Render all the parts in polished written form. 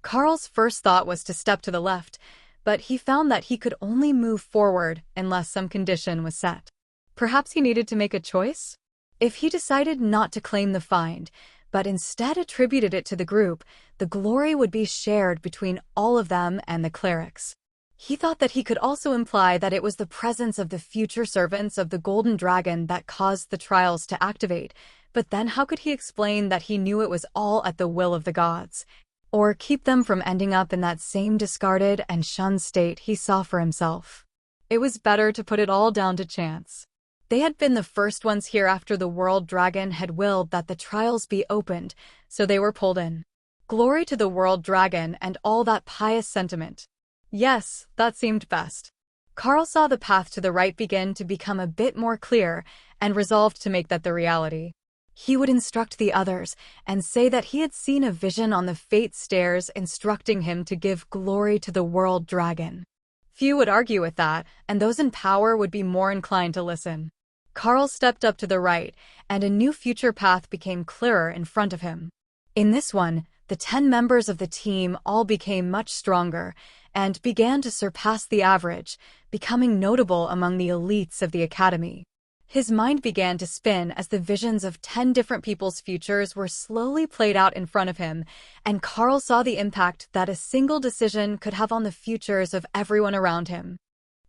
Carl's first thought was to step to the left, but he found that he could only move forward unless some condition was set. Perhaps he needed to make a choice? If he decided not to claim the find, but instead attributed it to the group, the glory would be shared between all of them and the clerics. He thought that he could also imply that it was the presence of the future servants of the Golden Dragon that caused the trials to activate, but then how could he explain that he knew it was all at the will of the gods? Or keep them from ending up in that same discarded and shunned state he saw for himself? It was better to put it all down to chance. They had been the first ones here after the World Dragon had willed that the trials be opened, so they were pulled in. Glory to the World Dragon and all that pious sentiment. Yes, that seemed best. Carl saw the path to the right begin to become a bit more clear and resolved to make that the reality. He would instruct the others and say that he had seen a vision on the Fate Stairs instructing him to give glory to the World Dragon. Few would argue with that, and those in power would be more inclined to listen. Carl stepped up to the right, and a new future path became clearer in front of him. In this one, the 10 members of the team all became much stronger and began to surpass the average, becoming notable among the elites of the academy. His mind began to spin as the visions of 10 different people's futures were slowly played out in front of him, and Carl saw the impact that a single decision could have on the futures of everyone around him.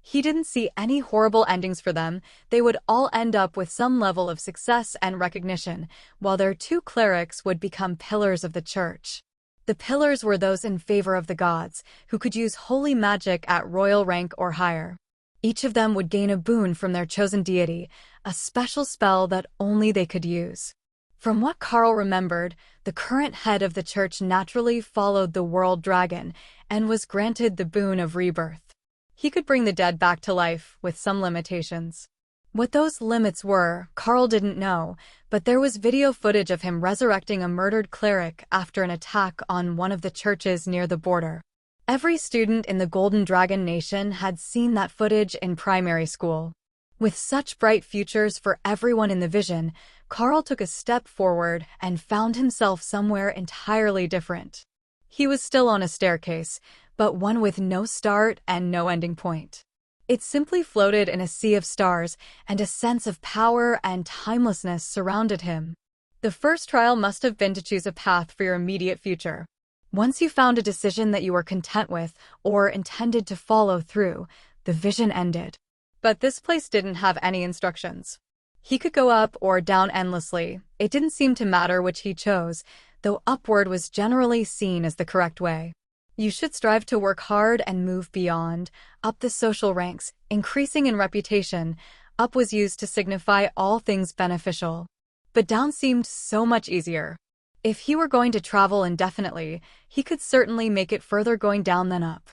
He didn't see any horrible endings for them. They would all end up with some level of success and recognition, while their 2 clerics would become pillars of the church. The pillars were those in favor of the gods, who could use holy magic at royal rank or higher. Each of them would gain a boon from their chosen deity, a special spell that only they could use. From what Carl remembered, the current head of the church naturally followed the World Dragon and was granted the boon of rebirth. He could bring the dead back to life, with some limitations. What those limits were, Carl didn't know, but there was video footage of him resurrecting a murdered cleric after an attack on one of the churches near the border. Every student in the Golden Dragon Nation had seen that footage in primary school. With such bright futures for everyone in the vision, Carl took a step forward and found himself somewhere entirely different. He was still on a staircase, but one with no start and no ending point. It simply floated in a sea of stars, and a sense of power and timelessness surrounded him. The first trial must have been to choose a path for your immediate future. Once you found a decision that you were content with, or intended to follow through, the vision ended. But this place didn't have any instructions. He could go up or down endlessly. It didn't seem to matter which he chose, though upward was generally seen as the correct way. You should strive to work hard and move beyond, up the social ranks, increasing in reputation. Up was used to signify all things beneficial. But down seemed so much easier. If he were going to travel indefinitely, he could certainly make it further going down than up.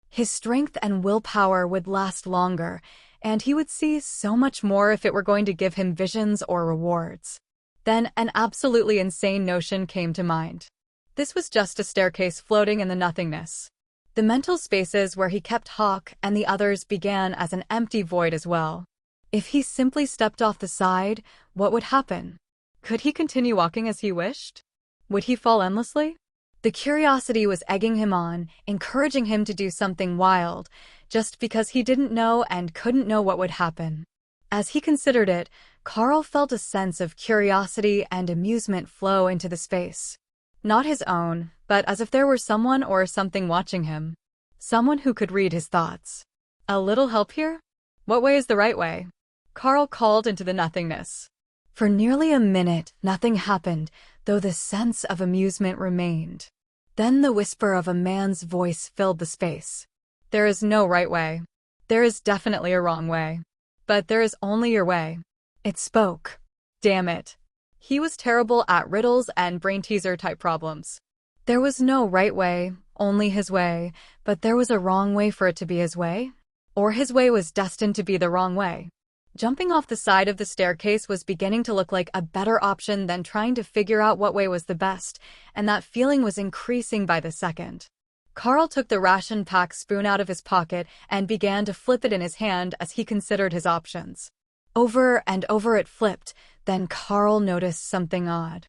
His strength and willpower would last longer, and he would see so much more if it were going to give him visions or rewards. Then an absolutely insane notion came to mind. This was just a staircase floating in the nothingness. The mental spaces where he kept Hawk and the others began as an empty void as well. If he simply stepped off the side, what would happen? Could he continue walking as he wished? Would he fall endlessly? The curiosity was egging him on, encouraging him to do something wild, just because he didn't know and couldn't know what would happen. As he considered it, Carl felt a sense of curiosity and amusement flow into the space. Not his own, but as if there were someone or something watching him. Someone who could read his thoughts. A little help here? What way is the right way? Carl called into the nothingness. For nearly a minute, nothing happened, though the sense of amusement remained. Then the whisper of a man's voice filled the space. There is no right way. There is definitely a wrong way. But there is only your way. It spoke. Damn it. He was terrible at riddles and brain-teaser type problems. There was no right way, only his way, but there was a wrong way for it to be his way? Or his way was destined to be the wrong way? Jumping off the side of the staircase was beginning to look like a better option than trying to figure out what way was the best, and that feeling was increasing by the second. Carl took the ration pack spoon out of his pocket and began to flip it in his hand as he considered his options. Over and over it flipped, then Carl noticed something odd.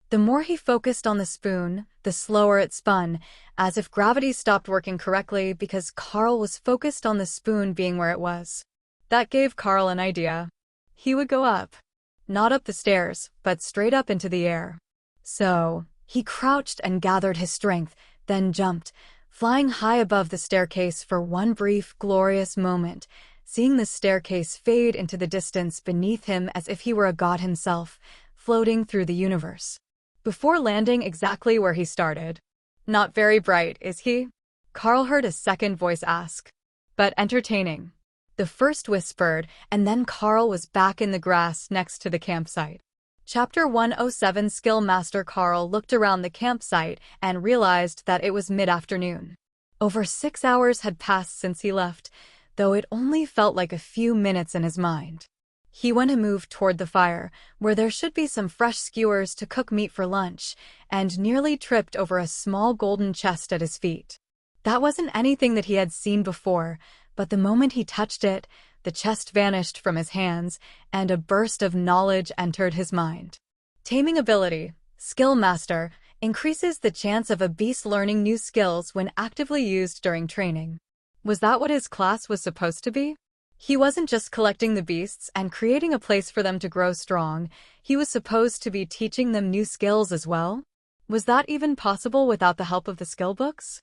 The more he focused on the spoon, the slower it spun, as if gravity stopped working correctly because Carl was focused on the spoon being where it was. That gave Carl an idea. He would go up. Not up the stairs, but straight up into the air. So, he crouched and gathered his strength, then jumped, flying high above the staircase for one brief, glorious moment, seeing the staircase fade into the distance beneath him as if he were a god himself, floating through the universe. Before landing exactly where he started. Not very bright, is he? Carl heard a second voice ask. But entertaining. The first whispered, and then Carl was back in the grass next to the campsite. Chapter 107. Skill Master. Carl looked around the campsite and realized that it was mid-afternoon. Over 6 hours had passed since he left, though it only felt like a few minutes in his mind. He went a move toward the fire, where there should be some fresh skewers to cook meat for lunch, and nearly tripped over a small golden chest at his feet. That wasn't anything that he had seen before, but the moment he touched it, the chest vanished from his hands, and a burst of knowledge entered his mind. Taming ability, Skill Master, increases the chance of a beast learning new skills when actively used during training. Was that what his class was supposed to be? He wasn't just collecting the beasts and creating a place for them to grow strong, he was supposed to be teaching them new skills as well? Was that even possible without the help of the skill books?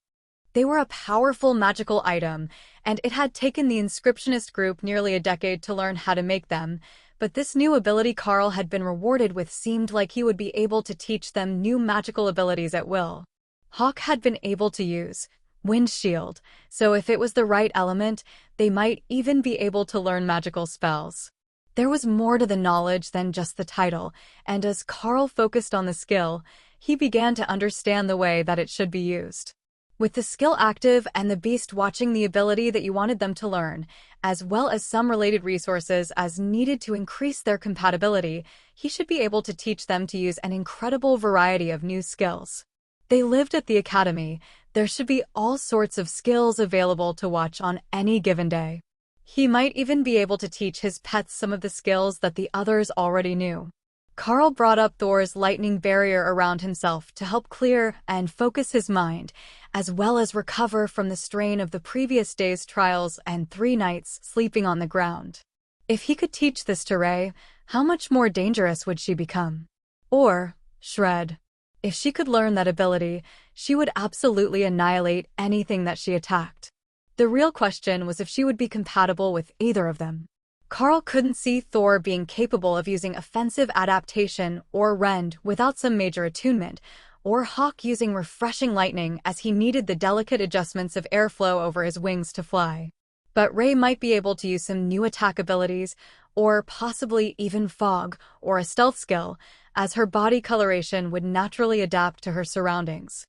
They were a powerful magical item, and it had taken the Inscriptionist group nearly a decade to learn how to make them, but this new ability Carl had been rewarded with seemed like he would be able to teach them new magical abilities at will. Hawk had been able to use Wind Shield, so if it was the right element, they might even be able to learn magical spells. There was more to the knowledge than just the title, and as Carl focused on the skill, he began to understand the way that it should be used. With the skill active and the beast watching the ability that you wanted them to learn, as well as some related resources as needed to increase their compatibility, he should be able to teach them to use an incredible variety of new skills. They lived at the academy. There should be all sorts of skills available to watch on any given day. He might even be able to teach his pets some of the skills that the others already knew. Carl brought up Thor's lightning barrier around himself to help clear and focus his mind, as well as recover from the strain of the previous day's trials and 3 nights sleeping on the ground. If he could teach this to Ray, how much more dangerous would she become? Or Shred. If she could learn that ability, she would absolutely annihilate anything that she attacked. The real question was if she would be compatible with either of them. Carl couldn't see Thor being capable of using offensive adaptation or rend without some major attunement, or Hawk using refreshing lightning as he needed the delicate adjustments of airflow over his wings to fly. But Ray might be able to use some new attack abilities, or possibly even fog, or a stealth skill, as her body coloration would naturally adapt to her surroundings.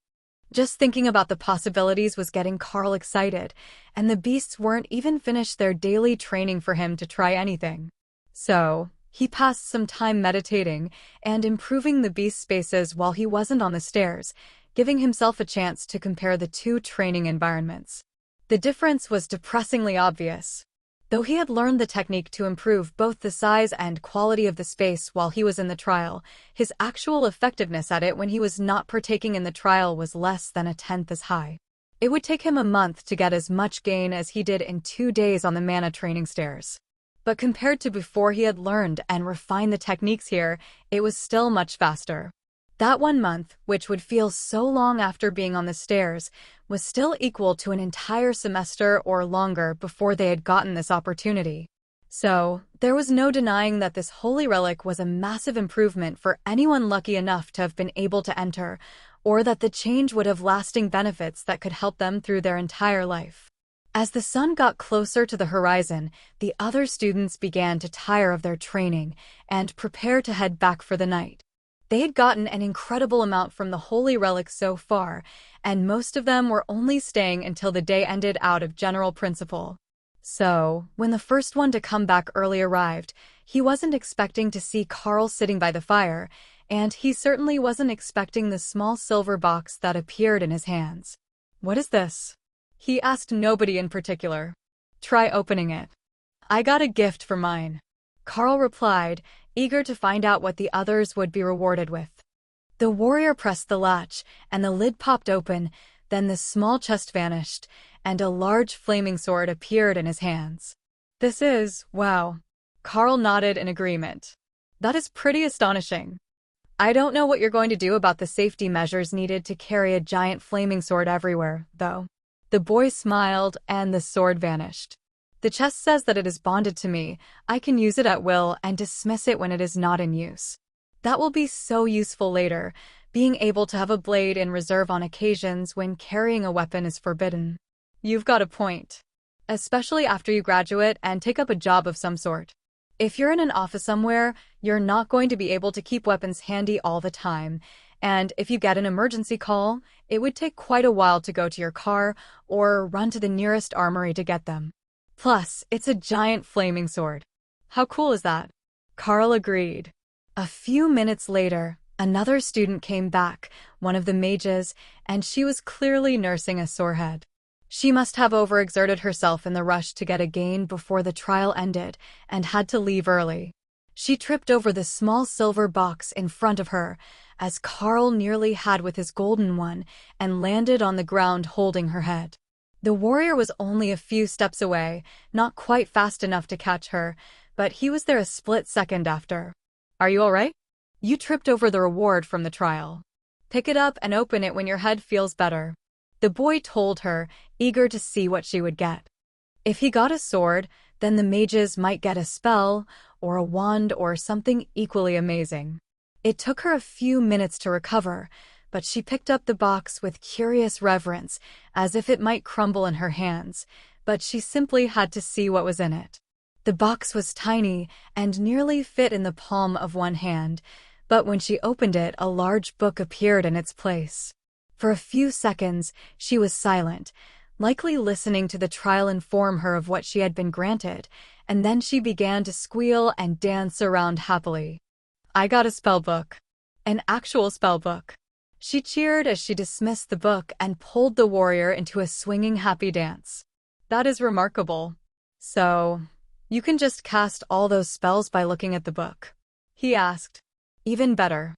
Just thinking about the possibilities was getting Carl excited, and the beasts weren't even finished their daily training for him to try anything. So, he passed some time meditating and improving the beast spaces while he wasn't on the stairs, giving himself a chance to compare the 2 training environments. The difference was depressingly obvious. Though he had learned the technique to improve both the size and quality of the space while he was in the trial, his actual effectiveness at it when he was not partaking in the trial was less than 1/10 as high. It would take him a month to get as much gain as he did in 2 days on the mana training stairs. But compared to before he had learned and refined the techniques here, it was still much faster. That 1 month, which would feel so long after being on the stairs, was still equal to an entire semester or longer before they had gotten this opportunity. So, there was no denying that this holy relic was a massive improvement for anyone lucky enough to have been able to enter, or that the change would have lasting benefits that could help them through their entire life. As the sun got closer to the horizon, the other students began to tire of their training and prepare to head back for the night. They had gotten an incredible amount from the holy relic so far, and most of them were only staying until the day ended out of general principle. So, when the first one to come back early arrived, he wasn't expecting to see Carl sitting by the fire, and he certainly wasn't expecting the small silver box that appeared in his hands. "What is this?" He asked nobody in particular. "Try opening it. I got a gift for mine," Carl replied, eager to find out what the others would be rewarded with. The warrior pressed the latch, and the lid popped open, then the small chest vanished, and a large flaming sword appeared in his hands. This is, wow. Carl nodded in agreement. That is pretty astonishing. I don't know what you're going to do about the safety measures needed to carry a giant flaming sword everywhere, though. The boy smiled, and the sword vanished. The chest says that it is bonded to me. I can use it at will and dismiss it when it is not in use. That will be so useful later, being able to have a blade in reserve on occasions when carrying a weapon is forbidden. You've got a point. Especially after you graduate and take up a job of some sort. If you're in an office somewhere, you're not going to be able to keep weapons handy all the time, and if you get an emergency call, it would take quite a while to go to your car or run to the nearest armory to get them. Plus, it's a giant flaming sword. How cool is that? Carl agreed. A few minutes later, another student came back, one of the mages, and she was clearly nursing a sore head. She must have overexerted herself in the rush to get a gain before the trial ended and had to leave early. She tripped over the small silver box in front of her, as Carl nearly had with his golden one, and landed on the ground holding her head. The warrior was only a few steps away, not quite fast enough to catch her, but he was there a split second after. Are you all right? You tripped over the reward from the trial. Pick it up and open it when your head feels better. The boy told her, eager to see what she would get. If he got a sword, then the mages might get a spell, or a wand, or something equally amazing. It took her a few minutes to recover, but she picked up the box with curious reverence, as if it might crumble in her hands, but she simply had to see what was in it. The box was tiny and nearly fit in the palm of one hand, but when she opened it, a large book appeared in its place. For a few seconds, she was silent, likely listening to the trial inform her of what she had been granted, and then she began to squeal and dance around happily. I got a spell book. An actual spell book. She cheered as she dismissed the book and pulled the warrior into a swinging happy dance. That is remarkable. So, you can just cast all those spells by looking at the book? He asked. Even better.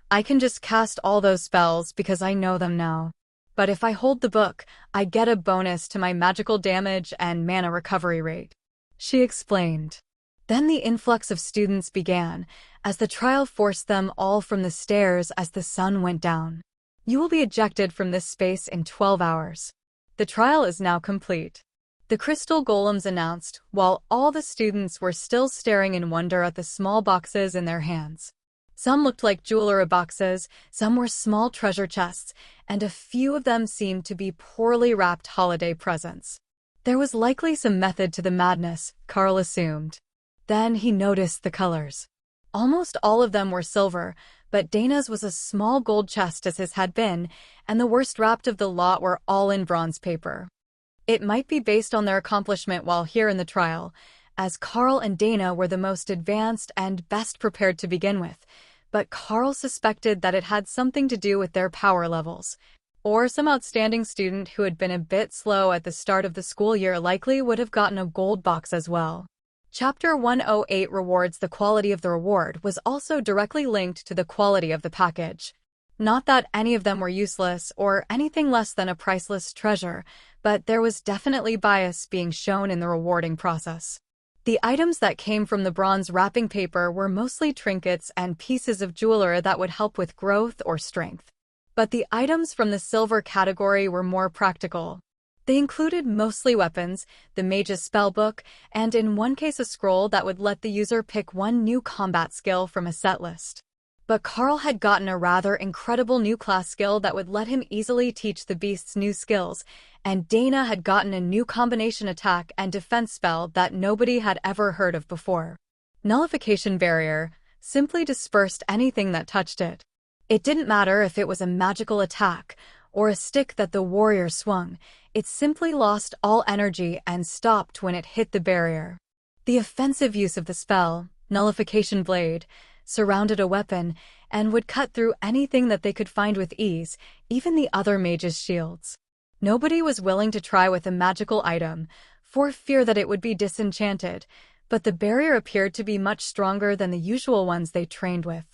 I can just cast all those spells because I know them now. But if I hold the book, I get a bonus to my magical damage and mana recovery rate. She explained. Then the influx of students began, as the trial forced them all from the stairs as the sun went down. You will be ejected from this space in 12 hours. The trial is now complete. The crystal golems announced, while all the students were still staring in wonder at the small boxes in their hands. Some looked like jewelry boxes, some were small treasure chests, and a few of them seemed to be poorly wrapped holiday presents. There was likely some method to the madness, Carl assumed. Then he noticed the colors. Almost all of them were silver, but Dana's was a small gold chest as his had been, and the worst wrapped of the lot were all in bronze paper. It might be based on their accomplishment while here in the trial, as Carl and Dana were the most advanced and best prepared to begin with, but Carl suspected that it had something to do with their power levels. Or some outstanding student who had been a bit slow at the start of the school year likely would have gotten a gold box as well. Chapter 108 Rewards. The quality of the reward was also directly linked to the quality of the package. Not that any of them were useless or anything less than a priceless treasure, but there was definitely bias being shown in the rewarding process. The items that came from the bronze wrapping paper were mostly trinkets and pieces of jewelry that would help with growth or strength. But the items from the silver category were more practical. They included mostly weapons, the mage's spellbook, and in one case a scroll that would let the user pick one new combat skill from a set list. But Carl had gotten a rather incredible new class skill that would let him easily teach the beasts new skills, and Dana had gotten a new combination attack and defense spell that nobody had ever heard of before. Nullification Barrier simply dispersed anything that touched it. It didn't matter if it was a magical attack or a stick that the warrior swung, it simply lost all energy and stopped when it hit the barrier. The offensive use of the spell, Nullification Blade, surrounded a weapon and would cut through anything that they could find with ease, even the other mages' shields. Nobody was willing to try with a magical item, for fear that it would be disenchanted, but the barrier appeared to be much stronger than the usual ones they trained with.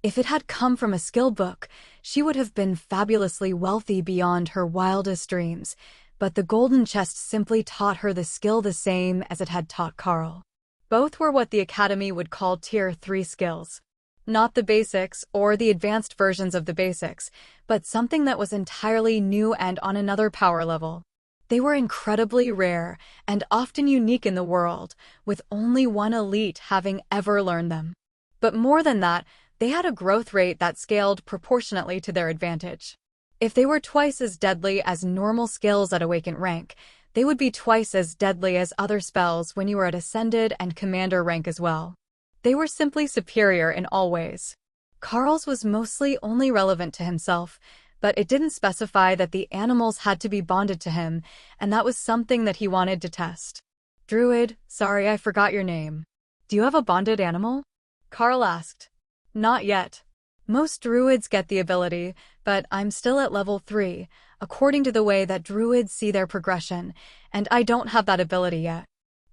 If it had come from a skill book, she would have been fabulously wealthy beyond her wildest dreams, but the golden chest simply taught her the skill the same as it had taught Carl. Both were what the Academy would call Tier 3 skills. Not the basics or the advanced versions of the basics, but something that was entirely new and on another power level. They were incredibly rare and often unique in the world, with only one elite having ever learned them. But more than that, they had a growth rate that scaled proportionately to their advantage. If they were twice as deadly as normal skills at Awakened rank, they would be twice as deadly as other spells when you were at Ascended and Commander rank as well. They were simply superior in all ways. Carl's was mostly only relevant to himself, but it didn't specify that the animals had to be bonded to him, and that was something that he wanted to test. Druid, sorry I forgot your name. Do you have a bonded animal? Carl asked. Not yet. Most druids get the ability, but I'm still at level 3, according to the way that druids see their progression, and I don't have that ability yet.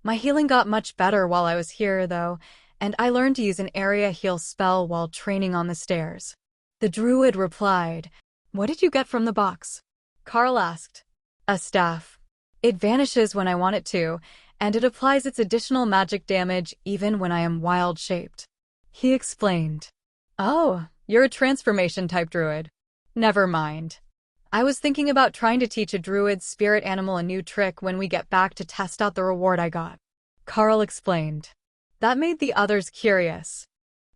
My healing got much better while I was here, though, and I learned to use an area heal spell while training on the stairs. The druid replied, What did you get from the box? Carl asked. A staff. It vanishes when I want it to, and it applies its additional magic damage even when I am wild-shaped. He explained. Oh, you're a transformation-type druid. Never mind. I was thinking about trying to teach a druid's spirit animal a new trick when we get back to test out the reward I got. Carl explained. That made the others curious.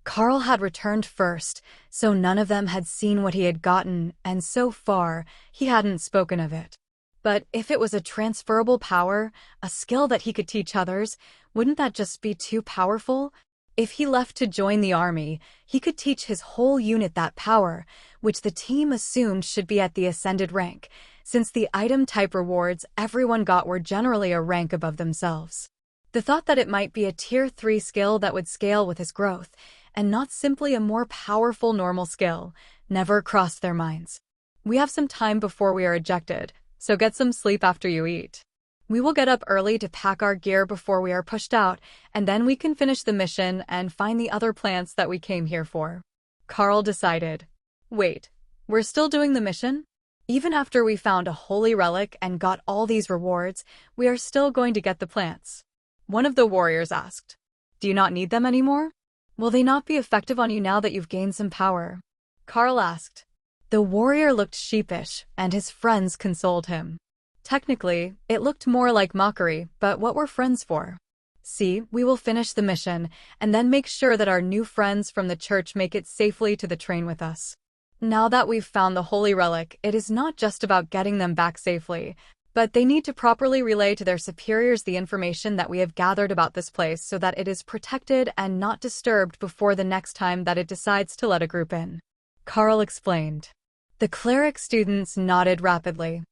Carl had returned first, so none of them had seen what he had gotten, and so far, he hadn't spoken of it. But if it was a transferable power, a skill that he could teach others, wouldn't that just be too powerful? If he left to join the army, he could teach his whole unit that power, which the team assumed should be at the Ascended rank, since the item type rewards everyone got were generally a rank above themselves. The thought that it might be a Tier 3 skill that would scale with his growth, and not simply a more powerful normal skill, never crossed their minds. We have some time before we are ejected, so get some sleep after you eat. We will get up early to pack our gear before we are pushed out, and then we can finish the mission and find the other plants that we came here for. Carl decided. Wait, we're still doing the mission? Even after we found a holy relic and got all these rewards, we are still going to get the plants. One of the warriors asked. Do you not need them anymore? Will they not be effective on you now that you've gained some power? Carl asked. The warrior looked sheepish, and his friends consoled him. Technically, it looked more like mockery, but what were friends for? See, we will finish the mission, and then make sure that our new friends from the church make it safely to the train with us. Now that we've found the holy relic, it is not just about getting them back safely, but they need to properly relay to their superiors the information that we have gathered about this place so that it is protected and not disturbed before the next time that it decides to let a group in. Carl explained. The cleric students nodded rapidly.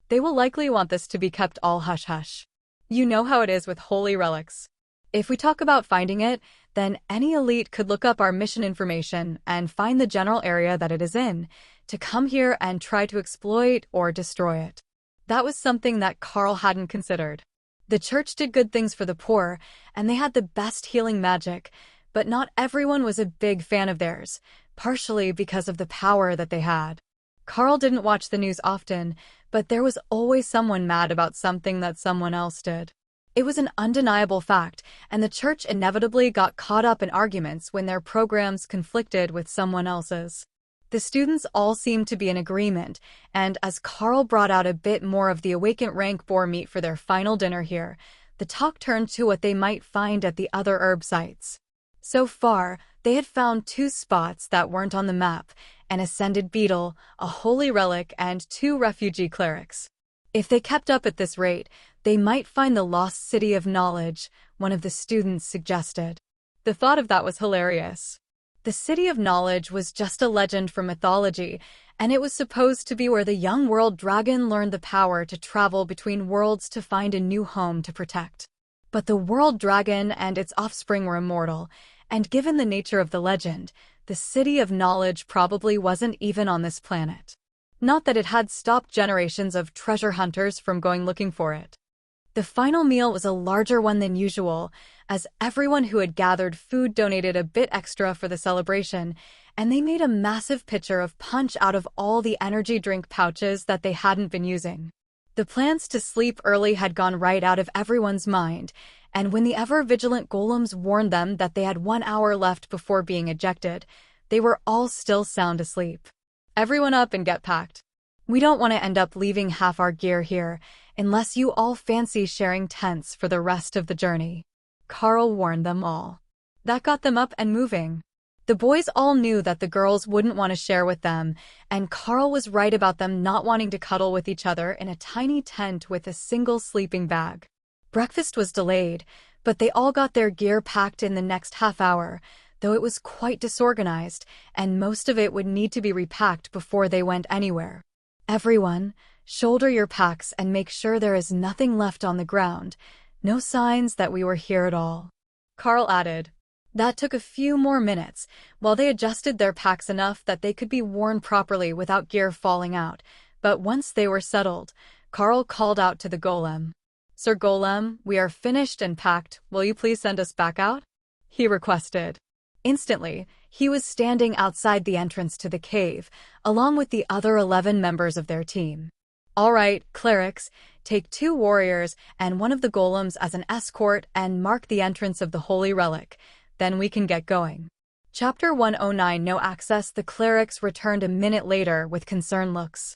They will likely want this to be kept all hush-hush. You know how it is with holy relics. If we talk about finding it, then any elite could look up our mission information and find the general area that it is in, to come here and try to exploit or destroy it. That was something that Carl hadn't considered. The church did good things for the poor, and they had the best healing magic, but not everyone was a big fan of theirs, partially because of the power that they had. Carl didn't watch the news often, but there was always someone mad about something that someone else did. It was an undeniable fact, and the church inevitably got caught up in arguments when their programs conflicted with someone else's. The students all seemed to be in agreement, and as Carl brought out a bit more of the Awakened rank boar meat for their final dinner here, the talk turned to what they might find at the other herb sites. So far, they had found 2 spots that weren't on the map, an Ascended beetle, a holy relic, and 2 refugee clerics. If they kept up at this rate, they might find the lost city of knowledge, one of the students suggested. The thought of that was hilarious. The city of knowledge was just a legend from mythology, and it was supposed to be where the young world dragon learned the power to travel between worlds to find a new home to protect. But the world dragon and its offspring were immortal, and given the nature of the legend, the city of knowledge probably wasn't even on this planet. Not that it had stopped generations of treasure hunters from going looking for it. The final meal was a larger one than usual, as everyone who had gathered food donated a bit extra for the celebration, and they made a massive pitcher of punch out of all the energy drink pouches that they hadn't been using. The plans to sleep early had gone right out of everyone's mind, and when the ever-vigilant golems warned them that they had 1 hour left before being ejected, they were all still sound asleep. Everyone up and get packed. We don't want to end up leaving half our gear here, unless you all fancy sharing tents for the rest of the journey. Carl warned them all. That got them up and moving. The boys all knew that the girls wouldn't want to share with them, and Carl was right about them not wanting to cuddle with each other in a tiny tent with a single sleeping bag. Breakfast was delayed, but they all got their gear packed in the next half hour, though it was quite disorganized, and most of it would need to be repacked before they went anywhere. Everyone, shoulder your packs and make sure there is nothing left on the ground, no signs that we were here at all. Carl added. That took a few more minutes, while they adjusted their packs enough that they could be worn properly without gear falling out, but once they were settled, Carl called out to the golem. Sir Golem, we are finished and packed, will you please send us back out? He requested. Instantly, he was standing outside the entrance to the cave, along with the other 11 members of their team. All right, clerics, take 2 warriors and one of the golems as an escort and mark the entrance of the holy relic. Then we can get going. Chapter 109 No Access. The clerics returned a minute later with concerned looks.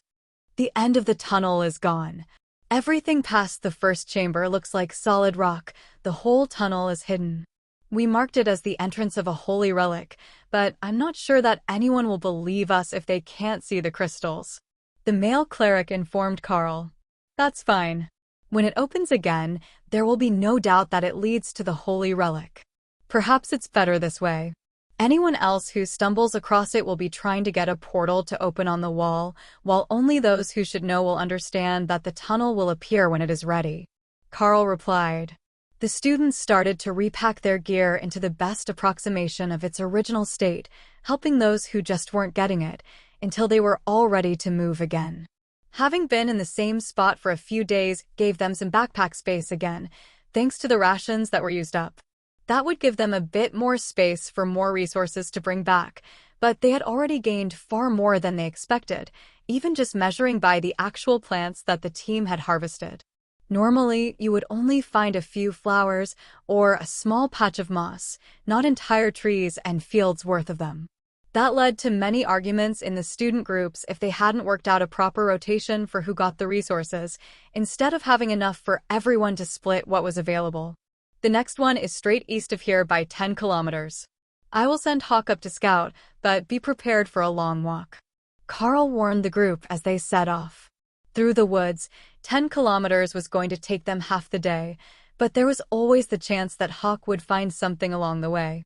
The end of the tunnel is gone. Everything past the first chamber looks like solid rock. The whole tunnel is hidden. We marked it as the entrance of a holy relic, but I'm not sure that anyone will believe us if they can't see the crystals. The male cleric informed Carl. That's fine. When it opens again, there will be no doubt that it leads to the holy relic. Perhaps it's better this way. Anyone else who stumbles across it will be trying to get a portal to open on the wall, while only those who should know will understand that the tunnel will appear when it is ready. Carl replied. The students started to repack their gear into the best approximation of its original state, helping those who just weren't getting it, until they were all ready to move again. Having been in the same spot for a few days gave them some backpack space again, thanks to the rations that were used up. That would give them a bit more space for more resources to bring back, but they had already gained far more than they expected, even just measuring by the actual plants that the team had harvested. Normally, you would only find a few flowers or a small patch of moss, not entire trees and fields worth of them. That led to many arguments in the student groups if they hadn't worked out a proper rotation for who got the resources, instead of having enough for everyone to split what was available. The next one is straight east of here by 10 kilometers. I will send Hawk up to scout, but be prepared for a long walk. Carl warned the group as they set off. Through the woods, 10 kilometers was going to take them half the day, but there was always the chance that Hawk would find something along the way.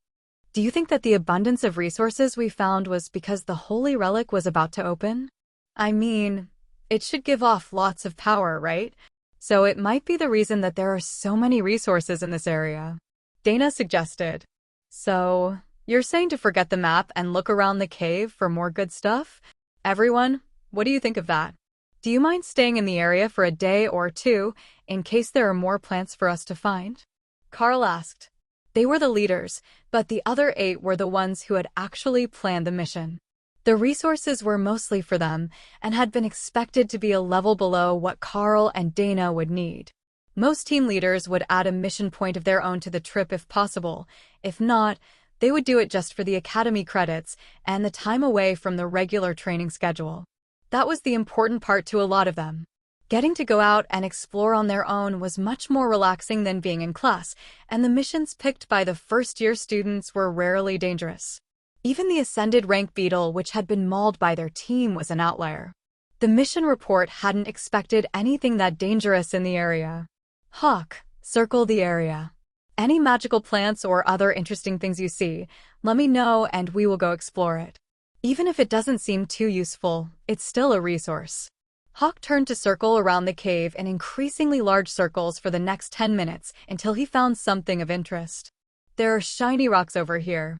Do you think that the abundance of resources we found was because the holy relic was about to open? I mean, it should give off lots of power, right? So it might be the reason that there are so many resources in this area. Dana suggested. So, you're saying to forget the map and look around the cave for more good stuff? Everyone, what do you think of that? Do you mind staying in the area for a day or two, in case there are more plants for us to find? Carl asked. They were the leaders, but the other 8 were the ones who had actually planned the mission. The resources were mostly for them, and had been expected to be a level below what Carl and Dana would need. Most team leaders would add a mission point of their own to the trip if possible. If not, they would do it just for the academy credits and the time away from the regular training schedule. That was the important part to a lot of them. Getting to go out and explore on their own was much more relaxing than being in class, and the missions picked by the first-year students were rarely dangerous. Even the ascended rank beetle, which had been mauled by their team, was an outlier. The mission report hadn't expected anything that dangerous in the area. Hawk, circle the area. Any magical plants or other interesting things you see, let me know and we will go explore it. Even if it doesn't seem too useful, it's still a resource. Hawk turned to circle around the cave in increasingly large circles for the next 10 minutes until he found something of interest. There are shiny rocks over here.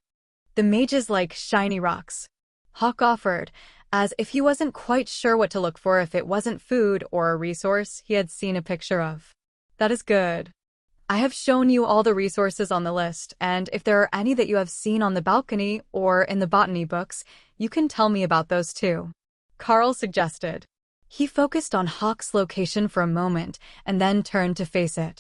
The mages like shiny rocks. Hawk offered, as if he wasn't quite sure what to look for if it wasn't food or a resource he had seen a picture of. That is good. I have shown you all the resources on the list, and if there are any that you have seen on the balcony or in the botany books, you can tell me about those too. Carl suggested. He focused on Hawk's location for a moment and then turned to face it.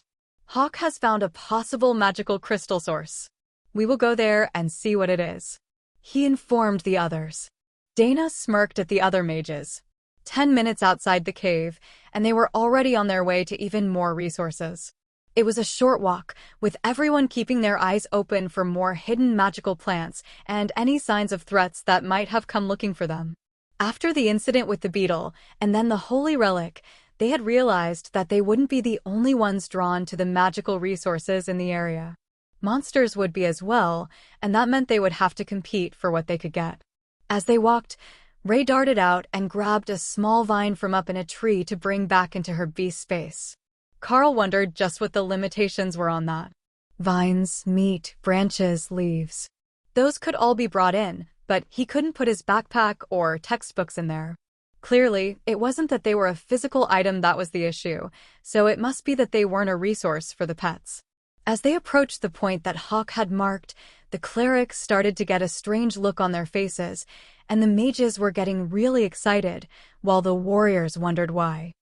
Hawk has found a possible magical crystal source. We will go there and see what it is. He informed the others. Dana smirked at the other mages. 10 minutes outside the cave, and they were already on their way to even more resources. It was a short walk, with everyone keeping their eyes open for more hidden magical plants and any signs of threats that might have come looking for them. After the incident with the beetle, and then the holy relic, they had realized that they wouldn't be the only ones drawn to the magical resources in the area. Monsters would be as well, and that meant they would have to compete for what they could get. As they walked, Ray darted out and grabbed a small vine from up in a tree to bring back into her beast space. Carl wondered just what the limitations were on that. Vines, meat, branches, leaves. Those could all be brought in, but he couldn't put his backpack or textbooks in there. Clearly, it wasn't that they were a physical item that was the issue, so it must be that they weren't a resource for the pets. As they approached the point that Hawk had marked, the clerics started to get a strange look on their faces, and the mages were getting really excited, while the warriors wondered why.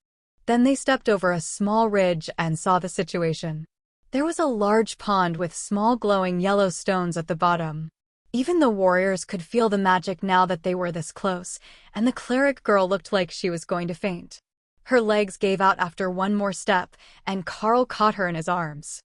Then they stepped over a small ridge and saw the situation. There was a large pond with small glowing yellow stones at the bottom. Even the warriors could feel the magic now that they were this close, and the cleric girl looked like she was going to faint. Her legs gave out after one more step, and Carl caught her in his arms.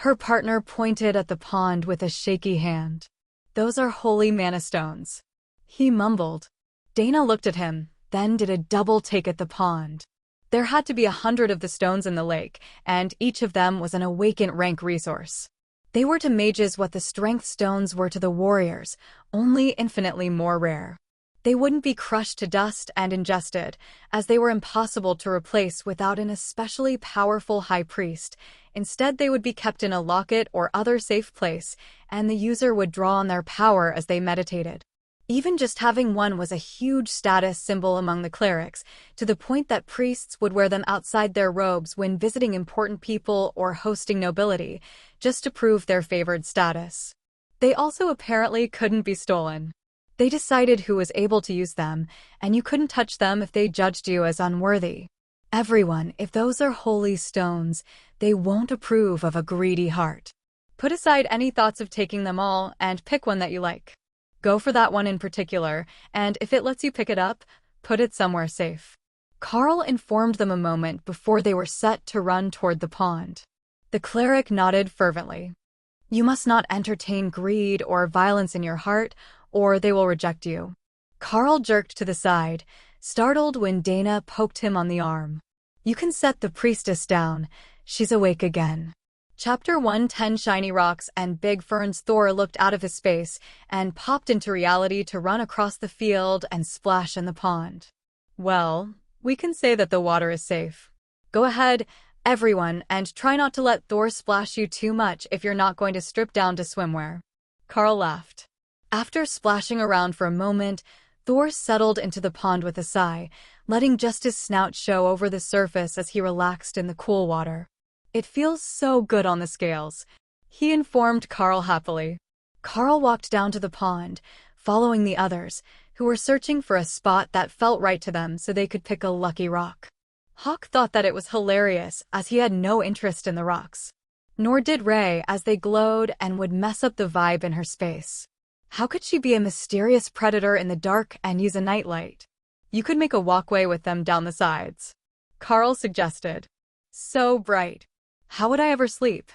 Her partner pointed at the pond with a shaky hand. "Those are holy mana stones," he mumbled. Dana looked at him, then did a double take at the pond. There had to be 100 of the stones in the lake, and each of them was an awakened rank resource. They were to mages what the strength stones were to the warriors, only infinitely more rare. They wouldn't be crushed to dust and ingested, as they were impossible to replace without an especially powerful high priest. Instead, they would be kept in a locket or other safe place, and the user would draw on their power as they meditated. Even just having one was a huge status symbol among the clerics, to the point that priests would wear them outside their robes when visiting important people or hosting nobility, just to prove their favored status. They also apparently couldn't be stolen. They decided who was able to use them, and you couldn't touch them if they judged you as unworthy. Everyone, if those are holy stones, they won't approve of a greedy heart. Put aside any thoughts of taking them all and pick one that you like. Go for that one in particular, and if it lets you pick it up, put it somewhere safe. Carl informed them a moment before they were set to run toward the pond. The cleric nodded fervently. You must not entertain greed or violence in your heart, or they will reject you. Carl jerked to the side, startled when Dana poked him on the arm. You can set the priestess down. She's awake again. Chapter 110 Shiny Rocks and Big Ferns. Thor looked out of his space and popped into reality to run across the field and splash in the pond. Well, we can say that the water is safe. Go ahead, everyone, and try not to let Thor splash you too much if you're not going to strip down to swimwear. Carl laughed. After splashing around for a moment, Thor settled into the pond with a sigh, letting just his snout show over the surface as he relaxed in the cool water. It feels so good on the scales, he informed Carl happily. Carl walked down to the pond, following the others, who were searching for a spot that felt right to them so they could pick a lucky rock. Hawk thought that it was hilarious, as he had no interest in the rocks. Nor did Ray, as they glowed and would mess up the vibe in her space. How could she be a mysterious predator in the dark and use a nightlight? You could make a walkway with them down the sides, Carl suggested. So bright. How would I ever sleep?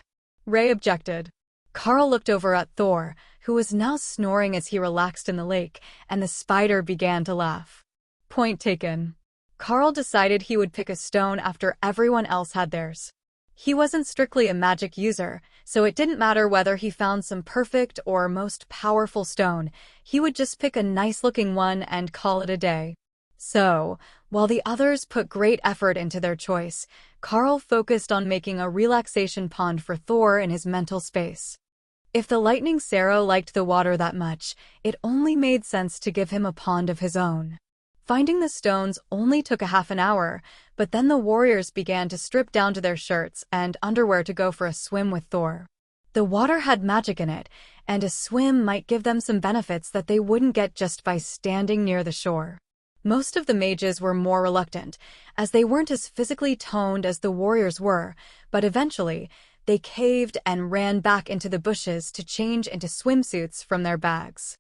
Ray objected. Carl looked over at Thor, who was now snoring as he relaxed in the lake, and the spider began to laugh. Point taken. Carl decided he would pick a stone after everyone else had theirs. He wasn't strictly a magic user, so it didn't matter whether he found some perfect or most powerful stone. He would just pick a nice-looking one and call it a day. So, while the others put great effort into their choice, Carl focused on making a relaxation pond for Thor in his mental space. If the lightning Sarah liked the water that much, it only made sense to give him a pond of his own. Finding the stones only took a half an hour, but then the warriors began to strip down to their shirts and underwear to go for a swim with Thor. The water had magic in it, and a swim might give them some benefits that they wouldn't get just by standing near the shore. Most of the mages were more reluctant, as they weren't as physically toned as the warriors were, but eventually, they caved and ran back into the bushes to change into swimsuits from their bags.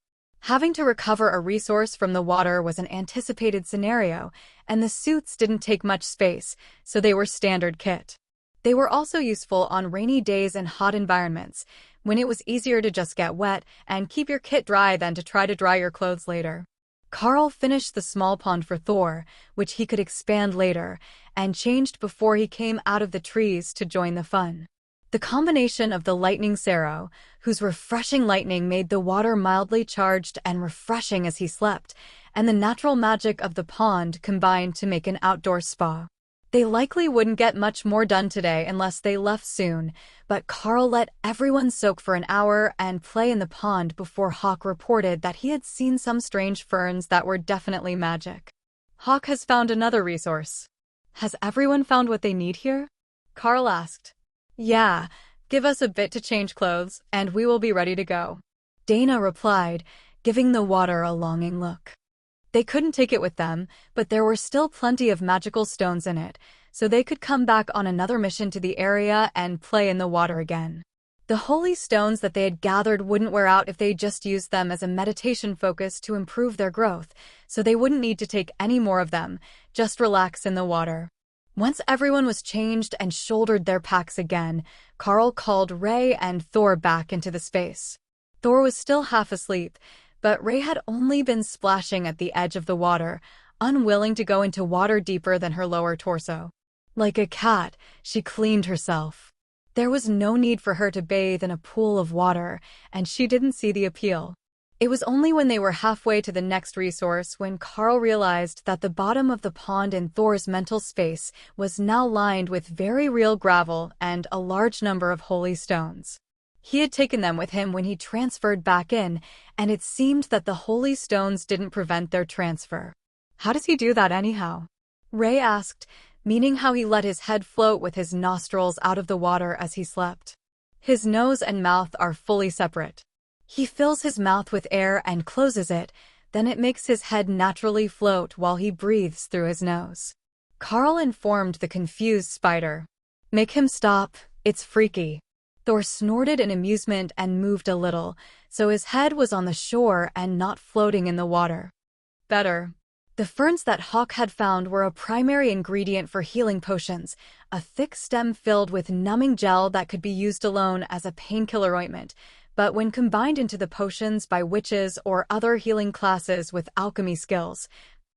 Having to recover a resource from the water was an anticipated scenario, and the suits didn't take much space, so they were standard kit. They were also useful on rainy days in hot environments, when it was easier to just get wet and keep your kit dry than to try to dry your clothes later. Karl finished the small pond for Thor, which he could expand later, and changed before he came out of the trees to join the fun. The combination of the lightning Sero, whose refreshing lightning made the water mildly charged and refreshing as he slept, and the natural magic of the pond combined to make an outdoor spa. They likely wouldn't get much more done today unless they left soon, but Karl let everyone soak for an hour and play in the pond before Hawk reported that he had seen some strange ferns that were definitely magic. Hawk has found another resource. Has everyone found what they need here? Karl asked. Yeah, give us a bit to change clothes, and we will be ready to go. Dana replied, giving the water a longing look. They couldn't take it with them, but there were still plenty of magical stones in it, so they could come back on another mission to the area and play in the water again. The holy stones that they had gathered wouldn't wear out if they just used them as a meditation focus to improve their growth, so they wouldn't need to take any more of them, just relax in the water. Once everyone was changed and shouldered their packs again, Karl called Ray and Thor back into the space. Thor was still half asleep, but Ray had only been splashing at the edge of the water, unwilling to go into water deeper than her lower torso. Like a cat, she cleaned herself. There was no need for her to bathe in a pool of water, and she didn't see the appeal. It was only when they were halfway to the next resource when Karl realized that the bottom of the pond in Thor's mental space was now lined with very real gravel and a large number of holy stones. He had taken them with him when he transferred back in, and it seemed that the holy stones didn't prevent their transfer. How does he do that anyhow? Ray asked, meaning how he let his head float with his nostrils out of the water as he slept. His nose and mouth are fully separate. He fills his mouth with air and closes it, then it makes his head naturally float while he breathes through his nose. Karl informed the confused spider. Make him stop, it's freaky. Thor snorted in amusement and moved a little, so his head was on the shore and not floating in the water. Better. The ferns that Hawk had found were a primary ingredient for healing potions, a thick stem filled with numbing gel that could be used alone as a painkiller ointment, but when combined into the potions by witches or other healing classes with alchemy skills,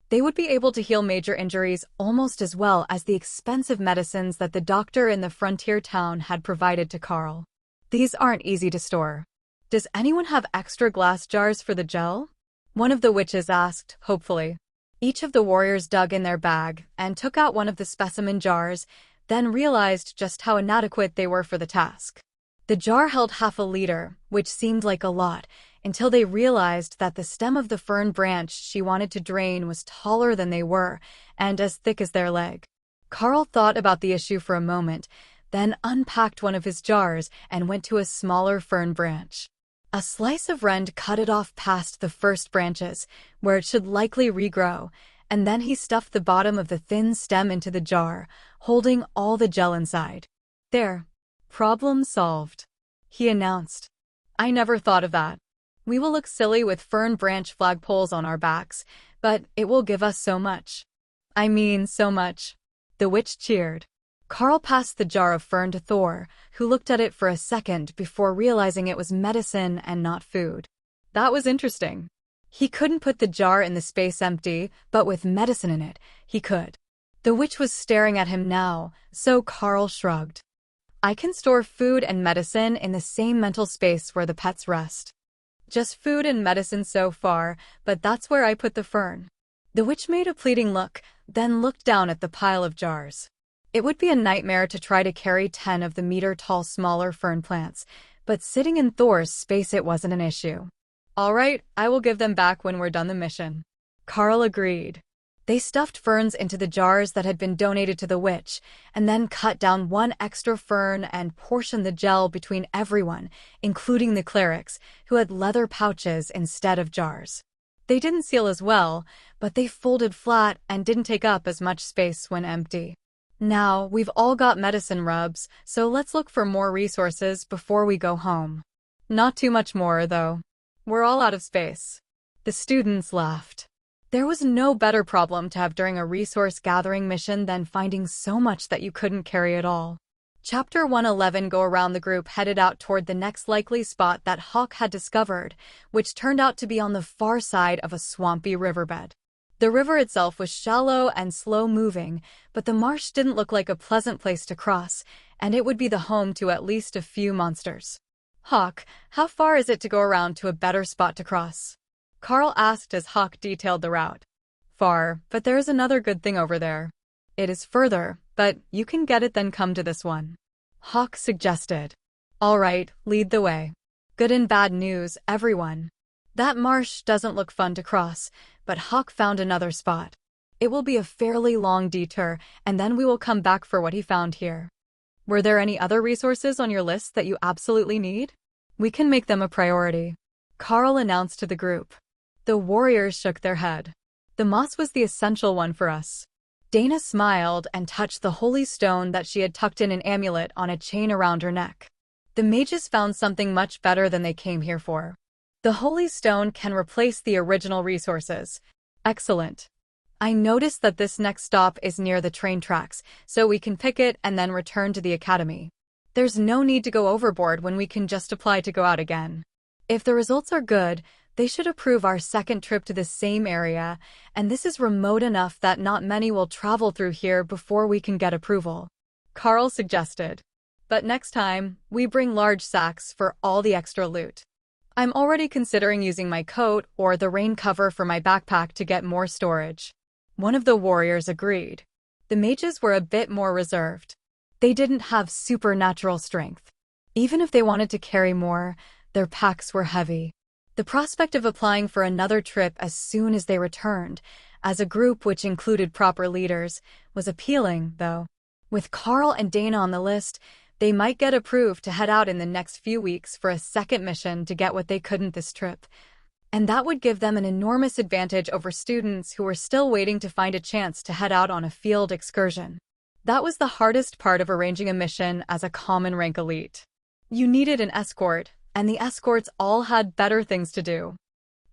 they would be able to heal major injuries almost as well as the expensive medicines that the doctor in the frontier town had provided to Karl. These aren't easy to store. Does anyone have extra glass jars for the gel? One of the witches asked, hopefully. Each of the warriors dug in their bag and took out one of the specimen jars, then realized just how inadequate they were for the task. The jar held half a liter, which seemed like a lot, until they realized that the stem of the fern branch she wanted to drain was taller than they were, and as thick as their leg. Karl thought about the issue for a moment, then unpacked one of his jars and went to a smaller fern branch. A slice of rend cut it off past the first branches, where it should likely regrow, and then he stuffed the bottom of the thin stem into the jar, holding all the gel inside. There. Problem solved, he announced. I never thought of that. We will look silly with fern branch flagpoles on our backs, but it will give us so much. I mean, so much. The witch cheered. Karl passed the jar of fern to Thor, who looked at it for a second before realizing it was medicine and not food. That was interesting. He couldn't put the jar in the space empty, but with medicine in it, he could. The witch was staring at him now, so Karl shrugged. I can store food and medicine in the same mental space where the pets rest. Just food and medicine so far, but that's where I put the fern. The witch made a pleading look, then looked down at the pile of jars. It would be a nightmare to try to carry 10 of the meter-tall smaller fern plants, but sitting in Thor's space it wasn't an issue. All right, I will give them back when we're done the mission. Karl agreed. They stuffed ferns into the jars that had been donated to the witch, and then cut down one extra fern and portioned the gel between everyone, including the clerics, who had leather pouches instead of jars. They didn't seal as well, but they folded flat and didn't take up as much space when empty. Now, we've all got medicine rubs, so let's look for more resources before we go home. Not too much more, though. We're all out of space. The students laughed. There was no better problem to have during a resource-gathering mission than finding so much that you couldn't carry it all. Chapter 111 Go around the group headed out toward the next likely spot that Hawk had discovered, which turned out to be on the far side of a swampy riverbed. The river itself was shallow and slow-moving, but the marsh didn't look like a pleasant place to cross, and it would be the home to at least a few monsters. Hawk, how far is it to go around to a better spot to cross? Carl asked as Hawk detailed the route. Far, but there is another good thing over there. It is further, but you can get it then come to this one. Hawk suggested. All right, lead the way. Good and bad news, everyone. That marsh doesn't look fun to cross, but Hawk found another spot. It will be a fairly long detour, and then we will come back for what he found here. Were there any other resources on your list that you absolutely need? We can make them a priority. Carl announced to the group. The warriors shook their head. The moss was the essential one for us. Dana smiled and touched the holy stone that she had tucked in an amulet on a chain around her neck. The mages found something much better than they came here for. The holy stone can replace the original resources. Excellent. I noticed that this next stop is near the train tracks, so we can pick it and then return to the academy. There's no need to go overboard when we can just apply to go out again. If the results are good, they should approve our second trip to the same area, and this is remote enough that not many will travel through here before we can get approval. Carl suggested. But next time, we bring large sacks for all the extra loot. I'm already considering using my coat or the rain cover for my backpack to get more storage. One of the warriors agreed. The mages were a bit more reserved. They didn't have supernatural strength. Even if they wanted to carry more, their packs were heavy. The prospect of applying for another trip as soon as they returned, as a group which included proper leaders, was appealing, though. With Carl and Dana on the list, they might get approved to head out in the next few weeks for a second mission to get what they couldn't this trip. And that would give them an enormous advantage over students who were still waiting to find a chance to head out on a field excursion. That was the hardest part of arranging a mission as a common rank elite. You needed an escort, and the escorts all had better things to do.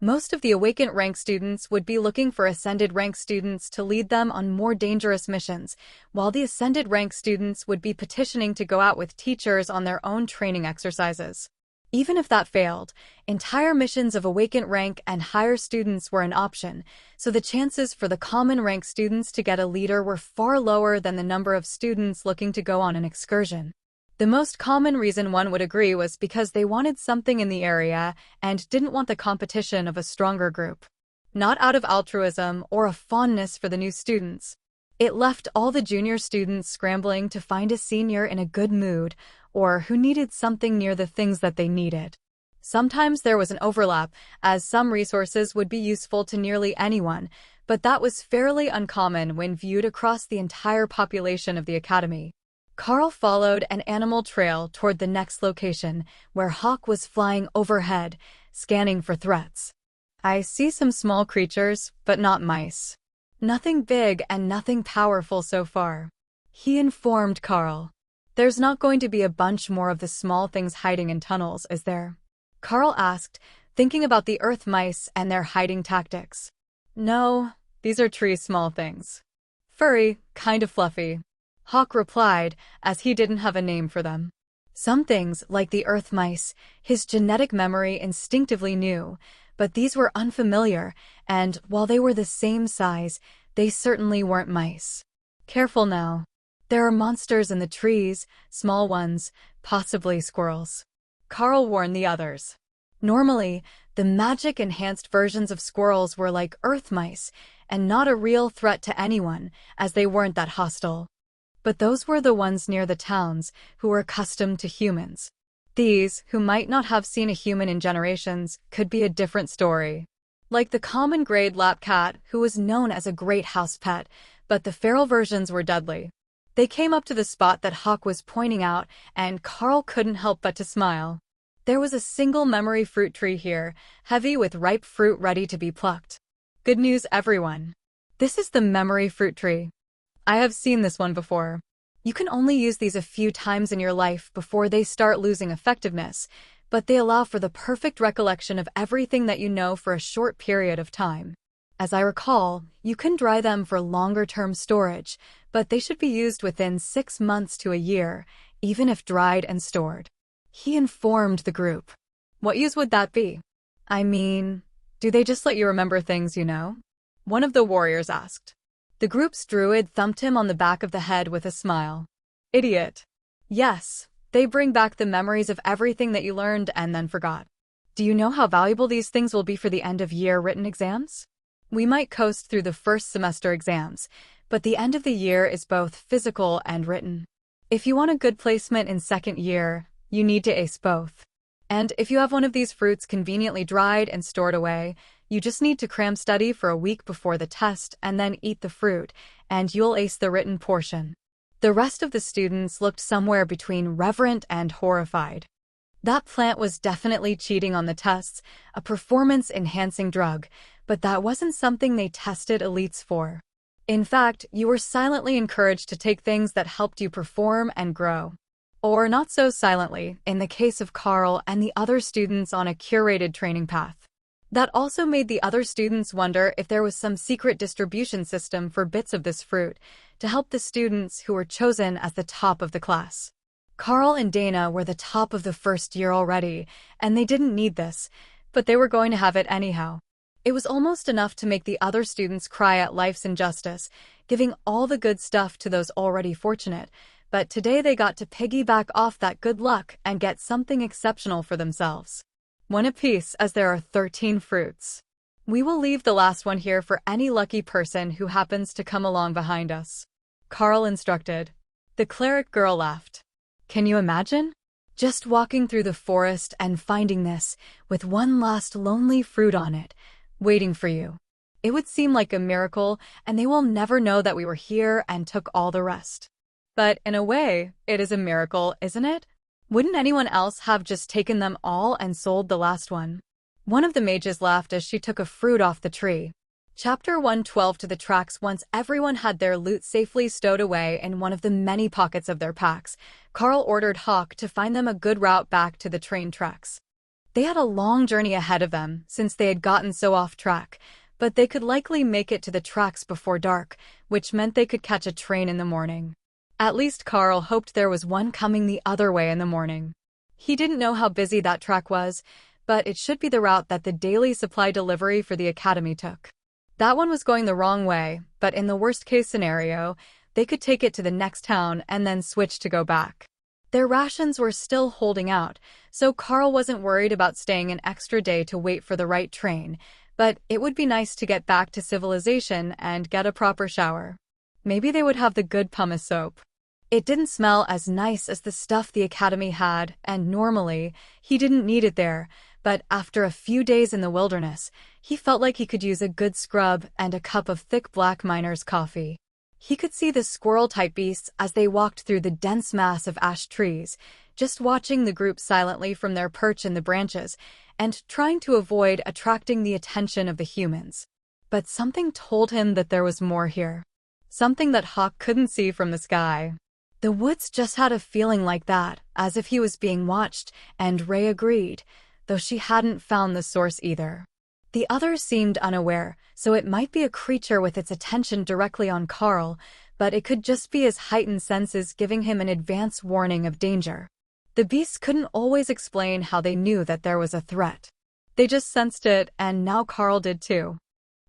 Most of the Awakened rank students would be looking for Ascended rank students to lead them on more dangerous missions, while the Ascended rank students would be petitioning to go out with teachers on their own training exercises. Even if that failed, entire missions of Awakened rank and higher students were an option, so the chances for the common rank students to get a leader were far lower than the number of students looking to go on an excursion. The most common reason one would agree was because they wanted something in the area and didn't want the competition of a stronger group. Not out of altruism or a fondness for the new students. It left all the junior students scrambling to find a senior in a good mood or who needed something near the things that they needed. Sometimes there was an overlap, as some resources would be useful to nearly anyone, but that was fairly uncommon when viewed across the entire population of the academy. Carl followed an animal trail toward the next location, where Hawk was flying overhead, scanning for threats. I see some small creatures, but not mice. Nothing big and nothing powerful so far. He informed Carl. There's not going to be a bunch more of the small things hiding in tunnels, is there? Carl asked, thinking about the earth mice and their hiding tactics. No, these are tree small things. Furry, kind of fluffy. Hawk replied, as he didn't have a name for them. Some things, like the earth mice, his genetic memory instinctively knew, but these were unfamiliar, and while they were the same size, they certainly weren't mice. Careful now. There are monsters in the trees, small ones, possibly squirrels. Carl warned the others. Normally, the magic-enhanced versions of squirrels were like earth mice, and not a real threat to anyone, as they weren't that hostile. But those were the ones near the towns who were accustomed to humans. These, who might not have seen a human in generations, could be a different story. Like the common grade lap cat, who was known as a great house pet, but the feral versions were deadly. They came up to the spot that Hawk was pointing out, and Carl couldn't help but to smile. There was a single memory fruit tree here, heavy with ripe fruit ready to be plucked. Good news, everyone. This is the memory fruit tree. I have seen this one before. You can only use these a few times in your life before they start losing effectiveness, but they allow for the perfect recollection of everything that you know for a short period of time. As I recall, you can dry them for longer-term storage, but they should be used within 6 months to a year, even if dried and stored. He informed the group. What use would that be? I mean, do they just let you remember things you know? One of the warriors asked. The group's druid thumped him on the back of the head with a smile. Idiot. Yes, they bring back the memories of everything that you learned and then forgot. Do you know how valuable these things will be for the end-of-year written exams? We might coast through the first semester exams, but the end of the year is both physical and written. If you want a good placement in second year, you need to ace both. And if you have one of these fruits conveniently dried and stored away, you just need to cram study for a week before the test and then eat the fruit, and you'll ace the written portion. The rest of the students looked somewhere between reverent and horrified. That plant was definitely cheating on the tests, a performance-enhancing drug, but that wasn't something they tested elites for. In fact, you were silently encouraged to take things that helped you perform and grow. Or not so silently, in the case of Carl and the other students on a curated training path. That also made the other students wonder if there was some secret distribution system for bits of this fruit to help the students who were chosen as the top of the class. Carl and Dana were the top of the first year already, and they didn't need this, but they were going to have it anyhow. It was almost enough to make the other students cry at life's injustice, giving all the good stuff to those already fortunate, but today they got to piggyback off that good luck and get something exceptional for themselves. One apiece, as there are 13 fruits. We will leave the last one here for any lucky person who happens to come along behind us. Carl instructed. The cleric girl laughed. Can you imagine? Just walking through the forest and finding this, with one last lonely fruit on it, waiting for you. It would seem like a miracle, and they will never know that we were here and took all the rest. But in a way, it is a miracle, isn't it? Wouldn't anyone else have just taken them all and sold the last one? One of the mages laughed as she took a fruit off the tree. Chapter 112 to the tracks. Once everyone had their loot safely stowed away in one of the many pockets of their packs, Carl ordered Hawk to find them a good route back to the train tracks. They had a long journey ahead of them since they had gotten so off track, but they could likely make it to the tracks before dark, which meant they could catch a train in the morning. At least Carl hoped there was one coming the other way in the morning. He didn't know how busy that track was, but it should be the route that the daily supply delivery for the academy took. That one was going the wrong way, but in the worst-case scenario, they could take it to the next town and then switch to go back. Their rations were still holding out, so Carl wasn't worried about staying an extra day to wait for the right train, but it would be nice to get back to civilization and get a proper shower. Maybe they would have the good pumice soap. It didn't smell as nice as the stuff the academy had, and normally, he didn't need it there, but after a few days in the wilderness, he felt like he could use a good scrub and a cup of thick black miner's coffee. He could see the squirrel-type beasts as they walked through the dense mass of ash trees, just watching the group silently from their perch in the branches and trying to avoid attracting the attention of the humans. But something told him that there was more here. Something that Hawk couldn't see from the sky. The woods just had a feeling like that, as if he was being watched, and Ray agreed, though she hadn't found the source either. The others seemed unaware, so it might be a creature with its attention directly on Carl, but it could just be his heightened senses giving him an advance warning of danger. The beasts couldn't always explain how they knew that there was a threat. They just sensed it, and now Carl did too.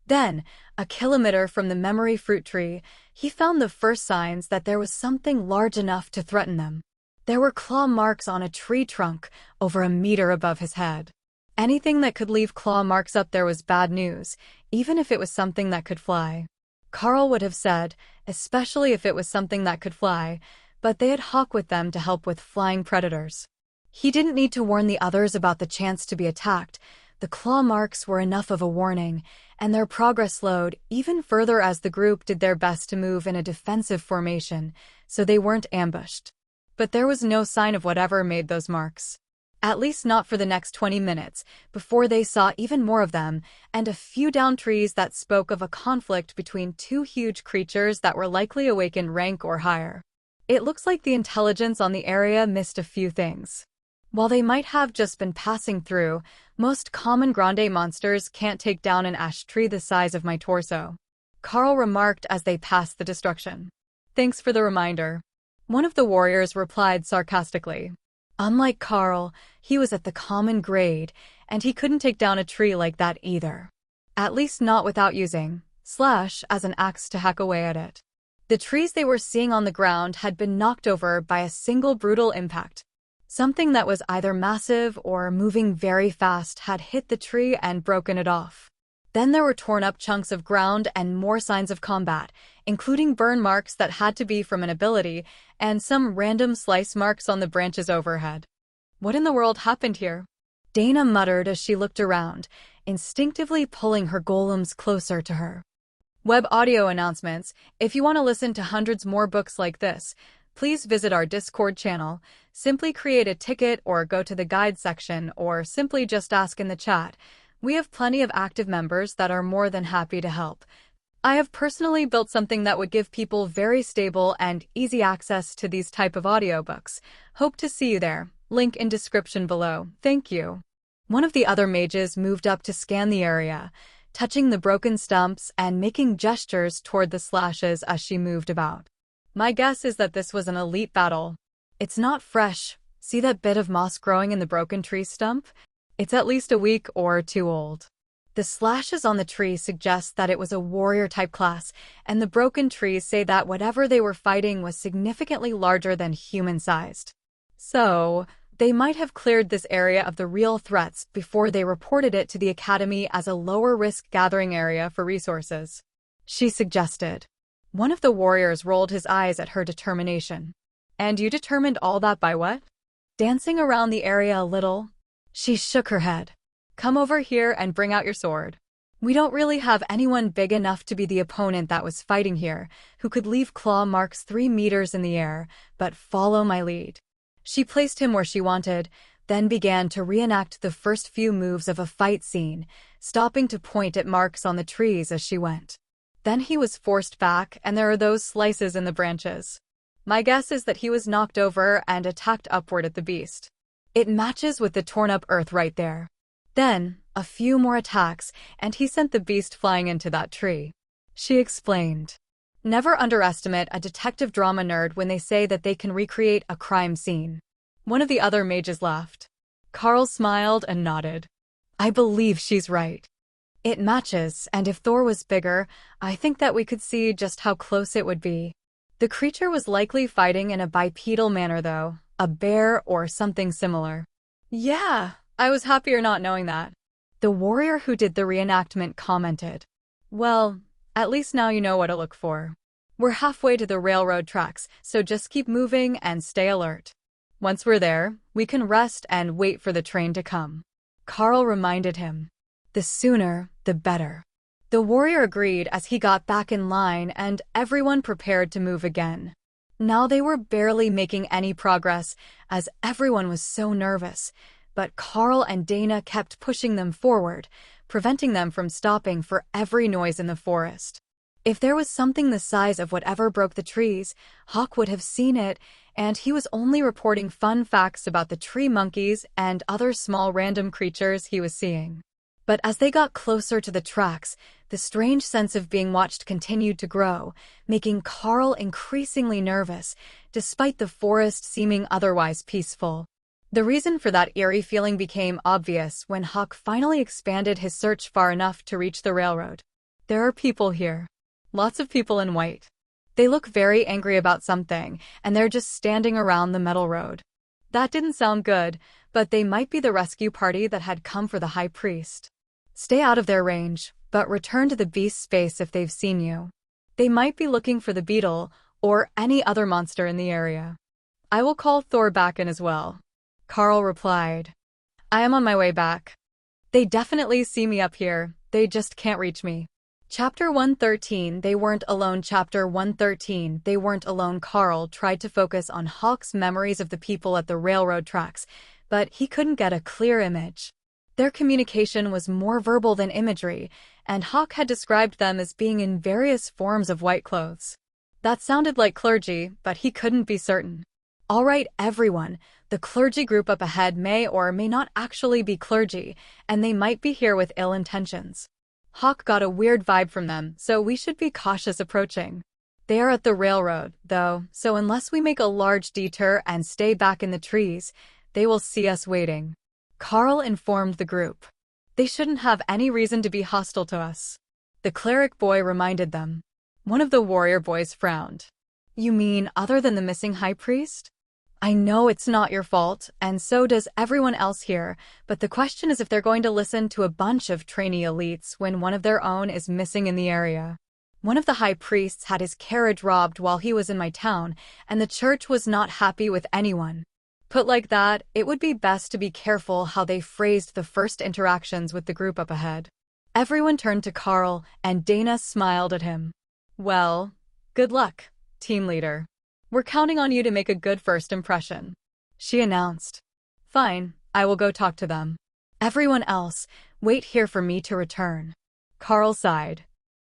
Then, a kilometer from the memory fruit tree, he found the first signs that there was something large enough to threaten them. There were claw marks on a tree trunk, over a meter above his head. Anything that could leave claw marks up there was bad news, even if it was something that could fly. Carl would have said, especially if it was something that could fly, but they had Hawk with them to help with flying predators. He didn't need to warn the others about the chance to be attacked, The claw marks were enough of a warning, and their progress slowed even further as the group did their best to move in a defensive formation, so they weren't ambushed. But there was no sign of whatever made those marks. At least not for the next 20 minutes, before they saw even more of them, and a few downed trees that spoke of a conflict between two huge creatures that were likely awake in rank or higher. It looks like the intelligence on the area missed a few things. While they might have just been passing through, most common grande monsters can't take down an ash tree the size of my torso, Carl remarked as they passed the destruction. Thanks for the reminder. One of the warriors replied sarcastically. Unlike Carl, he was at the common grade, and he couldn't take down a tree like that either. At least not without using slash as an axe to hack away at it. The trees they were seeing on the ground had been knocked over by a single brutal impact. Something that was either massive or moving very fast had hit the tree and broken it off. Then there were torn up chunks of ground and more signs of combat, including burn marks that had to be from an ability, and some random slice marks on the branches overhead. What in the world happened here? Dana muttered as she looked around, instinctively pulling her golems closer to her. Web audio announcements. If you want to listen to hundreds more books like this, please visit our Discord channel. Simply create a ticket or go to the guide section, or simply just ask in the chat. We have plenty of active members that are more than happy to help. I have personally built something that would give people very stable and easy access to these type of audiobooks. Hope to see you there. Link in description below. Thank you. One of the other mages moved up to scan the area, touching the broken stumps and making gestures toward the slashes as she moved about. My guess is that this was an elite battle. It's not fresh. See that bit of moss growing in the broken tree stump? It's at least a week or two old. The slashes on the tree suggest that it was a warrior-type class, and the broken trees say that whatever they were fighting was significantly larger than human-sized. So, they might have cleared this area of the real threats before they reported it to the Academy as a lower-risk gathering area for resources, she suggested. One of the warriors rolled his eyes at her determination. And you determined all that by what? Dancing around the area a little. She shook her head. Come over here and bring out your sword. We don't really have anyone big enough to be the opponent that was fighting here, who could leave claw marks 3 meters in the air, but follow my lead. She placed him where she wanted, then began to reenact the first few moves of a fight scene, stopping to point at marks on the trees as she went. Then he was forced back, and there are those slices in the branches. My guess is that he was knocked over and attacked upward at the beast. It matches with the torn-up earth right there. Then, a few more attacks, and he sent the beast flying into that tree. She explained. Never underestimate a detective drama nerd when they say that they can recreate a crime scene. One of the other mages laughed. Carl smiled and nodded. I believe she's right. It matches, and if Thor was bigger, I think that we could see just how close it would be. The creature was likely fighting in a bipedal manner though, a bear or something similar. Yeah, I was happier not knowing that. The warrior who did the reenactment commented. Well, at least now you know what to look for. We're halfway to the railroad tracks, so just keep moving and stay alert. Once we're there, we can rest and wait for the train to come. Carl reminded him. The sooner, the better. The warrior agreed as he got back in line and everyone prepared to move again. Now they were barely making any progress as everyone was so nervous, but Carl and Dana kept pushing them forward, preventing them from stopping for every noise in the forest. If there was something the size of whatever broke the trees, Hawk would have seen it, and he was only reporting fun facts about the tree monkeys and other small random creatures he was seeing. But as they got closer to the tracks, the strange sense of being watched continued to grow, making Carl increasingly nervous, despite the forest seeming otherwise peaceful. The reason for that eerie feeling became obvious when Hawk finally expanded his search far enough to reach the railroad. There are people here. Lots of people in white. They look very angry about something, and they're just standing around the metal road. That didn't sound good, but they might be the rescue party that had come for the high priest. Stay out of their range, but return to the beast space if they've seen you. They might be looking for the beetle, or any other monster in the area. I will call Thor back in as well. Carl replied. I am on my way back. They definitely see me up here, they just can't reach me. Chapter 113, They Weren't Alone. Chapter 113, They Weren't Alone. Carl tried to focus on Hawk's memories of the people at the railroad tracks, but he couldn't get a clear image. Their communication was more verbal than imagery, and Hawk had described them as being in various forms of white clothes. That sounded like clergy, but he couldn't be certain. All right, everyone, the clergy group up ahead may or may not actually be clergy, and they might be here with ill intentions. Hawk got a weird vibe from them, so we should be cautious approaching. They are at the railroad, though, so unless we make a large detour and stay back in the trees, they will see us waiting. Carl informed the group. They shouldn't have any reason to be hostile to us. The cleric boy reminded them. One of the warrior boys frowned. You mean other than the missing high priest? I know it's not your fault, and so does everyone else here, but the question is if they're going to listen to a bunch of trainee elites when one of their own is missing in the area. One of the high priests had his carriage robbed while he was in my town, and the church was not happy with anyone. Put like that, it would be best to be careful how they phrased the first interactions with the group up ahead. Everyone turned to Carl, and Dana smiled at him. Well, good luck, team leader. We're counting on you to make a good first impression, she announced. Fine, I will go talk to them. Everyone else, wait here for me to return. Carl sighed.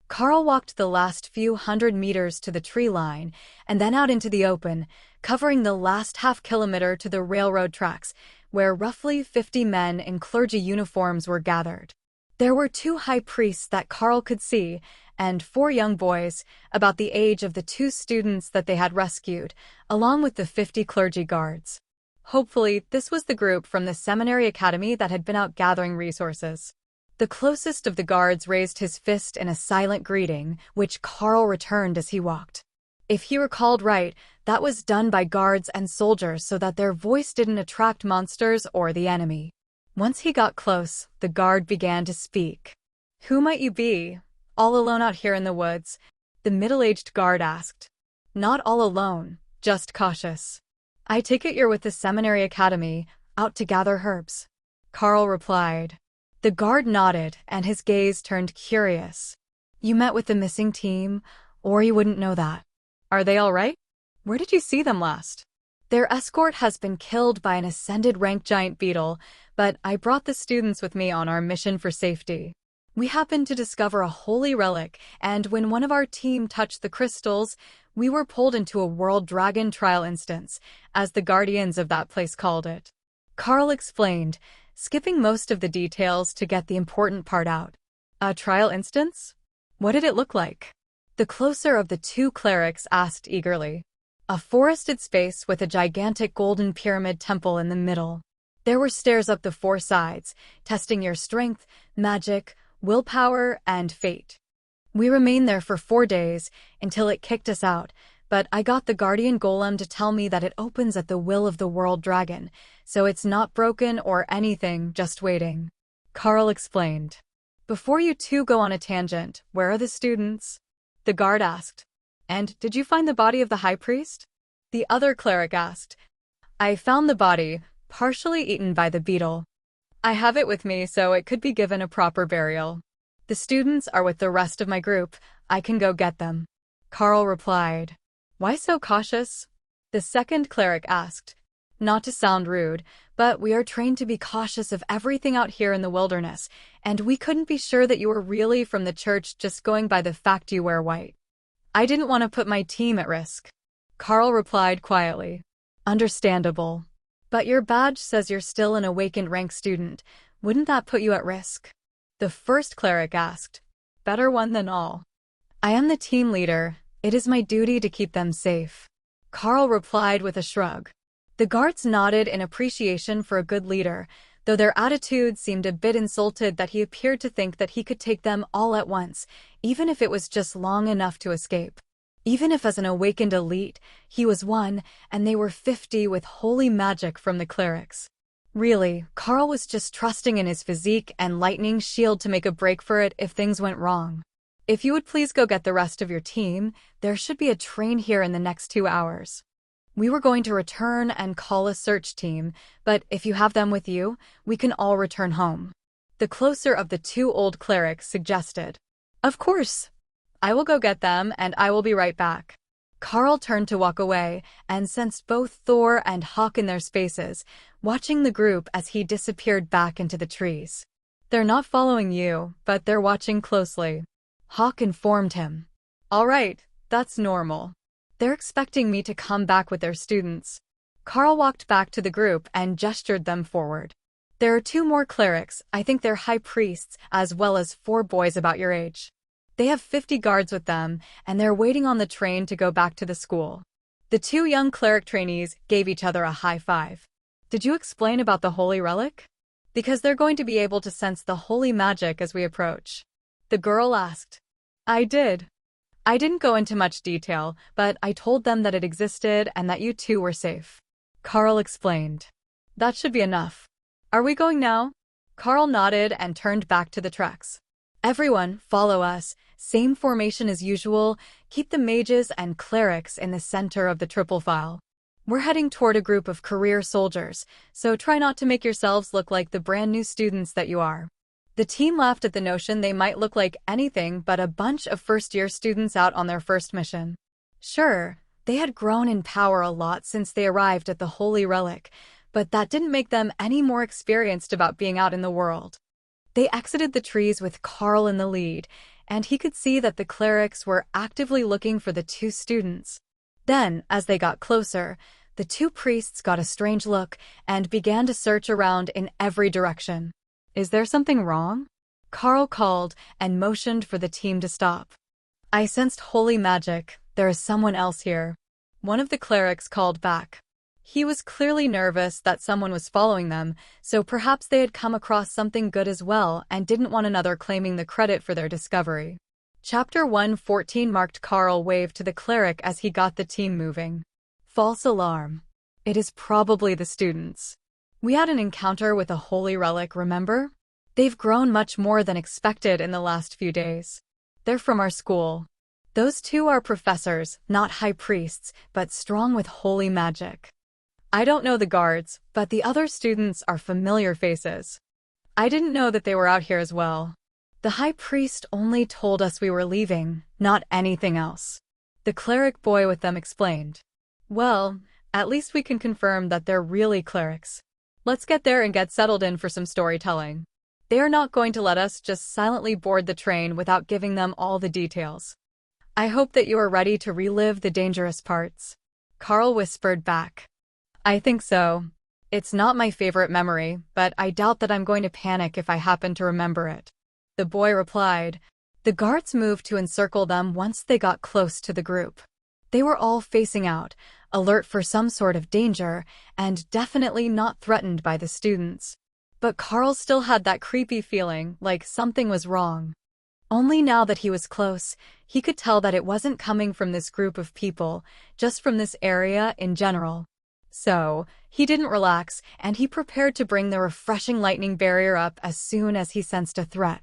Carl walked the last few hundred meters to the tree line and then out into the open, covering the last half-kilometer to the railroad tracks, where roughly 50 men in clergy uniforms were gathered. There were 2 high priests that Carl could see, and 4 young boys, about the age of the 2 students that they had rescued, along with the 50 clergy guards. Hopefully, this was the group from the seminary academy that had been out gathering resources. The closest of the guards raised his fist in a silent greeting, which Carl returned as he walked. If he recalled right, that was done by guards and soldiers so that their voice didn't attract monsters or the enemy. Once he got close, the guard began to speak. Who might you be? All alone out here in the woods? The middle-aged guard asked. Not all alone, just cautious. I take it you're with the seminary academy, out to gather herbs. Carl replied. The guard nodded, and his gaze turned curious. You met with the missing team, or you wouldn't know that. Are they all right? Where did you see them last? Their escort has been killed by an ascended rank giant beetle, but I brought the students with me on our mission for safety. We happened to discover a holy relic, and when one of our team touched the crystals, we were pulled into a world dragon trial instance, as the guardians of that place called it. Carl explained, skipping most of the details to get the important part out. A trial instance? What did it look like? The closer of the 2 clerics asked eagerly. A forested space with a gigantic golden pyramid temple in the middle. There were stairs up the 4 sides, testing your strength, magic, willpower, and fate. We remained there for 4 days, until it kicked us out, but I got the guardian golem to tell me that it opens at the will of the world dragon, so it's not broken or anything, just waiting. Carl explained. Before you 2 go on a tangent, where are the students? The guard asked. And did you find the body of the high priest? The other cleric asked. I found the body, partially eaten by the beetle. I have it with me so it could be given a proper burial. The students are with the rest of my group. I can go get them. Carl replied. Why so cautious? The second cleric asked. Not to sound rude, but we are trained to be cautious of everything out here in the wilderness, and we couldn't be sure that you were really from the church just going by the fact you wear white. I didn't want to put my team at risk. Carl replied quietly. Understandable. But your badge says you're still an awakened rank student. Wouldn't that put you at risk? The first cleric asked. Better one than all. I am the team leader. It is my duty to keep them safe. Carl replied with a shrug. The guards nodded in appreciation for a good leader, though their attitude seemed a bit insulted that he appeared to think that he could take them all at once, even if it was just long enough to escape. Even if as an awakened elite, he was one, and they were 50 with holy magic from the clerics. Really, Carl was just trusting in his physique and lightning shield to make a break for it if things went wrong. If you would please go get the rest of your team, there should be a train here in the next 2 hours. We were going to return and call a search team, but if you have them with you, we can all return home. The closer of the two old clerics suggested. Of course. I will go get them and I will be right back. Carl turned to walk away and sensed both Thor and Hawk in their spaces, watching the group as he disappeared back into the trees. They're not following you, but they're watching closely. Hawk informed him. All right, that's normal. They're expecting me to come back with their students. Carl walked back to the group and gestured them forward. There are 2 more clerics, I think they're high priests, as well as 4 boys about your age. They have 50 guards with them, and they're waiting on the train to go back to the school. The 2 young cleric trainees gave each other a high five. Did you explain about the holy relic? Because they're going to be able to sense the holy magic as we approach. The girl asked. I did. I didn't go into much detail, but I told them that it existed and that you 2 were safe. Carl explained. That should be enough. Are we going now? Carl nodded and turned back to the treks. Everyone, follow us. Same formation as usual. Keep the mages and clerics in the center of the triple file. We're heading toward a group of career soldiers, so try not to make yourselves look like the brand new students that you are. The team laughed at the notion they might look like anything but a bunch of first-year students out on their first mission. Sure, they had grown in power a lot since they arrived at the Holy Relic, but that didn't make them any more experienced about being out in the world. They exited the trees with Carl in the lead, and he could see that the clerics were actively looking for the 2 students. Then, as they got closer, the 2 priests got a strange look and began to search around in every direction. Is there something wrong? Carl called and motioned for the team to stop. I sensed holy magic. There is someone else here. One of the clerics called back. He was clearly nervous that someone was following them, so perhaps they had come across something good as well and didn't want another claiming the credit for their discovery. Chapter 114 marked Carl waved to the cleric as he got the team moving. False alarm. It is probably the students. We had an encounter with a holy relic, remember? They've grown much more than expected in the last few days. They're from our school. Those 2 are professors, not high priests, but strong with holy magic. I don't know the guards, but the other students are familiar faces. I didn't know that they were out here as well. The high priest only told us we were leaving, not anything else. The cleric boy with them explained. Well, at least we can confirm that they're really clerics. Let's get there and get settled in for some storytelling. They are not going to let us just silently board the train without giving them all the details. I hope that you are ready to relive the dangerous parts. Carl whispered back. I think so. It's not my favorite memory, but I doubt that I'm going to panic if I happen to remember it. The boy replied. The guards moved to encircle them once they got close to the group. They were all facing out, alert for some sort of danger, and definitely not threatened by the students. But Carl still had that creepy feeling, like something was wrong. Only now that he was close, he could tell that it wasn't coming from this group of people, just from this area in general. So, he didn't relax, and he prepared to bring the refreshing lightning barrier up as soon as he sensed a threat.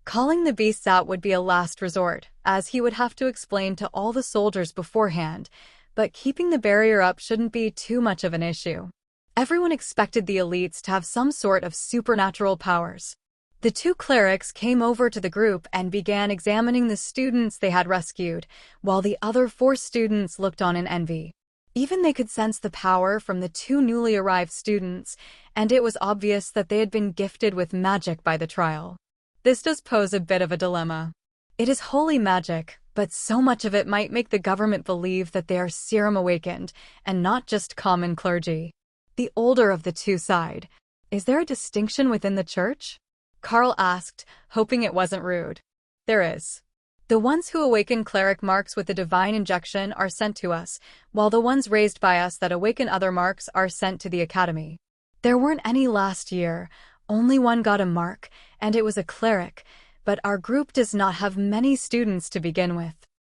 Calling the beasts out would be a last resort, as he would have to explain to all the soldiers beforehand, but keeping the barrier up shouldn't be too much of an issue. Everyone expected the elites to have some sort of supernatural powers. The 2 clerics came over to the group and began examining the students they had rescued, while the other 4 students looked on in envy. Even they could sense the power from the 2 newly arrived students, and it was obvious that they had been gifted with magic by the trial. This does pose a bit of a dilemma. It is holy magic, but so much of it might make the government believe that they are serum awakened, and not just common clergy. The older of the 2 sighed. Is there a distinction within the church? Carl asked, hoping it wasn't rude. There is. The ones who awaken cleric marks with the divine injection are sent to us, while the ones raised by us that awaken other marks are sent to the academy. There weren't any last year, only one got a mark, and it was a cleric, but our group does not have many students to begin with.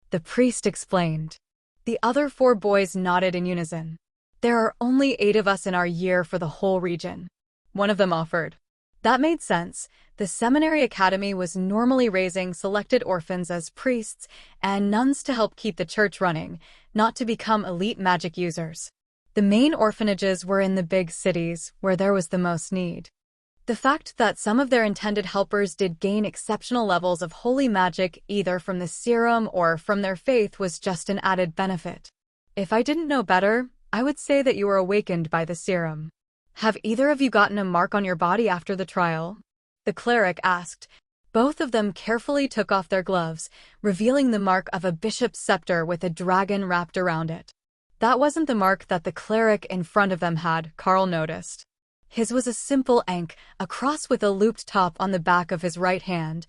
The priest explained. The other 4 boys nodded in unison. There are only 8 of us in our year for the whole region. One of them offered. That made sense. The seminary academy was normally raising selected orphans as priests and nuns to help keep the church running, not to become elite magic users. The main orphanages were in the big cities, where there was the most need. The fact that some of their intended helpers did gain exceptional levels of holy magic either from the serum or from their faith was just an added benefit. If I didn't know better, I would say that you were awakened by the serum. Have either of you gotten a mark on your body after the trial? The cleric asked. Both of them carefully took off their gloves, revealing the mark of a bishop's scepter with a dragon wrapped around it. That wasn't the mark that the cleric in front of them had, Carl noticed. His was a simple ankh, a cross with a looped top on the back of his right hand,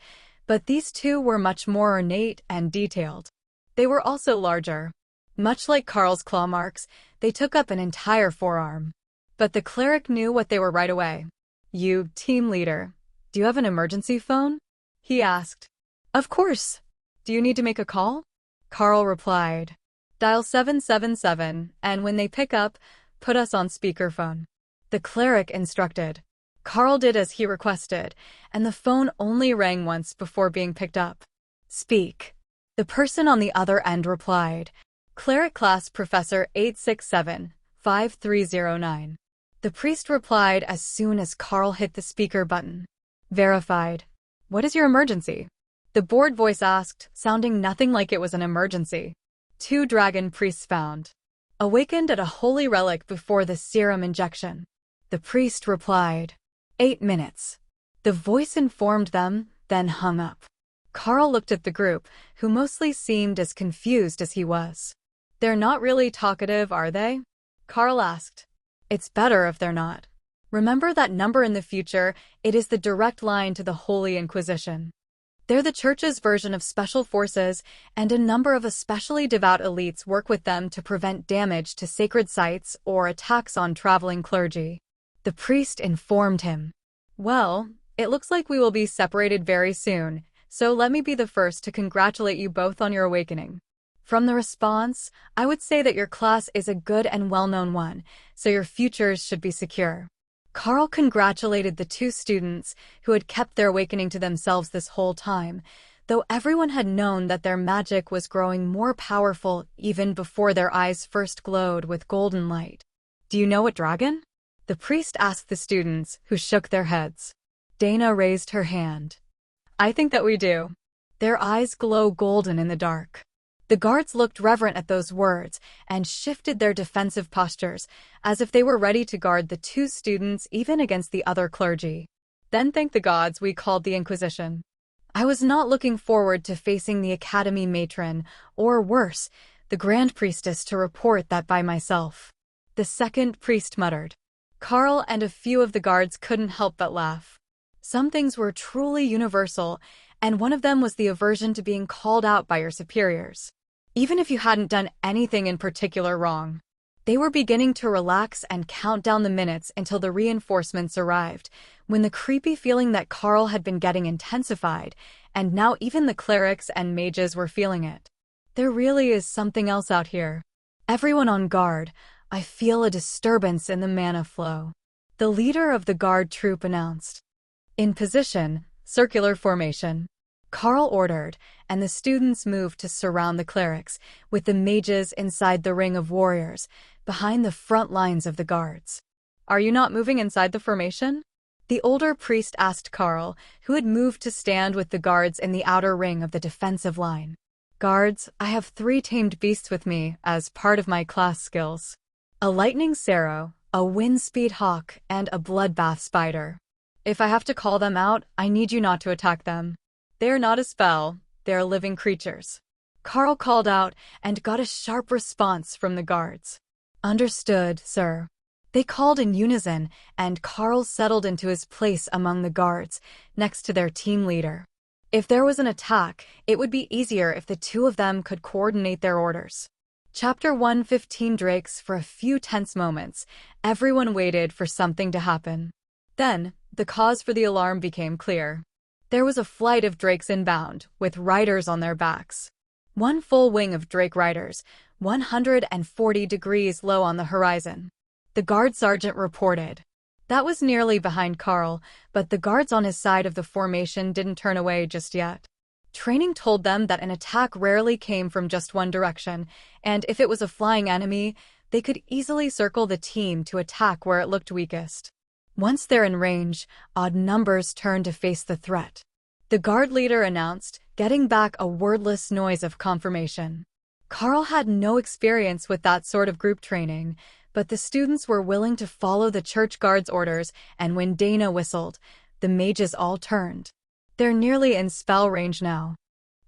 but these two were much more ornate and detailed. They were also larger. Much like Carl's claw marks, they took up an entire forearm. But the cleric knew what they were right away. You, team leader, do you have an emergency phone? He asked. Of course. Do you need to make a call? Carl replied. Dial 777, and when they pick up, put us on speakerphone. The cleric instructed. Carl did as he requested, and the phone only rang once before being picked up. Speak. The person on the other end replied. Cleric class Professor 867-5309. The priest replied as soon as Carl hit the speaker button. Verified. What is your emergency? The bored voice asked, sounding nothing like it was an emergency. 2 dragon priests found. Awakened at a holy relic before the serum injection. The priest replied. 8 minutes. The voice informed them, then hung up. Carl looked at the group, who mostly seemed as confused as he was. They're not really talkative, are they? Carl asked. It's better if they're not. Remember that number in the future, it is the direct line to the Holy Inquisition. They're the church's version of special forces, and a number of especially devout elites work with them to prevent damage to sacred sites or attacks on traveling clergy. The priest informed him. Well, it looks like we will be separated very soon, so let me be the first to congratulate you both on your awakening. From the response, I would say that your class is a good and well-known one, so your futures should be secure. Carl congratulated the 2 students who had kept their awakening to themselves this whole time, though everyone had known that their magic was growing more powerful even before their eyes first glowed with golden light. Do you know what dragon? The priest asked the students, who shook their heads. Dana raised her hand. I think that we do. Their eyes glow golden in the dark. The guards looked reverent at those words and shifted their defensive postures, as if they were ready to guard the 2 students even against the other clergy. Then thank the gods we called the Inquisition. I was not looking forward to facing the Academy matron, or worse, the Grand Priestess, to report that by myself. The second priest muttered. Carl and a few of the guards couldn't help but laugh. Some things were truly universal, and one of them was the aversion to being called out by your superiors. Even if you hadn't done anything in particular wrong. They were beginning to relax and count down the minutes until the reinforcements arrived, when the creepy feeling that Carl had been getting intensified, and now even the clerics and mages were feeling it. There really is something else out here. Everyone on guard, I feel a disturbance in the mana flow. The leader of the guard troop announced. In position, circular formation. Carl ordered, and the students moved to surround the clerics, with the mages inside the ring of warriors, behind the front lines of the guards. Are you not moving inside the formation? The older priest asked Carl, who had moved to stand with the guards in the outer ring of the defensive line. Guards, I have 3 tamed beasts with me as part of my class skills. A lightning sarrow, a wind-speed hawk, and a bloodbath spider. If I have to call them out, I need you not to attack them. They are not a spell, they are living creatures. Carl called out and got a sharp response from the guards. Understood, sir. They called in unison, and Carl settled into his place among the guards, next to their team leader. If there was an attack, it would be easier if the 2 of them could coordinate their orders. Chapter 115 Drakes. For a few tense moments, everyone waited for something to happen. Then, the cause for the alarm became clear. There was a flight of drakes inbound, with riders on their backs. One full wing of drake riders, 140 degrees low on the horizon. The guard sergeant reported. That was nearly behind Carl, but the guards on his side of the formation didn't turn away just yet. Training told them that an attack rarely came from just one direction, and if it was a flying enemy, they could easily circle the team to attack where it looked weakest. Once they're in range, odd numbers turn to face the threat. The guard leader announced, getting back a wordless noise of confirmation. Carl had no experience with that sort of group training, but the students were willing to follow the church guard's orders, and when Dana whistled, the mages all turned. They're nearly in spell range now.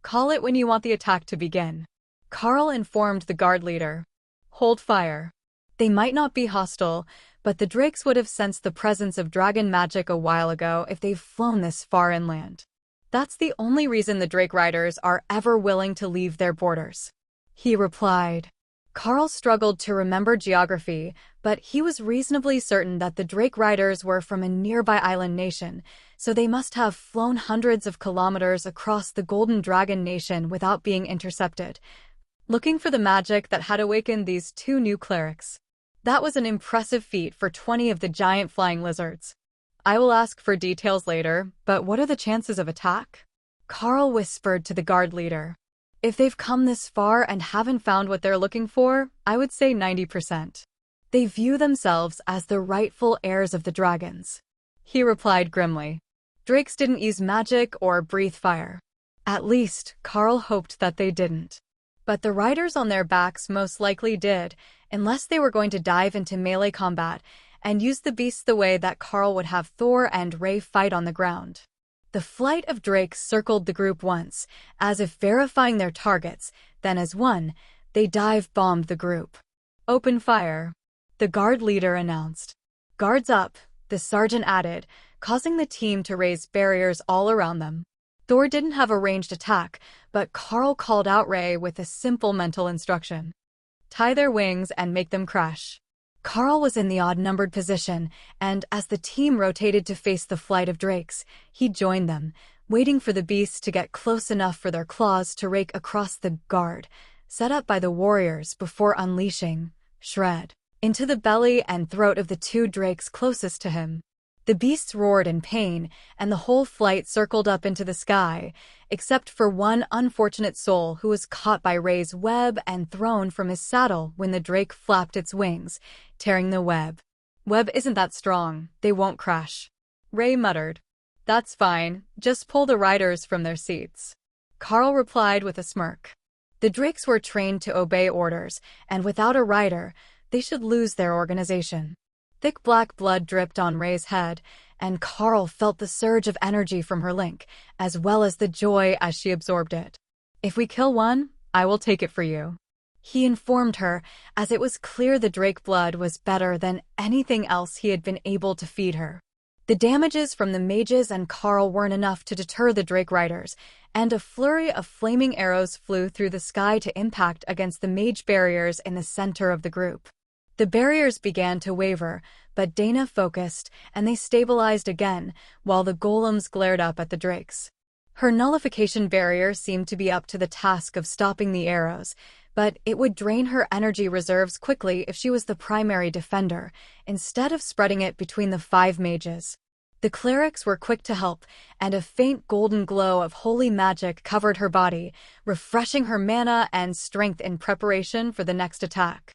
Call it when you want the attack to begin. Carl informed the guard leader. Hold fire. They might not be hostile, but the Drakes would have sensed the presence of dragon magic a while ago if they've flown this far inland. That's the only reason the Drake Riders are ever willing to leave their borders. He replied. Carl struggled to remember geography, but he was reasonably certain that the Drake Riders were from a nearby island nation, so they must have flown hundreds of kilometers across the Golden Dragon Nation without being intercepted, looking for the magic that had awakened these two new clerics. That was an impressive feat for 20 of the giant flying lizards. I will ask for details later, but what are the chances of attack? Carl whispered to the guard leader. If they've come this far and haven't found what they're looking for, I would say 90%. They view themselves as the rightful heirs of the dragons. He replied grimly. Drakes didn't use magic or breathe fire. At least, Carl hoped that they didn't. But the riders on their backs most likely did, unless they were going to dive into melee combat and use the beasts the way that Carl would have Thor and Ray fight on the ground. The flight of drakes circled the group once, as if verifying their targets, then as one, they dive-bombed the group. Open fire, the guard leader announced. Guards up, the sergeant added, causing the team to raise barriers all around them. Thor didn't have a ranged attack, but Carl called out Ray with a simple mental instruction. Tie their wings and make them crash. Carl was in the odd-numbered position, and as the team rotated to face the flight of drakes, he joined them, waiting for the beasts to get close enough for their claws to rake across the guard, set up by the warriors before unleashing Shred into the belly and throat of the two drakes closest to him. The beasts roared in pain, and the whole flight circled up into the sky, except for one unfortunate soul who was caught by Ray's web and thrown from his saddle when the drake flapped its wings, tearing the web. Web isn't that strong, they won't crash. Ray muttered. That's fine, just pull the riders from their seats. Carl replied with a smirk. The drakes were trained to obey orders, and without a rider, they should lose their organization. Thick black blood dripped on Ray's head, and Carl felt the surge of energy from her link, as well as the joy as she absorbed it. If we kill one, I will take it for you. He informed her, as it was clear the drake blood was better than anything else he had been able to feed her. The damages from the mages and Carl weren't enough to deter the drake riders, and a flurry of flaming arrows flew through the sky to impact against the mage barriers in the center of the group. The barriers began to waver, but Dana focused, and they stabilized again, while the golems glared up at the drakes. Her nullification barrier seemed to be up to the task of stopping the arrows, but it would drain her energy reserves quickly if she was the primary defender, instead of spreading it between the 5 mages. The clerics were quick to help, and a faint golden glow of holy magic covered her body, refreshing her mana and strength in preparation for the next attack.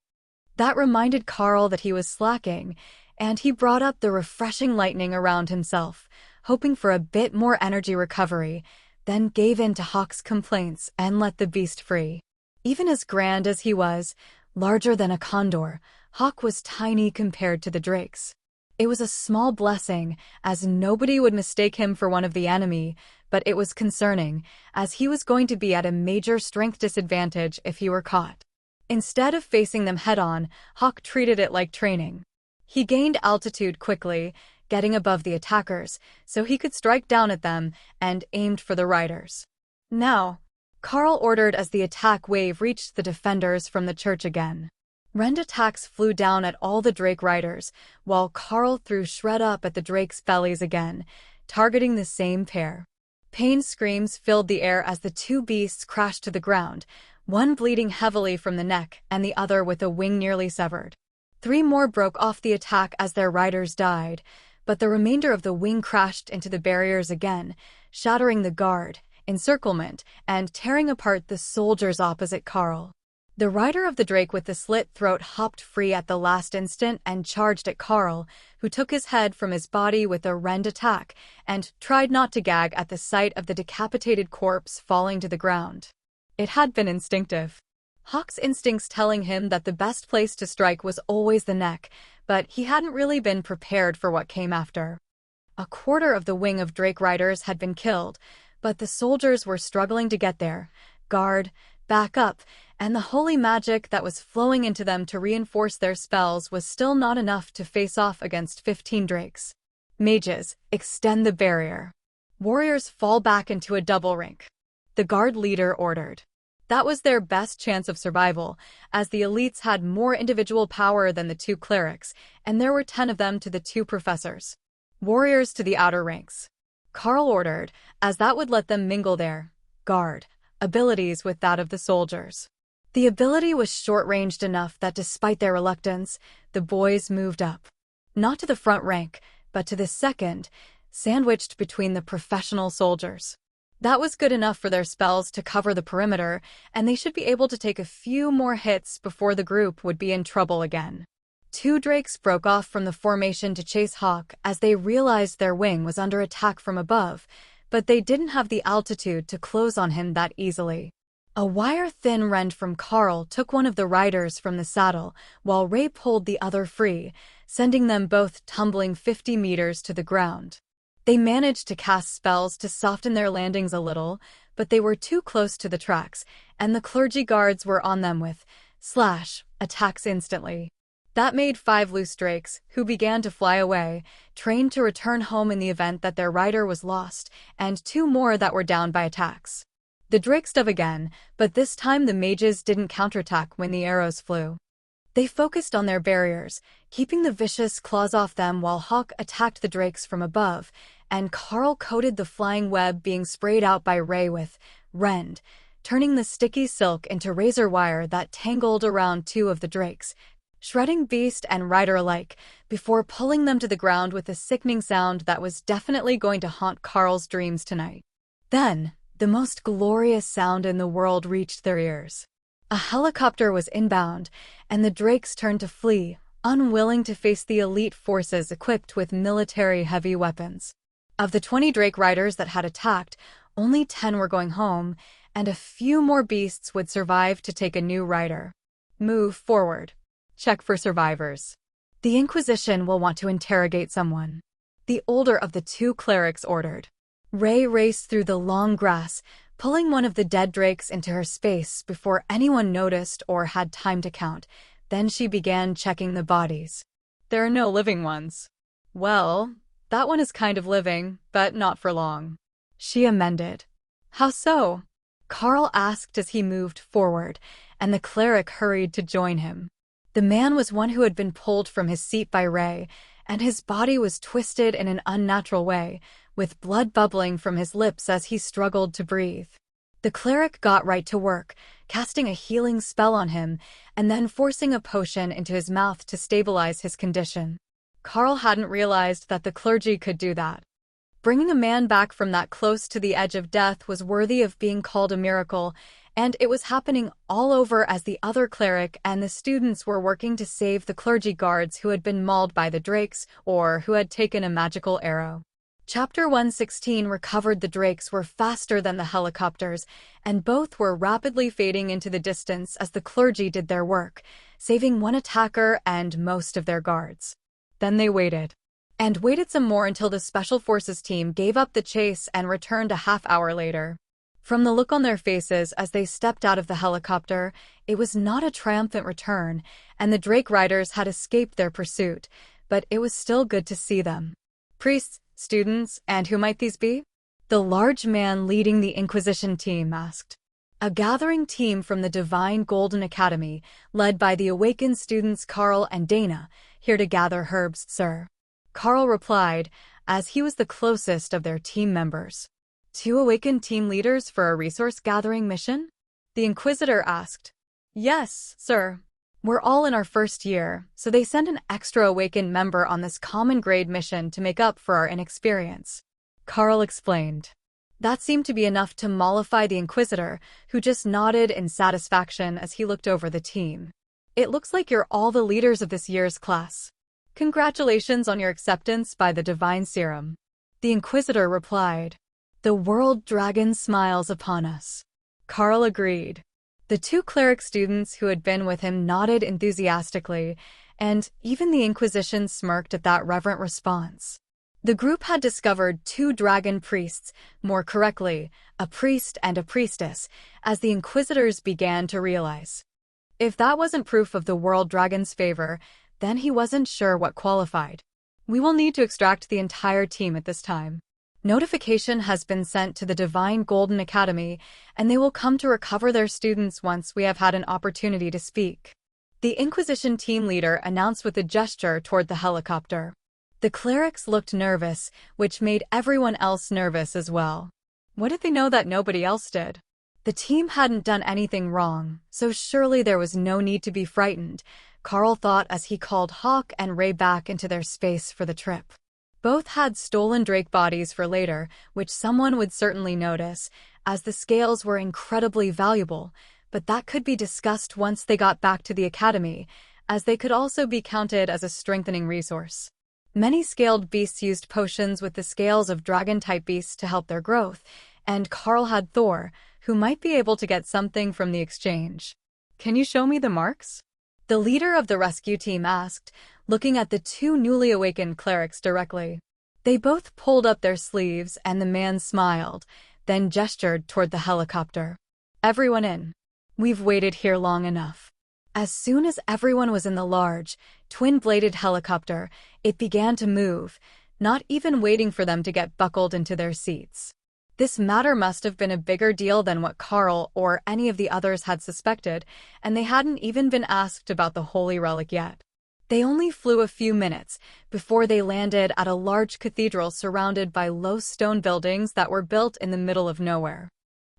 That reminded Carl that he was slacking, and he brought up the refreshing lightning around himself, hoping for a bit more energy recovery, then gave in to Hawk's complaints and let the beast free. Even as grand as he was, larger than a condor, Hawk was tiny compared to the drakes. It was a small blessing, as nobody would mistake him for one of the enemy, but it was concerning, as he was going to be at a major strength disadvantage if he were caught. Instead of facing them head-on, Hawk treated it like training. He gained altitude quickly, getting above the attackers, so he could strike down at them, and aimed for the riders. Now, Carl ordered as the attack wave reached the defenders from the church again. Rend attacks flew down at all the drake riders, while Carl threw Shred up at the drakes' bellies again, targeting the same pair. Pain screams filled the air as the two beasts crashed to the ground, one bleeding heavily from the neck and the other with a wing nearly severed. 3 more broke off the attack as their riders died, but the remainder of the wing crashed into the barriers again, shattering the guard, encirclement, and tearing apart the soldiers opposite Carl. The rider of the Drake with the slit throat hopped free at the last instant and charged at Carl, who took his head from his body with a rend attack and tried not to gag at the sight of the decapitated corpse falling to the ground. It had been instinctive. Hawk's instincts telling him that the best place to strike was always the neck, but he hadn't really been prepared for what came after. A quarter of the wing of Drake riders had been killed, but the soldiers were struggling to get there, guard, back up, and the holy magic that was flowing into them to reinforce their spells was still not enough to face off against 15 Drakes. Mages, extend the barrier. Warriors, fall back into a double rank. The guard leader ordered. That was their best chance of survival, as the elites had more individual power than the 2 clerics, and there were 10 of them to the 2 professors. Warriors to the outer ranks. Carl ordered, as that would let them mingle their guard abilities with that of the soldiers. The ability was short-ranged enough that despite their reluctance, the boys moved up. Not to the front rank, but to the second, sandwiched between the professional soldiers. That was good enough for their spells to cover the perimeter, and they should be able to take a few more hits before the group would be in trouble again. 2 Drakes broke off from the formation to chase Hawk as they realized their wing was under attack from above, but they didn't have the altitude to close on him that easily. A wire-thin rend from Carl took one of the riders from the saddle, while Ray pulled the other free, sending them both tumbling 50 meters to the ground. They managed to cast spells to soften their landings a little, but they were too close to the tracks, and the clergy guards were on them with slash attacks instantly. That made 5 loose Drakes, who began to fly away, trained to return home in the event that their rider was lost, and 2 more that were down by attacks. The Drakes dove again, but this time the mages didn't counterattack when the arrows flew. They focused on their barriers, keeping the vicious claws off them while Hawk attacked the Drakes from above, and Carl coated the flying web being sprayed out by Ray with rend, turning the sticky silk into razor wire that tangled around 2 of the Drakes, shredding beast and rider alike, before pulling them to the ground with a sickening sound that was definitely going to haunt Carl's dreams tonight. Then, the most glorious sound in the world reached their ears. A helicopter was inbound, and the Drakes turned to flee, unwilling to face the elite forces equipped with military heavy weapons. Of the 20 Drake riders that had attacked, only 10 were going home, and a few more beasts would survive to take a new rider. Move forward. Check for survivors. The Inquisition will want to interrogate someone. The older of the 2 clerics ordered. Ray raced through the long grass, pulling one of the dead Drakes into her space before anyone noticed or had time to count. Then she began checking the bodies. There are no living ones. Well, that one is kind of living, but not for long. She amended. How so? Carl asked as he moved forward, and the cleric hurried to join him. The man was one who had been pulled from his seat by Ray, and his body was twisted in an unnatural way, with blood bubbling from his lips as he struggled to breathe. The cleric got right to work, casting a healing spell on him, and then forcing a potion into his mouth to stabilize his condition. Carl hadn't realized that the clergy could do that. Bringing a man back from that close to the edge of death was worthy of being called a miracle, and it was happening all over as the other cleric and the students were working to save the clergy guards who had been mauled by the Drakes or who had taken a magical arrow. Chapter 116 recovered the Drakes were faster than the helicopters, and both were rapidly fading into the distance as the clergy did their work, saving 1 attacker and most of their guards. Then they waited. And waited some more until the Special Forces team gave up the chase and returned a half-hour later. From the look on their faces as they stepped out of the helicopter, it was not a triumphant return, and the Drake riders had escaped their pursuit, but it was still good to see them. Priests, students, and who might these be? The large man leading the Inquisition team asked. A gathering team from the Divine Golden Academy, led by the awakened students Carl and Dana, here to gather herbs, sir. Carl replied, as he was the closest of their team members. 2 awakened team leaders for a resource-gathering mission? The Inquisitor asked. Yes, sir. We're all in our first year, so they send an extra awakened member on this common grade mission to make up for our inexperience. Carl explained. That seemed to be enough to mollify the Inquisitor, who just nodded in satisfaction as he looked over the team. It looks like you're all the leaders of this year's class. Congratulations on your acceptance by the Divine Serum. The Inquisitor replied. The World Dragon smiles upon us. Carl agreed. The two cleric students who had been with him nodded enthusiastically, and even the Inquisition smirked at that reverent response. The group had discovered two dragon priests, more correctly, a priest and a priestess, as the Inquisitors began to realize. If that wasn't proof of the World Dragon's favor, then he wasn't sure what qualified. We will need to extract the entire team at this time. Notification has been sent to the Divine Golden Academy, and they will come to recover their students once we have had an opportunity to speak. The Inquisition team leader announced with a gesture toward the helicopter. The clerics looked nervous, which made everyone else nervous as well. What if they know that nobody else did? The team hadn't done anything wrong, so surely there was no need to be frightened, Carl thought as he called Hawk and Ray back into their space for the trip. Both had stolen Drake bodies for later, which someone would certainly notice, as the scales were incredibly valuable, but that could be discussed once they got back to the academy, as they could also be counted as a strengthening resource. Many scaled beasts used potions with the scales of dragon-type beasts to help their growth, and Carl had Thor, who might be able to get something from the exchange. Can you show me the marks? The leader of the rescue team asked, looking at the two newly awakened clerics directly. They both pulled up their sleeves and the man smiled, then gestured toward the helicopter. Everyone in. We've waited here long enough. As soon as everyone was in the large, twin-bladed helicopter, it began to move, not even waiting for them to get buckled into their seats. This matter must have been a bigger deal than what Carl or any of the others had suspected, and they hadn't even been asked about the holy relic yet. They only flew a few minutes before they landed at a large cathedral surrounded by low stone buildings that were built in the middle of nowhere.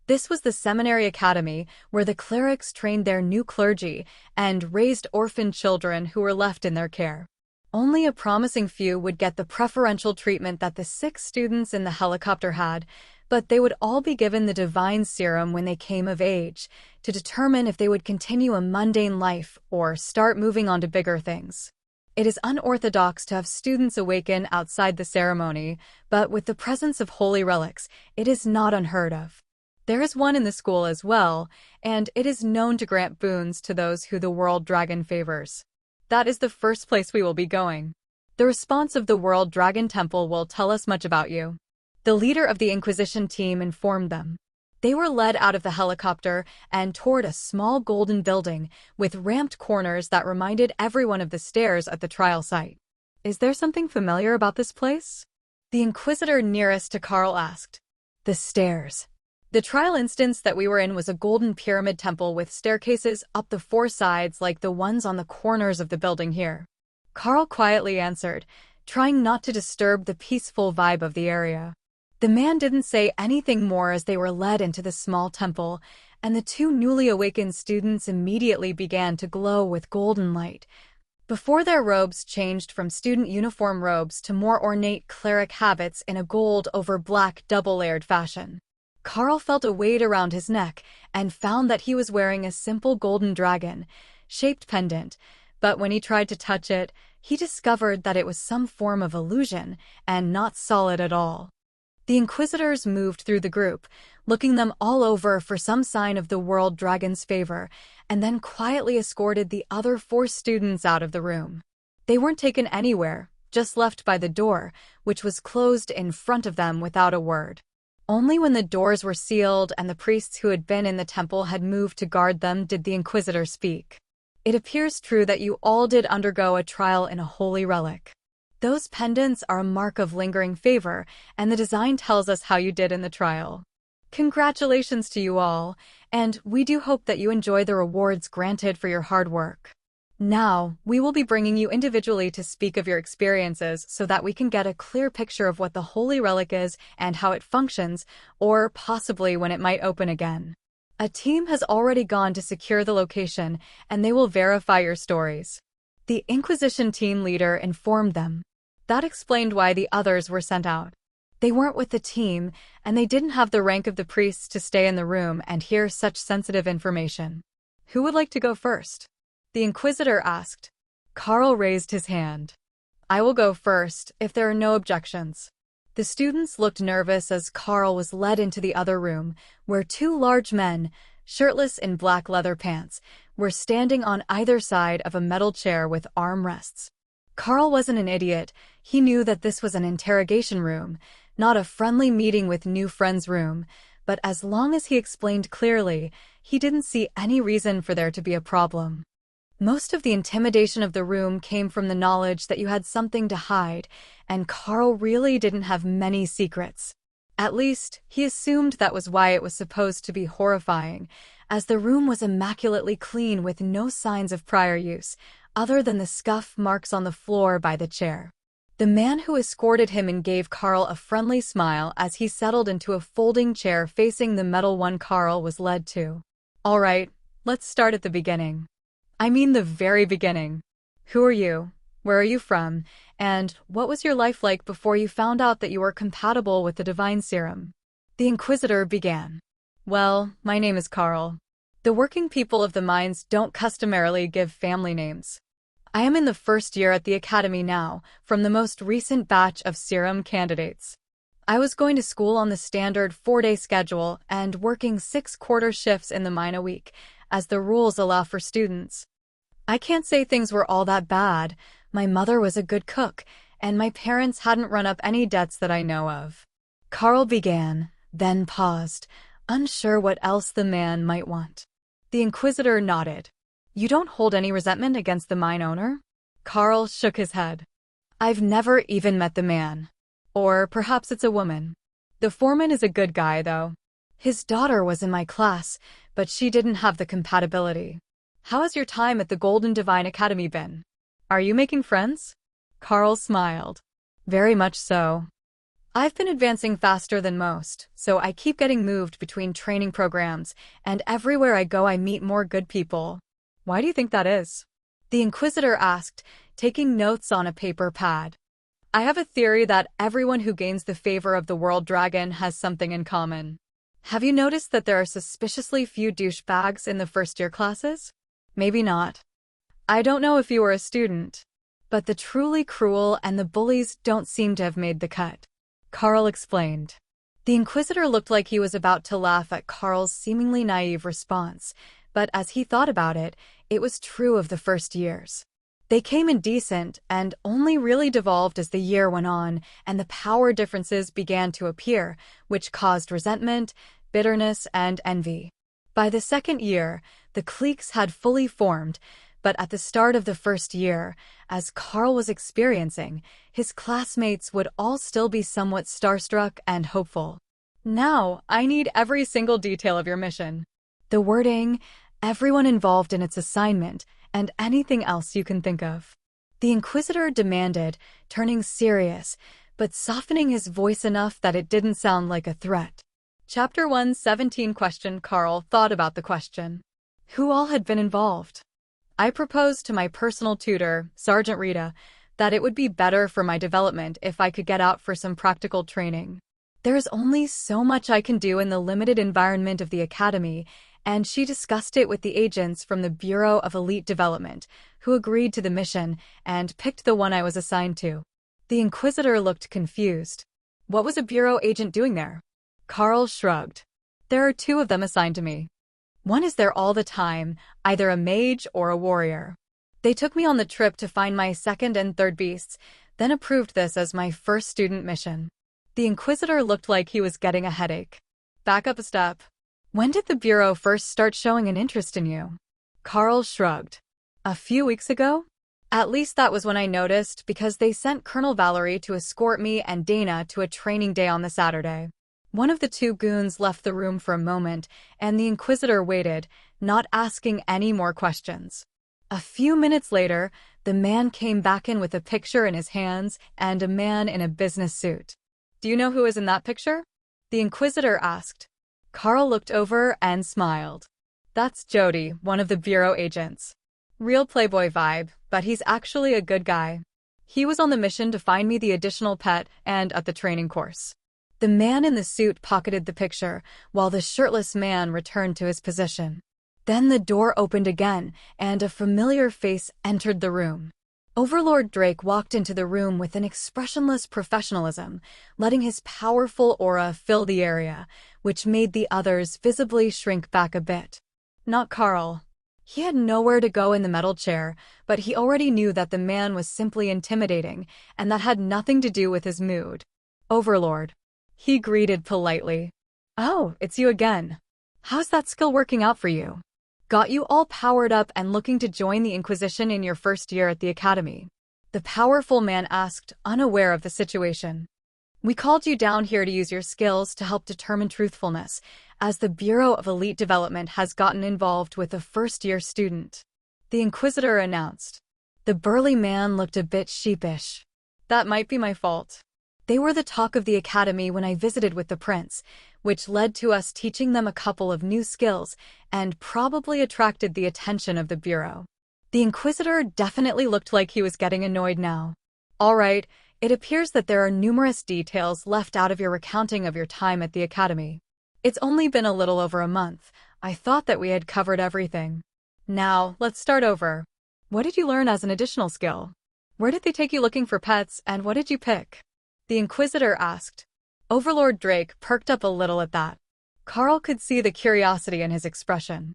This was the Seminary Academy, where the clerics trained their new clergy and raised orphan children who were left in their care. Only a promising few would get the preferential treatment that the 6 students in the helicopter had, but they would all be given the Divine Serum when they came of age, to determine if they would continue a mundane life or start moving on to bigger things. It is unorthodox to have students awaken outside the ceremony, but with the presence of holy relics, it is not unheard of. There is one in the school as well, and it is known to grant boons to those who the World Dragon favors. That is the first place we will be going. The response of the World Dragon Temple will tell us much about you. The leader of the Inquisition team informed them. They were led out of the helicopter and toward a small golden building with ramped corners that reminded everyone of the stairs at the trial site. Is there something familiar about this place? The Inquisitor nearest to Carl asked. The stairs. The trial instance that we were in was a golden pyramid temple with staircases up the 4 sides like the ones on the corners of the building here. Carl quietly answered, trying not to disturb the peaceful vibe of the area. The man didn't say anything more as they were led into the small temple, and the 2 newly awakened students immediately began to glow with golden light. Before their robes changed from student uniform robes to more ornate cleric habits in a gold over black double-layered fashion. Carl felt a weight around his neck and found that he was wearing a simple golden dragon-shaped pendant, but when he tried to touch it, he discovered that it was some form of illusion and not solid at all. The Inquisitors moved through the group, looking them all over for some sign of the World Dragon's favor, and then quietly escorted the other 4 students out of the room. They weren't taken anywhere, just left by the door, which was closed in front of them without a word. Only when the doors were sealed and the priests who had been in the temple had moved to guard them did the Inquisitor speak. It appears true that you all did undergo a trial in a holy relic. Those pendants are a mark of lingering favor, and the design tells us how you did in the trial. Congratulations to you all, and we do hope that you enjoy the rewards granted for your hard work. Now, we will be bringing you individually to speak of your experiences so that we can get a clear picture of what the holy relic is and how it functions, or possibly when it might open again. A team has already gone to secure the location, and they will verify your stories. The Inquisition team leader informed them. That explained why the others were sent out. They weren't with the team, and they didn't have the rank of the priests to stay in the room and hear such sensitive information. Who would like to go first? The Inquisitor asked. Carl raised his hand. I will go first, if there are no objections. The students looked nervous as Carl was led into the other room, where two large men, shirtless in black leather pants, were standing on either side of a metal chair with arm rests. Carl wasn't an idiot. He knew that this was an interrogation room, not a friendly meeting with new friends room, but as long as he explained clearly, he didn't see any reason for there to be a problem. Most of the intimidation of the room came from the knowledge that you had something to hide, and Carl really didn't have many secrets. At least, he assumed that was why it was supposed to be horrifying, as the room was immaculately clean with no signs of prior use, other than the scuff marks on the floor by the chair. The man who escorted him and gave Carl a friendly smile as he settled into a folding chair facing the metal one Carl was led to. All right, let's start at the beginning. I mean the very beginning. Who are you? Where are you from? And what was your life like before you found out that you were compatible with the divine serum? The Inquisitor began. Well, my name is Carl. The working people of the mines don't customarily give family names. I am in the first year at the academy now, from the most recent batch of serum candidates. I was going to school on the standard 4-day schedule and working 6-quarter shifts in the mine a week, as the rules allow for students. I can't say things were all that bad. My mother was a good cook, and my parents hadn't run up any debts that I know of. Carl began, then paused, unsure what else the man might want. The Inquisitor nodded. You don't hold any resentment against the mine owner? Carl shook his head. I've never even met the man. Or perhaps it's a woman. The foreman is a good guy, though. His daughter was in my class, but she didn't have the compatibility. How has your time at the Golden Divine Academy been? Are you making friends? Carl smiled. Very much so. I've been advancing faster than most, so I keep getting moved between training programs, and everywhere I go I meet more good people. Why do you think that is? The Inquisitor asked, taking notes on a paper pad. I have a theory that everyone who gains the favor of the World Dragon has something in common. Have you noticed that there are suspiciously few douchebags in the first-year classes? Maybe not. I don't know if you were a student, but the truly cruel and the bullies don't seem to have made the cut. Carl explained. The Inquisitor looked like he was about to laugh at Carl's seemingly naive response, but as he thought about it, it was true of the first years. They came in decent and only really devolved as the year went on and the power differences began to appear, which caused resentment, bitterness, and envy. By the second year, the cliques had fully formed, but at the start of the first year, as Carl was experiencing, his classmates would all still be somewhat starstruck and hopeful. Now, I need every single detail of your mission. The wording, everyone involved in its assignment, and anything else you can think of. The Inquisitor demanded, turning serious, but softening his voice enough that it didn't sound like a threat. Chapter 117 question. Carl thought about the question. Who all had been involved? I proposed to my personal tutor, Sergeant Rita, that it would be better for my development if I could get out for some practical training. There is only so much I can do in the limited environment of the academy, and she discussed it with the agents from the Bureau of Elite Development, who agreed to the mission and picked the one I was assigned to. The Inquisitor looked confused. What was a Bureau agent doing there? Carl shrugged. There are 2 of them assigned to me. One is there all the time, either a mage or a warrior. They took me on the trip to find my second and third beasts, then approved this as my first student mission. The Inquisitor looked like he was getting a headache. Back up a step. When did the Bureau first start showing an interest in you? Carl shrugged. A few weeks ago? At least that was when I noticed, because they sent Colonel Valerie to escort me and Dana to a training day on the Saturday. One of the 2 goons left the room for a moment, and the Inquisitor waited, not asking any more questions. A few minutes later, the man came back in with a picture in his hands and a man in a business suit. Do you know who is in that picture? The Inquisitor asked. Carl looked over and smiled. That's Jody, one of the Bureau agents. Real playboy vibe, but he's actually a good guy. He was on the mission to find me the additional pet and at the training course. The man in the suit pocketed the picture, while the shirtless man returned to his position. Then the door opened again, and a familiar face entered the room. Overlord Drake walked into the room with an expressionless professionalism, letting his powerful aura fill the area, which made the others visibly shrink back a bit. Not Carl. He had nowhere to go in the metal chair, but he already knew that the man was simply intimidating, and that had nothing to do with his mood. Overlord. He greeted politely. Oh, it's you again. How's that skill working out for you? Got you all powered up and looking to join the Inquisition in your first year at the Academy? The powerful man asked, unaware of the situation. We called you down here to use your skills to help determine truthfulness, as the Bureau of Elite Development has gotten involved with a first-year student. The Inquisitor announced. The burly man looked a bit sheepish. That might be my fault. They were the talk of the Academy when I visited with the Prince, which led to us teaching them a couple of new skills and probably attracted the attention of the Bureau. The Inquisitor definitely looked like he was getting annoyed now. All right, it appears that there are numerous details left out of your recounting of your time at the Academy. It's only been a little over a month. I thought that we had covered everything. Now, let's start over. What did you learn as an additional skill? Where did they take you looking for pets, and what did you pick? The Inquisitor asked. Overlord Drake perked up a little at that. Carl could see the curiosity in his expression.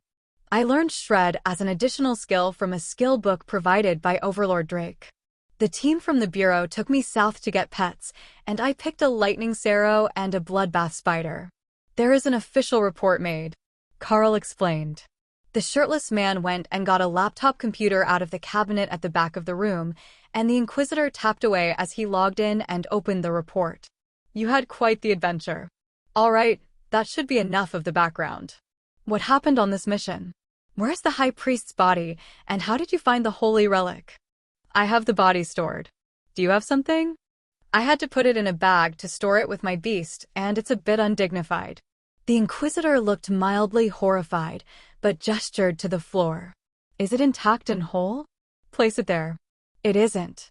I learned Shred as an additional skill from a skill book provided by Overlord Drake. The team from the Bureau took me south to get pets, and I picked a lightning sarrow and a bloodbath spider. There is an official report made, Carl explained. The shirtless man went and got a laptop computer out of the cabinet at the back of the room, and the Inquisitor tapped away as he logged in and opened the report. You had quite the adventure. All right, that should be enough of the background. What happened on this mission? Where's the High Priest's body, and how did you find the holy relic? I have the body stored. Do you have something? I had to put it in a bag to store it with my beast, and it's a bit undignified. The Inquisitor looked mildly horrified, but gestured to the floor. Is it intact and whole? Place it there. It isn't.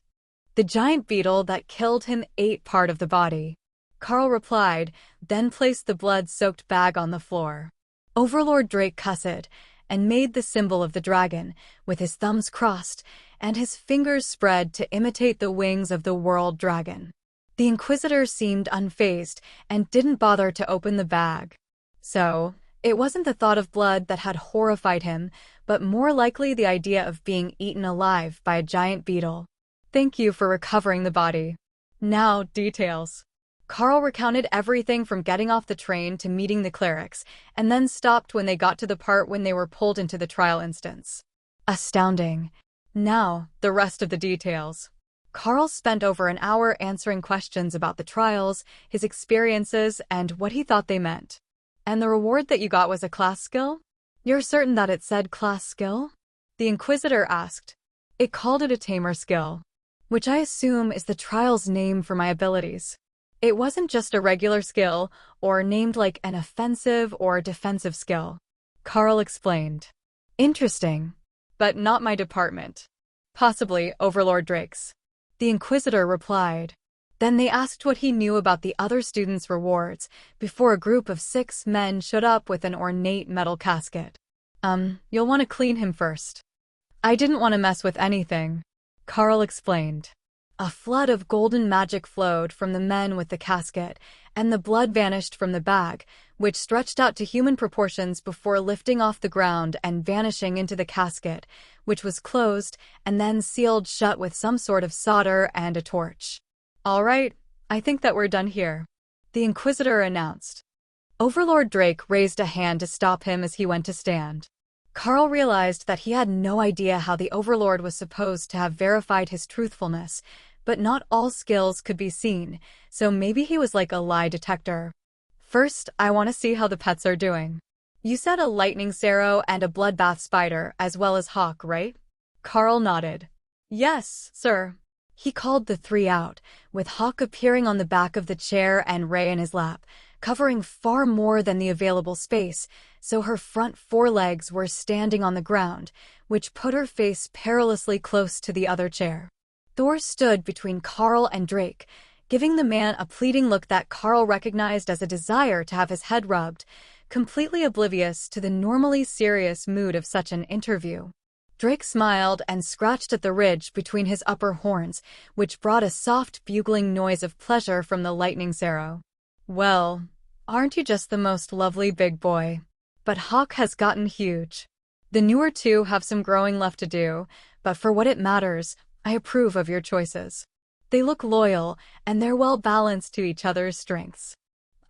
The giant beetle that killed him ate part of the body. Carl replied, then placed the blood-soaked bag on the floor. Overlord Drake cussed, and made the symbol of the dragon, with his thumbs crossed, and his fingers spread to imitate the wings of the world dragon. The Inquisitor seemed unfazed, and didn't bother to open the bag. So, it wasn't the thought of blood that had horrified him, but more likely the idea of being eaten alive by a giant beetle. Thank you for recovering the body. Now, details. Carl recounted everything from getting off the train to meeting the clerics, and then stopped when they got to the part when they were pulled into the trial instance. Astounding. Now, the rest of the details. Carl spent over an hour answering questions about the trials, his experiences, and what he thought they meant. And the reward that you got was a class skill? You're certain that it said class skill? The Inquisitor asked. It called it a tamer skill, which I assume is the trial's name for my abilities. It wasn't just a regular skill, or named like an offensive or defensive skill. Carl explained. Interesting. But not my department. Possibly Overlord Drake's. The Inquisitor replied. Then they asked what he knew about the other students' rewards, before a group of 6 men showed up with an ornate metal casket. You'll want to clean him first. I didn't want to mess with anything, Carl explained. A flood of golden magic flowed from the men with the casket, and the blood vanished from the bag, which stretched out to human proportions before lifting off the ground and vanishing into the casket, which was closed and then sealed shut with some sort of solder and a torch. All right, I think that we're done here, the Inquisitor announced. Overlord Drake raised a hand to stop him as he went to stand. Carl realized that he had no idea how the Overlord was supposed to have verified his truthfulness, but not all skills could be seen, so maybe he was like a lie detector. First, I want to see how the pets are doing. You said a lightning sarrow and a bloodbath spider, as well as Hawk, right? Carl nodded. Yes, sir. He called the 3 out, with Hawk appearing on the back of the chair and Ray in his lap, covering far more than the available space, so her front 4 legs were standing on the ground, which put her face perilously close to the other chair. Thor stood between Carl and Drake, giving the man a pleading look that Carl recognized as a desire to have his head rubbed, completely oblivious to the normally serious mood of such an interview. Drake smiled and scratched at the ridge between his upper horns, which brought a soft bugling noise of pleasure from the lightning's arrow. "Well, aren't you just the most lovely big boy? But Hawk has gotten huge. The newer two have some growing left to do, but for what it matters, I approve of your choices. They look loyal, and they're well balanced to each other's strengths.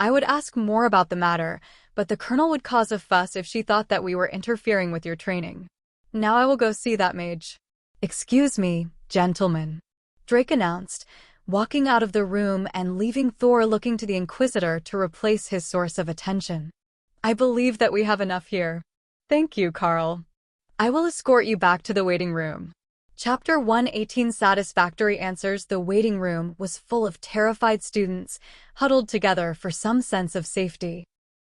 I would ask more about the matter, but the colonel would cause a fuss if she thought that we were interfering with your training. Now I will go see that mage." "Excuse me, gentlemen," Drake announced, walking out of the room and leaving Thor looking to the Inquisitor to replace his source of attention. "I believe that we have enough here. Thank you, Carl. I will escort you back to the waiting room." Chapter 118 Satisfactory Answers. The waiting room was full of terrified students, huddled together for some sense of safety.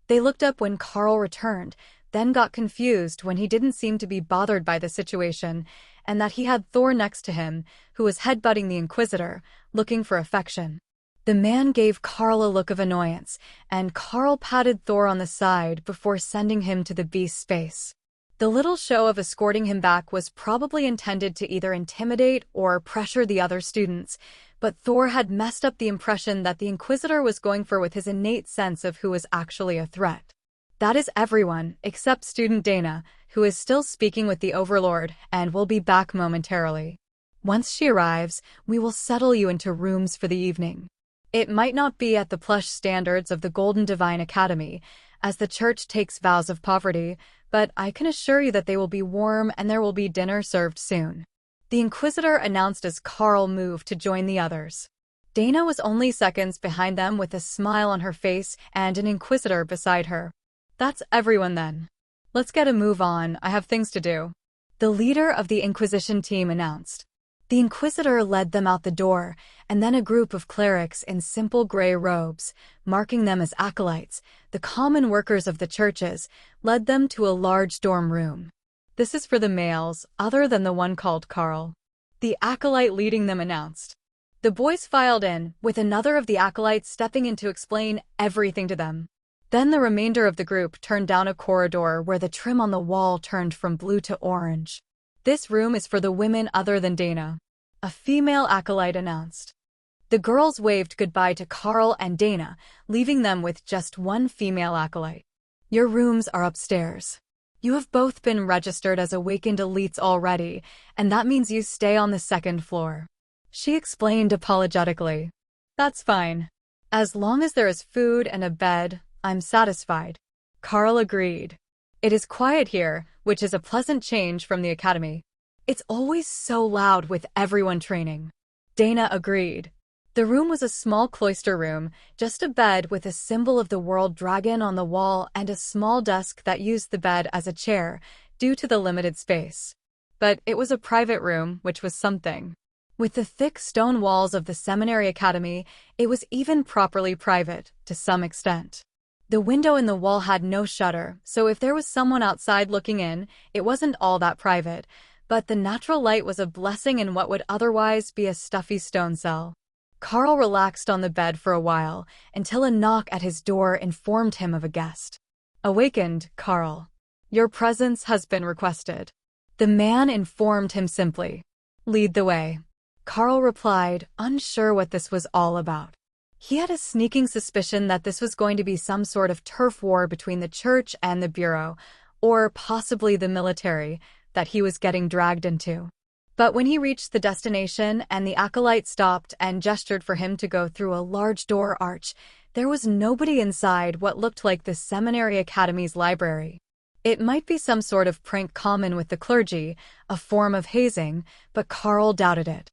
They looked up when Carl returned, then got confused when he didn't seem to be bothered by the situation, and that he had Thor next to him, who was headbutting the Inquisitor, looking for affection. The man gave Carl a look of annoyance, and Carl patted Thor on the side before sending him to the beast's space. The little show of escorting him back was probably intended to either intimidate or pressure the other students, but Thor had messed up the impression that the Inquisitor was going for with his innate sense of who was actually a threat. That is everyone, except student Dana, who is still speaking with the Overlord and will be back momentarily. Once she arrives, we will settle you into rooms for the evening. It might not be at the plush standards of the Golden Divine Academy, as the church takes vows of poverty, but I can assure you that they will be warm and there will be dinner served soon," the Inquisitor announced as Carl moved to join the others. Dana was only seconds behind them with a smile on her face and an Inquisitor beside her. "That's everyone then. Let's get a move on, I have things to do," the leader of the Inquisition team announced. The Inquisitor led them out the door, and then a group of clerics in simple gray robes, marking them as acolytes, the common workers of the churches, led them to a large dorm room. "This is for the males, other than the one called Carl," the acolyte leading them announced. The boys filed in, with another of the acolytes stepping in to explain everything to them. Then the remainder of the group turned down a corridor where the trim on the wall turned from blue to orange. "This room is for the women other than Dana," a female acolyte announced. The girls waved goodbye to Carl and Dana, leaving them with just one female acolyte. "Your rooms are upstairs. You have both been registered as awakened elites already, and that means you stay on the second floor," she explained apologetically. "That's fine. As long as there is food and a bed, I'm satisfied," Carl agreed. "It is quiet here, which is a pleasant change from the academy. It's always so loud with everyone training," Dana agreed. The room was a small cloister room, just a bed with a symbol of the world dragon on the wall and a small desk that used the bed as a chair, due to the limited space. But it was a private room, which was something. With the thick stone walls of the seminary academy, it was even properly private, to some extent. The window in the wall had no shutter, so if there was someone outside looking in, it wasn't all that private, but the natural light was a blessing in what would otherwise be a stuffy stone cell. Carl relaxed on the bed for a while, until a knock at his door informed him of a guest. "Awakened, Carl. Your presence has been requested," the man informed him simply. "Lead the way," Carl replied, unsure what this was all about. He had a sneaking suspicion that this was going to be some sort of turf war between the church and the Bureau, or possibly the military, that he was getting dragged into. But when he reached the destination and the acolyte stopped and gestured for him to go through a large door arch, there was nobody inside what looked like the Seminary Academy's library. It might be some sort of prank common with the clergy, a form of hazing, but Carl doubted it.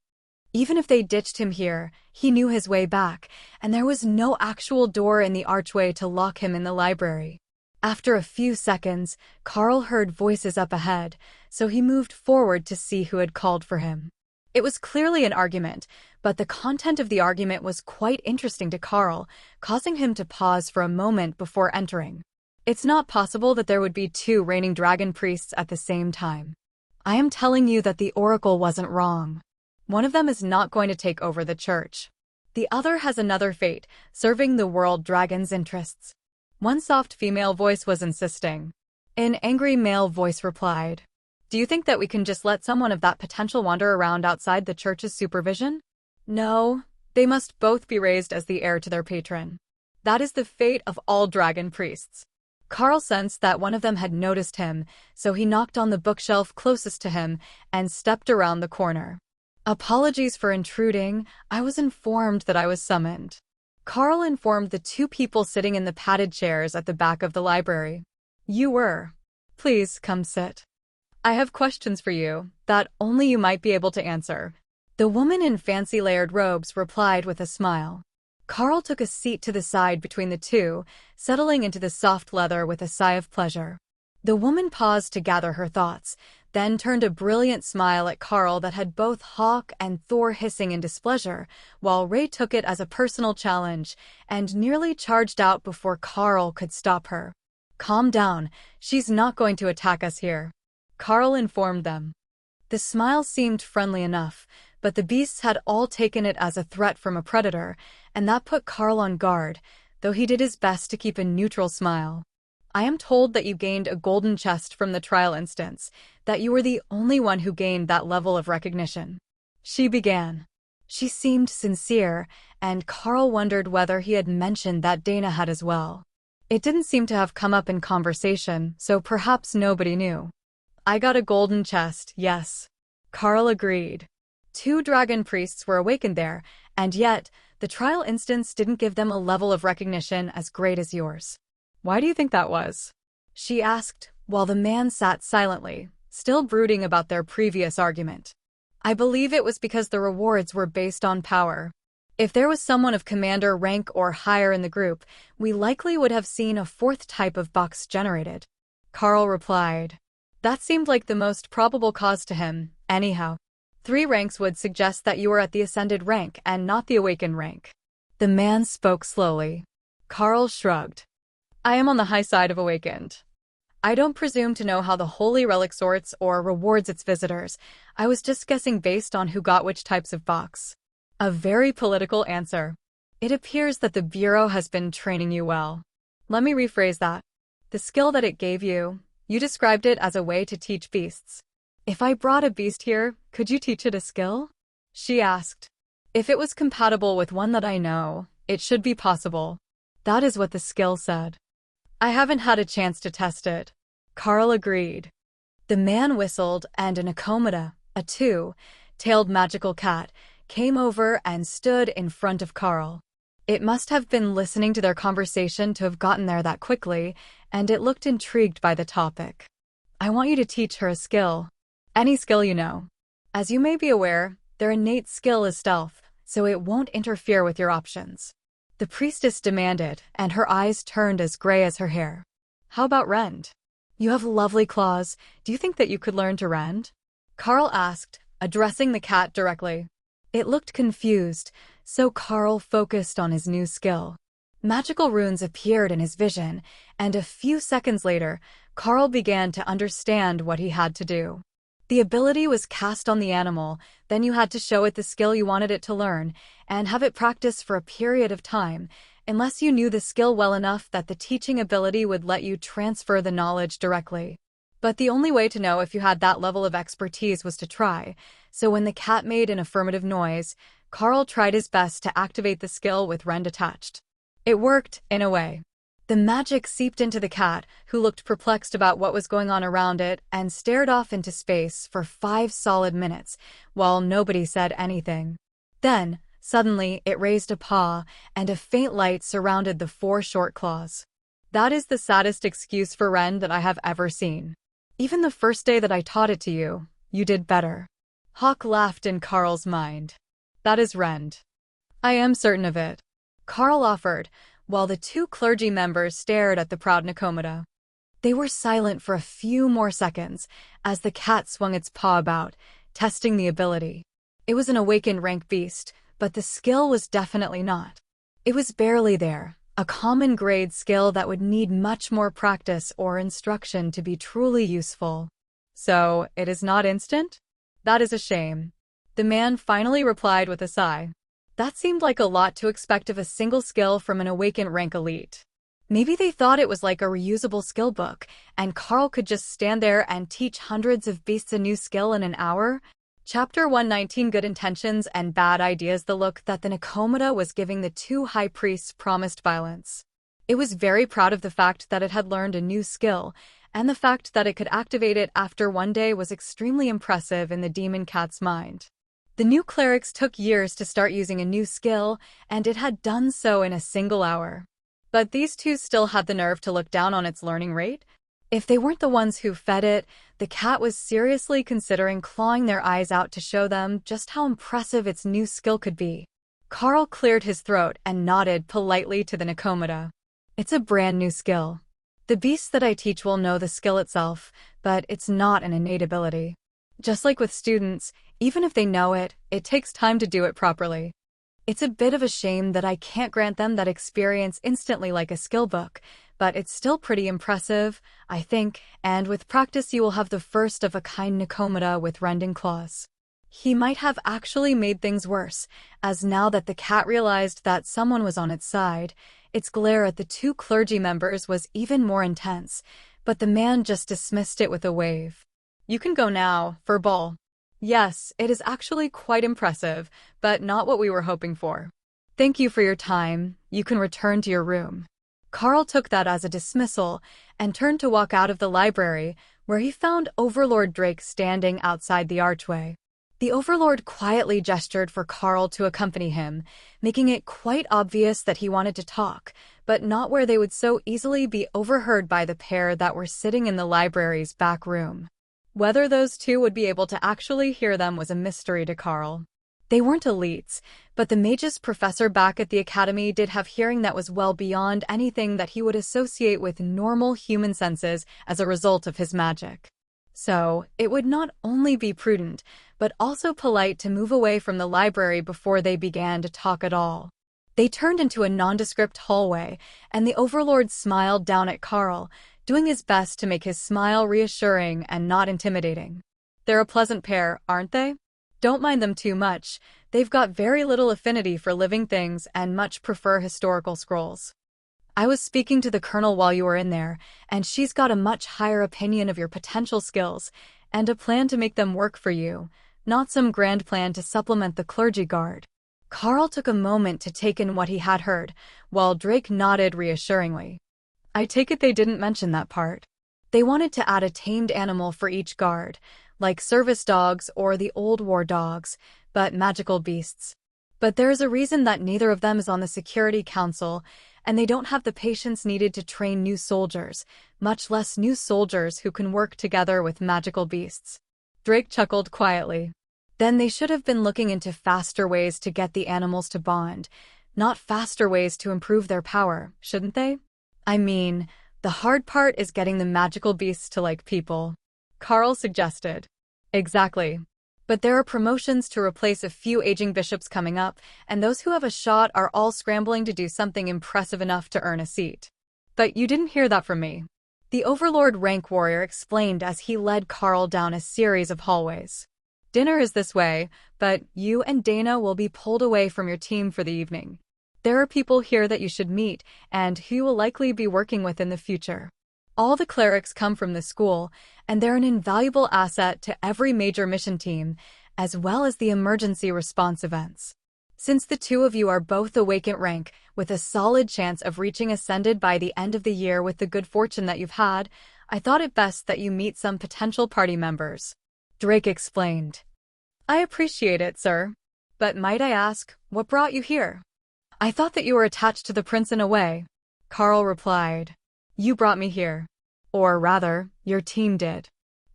Even if they ditched him here, he knew his way back, and there was no actual door in the archway to lock him in the library. After a few seconds, Carl heard voices up ahead, so he moved forward to see who had called for him. It was clearly an argument, but the content of the argument was quite interesting to Carl, causing him to pause for a moment before entering. "It's not possible that there would be two reigning dragon priests at the same time. I am telling you that the Oracle wasn't wrong. One of them is not going to take over the church. The other has another fate, serving the world dragon's interests. One soft female voice was insisting. An angry male voice replied, "Do you think that we can just let someone of that potential wander around outside the church's supervision? No, they must both be raised as the heir to their patron. That is the fate of all dragon priests." Carl sensed that one of them had noticed him, so he knocked on the bookshelf closest to him and stepped around the corner. "Apologies for intruding. I was informed that I was summoned." Carl informed the two people sitting in the padded chairs at the back of the library. "You were. Please come sit. I have questions for you that only you might be able to answer." The woman in fancy layered robes replied with a smile. Carl took a seat to the side between the two, settling into the soft leather with a sigh of pleasure. The woman paused to gather her thoughts, then turned a brilliant smile at Carl that had both Hawk and Thor hissing in displeasure, while Ray took it as a personal challenge and nearly charged out before Carl could stop her. "Calm down, she's not going to attack us here," Carl informed them. The smile seemed friendly enough, but the beasts had all taken it as a threat from a predator, and that put Carl on guard, though he did his best to keep a neutral smile. "I am told that you gained a golden chest from the trial instance, that you were the only one who gained that level of recognition," she began. She seemed sincere, and Carl wondered whether he had mentioned that Dana had as well. It didn't seem to have come up in conversation, so perhaps nobody knew. "I got a golden chest, yes," Carl agreed. 2 dragon priests were awakened there, and yet, the trial instance didn't give them a level of recognition as great as yours. "Why do you think that was?" she asked, while the man sat silently, still brooding about their previous argument. "I believe it was because the rewards were based on power. If there was someone of commander rank or higher in the group, we likely would have seen a 4th type of box generated," Carl replied. That seemed like the most probable cause to him, anyhow. 3 ranks would suggest that you were at the ascended rank and not the awakened rank. The man spoke slowly. Carl shrugged. "I am on the high side of awakened. I don't presume to know how the Holy Relic sorts or rewards its visitors. I was just guessing based on who got which types of box." A very political answer. "It appears that the Bureau has been training you well." "Let me rephrase that. The skill that it gave you, you described it as a way to teach beasts. If I brought a beast here, could you teach it a skill?" she asked. "If it was compatible with one that I know, it should be possible." That is what the skill said. "I haven't had a chance to test it," Carl agreed. The man whistled, and an Akomata, a 2-tailed magical cat, came over and stood in front of Carl. It must have been listening to their conversation to have gotten there that quickly, and it looked intrigued by the topic. "I want you to teach her a skill. Any skill you know. As you may be aware, their innate skill is stealth, so it won't interfere with your options." The priestess demanded, and her eyes turned as gray as her hair. "How about rend? You have lovely claws. Do you think that you could learn to rend?" Carl asked, addressing the cat directly. It looked confused, so Carl focused on his new skill. Magical runes appeared in his vision, and a few seconds later, Carl began to understand what he had to do. The ability was cast on the animal, then you had to show it the skill you wanted it to learn, and have it practice for a period of time, unless you knew the skill well enough that the teaching ability would let you transfer the knowledge directly. But the only way to know if you had that level of expertise was to try, so when the cat made an affirmative noise, Carl tried his best to activate the skill with rend attached. It worked, in a way. The magic seeped into the cat, who looked perplexed about what was going on around it and stared off into space for 5 solid minutes, while nobody said anything. Then, suddenly, it raised a paw, and a faint light surrounded the 4 short claws. "That is the saddest excuse for rend that I have ever seen. Even the first day that I taught it to you, you did better." Hawk laughed in Carl's mind. "That is rend. I am certain of it," Carl offered, while the 2 clergy members stared at the proud Nakomata. They were silent for a few more seconds as the cat swung its paw about, testing the ability. It was an awakened rank beast, but the skill was definitely not. It was barely there, a common grade skill that would need much more practice or instruction to be truly useful. "So, it is not instant? That is a shame," the man finally replied with a sigh. That seemed like a lot to expect of a single skill from an awakened rank elite. Maybe they thought it was like a reusable skill book, and Carl could just stand there and teach hundreds of beasts a new skill in an hour? Chapter 119 Good Intentions and Bad Ideas. The look that the Nikomata was giving the two high priests promised violence. It was very proud of the fact that it had learned a new skill, and the fact that it could activate it after one day was extremely impressive in the demon cat's mind. The new clerics took years to start using a new skill, and it had done so in a single hour. But these two still had the nerve to look down on its learning rate. If they weren't the ones who fed it, the cat was seriously considering clawing their eyes out to show them just how impressive its new skill could be. Carl cleared his throat and nodded politely to the Nikomata. It's a brand new skill. The beasts that I teach will know the skill itself, but it's not an innate ability. Just like with students, even if they know it, it takes time to do it properly. It's a bit of a shame that I can't grant them that experience instantly like a skill book, but it's still pretty impressive, I think, and with practice you will have the first-of-a-kind Nikomata with rending claws. He might have actually made things worse, as now that the cat realized that someone was on its side, its glare at the two clergy members was even more intense, but the man just dismissed it with a wave. You can go now, Furball. Yes, it is actually quite impressive, but not what we were hoping for. Thank you for your time, you can return to your room. Carl took that as a dismissal and turned to walk out of the library, where he found Overlord Drake standing outside the archway. The Overlord quietly gestured for Carl to accompany him, making it quite obvious that he wanted to talk, but not where they would so easily be overheard by the pair that were sitting in the library's back room. Whether those two would be able to actually hear them was a mystery to Carl. They weren't elites, but the Magus professor back at the academy did have hearing that was well beyond anything that he would associate with normal human senses as a result of his magic. So, it would not only be prudent, but also polite to move away from the library before they began to talk at all. They turned into a nondescript hallway, and the Overlord smiled down at Carl, doing his best to make his smile reassuring and not intimidating. They're a pleasant pair, aren't they? Don't mind them too much. They've got very little affinity for living things and much prefer historical scrolls. I was speaking to the Colonel while you were in there, and she's got a much higher opinion of your potential skills and a plan to make them work for you, not some grand plan to supplement the clergy guard. Carl took a moment to take in what he had heard, while Drake nodded reassuringly. I take it they didn't mention that part. They wanted to add a tamed animal for each guard, like service dogs or the old war dogs, but magical beasts. But there is a reason that neither of them is on the Security Council, and they don't have the patience needed to train new soldiers, much less new soldiers who can work together with magical beasts. Drake chuckled quietly. Then they should have been looking into faster ways to get the animals to bond, not faster ways to improve their power, shouldn't they? I mean, the hard part is getting the magical beasts to like people. Carl suggested. Exactly. But there are promotions to replace a few aging bishops coming up, and those who have a shot are all scrambling to do something impressive enough to earn a seat. But you didn't hear that from me. The Overlord Rank Warrior explained as he led Carl down a series of hallways. Dinner is this way, but you and Dana will be pulled away from your team for the evening. There are people here that you should meet, and who you will likely be working with in the future. All the clerics come from the school, and they're an invaluable asset to every major mission team, as well as the emergency response events. Since the two of you are both awakened rank, with a solid chance of reaching Ascended by the end of the year with the good fortune that you've had, I thought it best that you meet some potential party members. Drake explained. I appreciate it, sir. But might I ask, what brought you here? I thought that you were attached to the prince in a way. Carl replied. You brought me here. Or rather, your team did.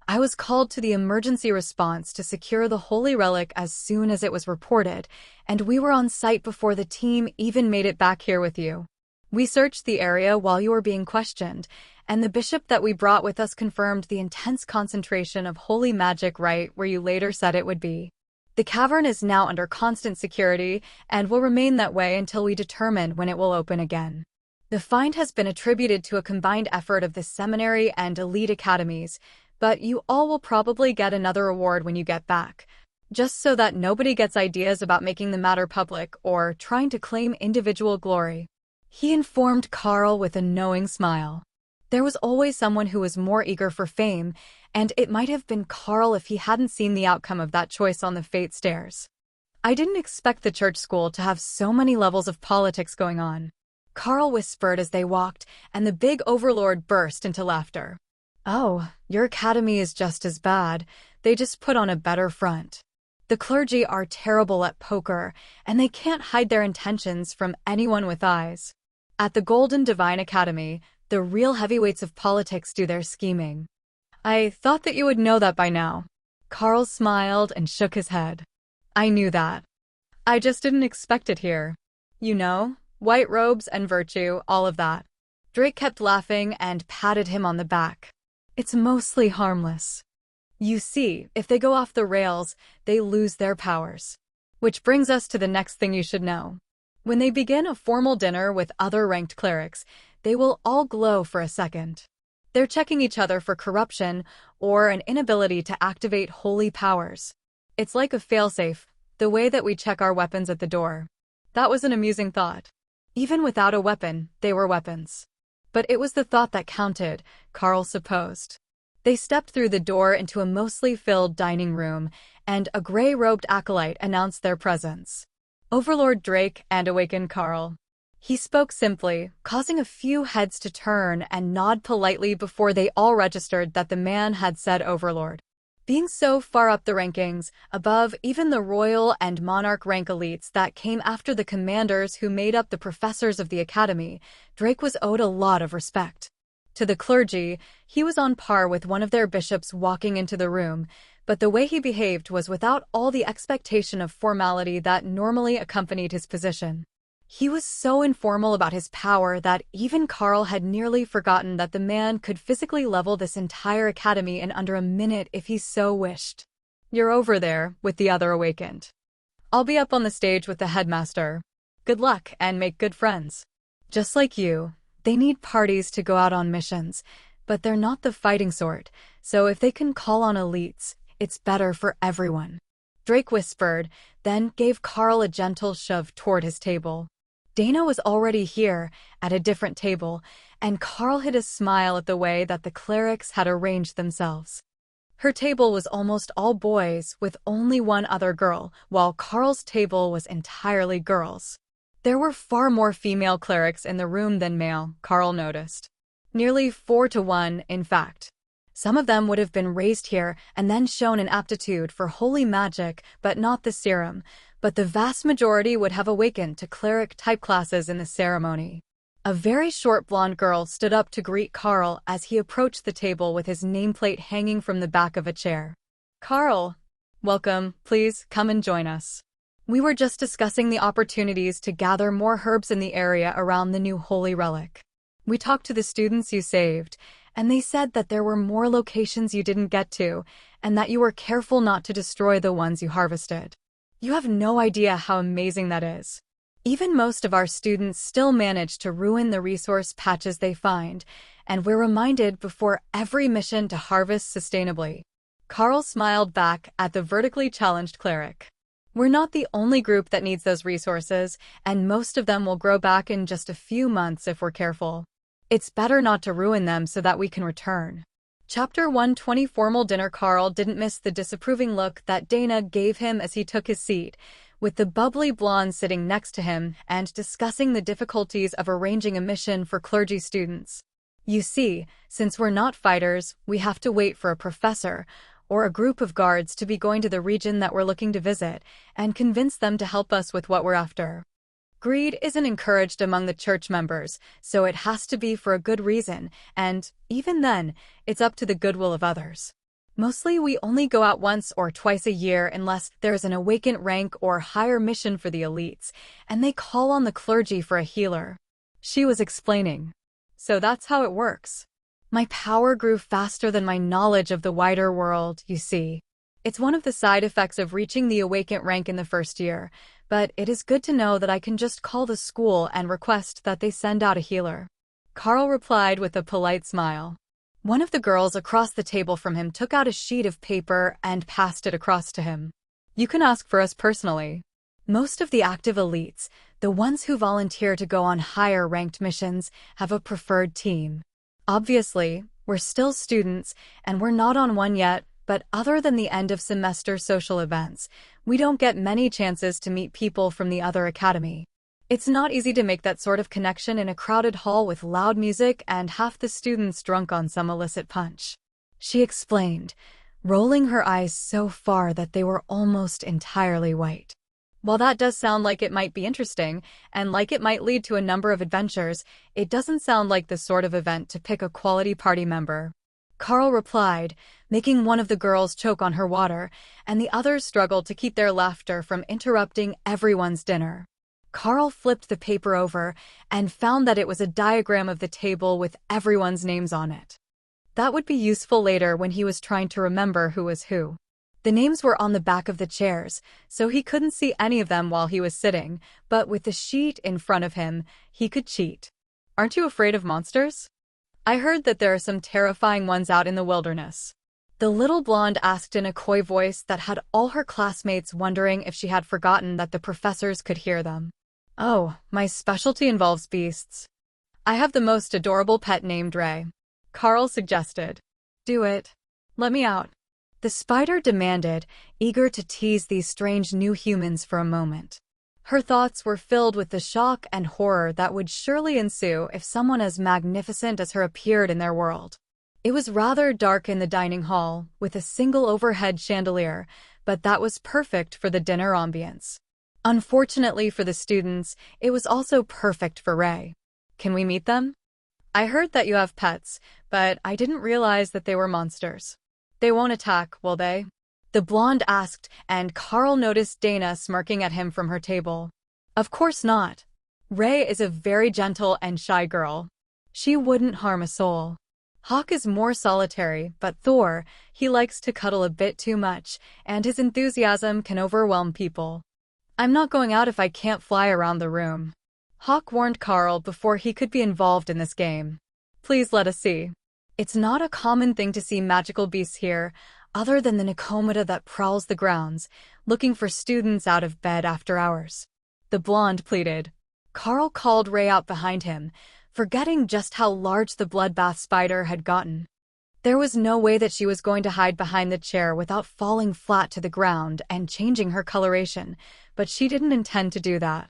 I was called to the emergency response to secure the holy relic as soon as it was reported, and we were on site before the team even made it back here with you. We searched the area while you were being questioned, and the bishop that we brought with us confirmed the intense concentration of holy magic right where you later said it would be. The cavern is now under constant security and will remain that way until we determine when it will open again. The find has been attributed to a combined effort of the seminary and elite academies, but you all will probably get another award when you get back. just so that nobody gets ideas about making the matter public or trying to claim individual glory. He informed Carl with a knowing smile. There was always someone who was more eager for fame, and it might have been Carl if he hadn't seen the outcome of that choice on the fate stairs. I didn't expect the church school to have so many levels of politics going on, Carl whispered as they walked, and the big overlord burst into laughter. Oh, your academy is just as bad. They just put on a better front. The clergy are terrible at poker, and they can't hide their intentions from anyone with eyes. At the Golden Divine Academy, the real heavyweights of politics do their scheming. I thought that you would know that by now. Carl smiled and shook his head. I knew that. I just didn't expect it here. You know, white robes and virtue, all of that. Drake kept laughing and patted him on the back. It's mostly harmless. You see, if they go off the rails, they lose their powers. Which brings us to the next thing you should know. When they begin a formal dinner with other ranked clerics, they will all glow for a second. They're checking each other for corruption or an inability to activate holy powers. It's like a failsafe, the way that we check our weapons at the door. That was an amusing thought. Even without a weapon, they were weapons. But it was the thought that counted, Carl supposed. They stepped through the door into a mostly filled dining room, and a gray-robed acolyte announced their presence. Overlord Drake and awakened Carl. He spoke simply, causing a few heads to turn and nod politely before they all registered that the man had said Overlord. Being so far up the rankings, above even the royal and monarch rank elites that came after the commanders who made up the professors of the academy, Drake was owed a lot of respect. To the clergy, he was on par with one of their bishops walking into the room, but the way he behaved was without all the expectation of formality that normally accompanied his position. He was so informal about his power that even Carl had nearly forgotten that the man could physically level this entire academy in under a minute if he so wished. You're over there, with the other awakened. I'll be up on the stage with the headmaster. Good luck and make good friends. Just like you, they need parties to go out on missions, but they're not the fighting sort, so if they can call on elites, it's better for everyone. Drake whispered, then gave Carl a gentle shove toward his table. Dana was already here, at a different table, and Carl hid a smile at the way that the clerics had arranged themselves. Her table was almost all boys, with only one other girl, while Carl's table was entirely girls. There were far more female clerics in the room than male, Carl noticed. Nearly 4-to-1, in fact. Some of them would have been raised here and then shown an aptitude for holy magic, but not the serum, but the vast majority would have awakened to cleric-type classes in the ceremony. A very short blonde girl stood up to greet Carl as he approached the table with his nameplate hanging from the back of a chair. Carl, welcome, please come and join us. We were just discussing the opportunities to gather more herbs in the area around the new holy relic. We talked to the students you saved, and they said that there were more locations you didn't get to, and that you were careful not to destroy the ones you harvested. You have no idea how amazing that is. Even most of our students still manage to ruin the resource patches they find, and we're reminded before every mission to harvest sustainably. Carl smiled back at the vertically challenged cleric. We're not the only group that needs those resources, and most of them will grow back in just a few months if we're careful. It's better not to ruin them so that we can return. Chapter 120 Formal dinner. Carl didn't miss the disapproving look that Dana gave him as he took his seat, with the bubbly blonde sitting next to him and discussing the difficulties of arranging a mission for clergy students. You see, since we're not fighters, we have to wait for a professor or a group of guards to be going to the region that we're looking to visit and convince them to help us with what we're after. Greed isn't encouraged among the church members, so it has to be for a good reason, and, even then, it's up to the goodwill of others. Mostly we only go out once or twice a year unless there's an awakened rank or higher mission for the elites, and they call on the clergy for a healer. She was explaining. So that's how it works. My power grew faster than my knowledge of the wider world, you see. It's one of the side effects of reaching the awakened rank in the first year, but it is good to know that I can just call the school and request that they send out a healer. Carl replied with a polite smile. One of the girls across the table from him took out a sheet of paper and passed it across to him. You can ask for us personally. Most of the active elites, the ones who volunteer to go on higher-ranked missions, have a preferred team. Obviously, we're still students, and we're not on one yet, but other than the end-of-semester social events, we don't get many chances to meet people from the other academy. It's not easy to make that sort of connection in a crowded hall with loud music and half the students drunk on some illicit punch. She explained, rolling her eyes so far that they were almost entirely white. While that does sound like it might be interesting, and like it might lead to a number of adventures, it doesn't sound like the sort of event to pick a quality party member. Carl replied, making one of the girls choke on her water, and the others struggled to keep their laughter from interrupting everyone's dinner. Carl flipped the paper over and found that it was a diagram of the table with everyone's names on it. That would be useful later when he was trying to remember who was who. The names were on the back of the chairs, so he couldn't see any of them while he was sitting, but with the sheet in front of him, he could cheat. Aren't you afraid of monsters? I heard that there are some terrifying ones out in the wilderness. The little blonde asked in a coy voice that had all her classmates wondering if she had forgotten that the professors could hear them. Oh, my specialty involves beasts. I have the most adorable pet named Ray. Carl suggested. Do it. Let me out. The spider demanded, eager to tease these strange new humans for a moment. Her thoughts were filled with the shock and horror that would surely ensue if someone as magnificent as her appeared in their world. It was rather dark in the dining hall, with a single overhead chandelier, but that was perfect for the dinner ambience. Unfortunately for the students, it was also perfect for Ray. Can we meet them? I heard that you have pets, but I didn't realize that they were monsters. They won't attack, will they? The blonde asked, and Carl noticed Dana smirking at him from her table. Of course not. Ray is a very gentle and shy girl. She wouldn't harm a soul. Hawk is more solitary, but Thor, he likes to cuddle a bit too much, and his enthusiasm can overwhelm people. I'm not going out if I can't fly around the room. Hawk warned Carl before he could be involved in this game. Please let us see. It's not a common thing to see magical beasts here, other than the Nicomata that prowls the grounds, looking for students out of bed after hours. The blonde pleaded. Carl called Ray out behind him, forgetting just how large the bloodbath spider had gotten. There was no way that she was going to hide behind the chair without falling flat to the ground and changing her coloration, but she didn't intend to do that.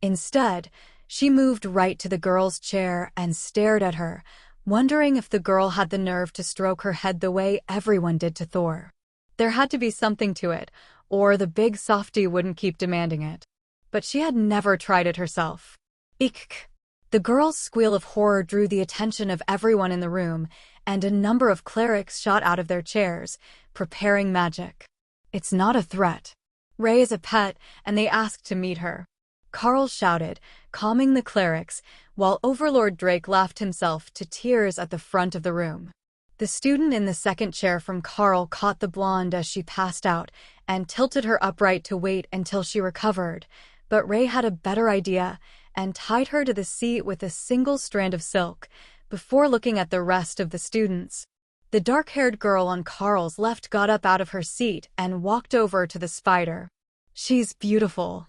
Instead, she moved right to the girl's chair and stared at her, wondering if the girl had the nerve to stroke her head the way everyone did to Thor. There had to be something to it, or the big softy wouldn't keep demanding it. But she had never tried it herself. Eek! The girl's squeal of horror drew the attention of everyone in the room, and a number of clerics shot out of their chairs, preparing magic. It's not a threat. Ray is a pet, and they asked to meet her. Carl shouted, calming the clerics, while Overlord Drake laughed himself to tears at the front of the room. The student in the second chair from Carl caught the blonde as she passed out and tilted her upright to wait until she recovered, but Ray had a better idea and tied her to the seat with a single strand of silk, before looking at the rest of the students. The dark-haired girl on Carl's left got up out of her seat and walked over to the spider. She's beautiful.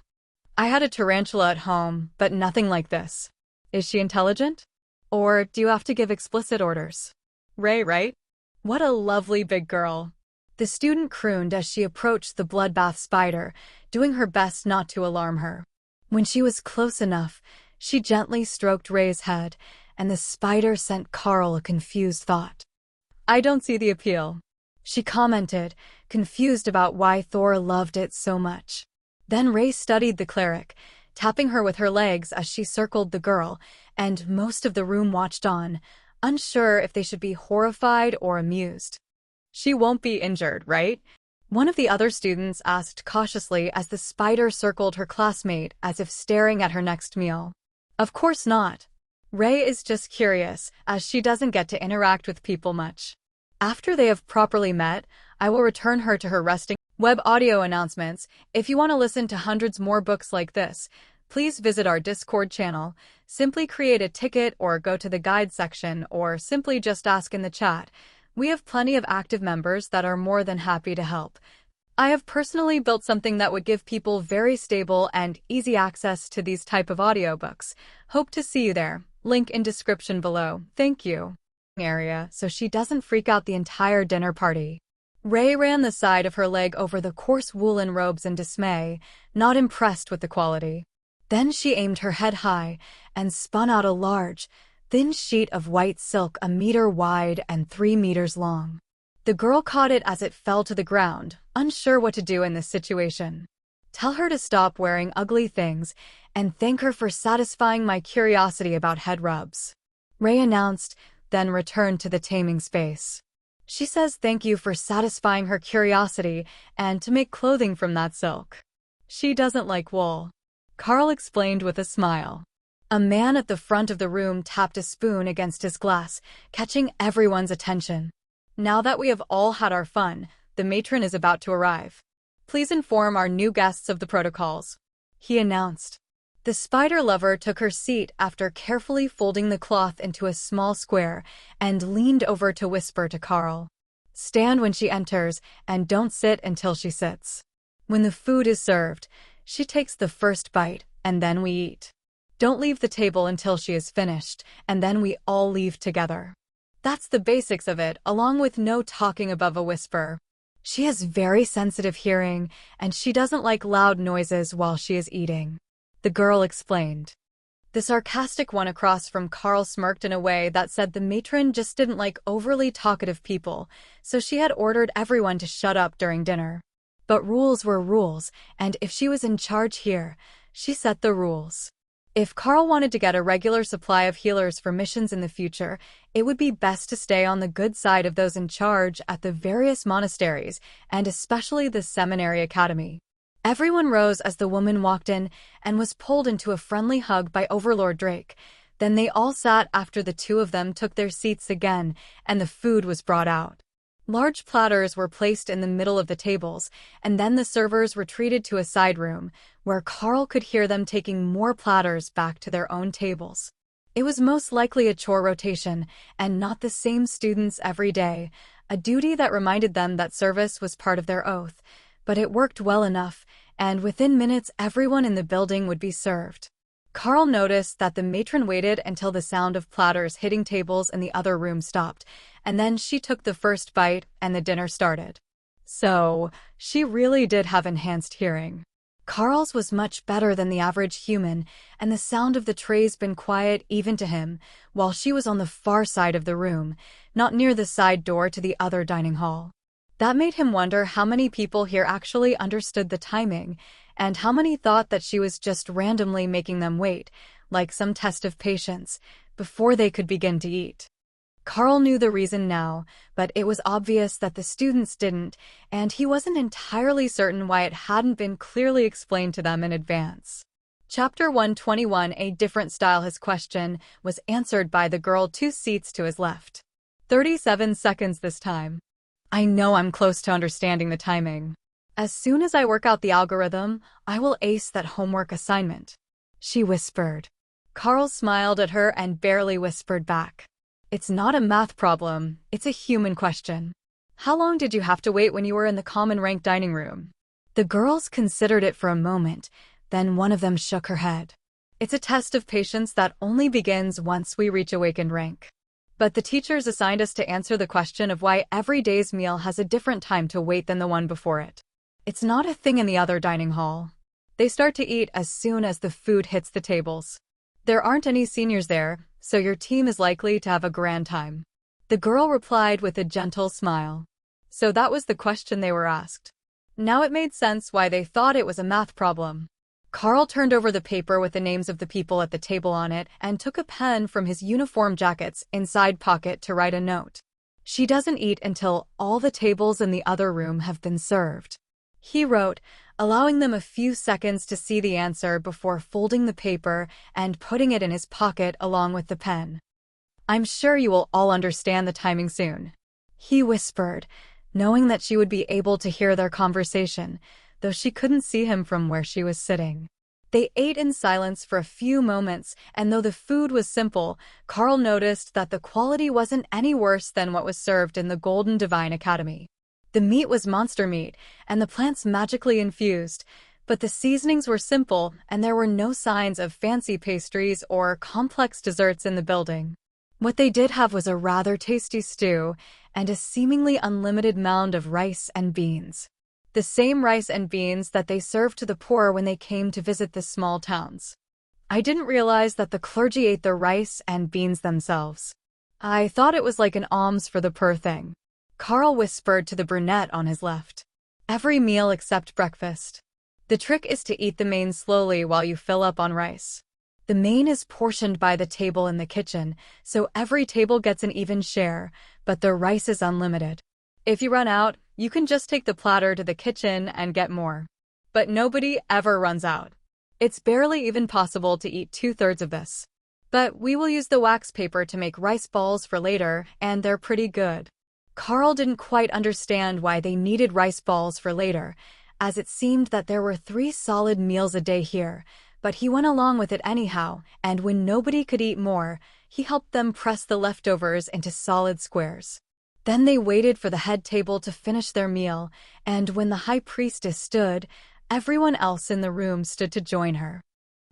I had a tarantula at home, but nothing like this. Is she intelligent? Or do you have to give explicit orders? Ray, right? What a lovely big girl. The student crooned as she approached the bloodbath spider, doing her best not to alarm her. When she was close enough, she gently stroked Ray's head, and the spider sent Carl a confused thought. I don't see the appeal, she commented, confused about why Thor loved it so much. Then Ray studied the cleric, tapping her with her legs as she circled the girl, and most of the room watched on, unsure if they should be horrified or amused. She won't be injured, right? One of the other students asked cautiously as the spider circled her classmate as if staring at her next meal. Of course not. Ray is just curious, as she doesn't get to interact with people much. After they have properly met, I will return her to her resting. Web audio announcements. If you want to listen to hundreds more books like this, please visit our Discord channel. Simply create a ticket or go to the guide section, or simply just ask in the chat. We have plenty of active members that are more than happy to help. I have personally built something that would give people very stable and easy access to these type of audiobooks. Hope to see you there. Link in description below. Thank you. Area so she doesn't freak out the entire dinner party. Ray ran the side of her leg over the coarse woolen robes in dismay, not impressed with the quality. Then she aimed her head high and spun out a large, thin sheet of white silk 1 meter wide and 3 meters long. The girl caught it as it fell to the ground, unsure what to do in this situation. Tell her to stop wearing ugly things and thank her for satisfying my curiosity about head rubs, Ray announced, then returned to the taming space. She says thank you for satisfying her curiosity and to make clothing from that silk. She doesn't like wool, Carl explained with a smile. A man at the front of the room tapped a spoon against his glass, catching everyone's attention. Now that we have all had our fun, the matron is about to arrive. Please inform our new guests of the protocols, he announced. The spider lover took her seat after carefully folding the cloth into a small square and leaned over to whisper to Carl. Stand when she enters and don't sit until she sits. When the food is served, she takes the first bite and then we eat. Don't leave the table until she is finished, and then we all leave together. That's the basics of it, along with no talking above a whisper. She has very sensitive hearing, and she doesn't like loud noises while she is eating, the girl explained. The sarcastic one across from Carl smirked in a way that said the matron just didn't like overly talkative people, so she had ordered everyone to shut up during dinner. But rules were rules, and if she was in charge here, she set the rules. If Carl wanted to get a regular supply of healers for missions in the future, it would be best to stay on the good side of those in charge at the various monasteries, and especially the seminary academy. Everyone rose as the woman walked in and was pulled into a friendly hug by Overlord Drake. Then they all sat after the two of them took their seats again, and the food was brought out. Large platters were placed in the middle of the tables, and then the servers retreated to a side room, where Carl could hear them taking more platters back to their own tables. It was most likely a chore rotation, and not the same students every day, a duty that reminded them that service was part of their oath, but it worked well enough, and within minutes everyone in the building would be served. Carl noticed that the matron waited until the sound of platters hitting tables in the other room stopped, and then she took the first bite and the dinner started. So, she really did have enhanced hearing. Carl's was much better than the average human, and the sound of the trays been quiet even to him, while she was on the far side of the room, not near the side door to the other dining hall. That made him wonder how many people here actually understood the timing, and how many thought that she was just randomly making them wait, like some test of patience, before they could begin to eat. Carl knew the reason now, but it was obvious that the students didn't, and he wasn't entirely certain why it hadn't been clearly explained to them in advance. Chapter 121 A different style. His question was answered by the girl 2 seats to his left. 37 seconds this time. I know I'm close to understanding the timing. As soon as I work out the algorithm, I will ace that homework assignment, she whispered. Carl smiled at her and barely whispered back. It's not a math problem, it's a human question. How long did you have to wait when you were in the common rank dining room? The girls considered it for a moment, then one of them shook her head. It's a test of patience that only begins once we reach awakened rank. But the teachers assigned us to answer the question of why every day's meal has a different time to wait than the one before it. It's not a thing in the other dining hall. They start to eat as soon as the food hits the tables. There aren't any seniors there, so your team is likely to have a grand time. The girl replied with a gentle smile. So that was the question they were asked. Now it made sense why they thought it was a math problem. Carl turned over the paper with the names of the people at the table on it and took a pen from his uniform jacket's inside pocket to write a note. She doesn't eat until all the tables in the other room have been served, he wrote, allowing them a few seconds to see the answer before folding the paper and putting it in his pocket along with the pen. I'm sure you will all understand the timing soon, he whispered, knowing that she would be able to hear their conversation, though she couldn't see him from where she was sitting. They ate in silence for a few moments, and though the food was simple, Carl noticed that the quality wasn't any worse than what was served in the Golden Divine Academy. The meat was monster meat, and the plants magically infused, but the seasonings were simple, and there were no signs of fancy pastries or complex desserts in the building. What they did have was a rather tasty stew and a seemingly unlimited mound of rice and beans. The same rice and beans that they served to the poor when they came to visit the small towns. I didn't realize that the clergy ate the rice and beans themselves. I thought it was like an alms for the poor thing. Carl whispered to the brunette on his left. Every meal except breakfast. The trick is to eat the main slowly while you fill up on rice. The main is portioned by the table in the kitchen, so every table gets an even share, but the rice is unlimited. If you run out, you can just take the platter to the kitchen and get more. But nobody ever runs out. It's barely even possible to eat 2/3 of this. But we will use the wax paper to make rice balls for later, and they're pretty good. Carl didn't quite understand why they needed rice balls for later, as it seemed that there were 3 solid meals a day here, but he went along with it anyhow, and when nobody could eat more, he helped them press the leftovers into solid squares. Then they waited for the head table to finish their meal, and when the high priestess stood, everyone else in the room stood to join her.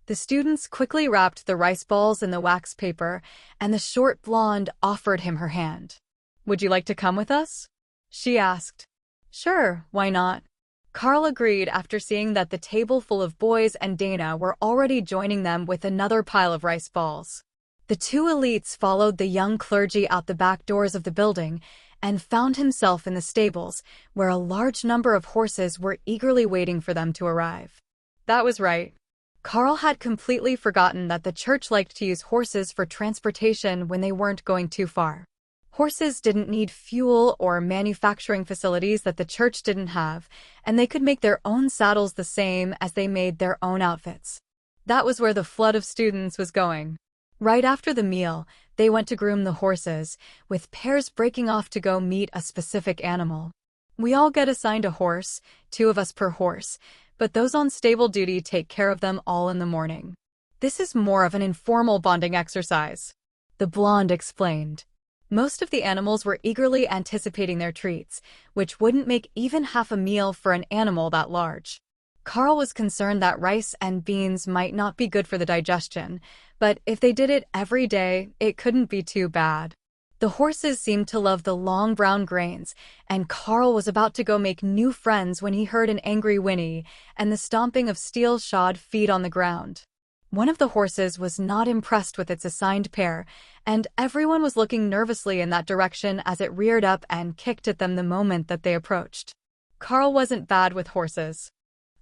The students quickly wrapped the rice balls in the wax paper, and the short blonde offered him her hand. "Would you like to come with us?" she asked. "Sure, why not?" Carl agreed after seeing that the table full of boys and Dana were already joining them with another pile of rice balls. The 2 elites followed the young clergy out the back doors of the building and found himself in the stables, where a large number of horses were eagerly waiting for them to arrive. That was right. Carl had completely forgotten that the church liked to use horses for transportation when they weren't going too far. Horses didn't need fuel or manufacturing facilities that the church didn't have, and they could make their own saddles the same as they made their own outfits. That was where the flood of students was going. Right after the meal, they went to groom the horses, with pairs breaking off to go meet a specific animal. We all get assigned a horse, 2 of us per horse, but those on stable duty take care of them all in the morning. This is more of an informal bonding exercise, the blonde explained. Most of the animals were eagerly anticipating their treats, which wouldn't make even half a meal for an animal that large. Carl was concerned that rice and beans might not be good for the digestion, but if they did it every day, it couldn't be too bad. The horses seemed to love the long brown grains, and Carl was about to go make new friends when he heard an angry whinny and the stomping of steel-shod feet on the ground. One of the horses was not impressed with its assigned pair, and everyone was looking nervously in that direction as it reared up and kicked at them the moment that they approached. Carl wasn't bad with horses.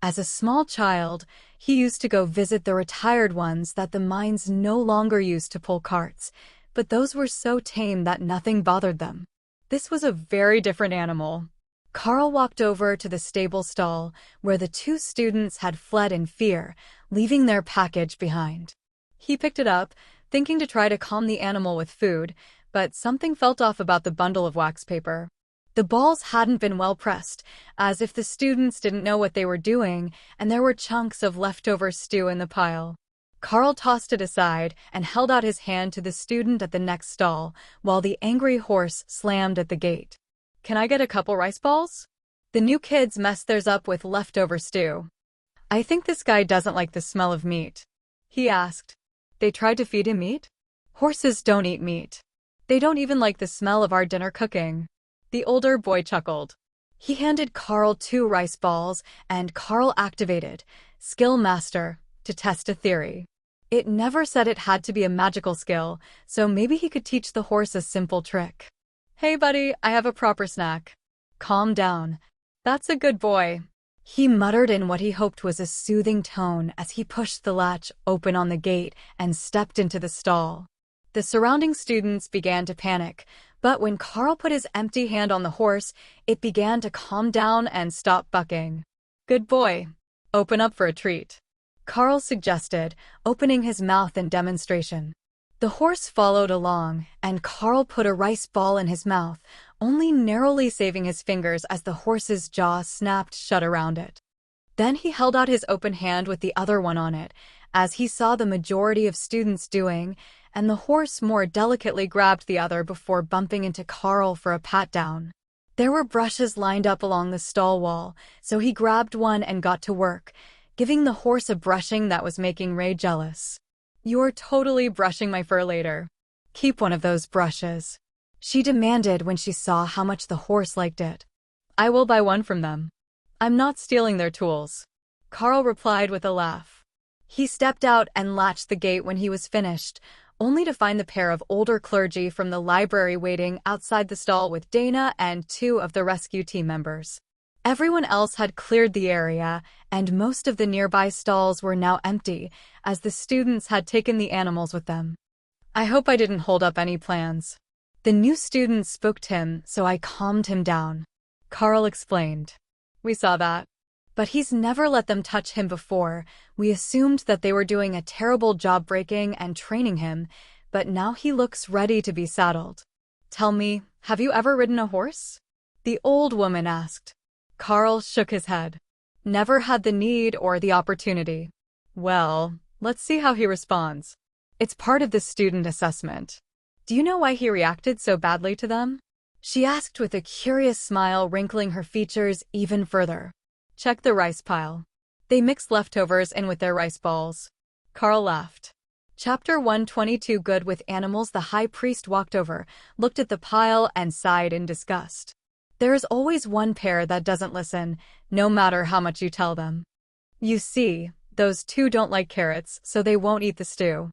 As a small child, he used to go visit the retired ones that the mines no longer used to pull carts, but those were so tame that nothing bothered them. This was a very different animal. Carl walked over to the stable stall, where the 2 students had fled in fear, leaving their package behind. He picked it up, thinking to try to calm the animal with food, but something felt off about the bundle of wax paper. The balls hadn't been well pressed, as if the students didn't know what they were doing, and there were chunks of leftover stew in the pile. Carl tossed it aside and held out his hand to the student at the next stall, while the angry horse slammed at the gate. "Can I get a couple rice balls?" The new kids messed theirs up with leftover stew. "I think this guy doesn't like the smell of meat," he asked. They tried to feed him meat? Horses don't eat meat. They don't even like the smell of our dinner cooking. The older boy chuckled. He handed Carl 2 rice balls, and Carl activated Skill Master to test a theory. It never said it had to be a magical skill, so maybe he could teach the horse a simple trick. "Hey buddy, I have a proper snack. Calm down. That's a good boy," he muttered in what he hoped was a soothing tone as he pushed the latch open on the gate and stepped into the stall. The surrounding students began to panic, but when Carl put his empty hand on the horse, it began to calm down and stop bucking. "Good boy. Open up for a treat," Carl suggested, opening his mouth in demonstration. The horse followed along, and Carl put a rice ball in his mouth, only narrowly saving his fingers as the horse's jaw snapped shut around it. Then he held out his open hand with the other one on it, as he saw the majority of students doing, and the horse more delicately grabbed the other before bumping into Carl for a pat-down. There were brushes lined up along the stall wall, so he grabbed one and got to work, giving the horse a brushing that was making Ray jealous. "You're totally brushing my fur later. Keep one of those brushes," she demanded when she saw how much the horse liked it. "I will buy one from them. I'm not stealing their tools," Carl replied with a laugh. He stepped out and latched the gate when he was finished, only to find the pair of older clergy from the library waiting outside the stall with Dana and 2 of the rescue team members. Everyone else had cleared the area, and most of the nearby stalls were now empty, as the students had taken the animals with them. "I hope I didn't hold up any plans." The new student spooked him, so I calmed him down, Carl explained. "We saw that. But he's never let them touch him before. We assumed that they were doing a terrible job breaking and training him, but now he looks ready to be saddled." "Tell me, have you ever ridden a horse?" the old woman asked. Carl shook his head. "Never had the need or the opportunity." "Well, let's see how he responds. It's part of the student assessment. Do you know why he reacted so badly to them?" she asked with a curious smile wrinkling her features even further. "Check the rice pile." They mixed leftovers in with their rice balls. Carl laughed. Chapter 122. Good with animals. The high priest walked over, looked at the pile, and sighed in disgust. There is always one pair that doesn't listen, no matter how much you tell them. "You see, those 2 don't like carrots, so they won't eat the stew."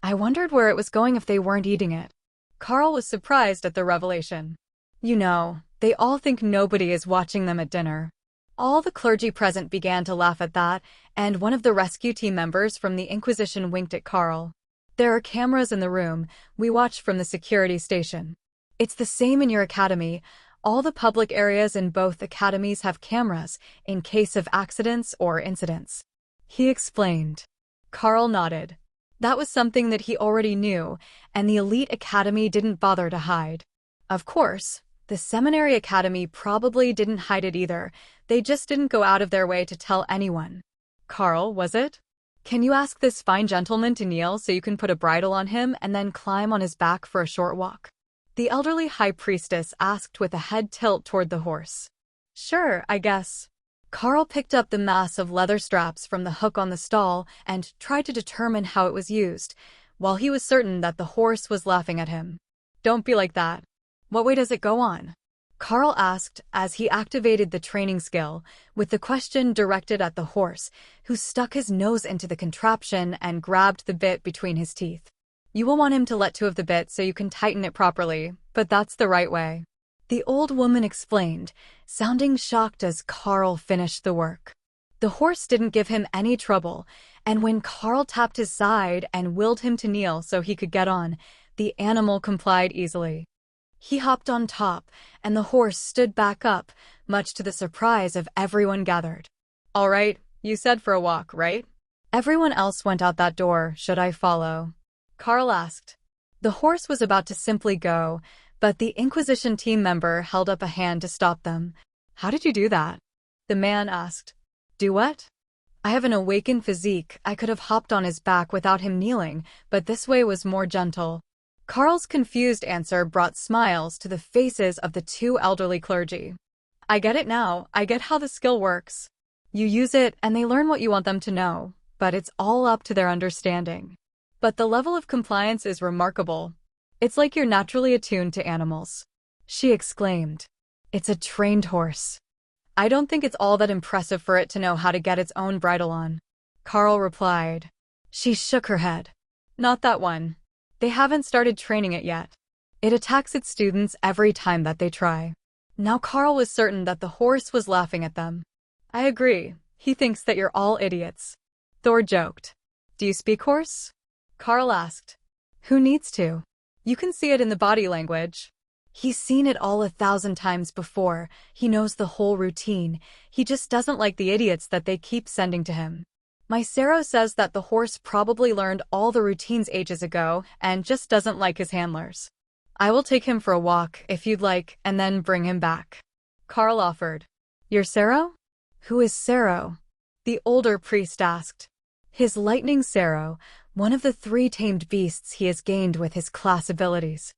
I wondered where it was going if they weren't eating it. Carl was surprised at the revelation. You know, they all think nobody is watching them at dinner. All the clergy present began to laugh at that, and one of the rescue team members from the Inquisition winked at Carl. "There are cameras in the room. We watch from the security station. It's the same in your academy. All the public areas in both academies have cameras, in case of accidents or incidents," he explained. Carl nodded. That was something that he already knew, and the elite academy didn't bother to hide. Of course, the seminary academy probably didn't hide it either. They just didn't go out of their way to tell anyone. "Carl, was it? Can you ask this fine gentleman to kneel so you can put a bridle on him and then climb on his back for a short walk?" the elderly high priestess asked with a head tilt toward the horse. "Sure, I guess." Carl picked up the mass of leather straps from the hook on the stall and tried to determine how it was used, while he was certain that the horse was laughing at him. "Don't be like that. What way does it go on?" Carl asked as he activated the training skill, with the question directed at the horse, who stuck his nose into the contraption and grabbed the bit between his teeth. "You will want him to let 2 of the bit so you can tighten it properly, but that's the right way," the old woman explained, sounding shocked as Carl finished the work. The horse didn't give him any trouble, and when Carl tapped his side and willed him to kneel so he could get on, the animal complied easily. He hopped on top, and the horse stood back up, much to the surprise of everyone gathered. "All right, you said for a walk, right?" "Everyone else went out that door. Should I follow?" Carl asked. The horse was about to simply go, but the Inquisition team member held up a hand to stop them. "How did you do that?" the man asked. "Do what?" "I have an awakened physique. I could have hopped on his back without him kneeling, but this way was more gentle." Carl's confused answer brought smiles to the faces of the 2 elderly clergy. "I get it now. I get how the skill works. You use it and they learn what you want them to know, but it's all up to their understanding. But the level of compliance is remarkable. It's like you're naturally attuned to animals," she exclaimed. "It's a trained horse. I don't think it's all that impressive for it to know how to get its own bridle on," Carl replied. She shook her head. "Not that one. They haven't started training it yet. It attacks its students every time that they try." Now Carl was certain that the horse was laughing at them. "I agree. He thinks that you're all idiots," Thor joked. "Do you speak horse?" Carl asked. "Who needs to? You can see it in the body language." He's seen it all 1,000 times before. He knows the whole routine. He just doesn't like the idiots that they keep sending to him. "My Sero says that the horse probably learned all the routines ages ago and just doesn't like his handlers. I will take him for a walk, if you'd like, and then bring him back," Carl offered. "Your Sero?" "Who is Sero?" the older priest asked. "His lightning Sero, one of the 3 tamed beasts he has gained with his class abilities.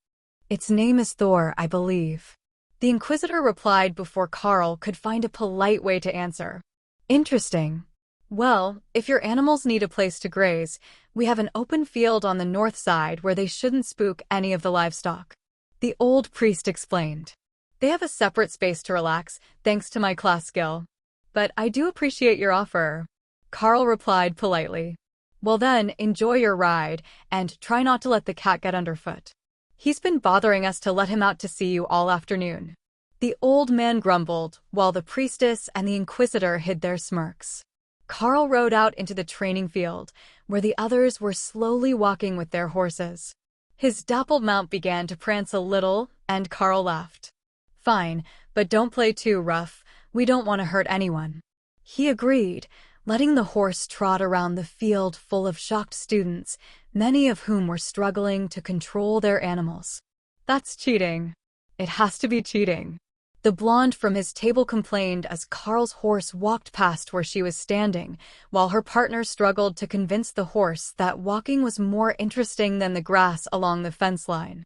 Its name is Thor, I believe." The Inquisitor replied before Carl could find a polite way to answer. Interesting. Well, if your animals need a place to graze, we have an open field on the north side where they shouldn't spook any of the livestock. The old priest explained. They have a separate space to relax, thanks to my class skill. But I do appreciate your offer. Carl replied politely. Well then, enjoy your ride, and try not to let the cat get underfoot. He's been bothering us to let him out to see you all afternoon. The old man grumbled, while the priestess and the Inquisitor hid their smirks. Carl rode out into the training field, where the others were slowly walking with their horses. His dappled mount began to prance a little, and Carl laughed. Fine, but don't play too rough, we don't want to hurt anyone. He agreed, letting the horse trot around the field full of shocked students, many of whom were struggling to control their animals. That's cheating. It has to be cheating. The blonde from his table complained as Carl's horse walked past where she was standing, while her partner struggled to convince the horse that walking was more interesting than the grass along the fence line.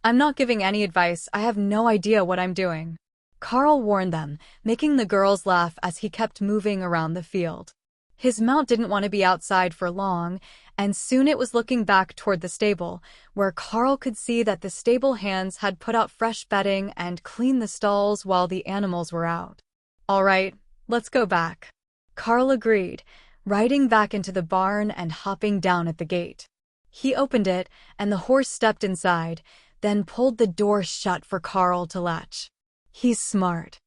I'm not giving any advice, I have no idea what I'm doing. Carl warned them, making the girls laugh as he kept moving around the field. His mount didn't want to be outside for long, and soon it was looking back toward the stable, where Carl could see that the stable hands had put out fresh bedding and cleaned the stalls while the animals were out. All right, let's go back. Carl agreed, riding back into the barn and hopping down at the gate. He opened it, and the horse stepped inside, then pulled the door shut for Carl to latch. He's smart.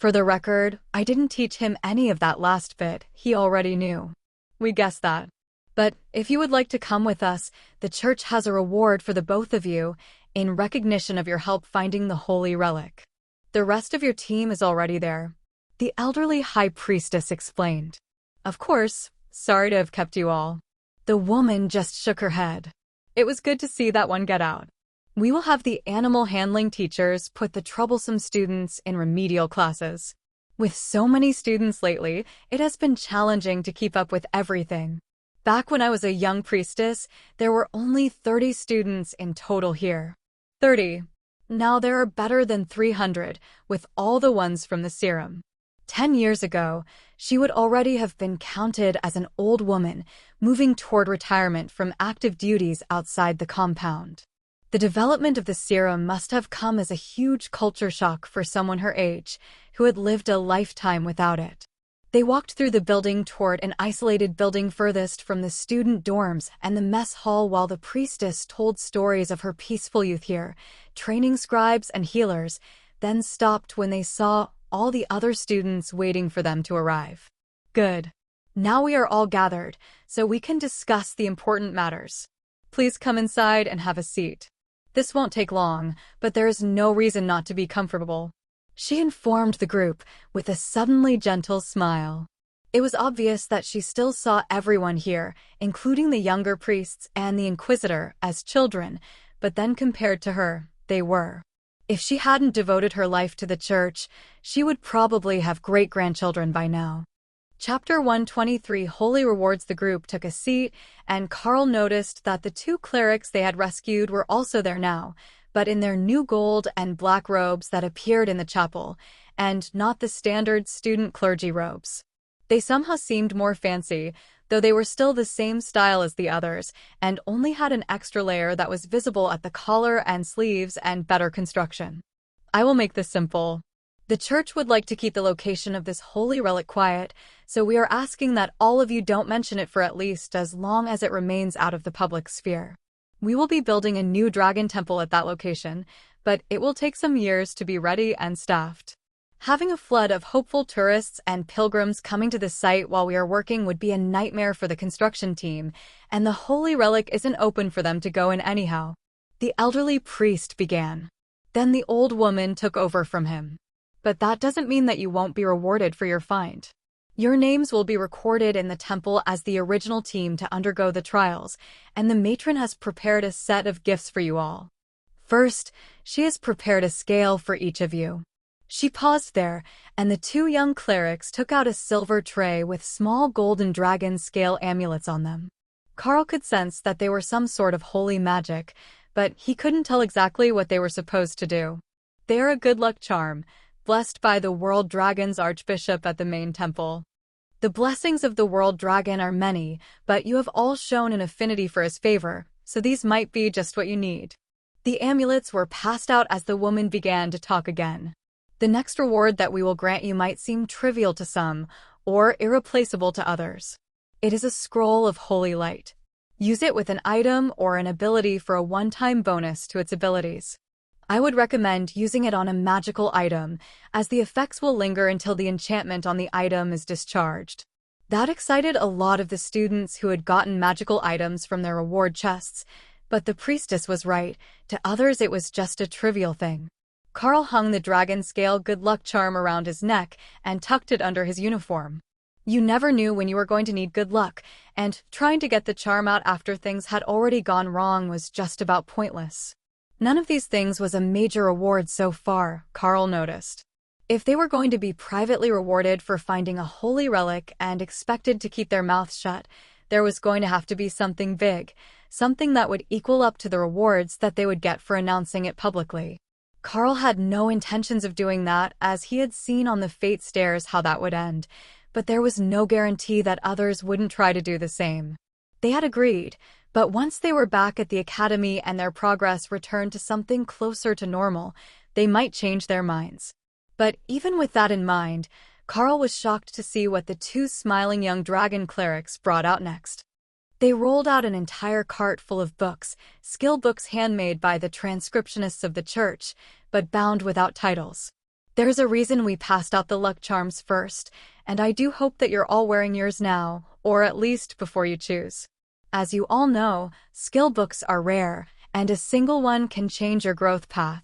For the record, I didn't teach him any of that last bit, he already knew. We guessed that. But if you would like to come with us, the church has a reward for the both of you, in recognition of your help finding the holy relic. The rest of your team is already there. The elderly high priestess explained. Of course, sorry to have kept you all. The woman just shook her head. It was good to see that one get out. We will have the animal handling teachers put the troublesome students in remedial classes. With so many students lately, it has been challenging to keep up with everything. Back when I was a young priestess, there were only 30 students in total here. 30. Now there are better than 300, with all the ones from the serum. 10 years ago, she would already have been counted as an old woman, moving toward retirement from active duties outside the compound. The development of the serum must have come as a huge culture shock for someone her age, who had lived a lifetime without it. They walked through the building toward an isolated building furthest from the student dorms and the mess hall while the priestess told stories of her peaceful youth here, training scribes and healers, then stopped when they saw all the other students waiting for them to arrive. Good. Now we are all gathered, so we can discuss the important matters. Please come inside and have a seat. This won't take long, but there is no reason not to be comfortable. She informed the group with a suddenly gentle smile. It was obvious that she still saw everyone here, including the younger priests and the Inquisitor, as children, but then compared to her, they were. If she hadn't devoted her life to the church, she would probably have great-grandchildren by now. Chapter 123 Holy Rewards. The group took a seat, and Carl noticed that the two clerics they had rescued were also there now, but in their new gold and black robes that appeared in the chapel, and not the standard student clergy robes. They somehow seemed more fancy, though they were still the same style as the others, and only had an extra layer that was visible at the collar and sleeves and better construction. I will make this simple. The church would like to keep the location of this holy relic quiet, so we are asking that all of you don't mention it for at least as long as it remains out of the public sphere. We will be building a new dragon temple at that location, but it will take some years to be ready and staffed. Having a flood of hopeful tourists and pilgrims coming to the site while we are working would be a nightmare for the construction team, and the holy relic isn't open for them to go in anyhow. The elderly priest began. Then the old woman took over from him. But that doesn't mean that you won't be rewarded for your find. Your names will be recorded in the temple as the original team to undergo the trials, and the matron has prepared a set of gifts for you all. First, she has prepared a scale for each of you. She paused there, and the two young clerics took out a silver tray with small golden dragon scale amulets on them. Carl could sense that they were some sort of holy magic, but he couldn't tell exactly what they were supposed to do. They're a good luck charm, blessed by the World Dragon's Archbishop at the main temple. The blessings of the World Dragon are many, but you have all shown an affinity for his favor, so these might be just what you need. The amulets were passed out as the woman began to talk again. The next reward that we will grant you might seem trivial to some, or irreplaceable to others. It is a scroll of holy light. Use it with an item or an ability for a one-time bonus to its abilities. I would recommend using it on a magical item, as the effects will linger until the enchantment on the item is discharged. That excited a lot of the students who had gotten magical items from their reward chests, but the priestess was right. To others it was just a trivial thing. Carl hung the dragon scale good luck charm around his neck and tucked it under his uniform. You never knew when you were going to need good luck, and trying to get the charm out after things had already gone wrong was just about pointless. None of these things was a major reward so far, Carl noticed. If they were going to be privately rewarded for finding a holy relic and expected to keep their mouths shut, there was going to have to be something big, something that would equal up to the rewards that they would get for announcing it publicly. Carl had no intentions of doing that, as he had seen on the fate stairs how that would end, but there was no guarantee that others wouldn't try to do the same. They had agreed, but once they were back at the academy and their progress returned to something closer to normal, they might change their minds. But even with that in mind, Carl was shocked to see what the two smiling young dragon clerics brought out next. They rolled out an entire cart full of books, skill books handmade by the transcriptionists of the church, but bound without titles. There's a reason we passed out the luck charms first, and I do hope that you're all wearing yours now, or at least before you choose. As you all know, skill books are rare, and a single one can change your growth path.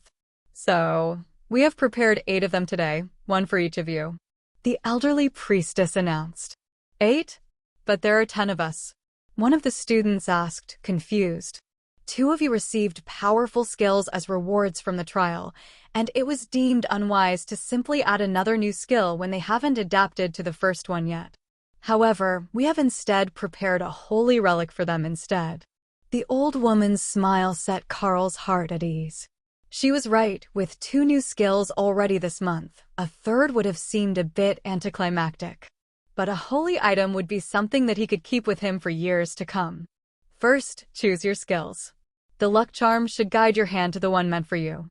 So, we have prepared 8 of them today, one for each of you. The elderly priestess announced. 8? But there are 10 of us. One of the students asked, confused. 2 of you received powerful skills as rewards from the trial, and it was deemed unwise to simply add another new skill when they haven't adapted to the first one yet. However, we have instead prepared a holy relic for them instead. The old woman's smile set Carl's heart at ease. She was right, with 2 new skills already this month, a third would have seemed a bit anticlimactic. But a holy item would be something that he could keep with him for years to come. First, choose your skills. The luck charm should guide your hand to the one meant for you.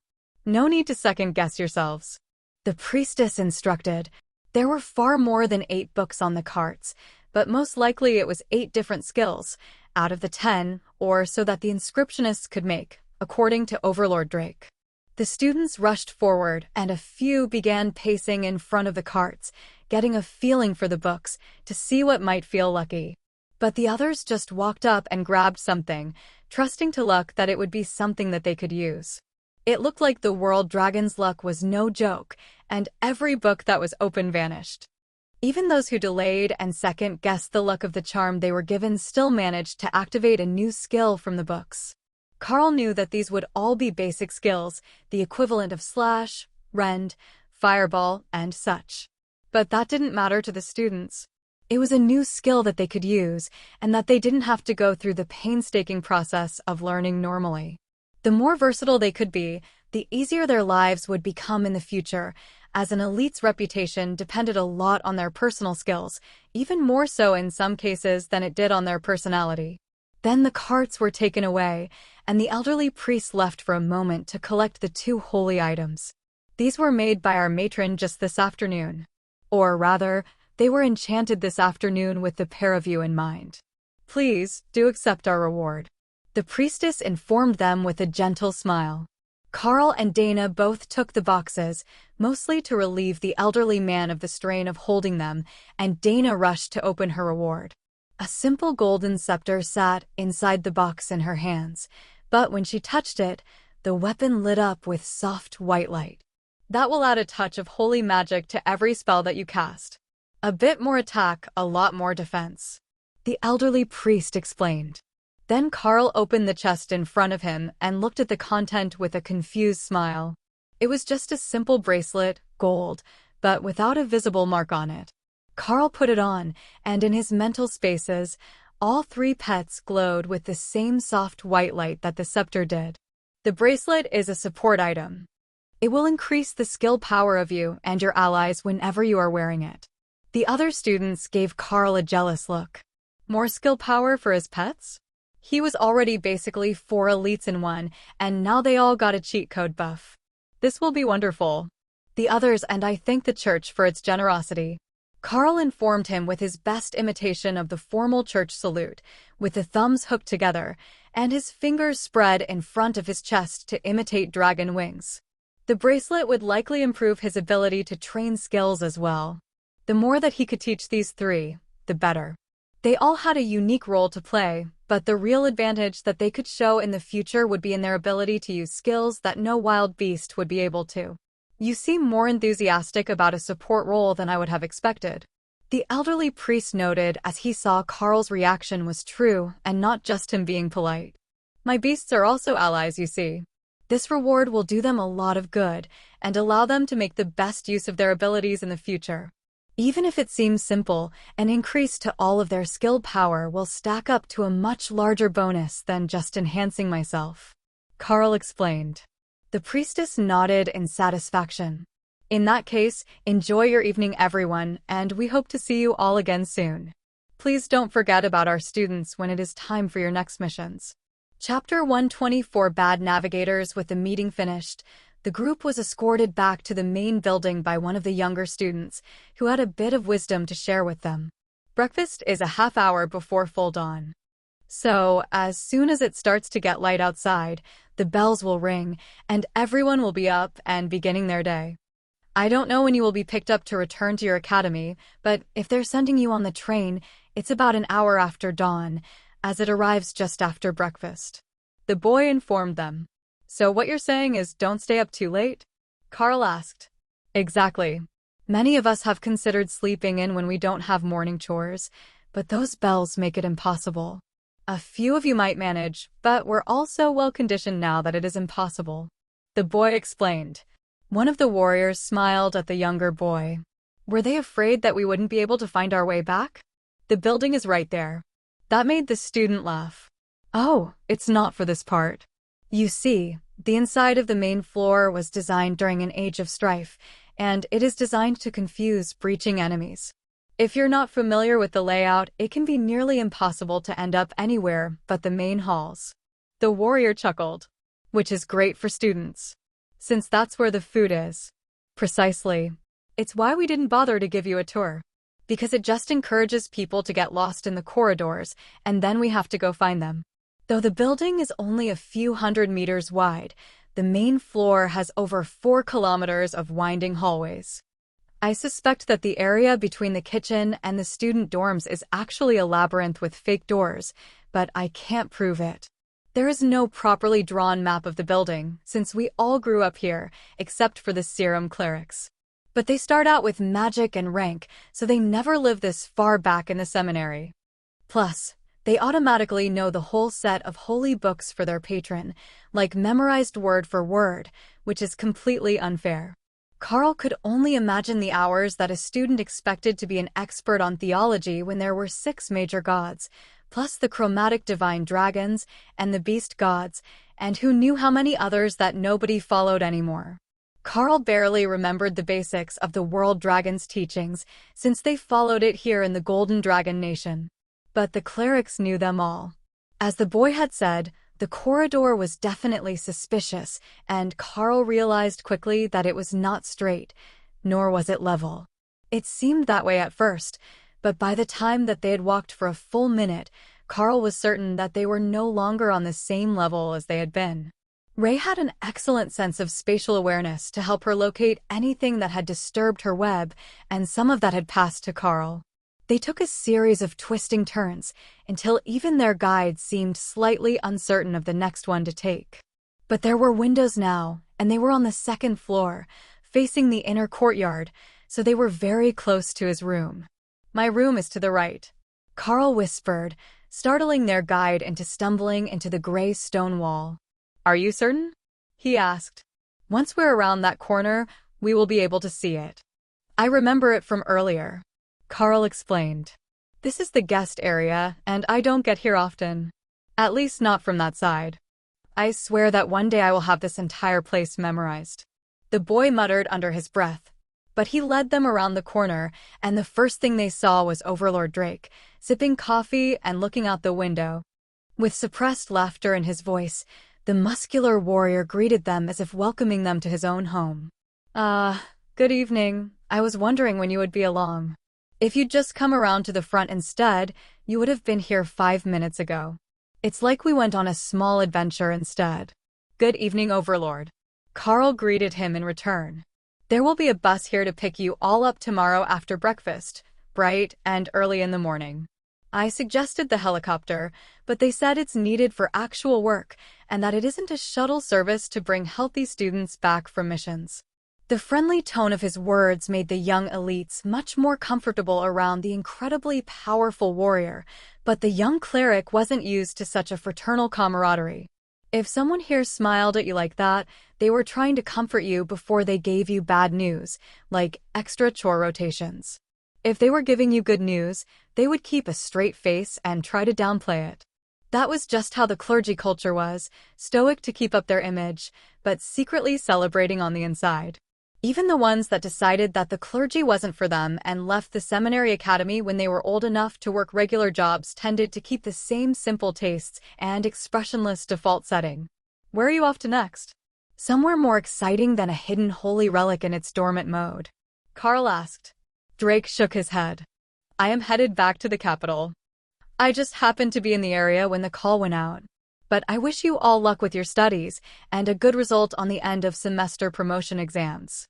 No need to second-guess yourselves. The priestess instructed. There were far more than 8 books on the carts, but most likely it was 8 different skills, out of the 10, or so that the inscriptionists could make, according to Overlord Drake. The students rushed forward, and a few began pacing in front of the carts, getting a feeling for the books, to see what might feel lucky. But the others just walked up and grabbed something, trusting to luck that it would be something that they could use. It looked like the World Dragon's luck was no joke, and every book that was open vanished. Even those who delayed and second-guessed the luck of the charm they were given still managed to activate a new skill from the books. Carl knew that these would all be basic skills, the equivalent of slash, rend, fireball, and such. But that didn't matter to the students. It was a new skill that they could use, and that they didn't have to go through the painstaking process of learning normally. The more versatile they could be, the easier their lives would become in the future, as an elite's reputation depended a lot on their personal skills, even more so in some cases than it did on their personality. Then the carts were taken away, and the elderly priest left for a moment to collect the 2 holy items. These were made by our matron just this afternoon. Or rather, they were enchanted this afternoon with the pair of you in mind. Please, do accept our reward. The priestess informed them with a gentle smile. Carl and Dana both took the boxes, mostly to relieve the elderly man of the strain of holding them, and Dana rushed to open her reward. A simple golden scepter sat inside the box in her hands, but when she touched it, the weapon lit up with soft white light. That will add a touch of holy magic to every spell that you cast. A bit more attack, a lot more defense. The elderly priest explained. Then Carl opened the chest in front of him and looked at the content with a confused smile. It was just a simple bracelet, gold, but without a visible mark on it. Carl put it on, and in his mental spaces, all 3 pets glowed with the same soft white light that the scepter did. The bracelet is a support item. It will increase the skill power of you and your allies whenever you are wearing it. The other students gave Carl a jealous look. More skill power for his pets? He was already basically 4 elites in one, and now they all got a cheat code buff. This will be wonderful. The others and I thank the church for its generosity. Carl informed him with his best imitation of the formal church salute, with the thumbs hooked together, and his fingers spread in front of his chest to imitate dragon wings. The bracelet would likely improve his ability to train skills as well. The more that he could teach these 3, the better. They all had a unique role to play, but the real advantage that they could show in the future would be in their ability to use skills that no wild beast would be able to. You seem more enthusiastic about a support role than I would have expected. The elderly priest noted as he saw Carl's reaction was true and not just him being polite. My beasts are also allies, you see. This reward will do them a lot of good and allow them to make the best use of their abilities in the future. Even if it seems simple, an increase to all of their skill power will stack up to a much larger bonus than just enhancing myself. Carl explained. The priestess nodded in satisfaction. In that case, enjoy your evening everyone, and we hope to see you all again soon. Please don't forget about our students when it is time for your next missions. Chapter 124 Bad Navigators. With the meeting finished, the group was escorted back to the main building by one of the younger students, who had a bit of wisdom to share with them. Breakfast is a half hour before full dawn. So, as soon as it starts to get light outside, the bells will ring, and everyone will be up and beginning their day. I don't know when you will be picked up to return to your academy, but if they're sending you on the train, it's about an hour after dawn, as it arrives just after breakfast. The boy informed them. So what you're saying is don't stay up too late? Carl asked. Exactly. Many of us have considered sleeping in when we don't have morning chores, but those bells make it impossible. A few of you might manage, but we're all so well conditioned now that it is impossible. The boy explained. One of the warriors smiled at the younger boy. Were they afraid that we wouldn't be able to find our way back? The building is right there. That made the student laugh. Oh, it's not for this part. You see, the inside of the main floor was designed during an age of strife, and it is designed to confuse breaching enemies. If you're not familiar with the layout, it can be nearly impossible to end up anywhere but the main halls. The warrior chuckled. Which is great for students, since that's where the food is. Precisely. It's why we didn't bother to give you a tour. Because it just encourages people to get lost in the corridors, and then we have to go find them. Though the building is only a few hundred meters wide, the main floor has over 4 kilometers of winding hallways. I suspect that the area between the kitchen and the student dorms is actually a labyrinth with fake doors, but I can't prove it. There is no properly drawn map of the building, since we all grew up here, except for the serum clerics. But they start out with magic and rank, so they never live this far back in the seminary. Plus, they automatically know the whole set of holy books for their patron, like memorized word for word, which is completely unfair. Carl could only imagine the hours that a student expected to be an expert on theology when there were 6 major gods, plus the chromatic divine dragons and the beast gods, and who knew how many others that nobody followed anymore. Carl barely remembered the basics of the World Dragon's teachings, since they followed it here in the Golden Dragon Nation. But the clerics knew them all. As the boy had said, the corridor was definitely suspicious, and Carl realized quickly that it was not straight, nor was it level. It seemed that way at first, but by the time that they had walked for a full minute, Carl was certain that they were no longer on the same level as they had been. Ray had an excellent sense of spatial awareness to help her locate anything that had disturbed her web, and some of that had passed to Carl. They took a series of twisting turns until even their guide seemed slightly uncertain of the next one to take. But there were windows now, and they were on the 2nd floor, facing the inner courtyard, so they were very close to his room. My room is to the right, Carl whispered, startling their guide into stumbling into the gray stone wall. Are you certain? He asked. Once we're around that corner, we will be able to see it. I remember it from earlier. Carl explained. This is the guest area, and I don't get here often. At least not from that side. I swear that one day I will have this entire place memorized. The boy muttered under his breath. But he led them around the corner, and the first thing they saw was Overlord Drake, sipping coffee and looking out the window. With suppressed laughter in his voice, the muscular warrior greeted them as if welcoming them to his own home. Good evening. I was wondering when you would be along. If you'd just come around to the front instead, you would have been here 5 minutes ago. It's like we went on a small adventure instead. Good evening, Overlord. Carl greeted him in return. There will be a bus here to pick you all up tomorrow after breakfast, bright and early in the morning. I suggested the helicopter, but they said it's needed for actual work and that it isn't a shuttle service to bring healthy students back from missions. The friendly tone of his words made the young elites much more comfortable around the incredibly powerful warrior, but the young cleric wasn't used to such a fraternal camaraderie. If someone here smiled at you like that, they were trying to comfort you before they gave you bad news, like extra chore rotations. If they were giving you good news, they would keep a straight face and try to downplay it. That was just how the clergy culture was, stoic to keep up their image, but secretly celebrating on the inside. Even the ones that decided that the clergy wasn't for them and left the seminary academy when they were old enough to work regular jobs tended to keep the same simple tastes and expressionless default setting. Where are you off to next? Somewhere more exciting than a hidden holy relic in its dormant mode. Carl asked. Drake shook his head. I am headed back to the capital. I just happened to be in the area when the call went out. But I wish you all luck with your studies and a good result on the end of semester promotion exams.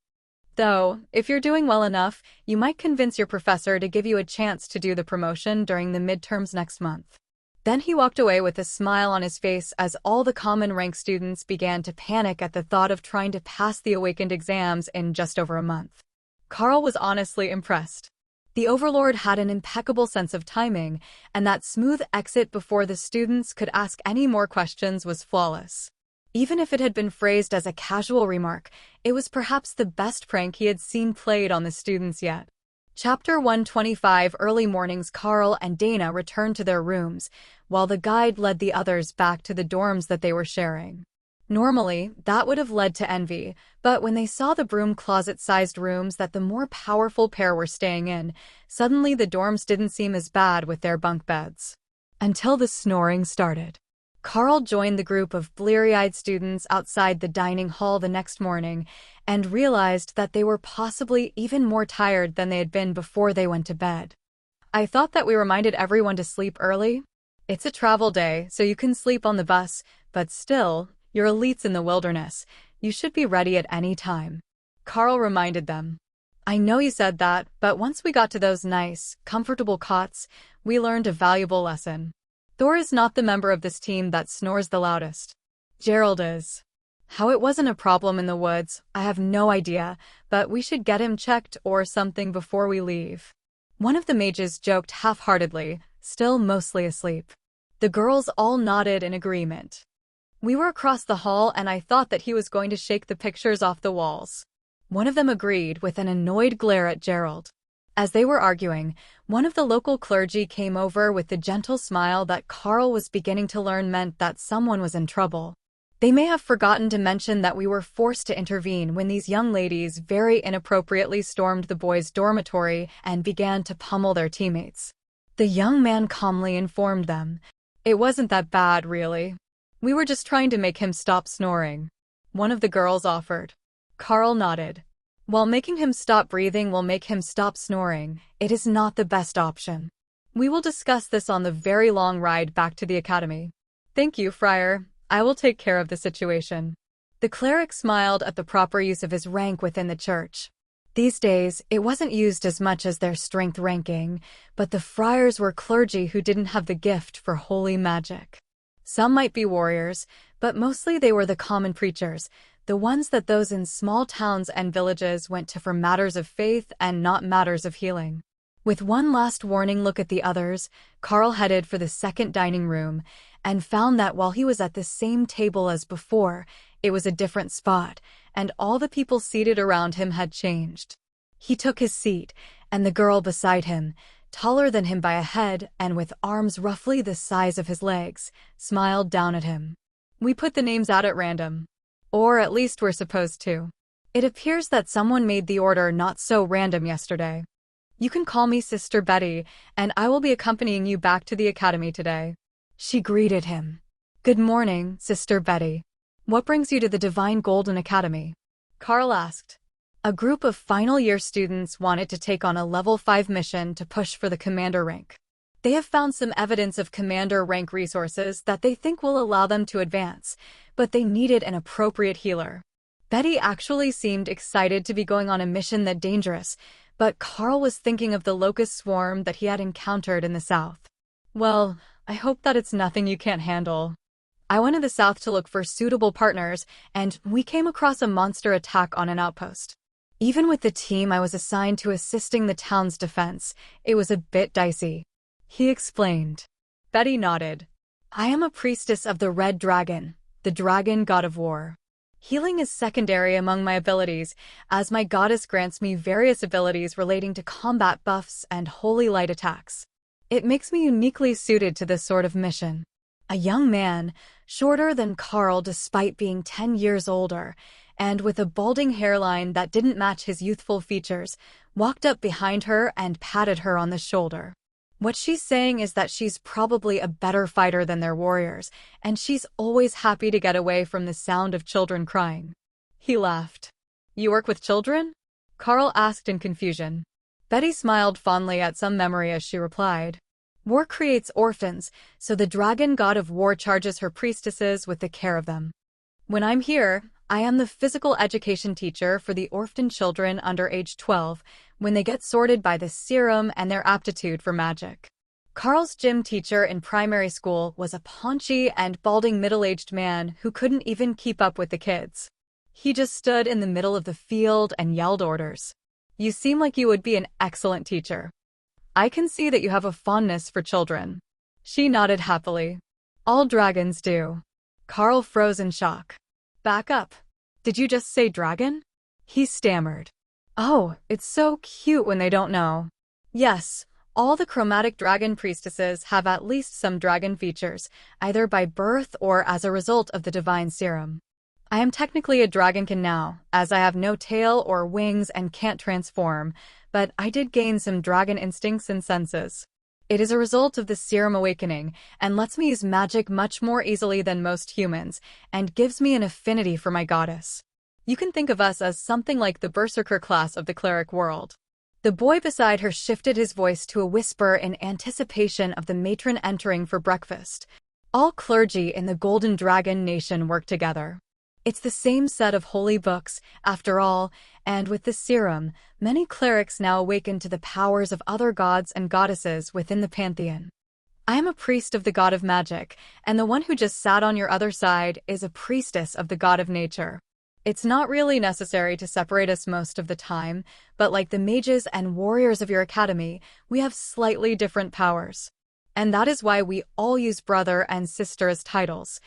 Though, if you're doing well enough, you might convince your professor to give you a chance to do the promotion during the midterms next month. Then he walked away with a smile on his face as all the common rank students began to panic at the thought of trying to pass the Awakened exams in just over a month. Carl was honestly impressed. The Overlord had an impeccable sense of timing, and that smooth exit before the students could ask any more questions was flawless. Even if it had been phrased as a casual remark, it was perhaps the best prank he had seen played on the students yet. Chapter 125. Early mornings. Carl and Dana returned to their rooms, while the guide led the others back to the dorms that they were sharing. Normally, that would have led to envy, but when they saw the broom closet-sized rooms that the more powerful pair were staying in, suddenly the dorms didn't seem as bad with their bunk beds. Until the snoring started. Carl joined the group of bleary-eyed students outside the dining hall the next morning and realized that they were possibly even more tired than they had been before they went to bed. I thought that we reminded everyone to sleep early. It's a travel day, so you can sleep on the bus, but still, you're elites in the wilderness. You should be ready at any time. Carl reminded them. I know you said that, but once we got to those nice, comfortable cots, we learned a valuable lesson. Thor is not the member of this team that snores the loudest. Gerald is. How it wasn't a problem in the woods, I have no idea, but we should get him checked or something before we leave. One of the mages joked half-heartedly, still mostly asleep. The girls all nodded in agreement. We were across the hall and I thought that he was going to shake the pictures off the walls. One of them agreed with an annoyed glare at Gerald. As they were arguing, one of the local clergy came over with the gentle smile that Carl was beginning to learn meant that someone was in trouble. They may have forgotten to mention that we were forced to intervene when these young ladies very inappropriately stormed the boys' dormitory and began to pummel their teammates. The young man calmly informed them. It wasn't that bad, really. We were just trying to make him stop snoring. One of the girls offered. Carl nodded. While making him stop breathing will make him stop snoring, it is not the best option. We will discuss this on the very long ride back to the academy. Thank you, Friar. I will take care of the situation. The cleric smiled at the proper use of his rank within the church. These days, it wasn't used as much as their strength ranking, but the friars were clergy who didn't have the gift for holy magic. Some might be warriors, but mostly they were the common preachers, the ones that those in small towns and villages went to for matters of faith and not matters of healing. With one last warning look at the others, Carl headed for the second dining room and found that while he was at the same table as before, it was a different spot, and all the people seated around him had changed. He took his seat, and the girl beside him, taller than him by a head and with arms roughly the size of his legs, smiled down at him. We put the names out at random. Or at least we're supposed to. It appears that someone made the order not so random yesterday. You can call me Sister Betty, and I will be accompanying you back to the academy today. She greeted him. Good morning, Sister Betty. What brings you to the Divine Golden Academy? Carl asked. A group of final year students wanted to take on a level 5 mission to push for the commander rank. They have found some evidence of commander rank resources that they think will allow them to advance, but they needed an appropriate healer. Betty actually seemed excited to be going on a mission that dangerous, but Carl was thinking of the locust swarm that he had encountered in the south. Well, I hope that it's nothing you can't handle. I went to the south to look for suitable partners, and we came across a monster attack on an outpost. Even with the team I was assigned to assisting the town's defense, it was a bit dicey. He explained. Betty nodded. I am a priestess of the Red Dragon, the dragon god of war. Healing is secondary among my abilities, as my goddess grants me various abilities relating to combat buffs and holy light attacks. It makes me uniquely suited to this sort of mission. A young man, shorter than Carl despite being 10 years older, and with a balding hairline that didn't match his youthful features, walked up behind her and patted her on the shoulder. What she's saying is that she's probably a better fighter than their warriors, and she's always happy to get away from the sound of children crying. He laughed. You work with children? Carl asked in confusion. Betty smiled fondly at some memory as she replied. War creates orphans, so the dragon god of war charges her priestesses with the care of them. When I'm here, I am the physical education teacher for the orphaned children under age 12 when they get sorted by the serum and their aptitude for magic. Carl's gym teacher in primary school was a paunchy and balding middle-aged man who couldn't even keep up with the kids. He just stood in the middle of the field and yelled orders. You seem like you would be an excellent teacher. I can see that you have a fondness for children. She nodded happily. All dragons do. Carl froze in shock. Back up. Did you just say dragon? He stammered. Oh, it's so cute when they don't know. Yes, all the chromatic dragon priestesses have at least some dragon features, either by birth or as a result of the divine serum. I am technically a dragonkin now, as I have no tail or wings and can't transform, but I did gain some dragon instincts and senses. It is a result of the serum awakening, and lets me use magic much more easily than most humans, and gives me an affinity for my goddess. You can think of us as something like the berserker class of the cleric world. The boy beside her shifted his voice to a whisper in anticipation of the matron entering for breakfast. All clergy in the Golden Dragon Nation work together. It's the same set of holy books, after all, and with the serum, many clerics now awaken to the powers of other gods and goddesses within the pantheon. I am a priest of the god of magic, and the one who just sat on your other side is a priestess of the god of nature. It's not really necessary to separate us most of the time, but like the mages and warriors of your academy, we have slightly different powers. And that is why we all use brother and sister as titles,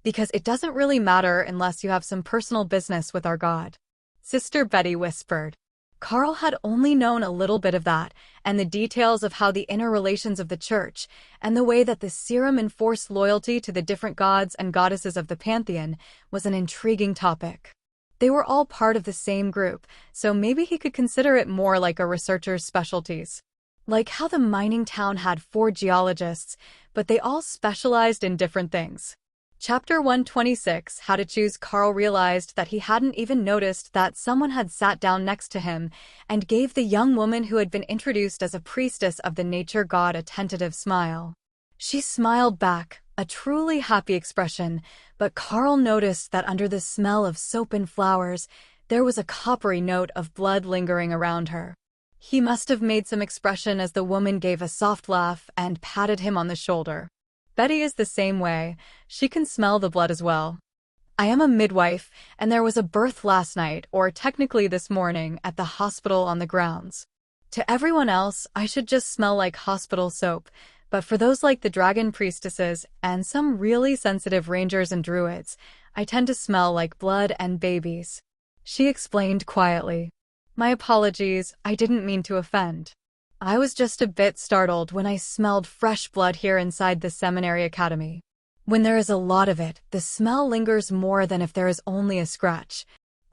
because it doesn't really matter unless you have some personal business with our god. Sister Betty whispered. Carl had only known a little bit of that, and the details of how the inner relations of the church, and the way that the serum enforced loyalty to the different gods and goddesses of the pantheon, was an intriguing topic. They were all part of the same group, so maybe he could consider it more like a researcher's specialties. Like how the mining town had 4 geologists, but they all specialized in different things. Chapter 126, How to Choose. Carl realized that he hadn't even noticed that someone had sat down next to him and gave the young woman who had been introduced as a priestess of the nature god a tentative smile. She smiled back, a truly happy expression, but Carl noticed that under the smell of soap and flowers, there was a coppery note of blood lingering around her. He must have made some expression as the woman gave a soft laugh and patted him on the shoulder. Betty is the same way. She can smell the blood as well. I am a midwife, and there was a birth last night, or technically this morning, at the hospital on the grounds. To everyone else, I should just smell like hospital soap, but for those like the dragon priestesses and some really sensitive rangers and druids, I tend to smell like blood and babies. She explained quietly. My apologies, I didn't mean to offend. I was just a bit startled when I smelled fresh blood here inside the seminary academy. When there is a lot of it, the smell lingers more than if there is only a scratch.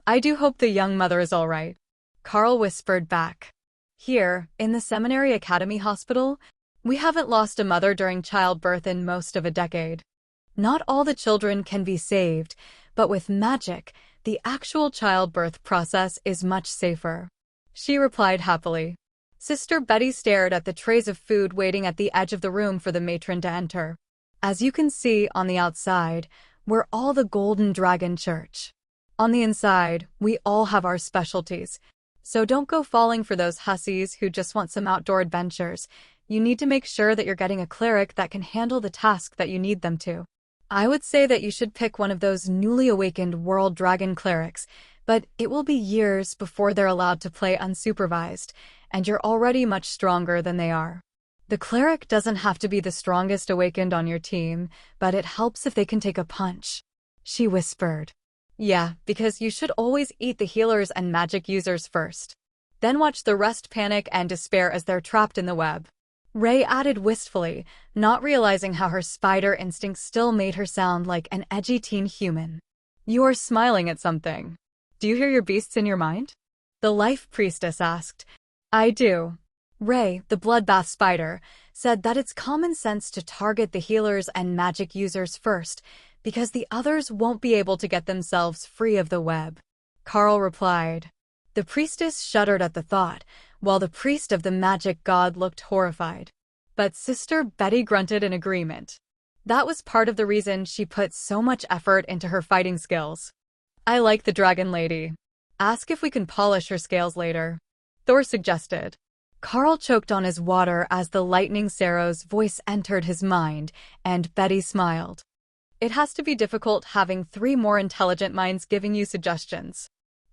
I do hope the young mother is all right, Carl whispered back. Here, in the Seminary Academy Hospital, we haven't lost a mother during childbirth in most of a decade. Not all the children can be saved, but with magic, the actual childbirth process is much safer. She replied happily. Sister Betty stared at the trays of food waiting at the edge of the room for the matron to enter. As you can see on the outside, we're all the Golden Dragon Church. On the inside, we all have our specialties. So don't go falling for those hussies who just want some outdoor adventures. You need to make sure that you're getting a cleric that can handle the task that you need them to. I would say that you should pick one of those newly awakened World Dragon clerics, but it will be years before they're allowed to play unsupervised, and you're already much stronger than they are. The cleric doesn't have to be the strongest awakened on your team, but it helps if they can take a punch. She whispered. Yeah, because you should always eat the healers and magic users first. Then watch the rest panic and despair as they're trapped in the web. Ray added wistfully, not realizing how her spider instinct still made her sound like an edgy teen human. You are smiling at something. Do you hear your beasts in your mind? The Life Priestess asked. I do. Ray, the bloodbath spider, said that it's common sense to target the healers and magic users first, because the others won't be able to get themselves free of the web. Carl replied. The priestess shuddered at the thought, while the priest of the magic god looked horrified. But Sister Betty grunted in agreement. That was part of the reason she put so much effort into her fighting skills. I like the dragon lady. Ask if we can polish her scales later, Thor suggested. Carl choked on his water as the lightning Sarah's voice entered his mind, and Betty smiled. It has to be difficult having 3 more intelligent minds giving you suggestions.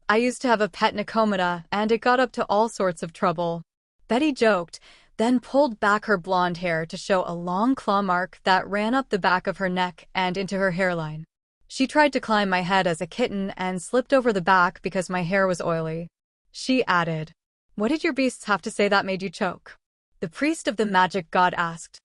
I used to have a pet Nicomata, and it got up to all sorts of trouble. Betty joked, then pulled back her blonde hair to show a long claw mark that ran up the back of her neck and into her hairline. She tried to climb my head as a kitten and slipped over the back because my hair was oily. She added, What did your beasts have to say that made you choke? The priest of the magic god asked.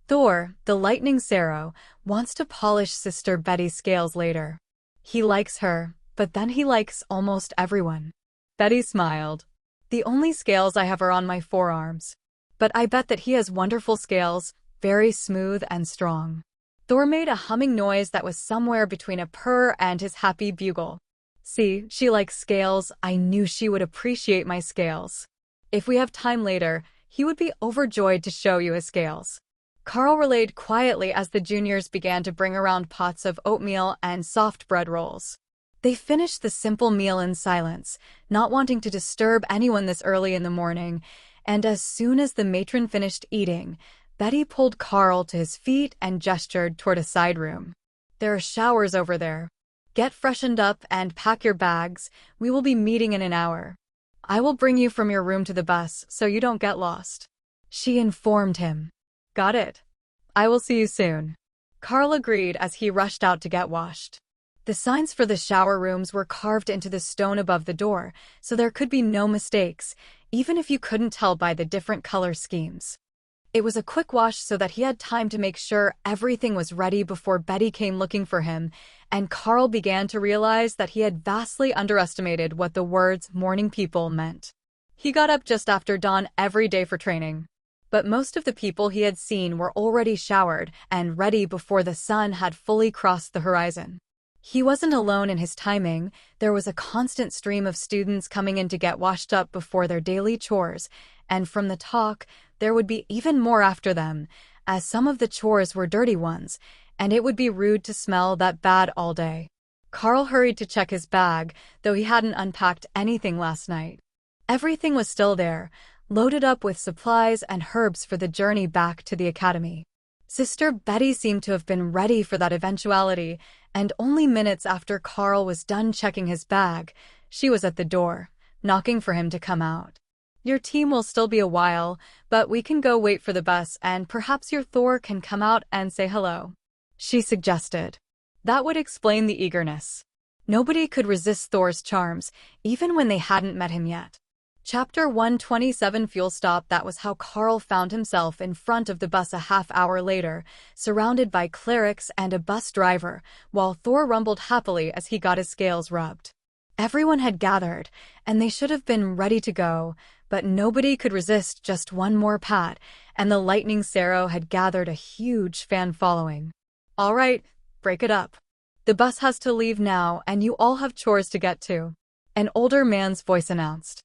Thor, the lightning Sarah, wants to polish Sister Betty's scales later. He likes her, but then he likes almost everyone. Betty smiled. The only scales I have are on my forearms. But I bet that he has wonderful scales, very smooth and strong. Thor made a humming noise that was somewhere between a purr and his happy bugle. See, she likes scales. I knew she would appreciate my scales. If we have time later, he would be overjoyed to show you his scales. Carl relayed quietly as the juniors began to bring around pots of oatmeal and soft bread rolls. They finished the simple meal in silence, not wanting to disturb anyone this early in the morning, and as soon as the matron finished eating, Betty pulled Carl to his feet and gestured toward a side room. There are showers over there. Get freshened up and pack your bags. We will be meeting in an hour. I will bring you from your room to the bus so you don't get lost. She informed him. Got it. I will see you soon. Carl agreed as he rushed out to get washed. The signs for the shower rooms were carved into the stone above the door, so there could be no mistakes, even if you couldn't tell by the different color schemes. It was a quick wash so that he had time to make sure everything was ready before Betty came looking for him, and Carl began to realize that he had vastly underestimated what the words morning people meant. He got up just after dawn every day for training. But most of the people he had seen were already showered and ready before the sun had fully crossed the horizon. He wasn't alone in his timing. There was a constant stream of students coming in to get washed up before their daily chores, and from the talk, there would be even more after them, as some of the chores were dirty ones, and it would be rude to smell that bad all day. Carl hurried to check his bag, though he hadn't unpacked anything last night. Everything was still there, loaded up with supplies and herbs for the journey back to the academy. Sister Betty seemed to have been ready for that eventuality, and only minutes after Carl was done checking his bag, she was at the door, knocking for him to come out. Your team will still be a while, but we can go wait for the bus and perhaps your Thor can come out and say hello, she suggested. That would explain the eagerness. Nobody could resist Thor's charms, even when they hadn't met him yet. Chapter 127 Fuel Stop. That was how Carl found himself in front of the bus a half-hour later, surrounded by clerics and a bus driver, while Thor rumbled happily as he got his scales rubbed. Everyone had gathered, and they should have been ready to go, but nobody could resist just one more pat, and the Lightning Sparrow had gathered a huge fan following. All right, break it up. The bus has to leave now, and you all have chores to get to, an older man's voice announced.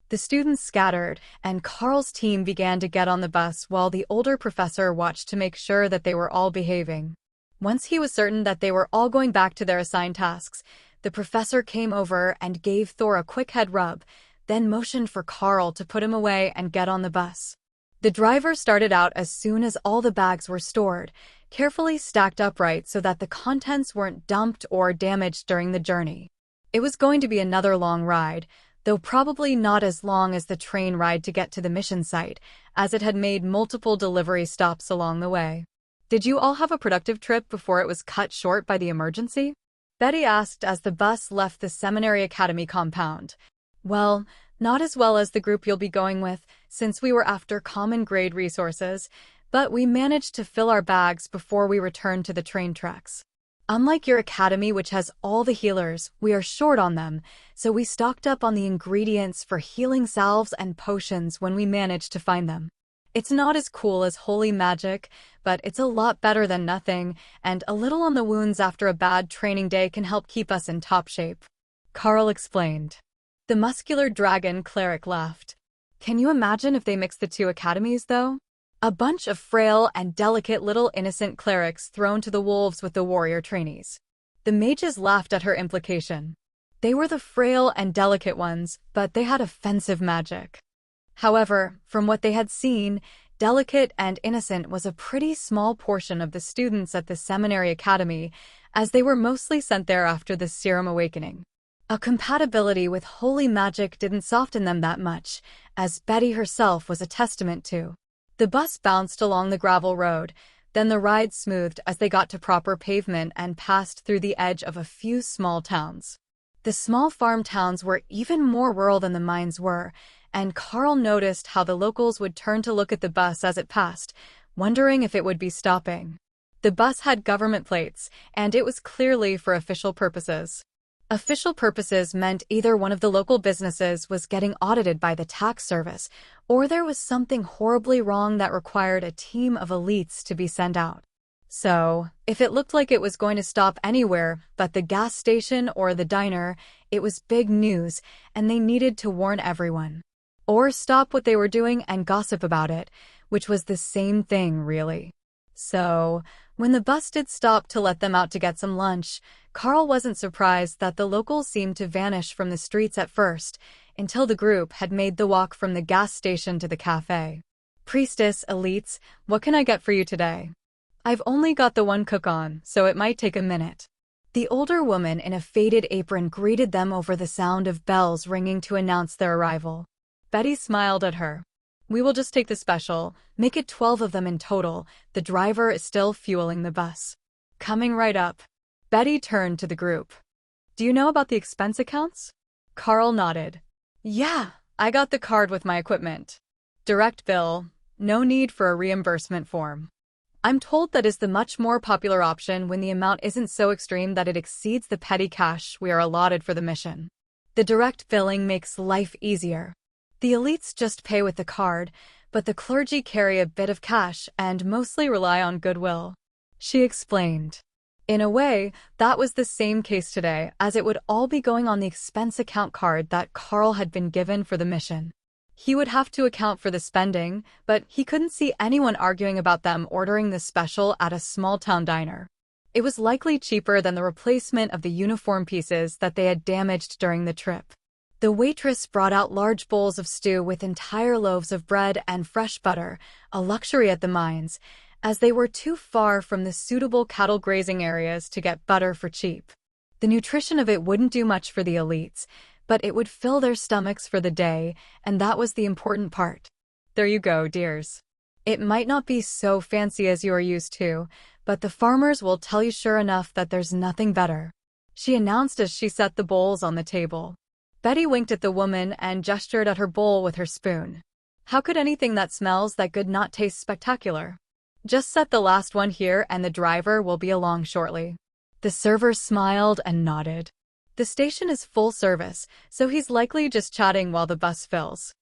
The students scattered, and Carl's team began to get on the bus while the older professor watched to make sure that they were all behaving. Once he was certain that they were all going back to their assigned tasks, the professor came over and gave Thor a quick head rub, then motioned for Carl to put him away and get on the bus. The driver started out as soon as all the bags were stored, carefully stacked upright so that the contents weren't dumped or damaged during the journey. It was going to be another long ride, though probably not as long as the train ride to get to the mission site, as it had made multiple delivery stops along the way. Did you all have a productive trip before it was cut short by the emergency? Betty asked as the bus left the Seminary Academy compound. Well, not as well as the group you'll be going with, since we were after common grade resources, but we managed to fill our bags before we returned to the train tracks. Unlike your academy, which has all the healers, we are short on them, so we stocked up on the ingredients for healing salves and potions when we managed to find them. It's not as cool as holy magic, but it's a lot better than nothing, and a little on the wounds after a bad training day can help keep us in top shape. Carl explained. The muscular dragon cleric laughed. Can you imagine if they mixed the two academies, though? A bunch of frail and delicate little innocent clerics thrown to the wolves with the warrior trainees. The mages laughed at her implication. They were the frail and delicate ones, but they had offensive magic. However, from what they had seen, delicate and innocent was a pretty small portion of the students at the Seminary Academy, as they were mostly sent there after the Serum Awakening. A compatibility with holy magic didn't soften them that much, as Betty herself was a testament to. The bus bounced along the gravel road, then the ride smoothed as they got to proper pavement and passed through the edge of a few small towns. The small farm towns were even more rural than the mines were, and Carl noticed how the locals would turn to look at the bus as it passed, wondering if it would be stopping. The bus had government plates, and it was clearly for official purposes. Official purposes meant either one of the local businesses was getting audited by the tax service, or there was something horribly wrong that required a team of elites to be sent out. So, if it looked like it was going to stop anywhere but the gas station or the diner, it was big news, and they needed to warn everyone. Or stop what they were doing and gossip about it, which was the same thing, really. So, when the bus did stop to let them out to get some lunch, Carl wasn't surprised that the locals seemed to vanish from the streets at first, until the group had made the walk from the gas station to the cafe. Priestess, elites, what can I get for you today? I've only got the one cook on, so it might take a minute. The older woman in a faded apron greeted them over the sound of bells ringing to announce their arrival. Betty smiled at her. We will just take the special, make it 12 of them in total. The driver is still fueling the bus. Coming right up. Betty turned to the group. Do you know about the expense accounts? Carl nodded. Yeah, I got the card with my equipment. Direct bill, no need for a reimbursement form. I'm told that is the much more popular option when the amount isn't so extreme that it exceeds the petty cash we are allotted for the mission. The direct billing makes life easier. The elites just pay with the card, but the clergy carry a bit of cash and mostly rely on goodwill. She explained. In a way, that was the same case today, as it would all be going on the expense account card that Carl had been given for the mission. He would have to account for the spending, but he couldn't see anyone arguing about them ordering the special at a small-town diner. It was likely cheaper than the replacement of the uniform pieces that they had damaged during the trip. The waitress brought out large bowls of stew with entire loaves of bread and fresh butter, a luxury at the mines, as they were too far from the suitable cattle grazing areas to get butter for cheap. The nutrition of it wouldn't do much for the elites, but it would fill their stomachs for the day, and that was the important part. There you go, dears. It might not be so fancy as you are used to, but the farmers will tell you sure enough that there's nothing better, she announced as she set the bowls on the table. Betty winked at the woman and gestured at her bowl with her spoon. How could anything that smells that good not taste spectacular? Just set the last one here and the driver will be along shortly. The server smiled and nodded. The station is full service, so he's likely just chatting while the bus fills.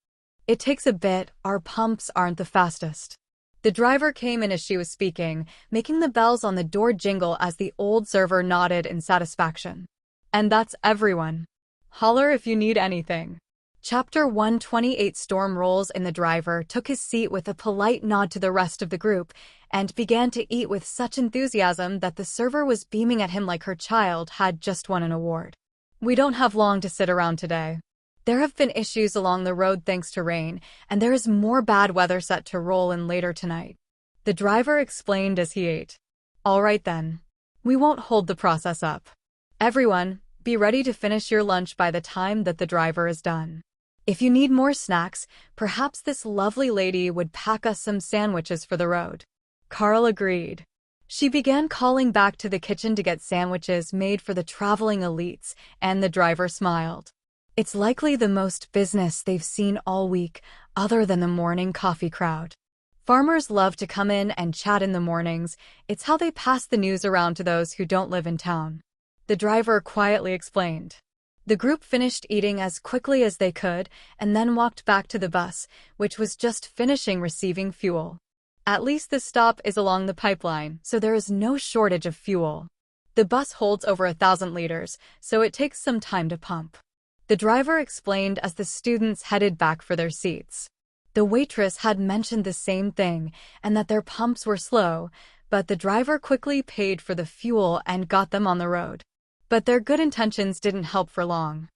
It takes a bit, our pumps aren't the fastest. The driver came in as she was speaking, making the bells on the door jingle as the old server nodded in satisfaction. And that's everyone. Holler if you need anything. Chapter 128. Storm rolls in. The driver took his seat with a polite nod to the rest of the group and began to eat with such enthusiasm that the server was beaming at him like her child had just won an award. We don't have long to sit around today. There have been issues along the road thanks to rain, and there is more bad weather set to roll in later tonight. The driver explained as he ate. All right then. We won't hold the process up. Everyone, be ready to finish your lunch by the time that the driver is done. If you need more snacks, perhaps this lovely lady would pack us some sandwiches for the road. Carl agreed. She began calling back to the kitchen to get sandwiches made for the traveling elites, and the driver smiled. It's likely the most business they've seen all week, other than the morning coffee crowd. Farmers love to come in and chat in the mornings. It's how they pass the news around to those who don't live in town. The driver quietly explained. The group finished eating as quickly as they could and then walked back to the bus, which was just finishing receiving fuel. At least the stop is along the pipeline, so there is no shortage of fuel. The bus holds over 1,000 liters, so it takes some time to pump. The driver explained as the students headed back for their seats. The waitress had mentioned the same thing and that their pumps were slow, but the driver quickly paid for the fuel and got them on the road. But their good intentions didn't help for long.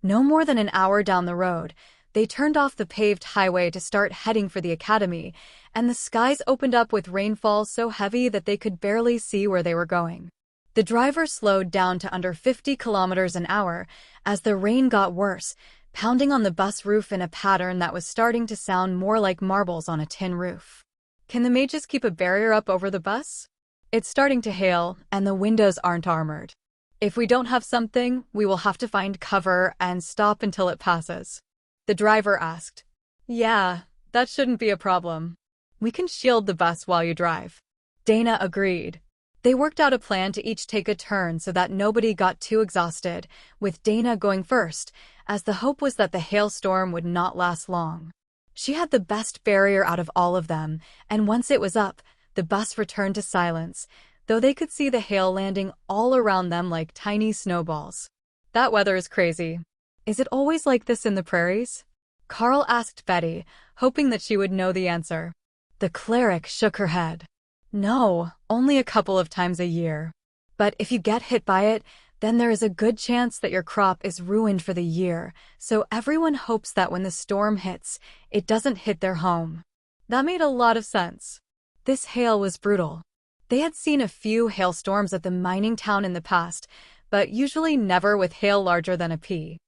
No more than an hour down the road, they turned off the paved highway to start heading for the academy, and the skies opened up with rainfall so heavy that they could barely see where they were going. The driver slowed down to under 50 kilometers an hour as the rain got worse, pounding on the bus roof in a pattern that was starting to sound more like marbles on a tin roof. Can the mages keep a barrier up over the bus? It's starting to hail, and the windows aren't armored. If we don't have something, we will have to find cover and stop until it passes. The driver asked. Yeah, that shouldn't be a problem. We can shield the bus while you drive. Dana agreed. They worked out a plan to each take a turn so that nobody got too exhausted, with Dana going first, as the hope was that the hailstorm would not last long. She had the best barrier out of all of them, and once it was up, the bus returned to silence, though they could see the hail landing all around them like tiny snowballs. That weather is crazy. Is it always like this in the prairies? Carl asked Betty, hoping that she would know the answer. The cleric shook her head. No, only a couple of times a year. But if you get hit by it, then there is a good chance that your crop is ruined for the year, so everyone hopes that when the storm hits, it doesn't hit their home. That made a lot of sense. This hail was brutal. They had seen a few hailstorms at the mining town in the past, but usually never with hail larger than a pea.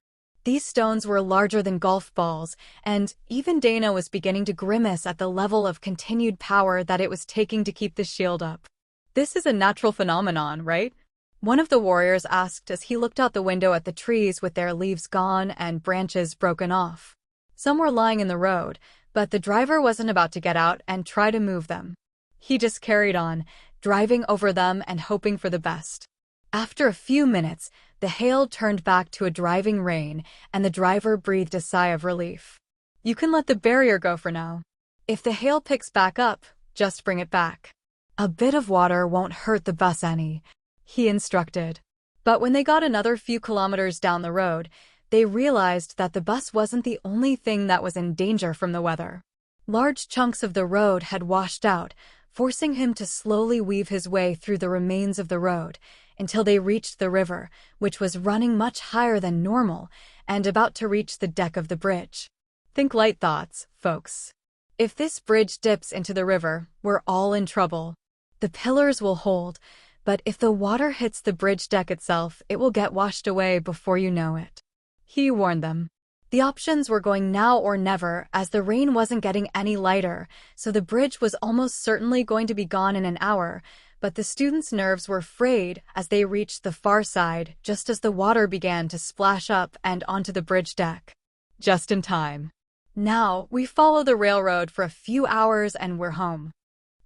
These stones were larger than golf balls, and even Dana was beginning to grimace at the level of continued power that it was taking to keep the shield up. This is a natural phenomenon, right? One of the warriors asked as he looked out the window at the trees with their leaves gone and branches broken off. Some were lying in the road, but the driver wasn't about to get out and try to move them. He just carried on, driving over them and hoping for the best. After a few minutes, the hail turned back to a driving rain, and the driver breathed a sigh of relief. You can let the barrier go for now. If the hail picks back up, just bring it back. A bit of water won't hurt the bus any, he instructed. But when they got another few kilometers down the road, they realized that the bus wasn't the only thing that was in danger from the weather. Large chunks of the road had washed out, forcing him to slowly weave his way through the remains of the road until they reached the river, which was running much higher than normal and about to reach the deck of the bridge. Think light thoughts, folks. If this bridge dips into the river, we're all in trouble. The pillars will hold, but if the water hits the bridge deck itself, it will get washed away before you know it. He warned them. The options were going now or never, as the rain wasn't getting any lighter, so the bridge was almost certainly going to be gone in an hour, but the students' nerves were frayed as they reached the far side just as the water began to splash up and onto the bridge deck. Just in time. Now, we follow the railroad for a few hours and we're home.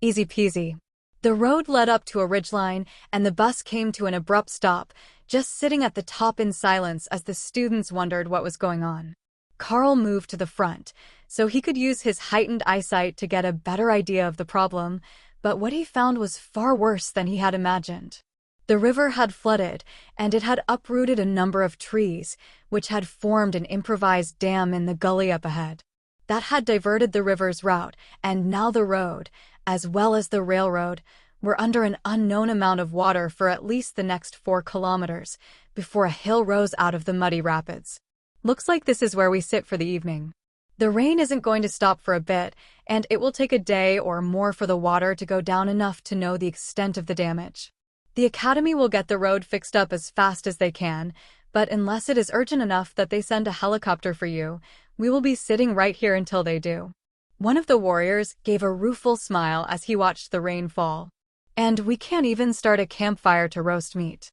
Easy peasy. The road led up to a ridgeline, and the bus came to an abrupt stop, just sitting at the top in silence as the students wondered what was going on. Carl moved to the front, so he could use his heightened eyesight to get a better idea of the problem, but what he found was far worse than he had imagined. The river had flooded, and it had uprooted a number of trees, which had formed an improvised dam in the gully up ahead. That had diverted the river's route, and now the road, as well as the railroad, were under an unknown amount of water for at least the next 4 kilometers, before a hill rose out of the muddy rapids. Looks like this is where we sit for the evening. The rain isn't going to stop for a bit, and it will take a day or more for the water to go down enough to know the extent of the damage. The Academy will get the road fixed up as fast as they can, but unless it is urgent enough that they send a helicopter for you, we will be sitting right here until they do. One of the warriors gave a rueful smile as he watched the rain fall. And we can't even start a campfire to roast meat.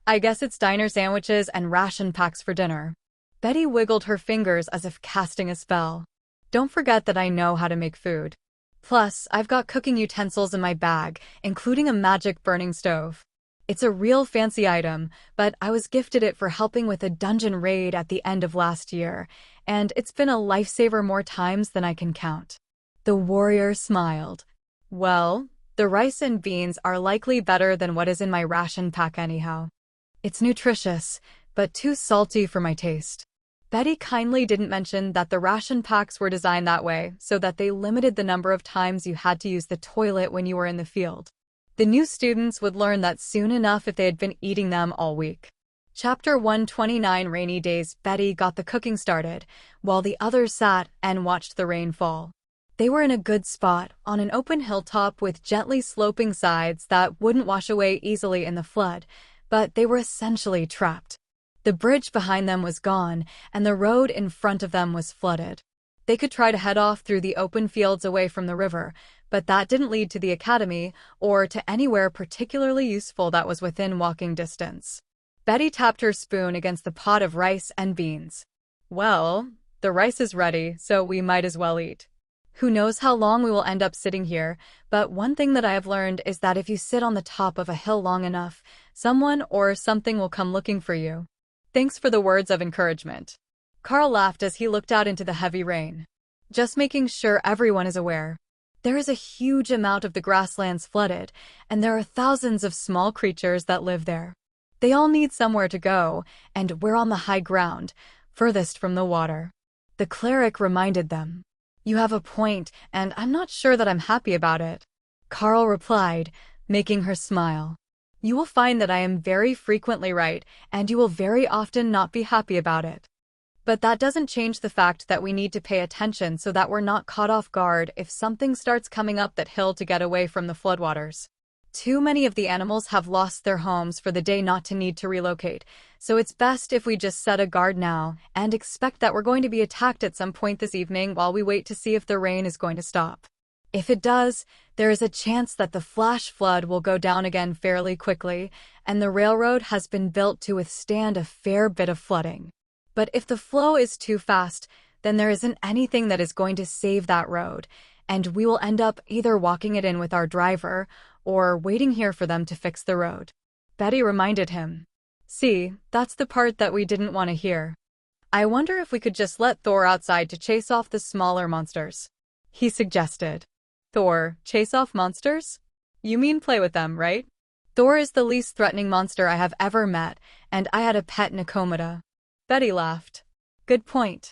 I guess it's diner sandwiches and ration packs for dinner. Betty wiggled her fingers as if casting a spell. Don't forget that I know how to make food. Plus, I've got cooking utensils in my bag, including a magic burning stove. It's a real fancy item, but I was gifted it for helping with a dungeon raid at the end of last year, and it's been a lifesaver more times than I can count. The warrior smiled. Well, the rice and beans are likely better than what is in my ration pack anyhow. It's nutritious, but too salty for my taste. Betty kindly didn't mention that the ration packs were designed that way so that they limited the number of times you had to use the toilet when you were in the field. The new students would learn that soon enough if they had been eating them all week. Chapter 129 Rainy Days. Betty got the cooking started, while the others sat and watched the rain fall. They were in a good spot, on an open hilltop with gently sloping sides that wouldn't wash away easily in the flood, but they were essentially trapped. The bridge behind them was gone, and the road in front of them was flooded. They could try to head off through the open fields away from the river, but that didn't lead to the Academy or to anywhere particularly useful that was within walking distance. Betty tapped her spoon against the pot of rice and beans. Well, the rice is ready, so we might as well eat. Who knows how long we will end up sitting here, but one thing that I have learned is that if you sit on the top of a hill long enough, someone or something will come looking for you. Thanks for the words of encouragement. Carl laughed as he looked out into the heavy rain. Just making sure everyone is aware. There is a huge amount of the grasslands flooded, and there are thousands of small creatures that live there. They all need somewhere to go, and we're on the high ground, furthest from the water. The cleric reminded them. You have a point, and I'm not sure that I'm happy about it. Carl replied, making her smile. You will find that I am very frequently right, and you will very often not be happy about it. But that doesn't change the fact that we need to pay attention so that we're not caught off guard if something starts coming up that hill to get away from the floodwaters. Too many of the animals have lost their homes for the day not to need to relocate, so it's best if we just set a guard now and expect that we're going to be attacked at some point this evening while we wait to see if the rain is going to stop. If it does, there is a chance that the flash flood will go down again fairly quickly, and the railroad has been built to withstand a fair bit of flooding. But if the flow is too fast, then there isn't anything that is going to save that road, and we will end up either walking it in with our driver or waiting here for them to fix the road. Betty reminded him. See, that's the part that we didn't want to hear. I wonder if we could just let Thor outside to chase off the smaller monsters. He suggested. Thor, chase off monsters? You mean play with them, right? Thor is the least threatening monster I have ever met, and I had a pet Nicomata. Betty laughed. Good point.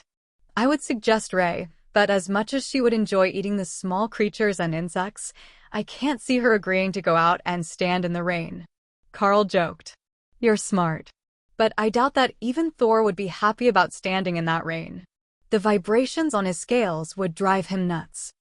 I would suggest Ray, but as much as she would enjoy eating the small creatures and insects, I can't see her agreeing to go out and stand in the rain. Carl joked. You're smart. But I doubt that even Thor would be happy about standing in that rain. The vibrations on his scales would drive him nuts.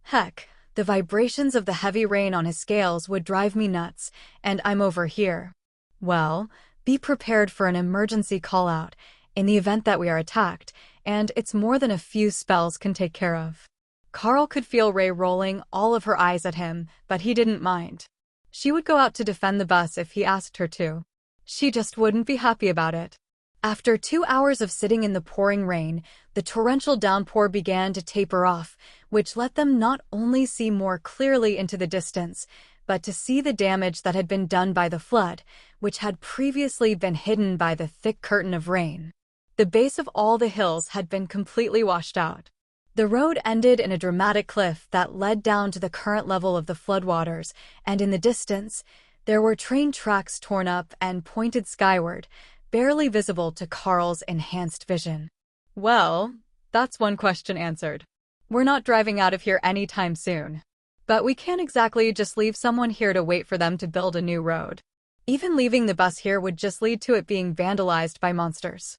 Heck, the vibrations of the heavy rain on his scales would drive me nuts, and I'm over here. Well, be prepared for an emergency call-out in the event that we are attacked, and it's more than a few spells can take care of. Carl could feel Ray rolling all of her eyes at him, but he didn't mind. She would go out to defend the bus if he asked her to. She just wouldn't be happy about it. After 2 hours of sitting in the pouring rain, the torrential downpour began to taper off, which let them not only see more clearly into the distance, but to see the damage that had been done by the flood, which had previously been hidden by the thick curtain of rain. The base of all the hills had been completely washed out. The road ended in a dramatic cliff that led down to the current level of the floodwaters, and in the distance, there were train tracks torn up and pointed skyward, barely visible to Carl's enhanced vision. Well, that's one question answered. We're not driving out of here anytime soon. But we can't exactly just leave someone here to wait for them to build a new road. Even leaving the bus here would just lead to it being vandalized by monsters.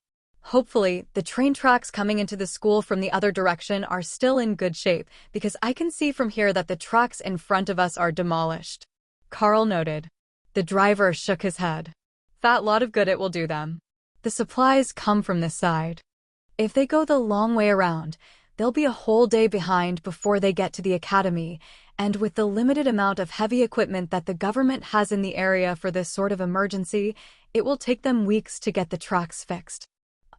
Hopefully, the train tracks coming into the school from the other direction are still in good shape, because I can see from here that the tracks in front of us are demolished. Carl noted. The driver shook his head. That lot of good it will do them. The supplies come from this side. If they go the long way around, they'll be a whole day behind before they get to the academy, and with the limited amount of heavy equipment that the government has in the area for this sort of emergency, it will take them weeks to get the tracks fixed.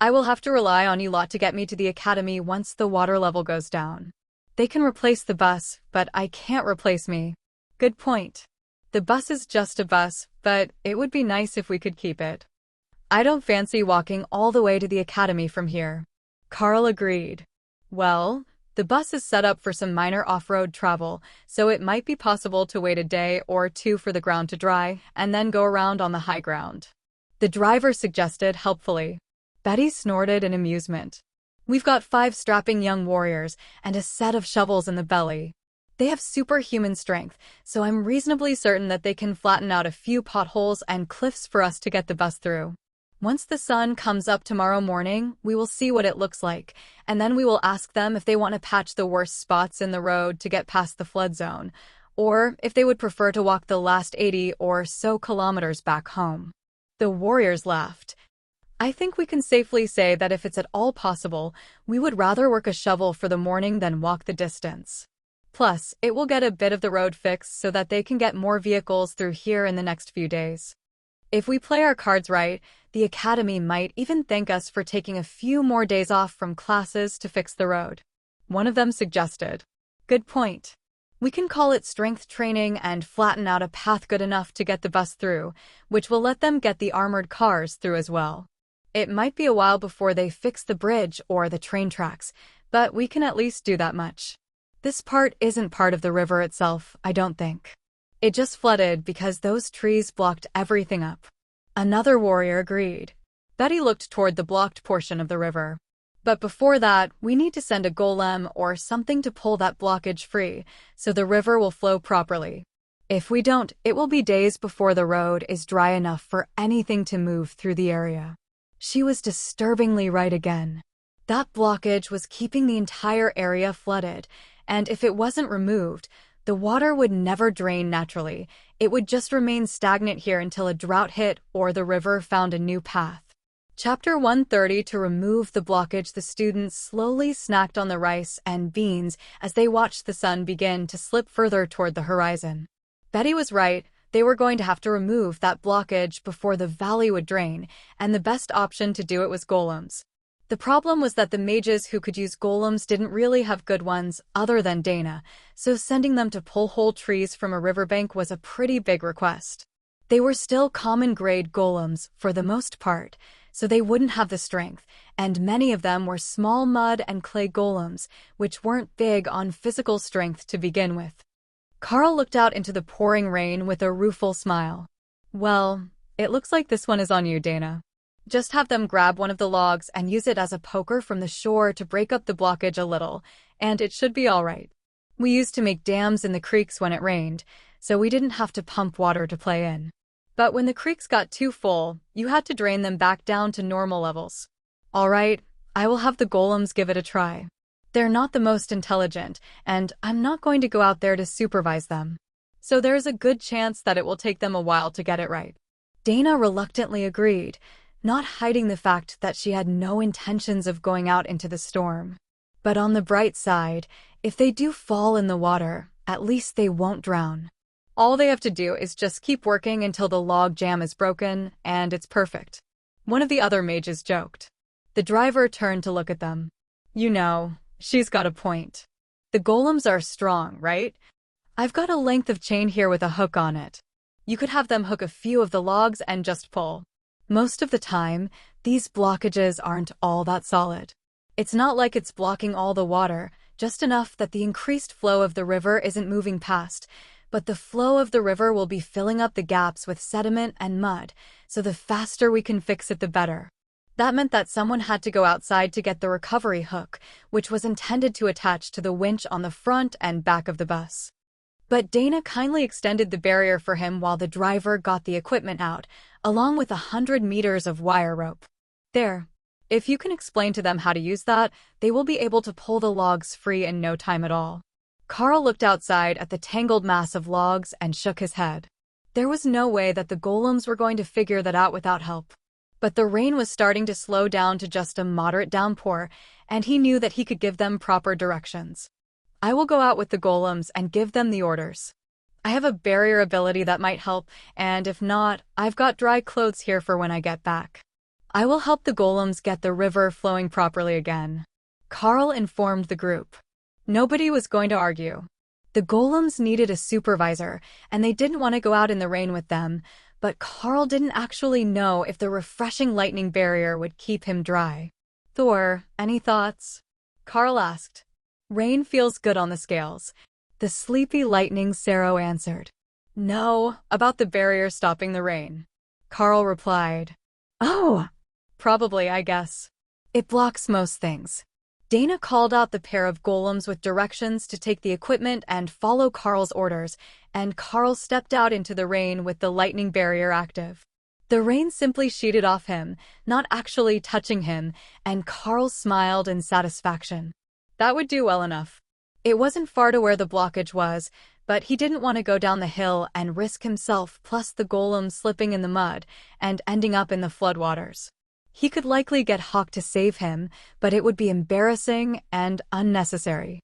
I will have to rely on you lot to get me to the academy once the water level goes down. They can replace the bus, but I can't replace me. Good point. The bus is just a bus, but it would be nice if we could keep it. I don't fancy walking all the way to the academy from here. Carl agreed. Well, the bus is set up for some minor off-road travel, so it might be possible to wait a day or two for the ground to dry and then go around on the high ground. The driver suggested helpfully. Betty snorted in amusement. We've got 5 strapping young warriors and a set of shovels in the belly. They have superhuman strength, so I'm reasonably certain that they can flatten out a few potholes and cliffs for us to get the bus through. Once the sun comes up tomorrow morning, we will see what it looks like, and then we will ask them if they want to patch the worst spots in the road to get past the flood zone, or if they would prefer to walk the last 80 or so kilometers back home. The warriors laughed. I think we can safely say that if it's at all possible, we would rather work a shovel for the morning than walk the distance. Plus, it will get a bit of the road fixed so that they can get more vehicles through here in the next few days. If we play our cards right, the academy might even thank us for taking a few more days off from classes to fix the road. One of them suggested. Good point. We can call it strength training and flatten out a path good enough to get the bus through, which will let them get the armored cars through as well. It might be a while before they fix the bridge or the train tracks, but we can at least do that much. This part isn't part of the river itself, I don't think. It just flooded because those trees blocked everything up. Another warrior agreed. Betty looked toward the blocked portion of the river. But before that, we need to send a golem or something to pull that blockage free, so the river will flow properly. If we don't, it will be days before the road is dry enough for anything to move through the area. She was disturbingly right again. That blockage was keeping the entire area flooded, and if it wasn't removed, the water would never drain naturally. It would just remain stagnant here until a drought hit or the river found a new path. Chapter 130. To remove the blockage, the students slowly snacked on the rice and beans as they watched the sun begin to slip further toward the horizon. Betty was right. They were going to have to remove that blockage before the valley would drain, and the best option to do it was golems. The problem was that the mages who could use golems didn't really have good ones other than Dana, so sending them to pull whole trees from a riverbank was a pretty big request. They were still common-grade golems for the most part, so they wouldn't have the strength, and many of them were small mud and clay golems, which weren't big on physical strength to begin with. Carl looked out into the pouring rain with a rueful smile. Well, it looks like this one is on you, Dana. Just have them grab one of the logs and use it as a poker from the shore to break up the blockage a little, and it should be all right. We used to make dams in the creeks when it rained, so we didn't have to pump water to play in. But when the creeks got too full, you had to drain them back down to normal levels. All right, I will have the golems give it a try. They're not the most intelligent, and I'm not going to go out there to supervise them. So there's a good chance that it will take them a while to get it right. Dana reluctantly agreed, not hiding the fact that she had no intentions of going out into the storm. But on the bright side, if they do fall in the water, at least they won't drown. All they have to do is just keep working until the log jam is broken, and it's perfect. One of the other mages joked. The driver turned to look at them. You know, she's got a point. The golems are strong, right? I've got a length of chain here with a hook on it. You could have them hook a few of the logs and just pull. Most of the time, these blockages aren't all that solid. It's not like it's blocking all the water, just enough that the increased flow of the river isn't moving past, but the flow of the river will be filling up the gaps with sediment and mud, so the faster we can fix it, the better. That meant that someone had to go outside to get the recovery hook, which was intended to attach to the winch on the front and back of the bus. But Dana kindly extended the barrier for him while the driver got the equipment out, along with 100 meters of wire rope. There. If you can explain to them how to use that, they will be able to pull the logs free in no time at all. Carl looked outside at the tangled mass of logs and shook his head. There was no way that the golems were going to figure that out without help. But the rain was starting to slow down to just a moderate downpour, and he knew that he could give them proper directions. I will go out with the golems and give them the orders. I have a barrier ability that might help, and if not, I've got dry clothes here for when I get back. I will help the golems get the river flowing properly again. Carl informed the group. Nobody was going to argue. The golems needed a supervisor, and they didn't want to go out in the rain with them, but Carl didn't actually know if the refreshing lightning barrier would keep him dry. Thor, any thoughts? Carl asked. Rain feels good on the scales. The sleepy lightning Sero answered. No, about the barrier stopping the rain. Carl replied. Oh, probably, I guess. It blocks most things. Dana called out the pair of golems with directions to take the equipment and follow Carl's orders, and Carl stepped out into the rain with the lightning barrier active. The rain simply sheeted off him, not actually touching him, and Carl smiled in satisfaction. That would do well enough. It wasn't far to where the blockage was, but he didn't want to go down the hill and risk himself plus the golem slipping in the mud and ending up in the floodwaters. He could likely get Hawk to save him, but it would be embarrassing and unnecessary.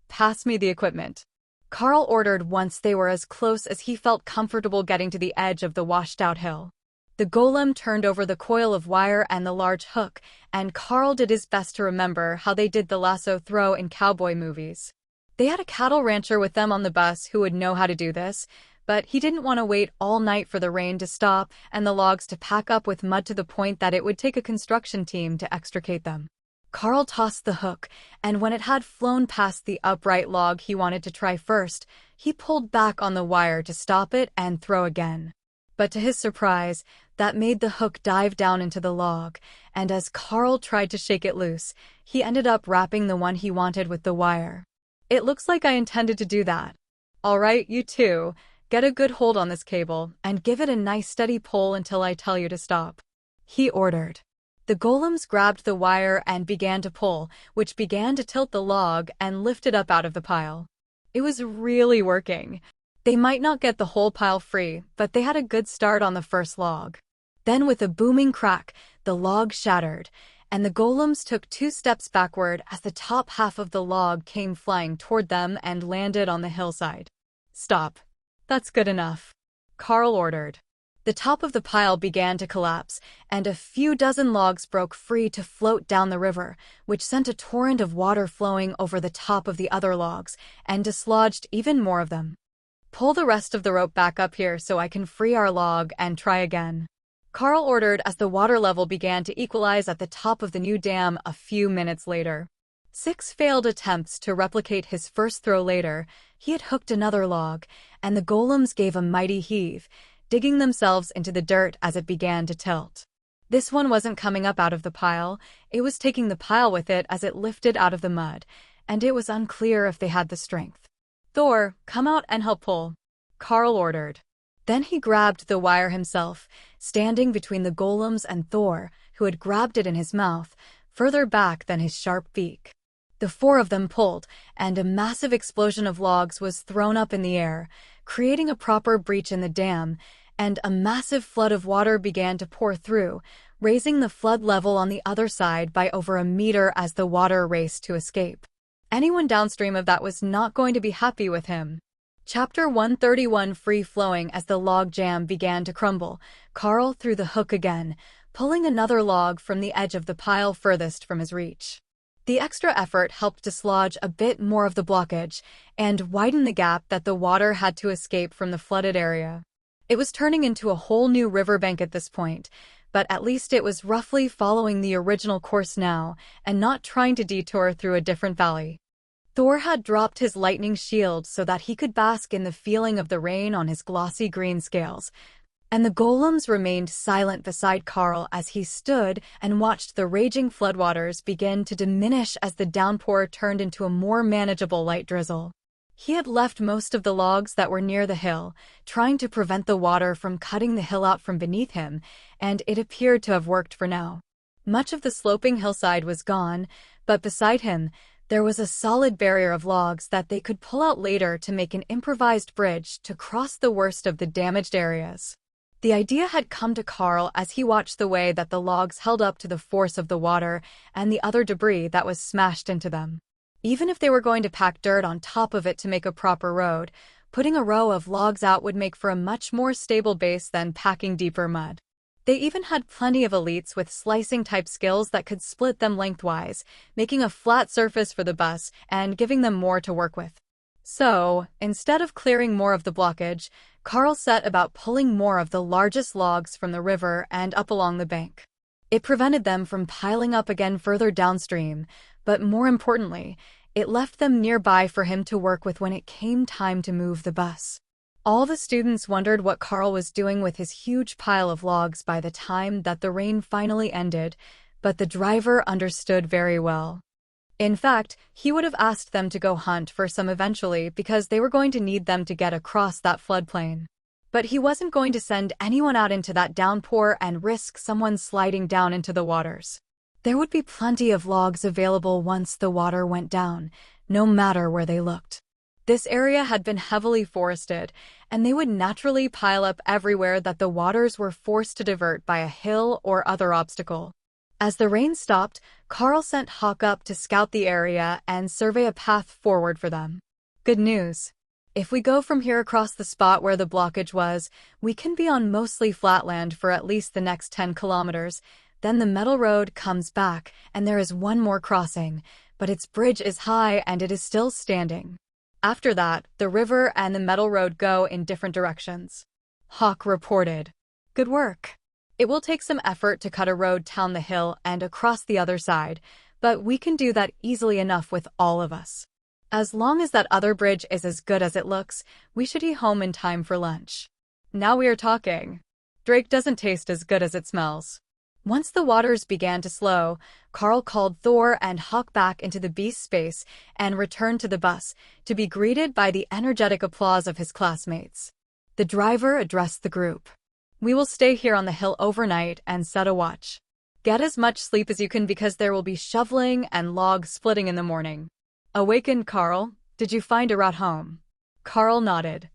Pass me the equipment. Carl ordered once they were as close as he felt comfortable getting to the edge of the washed-out hill. The golem turned over the coil of wire and the large hook, and Carl did his best to remember how they did the lasso throw in cowboy movies. They had a cattle rancher with them on the bus who would know how to do this, but he didn't want to wait all night for the rain to stop and the logs to pack up with mud to the point that it would take a construction team to extricate them. Carl tossed the hook, and when it had flown past the upright log he wanted to try first, he pulled back on the wire to stop it and throw again. But to his surprise, that made the hook dive down into the log, and as Carl tried to shake it loose, he ended up wrapping the one he wanted with the wire. It looks like I intended to do that. All right, you two, get a good hold on this cable and give it a nice steady pull until I tell you to stop. He ordered. The golems grabbed the wire and began to pull, which began to tilt the log and lift it up out of the pile. It was really working. They might not get the whole pile free, but they had a good start on the first log. Then with a booming crack, the log shattered, and the golems took 2 steps backward as the top half of the log came flying toward them and landed on the hillside. Stop. That's good enough. Carl ordered. The top of the pile began to collapse, and a few dozen logs broke free to float down the river, which sent a torrent of water flowing over the top of the other logs and dislodged even more of them. Pull the rest of the rope back up here so I can free our log and try again. Carl ordered as the water level began to equalize at the top of the new dam a few minutes later. 6 failed attempts to replicate his first throw later, he had hooked another log, and the golems gave a mighty heave, digging themselves into the dirt as it began to tilt. This one wasn't coming up out of the pile, it was taking the pile with it as it lifted out of the mud, and it was unclear if they had the strength. Thor, come out and help pull. Carl ordered. Then he grabbed the wire himself, standing between the golems and Thor, who had grabbed it in his mouth, further back than his sharp beak. The 4 of them pulled, and a massive explosion of logs was thrown up in the air, creating a proper breach in the dam, and a massive flood of water began to pour through, raising the flood level on the other side by over a meter as the water raced to escape. Anyone downstream of that was not going to be happy with him. Chapter 131 Free-flowing. As the log jam began to crumble, Carl threw the hook again, pulling another log from the edge of the pile furthest from his reach. The extra effort helped dislodge a bit more of the blockage and widen the gap that the water had to escape from the flooded area. It was turning into a whole new riverbank at this point, but at least it was roughly following the original course now and not trying to detour through a different valley. Thor had dropped his lightning shield so that he could bask in the feeling of the rain on his glossy green scales, and the golems remained silent beside Karl as he stood and watched the raging floodwaters begin to diminish as the downpour turned into a more manageable light drizzle. He had left most of the logs that were near the hill, trying to prevent the water from cutting the hill out from beneath him, and it appeared to have worked for now. Much of the sloping hillside was gone, but beside him, there was a solid barrier of logs that they could pull out later to make an improvised bridge to cross the worst of the damaged areas. The idea had come to Karl as he watched the way that the logs held up to the force of the water and the other debris that was smashed into them. Even if they were going to pack dirt on top of it to make a proper road, putting a row of logs out would make for a much more stable base than packing deeper mud. They even had plenty of elites with slicing-type skills that could split them lengthwise, making a flat surface for the bus and giving them more to work with. So, instead of clearing more of the blockage, Karl set about pulling more of the largest logs from the river and up along the bank. It prevented them from piling up again further downstream, but more importantly, it left them nearby for him to work with when it came time to move the bus. All the students wondered what Karl was doing with his huge pile of logs by the time that the rain finally ended, but the driver understood very well. In fact, he would have asked them to go hunt for some eventually because they were going to need them to get across that floodplain. But he wasn't going to send anyone out into that downpour and risk someone sliding down into the waters. There would be plenty of logs available once the water went down, no matter where they looked. This area had been heavily forested, and they would naturally pile up everywhere that the waters were forced to divert by a hill or other obstacle. As the rain stopped, Karl sent Hawk up to scout the area and survey a path forward for them. Good news. If we go from here across the spot where the blockage was, we can be on mostly flat land for at least the next 10 kilometers. Then the metal road comes back, and there is one more crossing, but its bridge is high and it is still standing. After that, the river and the metal road go in different directions. Hawk reported. Good work. It will take some effort to cut a road down the hill and across the other side, but we can do that easily enough with all of us. As long as that other bridge is as good as it looks, we should be home in time for lunch. Now we are talking. Drake doesn't taste as good as it smells. Once the waters began to slow, Karl called Thor and Hawk back into the beast space and returned to the bus to be greeted by the energetic applause of his classmates. The driver addressed the group. We will stay here on the hill overnight and set a watch. Get as much sleep as you can because there will be shoveling and log splitting in the morning. Awakened Karl, did you find a route home? Karl nodded.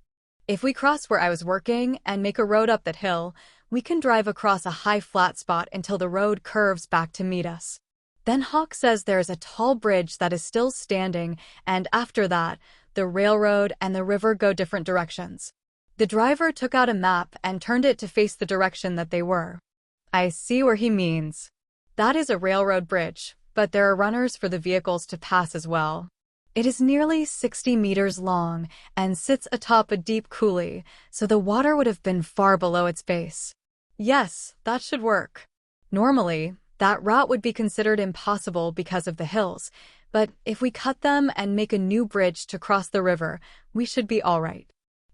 If we cross where I was working and make a road up that hill, we can drive across a high flat spot until the road curves back to meet us. Then Hawk says there is a tall bridge that is still standing, and after that, the railroad and the river go different directions. The driver took out a map and turned it to face the direction that they were. I see where he means. That is a railroad bridge, but there are runners for the vehicles to pass as well. It is nearly 60 meters long and sits atop a deep coulee, so the water would have been far below its base. Yes, that should work. Normally, that route would be considered impossible because of the hills, but if we cut them and make a new bridge to cross the river, we should be all right.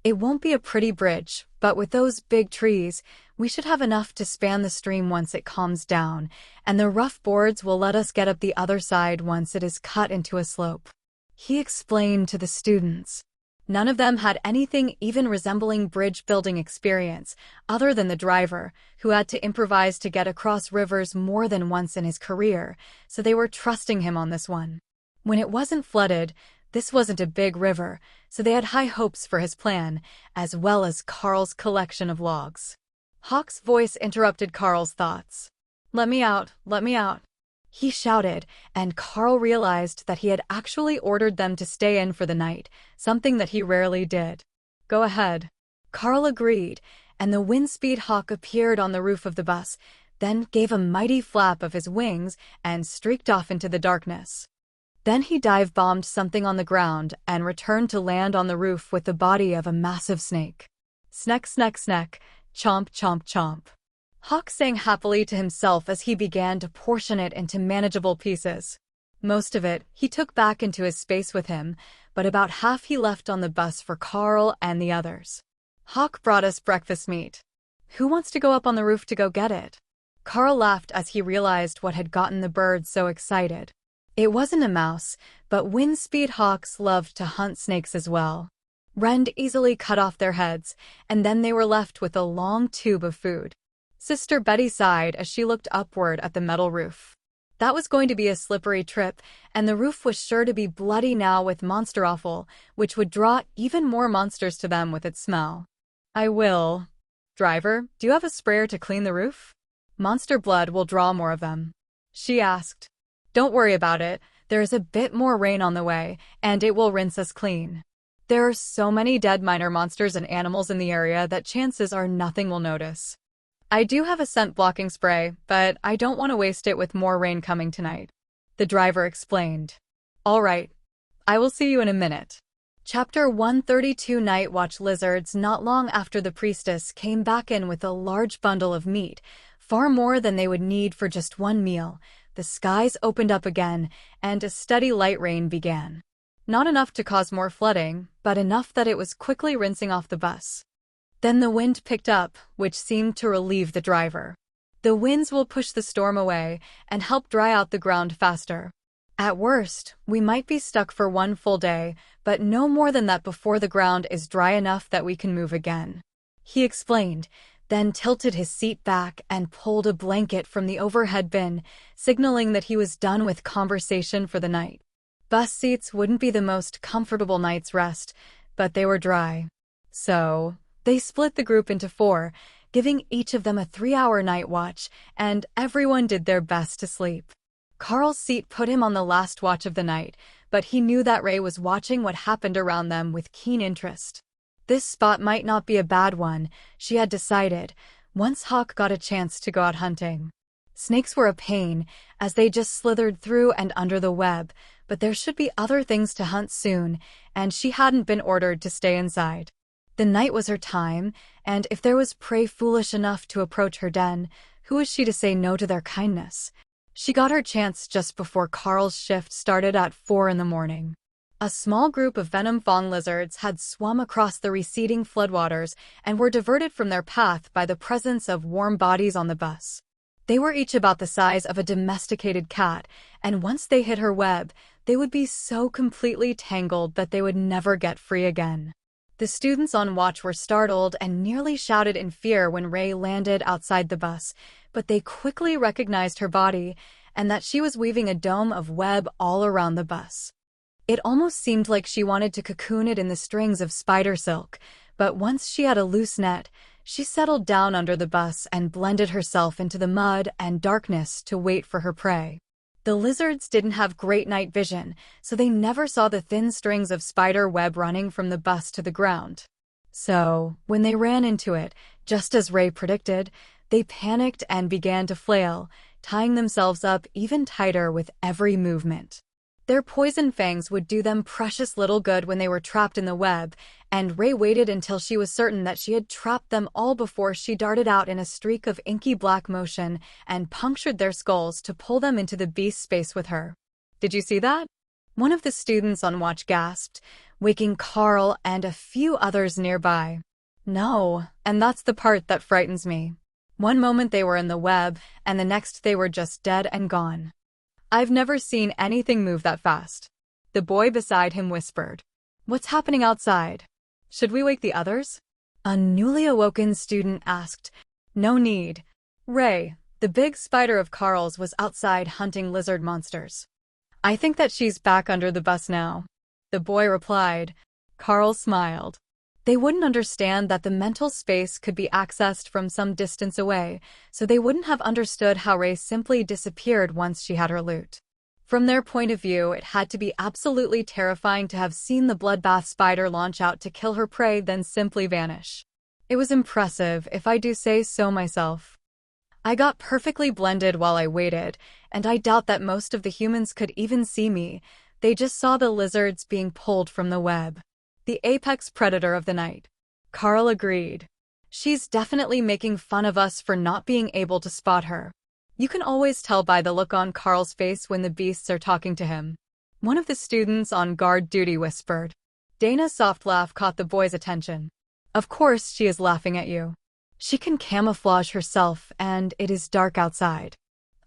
It won't be a pretty bridge, but with those big trees, we should have enough to span the stream once it calms down, and the rough boards will let us get up the other side once it is cut into a slope. He explained to the students. None of them had anything even resembling bridge-building experience, other than the driver, who had to improvise to get across rivers more than once in his career, so they were trusting him on this one. When it wasn't flooded, this wasn't a big river, so they had high hopes for his plan, as well as Karl's collection of logs. Hawk's voice interrupted Karl's thoughts. Let me out, let me out. He shouted, and Karl realized that he had actually ordered them to stay in for the night, something that he rarely did. Go ahead. Karl agreed, and the wind-speed Hawk appeared on the roof of the bus, then gave a mighty flap of his wings and streaked off into the darkness. Then he dive-bombed something on the ground and returned to land on the roof with the body of a massive snake. Snack, snack, snack. Chomp, chomp, chomp. Hawk sang happily to himself as he began to portion it into manageable pieces. Most of it he took back into his space with him, but about half he left on the bus for Carl and the others. Hawk brought us breakfast meat. Who wants to go up on the roof to go get it? Carl laughed as he realized what had gotten the birds so excited. It wasn't a mouse, but wind-speed hawks loved to hunt snakes as well. Rend easily cut off their heads, and then they were left with a long tube of food. Sister Betty sighed as she looked upward at the metal roof. That was going to be a slippery trip, and the roof was sure to be bloody now with monster offal, which would draw even more monsters to them with its smell. I will. Driver, do you have a sprayer to clean the roof? Monster blood will draw more of them. She asked. Don't worry about it, there is a bit more rain on the way, and it will rinse us clean. There are so many dead minor monsters and animals in the area that chances are nothing will notice. I do have a scent-blocking spray, but I don't want to waste it with more rain coming tonight. The driver explained. All right. I will see you in a minute. Chapter 132. Night Watch. Lizards. Not long after the priestess came back in with a large bundle of meat, far more than they would need for just one meal, the skies opened up again, and a steady light rain began. Not enough to cause more flooding, but enough that it was quickly rinsing off the bus. Then the wind picked up, which seemed to relieve the driver. The winds will push the storm away and help dry out the ground faster. At worst, we might be stuck for one full day, but no more than that before the ground is dry enough that we can move again. He explained, then tilted his seat back and pulled a blanket from the overhead bin, signaling that he was done with conversation for the night. Bus seats wouldn't be the most comfortable night's rest, but they were dry. So, they split the group into 4, giving each of them a 3-hour night watch, and everyone did their best to sleep. Carl's seat put him on the last watch of the night, but he knew that Ray was watching what happened around them with keen interest. This spot might not be a bad one, she had decided, once Hawk got a chance to go out hunting. Snakes were a pain, as they just slithered through and under the web, but there should be other things to hunt soon, and she hadn't been ordered to stay inside. The night was her time, and if there was prey foolish enough to approach her den, who was she to say no to their kindness? She got her chance just before Carl's shift started at 4 in the morning. A small group of venom fawn lizards had swum across the receding floodwaters and were diverted from their path by the presence of warm bodies on the bus. They were each about the size of a domesticated cat, and once they hit her web, they would be so completely tangled that they would never get free again. The students on watch were startled and nearly shouted in fear when Ray landed outside the bus, but they quickly recognized her body and that she was weaving a dome of web all around the bus. It almost seemed like she wanted to cocoon it in the strings of spider silk, but once she had a loose net, she settled down under the bus and blended herself into the mud and darkness to wait for her prey. The lizards didn't have great night vision, so they never saw the thin strings of spider web running from the bus to the ground. So, when they ran into it, just as Ray predicted, they panicked and began to flail, tying themselves up even tighter with every movement. Their poison fangs would do them precious little good when they were trapped in the web, and Ray waited until she was certain that she had trapped them all before she darted out in a streak of inky black motion and punctured their skulls to pull them into the beast space with her. Did you see that? One of the students on watch gasped, waking Carl and a few others nearby. No, and that's the part that frightens me. One moment they were in the web, and the next they were just dead and gone. I've never seen anything move that fast. The boy beside him whispered. What's happening outside? Should we wake the others? A newly awoken student asked. No need. Ray, the big spider of Carl's, was outside hunting lizard monsters. I think that she's back under the bus now. The boy replied. Carl smiled. They wouldn't understand that the mental space could be accessed from some distance away, so they wouldn't have understood how Ray simply disappeared once she had her loot. From their point of view, it had to be absolutely terrifying to have seen the bloodbath spider launch out to kill her prey then simply vanish. It was impressive, if I do say so myself. I got perfectly blended while I waited, and I doubt that most of the humans could even see me. They just saw the lizards being pulled from the web. The apex predator of the night. Carl agreed. She's definitely making fun of us for not being able to spot her. You can always tell by the look on Carl's face when the beasts are talking to him. One of the students on guard duty whispered. Dana's soft laugh caught the boy's attention. Of course she is laughing at you. She can camouflage herself, and it is dark outside.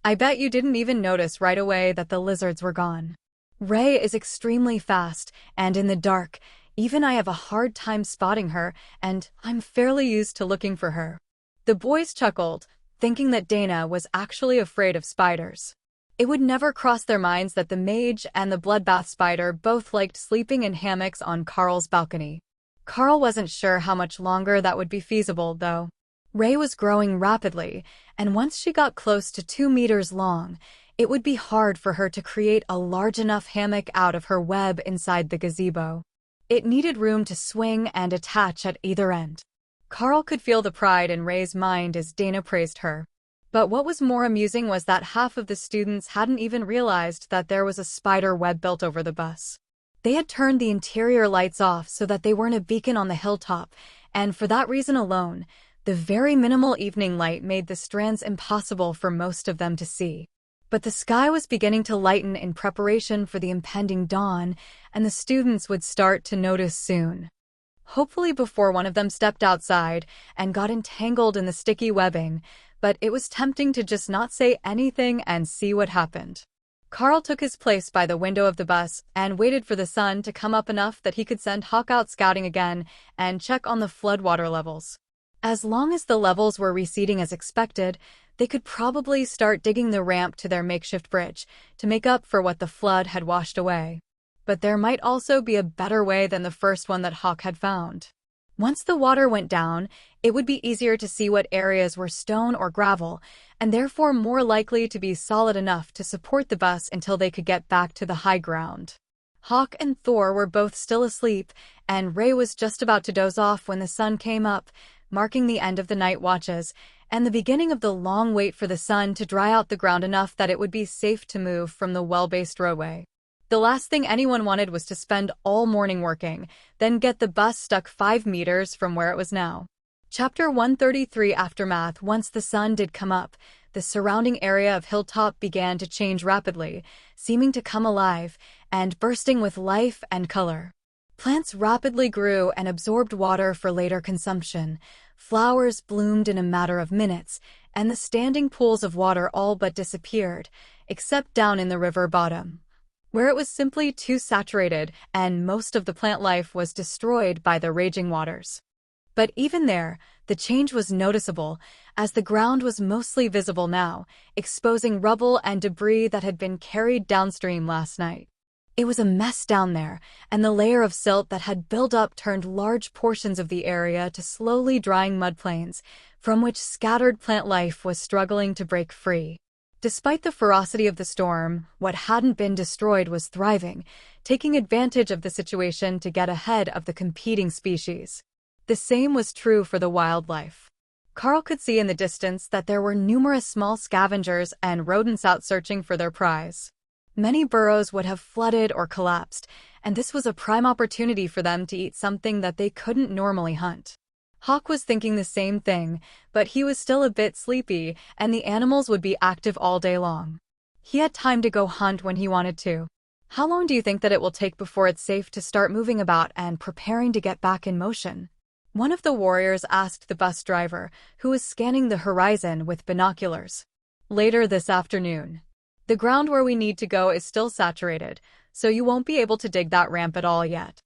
I bet you didn't even notice right away that the lizards were gone. Ray is extremely fast, and in the dark, even I have a hard time spotting her, and I'm fairly used to looking for her. The boys chuckled, thinking that Dana was actually afraid of spiders. It would never cross their minds that the mage and the bloodbath spider both liked sleeping in hammocks on Carl's balcony. Carl wasn't sure how much longer that would be feasible, though. Ray was growing rapidly, and once she got close to 2 meters long, it would be hard for her to create a large enough hammock out of her web inside the gazebo. It needed room to swing and attach at either end. Carl could feel the pride in Ray's mind as Dana praised her. But what was more amusing was that half of the students hadn't even realized that there was a spider web built over the bus. They had turned the interior lights off so that they weren't a beacon on the hilltop, and for that reason alone, the very minimal evening light made the strands impossible for most of them to see. But the sky was beginning to lighten in preparation for the impending dawn, and the students would start to notice soon. Hopefully before one of them stepped outside and got entangled in the sticky webbing, but it was tempting to just not say anything and see what happened. Carl took his place by the window of the bus and waited for the sun to come up enough that he could send Hawk out scouting again and check on the floodwater levels. As long as the levels were receding as expected, they could probably start digging the ramp to their makeshift bridge to make up for what the flood had washed away. But there might also be a better way than the first one that Hawk had found. Once the water went down, it would be easier to see what areas were stone or gravel, and therefore more likely to be solid enough to support the bus until they could get back to the high ground. Hawk and Thor were both still asleep, and Ray was just about to doze off when the sun came up, marking the end of the night watches, and the beginning of the long wait for the sun to dry out the ground enough that it would be safe to move from the well-based roadway. The last thing anyone wanted was to spend all morning working, then get the bus stuck 5 meters from where it was now. Chapter 133 Aftermath. Once the sun did come up, the surrounding area of Hilltop began to change rapidly, seeming to come alive, and bursting with life and color. Plants rapidly grew and absorbed water for later consumption. Flowers bloomed in a matter of minutes, and the standing pools of water all but disappeared, except down in the river bottom, where it was simply too saturated and most of the plant life was destroyed by the raging waters. But even there, the change was noticeable, as the ground was mostly visible now, exposing rubble and debris that had been carried downstream last night. It was a mess down there, and the layer of silt that had built up turned large portions of the area to slowly drying mudplains, from which scattered plant life was struggling to break free. Despite the ferocity of the storm, what hadn't been destroyed was thriving, taking advantage of the situation to get ahead of the competing species. The same was true for the wildlife. Carl could see in the distance that there were numerous small scavengers and rodents out searching for their prize. Many burrows would have flooded or collapsed, and this was a prime opportunity for them to eat something that they couldn't normally hunt. Hawk was thinking the same thing, but he was still a bit sleepy, and the animals would be active all day long. He had time to go hunt when he wanted to. How long do you think that it will take before it's safe to start moving about and preparing to get back in motion? One of the warriors asked the bus driver, who was scanning the horizon with binoculars. Later this afternoon. The ground where we need to go is still saturated, so you won't be able to dig that ramp at all yet.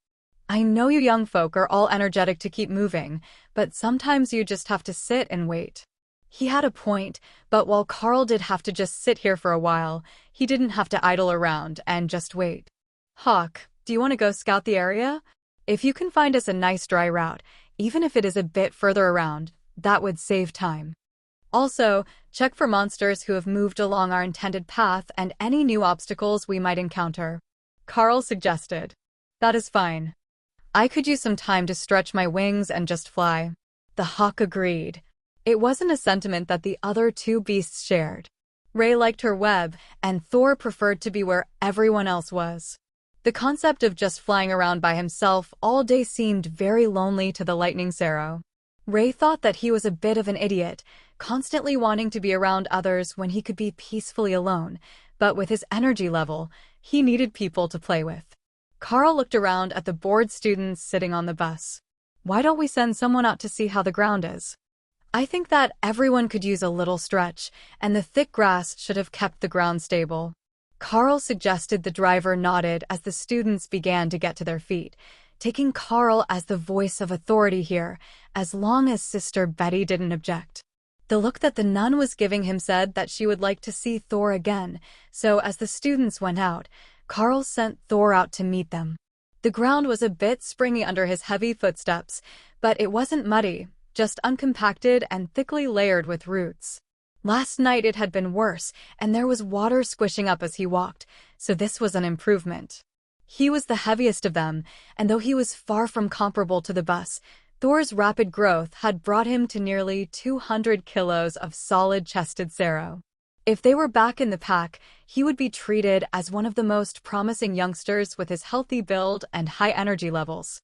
I know you young folk are all energetic to keep moving, but sometimes you just have to sit and wait. He had a point, but while Carl did have to just sit here for a while, he didn't have to idle around and just wait. Hawk, do you want to go scout the area? If you can find us a nice dry route, even if it is a bit further around, that would save time. Also, check for monsters who have moved along our intended path and any new obstacles we might encounter. Carl suggested. That is fine. I could use some time to stretch my wings and just fly. The hawk agreed. It wasn't a sentiment that the other two beasts shared. Ray liked her web, and Thor preferred to be where everyone else was. The concept of just flying around by himself all day seemed very lonely to the Lightning Sparrow. Ray thought that he was a bit of an idiot, constantly wanting to be around others when he could be peacefully alone, but with his energy level, he needed people to play with. Carl looked around at the bored students sitting on the bus. Why don't we send someone out to see how the ground is? I think that everyone could use a little stretch, and the thick grass should have kept the ground stable. Carl suggested. The driver nodded as the students began to get to their feet, taking Carl as the voice of authority here, as long as Sister Betty didn't object. The look that the nun was giving him said that she would like to see Thor again, so as the students went out, Carl sent Thor out to meet them. The ground was a bit springy under his heavy footsteps, but it wasn't muddy, just uncompacted and thickly layered with roots. Last night it had been worse, and there was water squishing up as he walked, so this was an improvement. He was the heaviest of them, and though he was far from comparable to the bus, Thor's rapid growth had brought him to nearly 200 kilos of solid-chested Sparrow. If they were back in the pack, he would be treated as one of the most promising youngsters with his healthy build and high energy levels.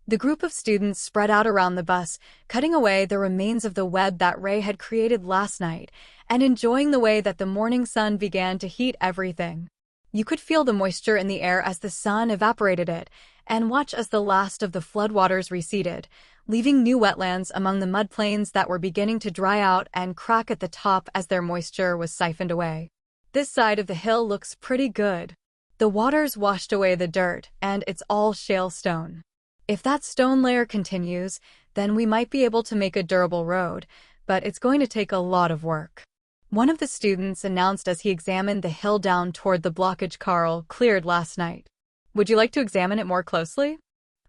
The group of students spread out around the bus, cutting away the remains of the web that Ray had created last night, and enjoying the way that the morning sun began to heat everything. You could feel the moisture in the air as the sun evaporated it, and watch as the last of the floodwaters receded, leaving new wetlands among the mudplains that were beginning to dry out and crack at the top as their moisture was siphoned away. This side of the hill looks pretty good. The waters washed away the dirt, and it's all shale stone. If that stone layer continues, then we might be able to make a durable road, but it's going to take a lot of work. One of the students announced as he examined the hill down toward the blockage Carl cleared last night. Would you like to examine it more closely?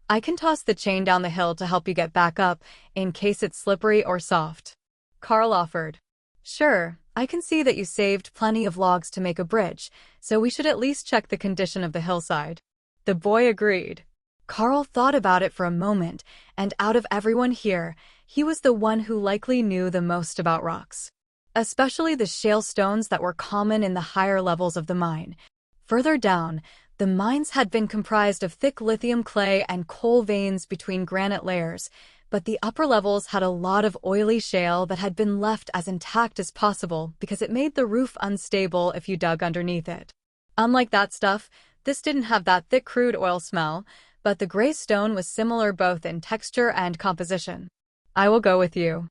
I can toss the chain down the hill to help you get back up, in case it's slippery or soft. Carl offered. Sure, I can see that you saved plenty of logs to make a bridge, so we should at least check the condition of the hillside. The boy agreed. Carl thought about it for a moment, and out of everyone here, he was the one who likely knew the most about rocks. Especially the shale stones that were common in the higher levels of the mine. Further down, the mines had been comprised of thick lithium clay and coal veins between granite layers, but the upper levels had a lot of oily shale that had been left as intact as possible because it made the roof unstable if you dug underneath it. Unlike that stuff, this didn't have that thick crude oil smell, but the gray stone was similar both in texture and composition. I will go with you.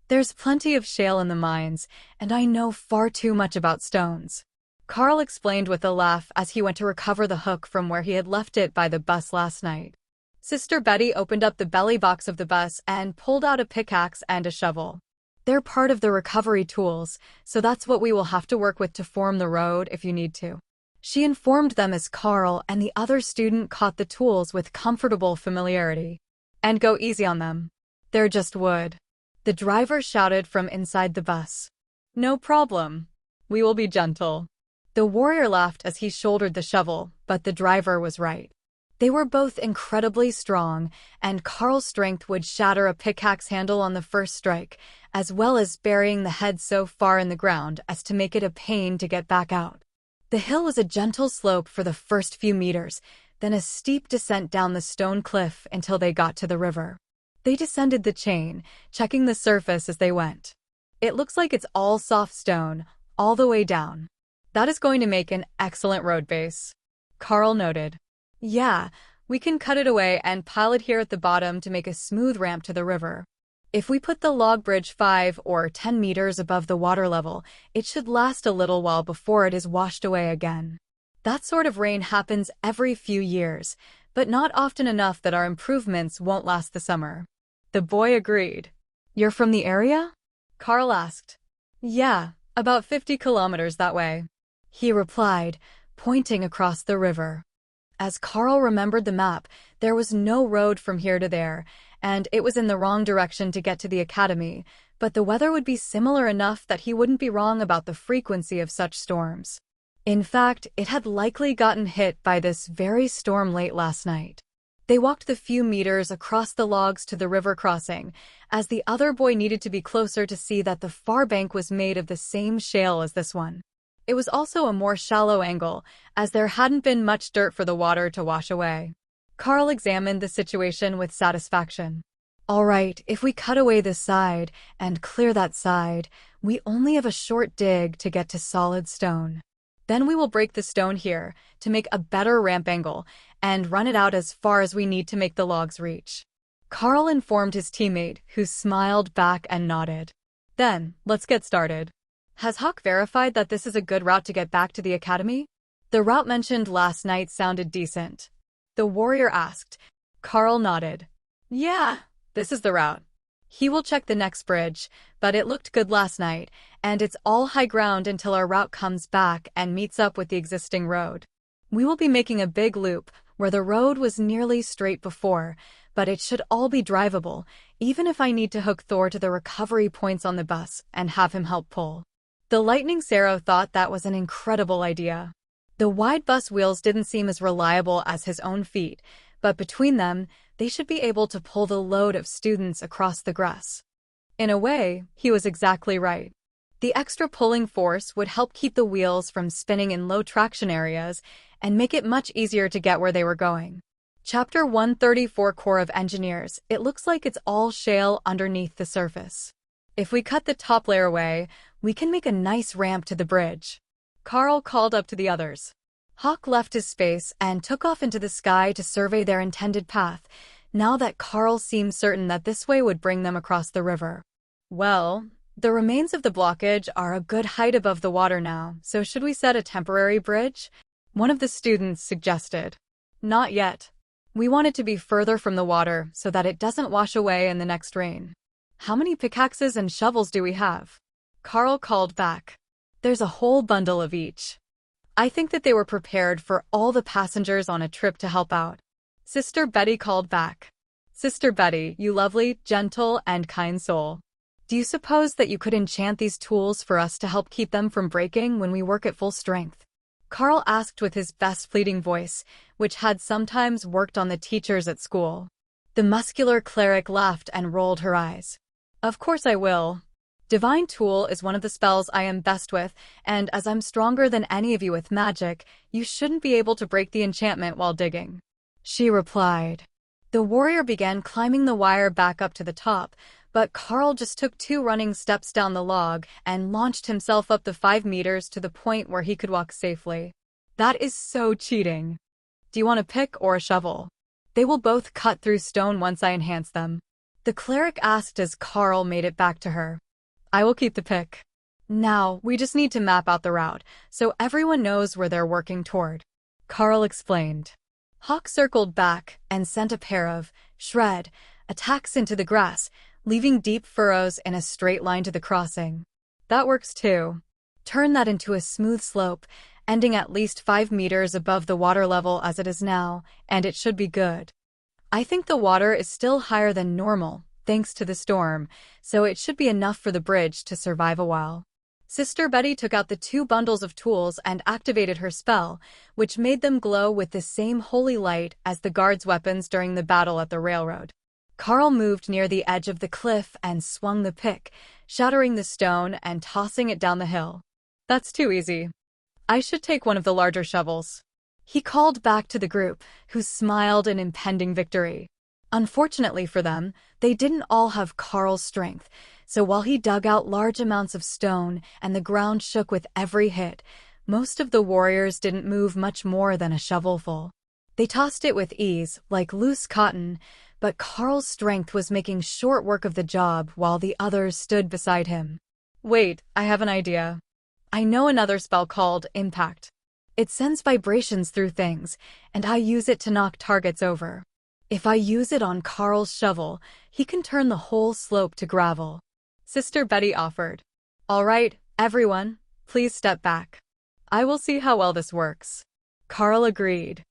There's plenty of shale in the mines, and I know far too much about stones. Carl explained with a laugh as he went to recover the hook from where he had left it by the bus last night. Sister Betty opened up the belly box of the bus and pulled out a pickaxe and a shovel. They're part of the recovery tools, so that's what we will have to work with to form the road if you need to. She informed them as Carl and the other student caught the tools with comfortable familiarity. And go easy on them. They're just wood. The driver shouted from inside the bus. No problem. We will be gentle. The warrior laughed as he shouldered the shovel, but the driver was right. They were both incredibly strong, and Carl's strength would shatter a pickaxe handle on the first strike, as well as burying the head so far in the ground as to make it a pain to get back out. The hill was a gentle slope for the first few meters, then a steep descent down the stone cliff until they got to the river. They descended the chain, checking the surface as they went. It looks like it's all soft stone, all the way down. That is going to make an excellent road base. Carl noted. Yeah, we can cut it away and pile it here at the bottom to make a smooth ramp to the river. If we put the log bridge 5 or 10 meters above the water level, it should last a little while before it is washed away again. That sort of rain happens every few years, but not often enough that our improvements won't last the summer. The boy agreed. You're from the area? Carl asked. Yeah, about 50 kilometers that way. He replied, pointing across the river. As Carl remembered the map, there was no road from here to there, and it was in the wrong direction to get to the academy, but the weather would be similar enough that he wouldn't be wrong about the frequency of such storms. In fact, it had likely gotten hit by this very storm late last night. They walked the few meters across the logs to the river crossing, as the other boy needed to be closer to see that the far bank was made of the same shale as this one. It was also a more shallow angle, as there hadn't been much dirt for the water to wash away. Carl examined the situation with satisfaction. All right, if we cut away this side and clear that side, we only have a short dig to get to solid stone. Then we will break the stone here to make a better ramp angle and run it out as far as we need to make the logs reach. Carl informed his teammate, who smiled back and nodded. Then, let's get started. Has Hawk verified that this is a good route to get back to the academy? The route mentioned last night sounded decent. The warrior asked. Carl nodded. Yeah, this is the route. He will check the next bridge, but it looked good last night, and it's all high ground until our route comes back and meets up with the existing road. We will be making a big loop where the road was nearly straight before, but it should all be drivable, even if I need to hook Thor to the recovery points on the bus and have him help pull. The Lightning Sparrow thought that was an incredible idea. The wide bus wheels didn't seem as reliable as his own feet, but between them, they should be able to pull the load of students across the grass. In a way, he was exactly right. The extra pulling force would help keep the wheels from spinning in low traction areas and make it much easier to get where they were going. Chapter 134 Corps of Engineers. It looks like it's all shale underneath the surface. If we cut the top layer away, we can make a nice ramp to the bridge. Carl called up to the others. Hawk left his space and took off into the sky to survey their intended path, now that Carl seemed certain that this way would bring them across the river. Well, the remains of the blockage are a good height above the water now, so should we set a temporary bridge? One of the students suggested. Not yet. We want it to be further from the water so that it doesn't wash away in the next rain. How many pickaxes and shovels do we have? Carl called back. There's a whole bundle of each. I think that they were prepared for all the passengers on a trip to help out. Sister Betty called back. Sister Betty, you lovely, gentle, and kind soul. Do you suppose that you could enchant these tools for us to help keep them from breaking when we work at full strength? Carl asked with his best pleading voice, which had sometimes worked on the teachers at school. The muscular cleric laughed and rolled her eyes. Of course I will. Divine Tool is one of the spells I am best with, and as I'm stronger than any of you with magic, you shouldn't be able to break the enchantment while digging. She replied. The warrior began climbing the wire back up to the top, but Carl just took 2 running steps down the log and launched himself up the 5 meters to the point where he could walk safely. That is so cheating. Do you want a pick or a shovel? They will both cut through stone once I enhance them. The cleric asked as Carl made it back to her. I will keep the pick. Now, we just need to map out the route, so everyone knows where they're working toward. Carl explained. Hawk circled back and sent a pair of shred attacks into the grass, leaving deep furrows in a straight line to the crossing. That works too. Turn that into a smooth slope, ending at least 5 meters above the water level as it is now, and it should be good. I think the water is still higher than normal, thanks to the storm, so it should be enough for the bridge to survive a while. Sister Betty took out the 2 bundles of tools and activated her spell, which made them glow with the same holy light as the guards' weapons during the battle at the railroad. Carl moved near the edge of the cliff and swung the pick, shattering the stone and tossing it down the hill. That's too easy. I should take one of the larger shovels. He called back to the group, who smiled in impending victory. Unfortunately for them, they didn't all have Carl's strength, so while he dug out large amounts of stone and the ground shook with every hit, most of the warriors didn't move much more than a shovelful. They tossed it with ease, like loose cotton, but Carl's strength was making short work of the job while the others stood beside him. Wait, I have an idea. I know another spell called Impact. It sends vibrations through things, and I use it to knock targets over. If I use it on Carl's shovel, he can turn the whole slope to gravel. Sister Betty offered. All right, everyone, please step back. I will see how well this works. Carl agreed.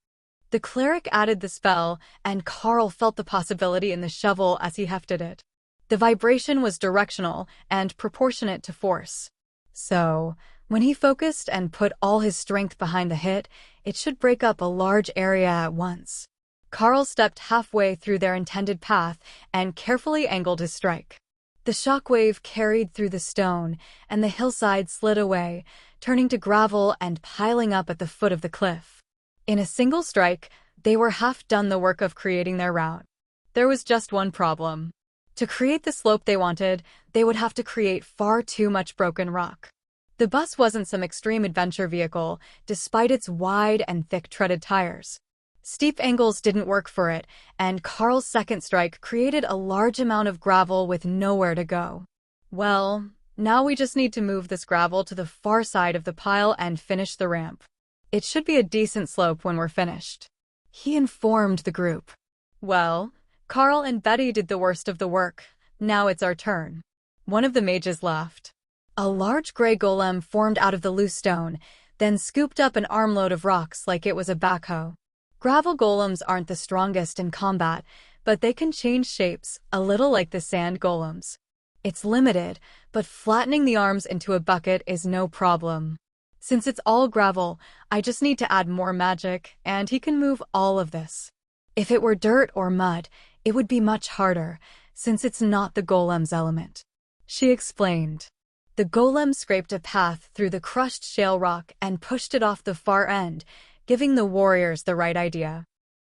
The cleric added the spell, and Carl felt the possibility in the shovel as he hefted it. The vibration was directional and proportionate to force. So, when he focused and put all his strength behind the hit, it should break up a large area at once. Carl stepped halfway through their intended path and carefully angled his strike. The shockwave carried through the stone, and the hillside slid away, turning to gravel and piling up at the foot of the cliff. In a single strike, they were half done the work of creating their route. There was just one problem. To create the slope they wanted, they would have to create far too much broken rock. The bus wasn't some extreme adventure vehicle, despite its wide and thick-treaded tires. Steep angles didn't work for it, and Carl's second strike created a large amount of gravel with nowhere to go. Well, now we just need to move this gravel to the far side of the pile and finish the ramp. It should be a decent slope when we're finished. He informed the group. Well, Carl and Betty did the worst of the work. Now it's our turn. One of the mages laughed. A large gray golem formed out of the loose stone, then scooped up an armload of rocks like it was a backhoe. Gravel golems aren't the strongest in combat, but they can change shapes, a little like the sand golems. It's limited, but flattening the arms into a bucket is no problem. Since it's all gravel, I just need to add more magic, and he can move all of this. If it were dirt or mud, it would be much harder, since it's not the golem's element. She explained. The golem scraped a path through the crushed shale rock and pushed it off the far end, giving the warriors the right idea.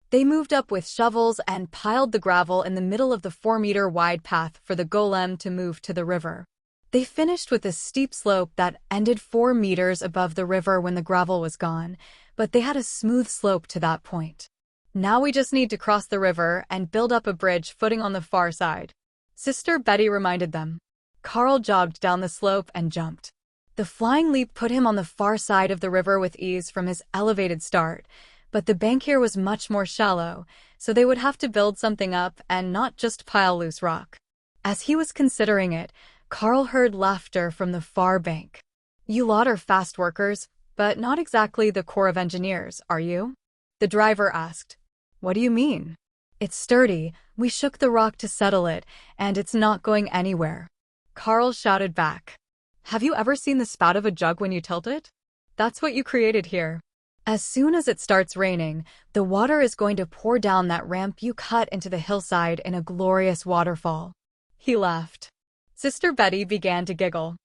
They moved up with shovels and piled the gravel in the middle of the 4-meter-wide path for the golem to move to the river. They finished with a steep slope that ended 4 meters above the river when the gravel was gone, but they had a smooth slope to that point. Now we just need to cross the river and build up a bridge footing on the far side. Sister Betty reminded them. Carl jogged down the slope and jumped. The flying leap put him on the far side of the river with ease from his elevated start, but the bank here was much more shallow, so they would have to build something up and not just pile loose rock. As he was considering it, Carl heard laughter from the far bank. You lot are fast workers, but not exactly the Corps of Engineers, are you? The driver asked. What do you mean? It's sturdy, we shook the rock to settle it, and it's not going anywhere. Carl shouted back. Have you ever seen the spout of a jug when you tilt it? That's what you created here. As soon as it starts raining, the water is going to pour down that ramp you cut into the hillside in a glorious waterfall. He laughed. Sister Betty began to giggle.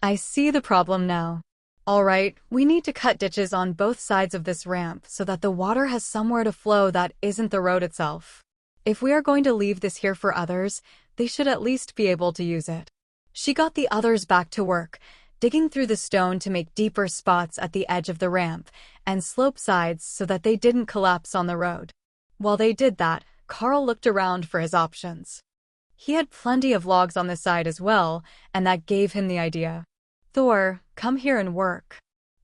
I see the problem now. All right, we need to cut ditches on both sides of this ramp so that the water has somewhere to flow that isn't the road itself. If we are going to leave this here for others, they should at least be able to use it. She got the others back to work, digging through the stone to make deeper spots at the edge of the ramp and slope sides so that they didn't collapse on the road. While they did that, Carl looked around for his options. He had plenty of logs on the side as well, and that gave him the idea. Thor, come here and work.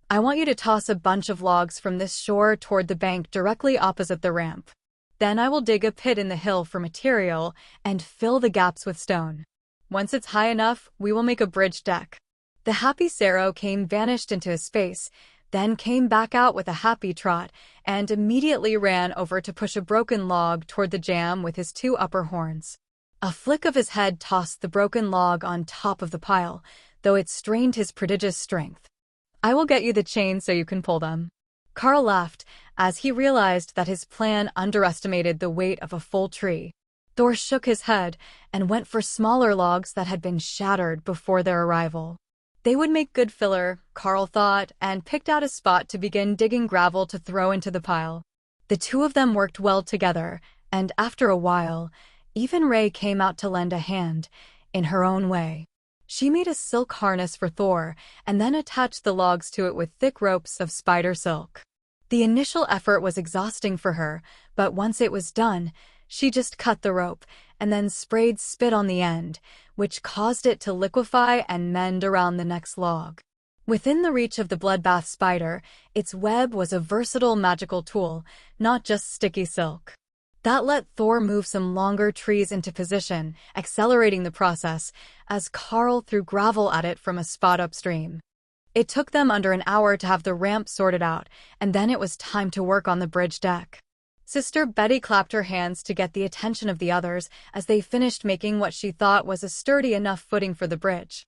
I want you to toss a bunch of logs from this shore toward the bank directly opposite the ramp. Then I will dig a pit in the hill for material and fill the gaps with stone. Once it's high enough, we will make a bridge deck. The happy Saro vanished into his space, then came back out with a happy trot, and immediately ran over to push a broken log toward the jam with his 2 upper horns. A flick of his head tossed the broken log on top of the pile, though it strained his prodigious strength. I will get you the chain so you can pull them. Carl laughed as he realized that his plan underestimated the weight of a full tree. Thor shook his head and went for smaller logs that had been shattered before their arrival. They would make good filler, Carl thought, and picked out a spot to begin digging gravel to throw into the pile. The 2 of them worked well together, and after a while, even Ray came out to lend a hand, in her own way. She made a silk harness for Thor and then attached the logs to it with thick ropes of spider silk. The initial effort was exhausting for her, but once it was done, she just cut the rope and then sprayed spit on the end, which caused it to liquefy and mend around the next log. Within the reach of the bloodbath spider, its web was a versatile magical tool, not just sticky silk. That let Thor move some longer trees into position, accelerating the process, as Carl threw gravel at it from a spot upstream. It took them under an hour to have the ramp sorted out, and then it was time to work on the bridge deck. Sister Betty clapped her hands to get the attention of the others as they finished making what she thought was a sturdy enough footing for the bridge.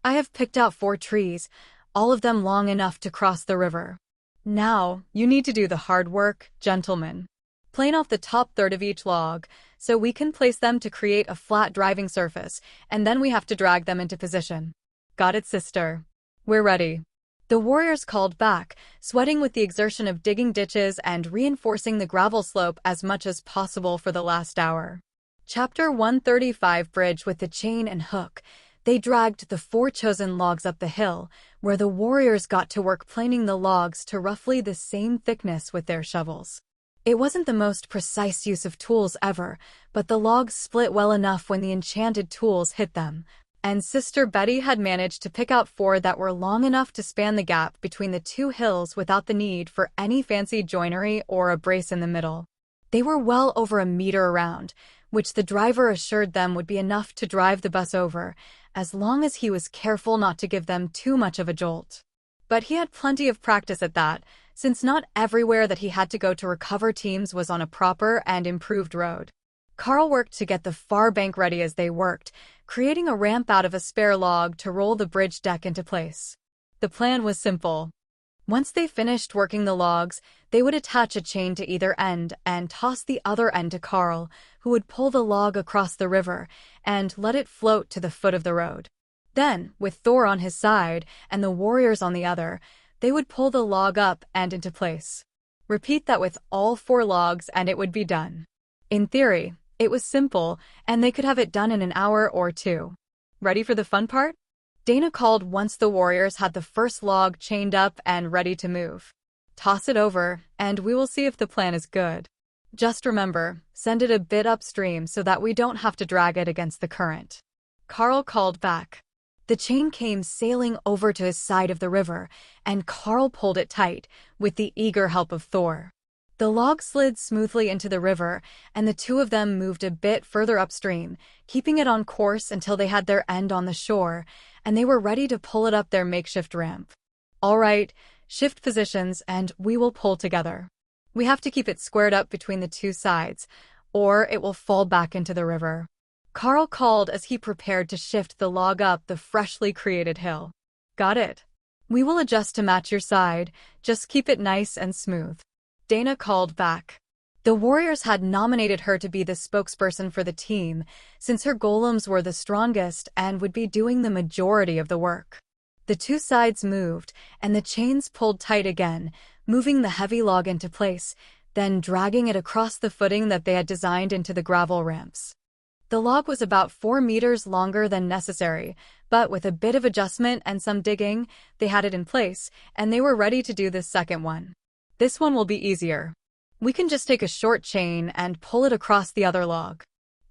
I have picked out 4 trees, all of them long enough to cross the river. Now, you need to do the hard work, gentlemen. Plane off the top third of each log, so we can place them to create a flat driving surface, and then we have to drag them into position. Got it, sister? We're ready. The warriors called back, sweating with the exertion of digging ditches and reinforcing the gravel slope as much as possible for the last hour. Chapter 135 Bridge with the chain and hook. They dragged the 4 chosen logs up the hill, where the warriors got to work planing the logs to roughly the same thickness with their shovels. It wasn't the most precise use of tools ever, but the logs split well enough when the enchanted tools hit them, and Sister Betty had managed to pick out 4 that were long enough to span the gap between the 2 hills without the need for any fancy joinery or a brace in the middle. They were well over a meter around, which the driver assured them would be enough to drive the bus over, as long as he was careful not to give them too much of a jolt. But he had plenty of practice at that, since not everywhere that he had to go to recover teams was on a proper and improved road. Carl worked to get the far bank ready as they worked, creating a ramp out of a spare log to roll the bridge deck into place. The plan was simple. Once they finished working the logs, they would attach a chain to either end and toss the other end to Carl, who would pull the log across the river and let it float to the foot of the road. Then, with Thor on his side and the warriors on the other, they would pull the log up and into place. Repeat that with all 4 logs and it would be done. In theory, it was simple, and they could have it done in an hour or 2. Ready for the fun part? Dana called once the warriors had the first log chained up and ready to move. Toss it over, and we will see if the plan is good. Just remember, send it a bit upstream so that we don't have to drag it against the current. Carl called back. The chain came sailing over to his side of the river, and Carl pulled it tight, with the eager help of Thor. The log slid smoothly into the river, and the 2 of them moved a bit further upstream, keeping it on course until they had their end on the shore, and they were ready to pull it up their makeshift ramp. All right, shift positions, and we will pull together. We have to keep it squared up between the 2 sides, or it will fall back into the river. Carl called as he prepared to shift the log up the freshly created hill. Got it? We will adjust to match your side, just keep it nice and smooth. Dana called back. The warriors had nominated her to be the spokesperson for the team, since her golems were the strongest and would be doing the majority of the work. The 2 sides moved, and the chains pulled tight again, moving the heavy log into place, then dragging it across the footing that they had designed into the gravel ramps. The log was about 4 meters longer than necessary, but with a bit of adjustment and some digging, they had it in place, and they were ready to do the second one. This one will be easier. We can just take a short chain and pull it across the other log.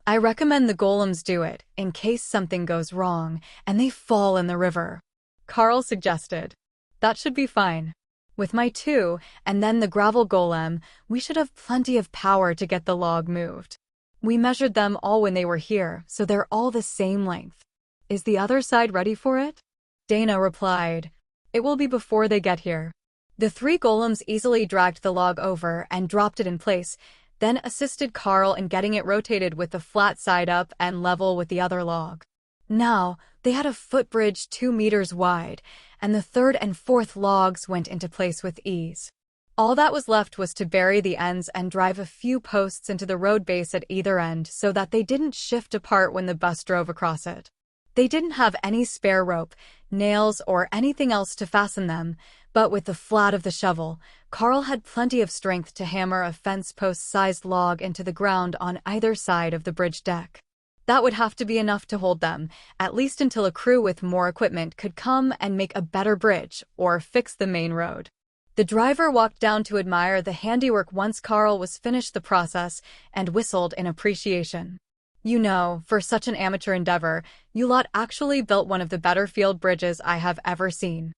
I recommend the golems do it, in case something goes wrong and they fall in the river. Carl suggested. That should be fine. With my 2, and then the gravel golem, we should have plenty of power to get the log moved. We measured them all when they were here, so they're all the same length. Is the other side ready for it? Dana replied. It will be before they get here. The 3 golems easily dragged the log over and dropped it in place, then assisted Carl in getting it rotated with the flat side up and level with the other log. Now, they had a footbridge 2 meters wide, and the 3rd and 4th logs went into place with ease. All that was left was to bury the ends and drive a few posts into the road base at either end so that they didn't shift apart when the bus drove across it. They didn't have any spare rope, nails, or anything else to fasten them, but with the flat of the shovel, Carl had plenty of strength to hammer a fence post-sized log into the ground on either side of the bridge deck. That would have to be enough to hold them, at least until a crew with more equipment could come and make a better bridge or fix the main road. The driver walked down to admire the handiwork once Carl was finished the process and whistled in appreciation. You know, for such an amateur endeavor, you lot actually built one of the better field bridges I have ever seen.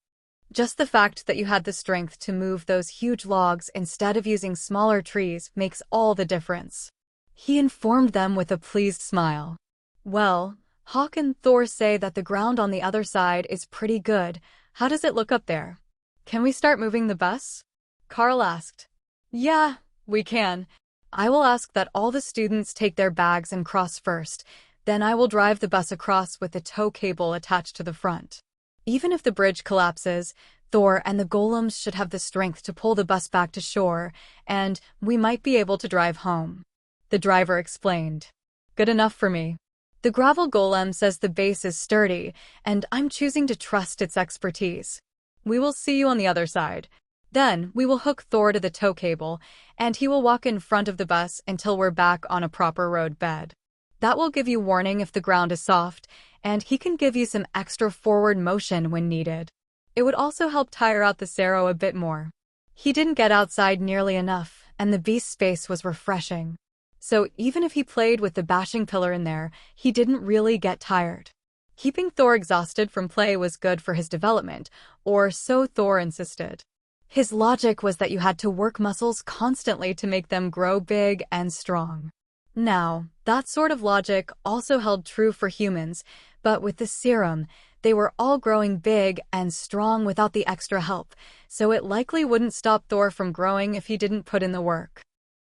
Just the fact that you had the strength to move those huge logs instead of using smaller trees makes all the difference. He informed them with a pleased smile. Well, Hawk and Thor say that the ground on the other side is pretty good. How does it look up there? Can we start moving the bus? Carl asked. Yeah, we can. I will ask that all the students take their bags and cross first. Then I will drive the bus across with the tow cable attached to the front. Even if the bridge collapses, Thor and the golems should have the strength to pull the bus back to shore, and we might be able to drive home. The driver explained. Good enough for me. The gravel golem says the base is sturdy, and I'm choosing to trust its expertise. We will see you on the other side. Then, we will hook Thor to the tow cable, and he will walk in front of the bus until we're back on a proper road bed. That will give you warning if the ground is soft, and he can give you some extra forward motion when needed. It would also help tire out the Sero a bit more. He didn't get outside nearly enough, and the beast's space was refreshing. So even if he played with the bashing pillar in there, he didn't really get tired. Keeping Thor exhausted from play was good for his development, or so Thor insisted. His logic was that you had to work muscles constantly to make them grow big and strong. Now, that sort of logic also held true for humans, but with the serum, they were all growing big and strong without the extra help, so it likely wouldn't stop Thor from growing if he didn't put in the work.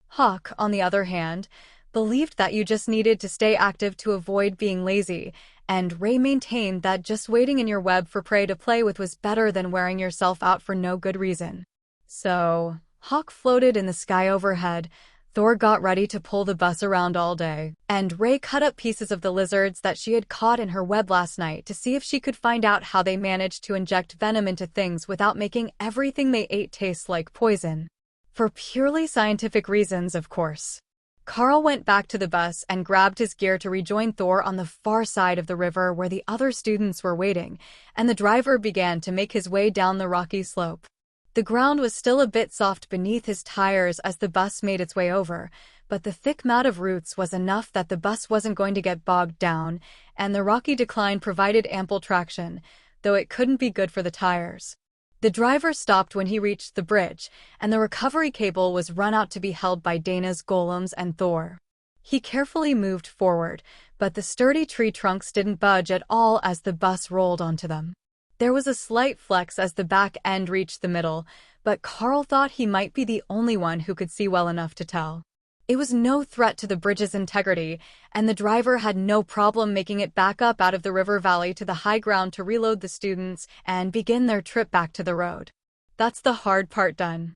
Hawk, on the other hand, believed that you just needed to stay active to avoid being lazy, and Ray maintained that just waiting in your web for prey to play with was better than wearing yourself out for no good reason. So, Hawk floated in the sky overhead, Thor got ready to pull the bus around all day, and Ray cut up pieces of the lizards that she had caught in her web last night to see if she could find out how they managed to inject venom into things without making everything they ate taste like poison. For purely scientific reasons, of course. Carl went back to the bus and grabbed his gear to rejoin Thor on the far side of the river where the other students were waiting, and the driver began to make his way down the rocky slope. The ground was still a bit soft beneath his tires as the bus made its way over, but the thick mat of roots was enough that the bus wasn't going to get bogged down, and the rocky decline provided ample traction, though it couldn't be good for the tires. The driver stopped when he reached the bridge, and the recovery cable was run out to be held by Dana's golems and Thor. He carefully moved forward, but the sturdy tree trunks didn't budge at all as the bus rolled onto them. There was a slight flex as the back end reached the middle, but Carl thought he might be the only one who could see well enough to tell. It was no threat to the bridge's integrity, and the driver had no problem making it back up out of the river valley to the high ground to reload the students and begin their trip back to the road. That's the hard part done.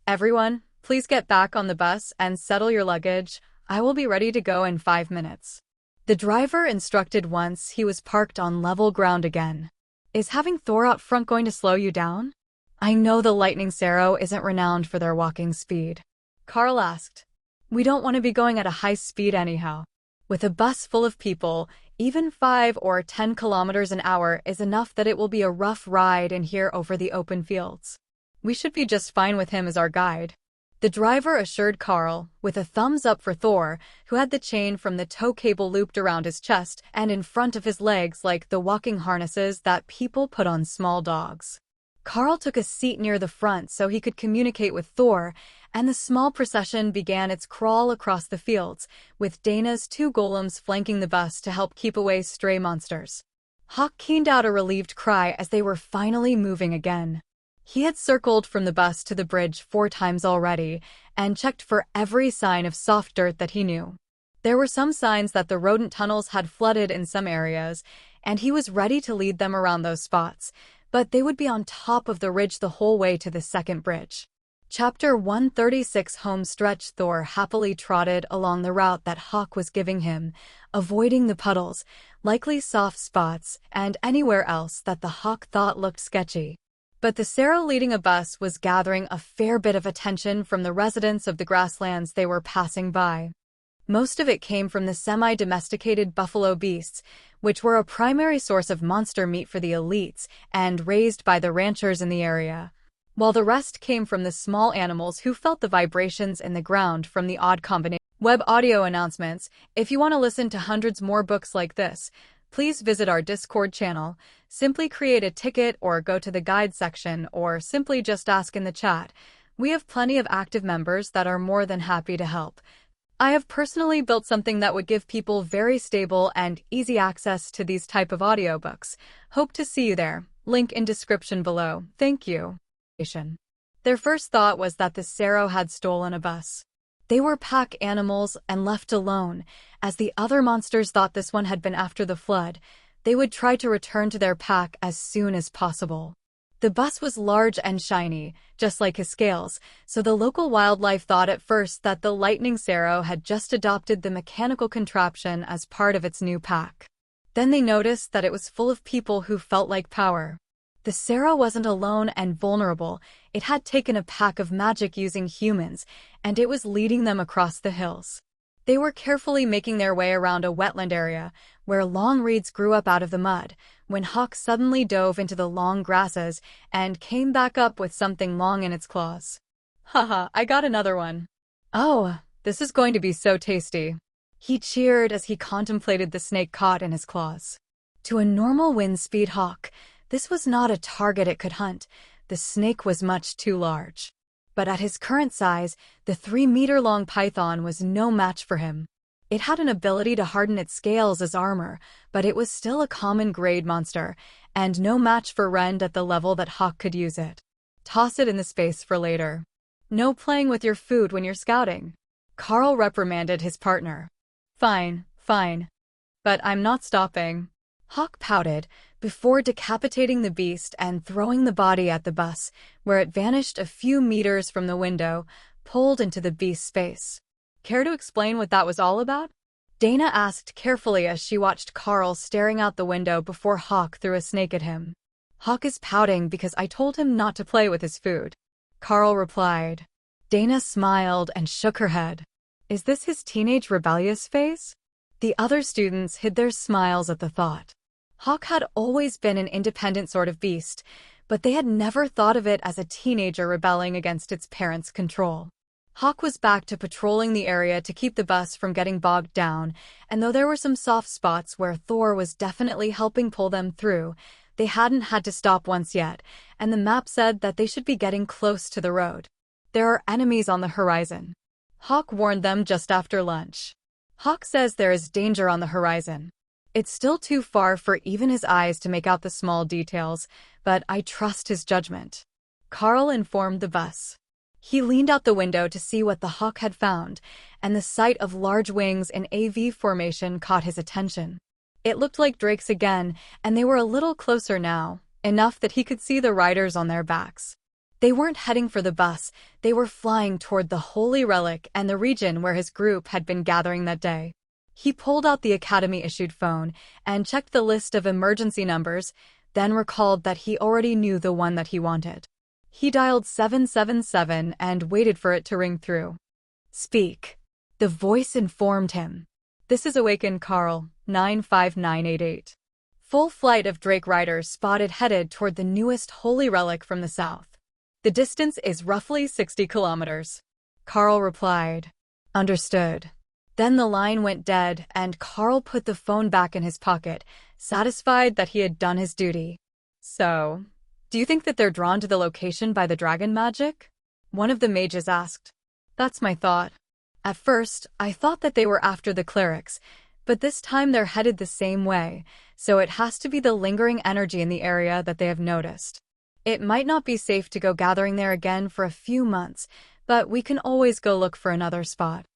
Everyone, please get back on the bus and settle your luggage. I will be ready to go in 5 minutes. The driver instructed once he was parked on level ground again. Is having Thor out front going to slow you down? I know the Lightning Sero isn't renowned for their walking speed. Carl asked. We don't want to be going at a high speed anyhow. With a bus full of people, even 5 or 10 kilometers an hour is enough that it will be a rough ride in here over the open fields. We should be just fine with him as our guide. The driver assured Carl, with a thumbs up for Thor, who had the chain from the tow cable looped around his chest and in front of his legs like the walking harnesses that people put on small dogs. Carl took a seat near the front so he could communicate with Thor, and the small procession began its crawl across the fields, with Dana's 2 golems flanking the bus to help keep away stray monsters. Hawk keened out a relieved cry as they were finally moving again. He had circled from the bus to the bridge 4 times already, and checked for every sign of soft dirt that he knew. There were some signs that the rodent tunnels had flooded in some areas, and he was ready to lead them around those spots, but they would be on top of the ridge the whole way to the second bridge. Chapter 136 Home stretch. Thor happily trotted along the route that Hawk was giving him, avoiding the puddles, likely soft spots, and anywhere else that the Hawk thought looked sketchy. But the Sero leading a bus was gathering a fair bit of attention from the residents of the grasslands they were passing by. Most of it came from the semi-domesticated buffalo beasts, which were a primary source of monster meat for the elites and raised by the ranchers in the area, while the rest came from the small animals who felt the vibrations in the ground from the odd combination. Web audio announcements. If you want to listen to hundreds more books like this, please visit our Discord channel, simply create a ticket or go to the guide section or simply just ask in the chat. We have plenty of active members that are more than happy to help. I have personally built something that would give people very stable and easy access to these type of audiobooks. Hope to see you there. Link in description below. Thank you. Their first thought was that the Sero had stolen a bus. They were pack animals and left alone, as the other monsters thought this one had been after the flood. They would try to return to their pack as soon as possible. The bus was large and shiny, just like his scales, so the local wildlife thought at first that the Lightning Sero had just adopted the mechanical contraption as part of its new pack. Then they noticed that it was full of people who felt like power. The Sarah wasn't alone and vulnerable. It had taken a pack of magic-using humans, and it was leading them across the hills. They were carefully making their way around a wetland area, where long reeds grew up out of the mud, when Hawk suddenly dove into the long grasses and came back up with something long in its claws. Haha, I got another one. Oh, this is going to be so tasty. He cheered as he contemplated the snake caught in his claws. To a normal wind-speed hawk, this was not a target it could hunt. The snake was much too large. But at his current size, the 3-meter-long python was no match for him. It had an ability to harden its scales as armor, but it was still a common grade monster, and no match for Rend at the level that Hawk could use it. Toss it in the space for later. No playing with your food when you're scouting. Carl reprimanded his partner. Fine, fine. But I'm not stopping. Hawk pouted, before decapitating the beast and throwing the body at the bus, where it vanished a few meters from the window, pulled into the beast's space. Care to explain what that was all about? Dana asked carefully as she watched Carl staring out the window before Hawk threw a snake at him. Hawk is pouting because I told him not to play with his food. Carl replied. Dana smiled and shook her head. Is this his teenage rebellious phase? The other students hid their smiles at the thought. Hawk had always been an independent sort of beast, but they had never thought of it as a teenager rebelling against its parents' control. Hawk was back to patrolling the area to keep the bus from getting bogged down, and though there were some soft spots where Thor was definitely helping pull them through, they hadn't had to stop once yet, and the map said that they should be getting close to the road. There are enemies on the horizon. Hawk warned them just after lunch. Hawk says there is danger on the horizon. It's still too far for even his eyes to make out the small details, but I trust his judgment. Carl informed the bus. He leaned out the window to see what the hawk had found, and the sight of large wings in AV formation caught his attention. It looked like drakes again, and they were a little closer now, enough that he could see the riders on their backs. They weren't heading for the bus, they were flying toward the Holy Relic and the region where his group had been gathering that day. He pulled out the Academy-issued phone and checked the list of emergency numbers, then recalled that he already knew the one that he wanted. He dialed 777 and waited for it to ring through. Speak. The voice informed him. This is Awakened Carl, 95988. Full flight of Drake riders spotted headed toward the newest Holy Relic from the south. The distance is roughly 60 kilometers. Carl replied. Understood. Then the line went dead, and Carl put the phone back in his pocket, satisfied that he had done his duty. So, do you think that they're drawn to the location by the dragon magic? One of the mages asked. That's my thought. At first, I thought that they were after the clerics, but this time they're headed the same way, so it has to be the lingering energy in the area that they have noticed. It might not be safe to go gathering there again for a few months, but we can always go look for another spot.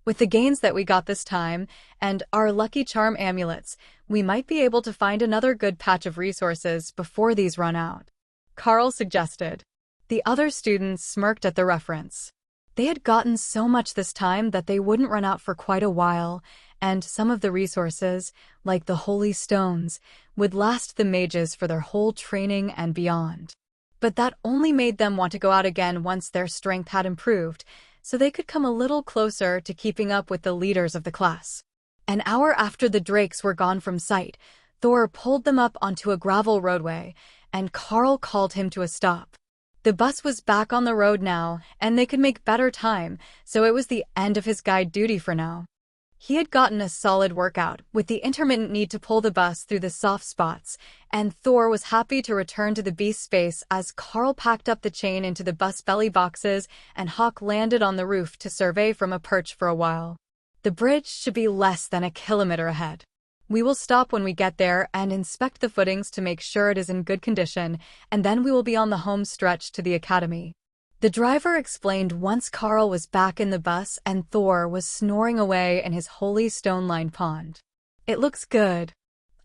With the gains that we got this time, and our lucky charm amulets, we might be able to find another good patch of resources before these run out. Carl suggested. The other students smirked at the reference. They had gotten so much this time that they wouldn't run out for quite a while, and some of the resources, like the holy stones, would last the mages for their whole training and beyond. But that only made them want to go out again once their strength had improved, so they could come a little closer to keeping up with the leaders of the class. An hour after the drakes were gone from sight, Thor pulled them up onto a gravel roadway, and Carl called him to a stop. The bus was back on the road now, and they could make better time, so it was the end of his guide duty for now. He had gotten a solid workout, with the intermittent need to pull the bus through the soft spots, and Thor was happy to return to the beast space as Carl packed up the chain into the bus belly boxes and Hawk landed on the roof to survey from a perch for a while. The bridge should be less than a kilometer ahead. We will stop when we get there and inspect the footings to make sure it is in good condition, and then we will be on the home stretch to the academy. The driver explained once Carl was back in the bus and Thor was snoring away in his holy stone-lined pond. It looks good.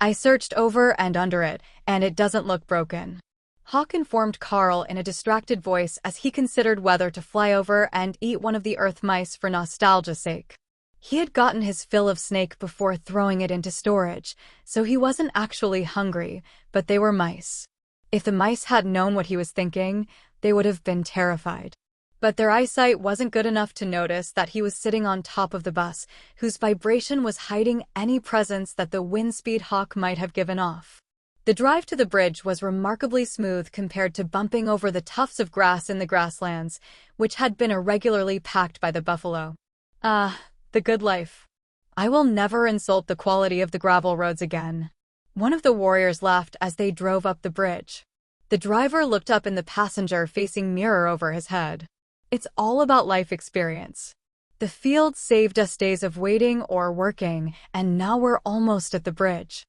I searched over and under it, and it doesn't look broken. Hawk informed Carl in a distracted voice as he considered whether to fly over and eat one of the earth mice for nostalgia's sake. He had gotten his fill of snake before throwing it into storage, so he wasn't actually hungry, but they were mice. If the mice had known what he was thinking, they would have been terrified. But their eyesight wasn't good enough to notice that he was sitting on top of the bus, whose vibration was hiding any presence that the wind speed Hawk might have given off. The drive to the bridge was remarkably smooth compared to bumping over the tufts of grass in the grasslands, which had been irregularly packed by the buffalo. Ah, the good life. I will never insult the quality of the gravel roads again. One of the warriors laughed as they drove up the bridge. The driver looked up in the passenger-facing mirror over his head. It's all about life experience. The field saved us days of waiting or working, and now we're almost at the bridge.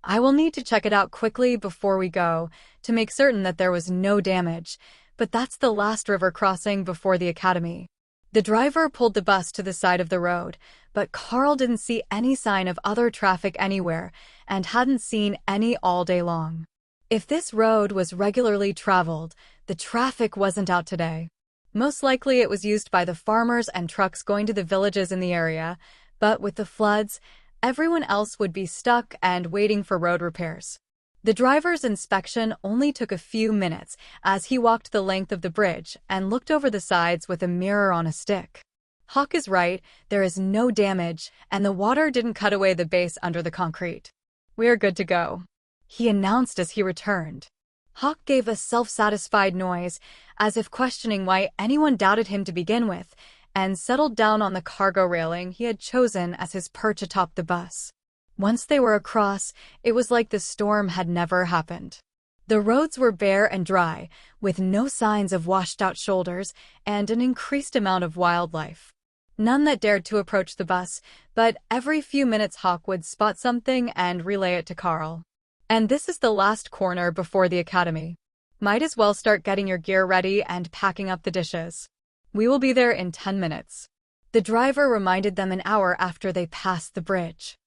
I will need to check it out quickly before we go, to make certain that there was no damage, but that's the last river crossing before the academy. The driver pulled the bus to the side of the road, but Carl didn't see any sign of other traffic anywhere, and hadn't seen any all day long. If this road was regularly traveled, the traffic wasn't out today. Most likely it was used by the farmers and trucks going to the villages in the area, but with the floods, everyone else would be stuck and waiting for road repairs. The driver's inspection only took a few minutes as he walked the length of the bridge and looked over the sides with a mirror on a stick. Hawk is right, there is no damage, and the water didn't cut away the base under the concrete. We're good to go, he announced as he returned. Hawk gave a self-satisfied noise, as if questioning why anyone doubted him to begin with, and settled down on the cargo railing he had chosen as his perch atop the bus. Once they were across, it was like the storm had never happened. The roads were bare and dry, with no signs of washed-out shoulders and an increased amount of wildlife. None that dared to approach the bus, but every few minutes Hawk would spot something and relay it to Carl. And this is the last corner before the academy. Might as well start getting your gear ready and packing up the dishes. We will be there in 10 minutes. The driver reminded them an hour after they passed the bridge.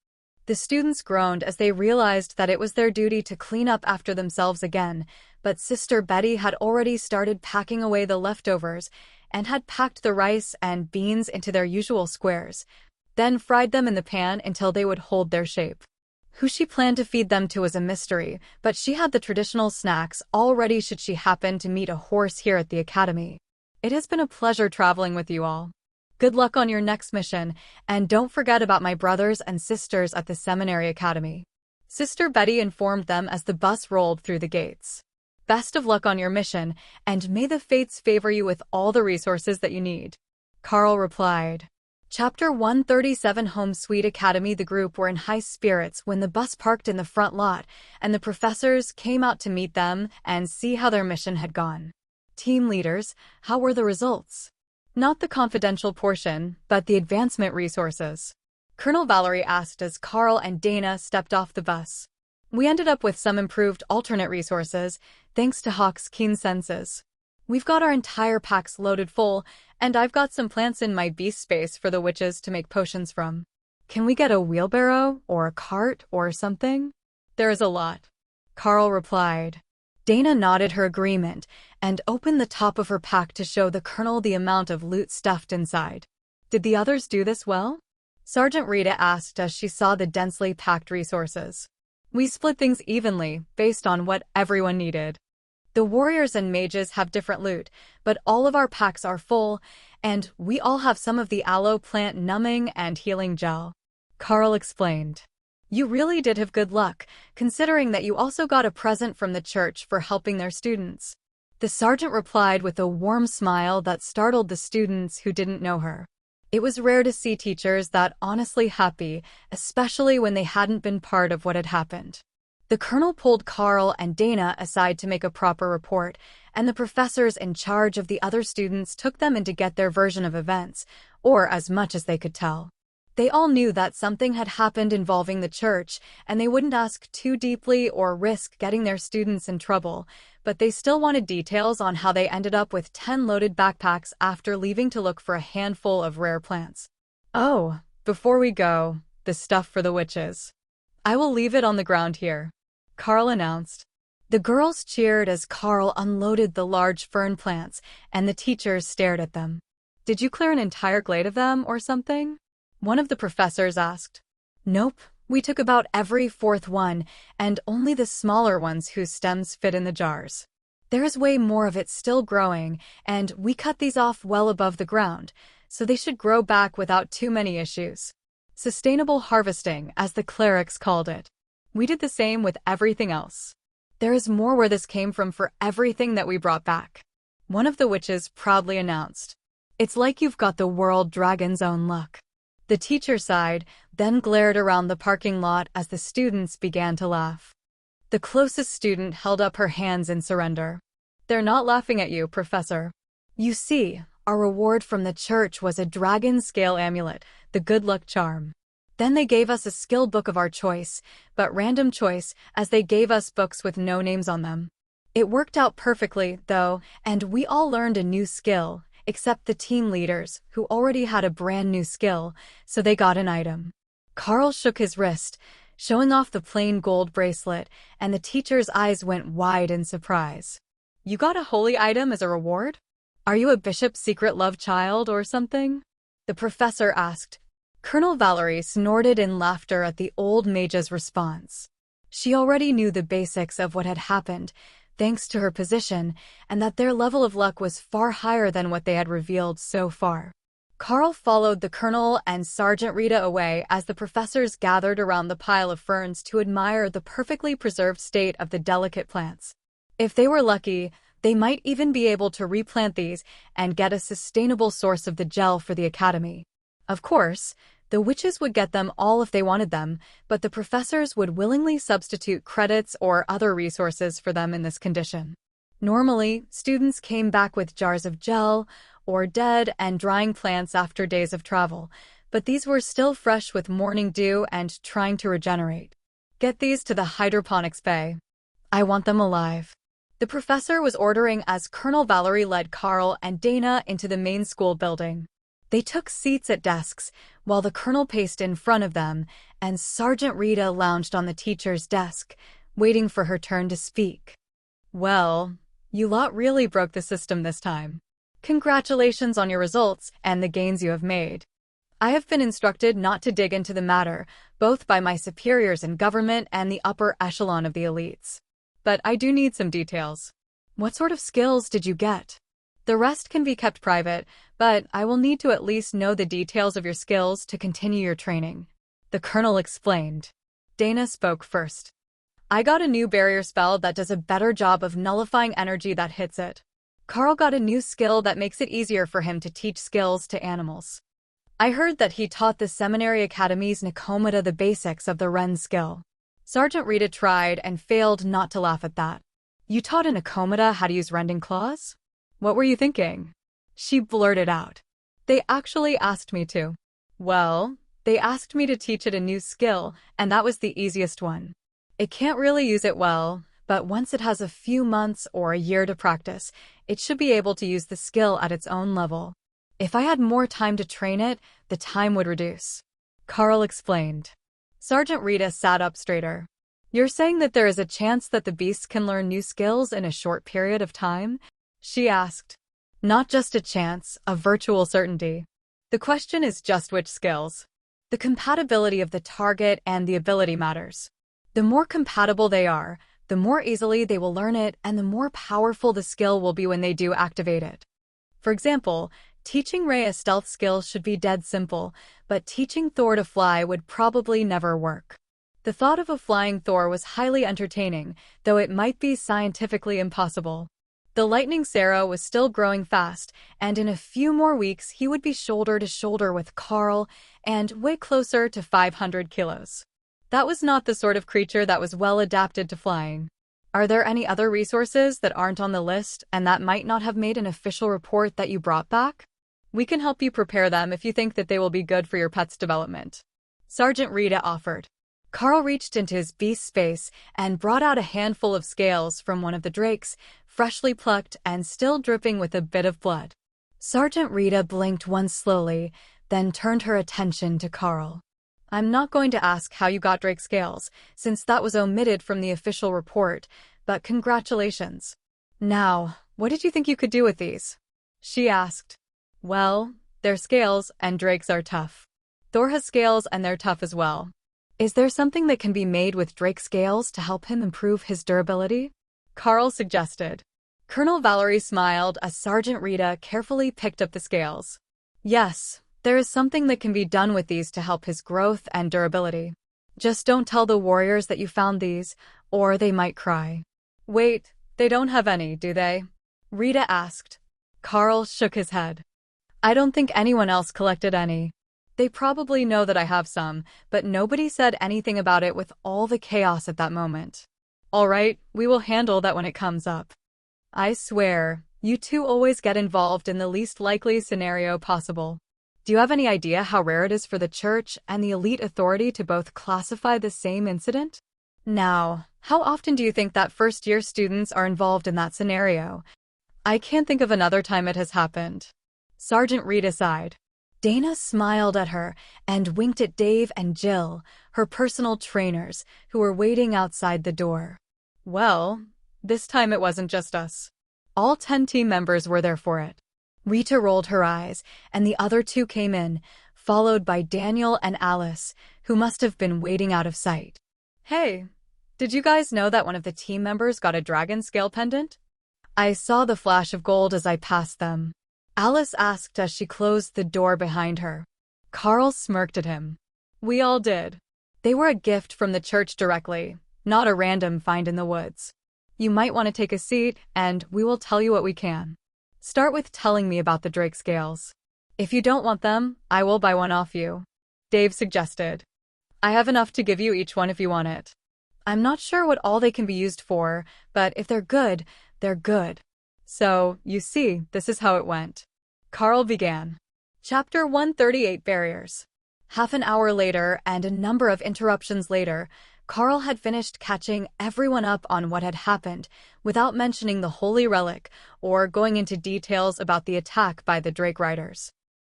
The students groaned as they realized that it was their duty to clean up after themselves again, but Sister Betty had already started packing away the leftovers and had packed the rice and beans into their usual squares, then fried them in the pan until they would hold their shape. Who she planned to feed them to was a mystery, but she had the traditional snacks all ready should she happen to meet a horse here at the academy. It has been a pleasure traveling with you all. Good luck on your next mission, and don't forget about my brothers and sisters at the Seminary Academy. Sister Betty informed them as the bus rolled through the gates. Best of luck on your mission, and may the fates favor you with all the resources that you need. Carl replied. Chapter 137 Home Sweet Academy. The group were in high spirits when the bus parked in the front lot, and the professors came out to meet them and see how their mission had gone. Team leaders, how were the results? Not the confidential portion, but the advancement resources. Colonel Valerie asked as Carl and Dana stepped off the bus. We ended up with some improved alternate resources, thanks to Hawk's keen senses. We've got our entire packs loaded full, and I've got some plants in my beast space for the witches to make potions from. Can we get a wheelbarrow, or a cart, or something? There is a lot, Carl replied. Dana nodded her agreement and opened the top of her pack to show the colonel the amount of loot stuffed inside. Did the others do this well? Sergeant Rita asked as she saw the densely packed resources. We split things evenly, based on what everyone needed. The warriors and mages have different loot, but all of our packs are full, and we all have some of the aloe plant numbing and healing gel. Carl explained. You really did have good luck, considering that you also got a present from the church for helping their students. The sergeant replied with a warm smile that startled the students who didn't know her. It was rare to see teachers that honestly happy, especially when they hadn't been part of what had happened. The colonel pulled Carl and Dana aside to make a proper report, and the professors in charge of the other students took them in to get their version of events, or as much as they could tell. They all knew that something had happened involving the church, and they wouldn't ask too deeply or risk getting their students in trouble, but they still wanted details on how they ended up with 10 loaded backpacks after leaving to look for a handful of rare plants. Oh, before we go, the stuff for the witches. I will leave it on the ground here, Carl announced. The girls cheered as Carl unloaded the large fern plants, and the teachers stared at them. Did you clear an entire glade of them or something? One of the professors asked. Nope, We took about every fourth one, and only the smaller ones whose stems fit in the jars. There is way more of it still growing, and we cut these off well above the ground, so they should grow back without too many issues. Sustainable harvesting, as the clerics called it. We did the same with everything else. There is more where this came from for everything that we brought back. One of the witches proudly announced. It's like you've got the world dragon's own luck. The teacher sighed, then glared around the parking lot as the students began to laugh. The closest student held up her hands in surrender. They're not laughing at you, Professor. You see, our reward from the church was a dragon scale amulet, the good luck charm. Then they gave us a skill book of our choice, but random choice, as they gave us books with no names on them. It worked out perfectly, though, and we all learned a new skill, except the team leaders, who already had a brand new skill, so they got an item. Carl shook his wrist, showing off the plain gold bracelet, and the teacher's eyes went wide in surprise. You got a holy item as a reward? Are you a bishop's secret love child or something? The professor asked. Colonel Valerie snorted in laughter at the old mage's response. She already knew the basics of what had happened, thanks to her position, and that their level of luck was far higher than what they had revealed so far. Carl followed the colonel and Sergeant Rita away as the professors gathered around the pile of ferns to admire the perfectly preserved state of the delicate plants. If they were lucky, they might even be able to replant these and get a sustainable source of the gel for the academy. Of course, the witches would get them all if they wanted them, but the professors would willingly substitute credits or other resources for them in this condition. Normally, students came back with jars of gel, or dead and drying plants after days of travel, but these were still fresh with morning dew and trying to regenerate. Get these to the hydroponics bay. I want them alive. The professor was ordering as Colonel Valerie led Carl and Dana into the main school building. They took seats at desks, while the colonel paced in front of them, and Sergeant Rita lounged on the teacher's desk, waiting for her turn to speak. Well, you lot really broke the system this time. Congratulations on your results and the gains you have made. I have been instructed not to dig into the matter, both by my superiors in government and the upper echelon of the elites. But I do need some details. What sort of skills did you get? The rest can be kept private, but I will need to at least know the details of your skills to continue your training. The colonel explained. Dana spoke first. I got a new barrier spell that does a better job of nullifying energy that hits it. Carl got a new skill that makes it easier for him to teach skills to animals. I heard that he taught the Seminary Academy's Nicomata the basics of the Ren skill. Sergeant Rita tried and failed not to laugh at that. You taught a Nicomata how to use rending claws? What were you thinking? She blurted out. They actually asked me to. Well, they asked me to teach it a new skill, and that was the easiest one. It can't really use it well, but once it has a few months or a year to practice, it should be able to use the skill at its own level. If I had more time to train it, the time would reduce. Carl explained. Sergeant Rita sat up straighter. You're saying that there is a chance that the beasts can learn new skills in a short period of time? She asked. Not just a chance, a virtual certainty. The question is just which skills. The compatibility of the target and the ability matters. The more compatible they are, the more easily they will learn it and the more powerful the skill will be when they do activate it. For example, teaching Ray a stealth skill should be dead simple, but teaching Thor to fly would probably never work. The thought of a flying Thor was highly entertaining, though it might be scientifically impossible. The Lightning Sarah was still growing fast, and in a few more weeks he would be shoulder to shoulder with Carl and way closer to 500 kilos. That was not the sort of creature that was well adapted to flying. Are there any other resources that aren't on the list and that might not have made an official report that you brought back? We can help you prepare them if you think that they will be good for your pet's development. Sergeant Rita offered. Carl reached into his beast space and brought out a handful of scales from one of the drakes, freshly plucked and still dripping with a bit of blood. Sergeant Rita blinked once slowly, then turned her attention to Carl. I'm not going to ask how you got drake scales, since that was omitted from the official report, but congratulations. Now, what did you think you could do with these? She asked. Well, they're scales, and drakes are tough. Thor has scales and they're tough as well. Is there something that can be made with Drake scales to help him improve his durability? Carl suggested. Colonel Valerie smiled as Sergeant Rita carefully picked up the scales. Yes, there is something that can be done with these to help his growth and durability. Just don't tell the warriors that you found these, or they might cry. Wait, they don't have any, do they? Rita asked. Carl shook his head. I don't think anyone else collected any. They probably know that I have some, but nobody said anything about it with all the chaos at that moment. All right, we will handle that when it comes up. I swear, you two always get involved in the least likely scenario possible. Do you have any idea how rare it is for the church and the elite authority to both classify the same incident? Now, how often do you think that first-year students are involved in that scenario? I can't think of another time it has happened. Sergeant Rita sighed. Dana smiled at her and winked at Dave and Jill, her personal trainers, who were waiting outside the door. Well, this time it wasn't just us. All 10 team members were there for it. Rita rolled her eyes, and the other two came in, followed by Daniel and Alice, who must have been waiting out of sight. Hey, did you guys know that one of the team members got a dragon scale pendant? I saw the flash of gold as I passed them. Alice asked as she closed the door behind her. Carl smirked at him. We all did. They were a gift from the church directly, not a random find in the woods. You might want to take a seat, and we will tell you what we can. Start with telling me about the Drake scales. If you don't want them, I will buy one off you. Dave suggested. I have enough to give you each one if you want it. I'm not sure what all they can be used for, but if they're good, they're good. So, you see, this is how it went. Carl began. Chapter 138 Barriers. Half an hour later, and a number of interruptions later, Carl had finished catching everyone up on what had happened without mentioning the Holy Relic or going into details about the attack by the Drake Riders.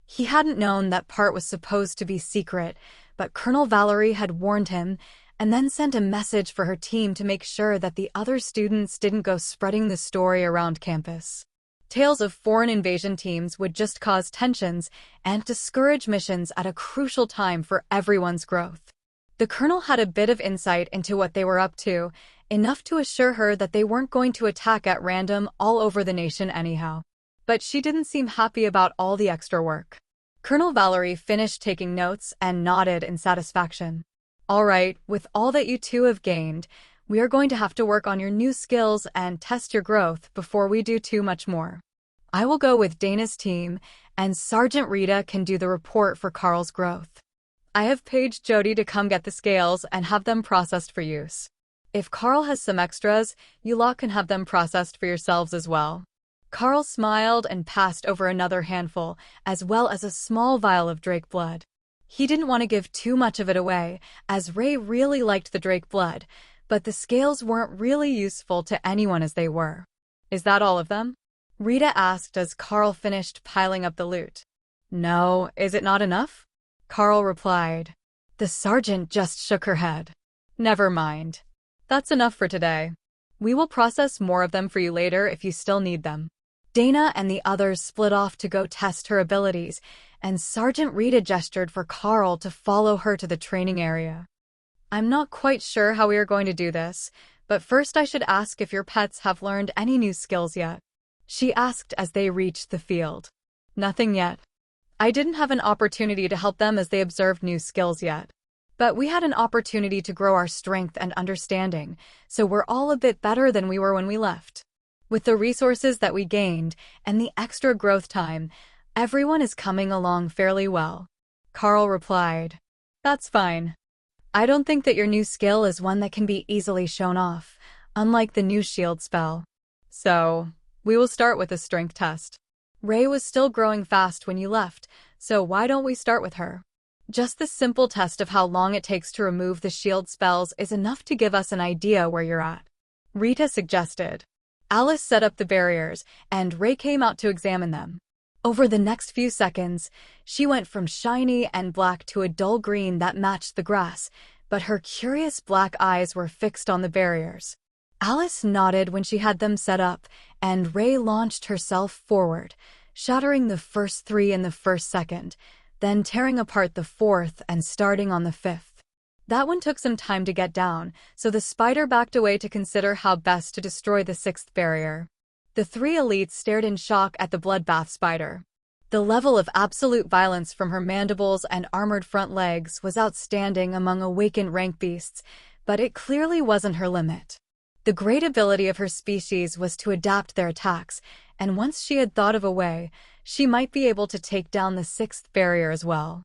He hadn't known that part was supposed to be secret, but Colonel Valerie had warned him and then sent a message for her team to make sure that the other students didn't go spreading the story around campus. Tales of foreign invasion teams would just cause tensions and discourage missions at a crucial time for everyone's growth. The colonel had a bit of insight into what they were up to, enough to assure her that they weren't going to attack at random all over the nation anyhow. But she didn't seem happy about all the extra work. Colonel Valerie finished taking notes and nodded in satisfaction. All right, with all that you two have gained, we are going to have to work on your new skills and test your growth before we do too much more. I will go with Dana's team, and Sergeant Rita can do the report for Carl's growth. I have paged Jody to come get the scales and have them processed for use. If Carl has some extras, you lot can have them processed for yourselves as well. Carl smiled and passed over another handful, as well as a small vial of Drake blood. He didn't want to give too much of it away, as Ray really liked the Drake blood, but the scales weren't really useful to anyone as they were. Is that all of them? Rita asked as Carl finished piling up the loot. No, is it not enough? Carl replied. The sergeant just shook her head. Never mind. That's enough for today. We will process more of them for you later if you still need them. Dana and the others split off to go test her abilities, and Sergeant Rita gestured for Carl to follow her to the training area. I'm not quite sure how we are going to do this, but first I should ask if your pets have learned any new skills yet. She asked as they reached the field. Nothing yet. I didn't have an opportunity to help them as they observed new skills yet. But we had an opportunity to grow our strength and understanding, so we're all a bit better than we were when we left. With the resources that we gained and the extra growth time, everyone is coming along fairly well. Carl replied. That's fine. I don't think that your new skill is one that can be easily shown off, unlike the new shield spell. So, we will start with a strength test. Ray was still growing fast when you left, so why don't we start with her? Just the simple test of how long it takes to remove the shield spells is enough to give us an idea where you're at. Rita suggested. Alice set up the barriers, and Ray came out to examine them. Over the next few seconds, she went from shiny and black to a dull green that matched the grass, but her curious black eyes were fixed on the barriers. Alice nodded when she had them set up, and Ray launched herself forward, shattering the first 3 in the first second, then tearing apart the 4th and starting on the 5th. That one took some time to get down, so the spider backed away to consider how best to destroy the sixth barrier. The three elites stared in shock at the bloodbath spider. The level of absolute violence from her mandibles and armored front legs was outstanding among awakened rank beasts, but it clearly wasn't her limit. The great ability of her species was to adapt their attacks, and once she had thought of a way, she might be able to take down the sixth barrier as well.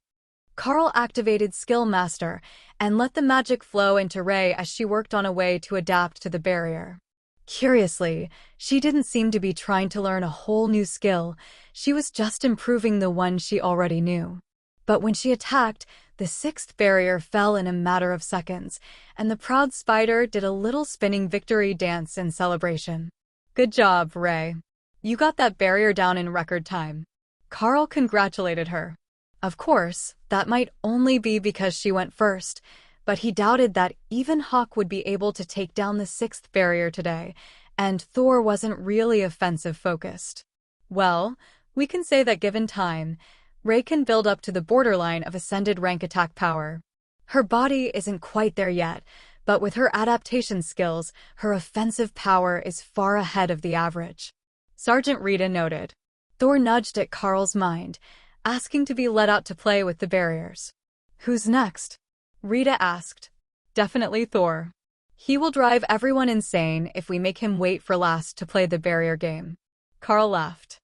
Carl activated Skill Master and let the magic flow into Ray as she worked on a way to adapt to the barrier. Curiously, she didn't seem to be trying to learn a whole new skill, she was just improving the one she already knew. But when she attacked, the sixth barrier fell in a matter of seconds, and the proud spider did a little spinning victory dance in celebration. Good job, Ray. You got that barrier down in record time. Carl congratulated her. Of course, that might only be because she went first, but he doubted that even Hawk would be able to take down the sixth barrier today, and Thor wasn't really offensive-focused. Well, we can say that given time, Ray can build up to the borderline of ascended rank attack power. Her body isn't quite there yet, but with her adaptation skills, her offensive power is far ahead of the average. Sergeant Rita noted. Thor nudged at Carl's mind, asking to be let out to play with the barriers. Who's next? Rita asked. Definitely Thor. He will drive everyone insane if we make him wait for last to play the barrier game. Carl laughed.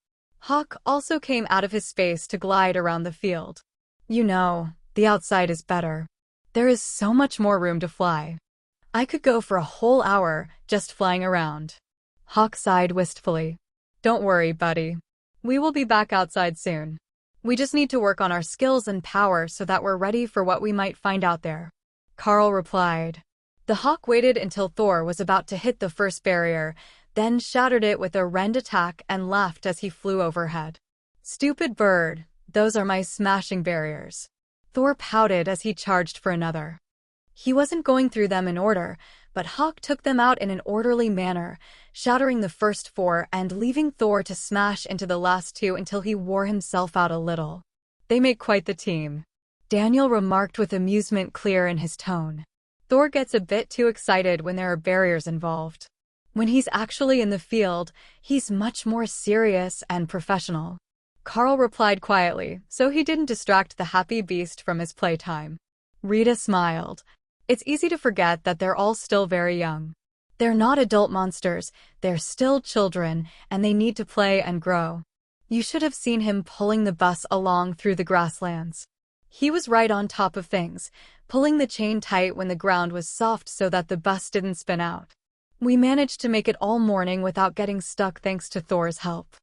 Hawk also came out of his space to glide around the field. You know, the outside is better. There is so much more room to fly. I could go for a whole hour just flying around. Hawk sighed wistfully. Don't worry, buddy. We will be back outside soon. We just need to work on our skills and power so that we're ready for what we might find out there. Carl replied. The Hawk waited until Thor was about to hit the first barrier, then shattered it with a rend attack and laughed as he flew overhead. Stupid bird, those are my smashing barriers. Thor pouted as he charged for another. He wasn't going through them in order, but Hawk took them out in an orderly manner, shattering the first four and leaving Thor to smash into the last two until he wore himself out a little. They make quite the team. Daniel remarked with amusement clear in his tone. Thor gets a bit too excited when there are barriers involved. When he's actually in the field, he's much more serious and professional. Carl replied quietly, so he didn't distract the happy beast from his playtime. Rita smiled. It's easy to forget that they're all still very young. They're not adult monsters, they're still children, and they need to play and grow. You should have seen him pulling the bus along through the grasslands. He was right on top of things, pulling the chain tight when the ground was soft so that the bus didn't spin out. We managed to make it all morning without getting stuck thanks to Thor's help.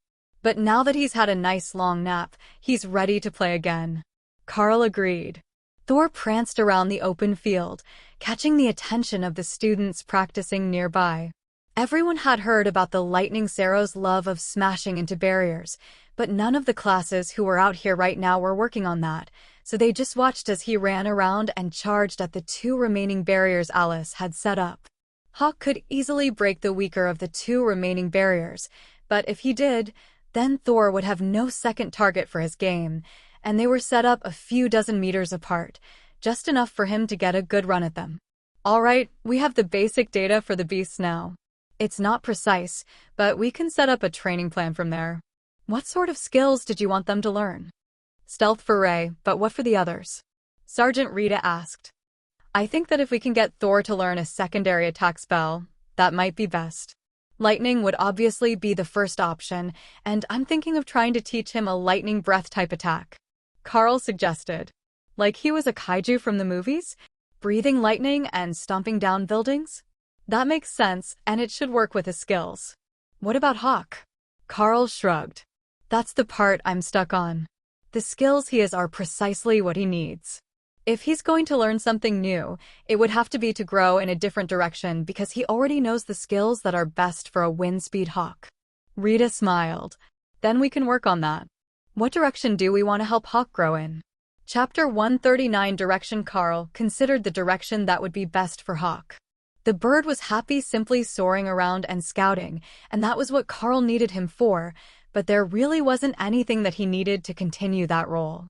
But now that he's had a nice long nap, he's ready to play again. Carl agreed. Thor pranced around the open field, catching the attention of the students practicing nearby. Everyone had heard about the Lightning Sarrow's love of smashing into barriers, but none of the classes who were out here right now were working on that, so they just watched as he ran around and charged at the two remaining barriers Alice had set up. Hawk could easily break the weaker of the two remaining barriers, but if he did, then Thor would have no second target for his game, and they were set up a few dozen meters apart, just enough for him to get a good run at them. All right, we have the basic data for the beasts now. It's not precise, but we can set up a training plan from there. What sort of skills did you want them to learn? Stealth for Ray, but what for the others? Sergeant Rita asked. I think that if we can get Thor to learn a secondary attack spell, that might be best. Lightning would obviously be the first option, and I'm thinking of trying to teach him a lightning breath type attack. Carl suggested. Like he was a kaiju from the movies? Breathing lightning and stomping down buildings? That makes sense, and it should work with his skills. What about Hawk? Carl shrugged. That's the part I'm stuck on. The skills he has are precisely what he needs. If he's going to learn something new, it would have to be to grow in a different direction because he already knows the skills that are best for a wind-speed Hawk. Rita smiled. Then we can work on that. What direction do we want to help Hawk grow in? Chapter 139 Direction. Carl considered the direction that would be best for Hawk. The bird was happy simply soaring around and scouting, and that was what Carl needed him for, but there really wasn't anything that he needed to continue that role.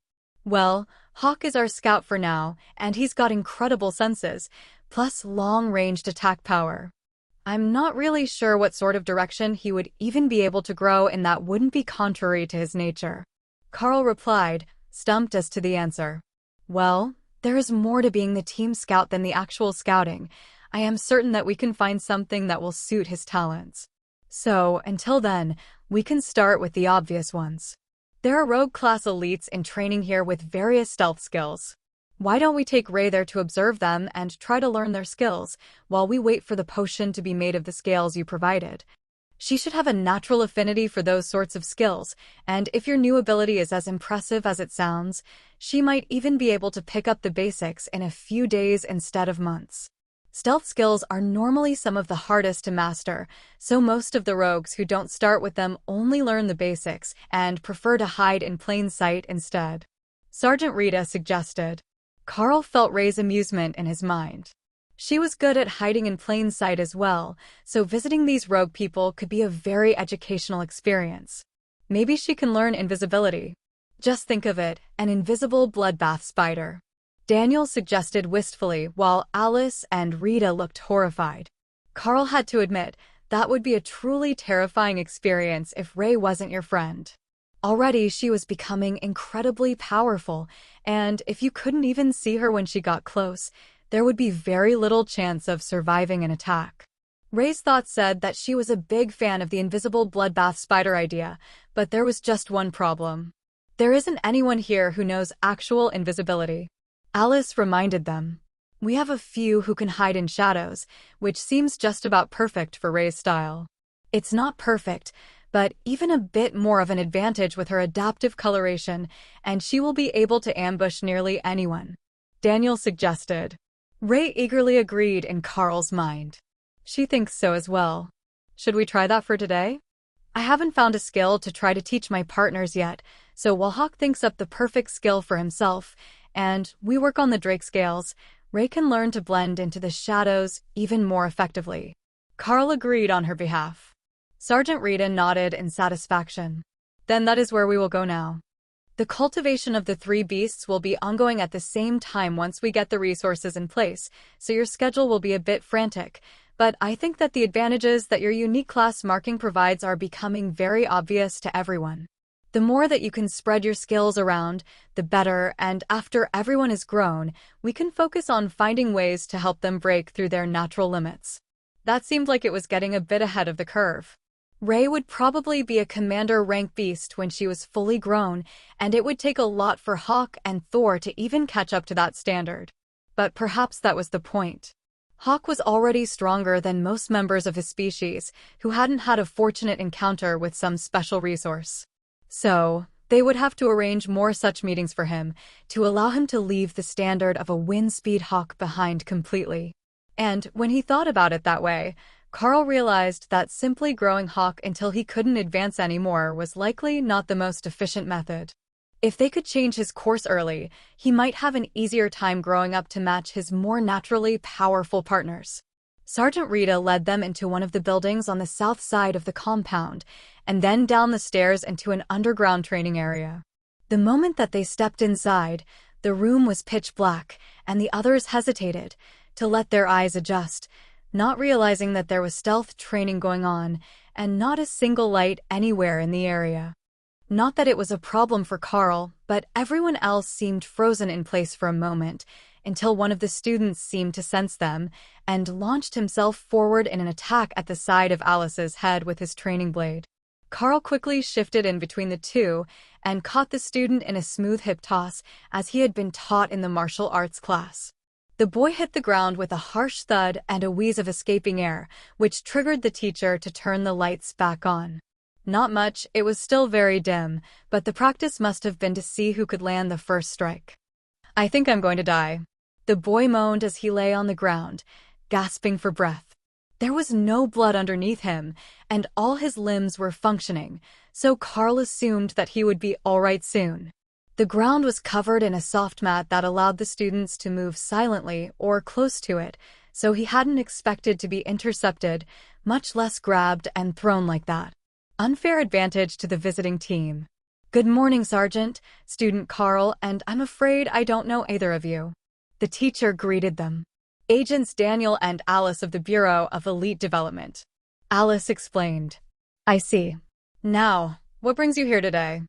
Well, Hawk is our scout for now, and he's got incredible senses, plus long-ranged attack power. I'm not really sure what sort of direction he would even be able to grow and that wouldn't be contrary to his nature. Carl replied, stumped as to the answer. Well, there is more to being the team scout than the actual scouting. I am certain that we can find something that will suit his talents. So, until then, we can start with the obvious ones. There are rogue class elites in training here with various stealth skills. Why don't we take Ray there to observe them and try to learn their skills, while we wait for the potion to be made of the scales you provided? She should have a natural affinity for those sorts of skills, and if your new ability is as impressive as it sounds, she might even be able to pick up the basics in a few days instead of months. Stealth skills are normally some of the hardest to master, so most of the rogues who don't start with them only learn the basics and prefer to hide in plain sight instead. Sergeant Rita suggested. Carl felt Ray's amusement in his mind. She was good at hiding in plain sight as well, so visiting these rogue people could be a very educational experience. Maybe she can learn invisibility. Just think of it, an invisible bloodbath spider. Daniel suggested wistfully, while Alice and Rita looked horrified. Carl had to admit, that would be a truly terrifying experience if Ray wasn't your friend. Already she was becoming incredibly powerful, and if you couldn't even see her when she got close, there would be very little chance of surviving an attack. Ray's thoughts said that she was a big fan of the invisible bloodbath spider idea, but there was just one problem. There isn't anyone here who knows actual invisibility. Alice reminded them. We have a few who can hide in shadows, which seems just about perfect for Ray's style. It's not perfect, but even a bit more of an advantage with her adaptive coloration, and she will be able to ambush nearly anyone. Daniel suggested. Ray eagerly agreed in Carl's mind. She thinks so as well. Should we try that for today? I haven't found a skill to try to teach my partners yet, so while Hawk thinks up the perfect skill for himself, and we work on the Drake scales, Ray can learn to blend into the shadows even more effectively. Carl agreed on her behalf. Sergeant Rita nodded in satisfaction. Then that is where we will go now. The cultivation of the three beasts will be ongoing at the same time once we get the resources in place, so your schedule will be a bit frantic, but I think that the advantages that your unique class marking provides are becoming very obvious to everyone. The more that you can spread your skills around, the better, and after everyone is grown, we can focus on finding ways to help them break through their natural limits. That seemed like it was getting a bit ahead of the curve. Ray would probably be a commander rank beast when she was fully grown, and it would take a lot for Hawk and Thor to even catch up to that standard. But perhaps that was the point. Hawk was already stronger than most members of his species, who hadn't had a fortunate encounter with some special resource. So, they would have to arrange more such meetings for him, to allow him to leave the standard of a wind-speed Hawk behind completely. And when he thought about it that way, Carl realized that simply growing Hawk until he couldn't advance anymore was likely not the most efficient method. If they could change his course early, he might have an easier time growing up to match his more naturally powerful partners. Sergeant Rita led them into one of the buildings on the south side of the compound, and then down the stairs into an underground training area. The moment that they stepped inside, the room was pitch black, and the others hesitated to let their eyes adjust, not realizing that there was stealth training going on, and not a single light anywhere in the area. Not that it was a problem for Carl, but everyone else seemed frozen in place for a moment, until one of the students seemed to sense them, and launched himself forward in an attack at the side of Alice's head with his training blade. Carl quickly shifted in between the two, and caught the student in a smooth hip toss, as he had been taught in the martial arts class. The boy hit the ground with a harsh thud and a wheeze of escaping air, which triggered the teacher to turn the lights back on. Not much, it was still very dim, but the practice must have been to see who could land the first strike. I think I'm going to die. The boy moaned as he lay on the ground, gasping for breath. There was no blood underneath him, and all his limbs were functioning, so Carl assumed that he would be all right soon. The ground was covered in a soft mat that allowed the students to move silently or close to it, so he hadn't expected to be intercepted, much less grabbed and thrown like that. Unfair advantage to the visiting team. Good morning, Sergeant, Student Carl, and I'm afraid I don't know either of you. The teacher greeted them. Agents Daniel and Alice of the Bureau of Elite Development. Alice explained. I see. Now, what brings you here today?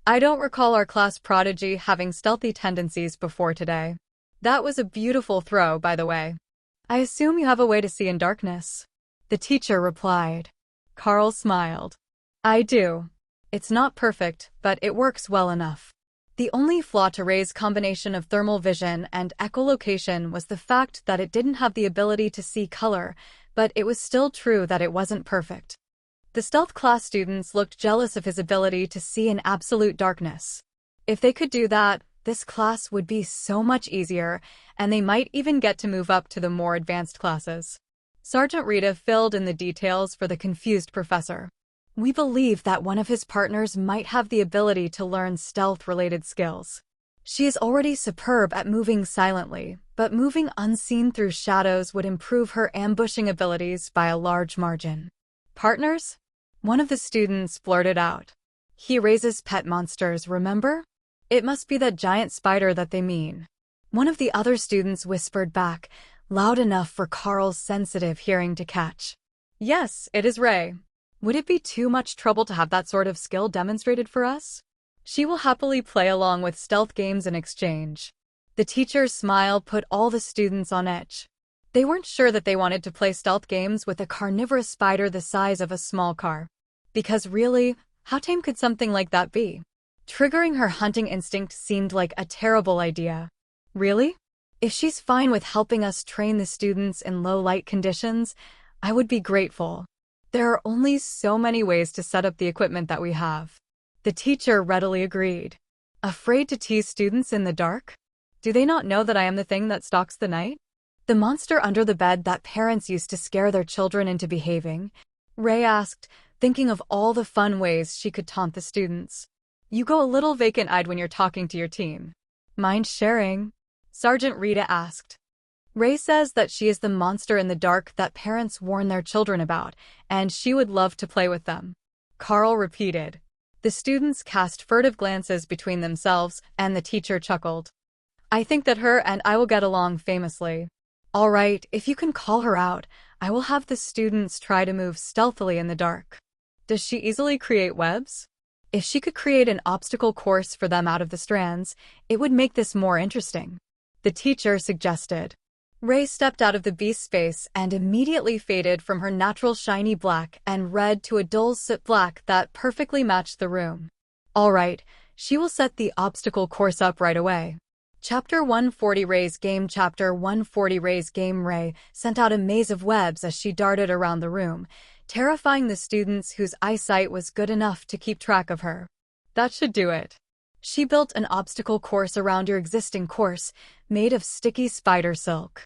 I don't recall our class prodigy having stealthy tendencies before today. That was a beautiful throw, by the way. I assume you have a way to see in darkness. The teacher replied. Carl smiled. I do. It's not perfect, but it works well enough. The only flaw to Ray's combination of thermal vision and echolocation was the fact that it didn't have the ability to see color, but it was still true that it wasn't perfect. The stealth class students looked jealous of his ability to see in absolute darkness. If they could do that, this class would be so much easier, and they might even get to move up to the more advanced classes. Sergeant Rita filled in the details for the confused professor. We believe that one of his partners might have the ability to learn stealth-related skills. She is already superb at moving silently, but moving unseen through shadows would improve her ambushing abilities by a large margin. Partners? One of the students blurted out. He raises pet monsters, remember? It must be that giant spider that they mean. One of the other students whispered back, loud enough for Carl's sensitive hearing to catch. Yes, it is Ray. Would it be too much trouble to have that sort of skill demonstrated for us? She will happily play along with stealth games in exchange. The teacher's smile put all the students on edge. They weren't sure that they wanted to play stealth games with a carnivorous spider the size of a small car. Because really, how tame could something like that be? Triggering her hunting instinct seemed like a terrible idea. Really? If she's fine with helping us train the students in low-light conditions, I would be grateful. There are only so many ways to set up the equipment that we have. The teacher readily agreed. Afraid to tease students in the dark? Do they not know that I am the thing that stalks the night? The monster under the bed that parents used to scare their children into behaving? Ray asked, thinking of all the fun ways she could taunt the students. You go a little vacant-eyed when you're talking to your team. Mind sharing? Sergeant Rita asked. Ray says that she is the monster in the dark that parents warn their children about, and she would love to play with them. Carl repeated. The students cast furtive glances between themselves, and the teacher chuckled. I think that her and I will get along famously. All right, if you can call her out, I will have the students try to move stealthily in the dark. Does she easily create webs? If she could create an obstacle course for them out of the strands, it would make this more interesting. The teacher suggested. Ray stepped out of the beast space and immediately faded from her natural shiny black and red to a dull soot black that perfectly matched the room. All right, she will set the obstacle course up right away. Chapter 140 Ray's Game. Chapter 140 Ray's Game. Ray sent out a maze of webs as she darted around the room, terrifying the students whose eyesight was good enough to keep track of her. That should do it. She built an obstacle course around your existing course, made of sticky spider silk.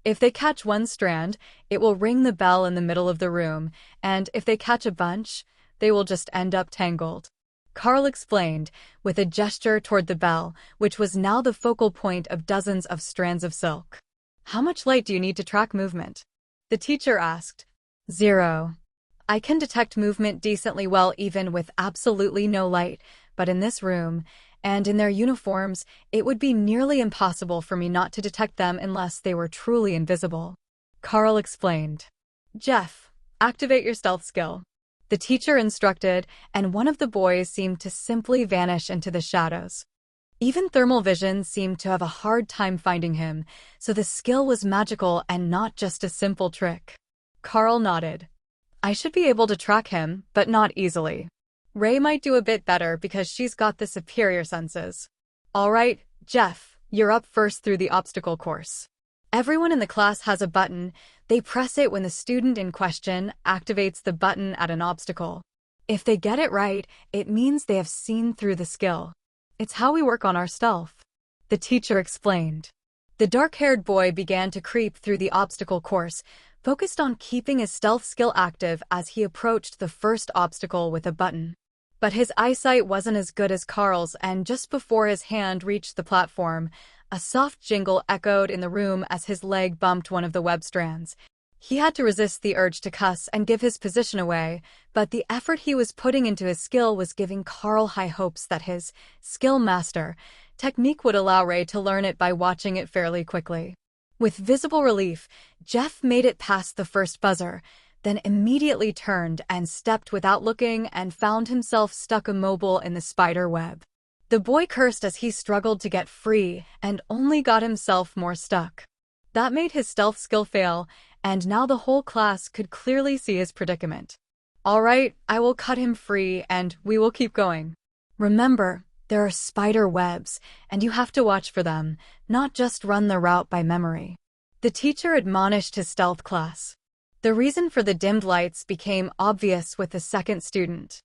If they catch one strand, it will ring the bell in the middle of the room, and if they catch a bunch, they will just end up tangled. Carl explained, with a gesture toward the bell, which was now the focal point of dozens of strands of silk. How much light do you need to track movement? The teacher asked. 0. I can detect movement decently well even with absolutely no light, but in this room, and in their uniforms, it would be nearly impossible for me not to detect them unless they were truly invisible. Carl explained. Jeff, activate your stealth skill. The teacher instructed, and one of the boys seemed to simply vanish into the shadows. Even thermal vision seemed to have a hard time finding him, so the skill was magical and not just a simple trick. Carl nodded. I should be able to track him, but not easily. Ray might do a bit better because she's got the superior senses. All right, Jeff, you're up first through the obstacle course. Everyone in the class has a button. They press it when the student in question activates the button at an obstacle. If they get it right, it means they have seen through the skill. It's how we work on our stealth. The teacher explained. The dark-haired boy began to creep through the obstacle course, focused on keeping his stealth skill active as he approached the first obstacle with a button. But his eyesight wasn't as good as Carl's, and just before his hand reached the platform, a soft jingle echoed in the room as his leg bumped one of the web strands. He had to resist the urge to cuss and give his position away, but the effort he was putting into his skill was giving Carl high hopes that his skill master technique would allow Ray to learn it by watching it fairly quickly. With visible relief, Jeff made it past the first buzzer, then immediately turned and stepped without looking and found himself stuck immobile in the spider web. The boy cursed as he struggled to get free and only got himself more stuck. That made his stealth skill fail, and now the whole class could clearly see his predicament. All right, I will cut him free and we will keep going. Remember, there are spider webs, and you have to watch for them, not just run the route by memory. The teacher admonished his stealth class. The reason for the dimmed lights became obvious with the second student.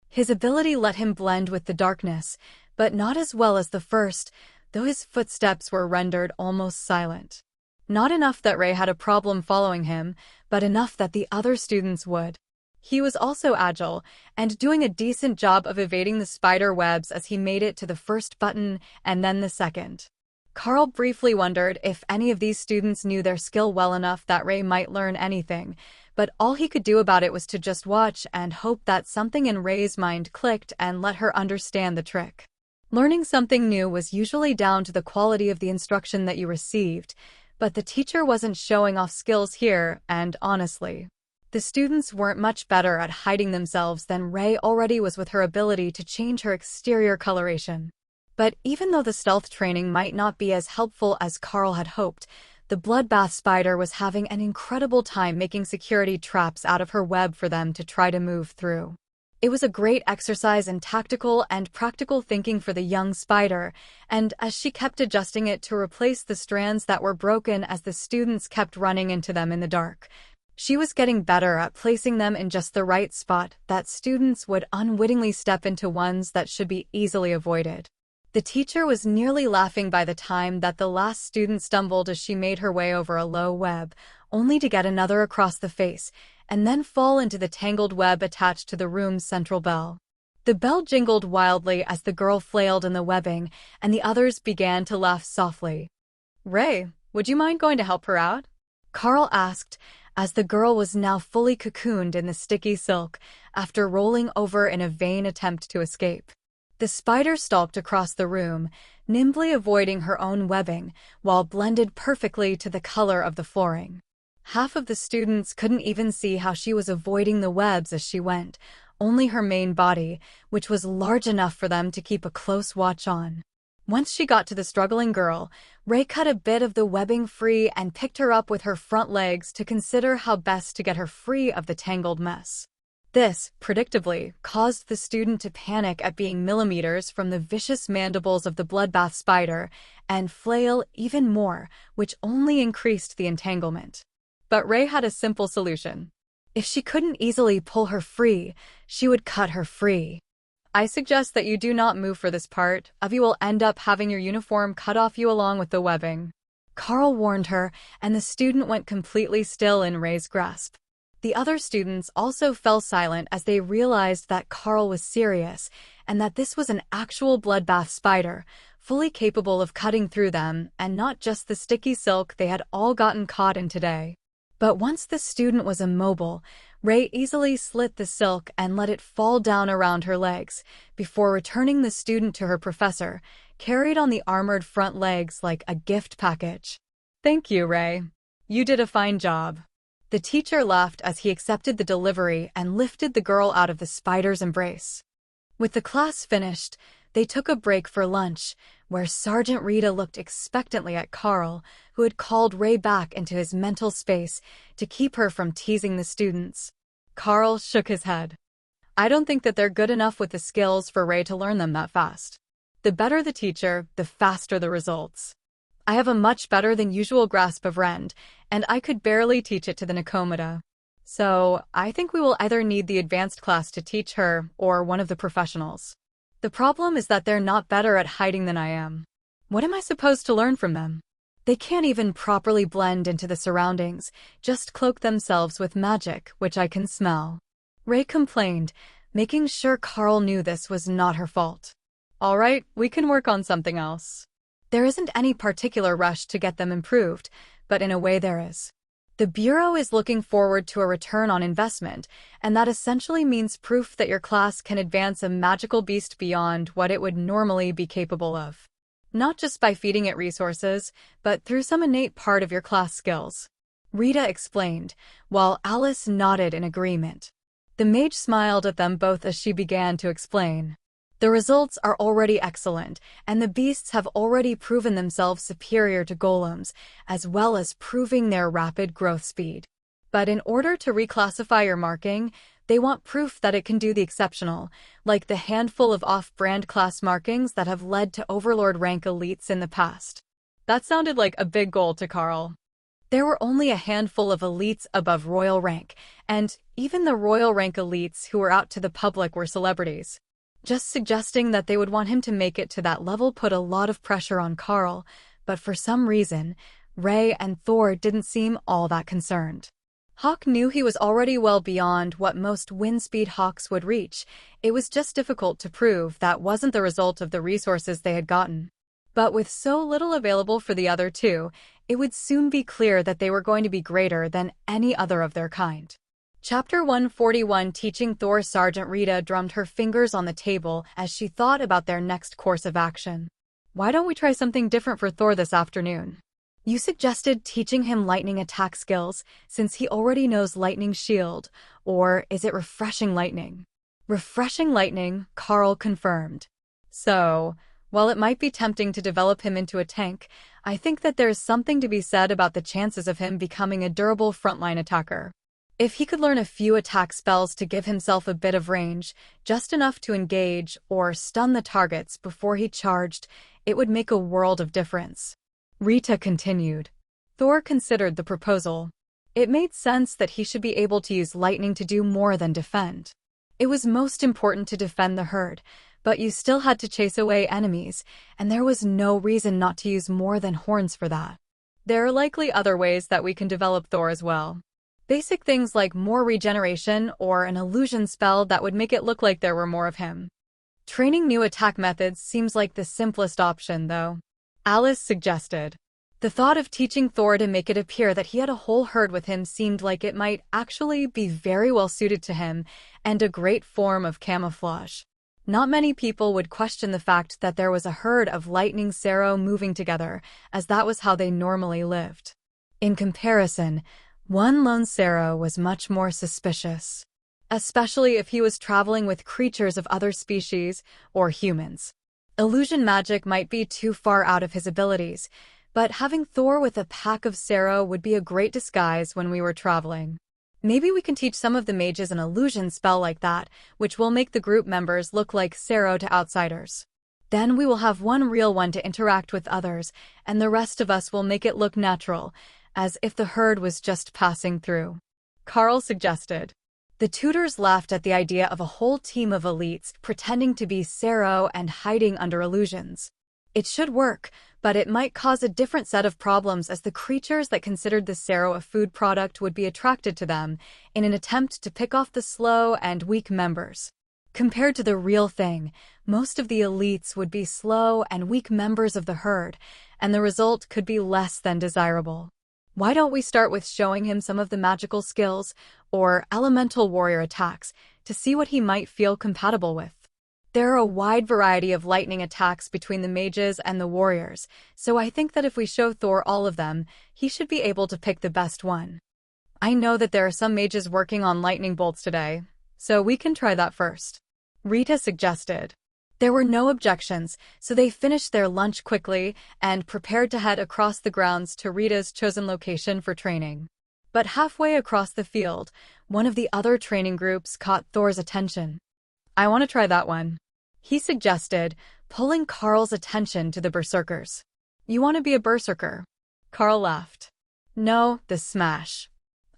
His ability let him blend with the darkness, but not as well as the first, though his footsteps were rendered almost silent. Not enough that Ray had a problem following him, but enough that the other students would. He was also agile, and doing a decent job of evading the spider webs as he made it to the first button and then the second. Carl briefly wondered if any of these students knew their skill well enough that Ray might learn anything, but all he could do about it was to just watch and hope that something in Ray's mind clicked and let her understand the trick. Learning something new was usually down to the quality of the instruction that you received, but the teacher wasn't showing off skills here, and honestly, the students weren't much better at hiding themselves than Ray already was with her ability to change her exterior coloration. But even though the stealth training might not be as helpful as Carl had hoped, the bloodbath spider was having an incredible time making security traps out of her web for them to try to move through. It was a great exercise in tactical and practical thinking for the young spider, and as she kept adjusting it to replace the strands that were broken as the students kept running into them in the dark, she was getting better at placing them in just the right spot that students would unwittingly step into ones that should be easily avoided. The teacher was nearly laughing by the time that the last student stumbled as she made her way over a low web, only to get another across the face, and then fall into the tangled web attached to the room's central bell. The bell jingled wildly as the girl flailed in the webbing, and the others began to laugh softly. "Ray, would you mind going to help her out?" Carl asked, as the girl was now fully cocooned in the sticky silk, after rolling over in a vain attempt to escape. The spider stalked across the room, nimbly avoiding her own webbing, while blended perfectly to the color of the flooring. Half of the students couldn't even see how she was avoiding the webs as she went, only her main body, which was large enough for them to keep a close watch on. Once she got to the struggling girl, Ray cut a bit of the webbing free and picked her up with her front legs to consider how best to get her free of the tangled mess. This, predictably, caused the student to panic at being millimeters from the vicious mandibles of the bloodbath spider and flail even more, which only increased the entanglement. But Ray had a simple solution. If she couldn't easily pull her free, she would cut her free. "I suggest that you do not move for this part, or you will end up having your uniform cut off you along with the webbing," Carl warned her, and the student went completely still in Ray's grasp. The other students also fell silent as they realized that Carl was serious and that this was an actual bloodbath spider, fully capable of cutting through them and not just the sticky silk they had all gotten caught in today. But once the student was immobile, Ray easily slit the silk and let it fall down around her legs, before returning the student to her professor, carried on the armored front legs like a gift package. "Thank you, Ray. You did a fine job." The teacher laughed as he accepted the delivery and lifted the girl out of the spider's embrace. With the class finished, they took a break for lunch, where Sergeant Rita looked expectantly at Carl, who had called Ray back into his mental space to keep her from teasing the students. Carl shook his head. "I don't think that they're good enough with the skills for Ray to learn them that fast. The better the teacher, the faster the results. I have a much better than usual grasp of Rend, and I could barely teach it to the Nikomata. So, I think we will either need the advanced class to teach her, or one of the professionals. The problem is that they're not better at hiding than I am. What am I supposed to learn from them? They can't even properly blend into the surroundings, just cloak themselves with magic, which I can smell." Ray complained, making sure Carl knew this was not her fault. "All right, we can work on something else. There isn't any particular rush to get them improved, but in a way there is." The Bureau is looking forward to a return on investment, and that essentially means proof that your class can advance a magical beast beyond what it would normally be capable of. Not just by feeding it resources, but through some innate part of your class skills. Rita explained, while Alice nodded in agreement. The mage smiled at them both as she began to explain. The results are already excellent, and the beasts have already proven themselves superior to golems, as well as proving their rapid growth speed. But in order to reclassify your marking, they want proof that it can do the exceptional, like the handful of off-brand class markings that have led to Overlord rank elites in the past. That sounded like a big goal to Carl. There were only a handful of elites above royal rank, and even the royal rank elites who were out to the public were celebrities. Just suggesting that they would want him to make it to that level put a lot of pressure on Carl, but for some reason, Ray and Thor didn't seem all that concerned. Hawk knew he was already well beyond what most wind-speed hawks would reach. It was just difficult to prove that wasn't the result of the resources they had gotten. But with so little available for the other two, it would soon be clear that they were going to be greater than any other of their kind. Chapter 141 Teaching Thor. Sergeant Rita drummed her fingers on the table as she thought about their next course of action. Why don't we try something different for Thor this afternoon? You suggested teaching him lightning attack skills, since he already knows lightning shield, or is it refreshing lightning? Refreshing lightning, Carl confirmed. So, while it might be tempting to develop him into a tank, I think that there's something to be said about the chances of him becoming a durable frontline attacker. If he could learn a few attack spells to give himself a bit of range, just enough to engage or stun the targets before he charged, it would make a world of difference. Rita continued. Thor considered the proposal. It made sense that he should be able to use lightning to do more than defend. It was most important to defend the herd, but you still had to chase away enemies, and there was no reason not to use more than horns for that. There are likely other ways that we can develop Thor as well. Basic things like more regeneration or an illusion spell that would make it look like there were more of him. Training new attack methods seems like the simplest option, though. Alice suggested. The thought of teaching Thor to make it appear that he had a whole herd with him seemed like it might actually be very well suited to him and a great form of camouflage. Not many people would question the fact that there was a herd of lightning Sero moving together, as that was how they normally lived. In comparison, one lone Sero was much more suspicious, especially if he was traveling with creatures of other species or humans. Illusion magic might be too far out of his abilities, but having Thor with a pack of Sero would be a great disguise when we were traveling. Maybe we can teach some of the mages an illusion spell like that, which will make the group members look like Sero to outsiders. Then we will have one real one to interact with others, and the rest of us will make it look natural, as if the herd was just passing through. Carl suggested. The tutors laughed at the idea of a whole team of elites pretending to be Sero and hiding under illusions. It should work, but it might cause a different set of problems as the creatures that considered the Sero a food product would be attracted to them in an attempt to pick off the slow and weak members. Compared to the real thing, most of the elites would be slow and weak members of the herd, and the result could be less than desirable. Why don't we start with showing him some of the magical skills or elemental warrior attacks to see what he might feel compatible with? There are a wide variety of lightning attacks between the mages and the warriors, so I think that if we show Thor all of them, he should be able to pick the best one. I know that there are some mages working on lightning bolts today, so we can try that first. Rita suggested. There were no objections, so they finished their lunch quickly and prepared to head across the grounds to Rita's chosen location for training. But halfway across the field, one of the other training groups caught Thor's attention. I want to try that one, he suggested, pulling Carl's attention to the berserkers. You want to be a berserker? Carl laughed. No, the smash.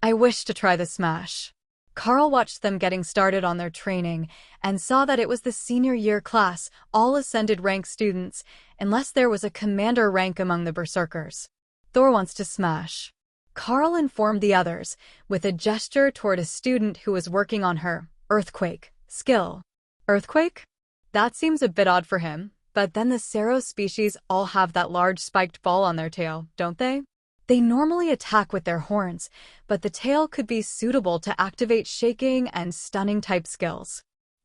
I wish to try the smash. Carl watched them getting started on their training and saw that it was the senior year class, all ascended rank students, unless there was a commander rank among the berserkers. Thor wants to smash. Carl informed the others, with a gesture toward a student who was working on her earthquake skill. Earthquake? That seems a bit odd for him, but then the Sero species all have that large spiked ball on their tail, don't they? They normally attack with their horns, but the tail could be suitable to activate shaking and stunning type skills.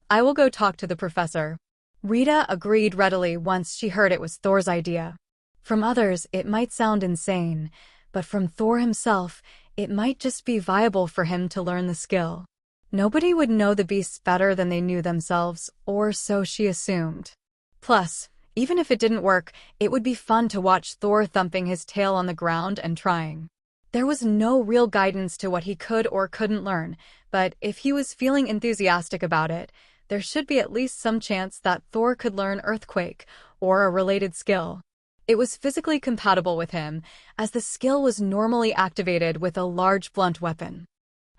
I will go talk to the professor. Rita agreed readily once she heard it was Thor's idea. From others, it might sound insane, but from Thor himself, it might just be viable for him to learn the skill. Nobody would know the beasts better than they knew themselves, or so she assumed. Plus, even if it didn't work, it would be fun to watch Thor thumping his tail on the ground and trying. There was no real guidance to what he could or couldn't learn, but if he was feeling enthusiastic about it, there should be at least some chance that Thor could learn Earthquake or a related skill. It was physically compatible with him, as the skill was normally activated with a large blunt weapon.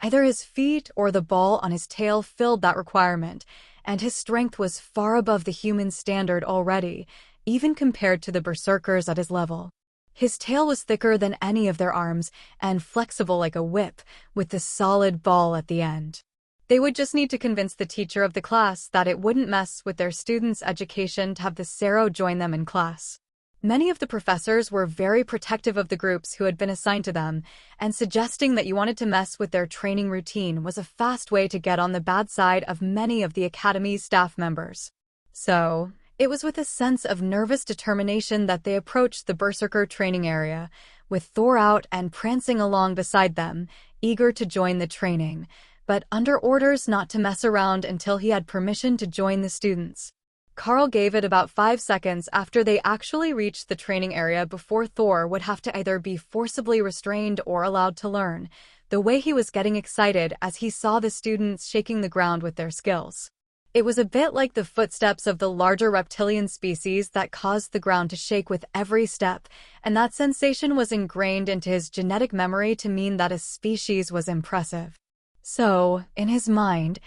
Either his feet or the ball on his tail filled that requirement, and his strength was far above the human standard already, even compared to the berserkers at his level. His tail was thicker than any of their arms and flexible like a whip, with the solid ball at the end. They would just need to convince the teacher of the class that it wouldn't mess with their students' education to have the Sero join them in class. Many of the professors were very protective of the groups who had been assigned to them, and suggesting that you wanted to mess with their training routine was a fast way to get on the bad side of many of the academy's staff members. So, it was with a sense of nervous determination that they approached the Berserker training area, with Thor out and prancing along beside them, eager to join the training, but under orders not to mess around until he had permission to join the students. Carl gave it about 5 seconds after they actually reached the training area before Thor would have to either be forcibly restrained or allowed to learn, the way he was getting excited as he saw the students shaking the ground with their skills. It was a bit like the footsteps of the larger reptilian species that caused the ground to shake with every step, and that sensation was ingrained into his genetic memory to mean that a species was impressive. So, in his mind,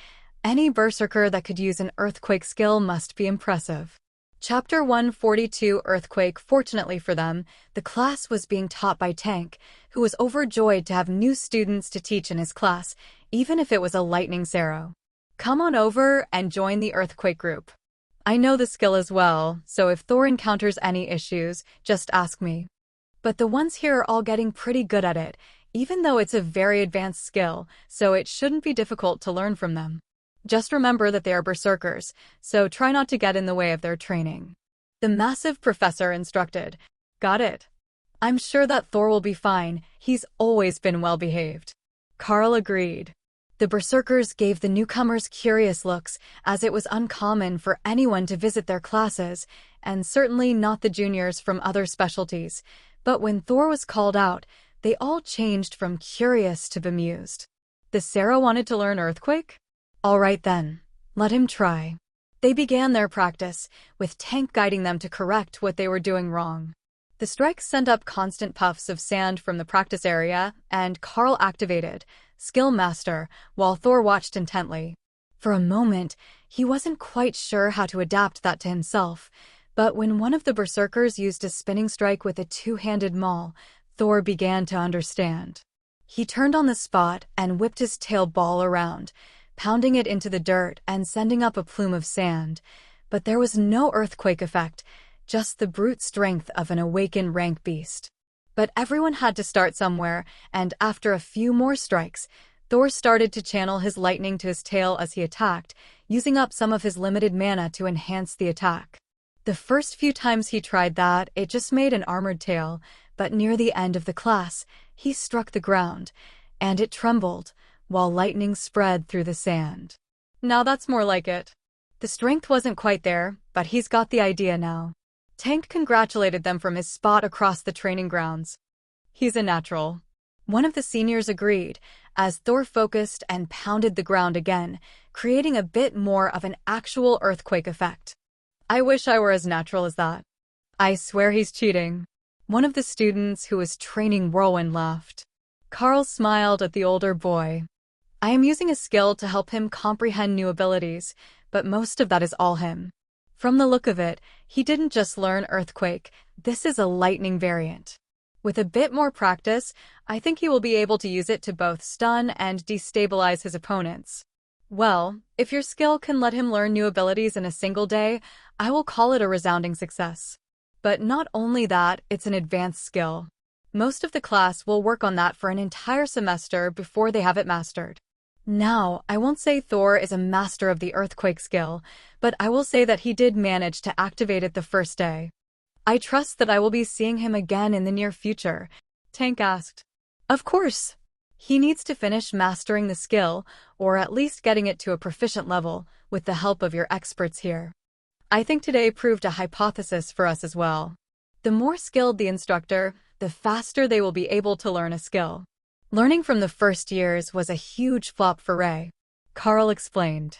any berserker that could use an earthquake skill must be impressive. Chapter 142 Earthquake. Fortunately for them, the class was being taught by Tank, who was overjoyed to have new students to teach in his class, even if it was a lightning Sero. Come on over and join the Earthquake group. I know the skill as well, so if Thor encounters any issues, just ask me. But the ones here are all getting pretty good at it, even though it's a very advanced skill, so it shouldn't be difficult to learn from them. Just remember that they are berserkers, so try not to get in the way of their training. The massive professor instructed. Got it. I'm sure that Thor will be fine, he's always been well behaved. Carl agreed. The berserkers gave the newcomers curious looks, as it was uncommon for anyone to visit their classes, and certainly not the juniors from other specialties. But when Thor was called out, they all changed from curious to bemused. The Sero wanted to learn Earthquake? All right then, let him try. They began their practice, with Tank guiding them to correct what they were doing wrong. The strikes sent up constant puffs of sand from the practice area, and Carl activated Skill Master, while Thor watched intently. For a moment, he wasn't quite sure how to adapt that to himself, but when one of the berserkers used a spinning strike with a two-handed maul, Thor began to understand. He turned on the spot and whipped his tail ball around, pounding it into the dirt and sending up a plume of sand, but there was no earthquake effect, just the brute strength of an awakened rank beast. But everyone had to start somewhere, and after a few more strikes, Thor started to channel his lightning to his tail as he attacked, using up some of his limited mana to enhance the attack. The first few times he tried that, it just made an armored tail, but near the end of the class, he struck the ground, and it trembled, while lightning spread through the sand. Now that's more like it. The strength wasn't quite there, but he's got the idea now. Tank congratulated them from his spot across the training grounds. He's a natural. One of the seniors agreed, as Thor focused and pounded the ground again, creating a bit more of an actual earthquake effect. I wish I were as natural as that. I swear he's cheating. One of the students who was training Whirlwind laughed. Carl smiled at the older boy. I am using a skill to help him comprehend new abilities, but most of that is all him. From the look of it, he didn't just learn Earthquake, this is a lightning variant. With a bit more practice, I think he will be able to use it to both stun and destabilize his opponents. Well, if your skill can let him learn new abilities in a single day, I will call it a resounding success. But not only that, it's an advanced skill. Most of the class will work on that for an entire semester before they have it mastered. Now, I won't say Thor is a master of the earthquake skill, but I will say that he did manage to activate it the first day. I trust that I will be seeing him again in the near future, Tank asked. Of course. He needs to finish mastering the skill, or at least getting it to a proficient level, with the help of your experts here. I think today proved a hypothesis for us as well. The more skilled the instructor, the faster they will be able to learn a skill. Learning from the first years was a huge flop for Ray. Carl explained.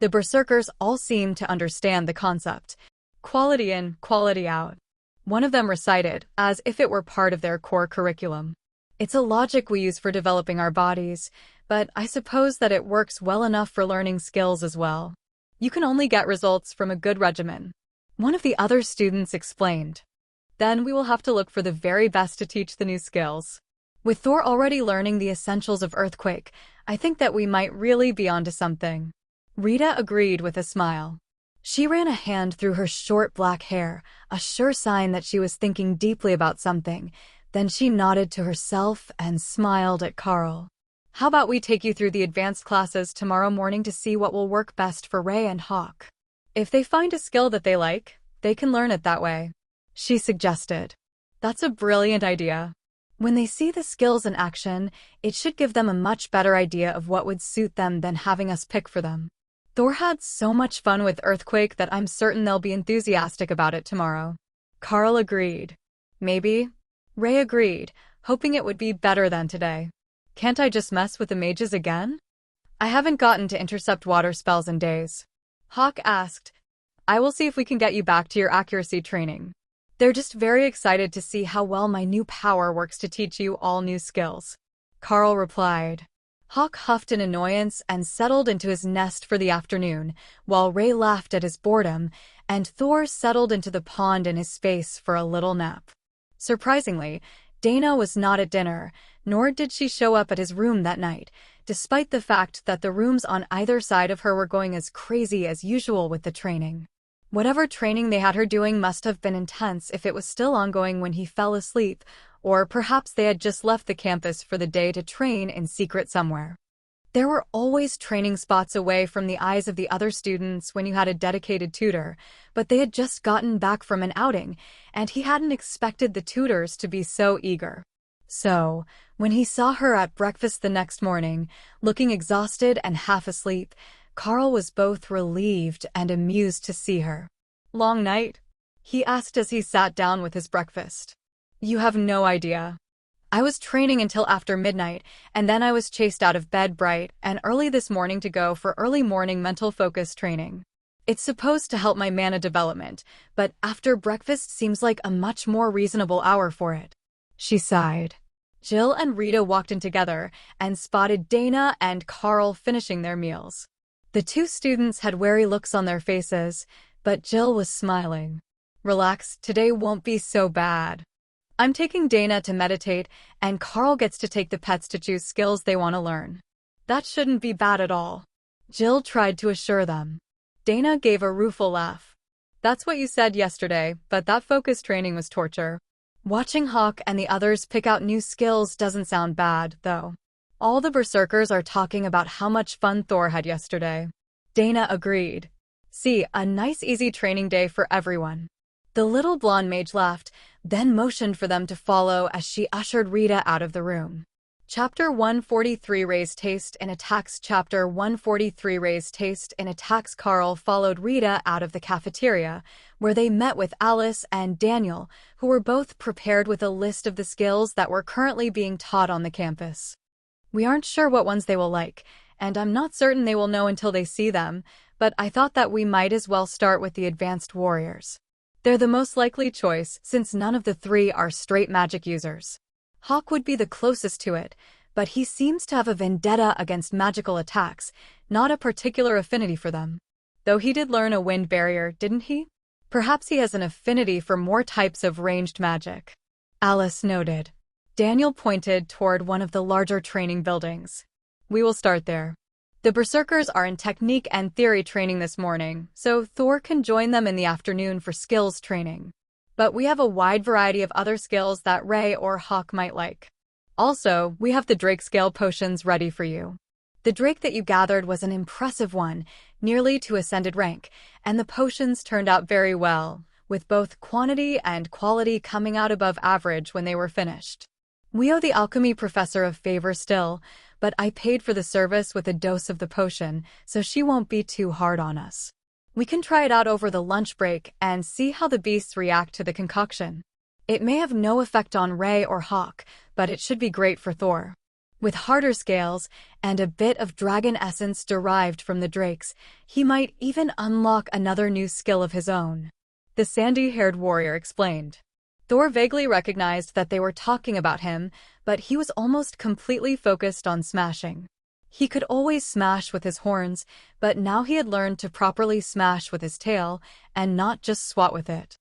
The Berserkers all seemed to understand the concept. Quality in, quality out. One of them recited, as if it were part of their core curriculum. It's a logic we use for developing our bodies, but I suppose that it works well enough for learning skills as well. You can only get results from a good regimen. One of the other students explained. Then we will have to look for the very best to teach the new skills. With Thor already learning the essentials of Earthquake, I think that we might really be onto something. Rita agreed with a smile. She ran a hand through her short black hair, a sure sign that she was thinking deeply about something. Then she nodded to herself and smiled at Carl. How about we take you through the advanced classes tomorrow morning to see what will work best for Ray and Hawk? If they find a skill that they like, they can learn it that way, she suggested. That's a brilliant idea. When they see the skills in action, it should give them a much better idea of what would suit them than having us pick for them. Thor had so much fun with Earthquake that I'm certain they'll be enthusiastic about it tomorrow. Carl agreed. Maybe. Ray agreed, hoping it would be better than today. Can't I just mess with the mages again? I haven't gotten to intercept water spells in days. Hawk asked. I will see if we can get you back to your accuracy training. They're just very excited to see how well my new power works to teach you all new skills. Carl replied. Hawk huffed in annoyance and settled into his nest for the afternoon, while Ray laughed at his boredom, and Thor settled into the pond in his space for a little nap. Surprisingly, Dana was not at dinner, nor did she show up at his room that night, despite the fact that the rooms on either side of her were going as crazy as usual with the training. Whatever training they had her doing must have been intense if it was still ongoing when he fell asleep, or perhaps they had just left the campus for the day to train in secret somewhere. There were always training spots away from the eyes of the other students when you had a dedicated tutor, but they had just gotten back from an outing, and he hadn't expected the tutors to be so eager. So, when he saw her at breakfast the next morning, looking exhausted and half asleep, Carl was both relieved and amused to see her. Long night? He asked as he sat down with his breakfast. You have no idea. I was training until after midnight, and then I was chased out of bed bright and early this morning to go for early morning mental focus training. It's supposed to help my mana development, but after breakfast seems like a much more reasonable hour for it. She sighed. Jill and Rita walked in together and spotted Dana and Carl finishing their meals. The two students had wary looks on their faces, but Jill was smiling. Relax, today won't be so bad. I'm taking Dana to meditate, and Carl gets to take the pets to choose skills they want to learn. That shouldn't be bad at all. Jill tried to assure them. Dana gave a rueful laugh. That's what you said yesterday, but that focus training was torture. Watching Hawk and the others pick out new skills doesn't sound bad, though. All the Berserkers are talking about how much fun Thor had yesterday. Dana agreed. See, a nice easy training day for everyone. The little blonde mage laughed, then motioned for them to follow as she ushered Rita out of the room. Chapter 143 Ray's Taste in Attacks. Chapter 143 Ray's Taste in Attacks. Carl followed Rita out of the cafeteria, where they met with Alice and Daniel, who were both prepared with a list of the skills that were currently being taught on the campus. We aren't sure what ones they will like, and I'm not certain they will know until they see them, but I thought that we might as well start with the Advanced Warriors. They're the most likely choice, since none of the three are straight magic users. Hawk would be the closest to it, but he seems to have a vendetta against magical attacks, not a particular affinity for them. Though he did learn a wind barrier, didn't he? Perhaps he has an affinity for more types of ranged magic. Alice noted. Daniel pointed toward one of the larger training buildings. We will start there. The Berserkers are in technique and theory training this morning, so Thor can join them in the afternoon for skills training. But we have a wide variety of other skills that Ray or Hawk might like. Also, we have the Drake Scale potions ready for you. The Drake that you gathered was an impressive one, nearly to Ascended rank, and the potions turned out very well, with both quantity and quality coming out above average when they were finished. We owe the alchemy professor a favor still, but I paid for the service with a dose of the potion, so she won't be too hard on us. We can try it out over the lunch break and see how the beasts react to the concoction. It may have no effect on Ray or Hawk, but it should be great for Thor. With harder scales and a bit of dragon essence derived from the drakes, he might even unlock another new skill of his own. The sandy-haired warrior explained. Thor vaguely recognized that they were talking about him, but he was almost completely focused on smashing. He could always smash with his horns, but now he had learned to properly smash with his tail and not just swat with it.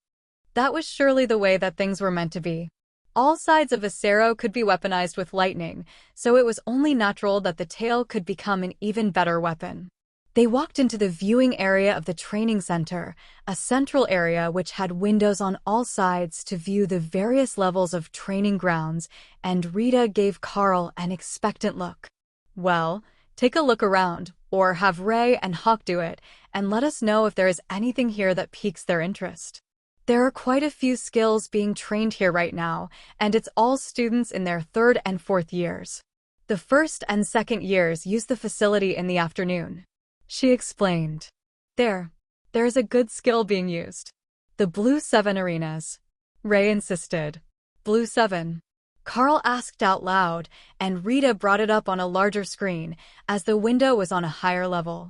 That was surely the way that things were meant to be. All sides of Acero could be weaponized with lightning, so it was only natural that the tail could become an even better weapon. They walked into the viewing area of the training center, a central area which had windows on all sides to view the various levels of training grounds, and Rita gave Carl an expectant look. Well, take a look around, or have Ray and Hawk do it, and let us know if there is anything here that piques their interest. There are quite a few skills being trained here right now, and it's all students in their 3rd and 4th years. The 1st and 2nd years use the facility in the afternoon. She explained. There is a good skill being used. The Blue 7 arenas. Ray insisted. Blue 7. Carl asked out loud, and Rita brought it up on a larger screen, as the window was on a higher level.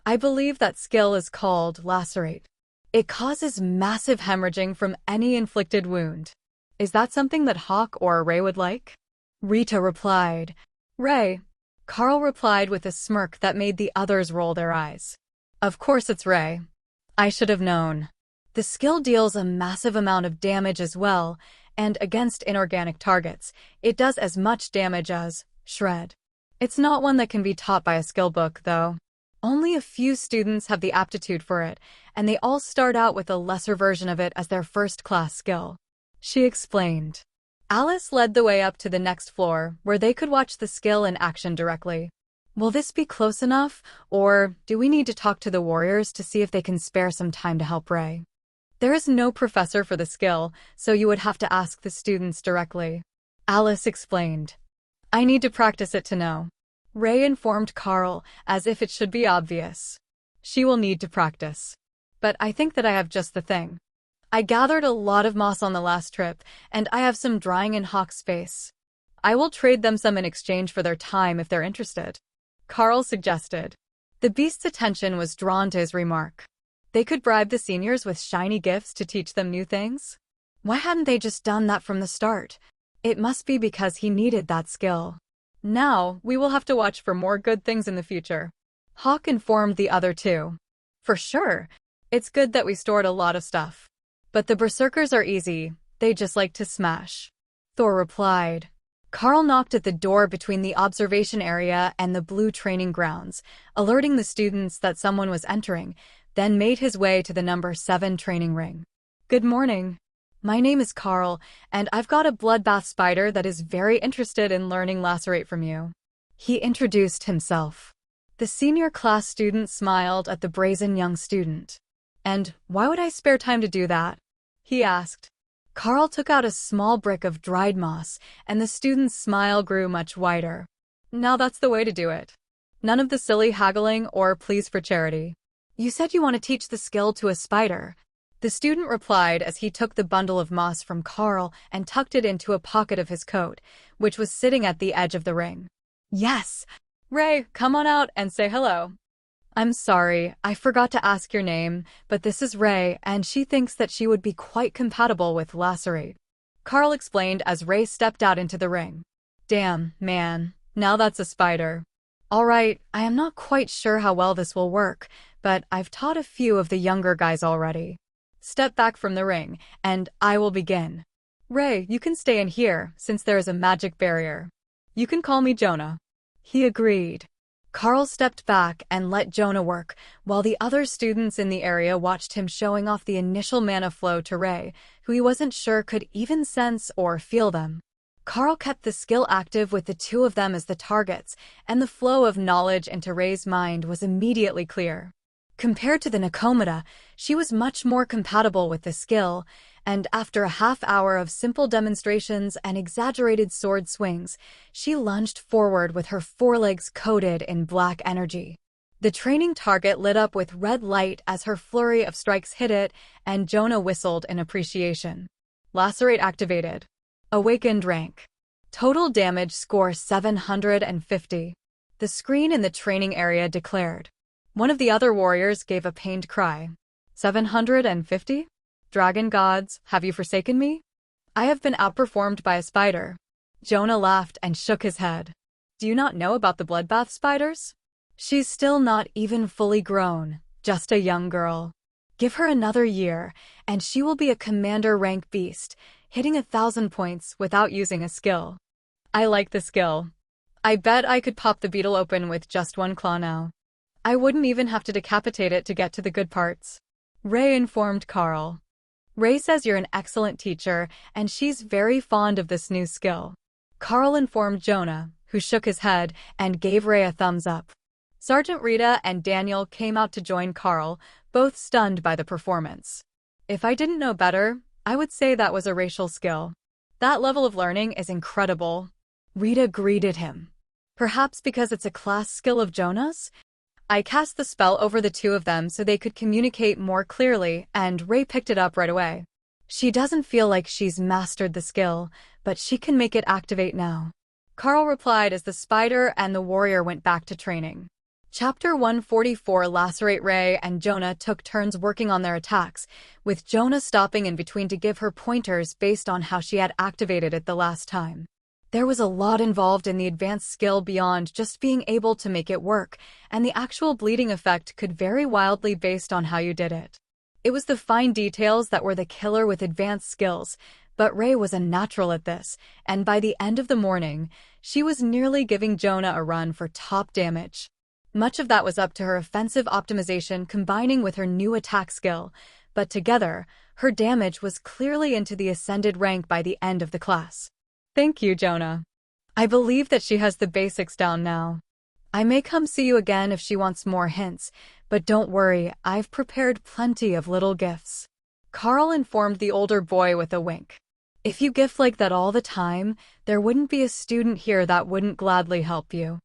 I believe that skill is called Lacerate. It causes massive hemorrhaging from any inflicted wound. Is that something that Hawk or Ray would like? Rita replied. Ray. Carl replied with a smirk that made the others roll their eyes. Of course it's Ray. I should have known. The skill deals a massive amount of damage as well, and against inorganic targets, it does as much damage as Shred. It's not one that can be taught by a skill book, though. Only a few students have the aptitude for it, and they all start out with a lesser version of it as their first-class skill. She explained. Alice led the way up to the next floor, where they could watch the skill in action directly. Will this be close enough, or do we need to talk to the warriors to see if they can spare some time to help Ray? There is no professor for the skill, so you would have to ask the students directly. Alice explained. I need to practice it to know. Ray informed Carl, as if it should be obvious. She will need to practice. But I think that I have just the thing. I gathered a lot of moss on the last trip, and I have some drying in Hawk's space. I will trade them some in exchange for their time if they're interested. Carl suggested. The beast's attention was drawn to his remark. They could bribe the seniors with shiny gifts to teach them new things? Why hadn't they just done that from the start? It must be because he needed that skill. Now, we will have to watch for more good things in the future. Hawk informed the other two. For sure. It's good that we stored a lot of stuff. But the berserkers are easy, they just like to smash. Thor replied. Carl knocked at the door between the observation area and the blue training grounds, alerting the students that someone was entering, then made his way to the number 7 training ring. Good morning. My name is Carl, and I've got a bloodbath spider that is very interested in learning Lacerate from you. He introduced himself. The senior class student smiled at the brazen young student. And why would I spare time to do that? He asked. Carl took out a small brick of dried moss, and the student's smile grew much wider. Now that's the way to do it. None of the silly haggling or pleas for charity. You said you want to teach the skill to a spider. The student replied as he took the bundle of moss from Carl and tucked it into a pocket of his coat, which was sitting at the edge of the ring. Yes. Ray, come on out and say hello. I'm sorry, I forgot to ask your name, but this is Ray, and she thinks that she would be quite compatible with Lacerate. Carl explained as Ray stepped out into the ring. Damn, man, now that's a spider. All right, I am not quite sure how well this will work, but I've taught a few of the younger guys already. Step back from the ring, and I will begin. Ray, you can stay in here, since there is a magic barrier. You can call me Jonah. He agreed. Carl stepped back and let Jonah work, while the other students in the area watched him showing off the initial mana flow to Ray, who he wasn't sure could even sense or feel them. Carl kept the skill active with the two of them as the targets, and the flow of knowledge into Rei's mind was immediately clear. Compared to the Nikomata, she was much more compatible with the skill, and after a half-hour of simple demonstrations and exaggerated sword swings, she lunged forward with her forelegs coated in black energy. The training target lit up with red light as her flurry of strikes hit it, and Jonah whistled in appreciation. Lacerate activated. Awakened rank. Total damage score 750. The screen in the training area declared. One of the other warriors gave a pained cry. 750? Dragon gods, have you forsaken me? I have been outperformed by a spider. Jonah laughed and shook his head. Do you not know about the bloodbath spiders? She's still not even fully grown, just a young girl. Give her another year, and she will be a commander rank beast, hitting 1,000 points without using a skill. I like the skill. I bet I could pop the beetle open with just one claw now. I wouldn't even have to decapitate it to get to the good parts. Rei informed Carl. Rei says you're an excellent teacher, and she's very fond of this new skill. Carl informed Jonah, who shook his head and gave Rei a thumbs up. Sergeant Rita and Daniel came out to join Carl, both stunned by the performance. If I didn't know better, I would say that was a racial skill. That level of learning is incredible. Rita greeted him. Perhaps because it's a class skill of Jonah's? I cast the spell over the two of them so they could communicate more clearly, and Rei picked it up right away. She doesn't feel like she's mastered the skill, but she can make it activate now. Carl replied as the spider and the warrior went back to training. Chapter 144. Lacerate. Rei and Jonah took turns working on their attacks, with Jonah stopping in between to give her pointers based on how she had activated it the last time. There was a lot involved in the advanced skill beyond just being able to make it work, and the actual bleeding effect could vary wildly based on how you did it. It was the fine details that were the killer with advanced skills, but Rei was a natural at this, and by the end of the morning, she was nearly giving Jonah a run for top damage. Much of that was up to her offensive optimization combining with her new attack skill, but together, her damage was clearly into the ascended rank by the end of the class. Thank you, Jonah. I believe that she has the basics down now. I may come see you again if she wants more hints, but don't worry, I've prepared plenty of little gifts. Carl informed the older boy with a wink. If you gift like that all the time, there wouldn't be a student here that wouldn't gladly help you.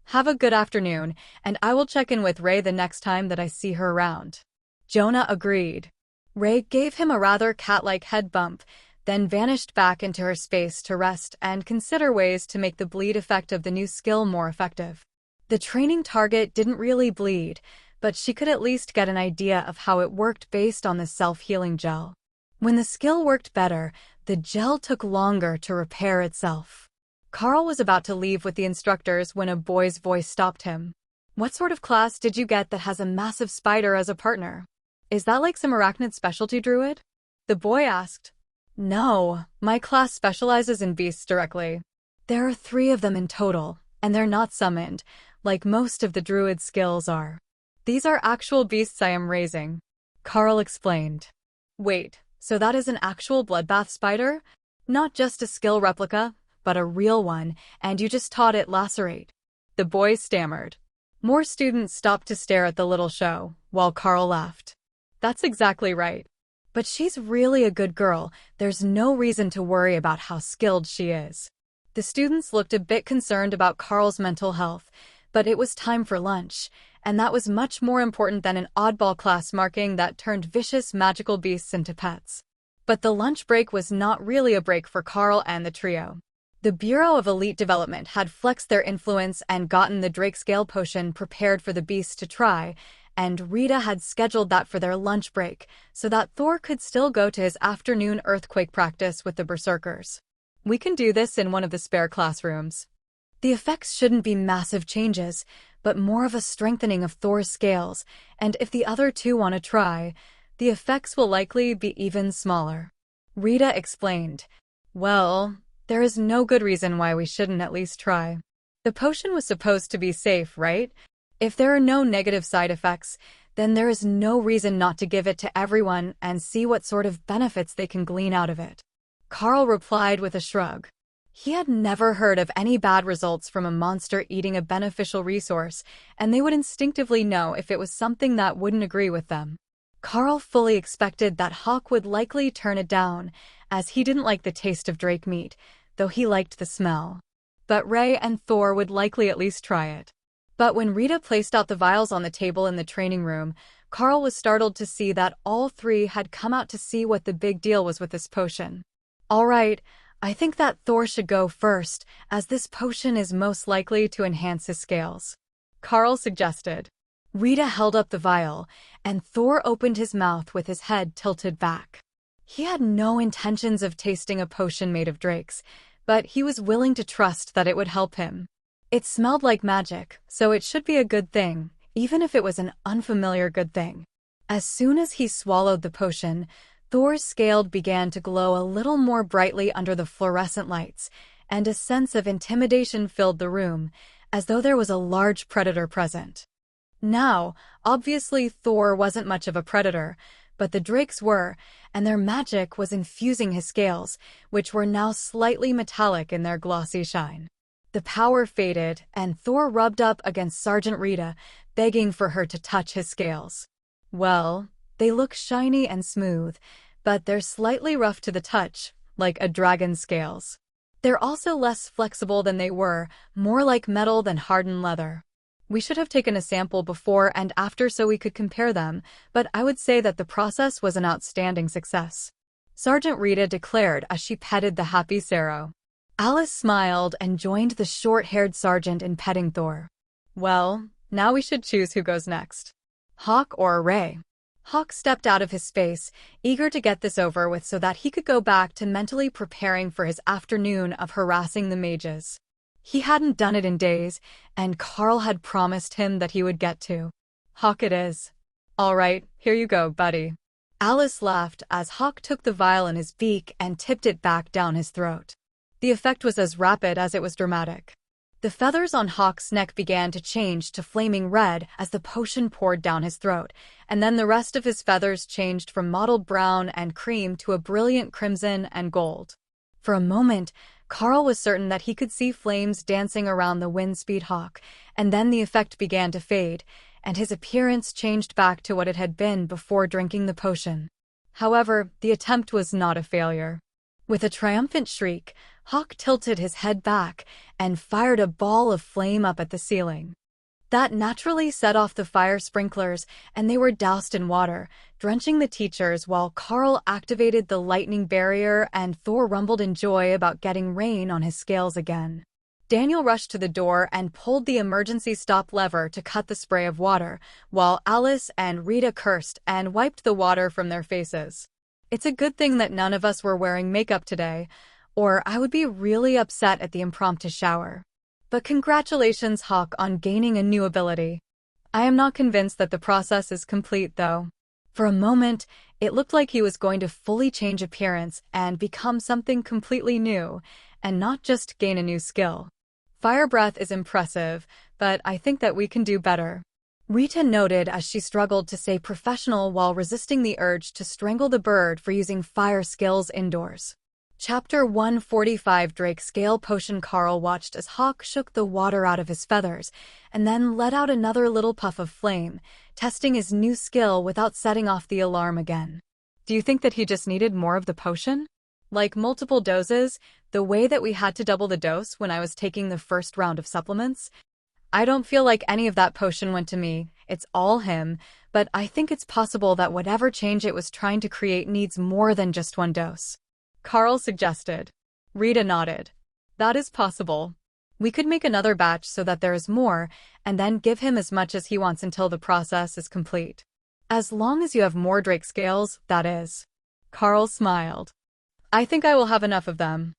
Have a good afternoon, and I will check in with Rei the next time that I see her around. Jonah agreed. Rei gave him a rather cat-like head bump, then vanished back into her space to rest and consider ways to make the bleed effect of the new skill more effective. The training target didn't really bleed, but she could at least get an idea of how it worked based on the self-healing gel. When the skill worked better, the gel took longer to repair itself. Carl was about to leave with the instructors when a boy's voice stopped him. What sort of class did you get that has a massive spider as a partner? Is that like some arachnid specialty druid? The boy asked. No, my class specializes in beasts directly. There are 3 of them in total, and they're not summoned, like most of the druid skills are. These are actual beasts I am raising, Carl explained. Wait, so that is an actual bloodbath spider? Not just a skill replica, but a real one, and you just taught it Lacerate. The boy stammered. More students stopped to stare at the little show, while Carl laughed. That's exactly right. But she's really a good girl, there's no reason to worry about how skilled she is. The students looked a bit concerned about Carl's mental health, but it was time for lunch, and that was much more important than an oddball class marking that turned vicious magical beasts into pets. But the lunch break was not really a break for Carl and the trio. The Bureau of Elite Development had flexed their influence and gotten the Drakescale potion prepared for the beasts to try, and Rita had scheduled that for their lunch break, so that Thor could still go to his afternoon earthquake practice with the Berserkers. We can do this in one of the spare classrooms. The effects shouldn't be massive changes, but more of a strengthening of Thor's scales, and if the other 2 want to try, the effects will likely be even smaller. Rita explained. Well, there is no good reason why we shouldn't at least try. The potion was supposed to be safe, right? If there are no negative side effects, then there is no reason not to give it to everyone and see what sort of benefits they can glean out of it. Carl replied with a shrug. He had never heard of any bad results from a monster eating a beneficial resource, and they would instinctively know if it was something that wouldn't agree with them. Carl fully expected that Hawk would likely turn it down, as he didn't like the taste of drake meat, though he liked the smell. But Ray and Thor would likely at least try it. But when Rita placed out the vials on the table in the training room, Carl was startled to see that all three had come out to see what the big deal was with this potion. All right, I think that Thor should go first, as this potion is most likely to enhance his scales, Carl suggested. Rita held up the vial, and Thor opened his mouth with his head tilted back. He had no intentions of tasting a potion made of drakes, but he was willing to trust that it would help him. It smelled like magic, so it should be a good thing, even if it was an unfamiliar good thing. As soon as he swallowed the potion, Thor's scales began to glow a little more brightly under the fluorescent lights, and a sense of intimidation filled the room, as though there was a large predator present. Now, obviously Thor wasn't much of a predator, but the drakes were, and their magic was infusing his scales, which were now slightly metallic in their glossy shine. The power faded, and Thor rubbed up against Sergeant Rita, begging for her to touch his scales. Well, they look shiny and smooth, but they're slightly rough to the touch, like a dragon's scales. They're also less flexible than they were, more like metal than hardened leather. We should have taken a sample before and after so we could compare them, but I would say that the process was an outstanding success, Sergeant Rita declared as she petted the happy Sero. Alice smiled and joined the short-haired sergeant in petting Thor. Well, now we should choose who goes next. Hawk or Ray? Hawk stepped out of his space, eager to get this over with so that he could go back to mentally preparing for his afternoon of harassing the mages. He hadn't done it in days, and Carl had promised him that he would get to. Hawk it is. All right, here you go, buddy. Alice laughed as Hawk took the vial in his beak and tipped it back down his throat. The effect was as rapid as it was dramatic. The feathers on Hawk's neck began to change to flaming red as the potion poured down his throat, and then the rest of his feathers changed from mottled brown and cream to a brilliant crimson and gold. For a moment, Carl was certain that he could see flames dancing around the Windspeed Hawk, and then the effect began to fade, and his appearance changed back to what it had been before drinking the potion. However, the attempt was not a failure. With a triumphant shriek, Hawk tilted his head back and fired a ball of flame up at the ceiling. That naturally set off the fire sprinklers, and they were doused in water, drenching the teachers while Carl activated the lightning barrier and Thor rumbled in joy about getting rain on his scales again. Daniel rushed to the door and pulled the emergency stop lever to cut the spray of water, while Alice and Rita cursed and wiped the water from their faces. It's a good thing that none of us were wearing makeup today, or I would be really upset at the impromptu shower. But congratulations, Hawk, on gaining a new ability. I am not convinced that the process is complete, though. For a moment, it looked like he was going to fully change appearance and become something completely new, and not just gain a new skill. Fire breath is impressive, but I think that we can do better, Rita noted as she struggled to stay professional while resisting the urge to strangle the bird for using fire skills indoors. Chapter 145 Drake Scale Potion. Carl watched as Hawk shook the water out of his feathers, and then let out another little puff of flame, testing his new skill without setting off the alarm again. Do you think that he just needed more of the potion? Like multiple doses, the way that we had to double the dose when I was taking the first round of supplements? I don't feel like any of that potion went to me, it's all him, but I think it's possible that whatever change it was trying to create needs more than just one dose, Carl suggested. Rita nodded. That is possible. We could make another batch so that there is more, and then give him as much as he wants until the process is complete. As long as you have more Drake scales, that is. Carl smiled. I think I will have enough of them.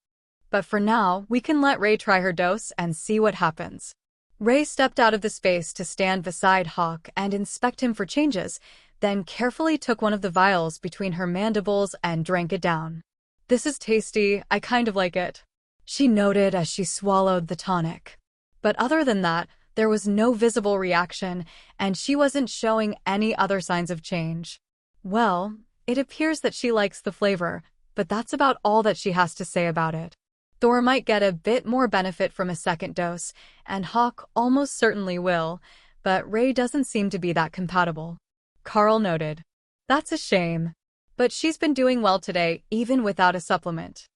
But for now, we can let Ray try her dose and see what happens. Ray stepped out of the space to stand beside Hawk and inspect him for changes, then carefully took one of the vials between her mandibles and drank it down. This is tasty, I kind of like it, she noted as she swallowed the tonic. But other than that, There was no visible reaction, and she wasn't showing any other signs of change. Well, it appears that she likes the flavor, but that's about all that she has to say about it. Thor might get a bit more benefit from a second dose, and Hawk almost certainly will, but Ray doesn't seem to be that compatible. Carl noted. That's a shame. But she's been doing well today, even without a supplement.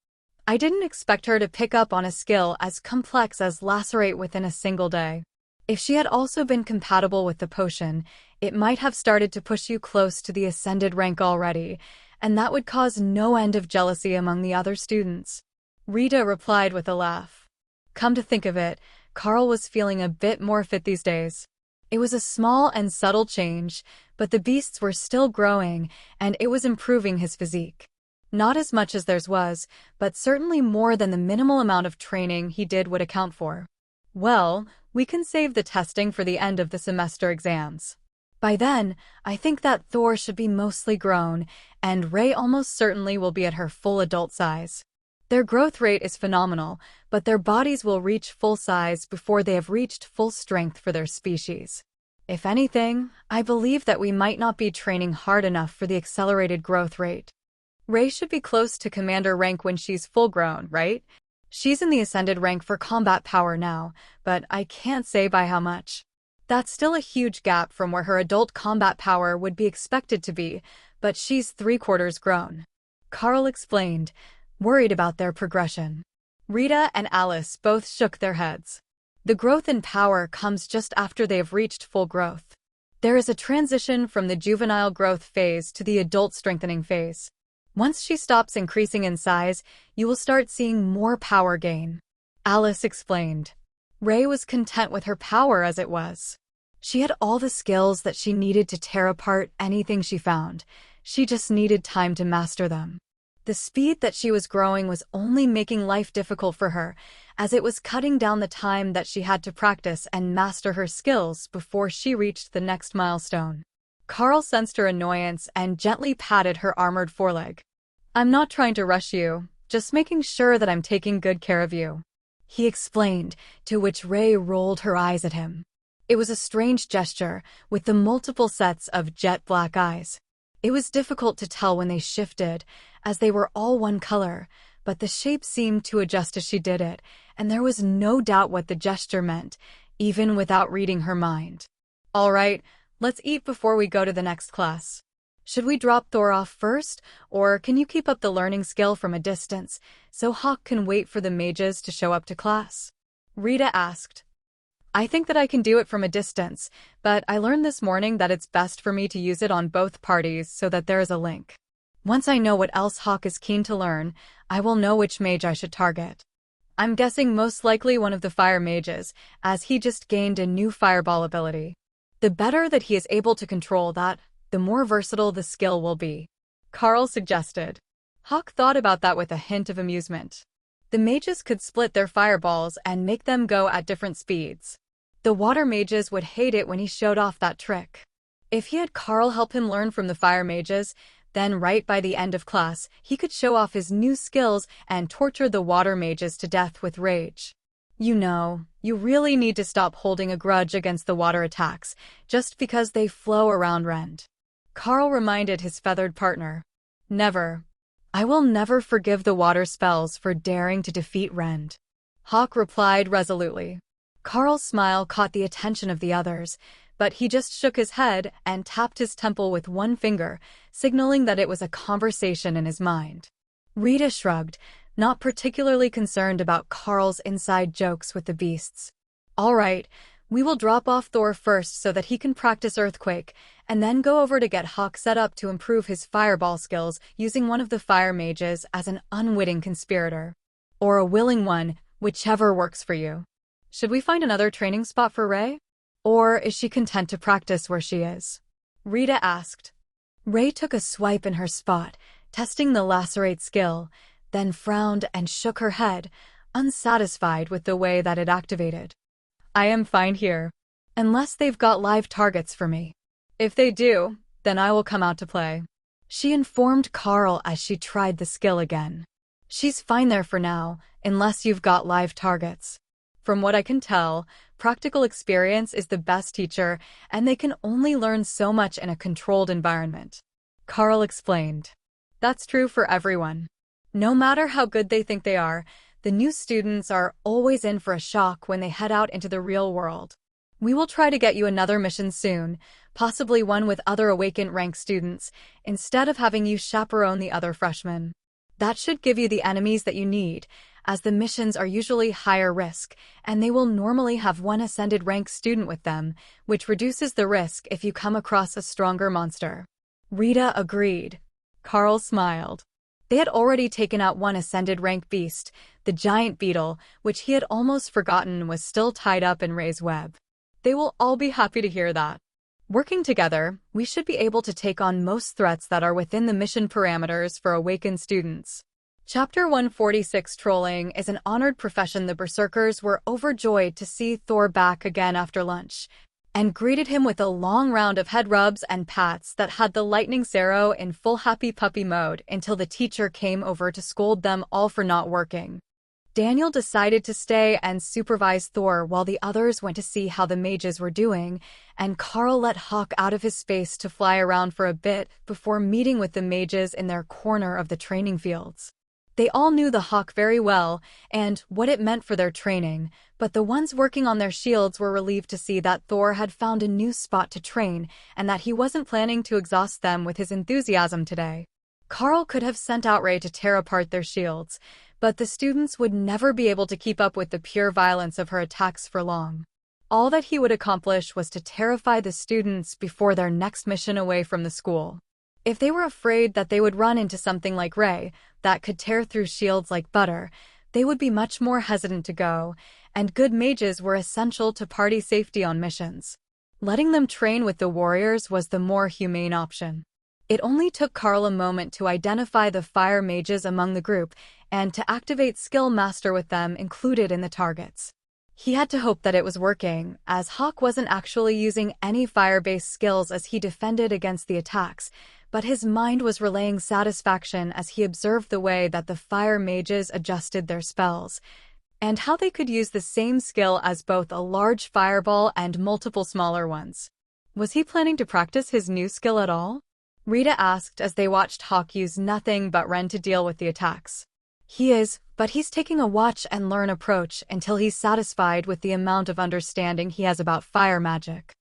I didn't expect her to pick up on a skill as complex as Lacerate within a single day. If she had also been compatible with the potion, it might have started to push you close to the ascended rank already, and that would cause no end of jealousy among the other students. Rita replied with a laugh. Come to think of it, Carl was feeling a bit more fit these days. It was a small and subtle change, but the beasts were still growing, and it was improving his physique. Not as much as theirs was, but certainly more than the minimal amount of training he did would account for. Well, we can save the testing for the end of the semester exams. By then, I think that Thor should be mostly grown, and Ray almost certainly will be at her full adult size. Their growth rate is phenomenal, but their bodies will reach full size before they have reached full strength for their species. If anything, I believe that we might not be training hard enough for the accelerated growth rate. Ray should be close to commander rank when she's full-grown, right? She's in the ascended rank for combat power now, but I can't say by how much. That's still a huge gap from where her adult combat power would be expected to be, but she's 3/4 grown. Carl explained, worried about their progression. Rita and Alice both shook their heads. The growth in power comes just after they have reached full growth. There is a transition from the juvenile growth phase to the adult strengthening phase. Once she stops increasing in size, you will start seeing more power gain. Alice explained. Ray was content with her power as it was. She had all the skills that she needed to tear apart anything she found. She just needed time to master them. The speed that she was growing was only making life difficult for her, as it was cutting down the time that she had to practice and master her skills before she reached the next milestone. Carl sensed her annoyance and gently patted her armored foreleg. I'm not trying to rush you, just making sure that I'm taking good care of you, he explained, to which Ray rolled her eyes at him. It was a strange gesture, with the multiple sets of jet black eyes. It was difficult to tell when they shifted, as they were all one color, but the shape seemed to adjust as she did it, and there was no doubt what the gesture meant, even without reading her mind. All right, let's eat before we go to the next class. Should we drop Thor off first, or can you keep up the learning skill from a distance, so Hawk can wait for the mages to show up to class? Rita asked. I think that I can do it from a distance, but I learned this morning that it's best for me to use it on both parties so that there is a link. Once I know what else Hawk is keen to learn, I will know which mage I should target. I'm guessing most likely one of the fire mages, as he just gained a new fireball ability. The better that he is able to control that, the more versatile the skill will be. Carl suggested. Hawk thought about that with a hint of amusement. The mages could split their fireballs and make them go at different speeds. The water mages would hate it when he showed off that trick. If he had Carl help him learn from the fire mages, then right by the end of class, he could show off his new skills and torture the water mages to death with rage. You know, you really need to stop holding a grudge against the water attacks, just because they flow around Rend. Carl reminded his feathered partner. Never. I will never forgive the water spells for daring to defeat Rend. Hawk replied resolutely. Carl's smile caught the attention of the others, but he just shook his head and tapped his temple with one finger, signaling that it was a conversation in his mind. Rita shrugged, not particularly concerned about Carl's inside jokes with the beasts. All right, we will drop off Thor first so that he can practice Earthquake, and then go over to get Hawk set up to improve his fireball skills using one of the fire mages as an unwitting conspirator. Or a willing one, whichever works for you. Should we find another training spot for Ray? Or is she content to practice where she is? Rita asked. Ray took a swipe in her spot, testing the Lacerate skill, then frowned and shook her head, unsatisfied with the way that it activated. I am fine here, unless they've got live targets for me. If they do, then I will come out to play. She informed Carl as she tried the skill again. She's fine there for now, unless you've got live targets. From what I can tell, Practical experience is the best teacher, and they can only learn so much in a controlled environment. Carl explained. That's true for everyone. No matter how good they think they are, the new students are always in for a shock when they head out into the real world. We will try to get you another mission soon, possibly one with other Awakened rank students, instead of having you chaperone the other freshmen. That should give you the enemies that you need, as the missions are usually higher risk, and they will normally have one Ascended rank student with them, which reduces the risk if you come across a stronger monster. Rita agreed. Carl smiled. They had already taken out one Ascended rank beast, the giant beetle, which he had almost forgotten was still tied up in Ray's web. They will all be happy to hear that. Working together, we should be able to take on most threats that are within the mission parameters for Awakened students. Chapter 146 Trolling is an honored profession. The Berserkers were overjoyed to see Thor back again after lunch, and greeted him with a long round of head rubs and pats that had the Lightning Zero in full happy puppy mode until the teacher came over to scold them all for not working. Daniel decided to stay and supervise Thor while the others went to see how the mages were doing, and Carl let Hawk out of his space to fly around for a bit before meeting with the mages in their corner of the training fields. They all knew the Hawk very well and what it meant for their training, but the ones working on their shields were relieved to see that Thor had found a new spot to train and that he wasn't planning to exhaust them with his enthusiasm today. Carl could have sent out Ray to tear apart their shields, but the students would never be able to keep up with the pure violence of her attacks for long. All that he would accomplish was to terrify the students before their next mission away from the school. If they were afraid that they would run into something like Ray, that could tear through shields like butter, they would be much more hesitant to go, and good mages were essential to party safety on missions. Letting them train with the warriors was the more humane option. It only took Carl a moment to identify the fire mages among the group and to activate Skill Master with them included in the targets. He had to hope that it was working, as Hawk wasn't actually using any fire-based skills as he defended against the attacks, but his mind was relaying satisfaction as he observed the way that the fire mages adjusted their spells, and how they could use the same skill as both a large fireball and multiple smaller ones. Was he planning to practice his new skill at all? Rita asked as they watched Hawk use nothing but Ren to deal with the attacks. He is, but he's taking a watch-and-learn approach until he's satisfied with the amount of understanding he has about fire magic.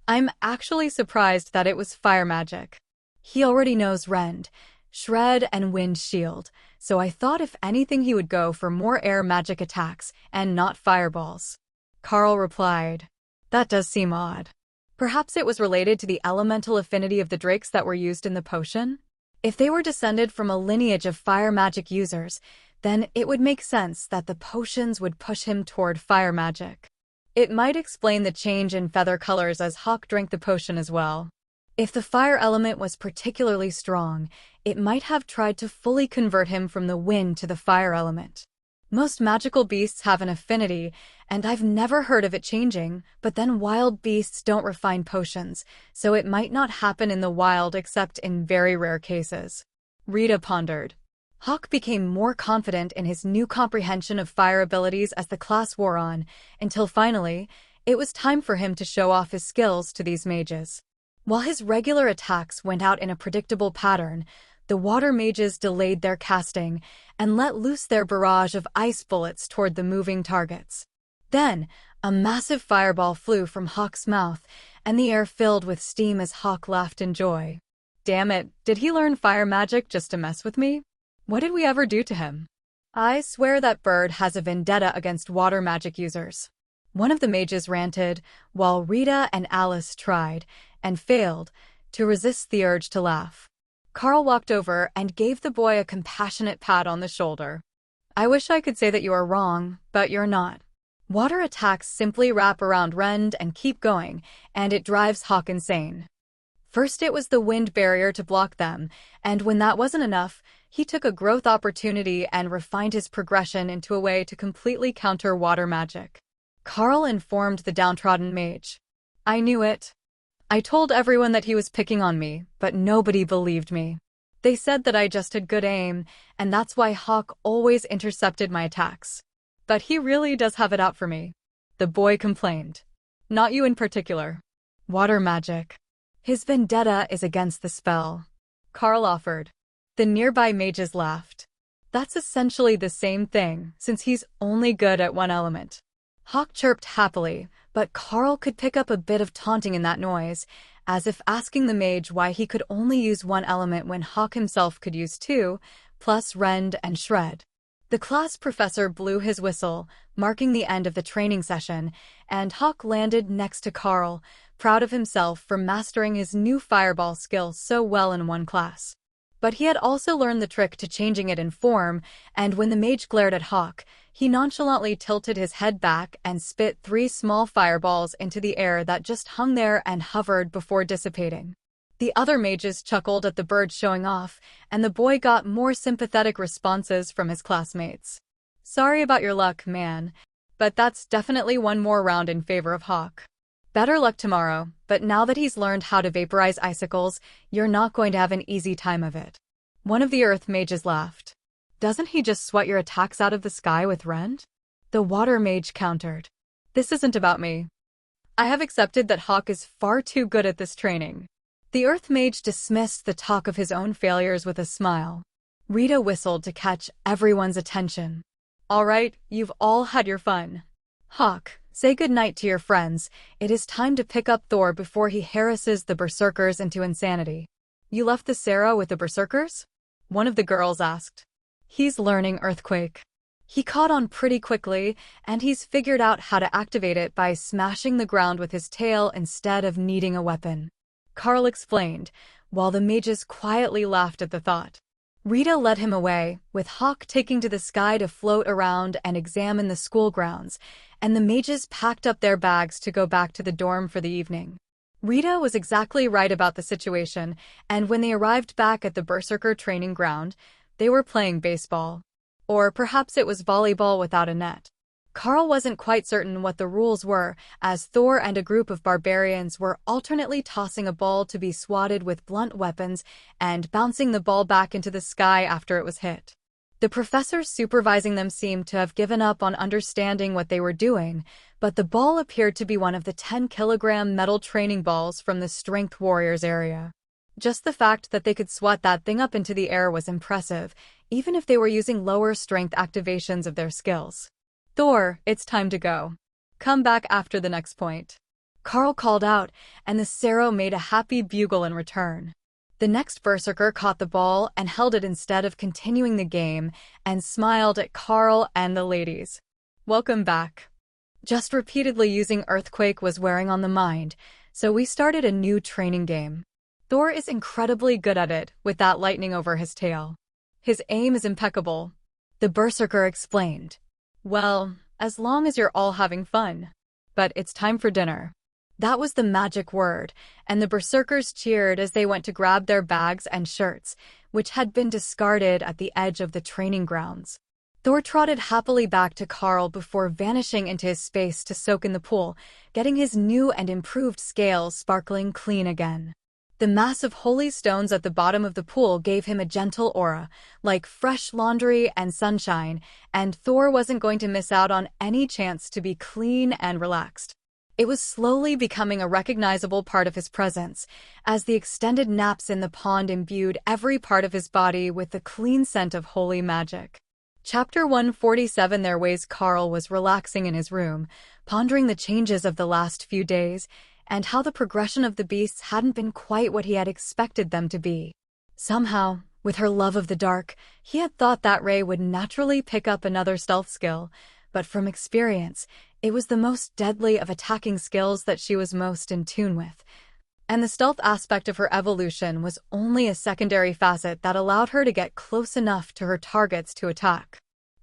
I'm actually surprised that it was fire magic. He already knows Rend, Shred, and Wind Shield, so I thought if anything he would go for more air magic attacks and not fireballs. Carl replied. That does seem odd. Perhaps it was related to the elemental affinity of the drakes that were used in the potion? If they were descended from a lineage of fire magic users, then it would make sense that the potions would push him toward fire magic. It might explain the change in feather colors as Hawk drank the potion as well. If the fire element was particularly strong, it might have tried to fully convert him from the wind to the fire element. Most magical beasts have an affinity, and I've never heard of it changing, but then wild beasts don't refine potions, so it might not happen in the wild except in very rare cases. Rita pondered. Hawk became more confident in his new comprehension of fire abilities as the class wore on, until finally, it was time for him to show off his skills to these mages. While his regular attacks went out in a predictable pattern, the water mages delayed their casting and let loose their barrage of ice bullets toward the moving targets. Then, a massive fireball flew from Hawk's mouth, and the air filled with steam as Hawk laughed in joy. Damn it, did he learn fire magic just to mess with me? What did we ever do to him? I swear that bird has a vendetta against water magic users. One of the mages ranted, while Rita and Alice tried, and failed, to resist the urge to laugh. Carl walked over and gave the boy a compassionate pat on the shoulder. I wish I could say that you are wrong, but you're not. Water attacks simply wrap around Rend and keep going, and it drives Hawk insane. First it was the wind barrier to block them, and when that wasn't enough, he took a growth opportunity and refined his progression into a way to completely counter water magic. Carl informed the downtrodden mage. I knew it. I told everyone that he was picking on me, but nobody believed me. They said that I just had good aim, and that's why Hawk always intercepted my attacks. But he really does have it out for me. the boy complained. Not you in particular. Water magic. His vendetta is against the spell, Carl offered. The nearby mages laughed. That's essentially the same thing, since he's only good at one element. Hawk chirped happily, but Carl could pick up a bit of taunting in that noise, as if asking the mage why he could only use one element when Hawk himself could use two, plus rend and shred. The class professor blew his whistle, marking the end of the training session, and Hawk landed next to Carl, proud of himself for mastering his new fireball skill so well in one class. But he had also learned the trick to changing it in form, and when the mage glared at Hawk, he nonchalantly tilted his head back and spit 3 small fireballs into the air that just hung there and hovered before dissipating. The other mages chuckled at the bird showing off, and the boy got more sympathetic responses from his classmates. Sorry about your luck, man, but that's definitely one more round in favor of Hawk. Better luck tomorrow, but now that he's learned how to vaporize icicles, you're not going to have an easy time of it. One of the earth mages laughed. Doesn't he just sweat your attacks out of the sky with rend? The water mage countered. This isn't about me. I have accepted that Hawk is far too good at this training. The earth mage dismissed the talk of his own failures with a smile. Rita whistled to catch everyone's attention. All right, you've all had your fun. Hawk, say goodnight to your friends. It is time to pick up Thor before he harasses the berserkers into insanity. You left the Sarah with the berserkers? One of the girls asked. He's learning Earthquake. He caught on pretty quickly, and he's figured out how to activate it by smashing the ground with his tail instead of needing a weapon. Carl explained, while the mages quietly laughed at the thought. Rita led him away, with Hawk taking to the sky to float around and examine the school grounds, and the mages packed up their bags to go back to the dorm for the evening. Rita was exactly right about the situation, and when they arrived back at the Berserker training ground, they were playing baseball. Or perhaps it was volleyball without a net. Carl wasn't quite certain what the rules were, as Thor and a group of barbarians were alternately tossing a ball to be swatted with blunt weapons and bouncing the ball back into the sky after it was hit. The professors supervising them seemed to have given up on understanding what they were doing, but the ball appeared to be one of the 10-kilogram metal training balls from the Strength Warriors area. Just the fact that they could swat that thing up into the air was impressive, even if they were using lower strength activations of their skills. Thor, it's time to go. Come back after the next point. Carl called out, and the Sero made a happy bugle in return. The next Berserker caught the ball and held it instead of continuing the game, and smiled at Carl and the ladies. Welcome back. Just repeatedly using Earthquake was wearing on the mind, so we started a new training game. Thor is incredibly good at it, with that lightning over his tail. His aim is impeccable, the Berserker explained. Well, as long as you're all having fun. But it's time for dinner. That was the magic word, and the Berserkers cheered as they went to grab their bags and shirts, which had been discarded at the edge of the training grounds. Thor trotted happily back to Carl before vanishing into his space to soak in the pool, getting his new and improved scales sparkling clean again. The mass of holy stones at the bottom of the pool gave him a gentle aura, like fresh laundry and sunshine, and Thor wasn't going to miss out on any chance to be clean and relaxed. It was slowly becoming a recognizable part of his presence, as the extended naps in the pond imbued every part of his body with the clean scent of holy magic. Chapter 147. Their ways. Carl was relaxing in his room, pondering the changes of the last few days, and how the progression of the beasts hadn't been quite what he had expected them to be. Somehow, with her love of the dark, he had thought that Rey would naturally pick up another stealth skill, but from experience, it was the most deadly of attacking skills that she was most in tune with. And the stealth aspect of her evolution was only a secondary facet that allowed her to get close enough to her targets to attack.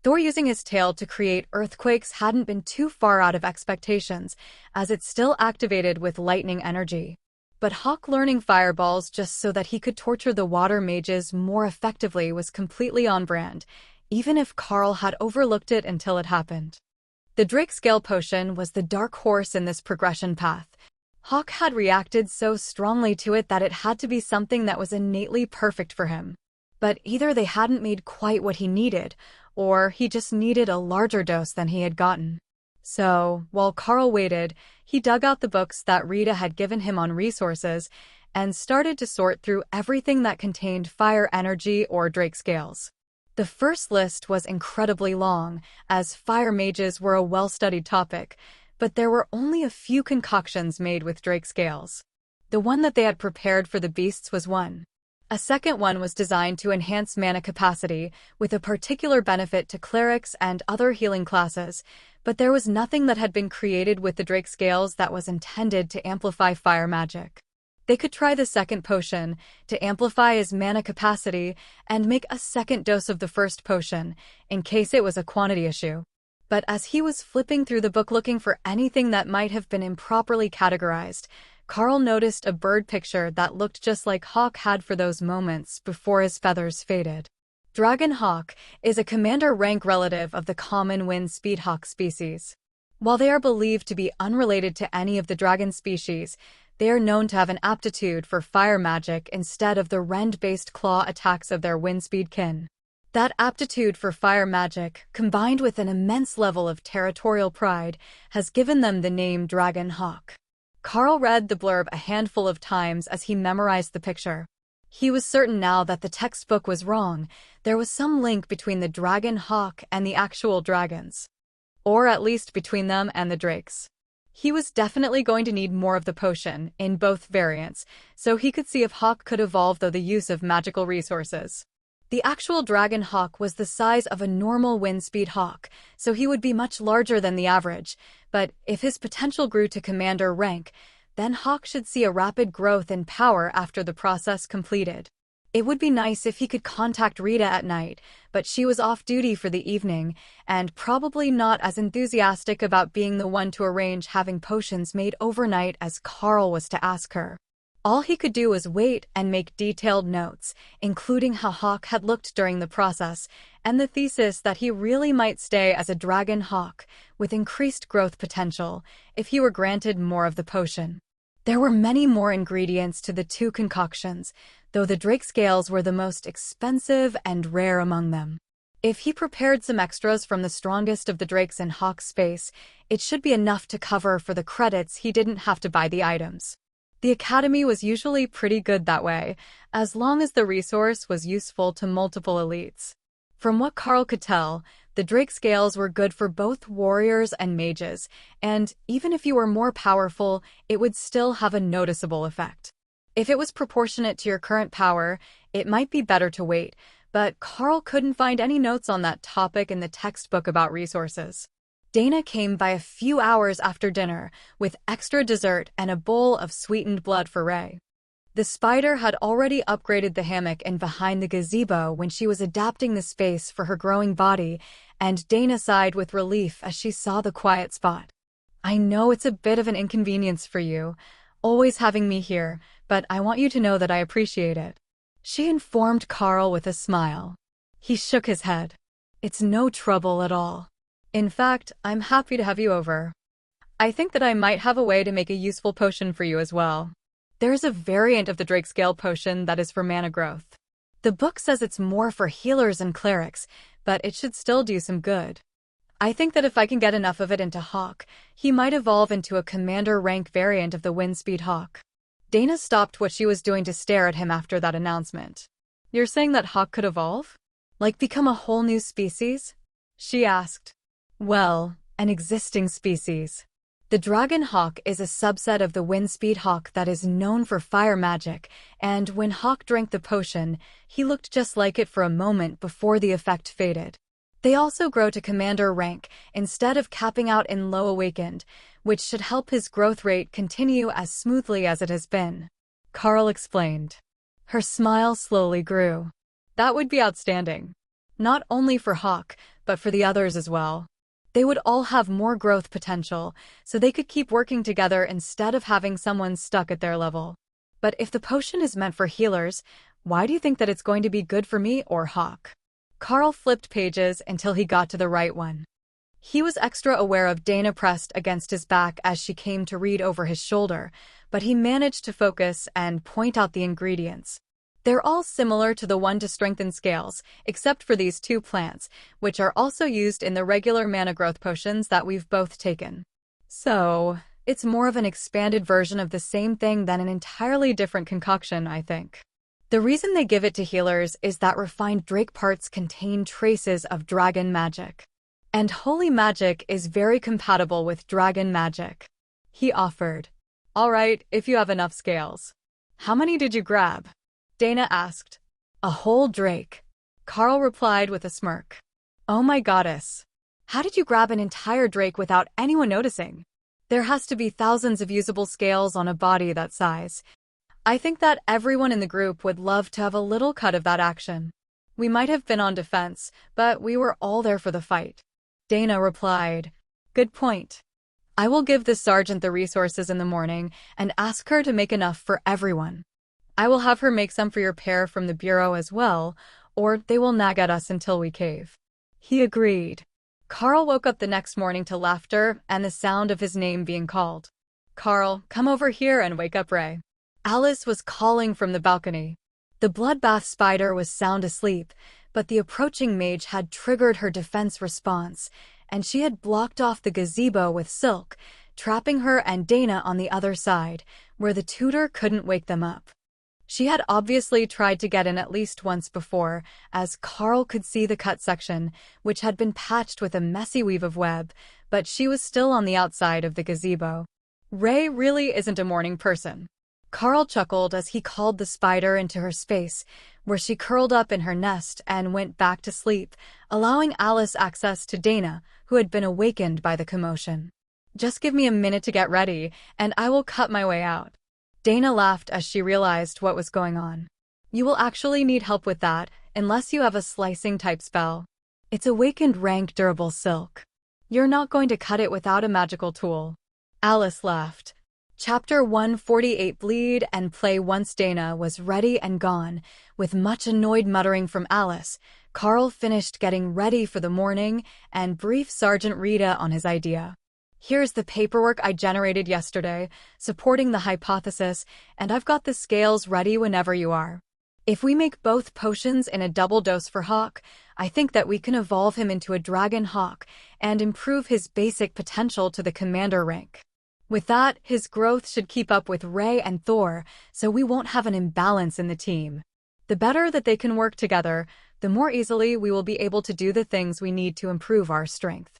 Thor using his tail to create earthquakes hadn't been too far out of expectations, as it still activated with lightning energy. But Hawk learning fireballs just so that he could torture the water mages more effectively was completely on brand, even if Carl had overlooked it until it happened. The Drake Scale Potion was the dark horse in this progression path. Hawk had reacted so strongly to it that it had to be something that was innately perfect for him. But either they hadn't made quite what he needed, or he just needed a larger dose than he had gotten. So, while Carl waited, he dug out the books that Rita had given him on resources and started to sort through everything that contained fire energy or Drake scales. The first list was incredibly long, as fire mages were a well-studied topic, but there were only a few concoctions made with Drake scales. The one that they had prepared for the beasts was one. A second one was designed to enhance mana capacity, with a particular benefit to clerics and other healing classes, but there was nothing that had been created with the Drake scales that was intended to amplify fire magic. They could try the second potion to amplify his mana capacity and make a second dose of the first potion, in case it was a quantity issue. But as he was flipping through the book looking for anything that might have been improperly categorized, Carl noticed a bird picture that looked just like Hawk had for those moments before his feathers faded. Dragon hawk is a commander rank relative of the common wind speedhawk species. While they are believed to be unrelated to any of the dragon species, they are known to have an aptitude for fire magic instead of the rend-based claw attacks of their windspeed kin. That aptitude for fire magic, combined with an immense level of territorial pride, has given them the name Dragon Hawk. Carl read the blurb a handful of times as he memorized the picture. He was certain now that the textbook was wrong. There was some link between the Dragon Hawk and the actual dragons. Or at least between them and the drakes. He was definitely going to need more of the potion, in both variants, so he could see if Hawk could evolve through the use of magical resources. The actual Dragon Hawk was the size of a normal windspeed hawk, so he would be much larger than the average, but if his potential grew to commander rank, then Hawk should see a rapid growth in power after the process completed. It would be nice if he could contact Rita at night, but she was off duty for the evening, and probably not as enthusiastic about being the one to arrange having potions made overnight as Carl was to ask her. All he could do was wait and make detailed notes, including how Hawk had looked during the process, and the thesis that he really might stay as a dragon hawk, with increased growth potential, if he were granted more of the potion. There were many more ingredients to the two concoctions, though the Drake scales were the most expensive and rare among them. If he prepared some extras from the strongest of the drakes in Hawk's space, it should be enough to cover for the credits he didn't have to buy the items. The Academy was usually pretty good that way, as long as the resource was useful to multiple elites. From what Carl could tell, the Drake scales were good for both warriors and mages, and even if you were more powerful, it would still have a noticeable effect. If it was proportionate to your current power, it might be better to wait, but Carl couldn't find any notes on that topic in the textbook about resources. Dana came by a few hours after dinner, with extra dessert and a bowl of sweetened blood for Ray. The spider had already upgraded the hammock in behind the gazebo when she was adapting the space for her growing body, and Dana sighed with relief as she saw the quiet spot. I know it's a bit of an inconvenience for you, always having me here, but I want you to know that I appreciate it. She informed Carl with a smile. He shook his head. It's no trouble at all. In fact, I'm happy to have you over. I think that I might have a way to make a useful potion for you as well. There's a variant of the Drake Scale potion that is for mana growth. The book says it's more for healers and clerics, but it should still do some good. I think that if I can get enough of it into Hawk, he might evolve into a commander rank variant of the Windspeed Hawk. Dana stopped what she was doing to stare at him after that announcement. You're saying that Hawk could evolve? Like become a whole new species? She asked. Well, an existing species. The Dragon Hawk is a subset of the Windspeed Hawk that is known for fire magic, and when Hawk drank the potion, he looked just like it for a moment before the effect faded. They also grow to commander rank instead of capping out in low awakened, which should help his growth rate continue as smoothly as it has been. Carl explained. Her smile slowly grew. That would be outstanding. Not only for Hawk, but for the others as well. They would all have more growth potential, so they could keep working together instead of having someone stuck at their level. But if the potion is meant for healers, why do you think that it's going to be good for me or Hawk? Carl flipped pages until he got to the right one. He was extra aware of Dana pressed against his back as she came to read over his shoulder, but he managed to focus and point out the ingredients. They're all similar to the one to strengthen scales, except for these two plants, which are also used in the regular mana growth potions that we've both taken. So, it's more of an expanded version of the same thing than an entirely different concoction, I think. The reason they give it to healers is that refined Drake parts contain traces of dragon magic. And holy magic is very compatible with dragon magic. He offered. All right, if you have enough scales. How many did you grab? Dana asked. A whole drake. Carl replied with a smirk. Oh my goddess. How did you grab an entire drake without anyone noticing? There has to be thousands of usable scales on a body that size. I think that everyone in the group would love to have a little cut of that action. We might have been on defense, but we were all there for the fight. Dana replied. Good point. I will give the sergeant the resources in the morning and ask her to make enough for everyone. I will have her make some for your pair from the bureau as well, or they will nag at us until we cave. He agreed. Carl woke up the next morning to laughter and the sound of his name being called. Carl, come over here and wake up Ray. Alice was calling from the balcony. The bloodbath spider was sound asleep, but the approaching mage had triggered her defense response, and she had blocked off the gazebo with silk, trapping her and Dana on the other side, where the tutor couldn't wake them up. She had obviously tried to get in at least once before, as Carl could see the cut section, which had been patched with a messy weave of web, but she was still on the outside of the gazebo. Ray really isn't a morning person. Carl chuckled as he called the spider into her space, where she curled up in her nest and went back to sleep, allowing Alice access to Dana, who had been awakened by the commotion. Just give me a minute to get ready, and I will cut my way out. Dana laughed as she realized what was going on. You will actually need help with that, unless you have a slicing-type spell. It's awakened rank durable silk. You're not going to cut it without a magical tool. Alice laughed. Chapter 148 Bleed and Play. Once Dana was ready and gone, with much annoyed muttering from Alice, Carl finished getting ready for the morning and briefed Sergeant Rita on his idea. Here's the paperwork I generated yesterday, supporting the hypothesis, and I've got the scales ready whenever you are. If we make both potions in a double dose for Hawk, I think that we can evolve him into a Dragon Hawk and improve his basic potential to the commander rank. With that, his growth should keep up with Ray and Thor, so we won't have an imbalance in the team. The better that they can work together, the more easily we will be able to do the things we need to improve our strength.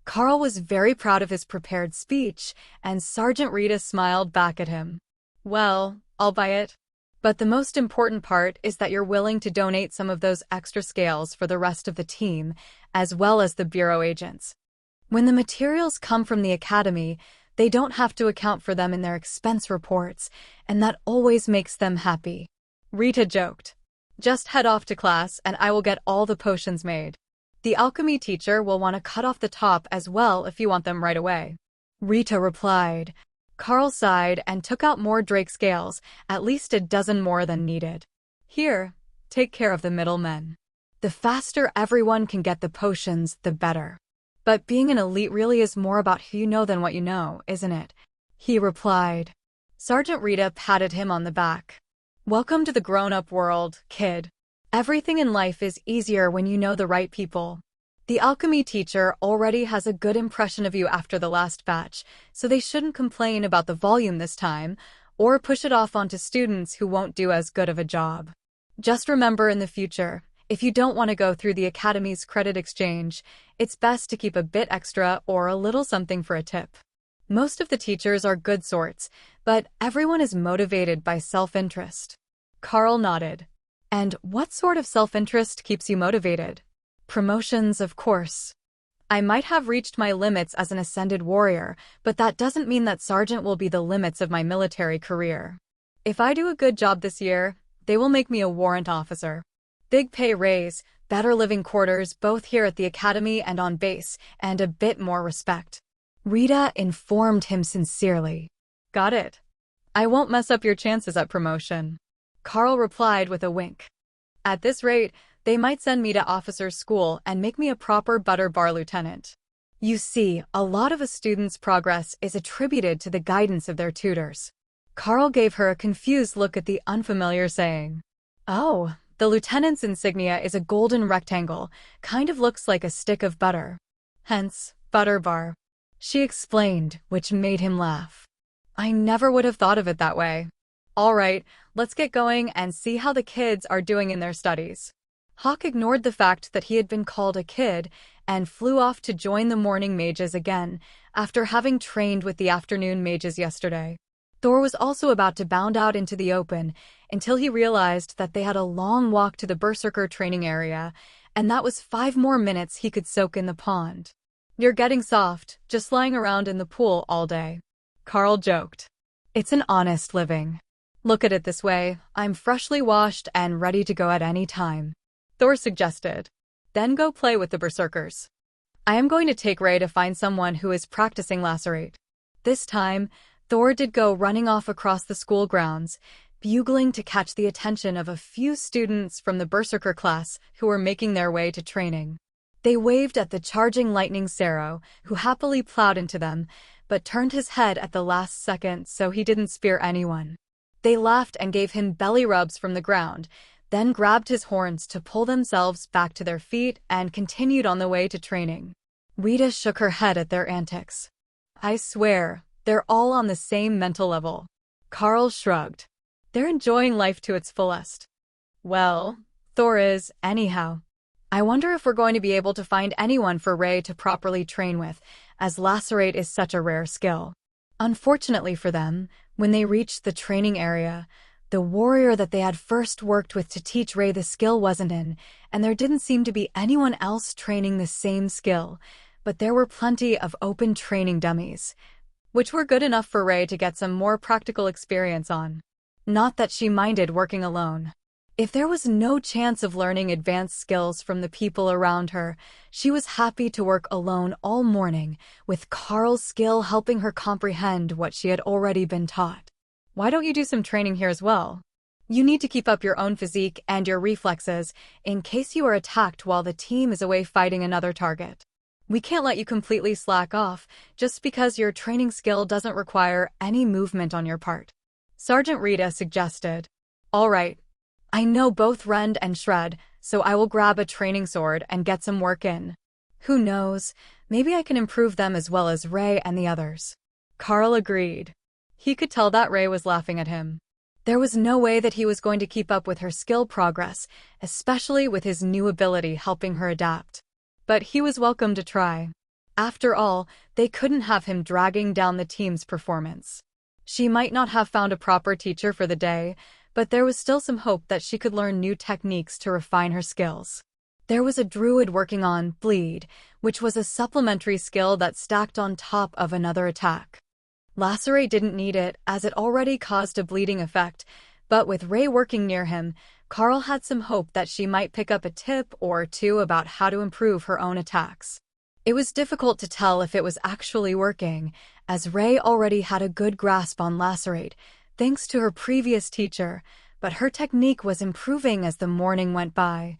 Carl was very proud of his prepared speech, and Sergeant Rita smiled back at him. Well, I'll buy it. But the most important part is that you're willing to donate some of those extra scales for the rest of the team, as well as the bureau agents. When the materials come from the academy, they don't have to account for them in their expense reports, and that always makes them happy. Rita joked. Just head off to class and I will get all the potions made. The alchemy teacher will want to cut off the top as well if you want them right away. Rita replied. Carl sighed and took out more drake scales, at least a dozen more than needed. Here, take care of the middlemen. The faster everyone can get the potions, the better. But being an elite really is more about who you know than what you know, isn't it? He replied. Sergeant Rita patted him on the back. Welcome to the grown-up world, kid. Everything in life is easier when you know the right people. The alchemy teacher already has a good impression of you after the last batch, so they shouldn't complain about the volume this time, or push it off onto students who won't do as good of a job. Just remember in the future, if you don't want to go through the academy's credit exchange, it's best to keep a bit extra or a little something for a tip. Most of the teachers are good sorts, but everyone is motivated by self-interest. Carl nodded. And what sort of self-interest keeps you motivated? Promotions, of course. I might have reached my limits as an ascended warrior, but that doesn't mean that sergeant will be the limits of my military career. If I do a good job this year, they will make me a warrant officer. Big pay raise, better living quarters both here at the academy and on base, and a bit more respect. Rita informed him sincerely. Got it. I won't mess up your chances at promotion. Carl replied with a wink. At this rate, they might send me to officer's school and make me a proper butter bar lieutenant. You see, a lot of a student's progress is attributed to the guidance of their tutors. Carl gave her a confused look at the unfamiliar saying. Oh, the lieutenant's insignia is a golden rectangle, kind of looks like a stick of butter. Hence, butter bar. She explained, which made him laugh. I never would have thought of it that way. All right, let's get going and see how the kids are doing in their studies. Hawk ignored the fact that he had been called a kid and flew off to join the morning mages again after having trained with the afternoon mages yesterday. Thor was also about to bound out into the open until he realized that they had a long walk to the Berserker training area, and that was 5 more minutes he could soak in the pond. You're getting soft, just lying around in the pool all day. Carl joked. It's an honest living. Look at it this way, I'm freshly washed and ready to go at any time. Thor suggested. Then go play with the Berserkers. I am going to take Ray to find someone who is practicing Lacerate. This time, Thor did go running off across the school grounds, bugling to catch the attention of a few students from the Berserker class who were making their way to training. They waved at the charging lightning Sero, who happily plowed into them, but turned his head at the last second so he didn't spear anyone. They laughed and gave him belly rubs from the ground, then grabbed his horns to pull themselves back to their feet and continued on the way to training. Rita shook her head at their antics. I swear, they're all on the same mental level. Carl shrugged. They're enjoying life to its fullest. Well, Thor is, anyhow. I wonder if we're going to be able to find anyone for Ray to properly train with, as Lacerate is such a rare skill. Unfortunately for them, when they reached the training area, the warrior that they had first worked with to teach Ray the skill wasn't in, and there didn't seem to be anyone else training the same skill, but there were plenty of open training dummies, which were good enough for Ray to get some more practical experience on. Not that she minded working alone. If there was no chance of learning advanced skills from the people around her, she was happy to work alone all morning, with Carl's skill helping her comprehend what she had already been taught. Why don't you do some training here as well? You need to keep up your own physique and your reflexes in case you are attacked while the team is away fighting another target. We can't let you completely slack off just because your training skill doesn't require any movement on your part. Sergeant Rita suggested. All right. I know both Rend and Shred, so I will grab a training sword and get some work in. Who knows, maybe I can improve them as well as Ray and the others. Carl agreed. He could tell that Ray was laughing at him. There was no way that he was going to keep up with her skill progress, especially with his new ability helping her adapt. But he was welcome to try. After all, they couldn't have him dragging down the team's performance. She might not have found a proper teacher for the day, but there was still some hope that she could learn new techniques to refine her skills. There was a druid working on Bleed, which was a supplementary skill that stacked on top of another attack. Lacerate didn't need it, as it already caused a bleeding effect, but with Ray working near him, Carl had some hope that she might pick up a tip or two about how to improve her own attacks. It was difficult to tell if it was actually working, as Ray already had a good grasp on Lacerate, thanks to her previous teacher, but her technique was improving as the morning went by,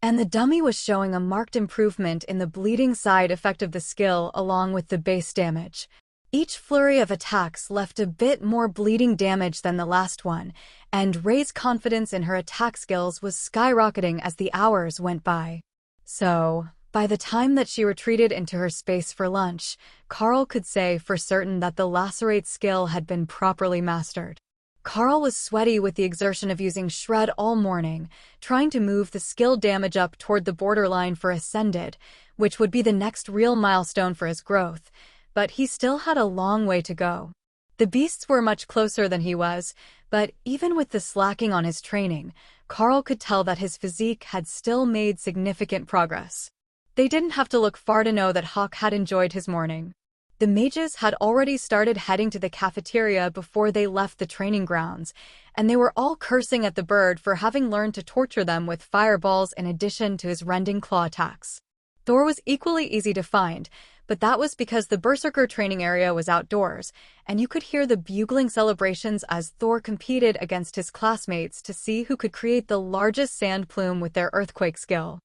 and the dummy was showing a marked improvement in the bleeding side effect of the skill along with the base damage. Each flurry of attacks left a bit more bleeding damage than the last one, and Ray's confidence in her attack skills was skyrocketing as the hours went by. So, by the time that she retreated into her space for lunch, Carl could say for certain that the Lacerate skill had been properly mastered. Carl was sweaty with the exertion of using Shred all morning, trying to move the skill damage up toward the borderline for Ascended, which would be the next real milestone for his growth, but he still had a long way to go. The beasts were much closer than he was, but even with the slacking on his training, Carl could tell that his physique had still made significant progress. They didn't have to look far to know that Hawk had enjoyed his morning. The mages had already started heading to the cafeteria before they left the training grounds, and they were all cursing at the bird for having learned to torture them with fireballs in addition to his rending claw attacks. Thor was equally easy to find, but that was because the Berserker training area was outdoors, and you could hear the bugling celebrations as Thor competed against his classmates to see who could create the largest sand plume with their earthquake skill.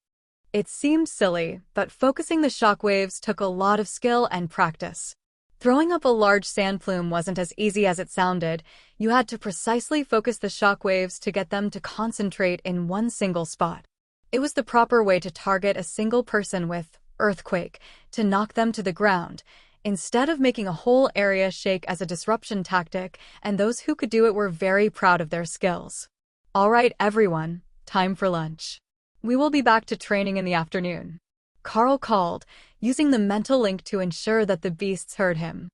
It seemed silly, but focusing the shockwaves took a lot of skill and practice. Throwing up a large sand plume wasn't as easy as it sounded. You had to precisely focus the shockwaves to get them to concentrate in one single spot. It was the proper way to target a single person with earthquake, to knock them to the ground, instead of making a whole area shake as a disruption tactic, and those who could do it were very proud of their skills. All right, everyone, time for lunch. We will be back to training in the afternoon. Carl called, using the mental link to ensure that the beasts heard him.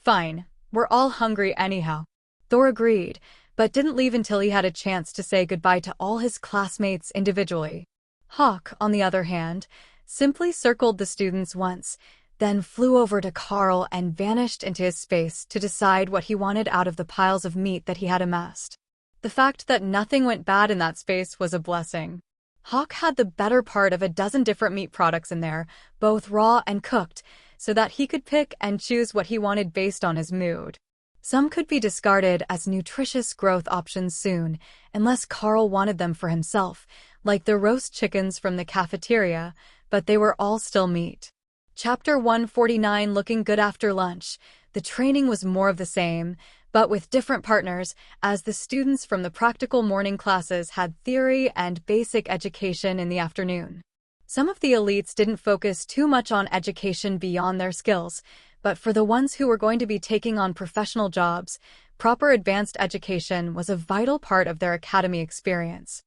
Fine, we're all hungry anyhow. Thor agreed, but didn't leave until he had a chance to say goodbye to all his classmates individually. Hawk, on the other hand, simply circled the students once, then flew over to Carl and vanished into his space to decide what he wanted out of the piles of meat that he had amassed. The fact that nothing went bad in that space was a blessing. Hawk had the better part of a dozen different meat products in there, both raw and cooked, so that he could pick and choose what he wanted based on his mood. Some could be discarded as nutritious growth options soon, unless Carl wanted them for himself, like the roast chickens from the cafeteria, but they were all still meat. Chapter 149. Looking good after lunch. The training was more of the same, but with different partners, as the students from the practical morning classes had theory and basic education in the afternoon. Some of the elites didn't focus too much on education beyond their skills, but for the ones who were going to be taking on professional jobs, proper advanced education was a vital part of their academy experience.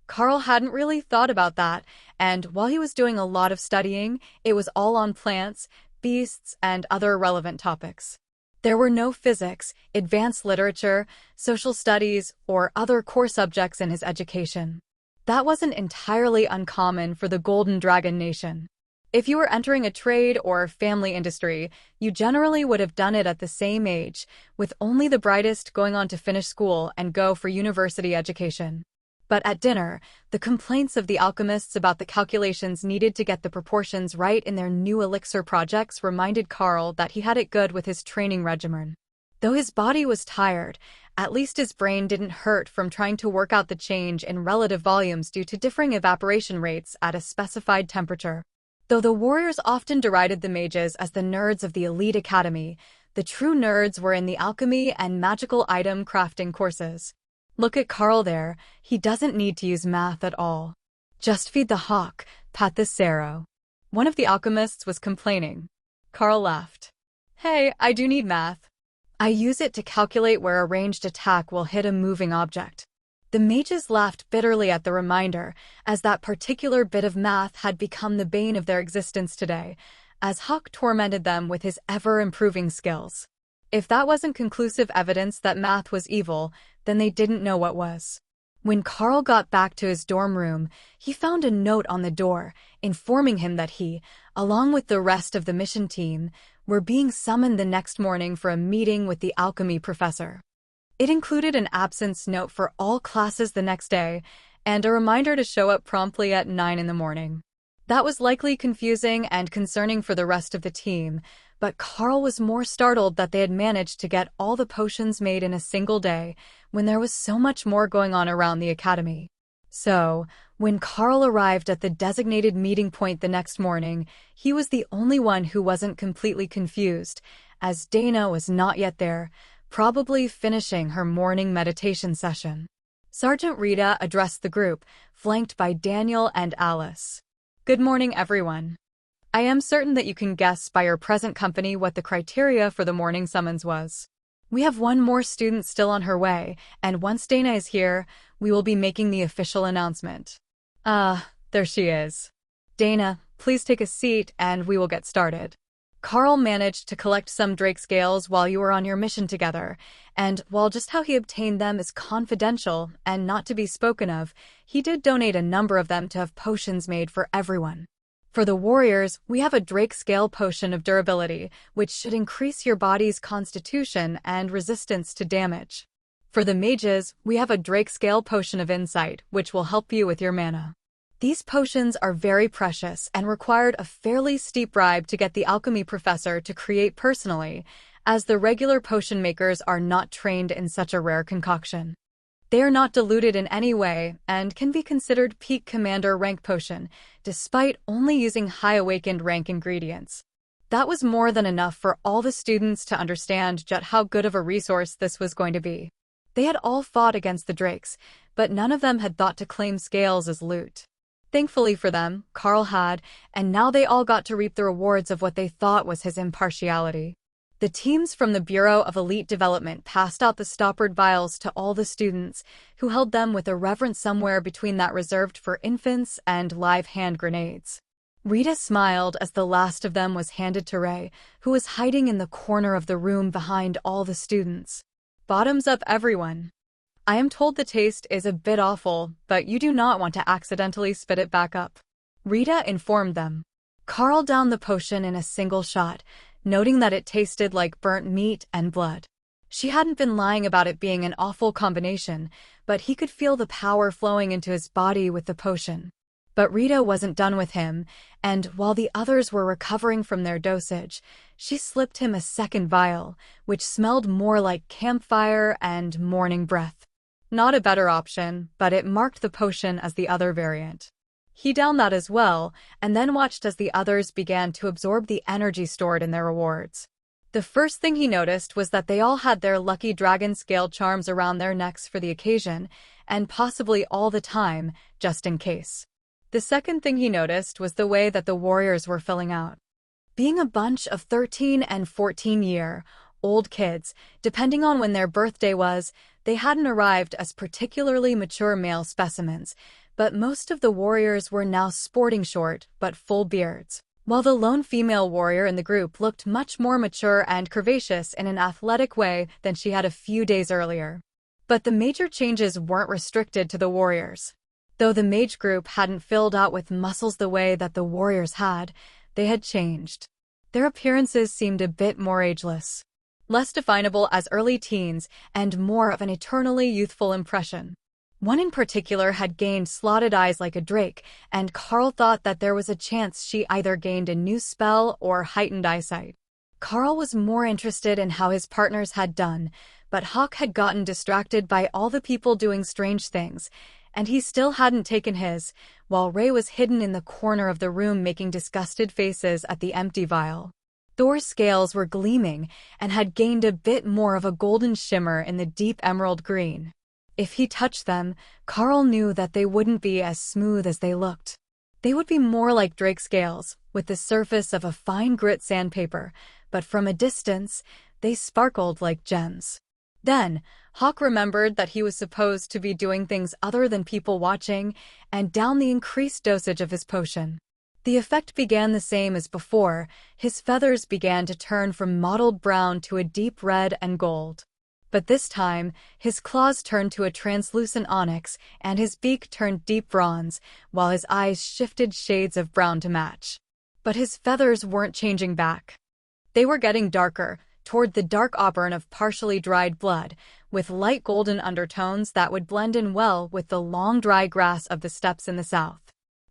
Carl hadn't really thought about that, and while he was doing a lot of studying, it was all on plants, beasts, and other relevant topics. There were no physics, advanced literature, social studies, or other core subjects in his education. That wasn't entirely uncommon for the Golden Dragon Nation. If you were entering a trade or family industry, you generally would have done it at the same age, with only the brightest going on to finish school and go for university education. But at dinner, the complaints of the alchemists about the calculations needed to get the proportions right in their new elixir projects reminded Carl that he had it good with his training regimen. Though his body was tired, at least his brain didn't hurt from trying to work out the change in relative volumes due to differing evaporation rates at a specified temperature. Though the warriors often derided the mages as the nerds of the elite academy, the true nerds were in the alchemy and magical item crafting courses. Look at Carl there, he doesn't need to use math at all. Just feed the hawk, pat the sarrow. One of the alchemists was complaining. Carl laughed. Hey, I do need math. I use it to calculate where a ranged attack will hit a moving object. The mages laughed bitterly at the reminder, as that particular bit of math had become the bane of their existence today, as Hawk tormented them with his ever-improving skills. If that wasn't conclusive evidence that math was evil, then they didn't know what was. When Carl got back to his dorm room, he found a note on the door, informing him that he, along with the rest of the mission team, were being summoned the next morning for a meeting with the alchemy professor. It included an absence note for all classes the next day, and a reminder to show up promptly at 9 in the morning. That was likely confusing and concerning for the rest of the team, but Carl was more startled that they had managed to get all the potions made in a single day, when there was so much more going on around the academy. So, when Carl arrived at the designated meeting point the next morning, he was the only one who wasn't completely confused, as Dana was not yet there, probably finishing her morning meditation session. Sergeant Rita addressed the group, flanked by Daniel and Alice. Good morning, everyone. I am certain that you can guess by your present company what the criteria for the morning summons was. We have one more student still on her way, and once Dana is here, we will be making the official announcement. There she is. Dana, please take a seat and we will get started. Carl managed to collect some Drake scales while you were on your mission together, and while just how he obtained them is confidential and not to be spoken of, he did donate a number of them to have potions made for everyone. For the warriors, we have a Drake scale potion of durability, which should increase your body's constitution and resistance to damage. For the mages, we have a Drake scale potion of insight, which will help you with your mana. These potions are very precious and required a fairly steep bribe to get the alchemy professor to create personally, as the regular potion makers are not trained in such a rare concoction. They are not diluted in any way and can be considered peak commander rank potion, despite only using high awakened rank ingredients. That was more than enough for all the students to understand just how good of a resource this was going to be. They had all fought against the Drakes, but none of them had thought to claim scales as loot. Thankfully for them, Carl had, and now they all got to reap the rewards of what they thought was his impartiality. The teams from the Bureau of Elite Development passed out the stoppered vials to all the students, who held them with a reverence somewhere between that reserved for infants and live hand grenades. Rita smiled as the last of them was handed to Ray, who was hiding in the corner of the room behind all the students. Bottoms up, everyone. I am told the taste is a bit awful, but you do not want to accidentally spit it back up. Rita informed them. Carl downed the potion in a single shot, noting that it tasted like burnt meat and blood. She hadn't been lying about it being an awful combination, but he could feel the power flowing into his body with the potion. But Rita wasn't done with him, and while the others were recovering from their dosage, she slipped him a second vial, which smelled more like campfire and morning breath. Not a better option, but it marked the potion as the other variant. He downed that as well, and then watched as the others began to absorb the energy stored in their rewards. The first thing he noticed was that they all had their lucky dragon scale charms around their necks for the occasion, and possibly all the time, just in case. The second thing he noticed was the way that the warriors were filling out. Being a bunch of 13 and 14-year-old kids, depending on when their birthday was, they hadn't arrived as particularly mature male specimens, but most of the warriors were now sporting short but full beards, while the lone female warrior in the group looked much more mature and curvaceous in an athletic way than she had a few days earlier. But the major changes weren't restricted to the warriors. Though the mage group hadn't filled out with muscles the way that the warriors had, they had changed. Their appearances seemed a bit more ageless, less definable as early teens, and more of an eternally youthful impression. One in particular had gained slotted eyes like a drake, and Carl thought that there was a chance she either gained a new spell or heightened eyesight. Carl was more interested in how his partners had done, but Hawk had gotten distracted by all the people doing strange things, and he still hadn't taken his, while Ray was hidden in the corner of the room making disgusted faces at the empty vial. Thor's scales were gleaming and had gained a bit more of a golden shimmer in the deep emerald green. If he touched them, Carl knew that they wouldn't be as smooth as they looked. They would be more like drake scales, with the surface of a fine grit sandpaper, but from a distance, they sparkled like gems. Then, Hawk remembered that he was supposed to be doing things other than people watching, and downed the increased dosage of his potion. The effect began the same as before. His feathers began to turn from mottled brown to a deep red and gold. But this time, his claws turned to a translucent onyx, and his beak turned deep bronze, while his eyes shifted shades of brown to match. But his feathers weren't changing back. They were getting darker, toward the dark auburn of partially dried blood, with light golden undertones that would blend in well with the long dry grass of the steppes in the south.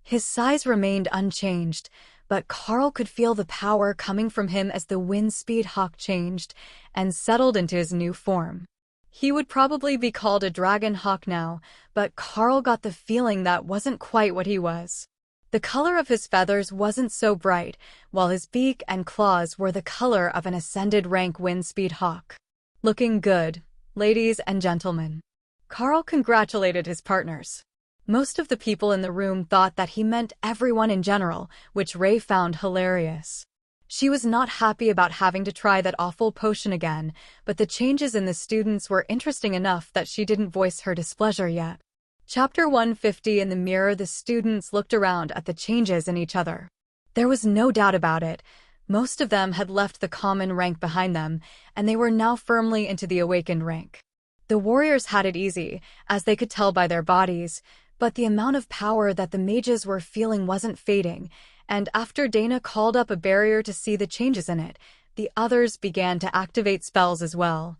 His size remained unchanged, but Carl could feel the power coming from him as the wind speed Hawk changed and settled into his new form. He would probably be called a dragon hawk now, but Carl got the feeling that wasn't quite what he was. The color of his feathers wasn't so bright, while his beak and claws were the color of an ascended rank wind speed hawk. Looking good, ladies and gentlemen. Carl congratulated his partners. Most of the people in the room thought that he meant everyone in general, which Ray found hilarious. She was not happy about having to try that awful potion again, but the changes in the students were interesting enough that she didn't voice her displeasure yet. Chapter 150. In the mirror, the students looked around at the changes in each other. There was no doubt about it. Most of them had left the common rank behind them, and they were now firmly into the awakened rank. The warriors had it easy, as they could tell by their bodies, but the amount of power that the mages were feeling wasn't fading, and after Dana called up a barrier to see the changes in it, the others began to activate spells as well,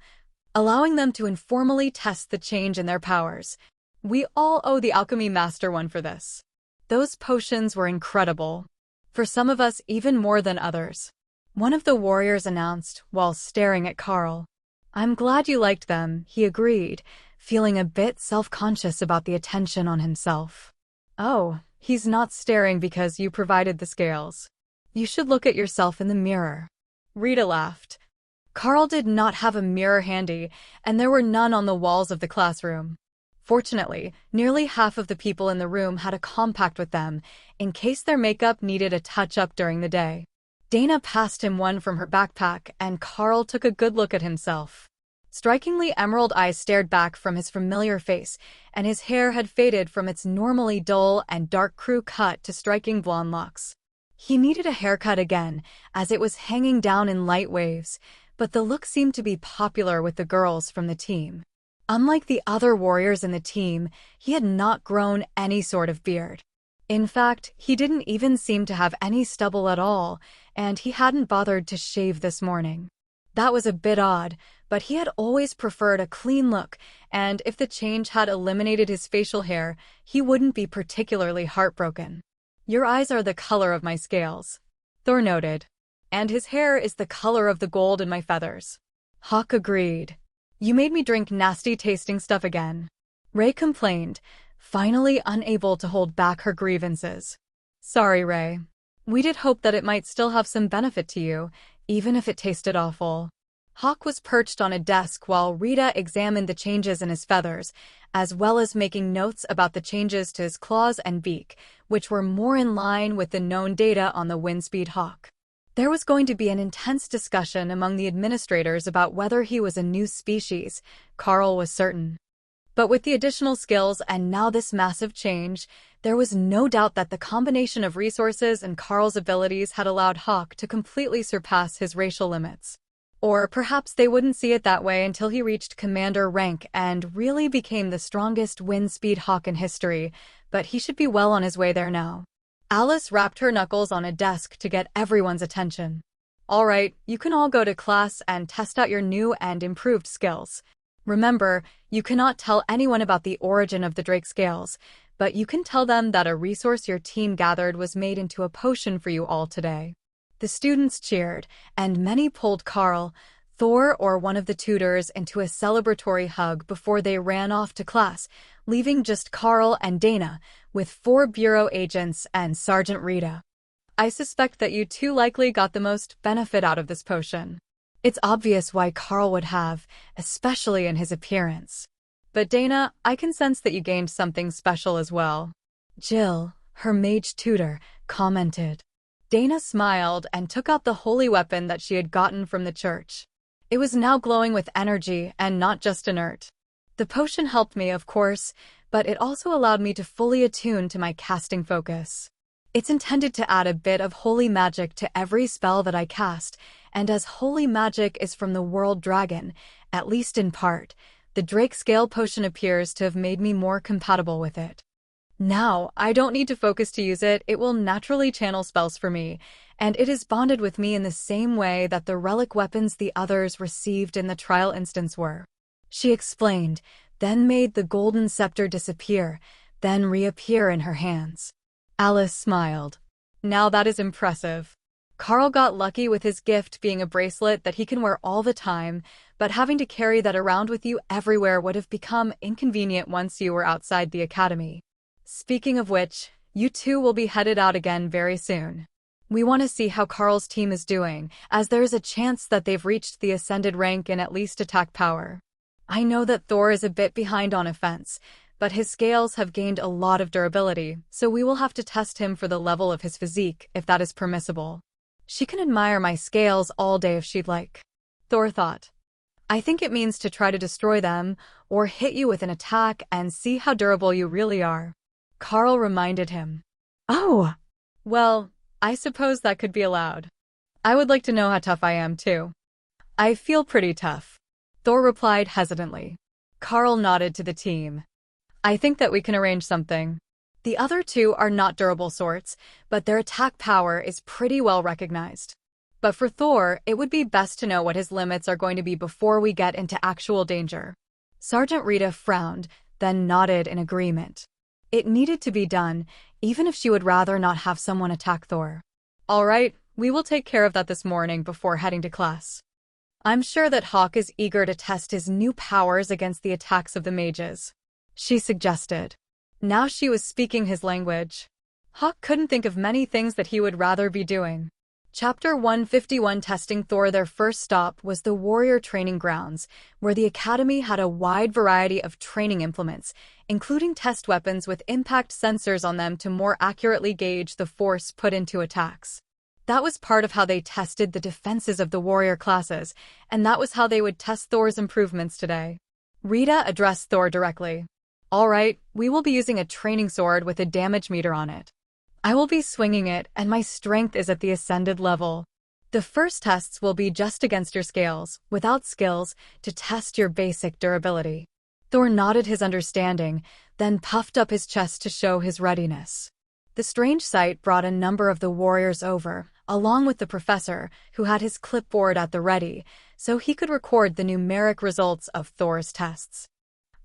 allowing them to informally test the change in their powers. We all owe the alchemy master one for this. Those potions were incredible. For some of us, even more than others. One of the warriors announced, while staring at Carl. "I'm glad you liked them," he agreed, feeling a bit self-conscious about the attention on himself. "Oh, he's not staring because you provided the scales." You should look at yourself in the mirror. Rita laughed. Carl did not have a mirror handy, and there were none on the walls of the classroom. Fortunately, nearly half of the people in the room had a compact with them, in case their makeup needed a touch-up during the day. Dana passed him one from her backpack, and Carl took a good look at himself. Strikingly emerald eyes stared back from his familiar face, and his hair had faded from its normally dull and dark crew cut to striking blonde locks. He needed a haircut again, as it was hanging down in light waves, but the look seemed to be popular with the girls from the team. Unlike the other warriors in the team, he had not grown any sort of beard. In fact, he didn't even seem to have any stubble at all, and he hadn't bothered to shave this morning. That was a bit odd, but he had always preferred a clean look, and if the change had eliminated his facial hair, he wouldn't be particularly heartbroken. Your eyes are the color of my scales, Thor noted. And his hair is the color of the gold in my feathers. Hawk agreed. You made me drink nasty-tasting stuff again, Ray complained, finally unable to hold back her grievances. Sorry, Ray. We did hope that it might still have some benefit to you, even if it tasted awful. Hawk was perched on a desk while Rita examined the changes in his feathers, as well as making notes about the changes to his claws and beak, which were more in line with the known data on the Windspeed Hawk. There was going to be an intense discussion among the administrators about whether he was a new species, Carl was certain. But with the additional skills and now this massive change, there was no doubt that the combination of resources and Carl's abilities had allowed Hawk to completely surpass his racial limits. Or perhaps they wouldn't see it that way until he reached commander rank and really became the strongest Windspeed Hawk in history, but he should be well on his way there now. Alice rapped her knuckles on a desk to get everyone's attention. All right, you can all go to class and test out your new and improved skills. Remember, you cannot tell anyone about the origin of the Drake scales, but you can tell them that a resource your team gathered was made into a potion for you all today. The students cheered, and many pulled Carl, Thor or one of the tutors into a celebratory hug before they ran off to class, leaving just Carl and Dana, with 4 bureau agents and Sergeant Rita. I suspect that you two likely got the most benefit out of this potion. It's obvious why Carl would have, especially in his appearance. But Dana, I can sense that you gained something special as well. Jill, her mage tutor, commented. Dana smiled and took out the holy weapon that she had gotten from the church. It was now glowing with energy and not just inert. The potion helped me, of course, but it also allowed me to fully attune to my casting focus. It's intended to add a bit of holy magic to every spell that I cast, and as holy magic is from the world dragon, at least in part, the Drake Scale potion appears to have made me more compatible with it. Now, I don't need to focus to use it, it will naturally channel spells for me, and it is bonded with me in the same way that the relic weapons the others received in the trial instance were. She explained, then made the golden scepter disappear, then reappear in her hands. Alice smiled. Now that is impressive. Carl got lucky with his gift being a bracelet that he can wear all the time, but having to carry that around with you everywhere would have become inconvenient once you were outside the academy. Speaking of which, you two will be headed out again very soon. We want to see how Carl's team is doing, as there is a chance that they've reached the ascended rank in at least attack power. I know that Thor is a bit behind on offense, but his scales have gained a lot of durability, so we will have to test him for the level of his physique, if that is permissible. She can admire my scales all day if she'd like, Thor thought. I think it means to try to destroy them, or hit you with an attack and see how durable you really are. Carl reminded him. Oh! Well, I suppose that could be allowed. I would like to know how tough I am, too. I feel pretty tough, Thor replied hesitantly. Carl nodded to the team. I think that we can arrange something. The other two are not durable sorts, but their attack power is pretty well recognized. But for Thor, it would be best to know what his limits are going to be before we get into actual danger. Sergeant Rita frowned, then nodded in agreement. It needed to be done, even if she would rather not have someone attack Thor. All right, we will take care of that this morning before heading to class. I'm sure that Hawk is eager to test his new powers against the attacks of the mages, she suggested. Now she was speaking his language. Hawk couldn't think of many things that he would rather be doing. Chapter 151 Testing Thor. Their first stop was the warrior training grounds, where the Academy had a wide variety of training implements, including test weapons with impact sensors on them to more accurately gauge the force put into attacks. That was part of how they tested the defenses of the warrior classes, and that was how they would test Thor's improvements today. Rita addressed Thor directly. "All right, we will be using a training sword with a damage meter on it. I will be swinging it, and my strength is at the ascended level. The first tests will be just against your scales, without skills, to test your basic durability." Thor nodded his understanding, then puffed up his chest to show his readiness. The strange sight brought a number of the warriors over, along with the professor, who had his clipboard at the ready, so he could record the numeric results of Thor's tests.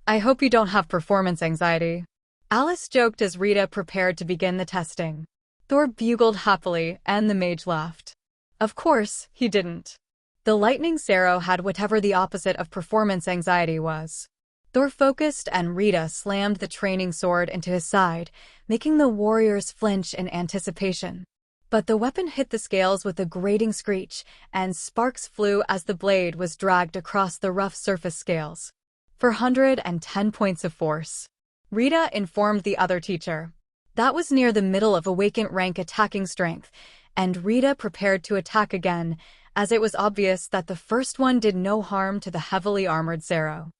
"I hope you don't have performance anxiety," Alice joked as Rita prepared to begin the testing. Thor bugled happily, and the mage laughed. Of course, he didn't. The lightning Sero had whatever the opposite of performance anxiety was. Thor focused, and Rita slammed the training sword into his side, making the warriors flinch in anticipation. But the weapon hit the scales with a grating screech, and sparks flew as the blade was dragged across the rough surface scales. 410 points of force, Rita informed the other teacher. That was near the middle of awakened rank attacking strength, and Rita prepared to attack again, as it was obvious that the first one did no harm to the heavily armored Sero.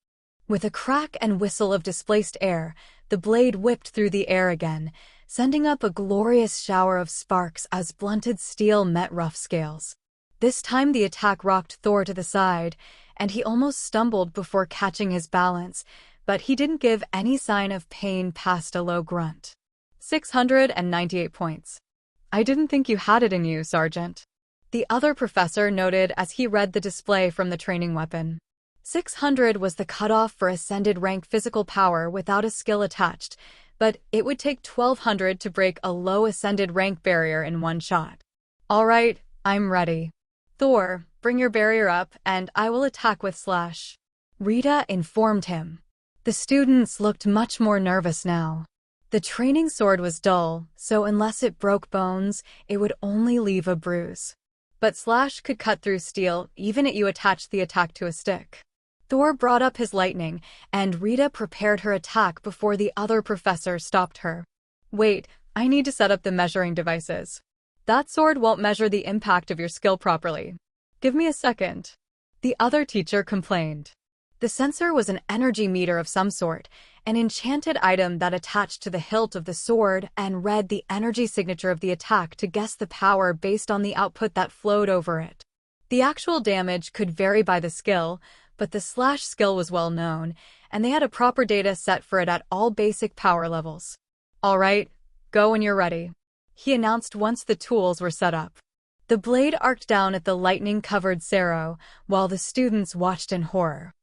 With a crack and whistle of displaced air, the blade whipped through the air again, sending up a glorious shower of sparks as blunted steel met rough scales. This time the attack rocked Thor to the side, and he almost stumbled before catching his balance, but he didn't give any sign of pain past a low grunt. 698 points. "I didn't think you had it in you, Sergeant," the other professor noted as he read the display from the training weapon. 600 was the cutoff for ascended rank physical power without a skill attached, but it would take 1200 to break a low ascended rank barrier in one shot. "All right, I'm ready. Thor, bring your barrier up, and I will attack with Slash," Rita informed him. The students looked much more nervous now. The training sword was dull, so unless it broke bones, it would only leave a bruise. But Slash could cut through steel even if you attached the attack to a stick. Thor brought up his lightning, and Rita prepared her attack before the other professor stopped her. "Wait, I need to set up the measuring devices. That sword won't measure the impact of your skill properly. Give me a second," the other teacher complained. The sensor was an energy meter of some sort, an enchanted item that attached to the hilt of the sword and read the energy signature of the attack to guess the power based on the output that flowed over it. The actual damage could vary by the skill, but the Slash skill was well known, and they had a proper data set for it at all basic power levels. "All right, go when you're ready," he announced once the tools were set up. The blade arced down at the lightning-covered Sero, while the students watched in horror.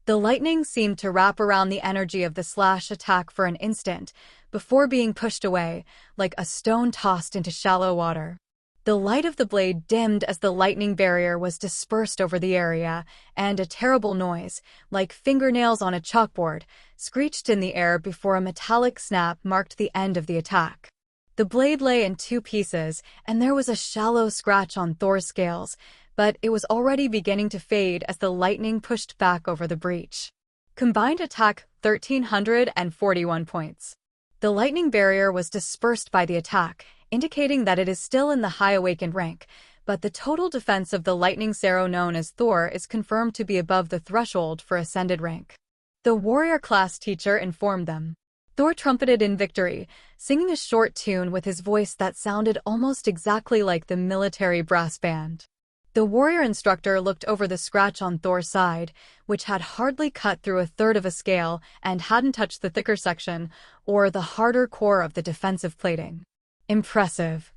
The lightning seemed to wrap around the energy of the Slash attack for an instant, before being pushed away, like a stone tossed into shallow water. The light of the blade dimmed as the lightning barrier was dispersed over the area, and a terrible noise, like fingernails on a chalkboard, screeched in the air before a metallic snap marked the end of the attack. The blade lay in two pieces, and there was a shallow scratch on Thor's scales, but it was already beginning to fade as the lightning pushed back over the breach. Combined attack, 1,341 points. The lightning barrier was dispersed by the attack, indicating that it is still in the high awakened rank, but the total defense of the lightning Sero known as Thor is confirmed to be above the threshold for ascended rank. The warrior class teacher informed them. Thor trumpeted in victory, singing a short tune with his voice that sounded almost exactly like the military brass band. The warrior instructor looked over the scratch on Thor's side, which had hardly cut through a third of a scale and hadn't touched the thicker section, or the harder core of the defensive plating. Impressive.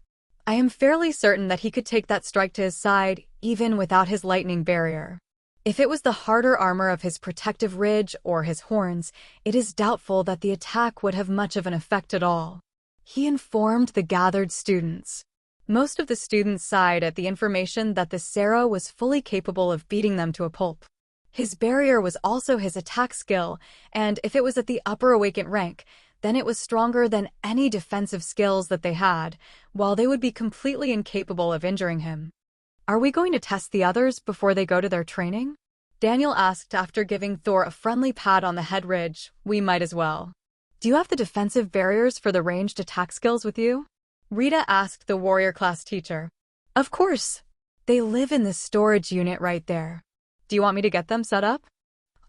I am fairly certain that he could take that strike to his side, even without his lightning barrier. If it was the harder armor of his protective ridge or his horns, it is doubtful that the attack would have much of an effect at all, he informed the gathered students. Most of the students sighed at the information that the Sero was fully capable of beating them to a pulp. His barrier was also his attack skill, and if it was at the upper awakened rank, then it was stronger than any defensive skills that they had, while they would be completely incapable of injuring him. Are we going to test the others before they go to their training? Daniel asked after giving Thor a friendly pat on the head ridge. We might as well. Do you have the defensive barriers for the ranged attack skills with you? Rita asked the warrior class teacher. Of course. They live in the storage unit right there. Do you want me to get them set up?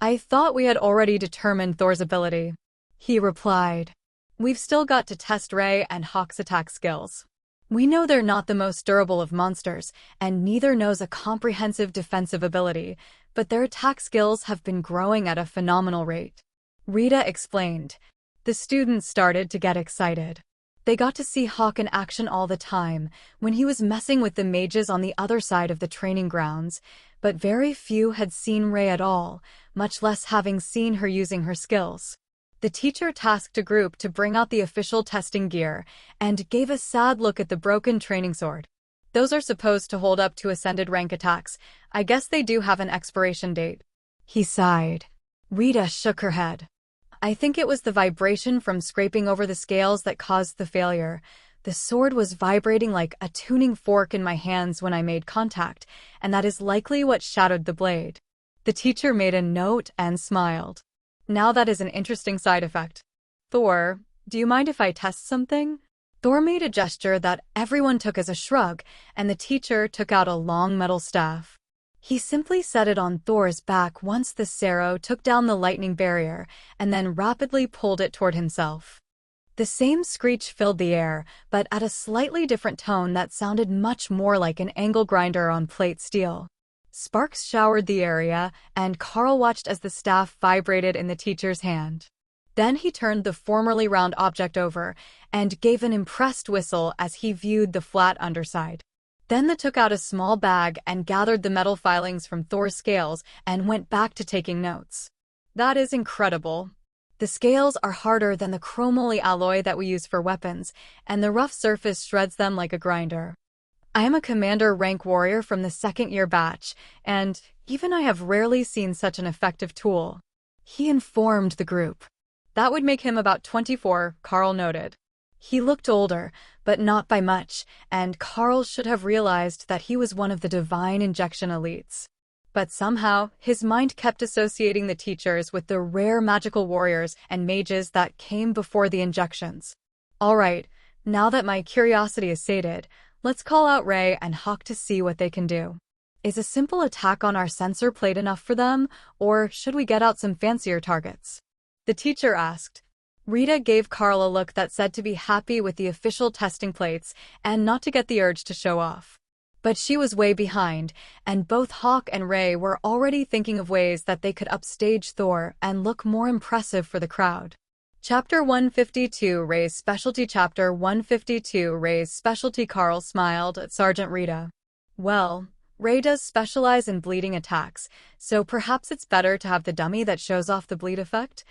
I thought we had already determined Thor's ability. He replied. We've still got to test Ray and Hawk's attack skills. We know they're not the most durable of monsters, and neither knows a comprehensive defensive ability, but their attack skills have been growing at a phenomenal rate. Rita explained. The students started to get excited. They got to see Hawk in action all the time, when he was messing with the mages on the other side of the training grounds, but very few had seen Ray at all, much less having seen her using her skills. The teacher tasked a group to bring out the official testing gear, and gave a sad look at the broken training sword. Those are supposed to hold up to ascended rank attacks. I guess they do have an expiration date. He sighed. Rita shook her head. I think it was the vibration from scraping over the scales that caused the failure. The sword was vibrating like a tuning fork in my hands when I made contact, and that is likely what shattered the blade. The teacher made a note and smiled. Now that is an interesting side effect. Thor, do you mind if I test something? Thor made a gesture that everyone took as a shrug, and the teacher took out a long metal staff. He simply set it on Thor's back once the Sero took down the lightning barrier, and then rapidly pulled it toward himself. The same screech filled the air, but at a slightly different tone that sounded much more like an angle grinder on plate steel. Sparks showered the area, and Carl watched as the staff vibrated in the teacher's hand. Then he turned the formerly round object over, and gave an impressed whistle as he viewed the flat underside. Then they took out a small bag and gathered the metal filings from Thor's scales and went back to taking notes. That is incredible. The scales are harder than the chromoly alloy that we use for weapons, and the rough surface shreds them like a grinder. I am a commander rank warrior from the second-year batch, and even I have rarely seen such an effective tool. He informed the group. That would make him about 24, Carl noted. He looked older, but not by much, and Carl should have realized that he was one of the divine injection elites. But somehow, his mind kept associating the teachers with the rare magical warriors and mages that came before the injections. All right, now that my curiosity is sated, let's call out Ray and Hawk to see what they can do. Is a simple attack on our sensor plate enough for them, or should we get out some fancier targets? The teacher asked. Rita gave Carl a look that said to be happy with the official testing plates and not to get the urge to show off. But she was way behind, and both Hawk and Ray were already thinking of ways that they could upstage Thor and look more impressive for the crowd. Chapter 152 Ray's Specialty Chapter 152 Ray's Specialty Carl smiled at Sergeant Rita. Well, Ray does specialize in bleeding attacks, so perhaps it's better to have the dummy that shows off the bleed effect?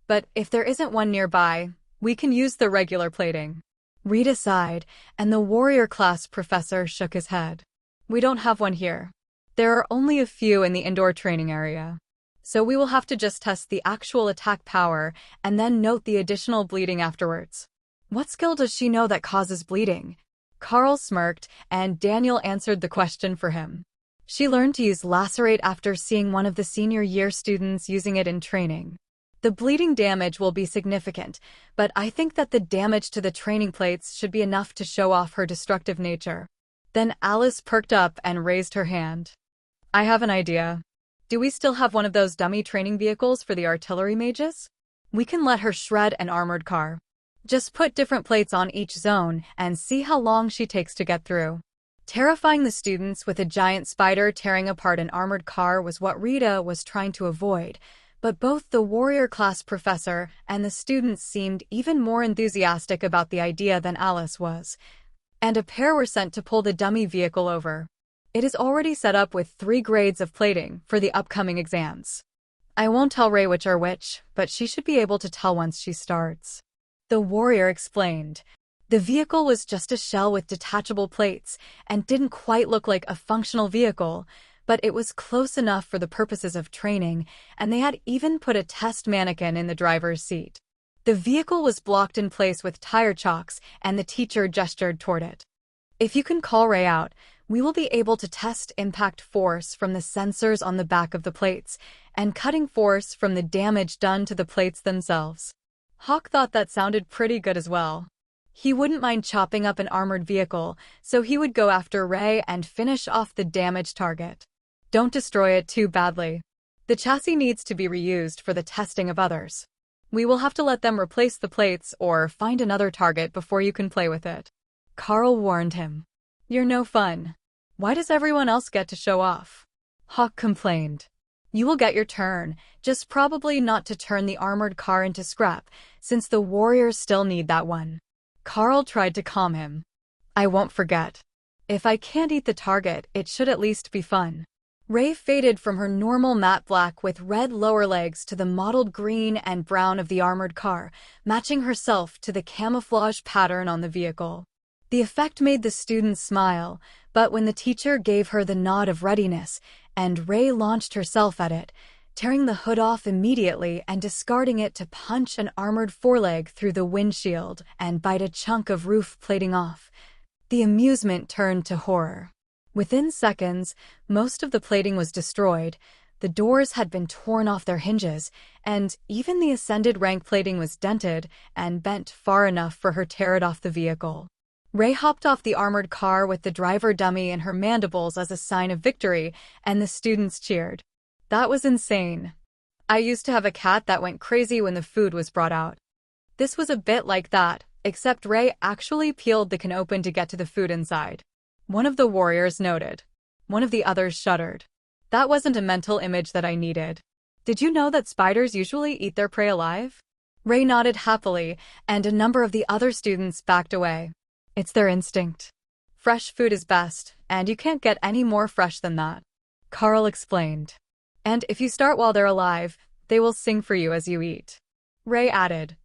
But if there isn't one nearby, we can use the regular plating. Rita sighed, and the warrior class professor shook his head. We don't have one here. There are only a few in the indoor training area. So we will have to just test the actual attack power and then note the additional bleeding afterwards. What skill does she know that causes bleeding? Carl smirked, and Daniel answered the question for him. She learned to use Lacerate after seeing one of the senior year students using it in training. The bleeding damage will be significant, but I think that the damage to the training plates should be enough to show off her destructive nature. Then Alice perked up and raised her hand. I have an idea. Do we still have one of those dummy training vehicles for the artillery mages? We can let her shred an armored car. Just put different plates on each zone and see how long she takes to get through. Terrifying the students with a giant spider tearing apart an armored car was what Rita was trying to avoid, but both the warrior class professor and the students seemed even more enthusiastic about the idea than Alice was, and a pair were sent to pull the dummy vehicle over. It is already set up with 3 grades of plating for the upcoming exams. I won't tell Ray which are which, but she should be able to tell once she starts. The warrior explained. The vehicle was just a shell with detachable plates and didn't quite look like a functional vehicle, but it was close enough for the purposes of training, and they had even put a test mannequin in the driver's seat. The vehicle was blocked in place with tire chocks, and the teacher gestured toward it. If you can call Ray out, we will be able to test impact force from the sensors on the back of the plates, and cutting force from the damage done to the plates themselves. Hawk thought that sounded pretty good as well. He wouldn't mind chopping up an armored vehicle, so he would go after Ray and finish off the damaged target. Don't destroy it too badly. The chassis needs to be reused for the testing of others. We will have to let them replace the plates or find another target before you can play with it. Carl warned him. You're no fun. Why does everyone else get to show off? Hawk complained. You will get your turn, just probably not to turn the armored car into scrap, since the warriors still need that one. Carl tried to calm him. I won't forget. If I can't eat the target, it should at least be fun. Ray faded from her normal matte black with red lower legs to the mottled green and brown of the armored car, matching herself to the camouflage pattern on the vehicle. The effect made the students smile, but when the teacher gave her the nod of readiness, and Ray launched herself at it, tearing the hood off immediately and discarding it to punch an armored foreleg through the windshield and bite a chunk of roof plating off, the amusement turned to horror. Within seconds, most of the plating was destroyed, the doors had been torn off their hinges, and even the ascended rank plating was dented and bent far enough for her to tear it off the vehicle. Ray hopped off the armored car with the driver dummy in her mandibles as a sign of victory, and the students cheered. That was insane. I used to have a cat that went crazy when the food was brought out. This was a bit like that, except Ray actually peeled the can open to get to the food inside. One of the warriors noted. One of the others shuddered. That wasn't a mental image that I needed. Did you know that spiders usually eat their prey alive? Ray nodded happily, and a number of the other students backed away. It's their instinct. Fresh food is best, and you can't get any more fresh than that. Carl explained. And if you start while they're alive, they will sing for you as you eat. Ray added.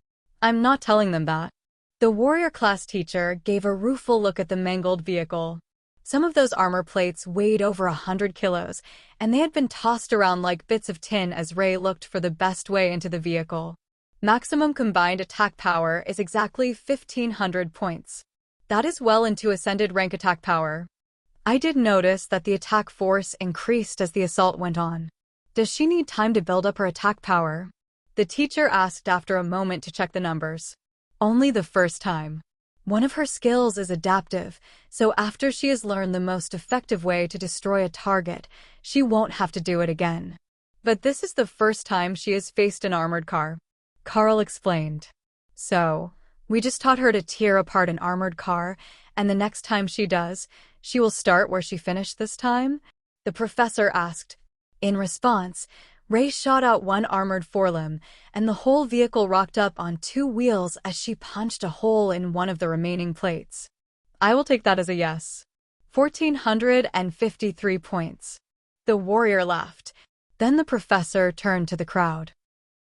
I'm not telling them that. The warrior class teacher gave a rueful look at the mangled vehicle. Some of those armor plates weighed over 100 kilos, and they had been tossed around like bits of tin as Ray looked for the best way into the vehicle. Maximum combined attack power is exactly 1,500 points. That is well into ascended rank attack power. I did notice that the attack force increased as the assault went on. Does she need time to build up her attack power? The teacher asked after a moment to check the numbers. Only the first time. One of her skills is adaptive, so after she has learned the most effective way to destroy a target, she won't have to do it again. But this is the first time she has faced an armored car. Carl explained. So, we just taught her to tear apart an armored car, and the next time she does, she will start where she finished this time? The professor asked. In response, Ray shot out one armored forelimb, and the whole vehicle rocked up on two wheels as she punched a hole in one of the remaining plates. I will take that as a yes. 1,453 points. The warrior laughed. Then the professor turned to the crowd.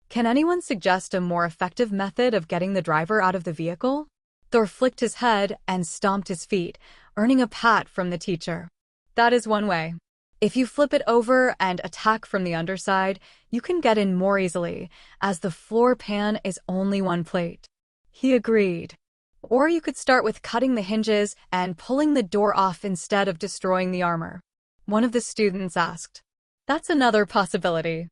Can anyone suggest a more effective method of getting the driver out of the vehicle? Thor flicked his head and stomped his feet, earning a pat from the teacher. That is one way. If you flip it over and attack from the underside, you can get in more easily, as the floor pan is only one plate. He agreed. Or you could start with cutting the hinges and pulling the door off instead of destroying the armor. One of the students asked. That's another possibility.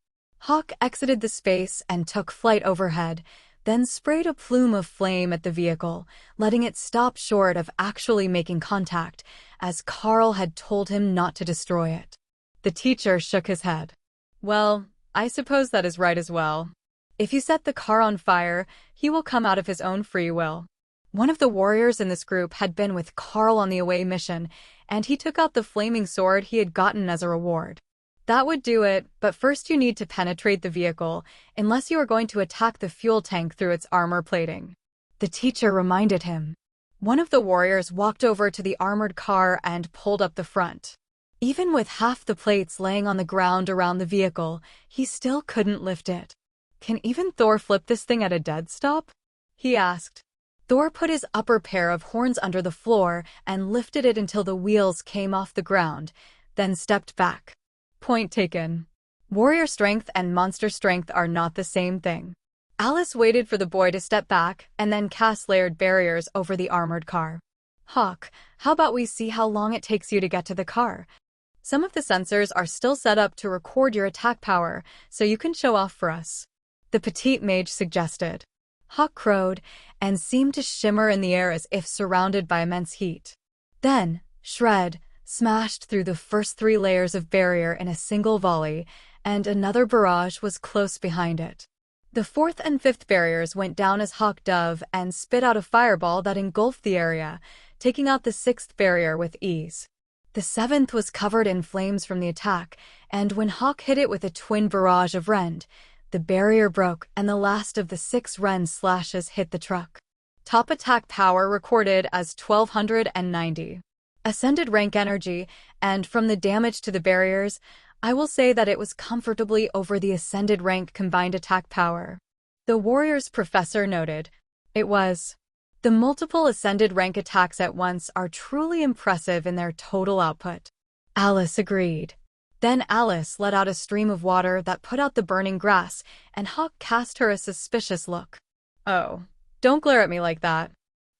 Hawk exited the space and took flight overhead, then sprayed a plume of flame at the vehicle, letting it stop short of actually making contact, as Carl had told him not to destroy it. The teacher shook his head. Well, I suppose that is right as well. If you set the car on fire, he will come out of his own free will. One of the warriors in this group had been with Carl on the away mission, and he took out the flaming sword he had gotten as a reward. That would do it, but first you need to penetrate the vehicle, unless you are going to attack the fuel tank through its armor plating. The teacher reminded him. One of the warriors walked over to the armored car and pulled up the front. Even with half the plates laying on the ground around the vehicle, he still couldn't lift it. Can even Thor flip this thing at a dead stop? He asked. Thor put his upper pair of horns under the floor and lifted it until the wheels came off the ground, then stepped back. Point taken. Warrior strength and monster strength are not the same thing. Alice waited for the boy to step back and then cast layered barriers over the armored car. Hawk, how about we see how long it takes you to get to the car? Some of the sensors are still set up to record your attack power, so you can show off for us. The petite mage suggested. Hawk crowed and seemed to shimmer in the air as if surrounded by immense heat. Then, Shred smashed through the first 3 layers of barrier in a single volley, and another barrage was close behind it. The 4th and 5th barriers went down as Hawk dove and spit out a fireball that engulfed the area, taking out the 6th barrier with ease. The 7th was covered in flames from the attack, and when Hawk hit it with a twin barrage of rend, the barrier broke and the last of the 6 rend slashes hit the truck. Top attack power recorded as 1290. Ascended rank energy, and from the damage to the barriers, I will say that it was comfortably over the ascended rank combined attack power. The Warriors professor noted, it was. The multiple ascended rank attacks at once are truly impressive in their total output. Alice agreed. Then Alice let out a stream of water that put out the burning grass, and Hawk cast her a suspicious look. Oh, don't glare at me like that.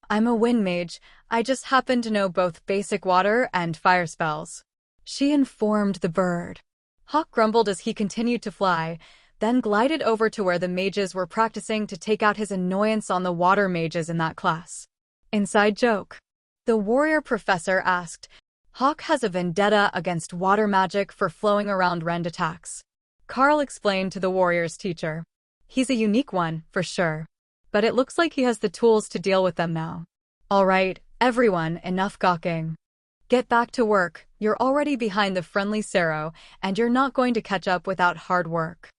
I'm a wind mage, I just happen to know both basic water and fire spells. She informed the bird. Hawk grumbled as he continued to fly, then glided over to where the mages were practicing to take out his annoyance on the water mages in that class. Inside joke. The warrior professor asked, Hawk has a vendetta against water magic for flowing around rend attacks. Carl explained to the warrior's teacher. He's a unique one, for sure. But it looks like he has the tools to deal with them now. All right, everyone, enough gawking. Get back to work, you're already behind the friendly Sero, and you're not going to catch up without hard work.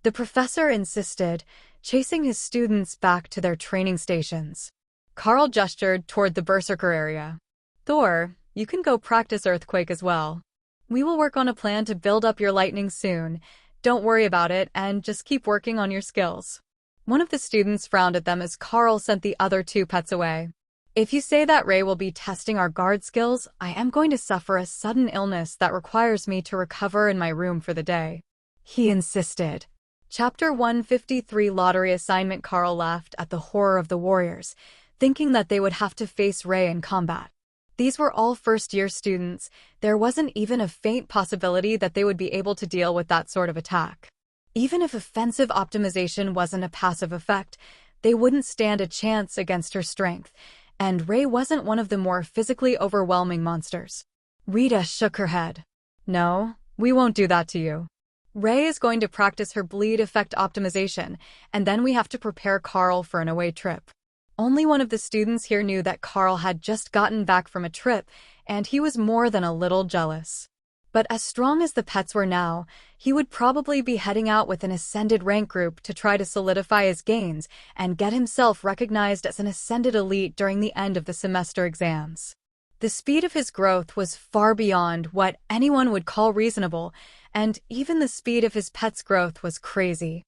The professor insisted, chasing his students back to their training stations. Carl gestured toward the Berserker area. Thor, you can go practice Earthquake as well. We will work on a plan to build up your lightning soon. Don't worry about it and just keep working on your skills. One of the students frowned at them as Carl sent the other 2 pets away. If you say that Ray will be testing our guard skills, I am going to suffer a sudden illness that requires me to recover in my room for the day. He insisted. Chapter 153 Lottery Assignment. Carl laughed at the horror of the warriors, thinking that they would have to face Ray in combat. These were all first-year students. There wasn't even a faint possibility that they would be able to deal with that sort of attack. Even if offensive optimization wasn't a passive effect, they wouldn't stand a chance against her strength, and Ray wasn't one of the more physically overwhelming monsters. Rita shook her head. No, we won't do that to you. Ray is going to practice her bleed effect optimization, and then we have to prepare Carl for an away trip. Only one of the students here knew that Carl had just gotten back from a trip, and he was more than a little jealous. But as strong as the pets were now, he would probably be heading out with an ascended rank group to try to solidify his gains and get himself recognized as an ascended elite during the end of the semester exams. The speed of his growth was far beyond what anyone would call reasonable, and even the speed of his pet's growth was crazy.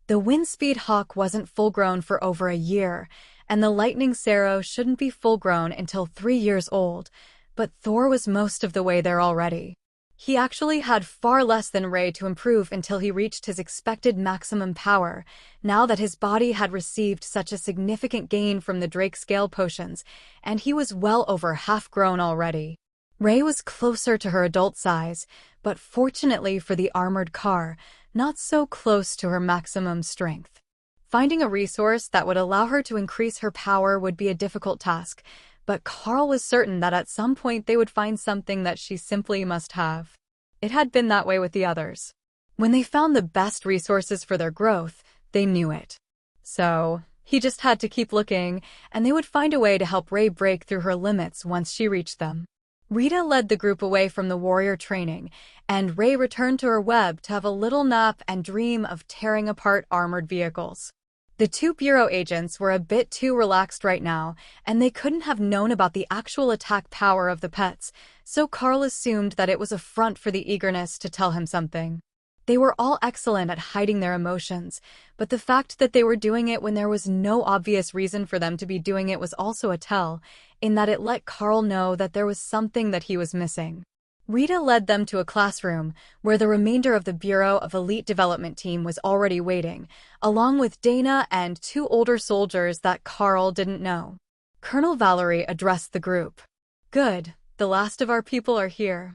The Windspeed Hawk wasn't full-grown for over a year, and the Lightning Sero shouldn't be full-grown until 3 years old, but Thor was most of the way there already. He actually had far less than Ray to improve until he reached his expected maximum power, now that his body had received such a significant gain from the Drake Scale potions, and he was well over half-grown already. Ray was closer to her adult size, but fortunately for the armored car, not so close to her maximum strength. Finding a resource that would allow her to increase her power would be a difficult task, but Carl was certain that at some point they would find something that she simply must have. It had been that way with the others. When they found the best resources for their growth, they knew it. So, he just had to keep looking, and they would find a way to help Ray break through her limits once she reached them. Rita led the group away from the warrior training, and Ray returned to her web to have a little nap and dream of tearing apart armored vehicles. The 2 Bureau agents were a bit too relaxed right now, and they couldn't have known about the actual attack power of the pets, so Carl assumed that it was a front for the eagerness to tell him something. They were all excellent at hiding their emotions, but the fact that they were doing it when there was no obvious reason for them to be doing it was also a tell, in that it let Carl know that there was something that he was missing. Rita led them to a classroom where the remainder of the Bureau of Elite Development team was already waiting, along with Dana and two older soldiers that Carl didn't know. Colonel Valerie addressed the group. Good, the last of our people are here.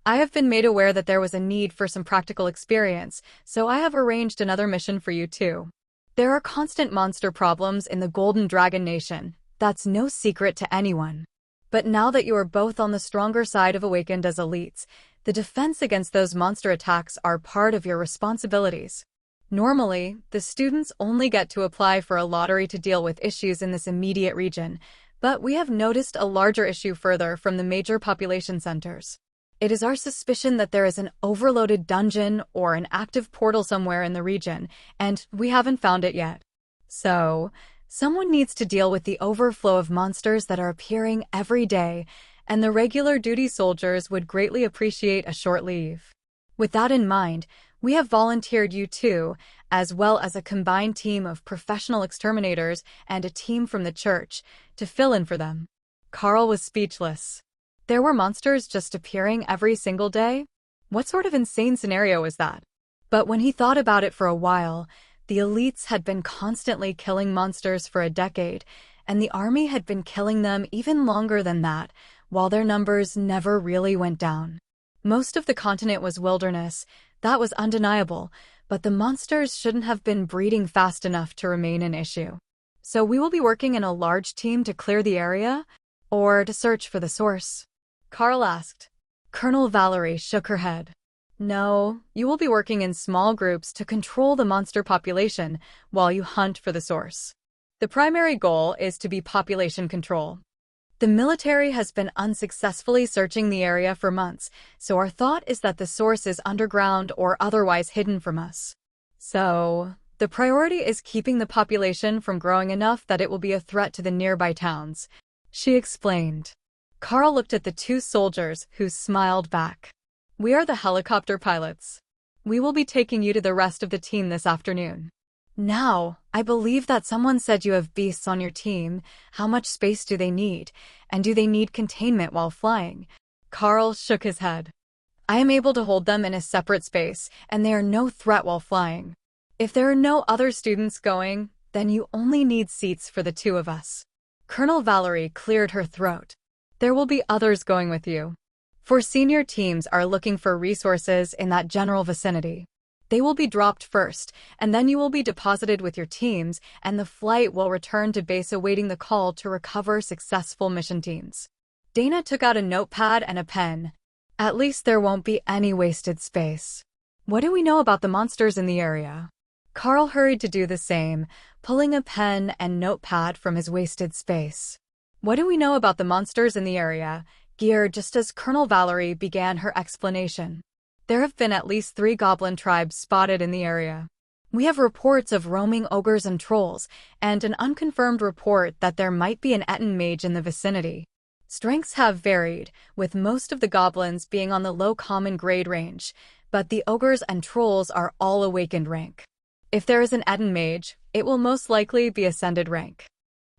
I have been made aware that there was a need for some practical experience, so I have arranged another mission for you too. There are constant monster problems in the Golden Dragon Nation. That's no secret to anyone. But now that you are both on the stronger side of Awakened as elites, the defense against those monster attacks are part of your responsibilities. Normally, the students only get to apply for a lottery to deal with issues in this immediate region, but we have noticed a larger issue further from the major population centers. It is our suspicion that there is an overloaded dungeon or an active portal somewhere in the region, and we haven't found it yet. So, someone needs to deal with the overflow of monsters that are appearing every day, and the regular duty soldiers would greatly appreciate a short leave. With that in mind, we have volunteered you two, as well as a combined team of professional exterminators and a team from the church, to fill in for them. Carl was speechless. There were monsters just appearing every single day? What sort of insane scenario is that? But when he thought about it for a while, the elites had been constantly killing monsters for a decade, and the army had been killing them even longer than that, while their numbers never really went down. Most of the continent was wilderness, that was undeniable, but the monsters shouldn't have been breeding fast enough to remain an issue. So we will be working in a large team to clear the area, or to search for the source? Carl asked. Colonel Valerie shook her head. No, you will be working in small groups to control the monster population while you hunt for the source. The primary goal is to be population control. The military has been unsuccessfully searching the area for months, so our thought is that the source is underground or otherwise hidden from us. So, the priority is keeping the population from growing enough that it will be a threat to the nearby towns, she explained. Carl looked at the two soldiers, who smiled back. We are the helicopter pilots. We will be taking you to the rest of the team this afternoon. Now, I believe that someone said you have beasts on your team. How much space do they need? And do they need containment while flying? Carl shook his head. I am able to hold them in a separate space, and they are no threat while flying. If there are no other students going, then you only need seats for the two of us. Colonel Valerie cleared her throat. There will be others going with you. For senior teams are looking for resources in that general vicinity. They will be dropped first, and then you will be deposited with your teams, and the flight will return to base awaiting the call to recover successful mission teams. Dana took out a notepad and a pen. At least there won't be any wasted space. What do we know about the monsters in the area? Carl hurried to do the same, pulling a pen and notepad from his wasted space. What do we know about the monsters in the area? Geared just as Colonel Valerie began her explanation. There have been at least 3 goblin tribes spotted in the area. We have reports of roaming ogres and trolls, and an unconfirmed report that there might be an Etten mage in the vicinity. Strengths have varied, with most of the goblins being on the low common grade range, but the ogres and trolls are all awakened rank. If there is an Etten mage, it will most likely be ascended rank.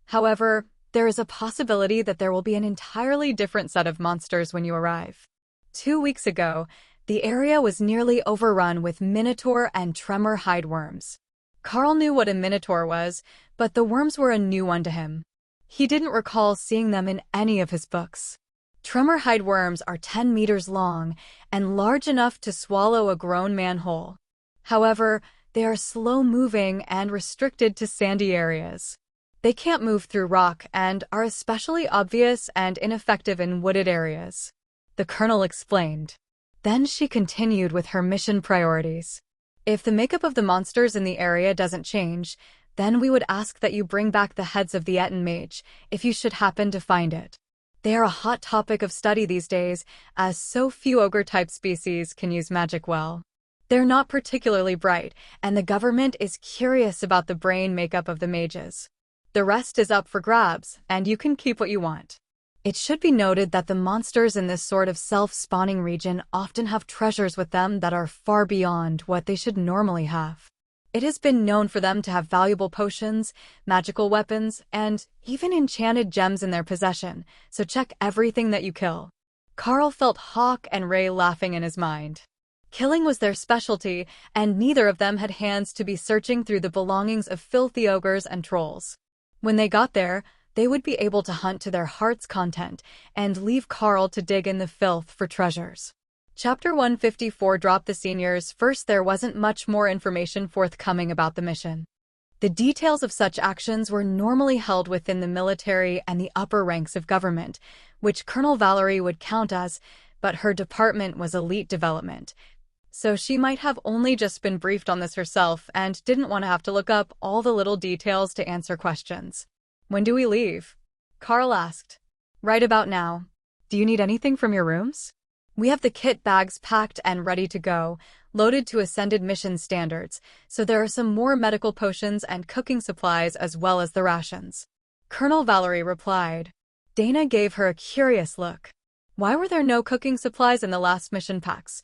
However, there is a possibility that there will be an entirely different set of monsters when you arrive. 2 weeks ago, the area was nearly overrun with minotaur and tremor hideworms. Carl knew what a minotaur was, but the worms were a new one to him. He didn't recall seeing them in any of his books. Tremor hideworms are 10 meters long and large enough to swallow a grown man whole. However, they are slow-moving and restricted to sandy areas. They can't move through rock and are especially obvious and ineffective in wooded areas. The colonel explained. Then she continued with her mission priorities. If the makeup of the monsters in the area doesn't change, then we would ask that you bring back the heads of the Etten mage, if you should happen to find it. They are a hot topic of study these days, as so few ogre-type species can use magic well. They're not particularly bright, and the government is curious about the brain makeup of the mages. The rest is up for grabs, and you can keep what you want. It should be noted that the monsters in this sort of self-spawning region often have treasures with them that are far beyond what they should normally have. It has been known for them to have valuable potions, magical weapons, and even enchanted gems in their possession, so check everything that you kill. Carl felt Hawk and Ray laughing in his mind. Killing was their specialty, and neither of them had hands to be searching through the belongings of filthy ogres and trolls. When they got there, they would be able to hunt to their heart's content and leave Carl to dig in the filth for treasures. Chapter 154 dropped the seniors. First, there wasn't much more information forthcoming about the mission. The details of such actions were normally held within the military and the upper ranks of government, which Colonel Valerie would count as, but her department was elite development. So she might have only just been briefed on this herself and didn't want to have to look up all the little details to answer questions. "When do we leave?" Carl asked. "Right about now. Do you need anything from your rooms? We have the kit bags packed and ready to go, loaded to Ascended mission standards, so there are some more medical potions and cooking supplies as well as the rations." Colonel Valerie replied. Dana gave her a curious look. "Why were there no cooking supplies in the last mission packs?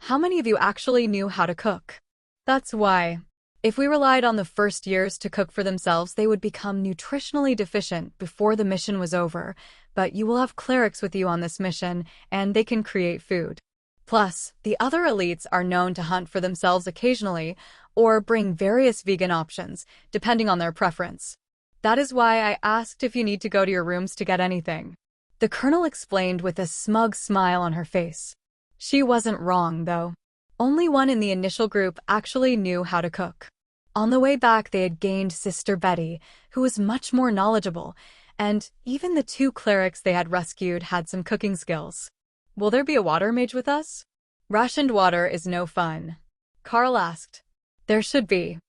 How many of you actually knew how to cook?" "That's why. If we relied on the first years to cook for themselves, they would become nutritionally deficient before the mission was over, but you will have clerics with you on this mission, and they can create food. Plus, the other elites are known to hunt for themselves occasionally, or bring various vegan options, depending on their preference. That is why I asked if you need to go to your rooms to get anything." The colonel explained with a smug smile on her face. She wasn't wrong, though. Only one in the initial group actually knew how to cook. On the way back, they had gained Sister Betty, who was much more knowledgeable, and even the two clerics they had rescued had some cooking skills. "Will there be a water mage with us?" "Rationed water is no fun," Carl asked. "There should be.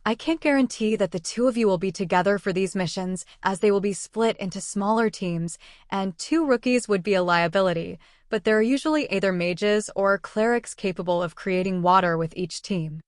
I can't guarantee that the two of you will be together for these missions, as they will be split into smaller teams, and 2 rookies would be a liability, but there are usually either mages or clerics capable of creating water with each team.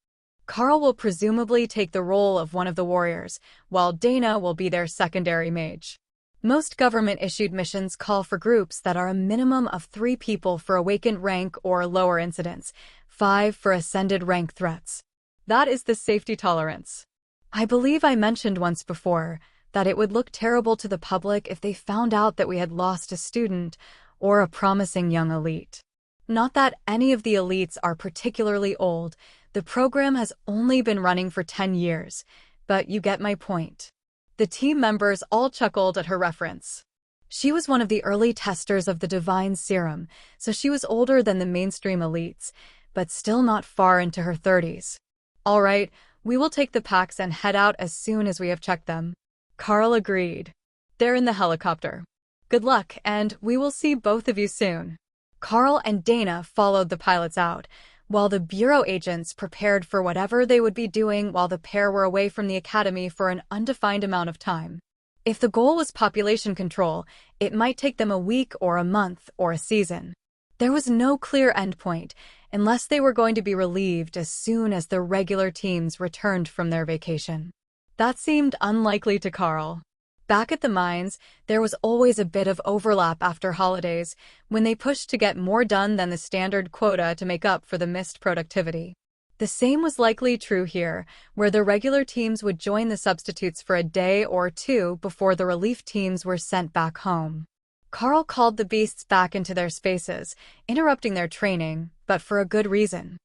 Carl will presumably take the role of one of the warriors, while Dana will be their secondary mage. Most government-issued missions call for groups that are a minimum of 3 people for awakened rank or lower incidents, 5 for ascended rank threats. That is the safety tolerance. I believe I mentioned once before that it would look terrible to the public if they found out that we had lost a student or a promising young elite. Not that any of the elites are particularly old. The program has only been running for 10 years, but you get my point. The team members all chuckled at her reference. She was one of the early testers of the divine serum, so she was older than the mainstream elites, but still not far into her 30s. "All right, we will take the packs and head out as soon as we have checked them." Carl agreed. "They're in the helicopter. Good luck, and we will see both of you soon." Carl and Dana followed the pilots out, while the Bureau agents prepared for whatever they would be doing while the pair were away from the academy for an undefined amount of time. If the goal was population control, it might take them a week or a month or a season. There was no clear endpoint, unless they were going to be relieved as soon as the regular teams returned from their vacation. That seemed unlikely to Carl. Back at the mines, there was always a bit of overlap after holidays, when they pushed to get more done than the standard quota to make up for the missed productivity. The same was likely true here, where the regular teams would join the substitutes for a day or 2 before the relief teams were sent back home. Carl called the beasts back into their spaces, interrupting their training, but for a good reason.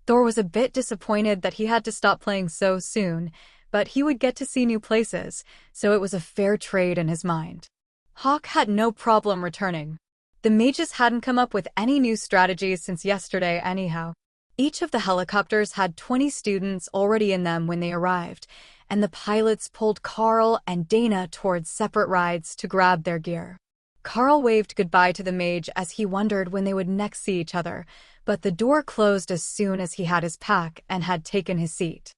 Thor was a bit disappointed that he had to stop playing so soon, but he would get to see new places, so it was a fair trade in his mind. Hawk had no problem returning. The mages hadn't come up with any new strategies since yesterday anyhow. Each of the helicopters had 20 students already in them when they arrived, and the pilots pulled Carl and Dana towards separate rides to grab their gear. Carl waved goodbye to the mage as he wondered when they would next see each other, but the door closed as soon as he had his pack and had taken his seat.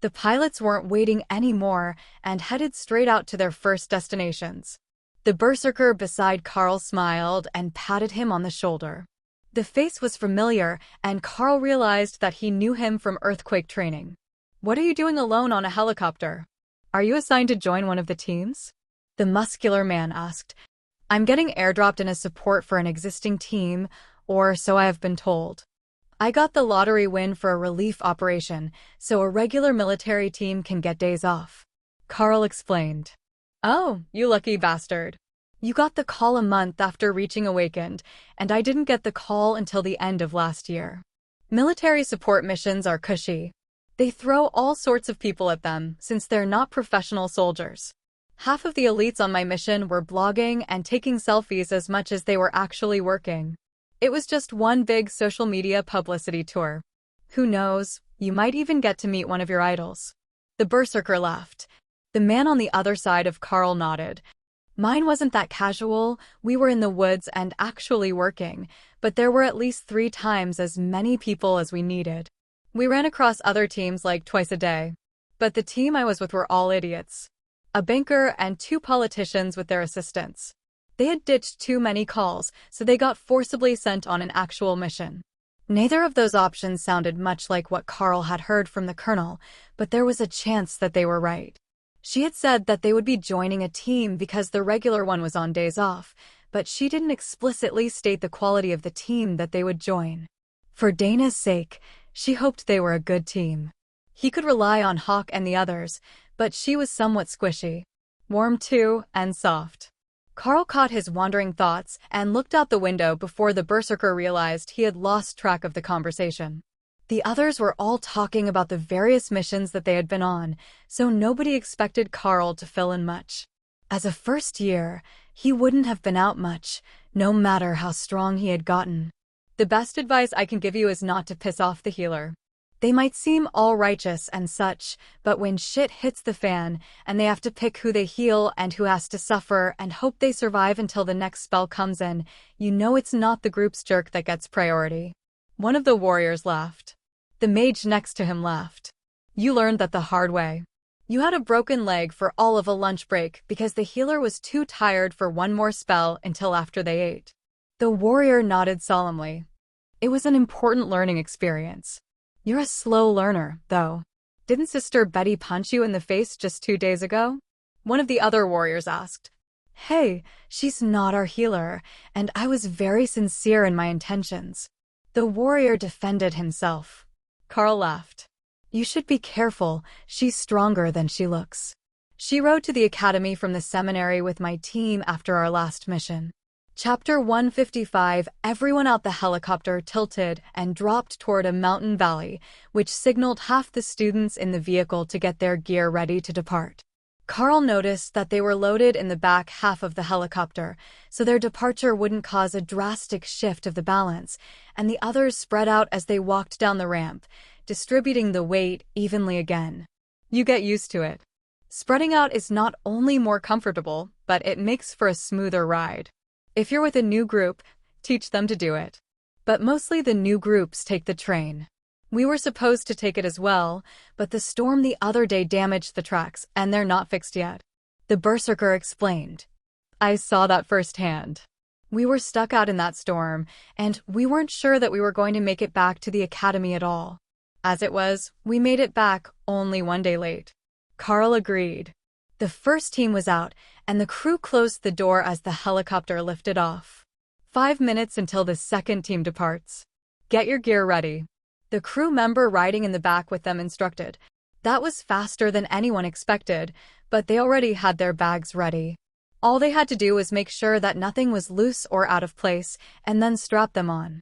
The pilots weren't waiting anymore and headed straight out to their first destinations. The berserker beside Carl smiled and patted him on the shoulder. The face was familiar, and Carl realized that he knew him from earthquake training. "What are you doing alone on a helicopter? Are you assigned to join one of the teams?" the muscular man asked. "I'm getting airdropped in as support for an existing team, or so I have been told. I got the lottery win for a relief operation, so a regular military team can get days off," Carl explained. "Oh, you lucky bastard. You got the call a month after reaching Awakened, and I didn't get the call until the end of last year. Military support missions are cushy. They throw all sorts of people at them since they're not professional soldiers. Half of the elites on my mission were blogging and taking selfies as much as they were actually working. It was just one big social media publicity tour. Who knows, you might even get to meet one of your idols. The berserker laughed. The man on the other side of Carl nodded. Mine wasn't that casual. We were in the woods and actually working, but there were at least 3 times as many people as we needed. We ran across other teams like twice a day. But the team I was with were all idiots. A banker and 2 politicians with their assistants. They had ditched too many calls, so they got forcibly sent on an actual mission. Neither of those options sounded much like what Carl had heard from the colonel, but there was a chance that they were right. She had said that they would be joining a team because the regular one was on days off, but she didn't explicitly state the quality of the team that they would join. For Dana's sake, she hoped they were a good team. He could rely on Hawk and the others, but she was somewhat squishy. Warm too, and soft. Carl caught his wandering thoughts and looked out the window before the berserker realized he had lost track of the conversation. The others were all talking about the various missions that they had been on, so nobody expected Carl to fill in much. As a first year, he wouldn't have been out much, no matter how strong he had gotten. The best advice I can give you is not to piss off the healer. They might seem all righteous and such, but when shit hits the fan, and they have to pick who they heal and who has to suffer and hope they survive until the next spell comes in, you know it's not the group's jerk that gets priority. One of the warriors laughed. The mage next to him laughed. You learned that the hard way. You had a broken leg for all of a lunch break because the healer was too tired for one more spell until after they ate. The warrior nodded solemnly. It was an important learning experience. You're a slow learner, though. Didn't Sister Betty punch you in the face just 2 days ago? One of the other warriors asked. Hey, she's not our healer, and I was very sincere in my intentions. The warrior defended himself. Carl laughed. You should be careful, she's stronger than she looks. She rode to the academy from the seminary with my team after our last mission. Chapter 155. Everyone out the helicopter tilted and dropped toward a mountain valley, which signaled half the students in the vehicle to get their gear ready to depart. Carl noticed that they were loaded in the back half of the helicopter, so their departure wouldn't cause a drastic shift of the balance, and the others spread out as they walked down the ramp, distributing the weight evenly again. You get used to it. Spreading out is not only more comfortable, but it makes for a smoother ride. If you're with a new group, teach them to do it. But mostly the new groups take the train. We were supposed to take it as well, but the storm the other day damaged the tracks, and they're not fixed yet. The berserker explained. I saw that firsthand. We were stuck out in that storm, and we weren't sure that we were going to make it back to the academy at all. As it was, we made it back only 1 day late. Carl agreed. The first team was out, and the crew closed the door as the helicopter lifted off. 5 minutes until the second team departs. Get your gear ready. The crew member riding in the back with them instructed. That was faster than anyone expected, but they already had their bags ready. All they had to do was make sure that nothing was loose or out of place, and then strap them on.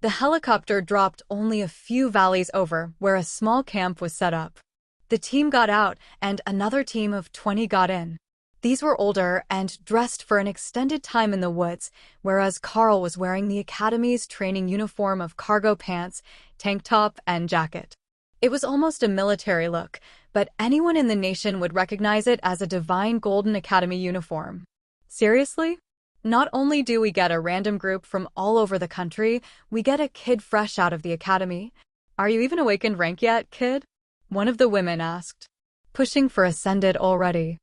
The helicopter dropped only a few valleys over, where a small camp was set up. The team got out, and another team of 20 got in. These were older and dressed for an extended time in the woods, whereas Carl was wearing the academy's training uniform of cargo pants, tank top, and jacket. It was almost a military look, but anyone in the nation would recognize it as a Divine Golden Academy uniform. Seriously? Not only do we get a random group from all over the country, we get a kid fresh out of the academy. Are you even awakened rank yet, kid? One of the women asked. Pushing for Ascended already.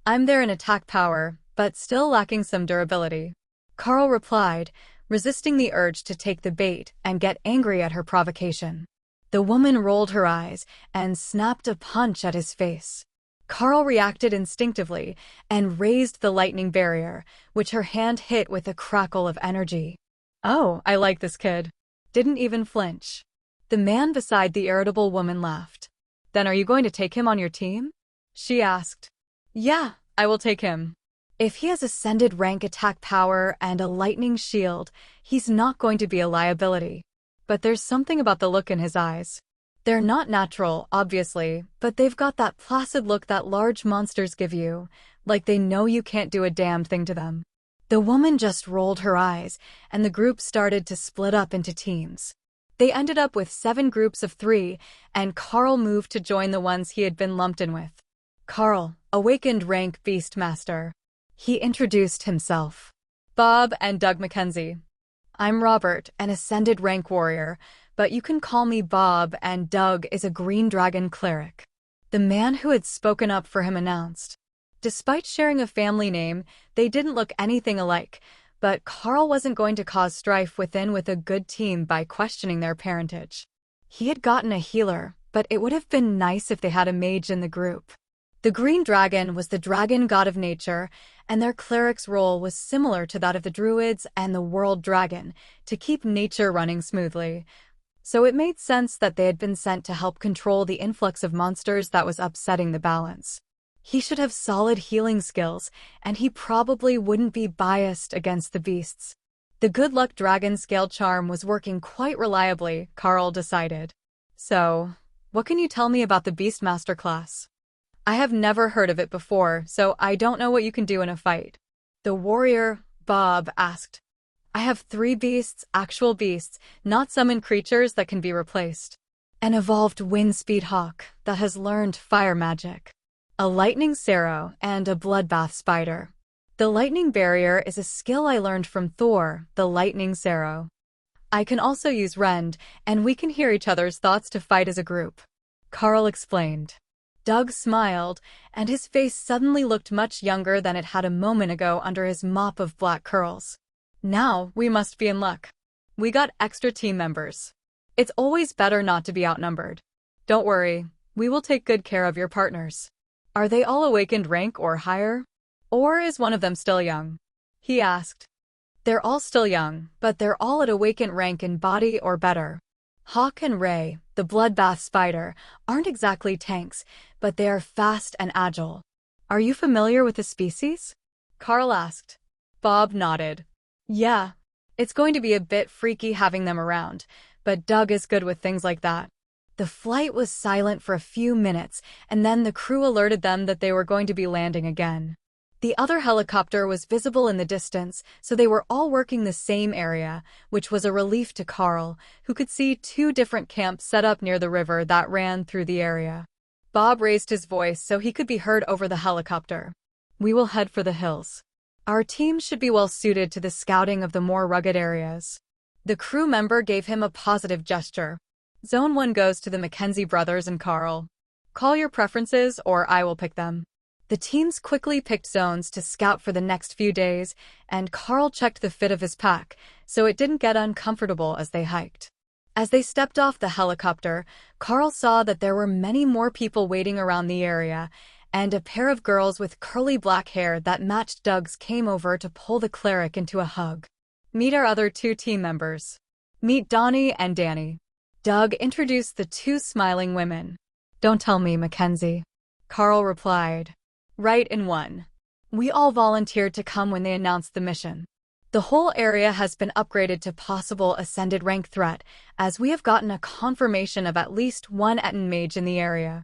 I'm there in attack power, but still lacking some durability. Carl replied, resisting the urge to take the bait and get angry at her provocation. The woman rolled her eyes and snapped a punch at his face. Carl reacted instinctively and raised the lightning barrier, which her hand hit with a crackle of energy. Oh, I like this kid. Didn't even flinch. The man beside the irritable woman laughed. Then are you going to take him on your team? She asked. Yeah, I will take him. If he has ascended rank attack power and a lightning shield, he's not going to be a liability. But there's something about the look in his eyes. They're not natural, obviously, but they've got that placid look that large monsters give you, like they know you can't do a damned thing to them. The woman just rolled her eyes, and the group started to split up into teams. They ended up with 7 groups of 3, and Carl moved to join the ones he had been lumped in with. Carl, awakened rank Beastmaster. He introduced himself. Bob and Doug Mackenzie. I'm Robert, an ascended rank warrior, but you can call me Bob, and Doug is a green dragon cleric. The man who had spoken up for him announced. Despite sharing a family name, they didn't look anything alike, but Carl wasn't going to cause strife within with a good team by questioning their parentage. He had gotten a healer, but it would have been nice if they had a mage in the group. The green dragon was the dragon god of nature, and their cleric's role was similar to that of the druids and the world dragon, to keep nature running smoothly. So it made sense that they had been sent to help control the influx of monsters that was upsetting the balance. He should have solid healing skills, and he probably wouldn't be biased against the beasts. The good luck dragon scale charm was working quite reliably, Carl decided. So, what can you tell me about the Beastmaster class? I have never heard of it before, so I don't know what you can do in a fight. The warrior, Bob, asked. I have 3 beasts, actual beasts, not summoned creatures that can be replaced. An evolved wind speed hawk that has learned fire magic. A lightning sarrow and a bloodbath spider. The lightning barrier is a skill I learned from Thor, the lightning sarrow. I can also use rend, and we can hear each other's thoughts to fight as a group. Carl explained. Doug smiled, and his face suddenly looked much younger than it had a moment ago under his mop of black curls. Now we must be in luck. We got extra team members. It's always better not to be outnumbered. Don't worry, we will take good care of your partners. Are they all awakened rank or higher? Or is one of them still young? He asked. They're all still young, but they're all at awakened rank in body or better. Hawk and Ray, the bloodbath spider, aren't exactly tanks, but they are fast and agile. Are you familiar with the species? Carl asked. Bob nodded. Yeah, it's going to be a bit freaky having them around, but Doug is good with things like that. The flight was silent for a few minutes, and then the crew alerted them that they were going to be landing again. The other helicopter was visible in the distance, so they were all working the same area, which was a relief to Carl, who could see 2 different camps set up near the river that ran through the area. Bob raised his voice so he could be heard over the helicopter. We will head for the hills. Our team should be well suited to the scouting of the more rugged areas. The crew member gave him a positive gesture. Zone 1 goes to the Mackenzie brothers and Carl. Call your preferences or I will pick them. The teams quickly picked zones to scout for the next few days, and Carl checked the fit of his pack, so it didn't get uncomfortable as they hiked. As they stepped off the helicopter, Carl saw that there were many more people waiting around the area, and a pair of girls with curly black hair that matched Doug's came over to pull the cleric into a hug. Meet our other 2 team members. Meet Donnie and Danny. Doug introduced the 2 smiling women. Don't tell me, Mackenzie. Carl replied. Right in one. We all volunteered to come when they announced the mission. The whole area has been upgraded to possible ascended rank threat, as we have gotten a confirmation of at least 1 Eton mage in the area.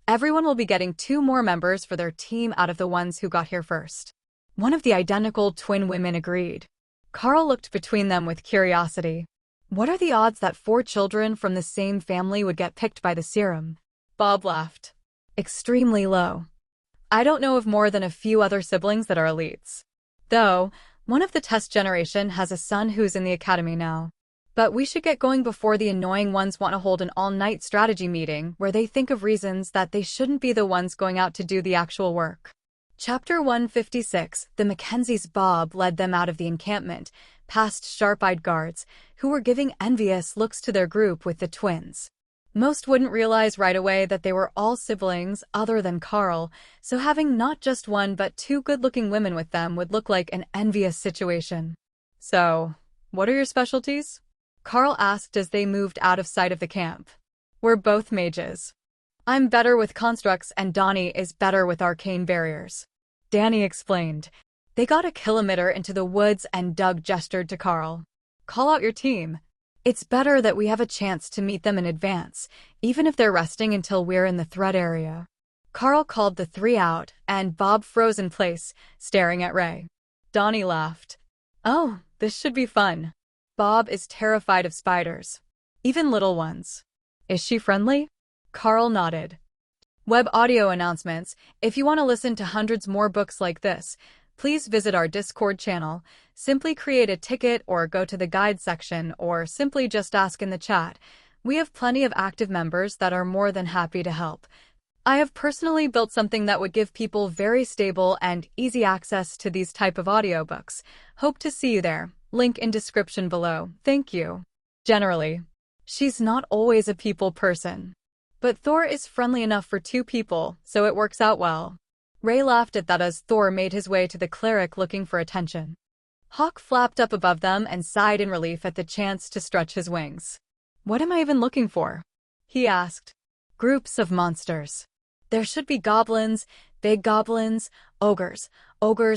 Everyone will be getting 2 more members for their team out of the ones who got here first. One of the identical twin women agreed. Carl looked between them with curiosity. What are the odds that 4 children from the same family would get picked by the serum? Bob laughed. Extremely low. I don't know of more than a few other siblings that are elites. Though, one of the test generation has a son who's in the academy now. But we should get going before the annoying ones want to hold an all-night strategy meeting where they think of reasons that they shouldn't be the ones going out to do the actual work. Chapter 156. The Mackenzies. Bob led them out of the encampment, past sharp-eyed guards, who were giving envious looks to their group with the twins. Most wouldn't realize right away that they were all siblings other than Carl, so having not just 1 but 2 good-looking women with them would look like an envious situation. So, what are your specialties? Carl asked as they moved out of sight of the camp. We're both mages. I'm better with constructs and Donnie is better with arcane barriers. Danny explained. They got a kilometer into the woods and Doug gestured to Carl. Call out your team. It's better that we have a chance to meet them in advance, even if they're resting until we're in the threat area. Carl called the three out, and Bob froze in place, staring at Ray. Donnie laughed. Oh, this should be fun. Bob is terrified of spiders. Even little ones. Is she friendly? Carl nodded. Web audio announcements. If you want to listen to hundreds more books like this, please visit our Discord channel. Simply create a ticket or go to the guide section or simply just ask in the chat. We have plenty of active members that are more than happy to help. I have personally built something that would give people very stable and easy access to these type of audiobooks. Hope to see you there. Link in description below. Thank you. Generally, she's not always a people person. But Thor is friendly enough for two people, so it works out well. Ray laughed at that as Thor made his way to the cleric looking for attention. Hawk flapped up above them and sighed in relief at the chance to stretch his wings. What am I even looking for? He asked. Groups of monsters. There should be goblins, big goblins, ogres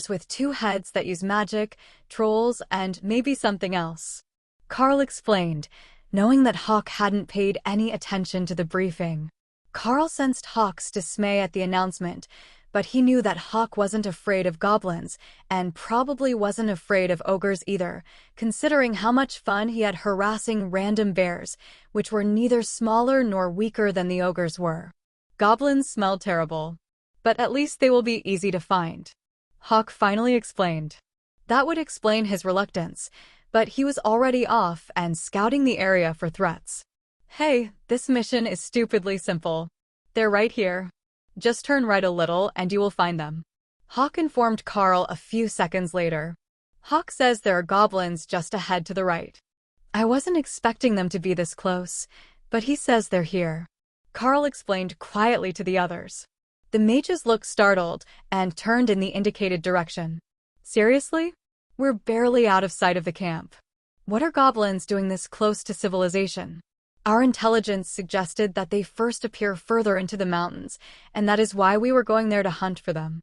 with two heads that use magic, trolls, and maybe something else. Carl explained, knowing that Hawk hadn't paid any attention to the briefing. Carl sensed Hawk's dismay at the announcement, but he knew that Hawk wasn't afraid of goblins, and probably wasn't afraid of ogres either, considering how much fun he had harassing random bears, which were neither smaller nor weaker than the ogres were. Goblins smell terrible, but at least they will be easy to find. Hawk finally explained. That would explain his reluctance, but he was already off and scouting the area for threats. Hey, this mission is stupidly simple. They're right here. Just turn right a little and you will find them. Hawk informed Carl a few seconds later. Hawk says there are goblins just ahead to the right. I wasn't expecting them to be this close, but he says they're here. Carl explained quietly to the others. The mages looked startled and turned in the indicated direction. Seriously? We're barely out of sight of the camp. What are goblins doing this close to civilization? Our intelligence suggested that they first appear further into the mountains, and that is why we were going there to hunt for them.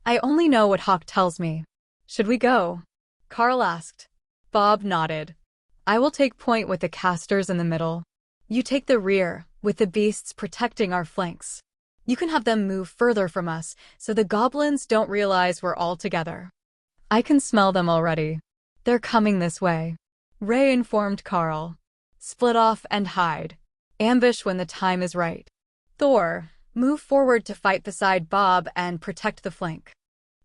I only know what Hawk tells me. Should we go? Carl asked. Bob nodded. I will take point with the casters in the middle. You take the rear, with the beasts protecting our flanks. You can have them move further from us, so the goblins don't realize we're all together. I can smell them already. They're coming this way. Ray informed Carl. Split off and hide. Ambush when the time is right. Thor, move forward to fight beside Bob and protect the flank.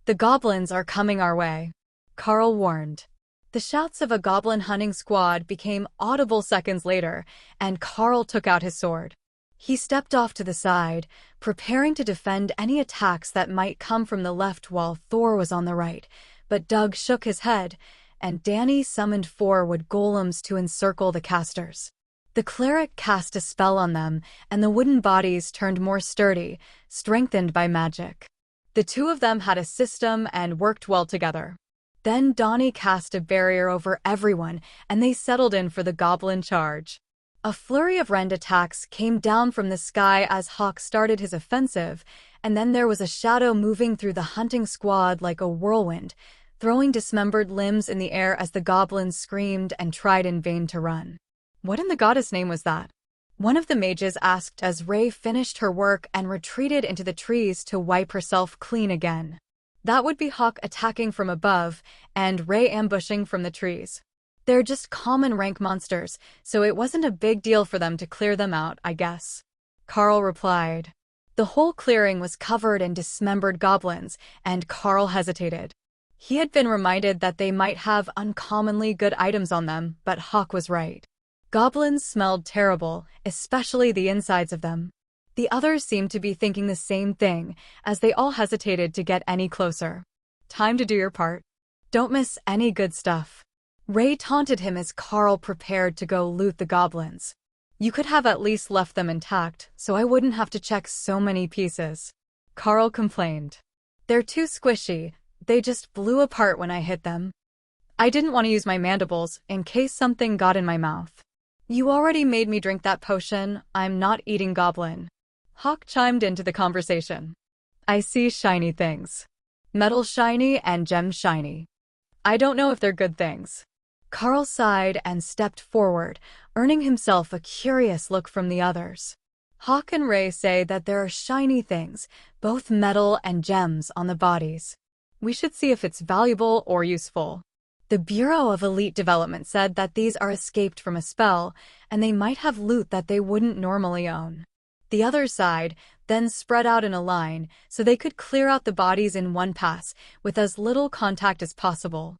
The goblins are coming our way. Carl warned. The shouts of a goblin hunting squad became audible seconds later, and Carl took out his sword. He stepped off to the side, preparing to defend any attacks that might come from the left while Thor was on the right, but Doug shook his head, and Danny summoned 4 wood golems to encircle the casters. The cleric cast a spell on them, and the wooden bodies turned more sturdy, strengthened by magic. The two of them had a system and worked well together. Then Donnie cast a barrier over everyone, and they settled in for the goblin charge. A flurry of rend attacks came down from the sky as Hawk started his offensive, and then there was a shadow moving through the hunting squad like a whirlwind, throwing dismembered limbs in the air as the goblins screamed and tried in vain to run. What in the goddess' name was that? One of the mages asked as Ray finished her work and retreated into the trees to wipe herself clean again. That would be Hawk attacking from above and Ray ambushing from the trees. They're just common rank monsters, so it wasn't a big deal for them to clear them out, I guess. Carl replied. The whole clearing was covered in dismembered goblins, and Carl hesitated. He had been reminded that they might have uncommonly good items on them, but Hawk was right. Goblins smelled terrible, especially the insides of them. The others seemed to be thinking the same thing, as they all hesitated to get any closer. Time to do your part. Don't miss any good stuff. Ray taunted him as Carl prepared to go loot the goblins. You could have at least left them intact, so I wouldn't have to check so many pieces. Carl complained. They're too squishy, they just blew apart when I hit them. I didn't want to use my mandibles in case something got in my mouth. You already made me drink that potion, I'm not eating goblin. Hawk chimed into the conversation. I see shiny things. Metal shiny and gems shiny. I don't know if they're good things. Carl sighed and stepped forward, earning himself a curious look from the others. Hawk and Ray say that there are shiny things, both metal and gems, on the bodies. We should see if it's valuable or useful. The Bureau of Elite Development said that these are escaped from a spell, and they might have loot that they wouldn't normally own. The other side then spread out in a line so they could clear out the bodies in one pass with as little contact as possible.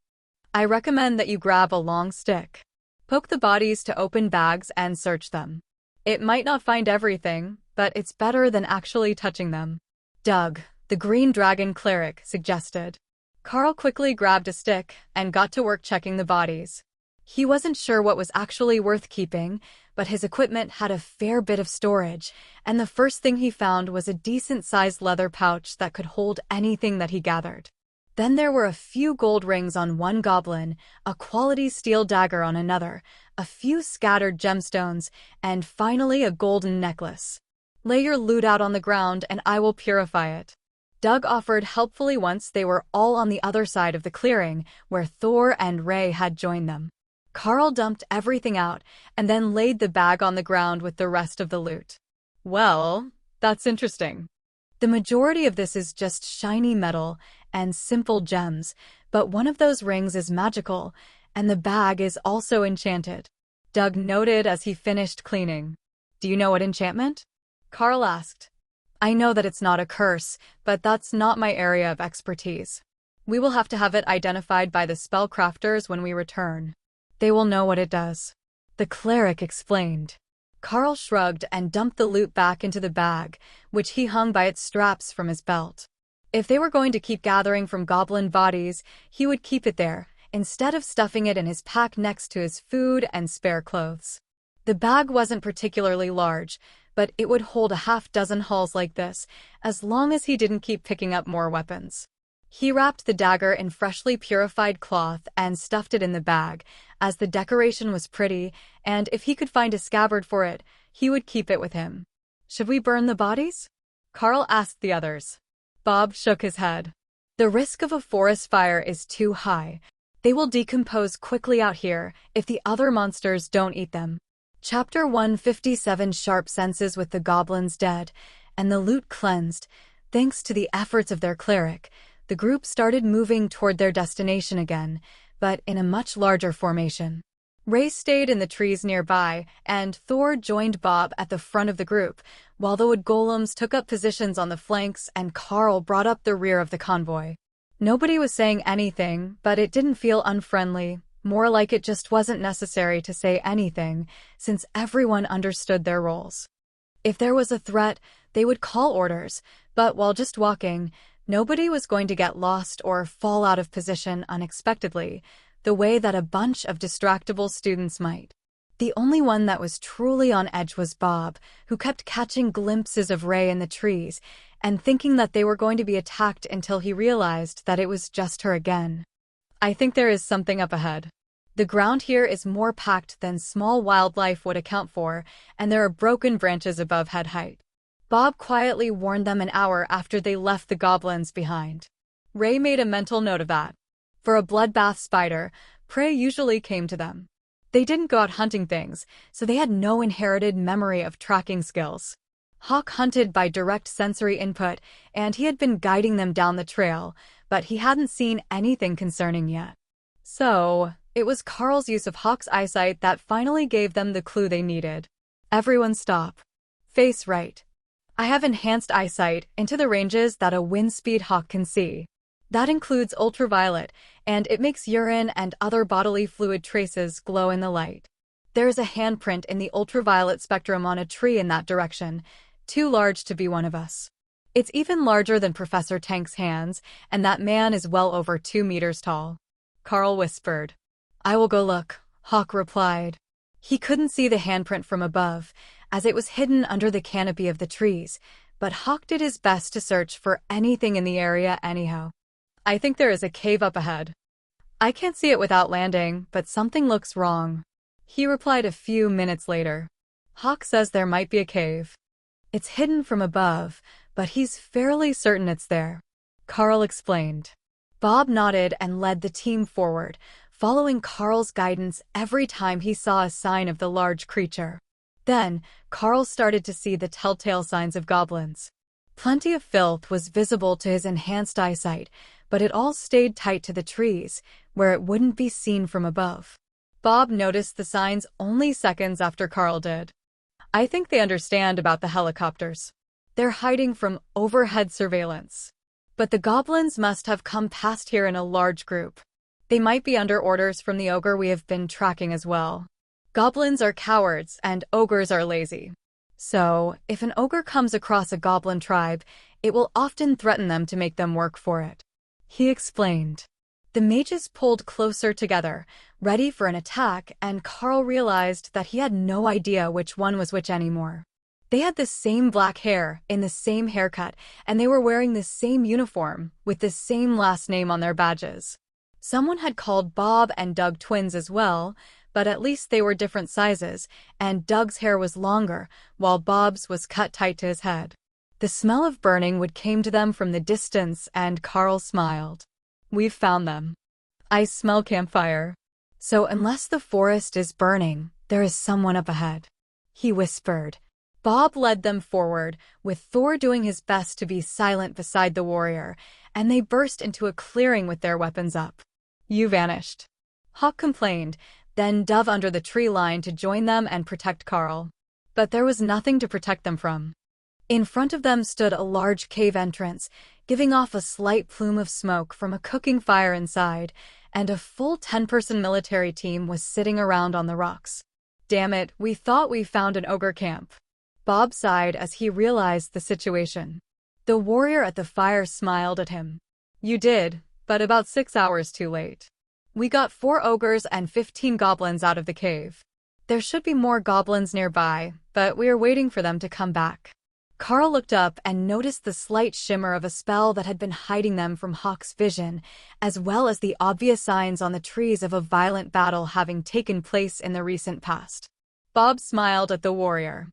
I recommend that you grab a long stick. Poke the bodies to open bags and search them. It might not find everything, but it's better than actually touching them. Doug, the Green Dragon Cleric, suggested. Carl quickly grabbed a stick and got to work checking the bodies. He wasn't sure what was actually worth keeping, but his equipment had a fair bit of storage, and the first thing he found was a decent-sized leather pouch that could hold anything that he gathered. Then there were a few gold rings on one goblin, a quality steel dagger on another, a few scattered gemstones, and finally a golden necklace. Lay your loot out on the ground and I will purify it. Doug offered helpfully once they were all on the other side of the clearing, where Thor and Ray had joined them. Carl dumped everything out and then laid the bag on the ground with the rest of the loot. Well, that's interesting. The majority of this is just shiny metal and simple gems, but one of those rings is magical, and the bag is also enchanted. Doug noted as he finished cleaning. Do you know what enchantment? Carl asked. I know that it's not a curse, but that's not my area of expertise. We will have to have it identified by the spellcrafters when we return. They will know what it does. The cleric explained. Carl shrugged and dumped the loot back into the bag, which he hung by its straps from his belt. If they were going to keep gathering from goblin bodies, he would keep it there, instead of stuffing it in his pack next to his food and spare clothes. The bag wasn't particularly large, but it would hold a half-dozen hulls like this, as long as he didn't keep picking up more weapons. He wrapped the dagger in freshly purified cloth and stuffed it in the bag, as the decoration was pretty, and if he could find a scabbard for it, he would keep it with him. Should we burn the bodies? Carl asked the others. Bob shook his head. The risk of a forest fire is too high. They will decompose quickly out here if the other monsters don't eat them. Chapter 157. Sharp senses with the goblins dead, and the loot cleansed, thanks to the efforts of their cleric. The group started moving toward their destination again, but in a much larger formation. Ray stayed in the trees nearby, and Thor joined Bob at the front of the group, while the wood golems took up positions on the flanks and Carl brought up the rear of the convoy. Nobody was saying anything, but it didn't feel unfriendly, more like it just wasn't necessary to say anything, since everyone understood their roles. If there was a threat, they would call orders, but while just walking, nobody was going to get lost or fall out of position unexpectedly, the way that a bunch of distractible students might. The only one that was truly on edge was Bob, who kept catching glimpses of Ray in the trees and thinking that they were going to be attacked until he realized that it was just her again. I think there is something up ahead. The ground here is more packed than small wildlife would account for, and there are broken branches above head height. Bob quietly warned them an hour after they left the goblins behind. Ray made a mental note of that. For a bloodbath spider, prey usually came to them. They didn't go out hunting things, so they had no inherited memory of tracking skills. Hawk hunted by direct sensory input, and he had been guiding them down the trail, but he hadn't seen anything concerning yet. So, it was Carl's use of Hawk's eyesight that finally gave them the clue they needed. Everyone stop. Face right. I have enhanced eyesight into the ranges that a wind-speed hawk can see. That includes ultraviolet, and it makes urine and other bodily fluid traces glow in the light. There's a handprint in the ultraviolet spectrum on a tree in that direction, too large to be one of us. It's even larger than Professor Tank's hands, and that man is well over 2 meters tall. Carl whispered. I will go look, Hawk replied. He couldn't see the handprint from above, as it was hidden under the canopy of the trees, but Hawk did his best to search for anything in the area anyhow. I think there is a cave up ahead. I can't see it without landing, but something looks wrong. He replied a few minutes later. Hawk says there might be a cave. It's hidden from above, but he's fairly certain it's there. Carl explained. Bob nodded and led the team forward, following Carl's guidance every time he saw a sign of the large creature. Then, Carl started to see the telltale signs of goblins. Plenty of filth was visible to his enhanced eyesight, but it all stayed tight to the trees, where it wouldn't be seen from above. Bob noticed the signs only seconds after Carl did. I think they understand about the helicopters. They're hiding from overhead surveillance. But the goblins must have come past here in a large group. They might be under orders from the ogre we have been tracking as well. Goblins are cowards and ogres are lazy. So, if an ogre comes across a goblin tribe, it will often threaten them to make them work for it. He explained. The mages pulled closer together, ready for an attack, and Carl realized that he had no idea which one was which anymore. They had the same black hair, in the same haircut, and they were wearing the same uniform, with the same last name on their badges. Someone had called Bob and Doug twins as well, but at least they were different sizes, and Doug's hair was longer, while Bob's was cut tight to his head. The smell of burning wood came to them from the distance, and Carl smiled. We've found them. I smell campfire. So unless the forest is burning, there is someone up ahead, he whispered. Bob led them forward, with Thor doing his best to be silent beside the warrior, and they burst into a clearing with their weapons up. You vanished, Hawk complained, then dove under the tree line to join them and protect Carl. But there was nothing to protect them from. In front of them stood a large cave entrance, giving off a slight plume of smoke from a cooking fire inside, and a full 10-person military team was sitting around on the rocks. Damn it, we thought we found an ogre camp. Bob sighed as he realized the situation. The warrior at the fire smiled at him. You did, but about 6 hours too late. We got 4 ogres and 15 goblins out of the cave. There should be more goblins nearby, but we are waiting for them to come back. Carl looked up and noticed the slight shimmer of a spell that had been hiding them from Hawk's vision, as well as the obvious signs on the trees of a violent battle having taken place in the recent past. Bob smiled at the warrior.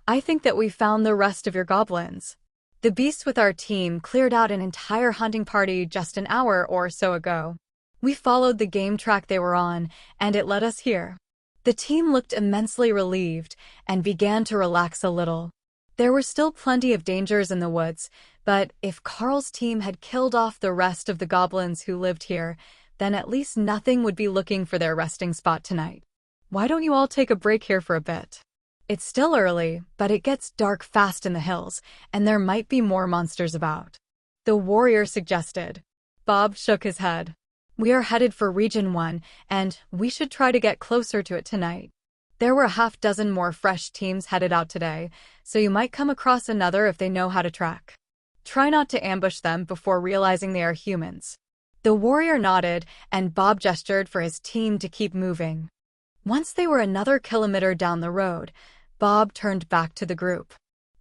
I think that we found the rest of your goblins. The beasts with our team cleared out an entire hunting party just an hour or so ago. We followed the game track they were on, and it led us here. The team looked immensely relieved and began to relax a little. There were still plenty of dangers in the woods, but if Carl's team had killed off the rest of the goblins who lived here, then at least nothing would be looking for their resting spot tonight. Why don't you all take a break here for a bit? It's still early, but it gets dark fast in the hills, and there might be more monsters about. The warrior suggested. Bob shook his head. We are headed for Region 1, and we should try to get closer to it tonight. There were a half-dozen more fresh teams headed out today, so you might come across another if they know how to track. Try not to ambush them before realizing they are humans. The warrior nodded, and Bob gestured for his team to keep moving. Once they were another kilometer down the road, Bob turned back to the group.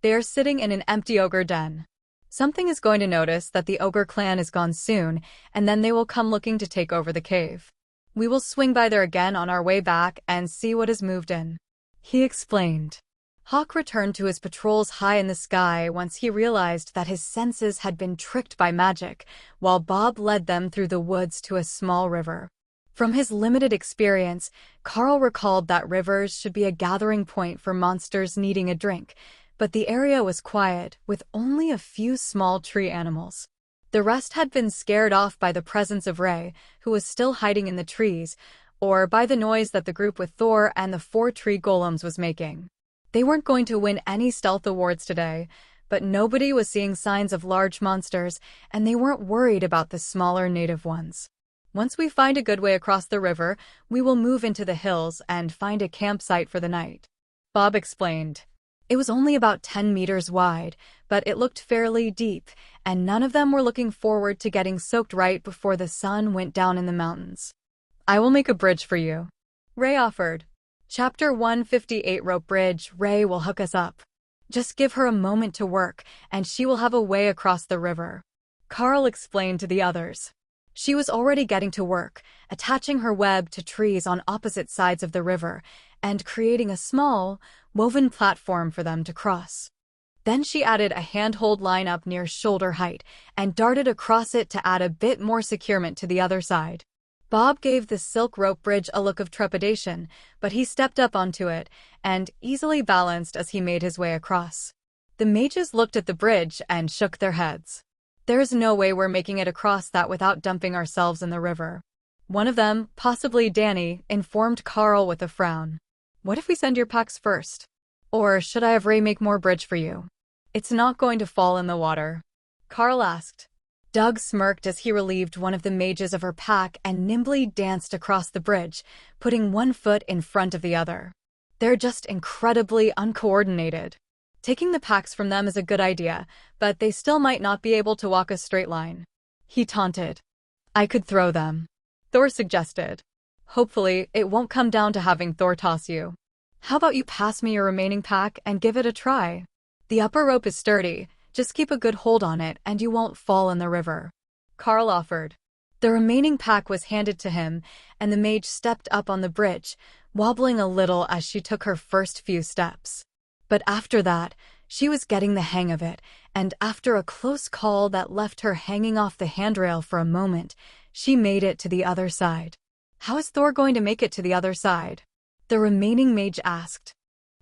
They are sitting in an empty ogre den. Something is going to notice that the ogre clan is gone soon, and then they will come looking to take over the cave. We will swing by there again on our way back and see what has moved in, he explained. Hawk returned to his patrols high in the sky once he realized that his senses had been tricked by magic, while Bob led them through the woods to a small river. From his limited experience, Carl recalled that rivers should be a gathering point for monsters needing a drink, but the area was quiet, with only a few small tree animals. The rest had been scared off by the presence of Ray, who was still hiding in the trees, or by the noise that the group with Thor and the 4 tree golems was making. They weren't going to win any stealth awards today, but nobody was seeing signs of large monsters, and they weren't worried about the smaller native ones. Once we find a good way across the river, we will move into the hills and find a campsite for the night, Bob explained. It was only about 10 meters wide, but it looked fairly deep, and none of them were looking forward to getting soaked right before the sun went down in the mountains. I will make a bridge for you, Ray offered. Chapter 158 Rope Bridge. Ray will hook us up. Just give her a moment to work, and she will have a way across the river, Carl explained to the others. She was already getting to work, attaching her web to trees on opposite sides of the river, and creating a small, woven platform for them to cross. Then she added a handhold line up near shoulder height and darted across it to add a bit more securement to the other side. Bob gave the silk rope bridge a look of trepidation, but he stepped up onto it and easily balanced as he made his way across. The mages looked at the bridge and shook their heads. There's no way we're making it across that without dumping ourselves in the river. One of them, possibly Danny, informed Carl with a frown. What if we send your packs first? Or should I have Ray make more bridge for you? It's not going to fall in the water, Carl asked. Doug smirked as he relieved one of the mages of her pack and nimbly danced across the bridge, putting one foot in front of the other. They're just incredibly uncoordinated. Taking the packs from them is a good idea, but they still might not be able to walk a straight line. He taunted. I could throw them, Thor suggested. Hopefully, it won't come down to having Thor toss you. How about you pass me your remaining pack and give it a try? The upper rope is sturdy, just keep a good hold on it and you won't fall in the river, Carl offered. The remaining pack was handed to him, and the mage stepped up on the bridge, wobbling a little as she took her first few steps. But after that, she was getting the hang of it, and after a close call that left her hanging off the handrail for a moment, she made it to the other side. How is Thor going to make it to the other side? The remaining mage asked.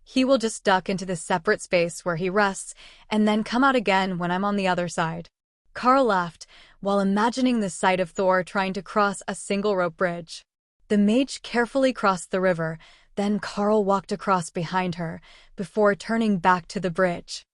He will just duck into the separate space where he rests and then come out again when I'm on the other side. Carl laughed while imagining the sight of Thor trying to cross a single rope bridge. The mage carefully crossed the river, then Carl walked across behind her before turning back to the bridge.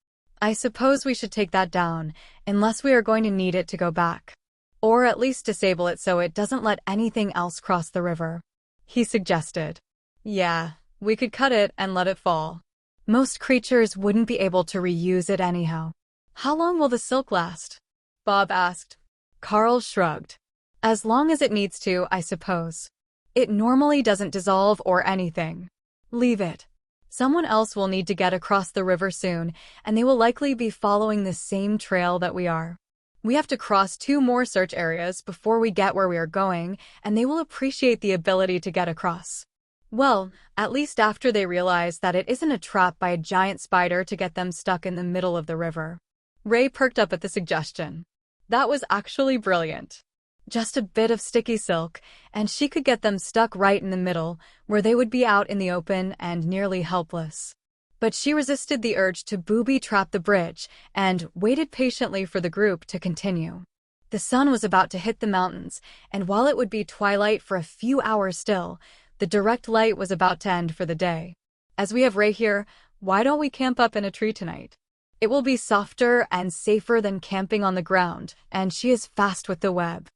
I suppose we should take that down, unless we are going to need it to go back. Or at least disable it so it doesn't let anything else cross the river, he suggested. Yeah, we could cut it and let it fall. Most creatures wouldn't be able to reuse it anyhow. How long will the silk last? Bob asked. Carl shrugged. As long as it needs to, I suppose. It normally doesn't dissolve or anything. Leave it. Someone else will need to get across the river soon, and they will likely be following the same trail that we are. We have to cross 2 more search areas before we get where we are going, and they will appreciate the ability to get across. Well, at least after they realize that it isn't a trap by a giant spider to get them stuck in the middle of the river. Ray perked up at the suggestion. That was actually brilliant. Just a bit of sticky silk, and she could get them stuck right in the middle, where they would be out in the open and nearly helpless. But she resisted the urge to booby-trap the bridge and waited patiently for the group to continue. The sun was about to hit the mountains, and while it would be twilight for a few hours still, the direct light was about to end for the day. As we have Ray here, why don't we camp up in a tree tonight? It will be softer and safer than camping on the ground, and she is fast with the web.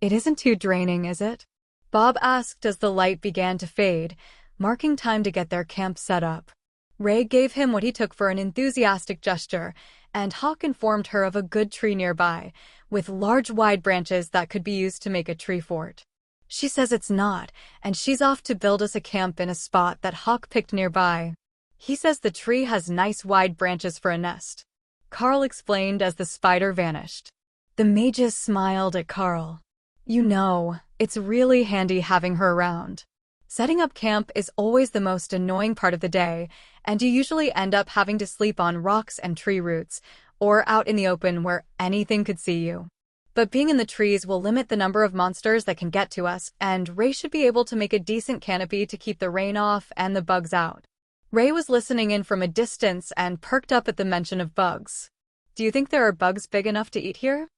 It isn't too draining, is it? Bob asked as the light began to fade, marking time to get their camp set up. Ray gave him what he took for an enthusiastic gesture, and Hawk informed her of a good tree nearby, with large wide branches that could be used to make a tree fort. She says it's not, and she's off to build us a camp in a spot that Hawk picked nearby. He says the tree has nice wide branches for a nest, Carl explained as the spider vanished. The mages smiled at Carl. You know, it's really handy having her around. Setting up camp is always the most annoying part of the day, and you usually end up having to sleep on rocks and tree roots, or out in the open where anything could see you. But being in the trees will limit the number of monsters that can get to us, and Ray should be able to make a decent canopy to keep the rain off and the bugs out. Ray was listening in from a distance and perked up at the mention of bugs. Do you think there are bugs big enough to eat here?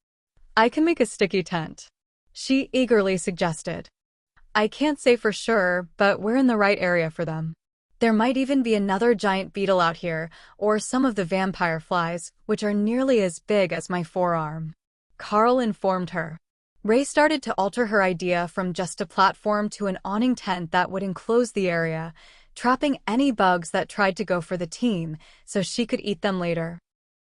I can make a sticky tent, she eagerly suggested. I can't say for sure, but we're in the right area for them. There might even be another giant beetle out here, or some of the vampire flies, which are nearly as big as my forearm, Carl informed her. Ray started to alter her idea from just a platform to an awning tent that would enclose the area, trapping any bugs that tried to go for the team so she could eat them later.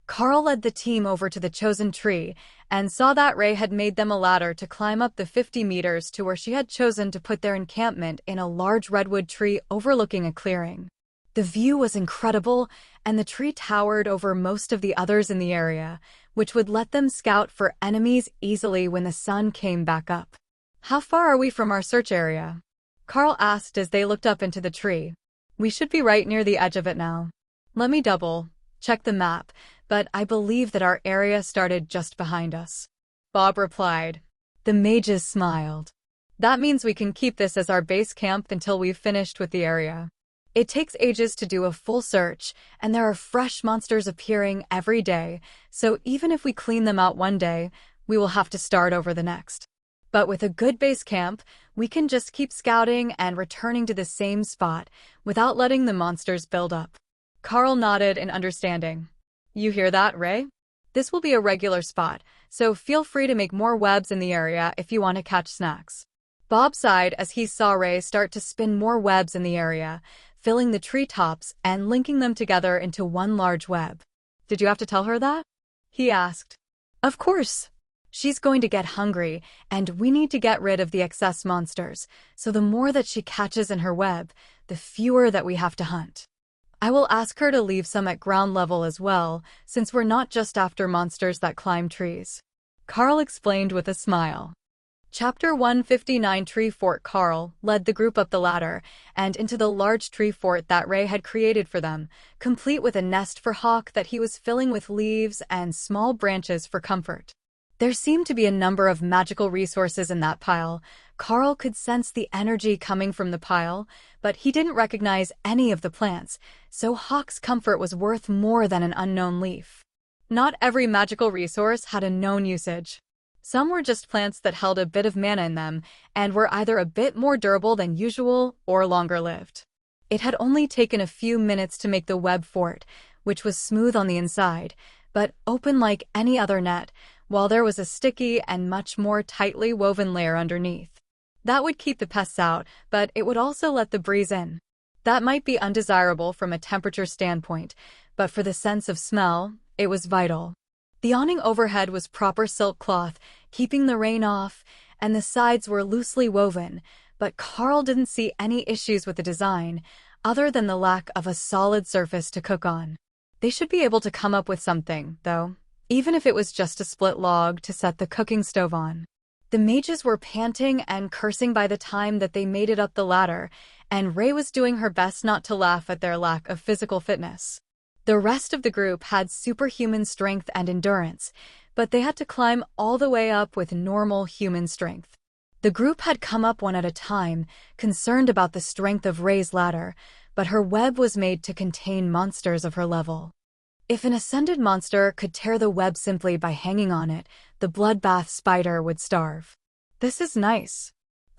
Carl led the team over to the chosen tree and saw that Ray had made them a ladder to climb up the 50 meters to where she had chosen to put their encampment in a large redwood tree overlooking a clearing. The view was incredible, and the tree towered over most of the others in the area, which would let them scout for enemies easily when the sun came back up. How far are we from our search area? Carl asked as they looked up into the tree. We should be right near the edge of it now. Let me double. Check the map, but I believe that our area started just behind us. Bob replied. The mages smiled. That means we can keep this as our base camp until we've finished with the area. It takes ages to do a full search, and there are fresh monsters appearing every day, so even if we clean them out one day, we will have to start over the next. But with a good base camp, we can just keep scouting and returning to the same spot without letting the monsters build up. Carl nodded in understanding. You hear that, Ray? This will be a regular spot, so feel free to make more webs in the area if you want to catch snacks. Bob sighed as he saw Ray start to spin more webs in the area, filling the treetops and linking them together into one large web. Did you have to tell her that? He asked. Of course. She's going to get hungry, and we need to get rid of the excess monsters, so the more that she catches in her web, the fewer that we have to hunt. I will ask her to leave some at ground level as well, since we're not just after monsters that climb trees. Carl explained with a smile. Chapter 159 Tree Fort. Carl led the group up the ladder and into the large tree fort that Ray had created for them, complete with a nest for Hawk that he was filling with leaves and small branches for comfort. There seemed to be a number of magical resources in that pile. Carl could sense the energy coming from the pile, but he didn't recognize any of the plants, so Hawk's comfort was worth more than an unknown leaf. Not every magical resource had a known usage. Some were just plants that held a bit of mana in them and were either a bit more durable than usual or longer-lived. It had only taken a few minutes to make the web fort, which was smooth on the inside, but open like any other net, while there was a sticky and much more tightly woven layer underneath. That would keep the pests out, but it would also let the breeze in. That might be undesirable from a temperature standpoint, but for the sense of smell, it was vital. The awning overhead was proper silk cloth, keeping the rain off, and the sides were loosely woven, but Carl didn't see any issues with the design, other than the lack of a solid surface to cook on. They should be able to come up with something, though, even if it was just a split log to set the cooking stove on. The mages were panting and cursing by the time that they made it up the ladder, and Ray was doing her best not to laugh at their lack of physical fitness. The rest of the group had superhuman strength and endurance, but they had to climb all the way up with normal human strength. The group had come up one at a time, concerned about the strength of Ray's ladder, but her web was made to contain monsters of her level. If an ascended monster could tear the web simply by hanging on it, the bloodbath spider would starve. This is nice.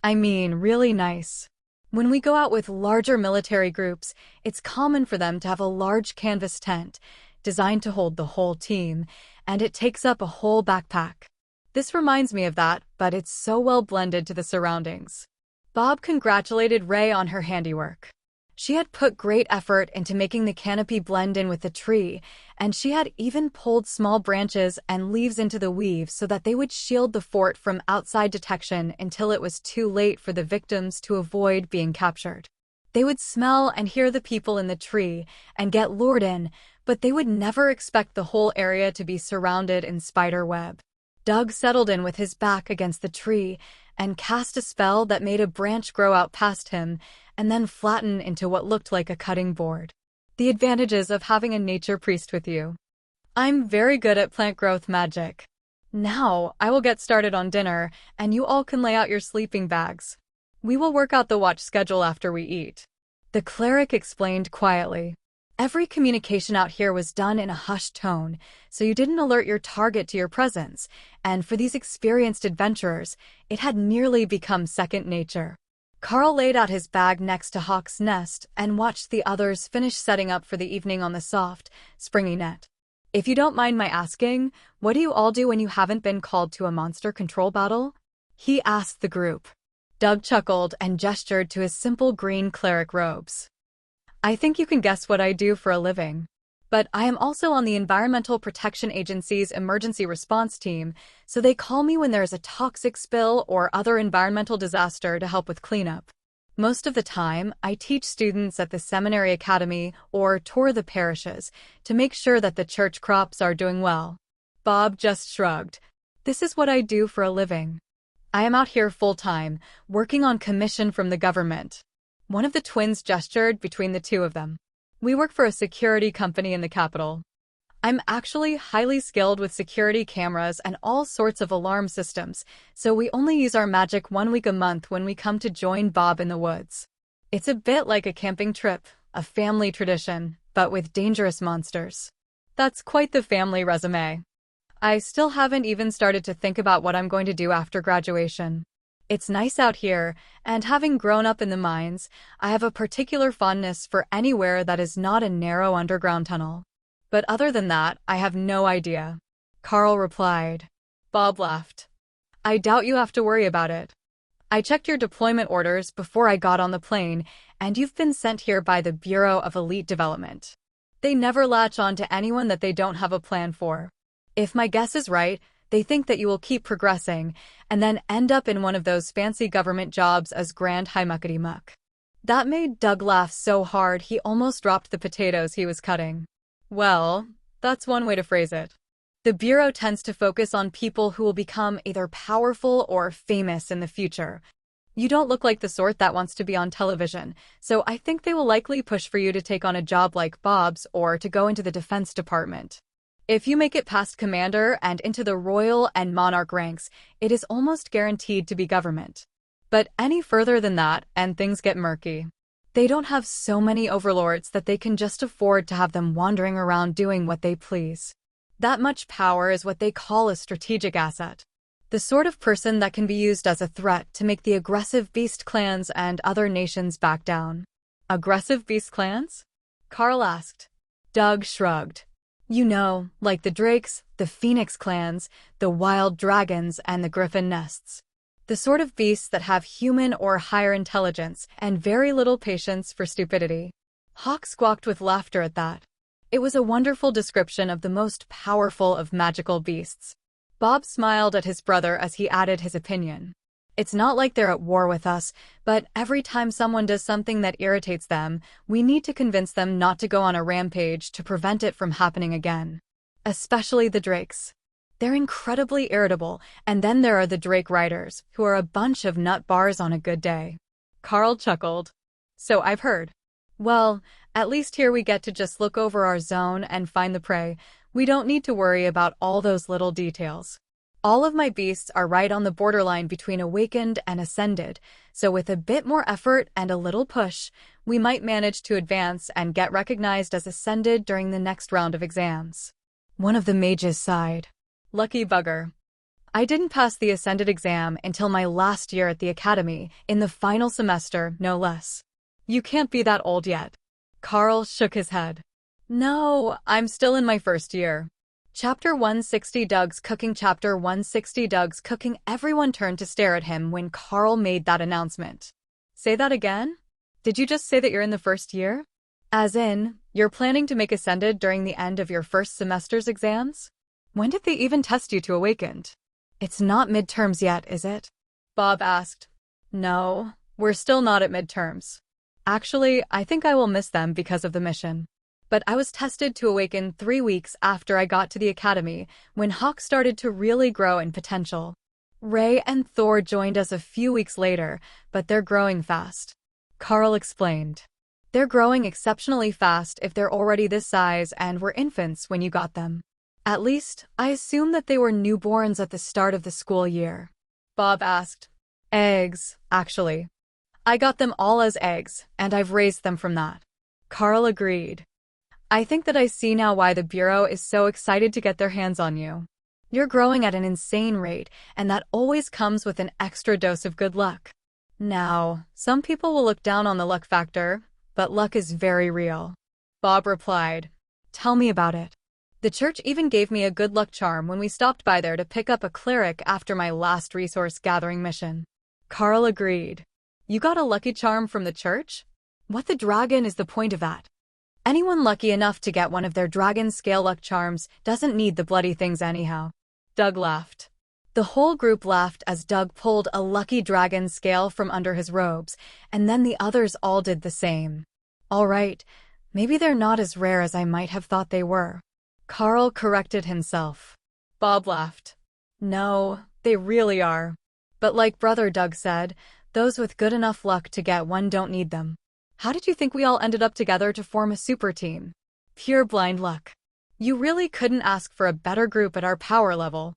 I mean, really nice. When we go out with larger military groups, it's common for them to have a large canvas tent, designed to hold the whole team, and it takes up a whole backpack. This reminds me of that, but it's so well blended to the surroundings. Bob congratulated Ray on her handiwork. She had put great effort into making the canopy blend in with the tree, and she had even pulled small branches and leaves into the weave so that they would shield the fort from outside detection until it was too late for the victims to avoid being captured. They would smell and hear the people in the tree and get lured in, but they would never expect the whole area to be surrounded in spider web. Doug settled in with his back against the tree and cast a spell that made a branch grow out past him and then flatten into what looked like a cutting board. The advantages of having a nature priest with you. I'm very good at plant growth magic. Now, I will get started on dinner, and you all can lay out your sleeping bags. We will work out the watch schedule after we eat. The cleric explained quietly. Every communication out here was done in a hushed tone, so you didn't alert your target to your presence, and for these experienced adventurers, it had nearly become second nature. Carl laid out his bag next to Hawk's nest and watched the others finish setting up for the evening on the soft, springy net. If you don't mind my asking, what do you all do when you haven't been called to a monster control battle? He asked the group. Doug chuckled and gestured to his simple green cleric robes. I think you can guess what I do for a living. But I am also on the Environmental Protection Agency's emergency response team, so they call me when there's a toxic spill or other environmental disaster to help with cleanup. Most of the time, I teach students at the seminary academy or tour the parishes to make sure that the church crops are doing well. Bob just shrugged. This is what I do for a living. I am out here full-time, working on commission from the government. One of the twins gestured between the two of them. We work for a security company in the capital. I'm actually highly skilled with security cameras and all sorts of alarm systems, so we only use our magic 1 week a month when we come to join Bob in the woods. It's a bit like a camping trip, a family tradition, but with dangerous monsters. That's quite the family resume. I still haven't even started to think about what I'm going to do after graduation. It's nice out here, and having grown up in the mines, I have a particular fondness for anywhere that is not a narrow underground tunnel. But other than that, I have no idea. Carl replied. Bob laughed. I doubt you have to worry about it. I checked your deployment orders before I got on the plane, and you've been sent here by the Bureau of Elite Development. They never latch on to anyone that they don't have a plan for. If my guess is right, they think that you will keep progressing, and then end up in one of those fancy government jobs as Grand High Muckety Muck. That made Doug laugh so hard he almost dropped the potatoes he was cutting. Well, that's one way to phrase it. The Bureau tends to focus on people who will become either powerful or famous in the future. You don't look like the sort that wants to be on television, so I think they will likely push for you to take on a job like Bob's or to go into the Defense Department. If you make it past Commander and into the Royal and Monarch ranks, it is almost guaranteed to be government. But any further than that, and things get murky. They don't have so many overlords that they can just afford to have them wandering around doing what they please. That much power is what they call a strategic asset. The sort of person that can be used as a threat to make the aggressive beast clans and other nations back down. Aggressive beast clans? Carl asked. Doug shrugged. You know, like the Drakes, the Phoenix clans, the Wild Dragons, and the Griffin Nests. The sort of beasts that have human or higher intelligence and very little patience for stupidity. Hawk squawked with laughter at that. It was a wonderful description of the most powerful of magical beasts. Bob smiled at his brother as he added his opinion. It's not like they're at war with us, but every time someone does something that irritates them, we need to convince them not to go on a rampage to prevent it from happening again. Especially the Drakes. They're incredibly irritable, and then there are the Drake Riders, who are a bunch of nut bars on a good day. Carl chuckled. So I've heard. Well, at least here we get to just look over our zone and find the prey. We don't need to worry about all those little details. All of my beasts are right on the borderline between awakened and ascended, so with a bit more effort and a little push, we might manage to advance and get recognized as ascended during the next round of exams. One of the mages sighed. Lucky bugger. I didn't pass the Ascended exam until my last year at the academy, in the final semester, no less. You can't be that old yet. Carl shook his head. No, I'm still in my first year. Chapter 160 Doug's Cooking Chapter 160 Doug's Cooking Everyone turned to stare at him when Carl made that announcement. Say that again? Did you just say that you're in the first year? As in, you're planning to make Ascended during the end of your first semester's exams? When did they even test you to Awakened? It's not midterms yet, is it? Bob asked. No, we're still not at midterms. Actually, I think I will miss them because of the mission. But I was tested to Awaken 3 weeks after I got to the academy, when Hawk started to really grow in potential. Ray and Thor joined us a few weeks later, but they're growing fast. Carl explained. They're growing exceptionally fast if they're already this size and were infants when you got them. At least, I assume that they were newborns at the start of the school year. Bob asked. Eggs, actually. I got them all as eggs, and I've raised them from that. Carl agreed. I think that I see now why the Bureau is so excited to get their hands on you. You're growing at an insane rate, and that always comes with an extra dose of good luck. Now, some people will look down on the luck factor, but luck is very real. Bob replied. Tell me about it. The church even gave me a good luck charm when we stopped by there to pick up a cleric after my last resource gathering mission. Carl agreed. You got a lucky charm from the church? What the dragon is the point of that? Anyone lucky enough to get one of their dragon scale luck charms doesn't need the bloody things anyhow. Doug laughed. The whole group laughed as Doug pulled a lucky dragon scale from under his robes, and then the others all did the same. All right, maybe they're not as rare as I might have thought they were. Carl corrected himself. Bob laughed. No, they really are. But like Brother Doug said, those with good enough luck to get one don't need them. How did you think we all ended up together to form a super team? Pure blind luck. You really couldn't ask for a better group at our power level.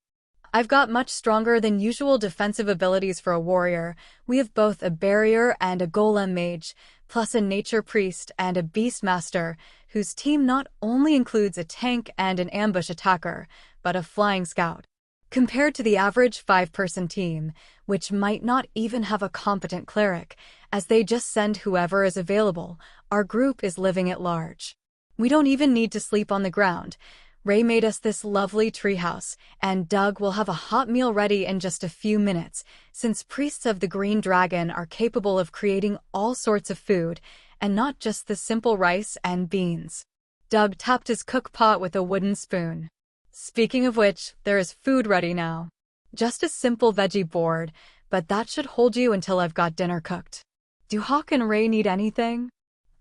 I've got much stronger than usual defensive abilities for a warrior. We have both a barrier and a golem mage, plus a nature priest and a beast master, whose team not only includes a tank and an ambush attacker, but a flying scout. Compared to the average 5-person team, which might not even have a competent cleric, as they just send whoever is available, our group is living at large. We don't even need to sleep on the ground. Ray made us this lovely treehouse, and Doug will have a hot meal ready in just a few minutes, since priests of the Green Dragon are capable of creating all sorts of food, and not just the simple rice and beans. Doug tapped his cook pot with a wooden spoon. Speaking of which, there is food ready now. Just a simple veggie board, but that should hold you until I've got dinner cooked. Do Hawk and Ray need anything?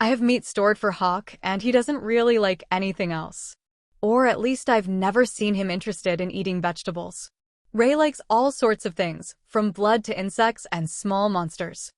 I have meat stored for Hawk, and he doesn't really like anything else. Or at least I've never seen him interested in eating vegetables. Ray likes all sorts of things, from blood to insects and small monsters.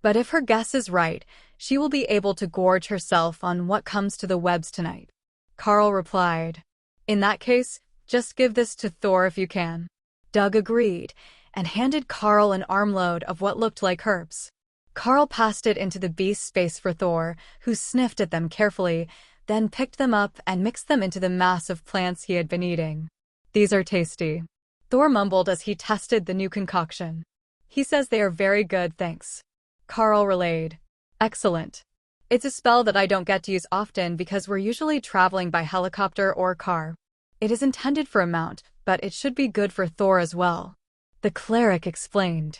But if her guess is right, she will be able to gorge herself on what comes to the webs tonight. Carl replied. In that case, just give this to Thor if you can. Doug agreed, and handed Carl an armload of what looked like herbs. Carl passed it into the beast's space for Thor, who sniffed at them carefully, then picked them up and mixed them into the mass of plants he had been eating. These are tasty. Thor mumbled as he tested the new concoction. He says they are very good, thanks. Carl relayed. Excellent. It's a spell that I don't get to use often because we're usually traveling by helicopter or car. It is intended for a mount, but it should be good for Thor as well. The cleric explained.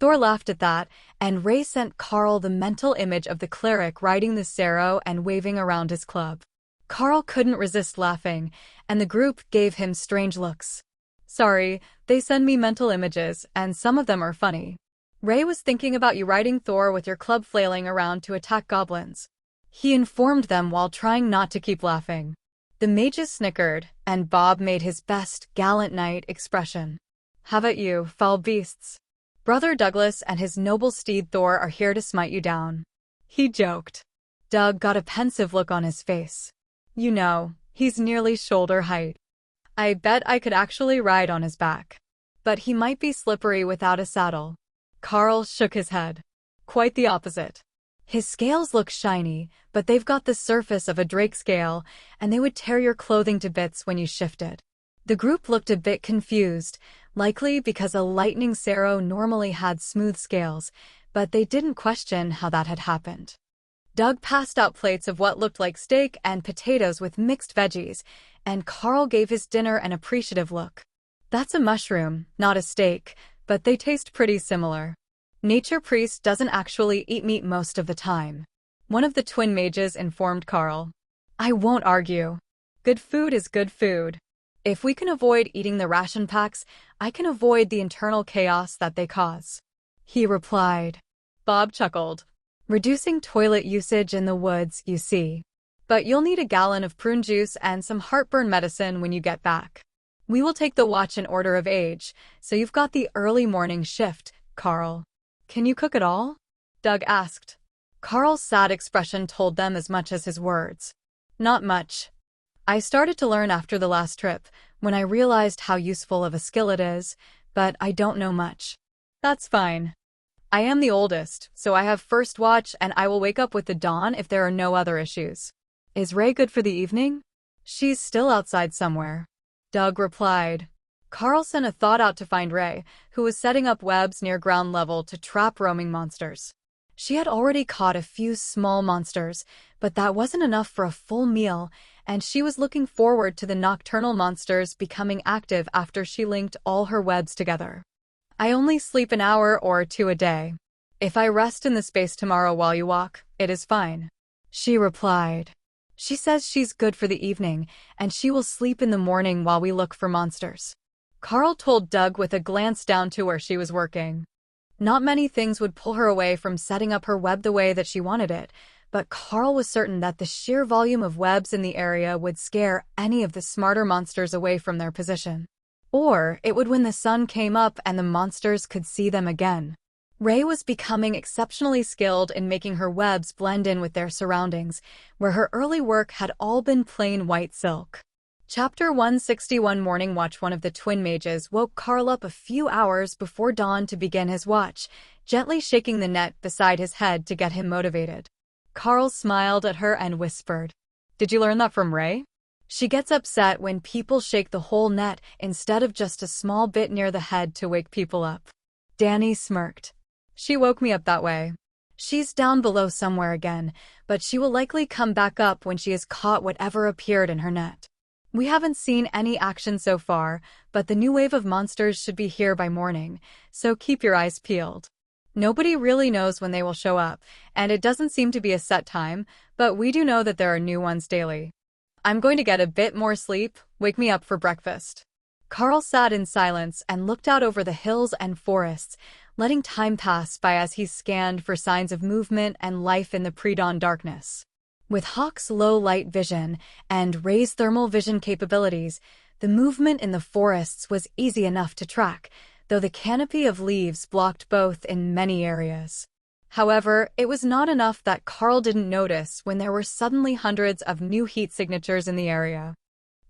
Thor laughed at that, and Ray sent Carl the mental image of the cleric riding the Cerro and waving around his club. Carl couldn't resist laughing, and the group gave him strange looks. Sorry, they send me mental images, and some of them are funny. Ray was thinking about you riding Thor with your club flailing around to attack goblins. He informed them while trying not to keep laughing. The mages snickered, and Bob made his best gallant knight expression. How about you, foul beasts? Brother Douglas and his noble steed Thor are here to smite you down. He joked. Doug got a pensive look on his face. You know, he's nearly shoulder height. I bet I could actually ride on his back. But he might be slippery without a saddle. Carl shook his head. Quite the opposite. His scales look shiny, but they've got the surface of a drake scale, and they would tear your clothing to bits when you shifted. The group looked a bit confused, likely because a lightning Cerro normally had smooth scales, but they didn't question how that had happened. Doug passed out plates of what looked like steak and potatoes with mixed veggies, and Carl gave his dinner an appreciative look. That's a mushroom, not a steak, but they taste pretty similar. Nature Priest doesn't actually eat meat most of the time. One of the twin mages informed Carl. I won't argue. Good food is good food. If we can avoid eating the ration packs, I can avoid the internal chaos that they cause. He replied. Bob chuckled. Reducing toilet usage in the woods, you see. But you'll need a gallon of prune juice and some heartburn medicine when you get back. We will take the watch in order of age, so you've got the early morning shift, Carl. Can you cook at all? Doug asked. Carl's sad expression told them as much as his words. Not much. I started to learn after the last trip, when I realized how useful of a skill it is, but I don't know much. That's fine. I am the oldest, so I have first watch and I will wake up with the dawn if there are no other issues. Is Ray good for the evening? She's still outside somewhere. Doug replied. Carl sent a thought out to find Ray, who was setting up webs near ground level to trap roaming monsters. She had already caught a few small monsters, but that wasn't enough for a full meal, and she was looking forward to the nocturnal monsters becoming active after she linked all her webs together. I only sleep an hour or two a day. If I rest in the space tomorrow while you walk, it is fine. She replied. She says she's good for the evening, and she will sleep in the morning while we look for monsters. Carl told Doug with a glance down to where she was working. Not many things would pull her away from setting up her web the way that she wanted it, but Carl was certain that the sheer volume of webs in the area would scare any of the smarter monsters away from their position. Or it would when the sun came up and the monsters could see them again. Ray was becoming exceptionally skilled in making her webs blend in with their surroundings, where her early work had all been plain white silk. Chapter 161 Morning Watch. One of the twin mages woke Carl up a few hours before dawn to begin his watch, gently shaking the net beside his head to get him motivated. Carl smiled at her and whispered, "Did you learn that from Ray? She gets upset when people shake the whole net instead of just a small bit near the head to wake people up." Danny smirked. "She woke me up that way. She's down below somewhere again, but she will likely come back up when she has caught whatever appeared in her net. We haven't seen any action so far, but the new wave of monsters should be here by morning, so keep your eyes peeled. Nobody really knows when they will show up, and it doesn't seem to be a set time, but we do know that there are new ones daily. I'm going to get a bit more sleep. Wake me up for breakfast." Carl sat in silence and looked out over the hills and forests, letting time pass by as he scanned for signs of movement and life in the pre-dawn darkness. With Hawk's low-light vision and Ray's thermal vision capabilities, the movement in the forests was easy enough to track, though the canopy of leaves blocked both in many areas. However, it was not enough that Carl didn't notice when there were suddenly hundreds of new heat signatures in the area.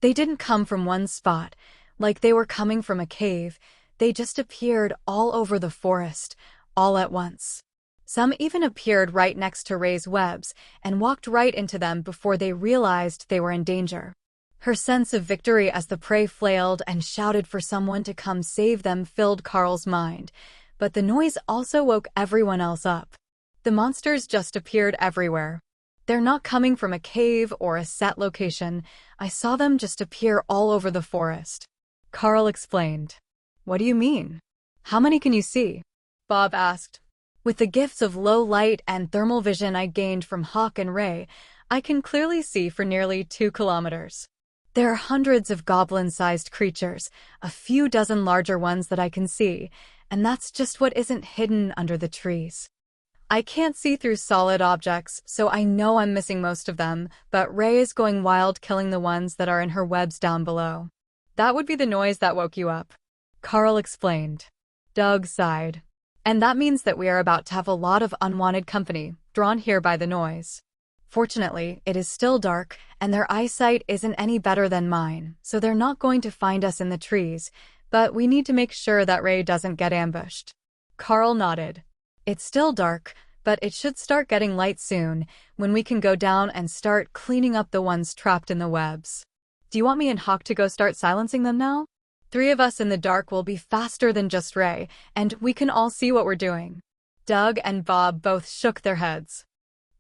They didn't come from one spot, like they were coming from a cave. They just appeared all over the forest, all at once. Some even appeared right next to Ray's webs and walked right into them before they realized they were in danger. Her sense of victory as the prey flailed and shouted for someone to come save them filled Carl's mind, but the noise also woke everyone else up. The monsters just appeared everywhere. They're not coming from a cave or a set location. I saw them just appear all over the forest. Carl explained. "What do you mean? How many can you see?" Bob asked. "With the gifts of low light and thermal vision I gained from Hawk and Ray, I can clearly see for nearly 2 kilometers. There are hundreds of goblin-sized creatures, a few dozen larger ones that I can see, and that's just what isn't hidden under the trees. I can't see through solid objects, so I know I'm missing most of them, but Ray is going wild killing the ones that are in her webs down below." "That would be the noise that woke you up," Carl explained. Doug sighed. "And that means that we are about to have a lot of unwanted company, drawn here by the noise. Fortunately, it is still dark, and their eyesight isn't any better than mine, so they're not going to find us in the trees, but we need to make sure that Ray doesn't get ambushed." Carl nodded. "It's still dark, but it should start getting light soon, when we can go down and start cleaning up the ones trapped in the webs. Do you want me and Hawk to go start silencing them now? 3 of us in the dark will be faster than just Ray, and we can all see what we're doing." Doug and Bob both shook their heads.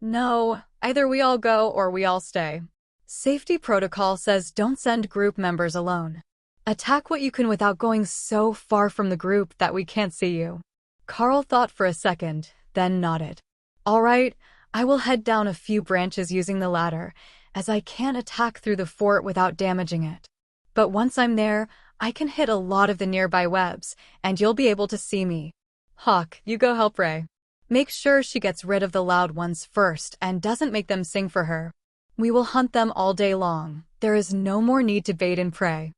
"No, either we all go or we all stay. Safety protocol says don't send group members alone. Attack what you can without going so far from the group that we can't see you." Carl thought for a second, then nodded. "All right, I will head down a few branches using the ladder, as I can't attack through the fort without damaging it. But once I'm there, I can hit a lot of the nearby webs, and you'll be able to see me. Hawk, you go help Ray. Make sure she gets rid of the loud ones first and doesn't make them sing for her. We will hunt them all day long. There is no more need to bait and pray.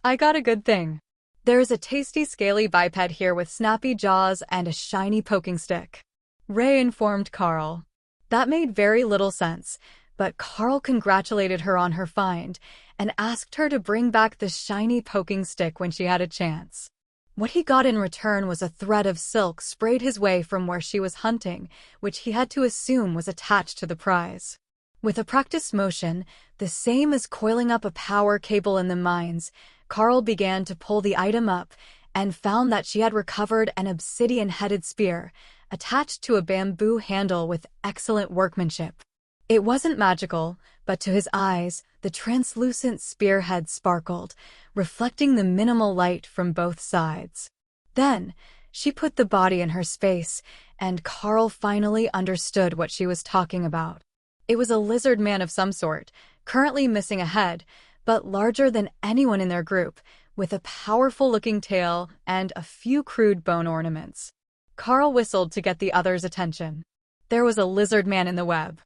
I got a good thing. There is a tasty scaly biped here with snappy jaws and a shiny poking stick," Ray informed Carl. That made very little sense, but Carl congratulated her on her find and asked her to bring back the shiny poking stick when she had a chance. What he got in return was a thread of silk sprayed his way from where she was hunting, which he had to assume was attached to the prize. With a practiced motion, the same as coiling up a power cable in the mines, Carl began to pull the item up and found that she had recovered an obsidian-headed spear, attached to a bamboo handle with excellent workmanship. It wasn't magical, but to his eyes, the translucent spearhead sparkled, reflecting the minimal light from both sides. Then, she put the body in her space, and Carl finally understood what she was talking about. It was a lizard man of some sort, currently missing a head, but larger than anyone in their group, with a powerful-looking tail and a few crude bone ornaments. Carl whistled to get the others' attention. There was a lizard man in the web.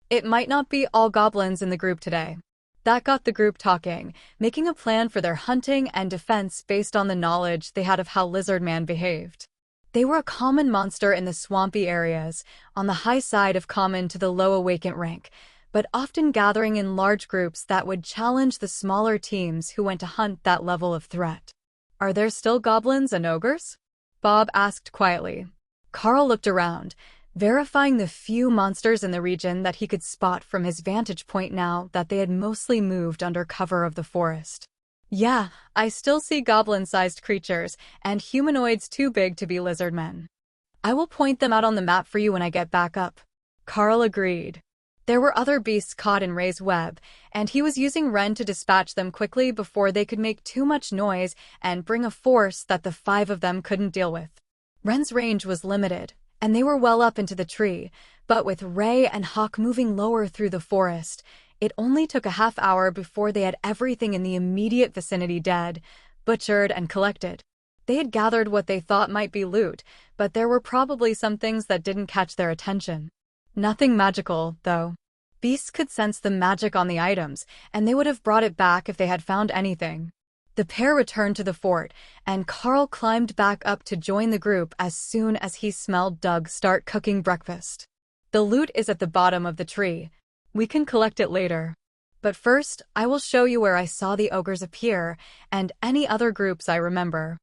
It might not be all goblins in the group today. That got the group talking, making a plan for their hunting and defense based on the knowledge they had of how Lizard Man behaved. They were a common monster in the swampy areas, on the high side of common to the low awakened rank, but often gathering in large groups that would challenge the smaller teams who went to hunt that level of threat. "Are there still goblins and ogres?" Bob asked quietly. Carl looked around, verifying the few monsters in the region that he could spot from his vantage point now that they had mostly moved under cover of the forest. "Yeah, I still see goblin-sized creatures, and humanoids too big to be lizard men. I will point them out on the map for you when I get back up." Carl agreed. There were other beasts caught in Ray's web, and he was using Ren to dispatch them quickly before they could make too much noise and bring a force that the 5 of them couldn't deal with. Ren's range was limited, and they were well up into the tree, but with Ray and Hawk moving lower through the forest, it only took a half-hour before they had everything in the immediate vicinity dead, butchered, and collected. They had gathered what they thought might be loot, but there were probably some things that didn't catch their attention. Nothing magical, though. Beasts could sense the magic on the items, and they would have brought it back if they had found anything. The pair returned to the fort, and Carl climbed back up to join the group as soon as he smelled Doug start cooking breakfast. "The loot is at the bottom of the tree. We can collect it later. But first, I will show you where I saw the ogres appear, and any other groups I remember."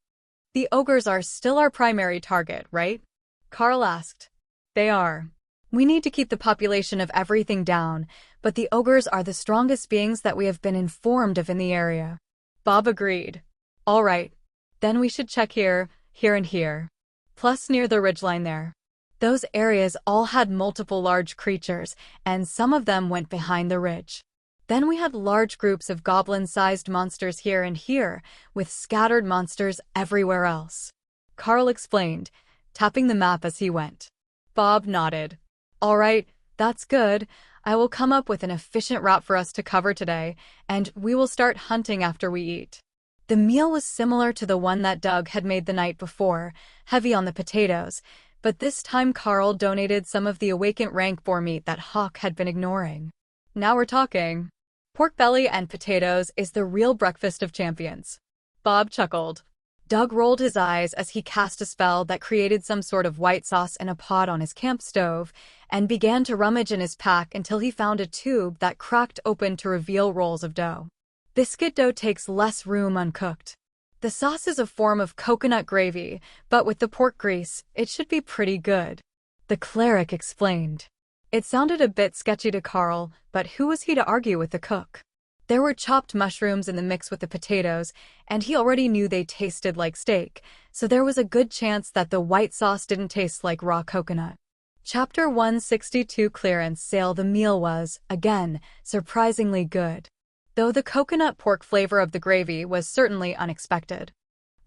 "The ogres are still our primary target, right?" Carl asked. "They are. We need to keep the population of everything down, but the ogres are the strongest beings that we have been informed of in the area." Bob agreed. "All right. Then we should check here, here and here. Plus near the ridgeline there." Those areas all had multiple large creatures, and some of them went behind the ridge. Then we had large groups of goblin-sized monsters here and here, with scattered monsters everywhere else. Carl explained, tapping the map as he went. Bob nodded. "All right, that's good. I will come up with an efficient route for us to cover today, and we will start hunting after we eat." The meal was similar to the one that Doug had made the night before, heavy on the potatoes, but this time Carl donated some of the awakened rank boar meat that Hawk had been ignoring. "Now we're talking. Pork belly and potatoes is the real breakfast of champions." Bob chuckled. Doug rolled his eyes as he cast a spell that created some sort of white sauce in a pot on his camp stove, and began to rummage in his pack until he found a tube that cracked open to reveal rolls of dough. Biscuit dough takes less room uncooked. The sauce is a form of coconut gravy, but with the pork grease, it should be pretty good. The cleric explained. It sounded a bit sketchy to Carl, but who was he to argue with the cook? There were chopped mushrooms in the mix with the potatoes, and he already knew they tasted like steak, so there was a good chance that the white sauce didn't taste like raw coconut. Chapter 162 Clearance Sale. The meal was, again, surprisingly good, though the coconut pork flavor of the gravy was certainly unexpected.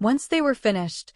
Once they were finished,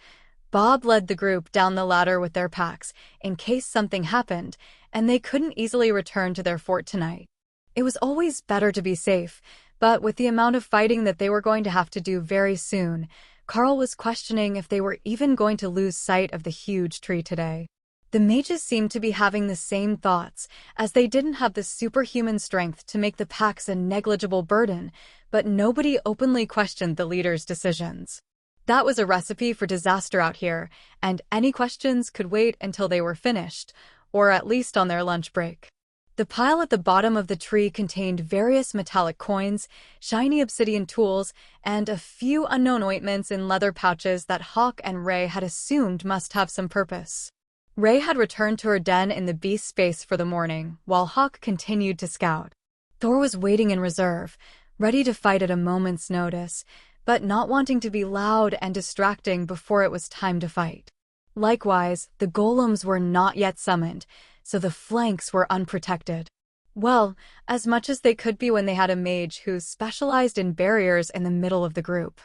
Bob led the group down the ladder with their packs, in case something happened, and they couldn't easily return to their fort tonight. It was always better to be safe, but with the amount of fighting that they were going to have to do very soon, Carl was questioning if they were even going to lose sight of the huge tree today. The mages seemed to be having the same thoughts, as they didn't have the superhuman strength to make the packs a negligible burden, but nobody openly questioned the leader's decisions. That was a recipe for disaster out here, and any questions could wait until they were finished, or at least on their lunch break. The pile at the bottom of the tree contained various metallic coins, shiny obsidian tools, and a few unknown ointments in leather pouches that Hawk and Ray had assumed must have some purpose. Ray had returned to her den in the beast space for the morning, while Hawk continued to scout. Thor was waiting in reserve, ready to fight at a moment's notice, but not wanting to be loud and distracting before it was time to fight. Likewise, the golems were not yet summoned, so the flanks were unprotected. Well, as much as they could be when they had a mage who specialized in barriers in the middle of the group.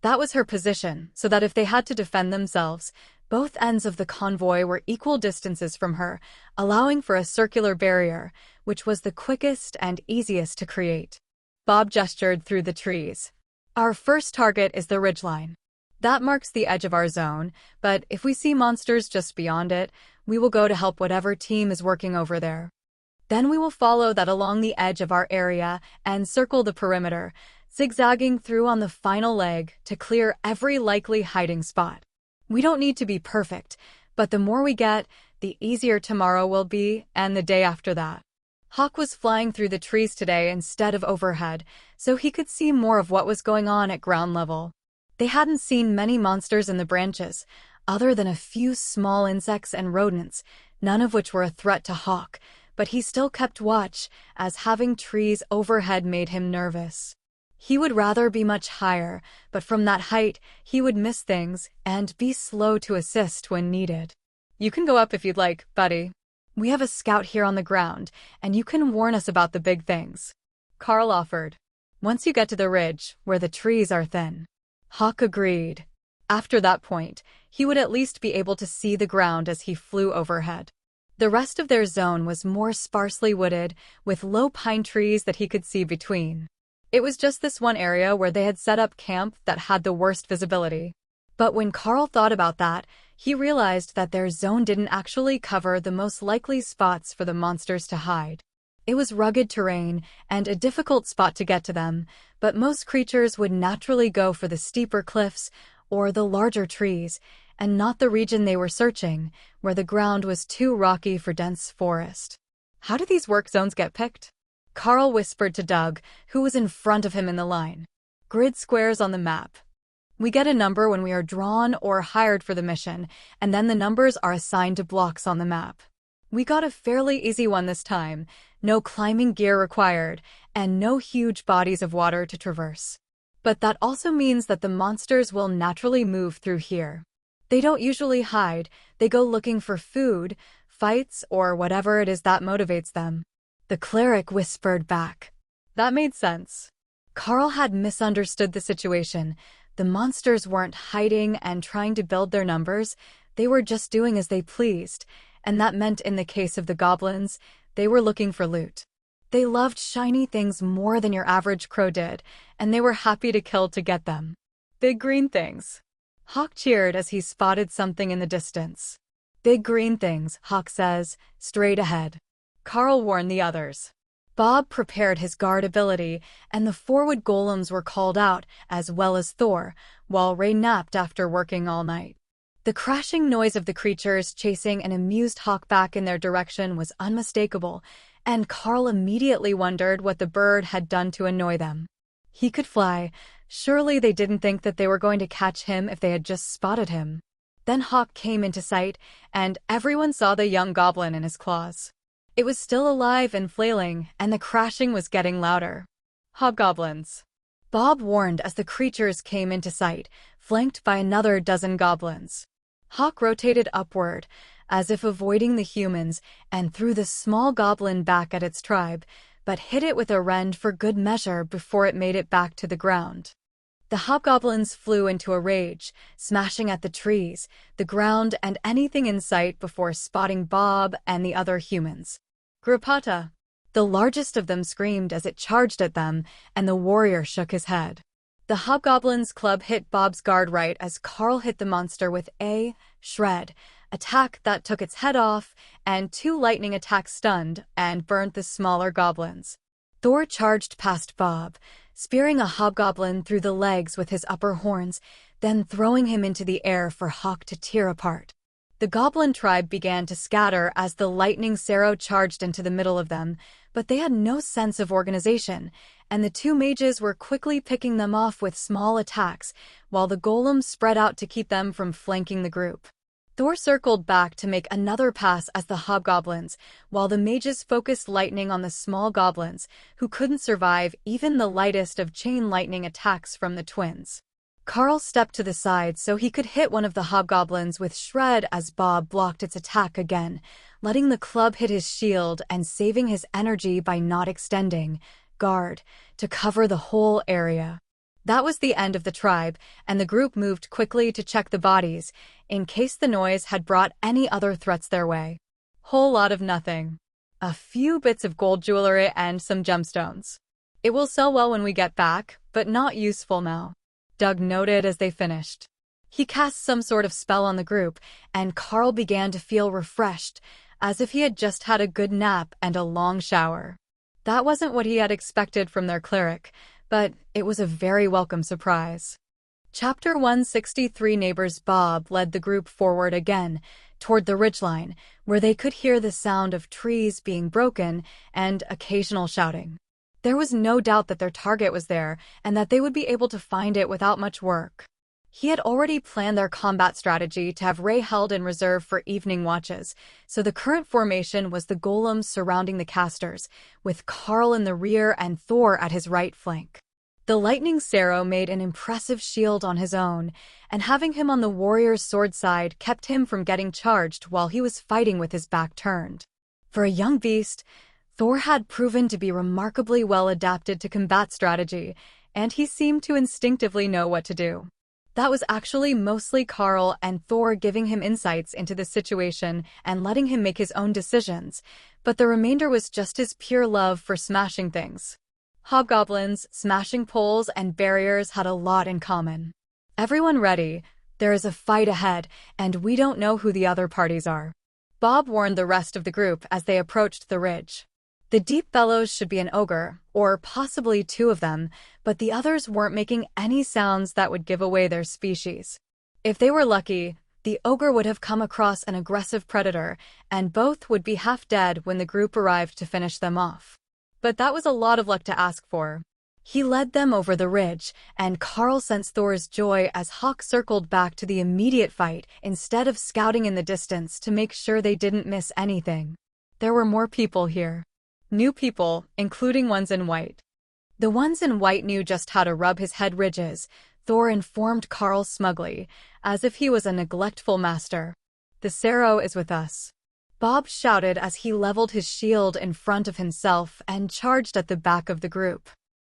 That was her position, so that if they had to defend themselves, both ends of the convoy were equal distances from her, allowing for a circular barrier, which was the quickest and easiest to create. Bob gestured through the trees. "Our first target is the ridgeline. That marks the edge of our zone, but if we see monsters just beyond it, we will go to help whatever team is working over there. Then we will follow that along the edge of our area and circle the perimeter, zigzagging through on the final leg to clear every likely hiding spot. We don't need to be perfect, but the more we get, the easier tomorrow will be and the day after that." Hawk was flying through the trees today instead of overhead, so he could see more of what was going on at ground level. They hadn't seen many monsters in the branches, other than a few small insects and rodents, none of which were a threat to Hawk, but he still kept watch, as having trees overhead made him nervous. He would rather be much higher, but from that height, he would miss things and be slow to assist when needed. "You can go up if you'd like, buddy. We have a scout here on the ground, and you can warn us about the big things," Carl offered. "Once you get to the ridge, where the trees are thin." Hawk agreed. After that point, he would at least be able to see the ground as he flew overhead. The rest of their zone was more sparsely wooded, with low pine trees that he could see between. It was just this one area where they had set up camp that had the worst visibility. But when Carl thought about that, he realized that their zone didn't actually cover the most likely spots for the monsters to hide. It was rugged terrain and a difficult spot to get to them, but most creatures would naturally go for the steeper cliffs or the larger trees, and not the region they were searching, where the ground was too rocky for dense forest. "How do these work zones get picked?" Carl whispered to Doug, who was in front of him in the line. "Grid squares on the map. We get a number when we are drawn or hired for the mission, and then the numbers are assigned to blocks on the map. We got a fairly easy one this time, no climbing gear required, and no huge bodies of water to traverse. But that also means that the monsters will naturally move through here. They don't usually hide, they go looking for food, fights, or whatever it is that motivates them." The cleric whispered back. That made sense. Carl had misunderstood the situation. The monsters weren't hiding and trying to build their numbers, they were just doing as they pleased, and that meant in the case of the goblins, they were looking for loot. They loved shiny things more than your average crow did, and they were happy to kill to get them. "Big green things." Hawk cheered as he spotted something in the distance. "Big green things," Hawk says, "straight ahead." Carl warned the others. Bob prepared his guard ability, and the forward golems were called out, as well as Thor, while Ray napped after working all night. The crashing noise of the creatures chasing an amused Hawk back in their direction was unmistakable, and Carl immediately wondered what the bird had done to annoy them. He could fly. Surely they didn't think that they were going to catch him if they had just spotted him. Then Hawk came into sight, and everyone saw the young goblin in his claws. It was still alive and flailing, and the crashing was getting louder. "Hobgoblins," Bob warned as the creatures came into sight, flanked by another dozen goblins. Hawk rotated upward, as if avoiding the humans, and threw the small goblin back at its tribe, but hit it with a rend for good measure before it made it back to the ground. The hobgoblins flew into a rage, smashing at the trees, the ground, and anything in sight before spotting Bob and the other humans. "Grapata!" The largest of them screamed as it charged at them, and the warrior shook his head. The hobgoblin's club hit Bob's guard right as Carl hit the monster with a shred attack that took its head off, and 2 lightning attacks stunned and burnt the smaller goblins. Thor charged past Bob, spearing a hobgoblin through the legs with his upper horns, then throwing him into the air for Hawk to tear apart. The goblin tribe began to scatter as the lightning Sarrow charged into the middle of them, but they had no sense of organization, and the 2 mages were quickly picking them off with small attacks, while the golems spread out to keep them from flanking the group. Thor circled back to make another pass as the hobgoblins, while the mages focused lightning on the small goblins, who couldn't survive even the lightest of chain lightning attacks from the twins. Carl stepped to the side so he could hit one of the hobgoblins with Shred as Bob blocked its attack again, letting the club hit his shield and saving his energy by not extending guard to cover the whole area. That was the end of the tribe, and the group moved quickly to check the bodies, in case the noise had brought any other threats their way. Whole lot of nothing. A few bits of gold jewelry and some gemstones. It will sell well when we get back, but not useful now, Doug noted as they finished. He cast some sort of spell on the group, and Carl began to feel refreshed, as if he had just had a good nap and a long shower. That wasn't what he had expected from their cleric, but it was a very welcome surprise. Chapter 163. Neighbors. Bob led the group forward again, toward the ridgeline, where they could hear the sound of trees being broken and occasional shouting. There was no doubt that their target was there and that they would be able to find it without much work. He had already planned their combat strategy to have Ray held in reserve for evening watches, so the current formation was the golems surrounding the casters, with Karl in the rear and Thor at his right flank. The lightning Sero made an impressive shield on his own, and having him on the warrior's sword side kept him from getting charged while he was fighting with his back turned. For a young beast, Thor had proven to be remarkably well adapted to combat strategy, and he seemed to instinctively know what to do. That was actually mostly Karl and Thor giving him insights into the situation and letting him make his own decisions, but the remainder was just his pure love for smashing things. Hobgoblins, smashing poles, and barriers had a lot in common. Everyone ready, there is a fight ahead, and we don't know who the other parties are. Bob warned the rest of the group as they approached the ridge. The Deep Bellows should be an ogre, or possibly two of them, but the others weren't making any sounds that would give away their species. If they were lucky, the ogre would have come across an aggressive predator, and both would be half dead when the group arrived to finish them off. But that was a lot of luck to ask for. He led them over the ridge, and Karl sensed Thor's joy as Hawk circled back to the immediate fight instead of scouting in the distance to make sure they didn't miss anything. There were more people here. New people, including ones in white. The ones in white knew just how to rub his head ridges, Thor informed Karl smugly, as if he was a neglectful master. The Sero is with us. Bob shouted as he leveled his shield in front of himself and charged at the back of the group.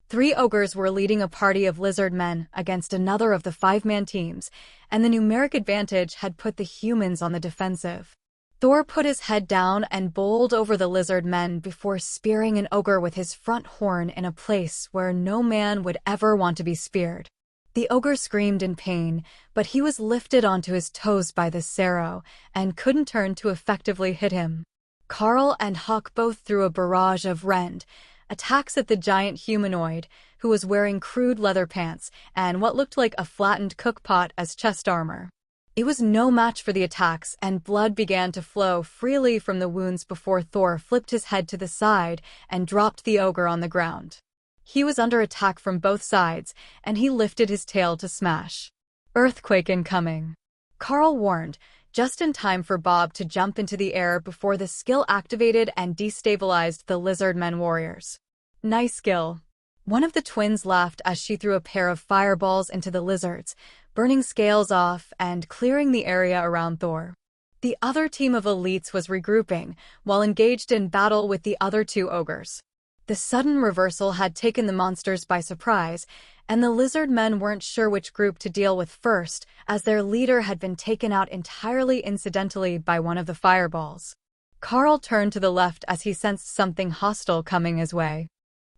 3 ogres were leading a party of lizard men against another of the 5-man teams, and the numeric advantage had put the humans on the defensive. Thor put his head down and bowled over the lizard men before spearing an ogre with his front horn in a place where no man would ever want to be speared. The ogre screamed in pain, but he was lifted onto his toes by the Sero and couldn't turn to effectively hit him. Karl and Hawk both threw a barrage of rend attacks at the giant humanoid, who was wearing crude leather pants and what looked like a flattened cookpot as chest armor. It was no match for the attacks, and blood began to flow freely from the wounds before Thor flipped his head to the side and dropped the ogre on the ground. He was under attack from both sides, and he lifted his tail to smash. Earthquake incoming. Karl warned, just in time for Bob to jump into the air before the skill activated and destabilized the lizardmen warriors. Nice skill. One of the twins laughed as she threw a pair of fireballs into the lizards, burning scales off and clearing the area around Thor. The other team of elites was regrouping, while engaged in battle with the other 2 ogres. The sudden reversal had taken the monsters by surprise, and the lizard men weren't sure which group to deal with first, as their leader had been taken out entirely incidentally by one of the fireballs. Karl turned to the left as he sensed something hostile coming his way.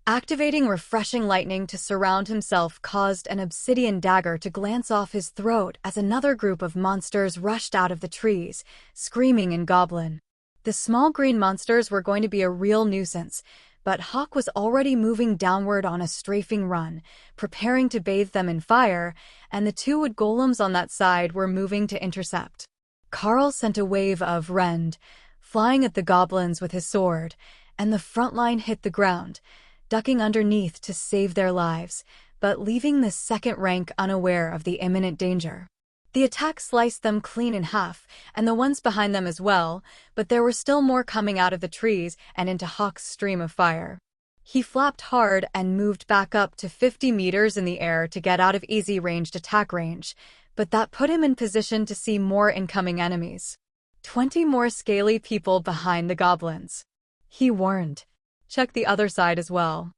Activating refreshing lightning to surround himself caused an obsidian dagger to glance off his throat as another group of monsters rushed out of the trees, screaming in Goblin. The small green monsters were going to be a real nuisance, but Hawk was already moving downward on a strafing run, preparing to bathe them in fire, and the 2 wood golems on that side were moving to intercept. Karl sent a wave of rend, flying at the goblins with his sword, and the front line hit the ground, ducking underneath to save their lives, but leaving the second rank unaware of the imminent danger. The attack sliced them clean in half, and the ones behind them as well, but there were still more coming out of the trees and into Hawk's stream of fire. He flapped hard and moved back up to 50 meters in the air to get out of easy ranged attack range, but that put him in position to see more incoming enemies. 20 more scaly people behind the goblins. He warned. Check the other side as well.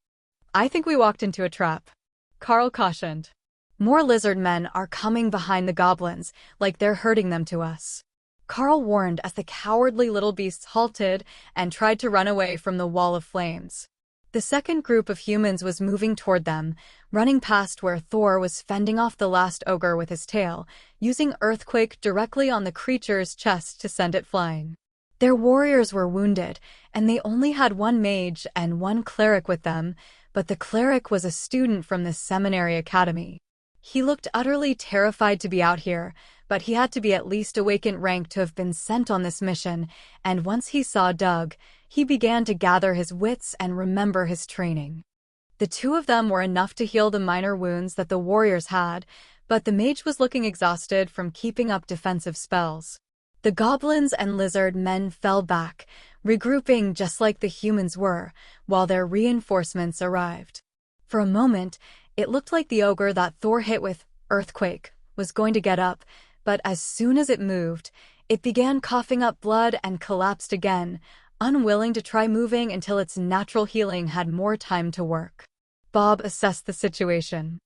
I think we walked into a trap. Karl cautioned. More lizard men are coming behind the goblins, like they're herding them to us. Karl warned as the cowardly little beasts halted and tried to run away from the wall of flames. The second group of humans was moving toward them, running past where Thor was fending off the last ogre with his tail, using Earthquake directly on the creature's chest to send it flying. Their warriors were wounded, and they only had 1 mage and 1 cleric with them, but the cleric was a student from the seminary academy. He looked utterly terrified to be out here, but he had to be at least awakened rank to have been sent on this mission, and once he saw Doug, he began to gather his wits and remember his training. The two of them were enough to heal the minor wounds that the warriors had, but the mage was looking exhausted from keeping up defensive spells. The goblins and lizard men fell back, regrouping just like the humans were, while their reinforcements arrived. For a moment, it looked like the ogre that Thor hit with Earthquake was going to get up, but as soon as it moved, it began coughing up blood and collapsed again, unwilling to try moving until its natural healing had more time to work. Bob assessed the situation.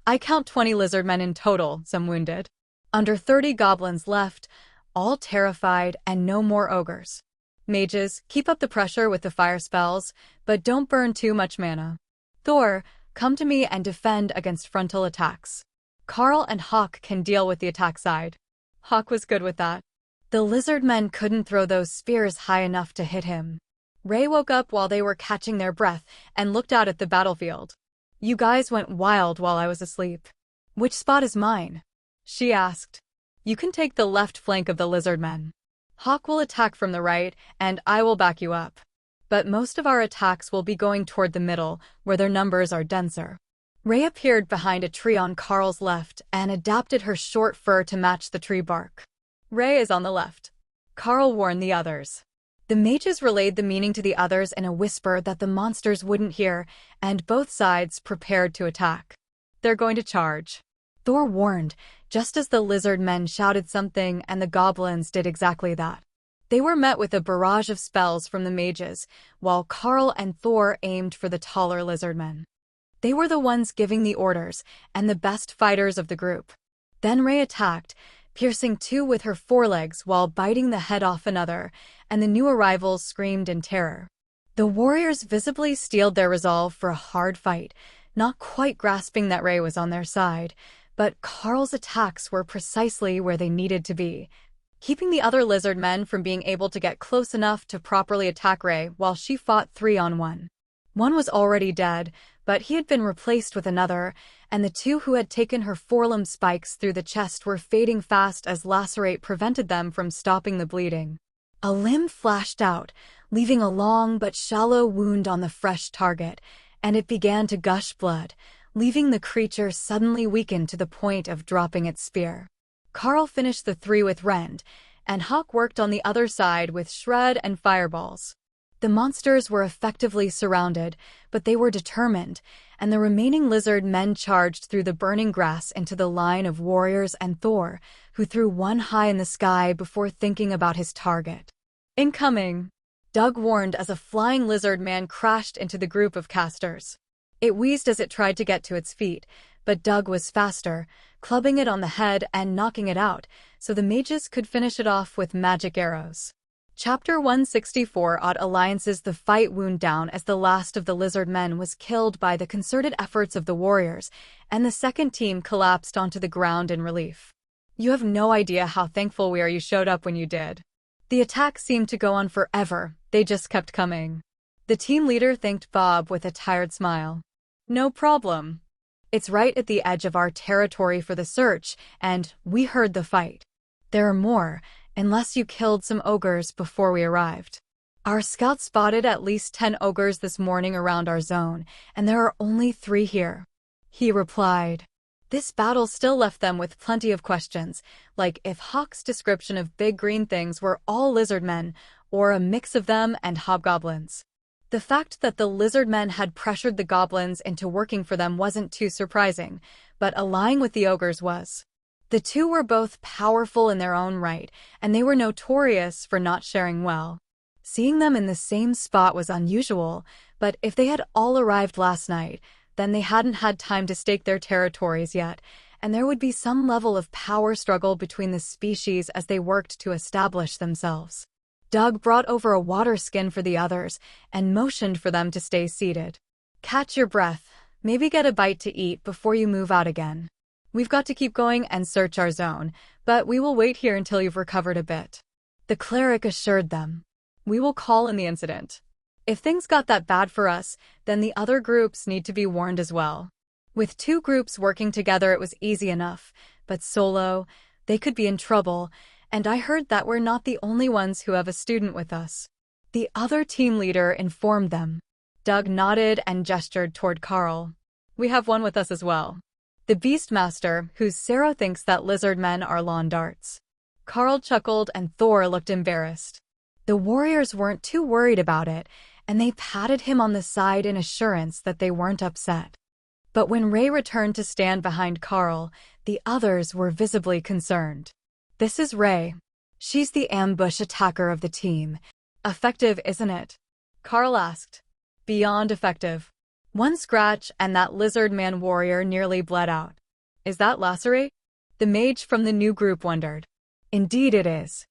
I count 20 lizard men in total, some wounded. Under 30 goblins left, all terrified and no more ogres. Mages, keep up the pressure with the fire spells, but don't burn too much mana. Thor, come to me and defend against frontal attacks. Carl and Hawk can deal with the attack side. Hawk was good with that. The lizard men couldn't throw those spears high enough to hit him. Ray woke up while they were catching their breath and looked out at the battlefield. You guys went wild while I was asleep. Which spot is mine? She asked. You can take the left flank of the lizard men. Hawk will attack from the right, and I will back you up. But most of our attacks will be going toward the middle, where their numbers are denser. Ray appeared behind a tree on Carl's left and adapted her short fur to match the tree bark. Ray is on the left. Carl warned the others. The mages relayed the meaning to the others in a whisper that the monsters wouldn't hear, and both sides prepared to attack. They're going to charge. Thor warned, just as the lizard men shouted something and the goblins did exactly that. They were met with a barrage of spells from the mages, while Carl and Thor aimed for the taller lizard men. They were the ones giving the orders and the best fighters of the group. Then Ray attacked, piercing two with her forelegs while biting the head off another, and the new arrivals screamed in terror. The warriors visibly steeled their resolve for a hard fight, not quite grasping that Ray was on their side, but Carl's attacks were precisely where they needed to be, keeping the other lizard men from being able to get close enough to properly attack Ray while she fought 3-on-1. One was already dead, but he had been replaced with another, and the two who had taken her forelimb spikes through the chest were fading fast as Lacerate prevented them from stopping the bleeding. A limb flashed out, leaving a long but shallow wound on the fresh target, and it began to gush blood, leaving the creature suddenly weakened to the point of dropping its spear. Carl finished the 3 with Rend, and Hawk worked on the other side with Shred and Fireballs. The monsters were effectively surrounded, but they were determined, and the remaining lizard men charged through the burning grass into the line of warriors and Thor, who threw one high in the sky before thinking about his target. Incoming! Doug warned as a flying lizard man crashed into the group of casters. It wheezed as it tried to get to its feet, but Doug was faster, clubbing it on the head and knocking it out, so the mages could finish it off with magic arrows. Chapter 164 Odd Alliances. The fight wound down as the last of the lizard men was killed by the concerted efforts of the warriors, and the second team collapsed onto the ground in relief. You have no idea how thankful we are you showed up when you did. The attack seemed to go on forever, they just kept coming. The team leader thanked Bob with a tired smile. No problem. It's right at the edge of our territory for the search, and we heard the fight. There are more, unless you killed some ogres before we arrived. Our scouts spotted at least 10 ogres this morning around our zone, and there are only 3 here. He replied. This battle still left them with plenty of questions, like if Hawk's description of big green things were all lizard men, or a mix of them and hobgoblins. The fact that the lizard men had pressured the goblins into working for them wasn't too surprising, but allying with the ogres was. The two were both powerful in their own right, and they were notorious for not sharing well. Seeing them in the same spot was unusual, but if they had all arrived last night, then they hadn't had time to stake their territories yet, and there would be some level of power struggle between the species as they worked to establish themselves. Doug brought over a water skin for the others and motioned for them to stay seated. Catch your breath, maybe get a bite to eat before you move out again. We've got to keep going and search our zone, but we will wait here until you've recovered a bit. The cleric assured them. We will call in the incident. If things got that bad for us, then the other groups need to be warned as well. With 2 groups working together it was easy enough, but solo, They could be in trouble, and I heard that we're not the only ones who have a student with us. The other team leader informed them. Doug nodded and gestured toward Carl. We have one with us as well. The Beastmaster, whose Sarah thinks that lizard men are lawn darts. Carl chuckled and Thor looked embarrassed. The warriors weren't too worried about it, and they patted him on the side in assurance that they weren't upset. But when Ray returned to stand behind Carl, the others were visibly concerned. This is Ray. She's the ambush attacker of the team. Effective, isn't it? Carl asked. Beyond effective. One scratch and that lizard man warrior nearly bled out. Is that Lacerate? The mage from the new group wondered. Indeed it is.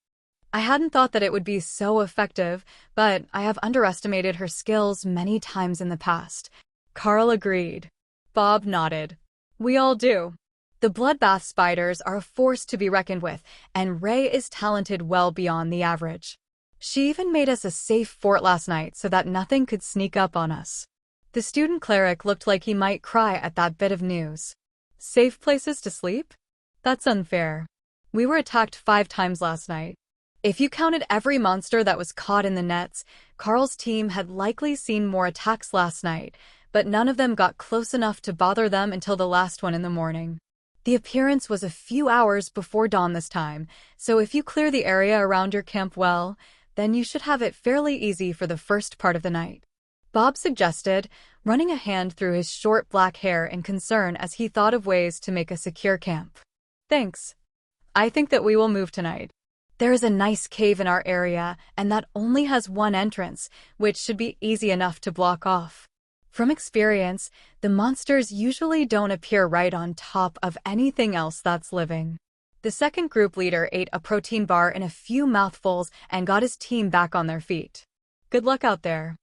I hadn't thought that it would be so effective, but I have underestimated her skills many times in the past. Carl agreed. Bob nodded. We all do. The bloodbath spiders are a force to be reckoned with, and Ray is talented well beyond the average. She even made us a safe fort last night so that nothing could sneak up on us. The student cleric looked like he might cry at that bit of news. Safe places to sleep? That's unfair. We were attacked 5 times last night. If you counted every monster that was caught in the nets, Carl's team had likely seen more attacks last night, but none of them got close enough to bother them until the last one in the morning. The appearance was a few hours before dawn this time, so if you clear the area around your camp well, then you should have it fairly easy for the first part of the night. Bob suggested, running a hand through his short black hair in concern as he thought of ways to make a secure camp. Thanks. I think that we will move tonight. There is a nice cave in our area, and that only has one entrance, which should be easy enough to block off. From experience, the monsters usually don't appear right on top of anything else that's living. The second group leader ate a protein bar in a few mouthfuls and got his team back on their feet. Good luck out there.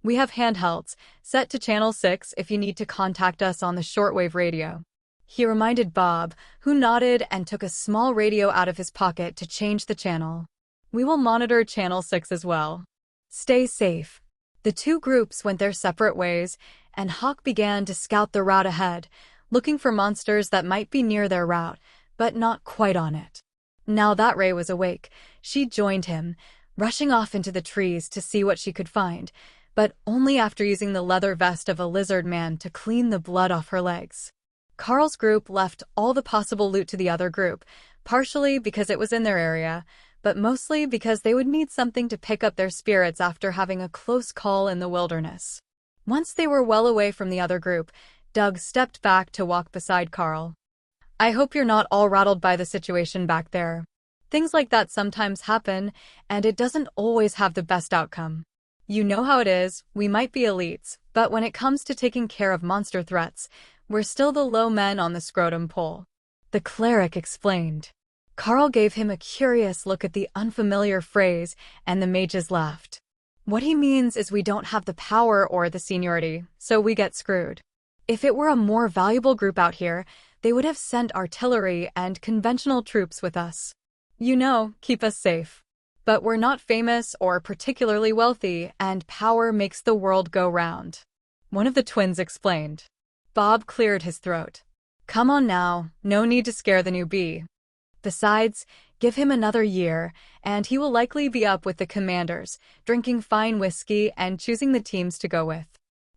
We have handhelds, set to channel 6 if you need to contact us on the shortwave radio. He reminded Bob, who nodded and took a small radio out of his pocket to change the channel. We will monitor channel 6 as well. Stay safe. The two groups went their separate ways, and Hawk began to scout the route ahead, looking for monsters that might be near their route, but not quite on it. Now that Ray was awake, she joined him, rushing off into the trees to see what she could find, but only after using the leather vest of a lizard man to clean the blood off her legs. Carl's group left all the possible loot to the other group, partially because it was in their area, but mostly because they would need something to pick up their spirits after having a close call in the wilderness. Once they were well away from the other group, Doug stepped back to walk beside Carl. I hope you're not all rattled by the situation back there. Things like that sometimes happen, and it doesn't always have the best outcome. You know how it is, we might be elites, but when it comes to taking care of monster threats, we're still the low men on the scrotum pole. The cleric explained. Carl gave him a curious look at the unfamiliar phrase, and the mages laughed. What he means is we don't have the power or the seniority, so we get screwed. If it were a more valuable group out here, they would have sent artillery and conventional troops with us. You know, keep us safe. But we're not famous or particularly wealthy, and power makes the world go round. One of the twins explained. Bob cleared his throat. Come on now, no need to scare the newbie. Besides, give him another year, and he will likely be up with the commanders, drinking fine whiskey and choosing the teams to go with.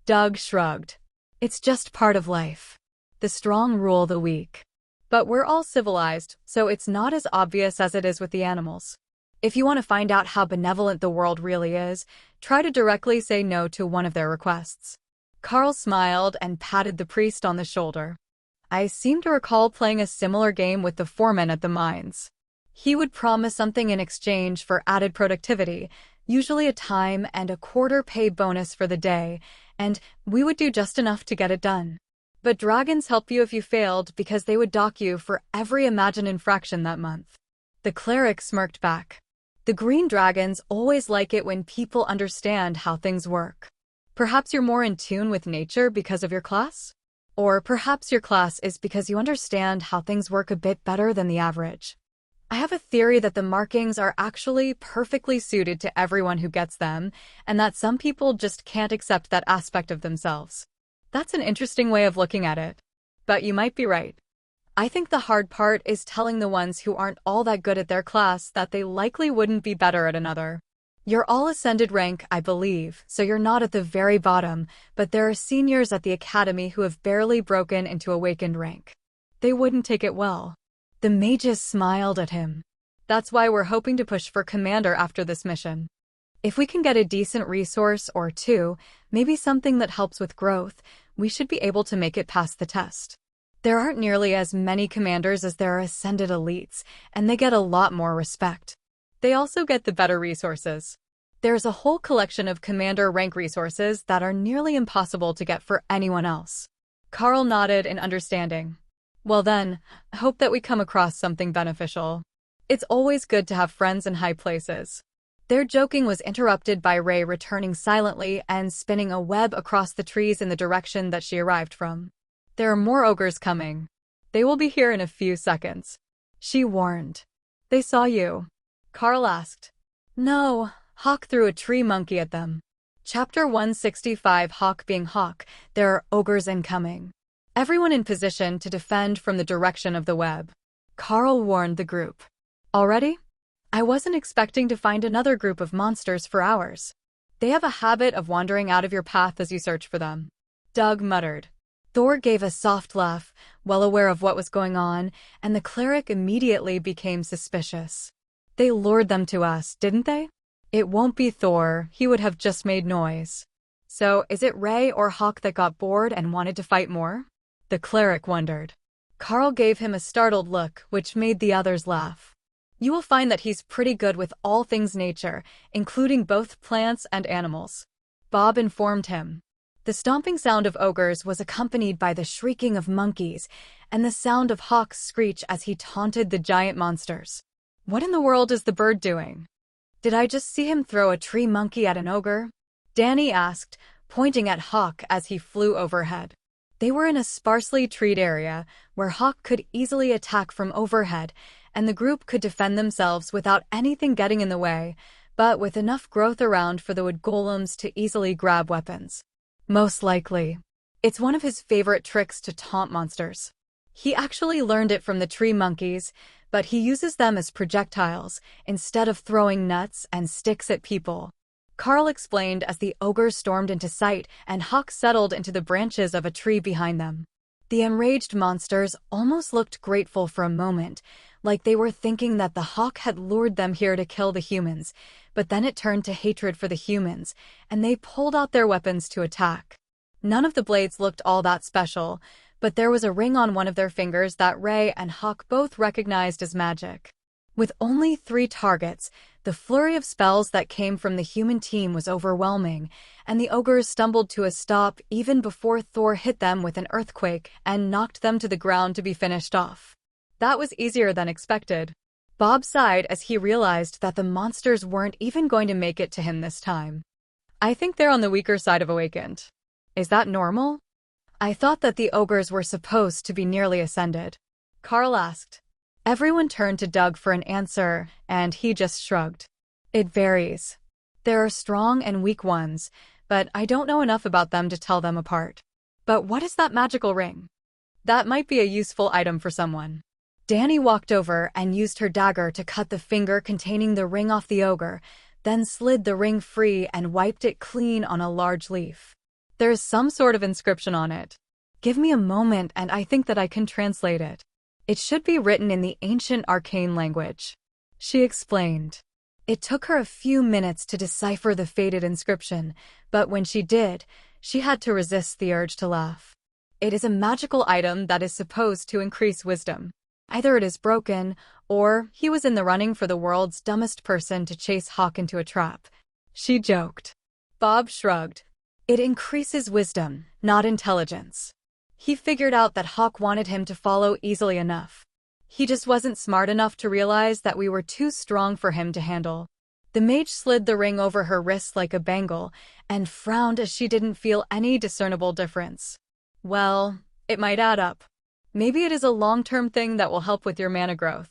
Doug shrugged. It's just part of life. The strong rule the weak. But we're all civilized, so it's not as obvious as it is with the animals. If you want to find out how benevolent the world really is, try to directly say no to one of their requests. Carl smiled and patted the priest on the shoulder. I seem to recall playing a similar game with the foreman at the mines. He would promise something in exchange for added productivity, usually a time and a quarter pay bonus for the day, and we would do just enough to get it done. But dragons help you if you failed because they would dock you for every imagined infraction that month. The cleric smirked back. The green dragons always like it when people understand how things work. Perhaps you're more in tune with nature because of your class? Or perhaps your class is because you understand how things work a bit better than the average. I have a theory that the markings are actually perfectly suited to everyone who gets them, and that some people just can't accept that aspect of themselves. That's an interesting way of looking at it. But you might be right. I think the hard part is telling the ones who aren't all that good at their class that they likely wouldn't be better at another. You're all ascended rank, I believe, so you're not at the very bottom, but there are seniors at the academy who have barely broken into awakened rank. They wouldn't take it well. The mages smiled at him. That's why we're hoping to push for commander after this mission. If we can get a decent resource or two, maybe something that helps with growth, we should be able to make it past the test. There aren't nearly as many commanders as there are ascended elites, and they get a lot more respect. They also get the better resources. There's a whole collection of commander rank resources that are nearly impossible to get for anyone else. Carl nodded in understanding. Well then, hope that we come across something beneficial. It's always good to have friends in high places. Their joking was interrupted by Ray returning silently and spinning a web across the trees in the direction that she arrived from. There are more ogres coming. They will be here in a few seconds. She warned. They saw you. Carl asked. No, Hawk threw a tree monkey at them. Chapter 165 Hawk being Hawk, there are ogres incoming. Everyone in position to defend from the direction of the web. Carl warned the group. Already? I wasn't expecting to find another group of monsters for hours. They have a habit of wandering out of your path as you search for them. Doug muttered. Thor gave a soft laugh, well aware of what was going on, and the cleric immediately became suspicious. They lured them to us, didn't they? It won't be Thor, he would have just made noise. So, is it Ray or Hawk that got bored and wanted to fight more? The cleric wondered. Carl gave him a startled look, which made the others laugh. You will find that he's pretty good with all things nature, including both plants and animals. Bob informed him. The stomping sound of ogres was accompanied by the shrieking of monkeys and the sound of Hawk's screech as he taunted the giant monsters. What in the world is the bird doing? Did I just see him throw a tree monkey at an ogre? Danny asked, pointing at Hawk as he flew overhead. They were in a sparsely treed area where Hawk could easily attack from overhead, and the group could defend themselves without anything getting in the way, but with enough growth around for the wood golems to easily grab weapons. Most likely. It's one of his favorite tricks to taunt monsters. He actually learned it from the tree monkeys, but he uses them as projectiles instead of throwing nuts and sticks at people. Carl explained as the ogres stormed into sight and Hawk settled into the branches of a tree behind them. The enraged monsters almost looked grateful for a moment, like they were thinking that the Hawk had lured them here to kill the humans, but then it turned to hatred for the humans, and they pulled out their weapons to attack. None of the blades looked all that special, but there was a ring on one of their fingers that Ray and Hawk both recognized as magic. With only 3 targets, the flurry of spells that came from the human team was overwhelming, and the ogres stumbled to a stop even before Thor hit them with an earthquake and knocked them to the ground to be finished off. That was easier than expected. Bob sighed as he realized that the monsters weren't even going to make it to him this time. I think they're on the weaker side of awakened. Is that normal? I thought that the ogres were supposed to be nearly ascended. Carl asked. Everyone turned to Doug for an answer, and he just shrugged. It varies. There are strong and weak ones, but I don't know enough about them to tell them apart. But what is that magical ring? That might be a useful item for someone. Danny walked over and used her dagger to cut the finger containing the ring off the ogre, then slid the ring free and wiped it clean on a large leaf. There's some sort of inscription on it. Give me a moment and I think that I can translate it. It should be written in the ancient arcane language. She explained. It took her a few minutes to decipher the faded inscription, but when she did, she had to resist the urge to laugh. It is a magical item that is supposed to increase wisdom. Either it is broken, or he was in the running for the world's dumbest person to chase Hawk into a trap. She joked. Bob shrugged. It increases wisdom, not intelligence. He figured out that Hawk wanted him to follow easily enough. He just wasn't smart enough to realize that we were too strong for him to handle. The mage slid the ring over her wrist like a bangle, and frowned as she didn't feel any discernible difference. Well, it might add up. Maybe it is a long-term thing that will help with your mana growth.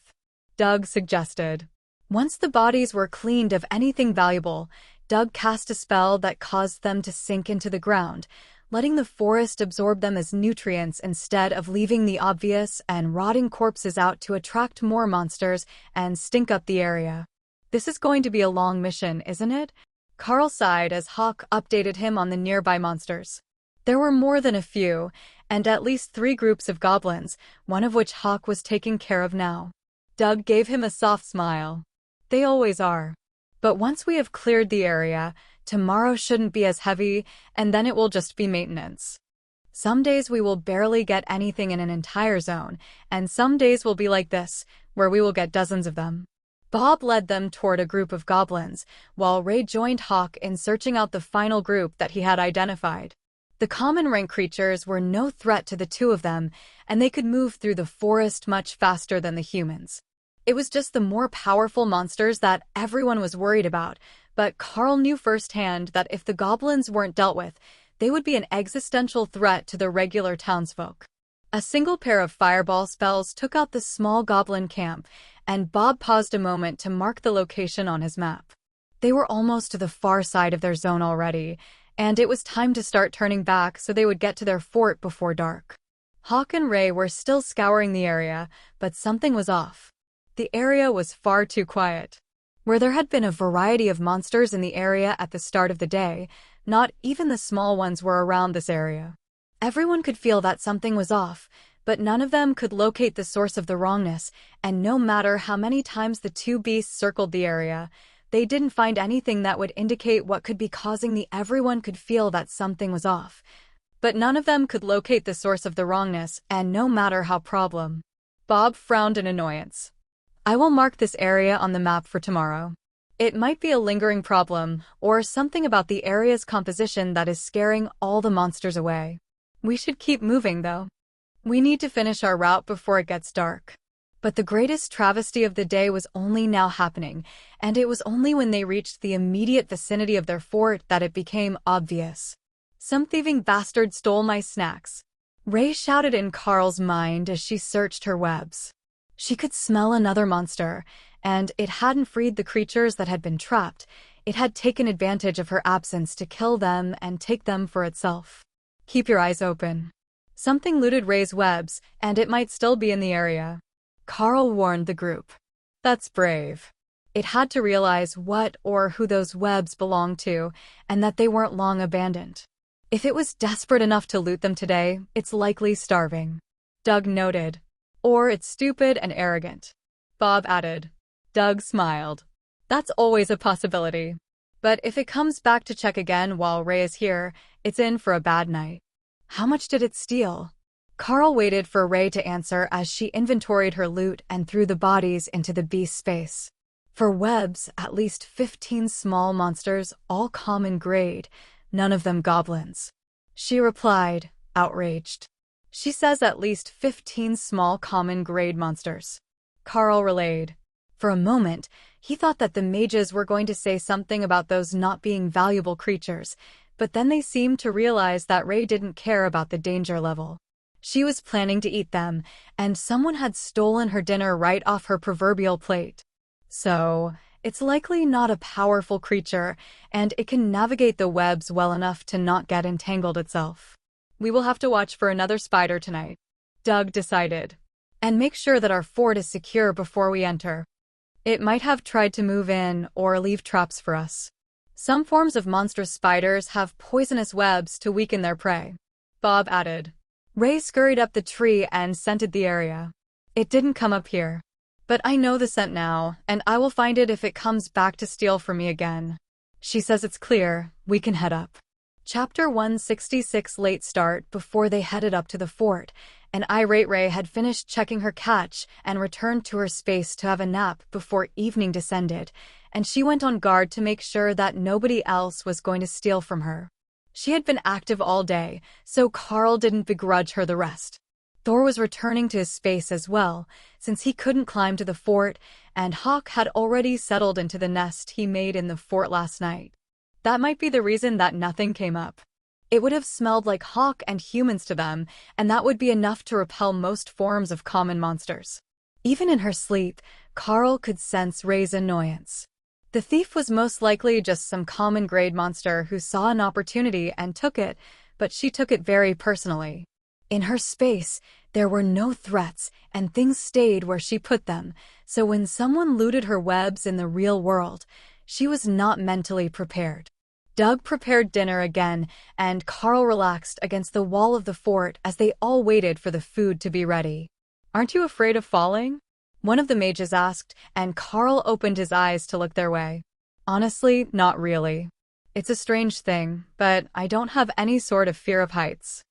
Doug suggested. Once the bodies were cleaned of anything valuable, Doug cast a spell that caused them to sink into the ground, letting the forest absorb them as nutrients instead of leaving the obvious and rotting corpses out to attract more monsters and stink up the area. This is going to be a long mission, isn't it? Carl sighed as Hawk updated him on the nearby monsters. There were more than a few, and at least 3 groups of goblins, one of which Hawk was taking care of now. Doug gave him a soft smile. They always are. But once we have cleared the area, tomorrow shouldn't be as heavy, and then it will just be maintenance. Some days we will barely get anything in an entire zone, and some days will be like this, where we will get dozens of them. Bob led them toward a group of goblins, while Ray joined Hawk in searching out the final group that he had identified. The common rank creatures were no threat to the two of them, and they could move through the forest much faster than the humans. It was just the more powerful monsters that everyone was worried about, but Carl knew firsthand that if the goblins weren't dealt with, they would be an existential threat to the regular townsfolk. A single pair of fireball spells took out the small goblin camp, and Bob paused a moment to mark the location on his map. They were almost to the far side of their zone already, and it was time to start turning back so they would get to their fort before dark. Hawk and Ray were still scouring the area, but something was off. The area was far too quiet. Where there had been a variety of monsters in the area at the start of the day, not even the small ones were around this area. Everyone could feel that something was off, but none of them could locate the source of the wrongness, and no matter how many times the two beasts circled the area, they didn't find anything that would indicate what could be causing the everyone could feel that something was off. But none of them could locate the source of the wrongness, and no matter how problem. Bob frowned in annoyance. I will mark this area on the map for tomorrow. It might be a lingering problem, or something about the area's composition that is scaring all the monsters away. We should keep moving, though. We need to finish our route before it gets dark. But the greatest travesty of the day was only now happening, and it was only when they reached the immediate vicinity of their fort that it became obvious. Some thieving bastard stole my snacks. Ray shouted in Carl's mind as she searched her webs. She could smell another monster, and it hadn't freed the creatures that had been trapped. It had taken advantage of her absence to kill them and take them for itself. Keep your eyes open. Something looted Ray's webs, and it might still be in the area. Carl warned the group. That's brave. It had to realize what or who those webs belonged to, and that they weren't long abandoned. If it was desperate enough to loot them today, it's likely starving. Doug noted. Or it's stupid and arrogant. Bob added. Doug smiled. That's always a possibility. But if it comes back to check again while Ray is here, it's in for a bad night. How much did it steal? Carl waited for Ray to answer as she inventoried her loot and threw the bodies into the beast's space. For webs, at least 15 small monsters, all common grade, none of them goblins. She replied, outraged. She says at least 15 small common grade monsters. Carl relayed. For a moment, he thought that the mages were going to say something about those not being valuable creatures, but then they seemed to realize that Ray didn't care about the danger level. She was planning to eat them, and someone had stolen her dinner right off her proverbial plate. So, it's likely not a powerful creature, and it can navigate the webs well enough to not get entangled itself. We will have to watch for another spider tonight, Doug decided. And make sure that our fort is secure before we enter. It might have tried to move in or leave traps for us. Some forms of monstrous spiders have poisonous webs to weaken their prey, Bob added. Ray scurried up the tree and scented the area. It didn't come up here. But I know the scent now, and I will find it if it comes back to steal from me again. She says it's clear, we can head up. Chapter 166 Late start. Before they headed up to the fort, an irate Ray had finished checking her catch and returned to her space to have a nap before evening descended, and she went on guard to make sure that nobody else was going to steal from her. She had been active all day, so Carl didn't begrudge her the rest. Thor was returning to his space as well, since he couldn't climb to the fort, and Hawk had already settled into the nest he made in the fort last night. That might be the reason that nothing came up. It would have smelled like Hawk and humans to them, and that would be enough to repel most forms of common monsters. Even in her sleep, Carl could sense Ray's annoyance. The thief was most likely just some common grade monster who saw an opportunity and took it, but she took it very personally. In her space, there were no threats, and things stayed where she put them, so when someone looted her webs in the real world, she was not mentally prepared. Doug prepared dinner again, and Carl relaxed against the wall of the fort as they all waited for the food to be ready. "Aren't you afraid of falling?" one of the mages asked, and Carl opened his eyes to look their way. "Honestly, not really. It's a strange thing, but I don't have any sort of fear of heights.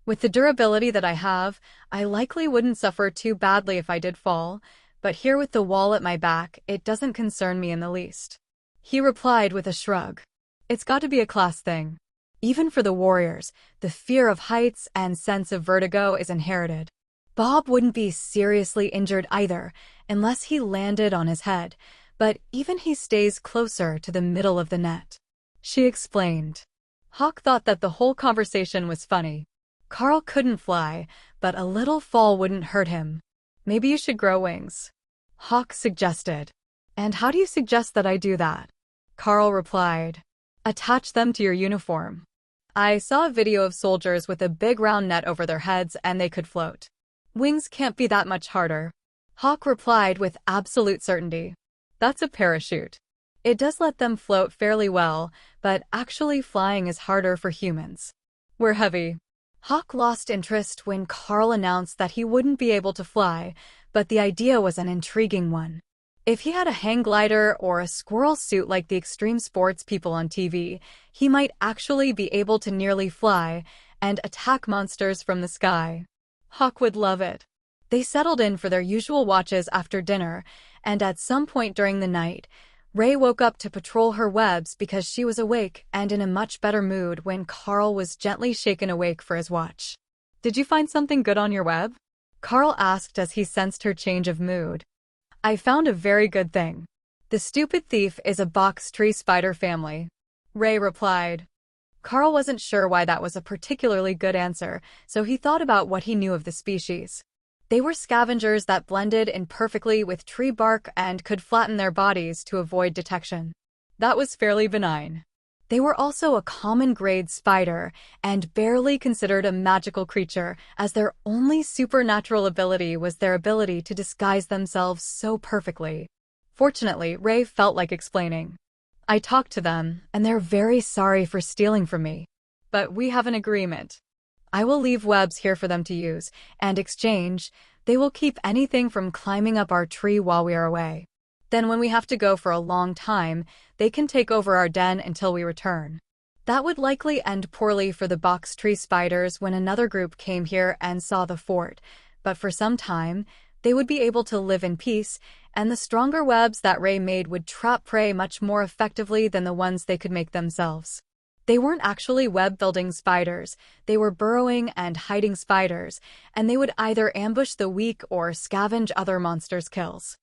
With the durability that I have, I likely wouldn't suffer too badly if I did fall, but here with the wall at my back, it doesn't concern me in the least," he replied with a shrug. It's got to be a class thing. Even for the warriors, the fear of heights and sense of vertigo is inherited. Bob wouldn't be seriously injured either, unless he landed on his head, but even he stays closer to the middle of the net, she explained. Hawk thought that the whole conversation was funny. Carl couldn't fly, but a little fall wouldn't hurt him. "Maybe you should grow wings," Hawk suggested. "And how do you suggest that I do that?" Carl replied. "Attach them to your uniform. I saw a video of soldiers with a big round net over their heads and they could float. Wings can't be that much harder." Hawk replied with absolute certainty. "That's a parachute. It does let them float fairly well, but actually flying is harder for humans. We're heavy." Hawk lost interest when Carl announced that he wouldn't be able to fly, but the idea was an intriguing one. If he had a hang glider or a squirrel suit like the extreme sports people on TV, he might actually be able to nearly fly and attack monsters from the sky. Hawk would love it. They settled in for their usual watches after dinner, and at some point during the night, Ray woke up to patrol her webs because she was awake and in a much better mood when Carl was gently shaken awake for his watch. "Did you find something good on your web?" Carl asked as he sensed her change of mood. "I found a very good thing. The stupid thief is a box tree spider family," Ray replied. Carl wasn't sure why that was a particularly good answer, so he thought about what he knew of the species. They were scavengers that blended in perfectly with tree bark and could flatten their bodies to avoid detection. That was fairly benign. They were also a common grade spider and barely considered a magical creature, as their only supernatural ability was their ability to disguise themselves so perfectly. Fortunately, Ray felt like explaining. "I talked to them, and they're very sorry for stealing from me. But we have an agreement. I will leave webs here for them to use, and exchange, they will keep anything from climbing up our tree while we are away. Then when we have to go for a long time, they can take over our den until we return." That would likely end poorly for the box tree spiders when another group came here and saw the fort, but for some time, they would be able to live in peace, and the stronger webs that Ray made would trap prey much more effectively than the ones they could make themselves. They weren't actually web-building spiders, they were burrowing and hiding spiders, and they would either ambush the weak or scavenge other monsters' kills.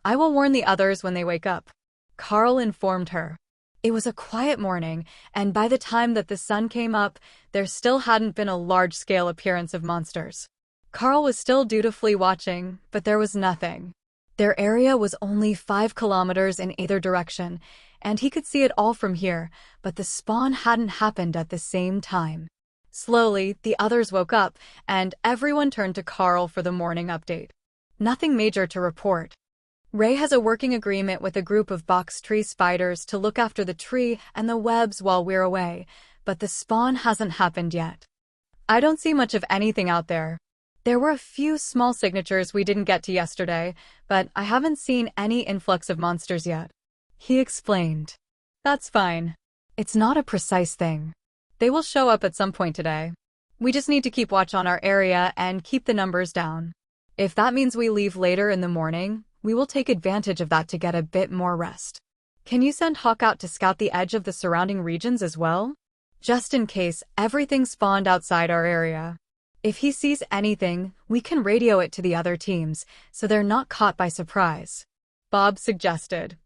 "I will warn the others when they wake up," Carl informed her. It was a quiet morning, and by the time that the sun came up, there still hadn't been a large-scale appearance of monsters. Carl was still dutifully watching, but there was nothing. Their area was only 5 kilometers in either direction, and he could see it all from here, but the spawn hadn't happened at the same time. Slowly, the others woke up, and everyone turned to Carl for the morning update. "Nothing major to report. Ray has a working agreement with a group of box tree spiders to look after the tree and the webs while we're away, but the spawn hasn't happened yet. I don't see much of anything out there. There were a few small signatures we didn't get to yesterday, but I haven't seen any influx of monsters yet," he explained. "That's fine. It's not a precise thing. They will show up at some point today. We just need to keep watch on our area and keep the numbers down. If that means we leave later in the morning, we will take advantage of that to get a bit more rest. Can you send Hawk out to scout the edge of the surrounding regions as well? Just in case everything spawned outside our area. If he sees anything, we can radio it to the other teams, so they're not caught by surprise," Bob suggested.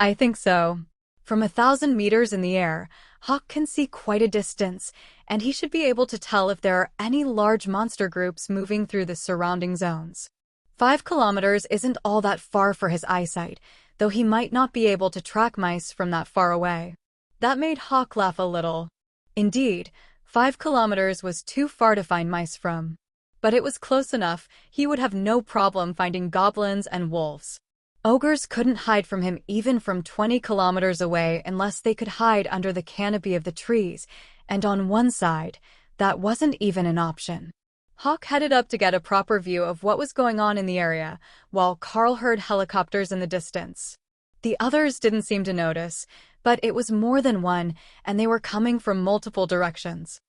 "I think so. From 1,000 meters in the air, Hawk can see quite a distance, and he should be able to tell if there are any large monster groups moving through the surrounding zones. 5 kilometers isn't all that far for his eyesight, though he might not be able to track mice from that far away." That made Hawk laugh a little. Indeed, 5 kilometers was too far to find mice from. But it was close enough, he would have no problem finding goblins and wolves. Ogres couldn't hide from him even from 20 kilometers away unless they could hide under the canopy of the trees, and on one side, that wasn't even an option. Hawk headed up to get a proper view of what was going on in the area, while Carl heard helicopters in the distance. The others didn't seem to notice, but it was more than one, and they were coming from multiple directions.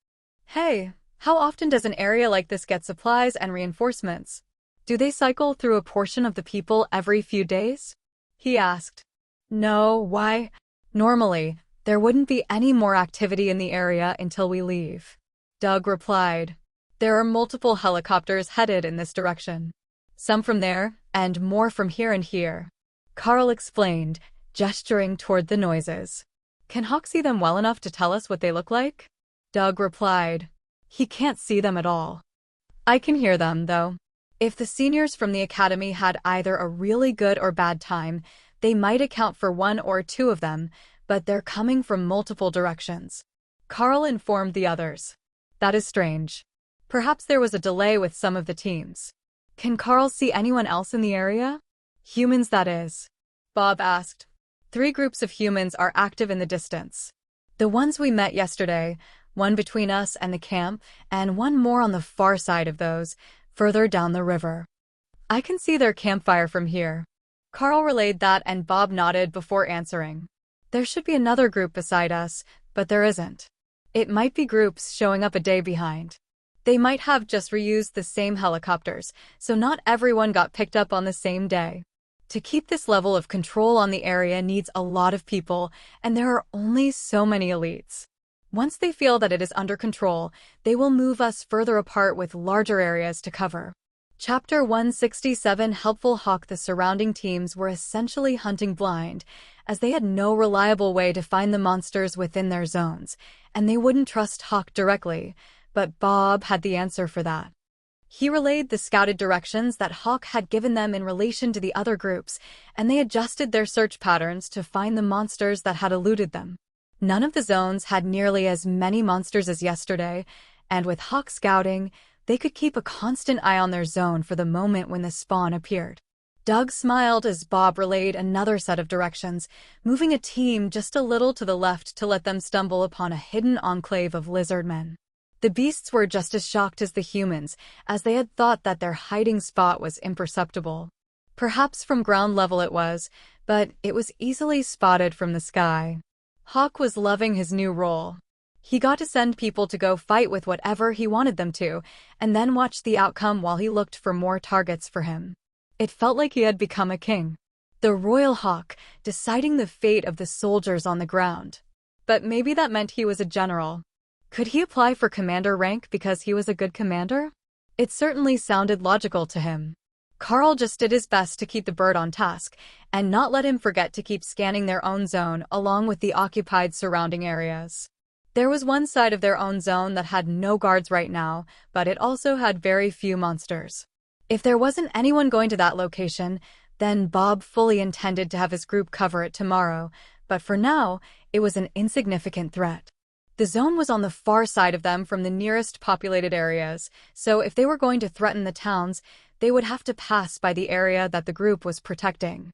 Hey, how often does an area like this get supplies and reinforcements? Do they cycle through a portion of the people every few days? He asked. No, why? Normally, there wouldn't be any more activity in the area until we leave. Doug replied. There are multiple helicopters headed in this direction. Some from there, and more from here and here. Carl explained, gesturing toward the noises. Can Hawk see them well enough to tell us what they look like? Doug replied. He can't see them at all. I can hear them, though. If the seniors from the academy had either a really good or bad time, they might account for one or two of them, but they're coming from multiple directions. Carl informed the others. That is strange. Perhaps there was a delay with some of the teams. Can Carl see anyone else in the area? Humans, that is. Bob asked. 3 groups of humans are active in the distance. The ones we met yesterday, one between us and the camp, and one more on the far side of those, further down the river. I can see their campfire from here. Carl relayed that and Bob nodded before answering. There should be another group beside us, but there isn't. It might be groups showing up a day behind. They might have just reused the same helicopters, so not everyone got picked up on the same day. To keep this level of control on the area needs a lot of people, and there are only so many elites. Once they feel that it is under control, they will move us further apart with larger areas to cover. Chapter 167 Helpful Hawk. The surrounding teams were essentially hunting blind, as they had no reliable way to find the monsters within their zones, and they wouldn't trust Hawk directly, but Bob had the answer for that. He relayed the scouted directions that Hawk had given them in relation to the other groups, and they adjusted their search patterns to find the monsters that had eluded them. None of the zones had nearly as many monsters as yesterday, and with Hawk scouting, they could keep a constant eye on their zone for the moment when the spawn appeared. Doug smiled as Bob relayed another set of directions, moving a team just a little to the left to let them stumble upon a hidden enclave of lizardmen. The beasts were just as shocked as the humans, as they had thought that their hiding spot was imperceptible. Perhaps from ground level it was, but it was easily spotted from the sky. Hawk was loving his new role. He got to send people to go fight with whatever he wanted them to, and then watch the outcome while he looked for more targets for him. It felt like he had become a king. The Royal Hawk, deciding the fate of the soldiers on the ground. But maybe that meant he was a general. Could he apply for commander rank because he was a good commander? It certainly sounded logical to him. Carl just did his best to keep the bird on task, and not let him forget to keep scanning their own zone along with the occupied surrounding areas. There was one side of their own zone that had no guards right now, but it also had very few monsters. If there wasn't anyone going to that location, then Bob fully intended to have his group cover it tomorrow, but for now, it was an insignificant threat. The zone was on the far side of them from the nearest populated areas, so if they were going to threaten the towns, they would have to pass by the area that the group was protecting.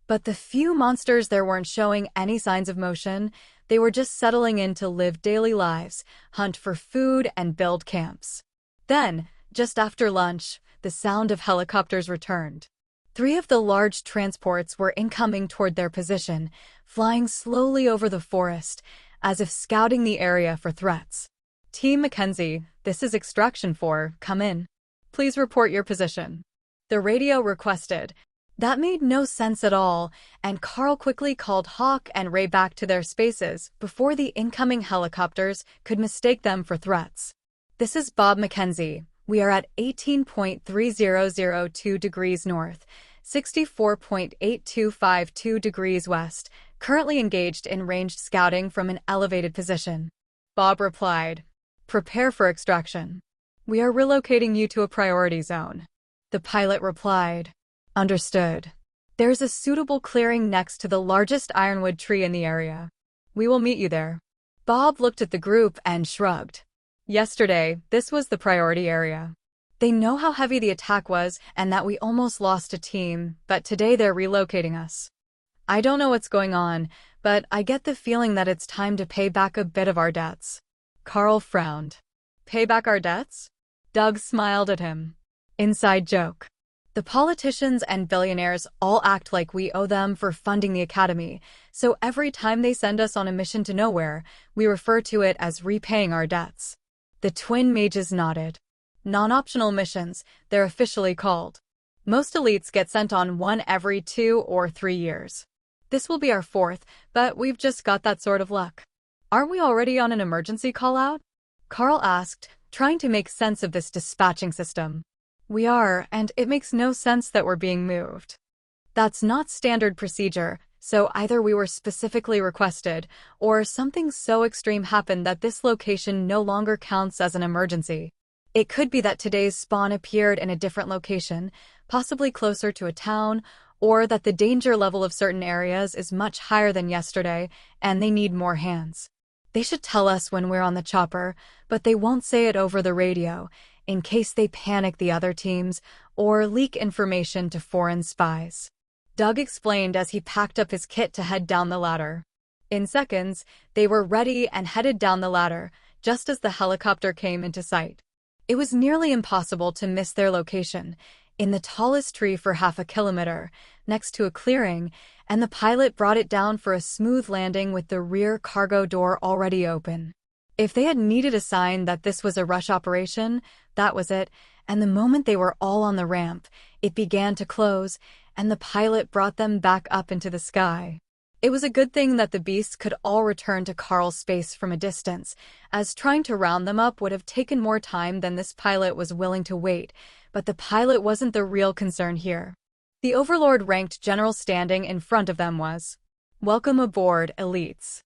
But the few monsters there weren't showing any signs of motion. They were just settling in to live daily lives, hunt for food, and build camps. Then, just after lunch, the sound of helicopters returned. 3 of the large transports were incoming toward their position, flying slowly over the forest, as if scouting the area for threats. Team Mackenzie, this is Extraction 4, come in. Please report your position. The radio requested. That made no sense at all, and Carl quickly called Hawk and Ray back to their spaces before the incoming helicopters could mistake them for threats. This is Bob Mackenzie. We are at 18.3002 degrees north, 64.8252 degrees west, currently engaged in ranged scouting from an elevated position. Bob replied, Prepare for extraction. We are relocating you to a priority zone. The pilot replied, Understood. There's a suitable clearing next to the largest ironwood tree in the area. We will meet you there. Bob looked at the group and shrugged. Yesterday, this was the priority area. They know how heavy the attack was and that we almost lost a team, but today they're relocating us. I don't know what's going on, but I get the feeling that it's time to pay back a bit of our debts. Carl frowned. Pay back our debts? Doug smiled at him. Inside joke. The politicians and billionaires all act like we owe them for funding the academy, so every time they send us on a mission to nowhere, we refer to it as repaying our debts. The twin mages nodded. Non-optional missions, they're officially called. Most elites get sent on one every 2 or 3 years. This will be our 4th, but we've just got that sort of luck. Aren't we already on an emergency call-out? Carl asked, trying to make sense of this dispatching system. We are, and it makes no sense that we're being moved. That's not standard procedure, so either we were specifically requested, or something so extreme happened that this location no longer counts as an emergency. It could be that today's spawn appeared in a different location, possibly closer to a town, or that the danger level of certain areas is much higher than yesterday, and they need more hands. They should tell us when we're on the chopper, but they won't say it over the radio, in case they panic the other teams or leak information to foreign spies. Doug explained as he packed up his kit to head down the ladder. In seconds, they were ready and headed down the ladder, just as the helicopter came into sight. It was nearly impossible to miss their location, in the tallest tree for half a kilometer, next to a clearing, and the pilot brought it down for a smooth landing with the rear cargo door already open. If they had needed a sign that this was a rush operation, that was it, and the moment they were all on the ramp, it began to close, and the pilot brought them back up into the sky. It was a good thing that the beasts could all return to Carl's space from a distance, as trying to round them up would have taken more time than this pilot was willing to wait, but the pilot wasn't the real concern here. The Overlord ranked general standing in front of them was, "Welcome aboard, elites.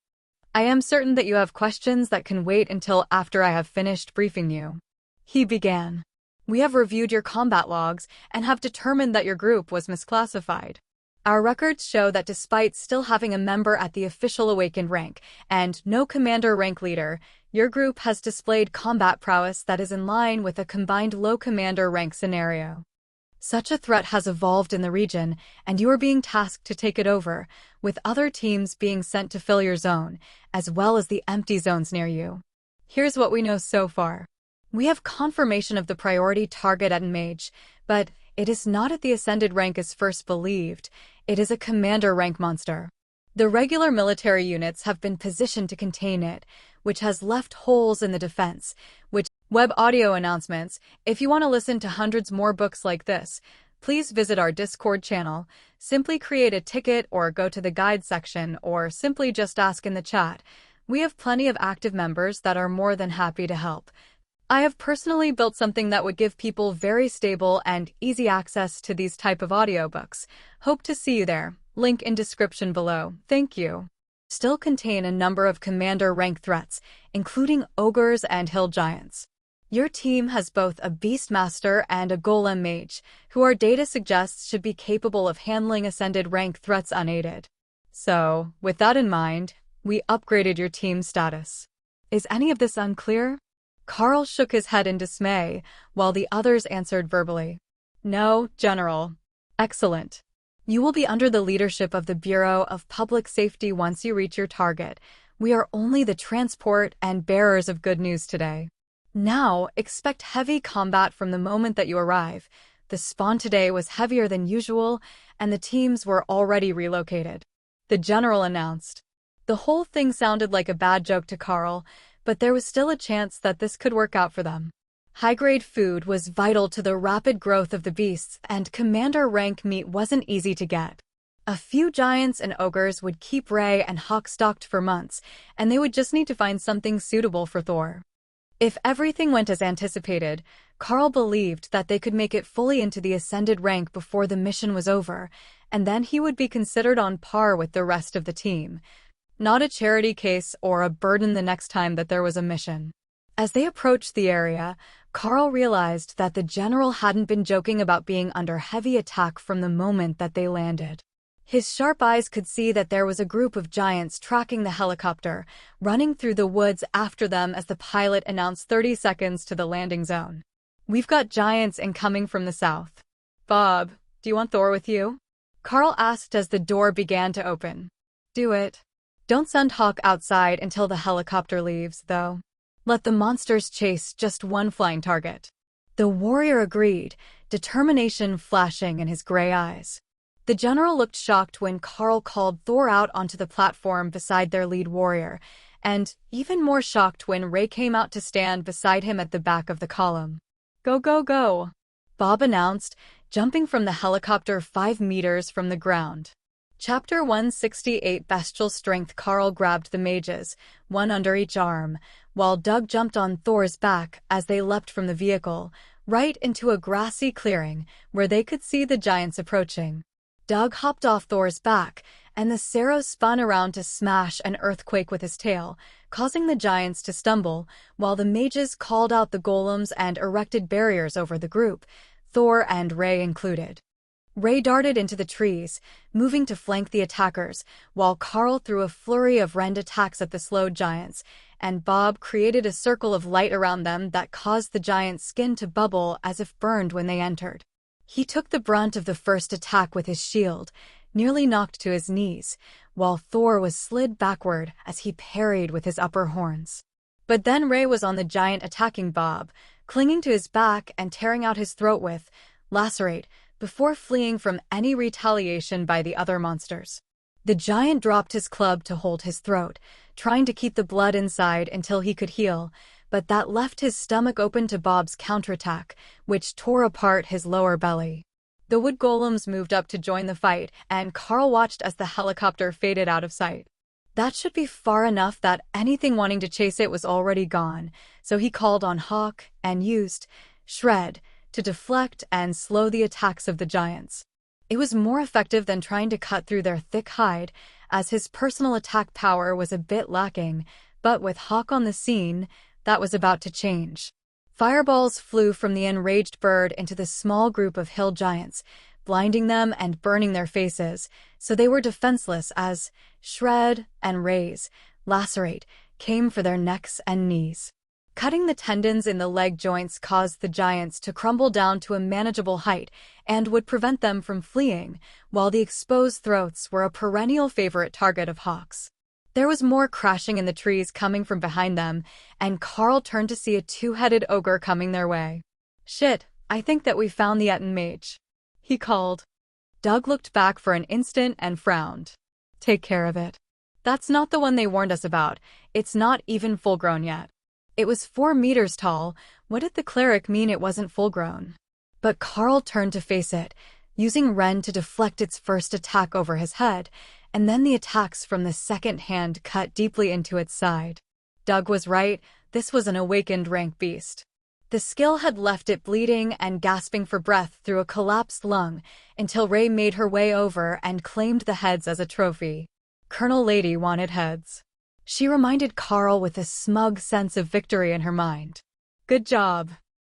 I am certain that you have questions that can wait until after I have finished briefing you." He began. "We have reviewed your combat logs and have determined that your group was misclassified. Our records show that despite still having a member at the official awakened rank and no commander rank leader, your group has displayed combat prowess that is in line with a combined low commander rank scenario. Such a threat has evolved in the region, and you are being tasked to take it over, with other teams being sent to fill your zone, as well as the empty zones near you. Here's what we know so far. We have confirmation of the priority target at Mage, but it is not at the ascended rank as first believed. It is a commander rank monster. The regular military units have been positioned to contain it, which has left holes in the defense, which web audio announcements. If you want to listen to hundreds more books like this, please visit our Discord channel, simply create a ticket or go to the guide section or simply just ask in the chat. We have plenty of active members that are more than happy to help. I have personally built something that would give people very stable and easy access to these type of audiobooks. Hope to see you there. Link in description below. Thank you. Still contain a number of commander rank threats, including ogres and hill giants. Your team has both a Beastmaster and a Golem Mage, who our data suggests should be capable of handling ascended rank threats unaided. So, with that in mind, we upgraded your team status. Is any of this unclear? Carl shook his head in dismay, while the others answered verbally. No, General. Excellent. You will be under the leadership of the Bureau of Public Safety once you reach your target. We are only the transport and bearers of good news today. Now, expect heavy combat from the moment that you arrive. The spawn today was heavier than usual, and the teams were already relocated. The General announced. The whole thing sounded like a bad joke to Carl, but there was still a chance that this could work out for them. High-grade food was vital to the rapid growth of the beasts, and commander rank meat wasn't easy to get. A few giants and ogres would keep Ray and Hawk stocked for months, and they would just need to find something suitable for Thor. If everything went as anticipated, Carl believed that they could make it fully into the ascended rank before the mission was over, and then he would be considered on par with the rest of the team. Not a charity case or a burden the next time that there was a mission. As they approached the area, Carl realized that the General hadn't been joking about being under heavy attack from the moment that they landed. His sharp eyes could see that there was a group of giants tracking the helicopter, running through the woods after them as the pilot announced 30 seconds to the landing zone. "We've got giants incoming from the south. Bob, do you want Thor with you?" Carl asked as the door began to open. "Do it. Don't send Hawk outside until the helicopter leaves, though. Let the monsters chase just one flying target." The warrior agreed, determination flashing in his gray eyes. The general looked shocked when Carl called Thor out onto the platform beside their lead warrior, and even more shocked when Ray came out to stand beside him at the back of the column. "Go, go, go," Bob announced, jumping from the helicopter 5 meters from the ground. Chapter 168 Bestial Strength. Carl grabbed the mages, one under each arm, while Doug jumped on Thor's back as they leapt from the vehicle, right into a grassy clearing where they could see the giants approaching. Doug hopped off Thor's back, and the Saros spun around to smash an earthquake with his tail, causing the giants to stumble, while the mages called out the golems and erected barriers over the group, Thor and Ray included. Ray darted into the trees, moving to flank the attackers, while Carl threw a flurry of rend attacks at the slowed giants, and Bob created a circle of light around them that caused the giant's skin to bubble as if burned when they entered. He took the brunt of the first attack with his shield, nearly knocked to his knees, while Thor was slid backward as he parried with his upper horns. But then Ray was on the giant attacking Bob, clinging to his back and tearing out his throat with Lacerate, before fleeing from any retaliation by the other monsters. The giant dropped his club to hold his throat, trying to keep the blood inside until he could heal, but that left his stomach open to Bob's counterattack, which tore apart his lower belly. The wood golems moved up to join the fight, and Carl watched as the helicopter faded out of sight. That should be far enough that anything wanting to chase it was already gone, so he called on Hawk and used Shred to deflect and slow the attacks of the giants. It was more effective than trying to cut through their thick hide, as his personal attack power was a bit lacking, but with Hawk on the scene, that was about to change. Fireballs flew from the enraged bird into the small group of hill giants, blinding them and burning their faces, so they were defenseless as Shred and Ray's Lacerate came for their necks and knees. Cutting the tendons in the leg joints caused the giants to crumble down to a manageable height and would prevent them from fleeing, while the exposed throats were a perennial favorite target of Hawk's. There was more crashing in the trees coming from behind them, and Carl turned to see a two-headed ogre coming their way. "Shit, I think that we found the Etten mage," he called. Doug looked back for an instant and frowned. "Take care of it. That's not the one they warned us about. It's not even full-grown yet." It was 4 meters tall. What did the cleric mean it wasn't full-grown? But Carl turned to face it, using Ren to deflect its first attack over his head, and then the attacks from the second hand cut deeply into its side. Doug was right, this was an awakened rank beast. The skill had left it bleeding and gasping for breath through a collapsed lung until Ray made her way over and claimed the heads as a trophy. Colonel Lady wanted heads. She reminded Carl with a smug sense of victory in her mind. "Good job.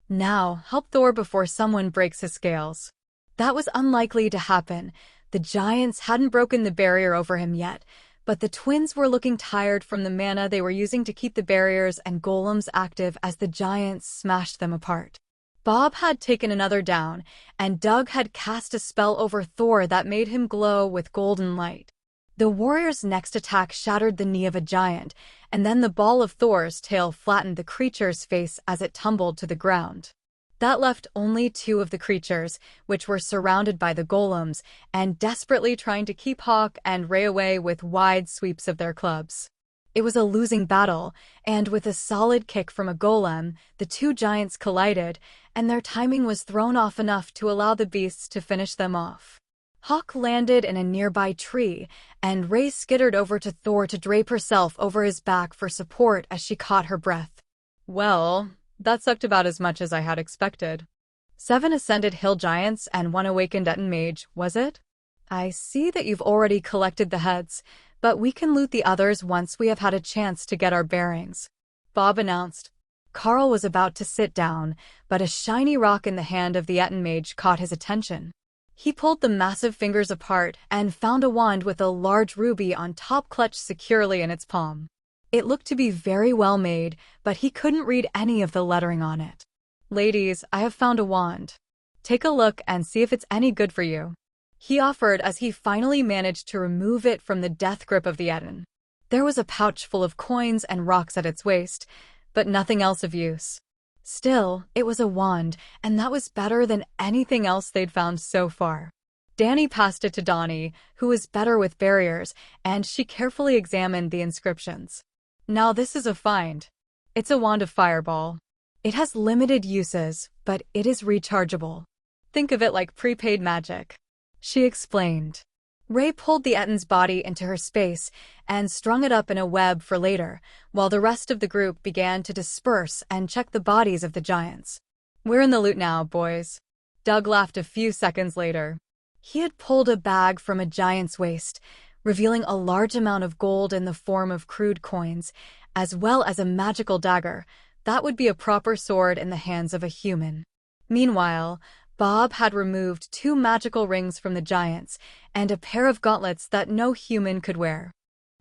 Now, help Thor before someone breaks his scales." That was unlikely to happen. The giants hadn't broken the barrier over him yet, but the twins were looking tired from the mana they were using to keep the barriers and golems active as the giants smashed them apart. Bob had taken another down, and Doug had cast a spell over Thor that made him glow with golden light. The warrior's next attack shattered the knee of a giant, and then the ball of Thor's tail flattened the creature's face as it tumbled to the ground. That left only 2 of the creatures, which were surrounded by the golems, and desperately trying to keep Hawk and Ray away with wide sweeps of their clubs. It was a losing battle, and with a solid kick from a golem, the 2 giants collided, and their timing was thrown off enough to allow the beasts to finish them off. Hawk landed in a nearby tree, and Ray skittered over to Thor to drape herself over his back for support as she caught her breath. "Well, that sucked about as much as I had expected. 7 ascended hill giants and 1 awakened Etten mage, was it? I see that you've already collected the heads, but we can loot the others once we have had a chance to get our bearings," Bob announced. Carl was about to sit down, but a shiny rock in the hand of the Etten mage caught his attention. He pulled the massive fingers apart and found a wand with a large ruby on top clutched securely in its palm. It looked to be very well made, but he couldn't read any of the lettering on it. "Ladies, I have found a wand. Take a look and see if it's any good for you," he offered as he finally managed to remove it from the death grip of the Etten. There was a pouch full of coins and rocks at its waist, but nothing else of use. Still, it was a wand, and that was better than anything else they'd found so far. Danny passed it to Donnie, who was better with barriers, and she carefully examined the inscriptions. "Now this is a find. It's a wand of fireball. It has limited uses, but it is rechargeable. Think of it like prepaid magic," she explained. Ray pulled the Etten's body into her space and strung it up in a web for later, while the rest of the group began to disperse and check the bodies of the giants. "We're in the loot now, boys." Doug laughed a few seconds later. He had pulled a bag from a giant's waist, revealing a large amount of gold in the form of crude coins, as well as a magical dagger that would be a proper sword in the hands of a human. Meanwhile, Bob had removed 2 magical rings from the giants and a pair of gauntlets that no human could wear.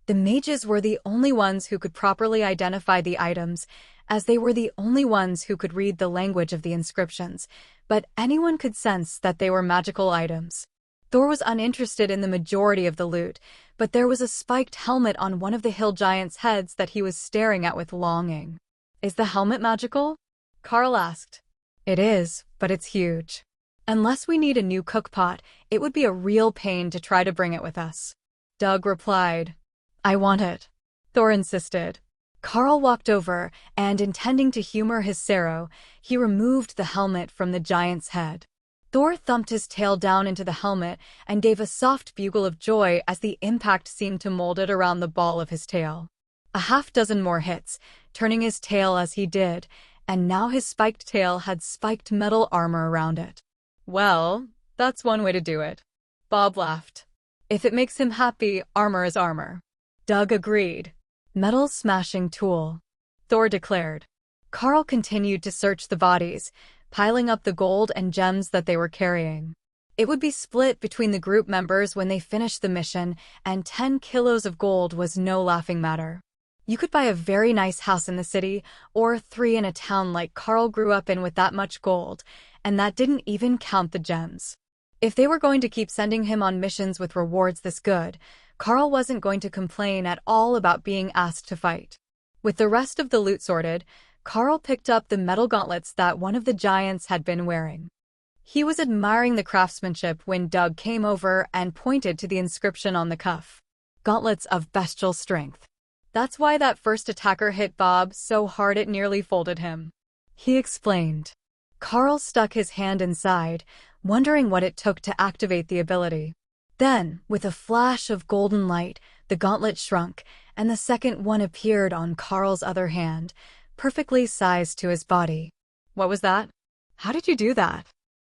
The mages were the only ones who could properly identify the items, as they were the only ones who could read the language of the inscriptions, but anyone could sense that they were magical items. Thor was uninterested in the majority of the loot, but there was a spiked helmet on one of the hill giants' heads that he was staring at with longing. "Is the helmet magical?" Carl asked. "It is, but it's huge. Unless we need a new cookpot, it would be a real pain to try to bring it with us." Doug replied. "I want it," Thor insisted. Carl walked over, and intending to humor his sorrow, he removed the helmet from the giant's head. Thor thumped his tail down into the helmet and gave a soft bugle of joy as the impact seemed to mold it around the ball of his tail. A half-dozen more hits, turning his tail as he did, and now his spiked tail had spiked metal armor around it. "Well, that's one way to do it." Bob laughed. "If it makes him happy, armor is armor." Doug agreed. "Metal smashing tool," Thor declared. Carl continued to search the bodies, piling up the gold and gems that they were carrying. It would be split between the group members when they finished the mission, and 10 kilos of gold was no laughing matter. You could buy a very nice house in the city, or 3 in a town like Carl grew up in with that much gold, and that didn't even count the gems. If they were going to keep sending him on missions with rewards this good, Carl wasn't going to complain at all about being asked to fight. With the rest of the loot sorted, Carl picked up the metal gauntlets that one of the giants had been wearing. He was admiring the craftsmanship when Doug came over and pointed to the inscription on the cuff. "Gauntlets of bestial strength. That's why that first attacker hit Bob so hard it nearly folded him," he explained. Carl stuck his hand inside, wondering what it took to activate the ability. Then, with a flash of golden light, the gauntlet shrunk, and the second one appeared on Carl's other hand, perfectly sized to his body. "What was that? How did you do that?"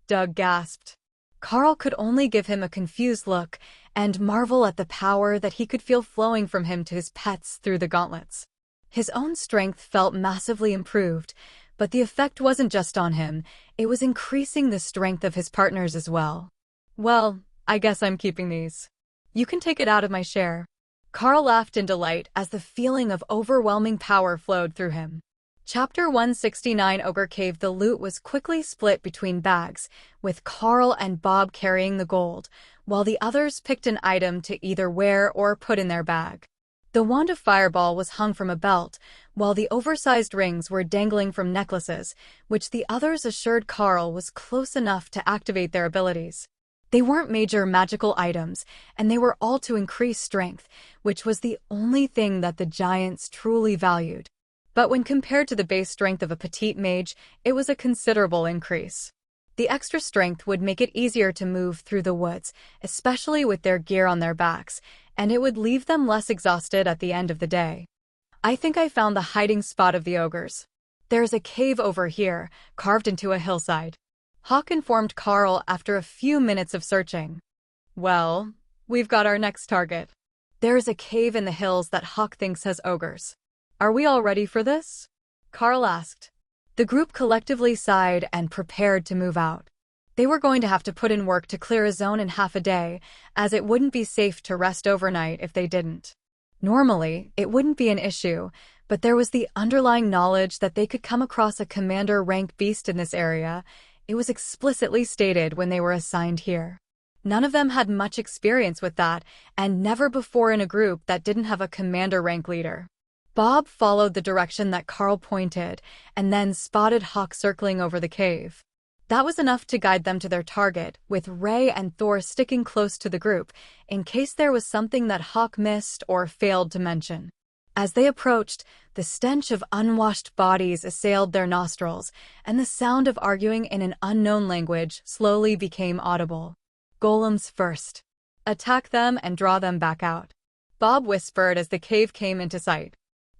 Doug gasped. Carl could only give him a confused look and marvel at the power that he could feel flowing from him to his pets through the gauntlets. His own strength felt massively improved, but the effect wasn't just on him, it was increasing the strength of his partners as well. "Well, I guess I'm keeping these. You can take it out of my share." Carl laughed in delight as the feeling of overwhelming power flowed through him. Chapter 169 Ogre Cave. The loot was quickly split between bags, with Carl and Bob carrying the gold, while the others picked an item to either wear or put in their bag. The wand of fireball was hung from a belt, while the oversized rings were dangling from necklaces, which the others assured Carl was close enough to activate their abilities. They weren't major magical items, and they were all to increase strength, which was the only thing that the giants truly valued. But when compared to the base strength of a petite mage, it was a considerable increase. The extra strength would make it easier to move through the woods, especially with their gear on their backs, and it would leave them less exhausted at the end of the day. "I think I found the hiding spot of the ogres. There's a cave over here, carved into a hillside," Hawk informed Carl after a few minutes of searching. "Well, we've got our next target. There's a cave in the hills that Hawk thinks has ogres. Are we all ready for this?" Carl asked. The group collectively sighed and prepared to move out. They were going to have to put in work to clear a zone in half a day, as it wouldn't be safe to rest overnight if they didn't. Normally, it wouldn't be an issue, but there was the underlying knowledge that they could come across a commander-rank beast in this area. It was explicitly stated when they were assigned here. None of them had much experience with that, and never before in a group that didn't have a commander-rank leader. Bob followed the direction that Carl pointed, and then spotted Hawk circling over the cave. That was enough to guide them to their target, with Ray and Thor sticking close to the group, in case there was something that Hawk missed or failed to mention. As they approached, the stench of unwashed bodies assailed their nostrils, and the sound of arguing in an unknown language slowly became audible. Golems first. Attack them and draw them back out, Bob whispered as the cave came into sight.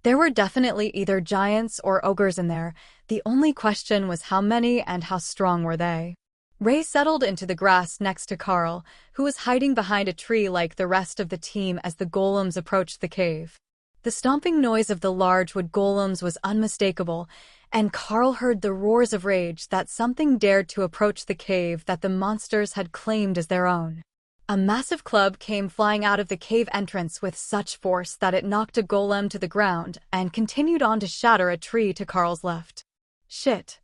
There were definitely either giants or ogres in there. The only question was how many and how strong were they. Ray settled into the grass next to Carl, who was hiding behind a tree like the rest of the team as the golems approached the cave. The stomping noise of the large wood golems was unmistakable, and Carl heard the roars of rage that something dared to approach the cave that the monsters had claimed as their own. A massive club came flying out of the cave entrance with such force that it knocked a golem to the ground and continued on to shatter a tree to Carl's left. Shit.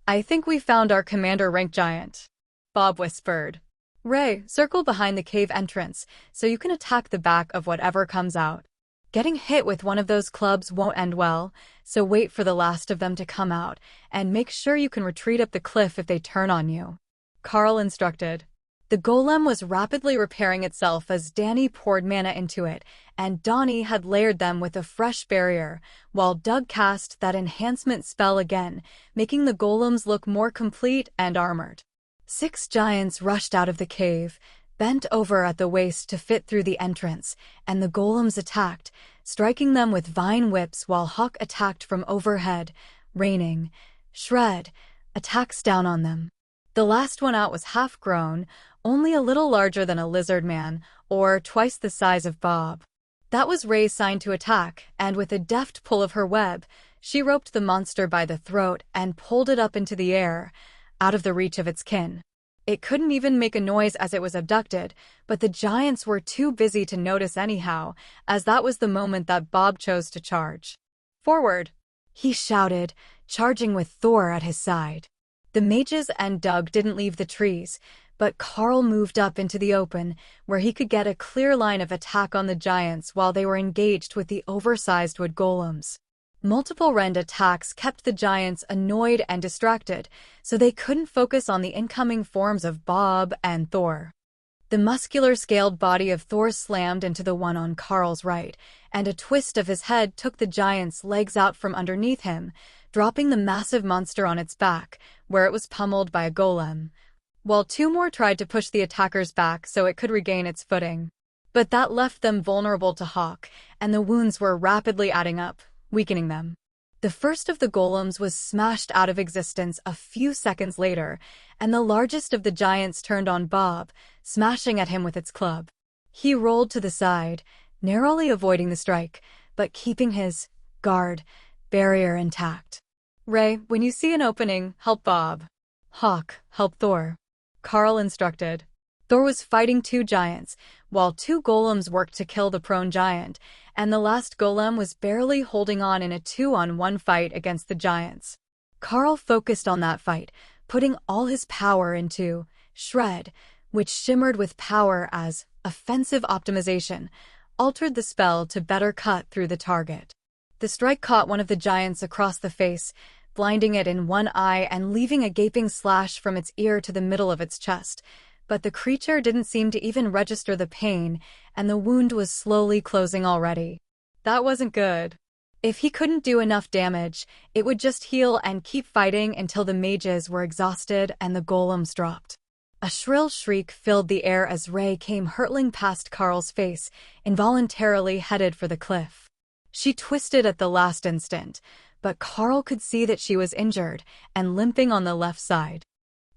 I think we found our commander-rank giant, Bob whispered. Ray, circle behind the cave entrance so you can attack the back of whatever comes out. Getting hit with one of those clubs won't end well, so wait for the last of them to come out and make sure you can retreat up the cliff if they turn on you, Carl instructed. The golem was rapidly repairing itself as Danny poured mana into it, and Donnie had layered them with a fresh barrier, while Doug cast that enhancement spell again, making the golems look more complete and armored. 6 giants rushed out of the cave, bent over at the waist to fit through the entrance, and the golems attacked, striking them with vine whips while Hawk attacked from overhead, raining, shred, attacks down on them. The last one out was half-grown, only a little larger than a lizard man, or twice the size of Bob. That was Ray's sign to attack, and with a deft pull of her web, she roped the monster by the throat and pulled it up into the air, out of the reach of its kin. It couldn't even make a noise as it was abducted, but the giants were too busy to notice anyhow, as that was the moment that Bob chose to charge. Forward! He shouted, charging with Thor at his side. The mages and Doug didn't leave the trees, but Carl moved up into the open, where he could get a clear line of attack on the giants while they were engaged with the oversized wood golems. Multiple rend attacks kept the giants annoyed and distracted, so they couldn't focus on the incoming forms of Bob and Thor. The muscular scaled body of Thor slammed into the one on Carl's right, and a twist of his head took the giant's legs out from underneath him, dropping the massive monster on its back, where it was pummeled by a golem, while 2 more tried to push the attackers back so it could regain its footing. But that left them vulnerable to Hawk, and the wounds were rapidly adding up, weakening them. The first of the golems was smashed out of existence a few seconds later, and the largest of the giants turned on Bob, smashing at him with its club. He rolled to the side, narrowly avoiding the strike, but keeping his guard barrier intact. Ray, when you see an opening, help Bob. Hawk, help Thor, Carl instructed. Thor was fighting 2 giants, while 2 golems worked to kill the prone giant, and the last golem was barely holding on in a 2-on-1 fight against the giants. Carl focused on that fight, putting all his power into Shred, which shimmered with power as offensive optimization, altered the spell to better cut through the target. The strike caught one of the giants across the face, blinding it in one eye and leaving a gaping slash from its ear to the middle of its chest. But the creature didn't seem to even register the pain, and the wound was slowly closing already. That wasn't good. If he couldn't do enough damage, it would just heal and keep fighting until the mages were exhausted and the golems dropped. A shrill shriek filled the air as Ray came hurtling past Carl's face, involuntarily headed for the cliff. She twisted at the last instant, but Carl could see that she was injured and limping on the left side.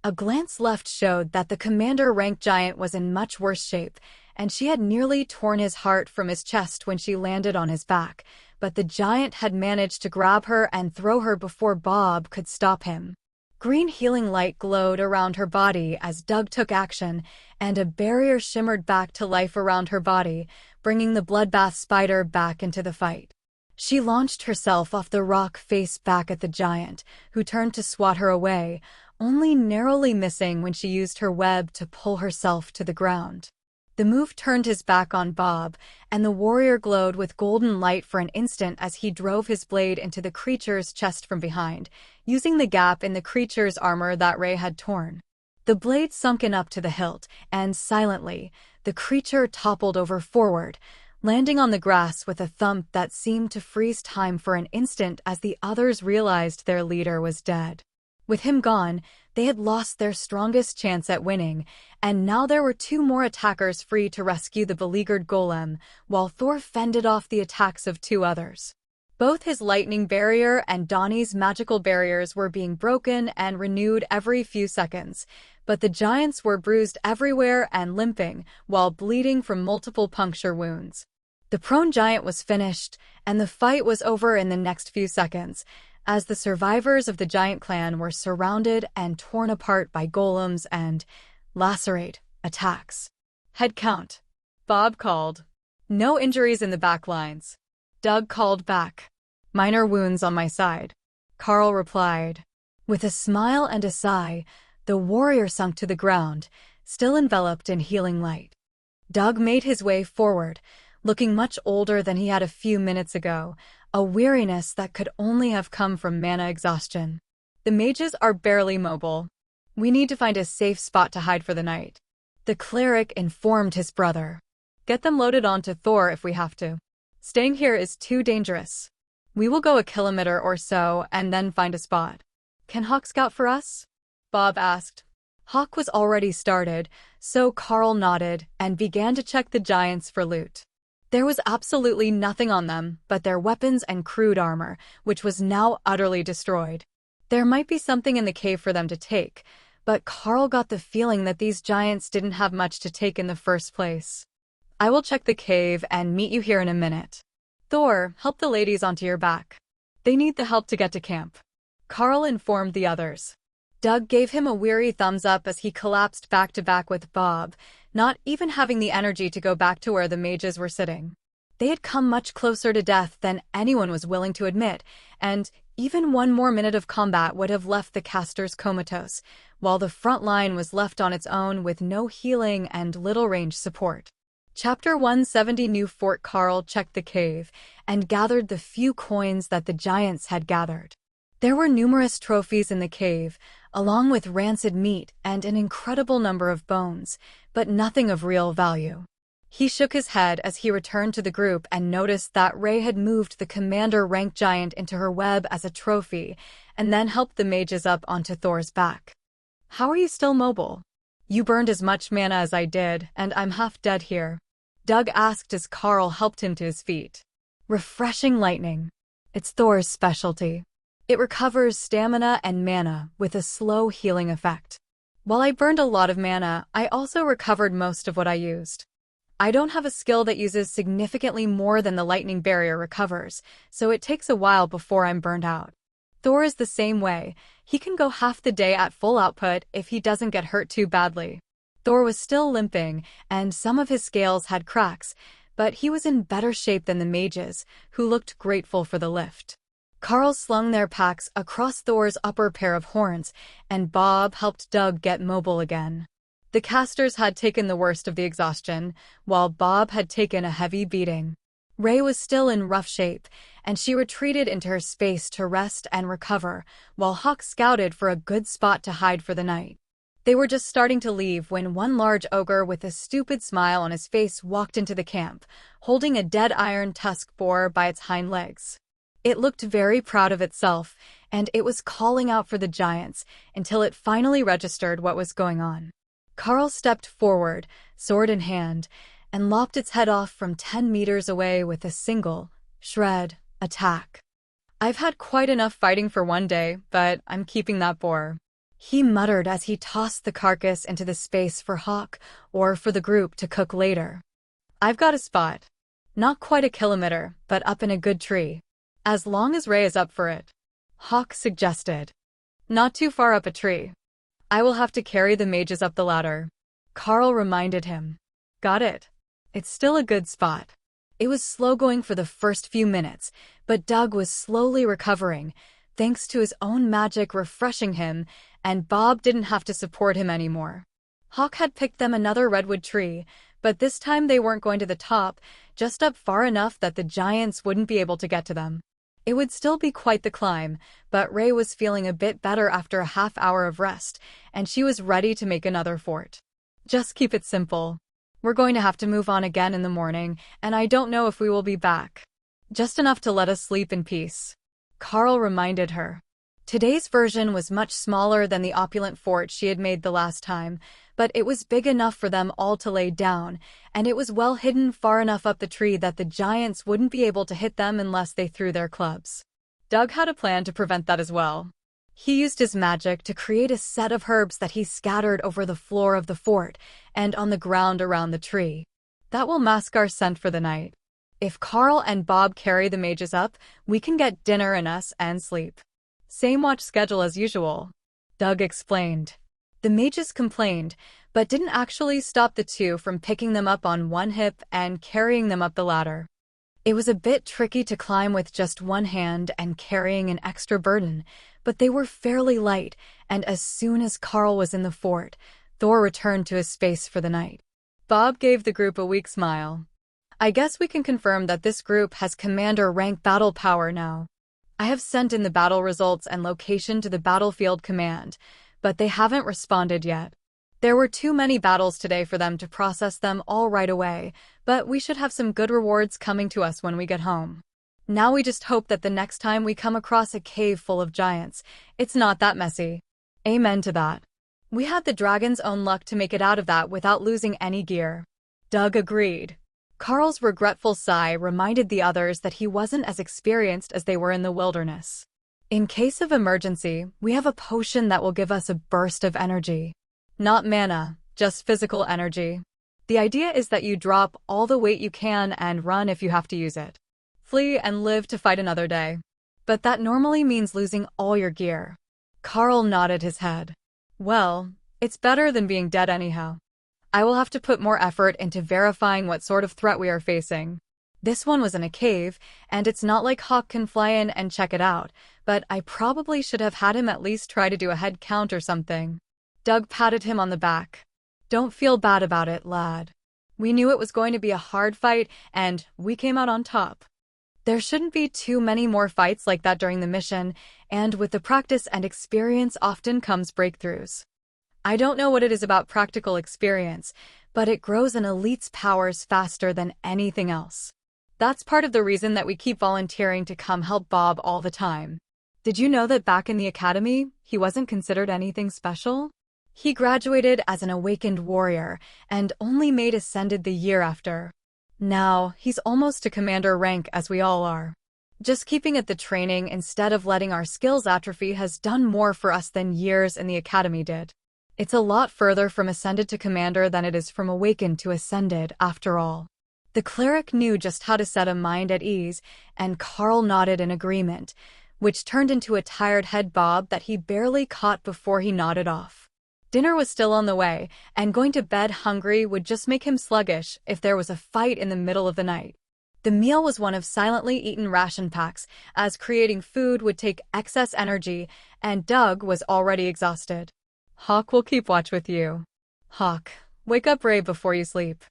A glance left showed that the commander-rank giant was in much worse shape, and she had nearly torn his heart from his chest when she landed on his back, but the giant had managed to grab her and throw her before Bob could stop him. Green healing light glowed around her body as Doug took action, and a barrier shimmered back to life around her body, bringing the bloodbath spider back into the fight. She launched herself off the rock face back at the giant, who turned to swat her away, only narrowly missing when she used her web to pull herself to the ground. The move turned his back on Bob, and the warrior glowed with golden light for an instant as he drove his blade into the creature's chest from behind, using the gap in the creature's armor that Ray had torn. The blade sunk in up to the hilt, and silently, the creature toppled over forward, landing on the grass with a thump that seemed to freeze time for an instant as the others realized their leader was dead. With him gone, they had lost their strongest chance at winning, and now there were two more attackers free to rescue the beleaguered golem, while Thor fended off the attacks of two others. Both his lightning barrier and Donnie's magical barriers were being broken and renewed every few seconds, but the giants were bruised everywhere and limping, while bleeding from multiple puncture wounds. The prone giant was finished, and the fight was over in the next few seconds, as the survivors of the giant clan were surrounded and torn apart by golems and lacerate attacks. Head count. Bob called. No injuries in the back lines. Doug called back. Minor wounds on my side. Carl replied. With a smile and a sigh, the warrior sunk to the ground, still enveloped in healing light. Doug made his way forward, looking much older than he had a few minutes ago, a weariness that could only have come from mana exhaustion. The mages are barely mobile. We need to find a safe spot to hide for the night. The cleric informed his brother. Get them loaded onto Thor if we have to. Staying here is too dangerous. We will go a kilometer or so and then find a spot. Can Hawk scout for us? Bob asked. Hawk was already started, so Carl nodded and began to check the giants for loot. There was absolutely nothing on them but their weapons and crude armor, which was now utterly destroyed. There might be something in the cave for them to take, but Carl got the feeling that these giants didn't have much to take in the first place. I will check the cave and meet you here in a minute. Thor, help the ladies onto your back. They need the help to get to camp. Carl informed the others. Doug gave him a weary thumbs up as he collapsed back to back with Bob, not even having the energy to go back to where the mages were sitting. They had come much closer to death than anyone was willing to admit, and even one more minute of combat would have left the casters comatose, while the front line was left on its own with no healing and little range support. Chapter 170. New Fort. Carl checked the cave and gathered the few coins that the giants had gathered. There were numerous trophies in the cave, along with rancid meat and an incredible number of bones, but nothing of real value. He shook his head as he returned to the group and noticed that Ray had moved the commander-rank giant into her web as a trophy, and then helped the mages up onto Thor's back. How are you still mobile? You burned as much mana as I did, and I'm half dead here. Doug asked as Carl helped him to his feet. Refreshing lightning. It's Thor's specialty. It recovers stamina and mana with a slow healing effect. While I burned a lot of mana, I also recovered most of what I used. I don't have a skill that uses significantly more than the lightning barrier recovers, so it takes a while before I'm burned out. Thor is the same way. He can go half the day at full output if he doesn't get hurt too badly. Thor was still limping, and some of his scales had cracks, but he was in better shape than the mages, who looked grateful for the lift. Carl slung their packs across Thor's upper pair of horns, and Bob helped Doug get mobile again. The casters had taken the worst of the exhaustion, while Bob had taken a heavy beating. Ray was still in rough shape, and she retreated into her space to rest and recover, while Hawk scouted for a good spot to hide for the night. They were just starting to leave when one large ogre with a stupid smile on his face walked into the camp, holding a dead iron tusk boar by its hind legs. It looked very proud of itself, and it was calling out for the giants until it finally registered what was going on. Carl stepped forward, sword in hand, and lopped its head off from 10 meters away with a single, shred, attack. I've had quite enough fighting for one day, but I'm keeping that boar. He muttered as he tossed the carcass into the space for Hawk or for the group to cook later. I've got a spot. Not quite a kilometer, but up in a good tree. As long as Ray is up for it. Hawk suggested. Not too far up a tree. I will have to carry the mages up the ladder. Carl reminded him. Got it. It's still a good spot. It was slow going for the first few minutes, but Doug was slowly recovering, thanks to his own magic refreshing him, and Bob didn't have to support him anymore. Hawk had picked them another redwood tree, but this time they weren't going to the top, just up far enough that the giants wouldn't be able to get to them. It would still be quite the climb, but Ray was feeling a bit better after a half-hour of rest, and she was ready to make another fort. Just keep it simple. We're going to have to move on again in the morning, and I don't know if we will be back. Just enough to let us sleep in peace. Carl reminded her. Today's version was much smaller than the opulent fort she had made the last time, but it was big enough for them all to lay down, and it was well hidden far enough up the tree that the giants wouldn't be able to hit them unless they threw their clubs. Doug had a plan to prevent that as well. He used his magic to create a set of herbs that he scattered over the floor of the fort and on the ground around the tree. That will mask our scent for the night. If Carl and Bob carry the mages up, we can get dinner in us and sleep. Same watch schedule as usual, Doug explained. The mages complained, but didn't actually stop the two from picking them up on one hip and carrying them up the ladder. It was a bit tricky to climb with just one hand and carrying an extra burden, but they were fairly light, and as soon as Carl was in the fort, Thor returned to his space for the night. Bob gave the group a weak smile. I guess we can confirm that this group has commander rank battle power now. I have sent in the battle results and location to the battlefield command, but they haven't responded yet. There were too many battles today for them to process them all right away, but we should have some good rewards coming to us when we get home. Now we just hope that the next time we come across a cave full of giants, it's not that messy. Amen to that. We had the dragon's own luck to make it out of that without losing any gear. Doug agreed. Carl's regretful sigh reminded the others that he wasn't as experienced as they were in the wilderness. In case of emergency, we have a potion that will give us a burst of energy. Not mana, just physical energy. The idea is that you drop all the weight you can and run if you have to use it. Flee and live to fight another day. But that normally means losing all your gear. Carl nodded his head. Well, it's better than being dead anyhow. I will have to put more effort into verifying what sort of threat we are facing. This one was in a cave, and it's not like Hawk can fly in and check it out, but I probably should have had him at least try to do a head count or something. Doug patted him on the back. Don't feel bad about it, lad. We knew it was going to be a hard fight, and we came out on top. There shouldn't be too many more fights like that during the mission, and with the practice and experience often comes breakthroughs. I don't know what it is about practical experience, but it grows an elite's powers faster than anything else. That's part of the reason that we keep volunteering to come help Bob all the time. Did you know that back in the academy, he wasn't considered anything special? He graduated as an awakened warrior and only made Ascended the year after. Now, he's almost to commander rank as we all are. Just keeping at the training instead of letting our skills atrophy has done more for us than years in the academy did. It's a lot further from Ascended to commander than it is from awakened to Ascended, after all. The cleric knew just how to set a mind at ease, and Carl nodded in agreement, which turned into a tired head bob that he barely caught before he nodded off. Dinner was still on the way, and going to bed hungry would just make him sluggish if there was a fight in the middle of the night. The meal was one of silently eaten ration packs, as creating food would take excess energy, and Doug was already exhausted. Hawk will keep watch with you. Hawk, wake up Ray before you sleep.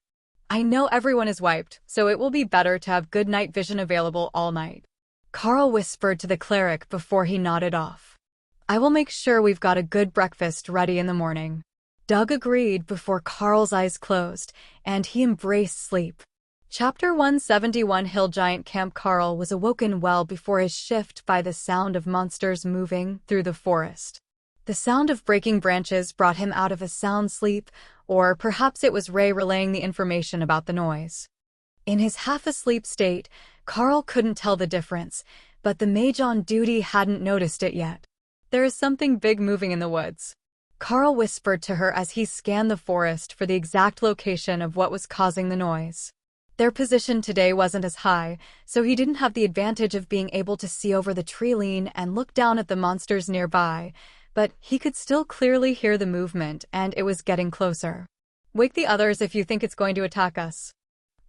I know everyone is wiped, so it will be better to have good night vision available all night. Carl whispered to the cleric before he nodded off. I will make sure we've got a good breakfast ready in the morning. Doug agreed before Carl's eyes closed, and he embraced sleep. Chapter 171 Hill Giant Camp. Carl was awoken well before his shift by the sound of monsters moving through the forest. The sound of breaking branches brought him out of a sound sleep, or perhaps it was Ray relaying the information about the noise. In his half-asleep state, Carl couldn't tell the difference, but the mage on duty hadn't noticed it yet. There is something big moving in the woods. Carl whispered to her as he scanned the forest for the exact location of what was causing the noise. Their position today wasn't as high, so he didn't have the advantage of being able to see over the tree line and look down at the monsters nearby, but he could still clearly hear the movement and it was getting closer. Wake the others if you think it's going to attack us.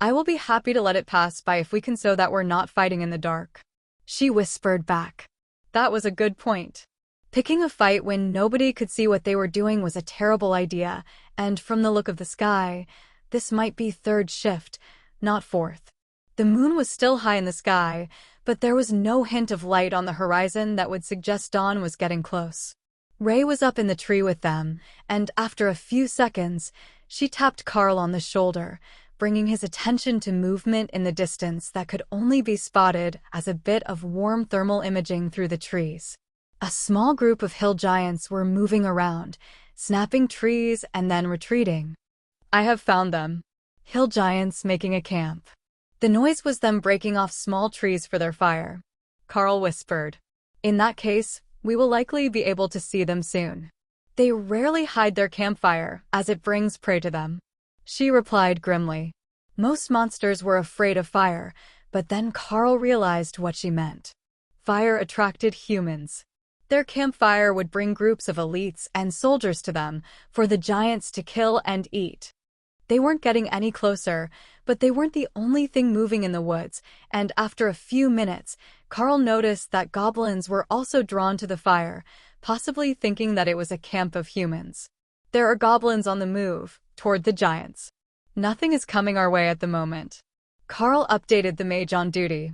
I will be happy to let it pass by if we can so that we're not fighting in the dark. She whispered back. That was a good point. Picking a fight when nobody could see what they were doing was a terrible idea, and from the look of the sky, this might be third shift, not fourth. The moon was still high in the sky, but there was no hint of light on the horizon that would suggest dawn was getting close. Ray was up in the tree with them, and after a few seconds, she tapped Carl on the shoulder, bringing his attention to movement in the distance that could only be spotted as a bit of warm thermal imaging through the trees. A small group of hill giants were moving around, snapping trees and then retreating. I have found them. Hill giants making a camp. The noise was them breaking off small trees for their fire. Carl whispered. In that case, we will likely be able to see them soon. They rarely hide their campfire, as it brings prey to them. She replied grimly. Most monsters were afraid of fire, but then Carl realized what she meant. Fire attracted humans. Their campfire would bring groups of elites and soldiers to them, for the giants to kill and eat. They weren't getting any closer, but they weren't the only thing moving in the woods, and after a few minutes, Carl noticed that goblins were also drawn to the fire, possibly thinking that it was a camp of humans. There are goblins on the move, toward the giants. Nothing is coming our way at the moment. Carl updated the mage on duty.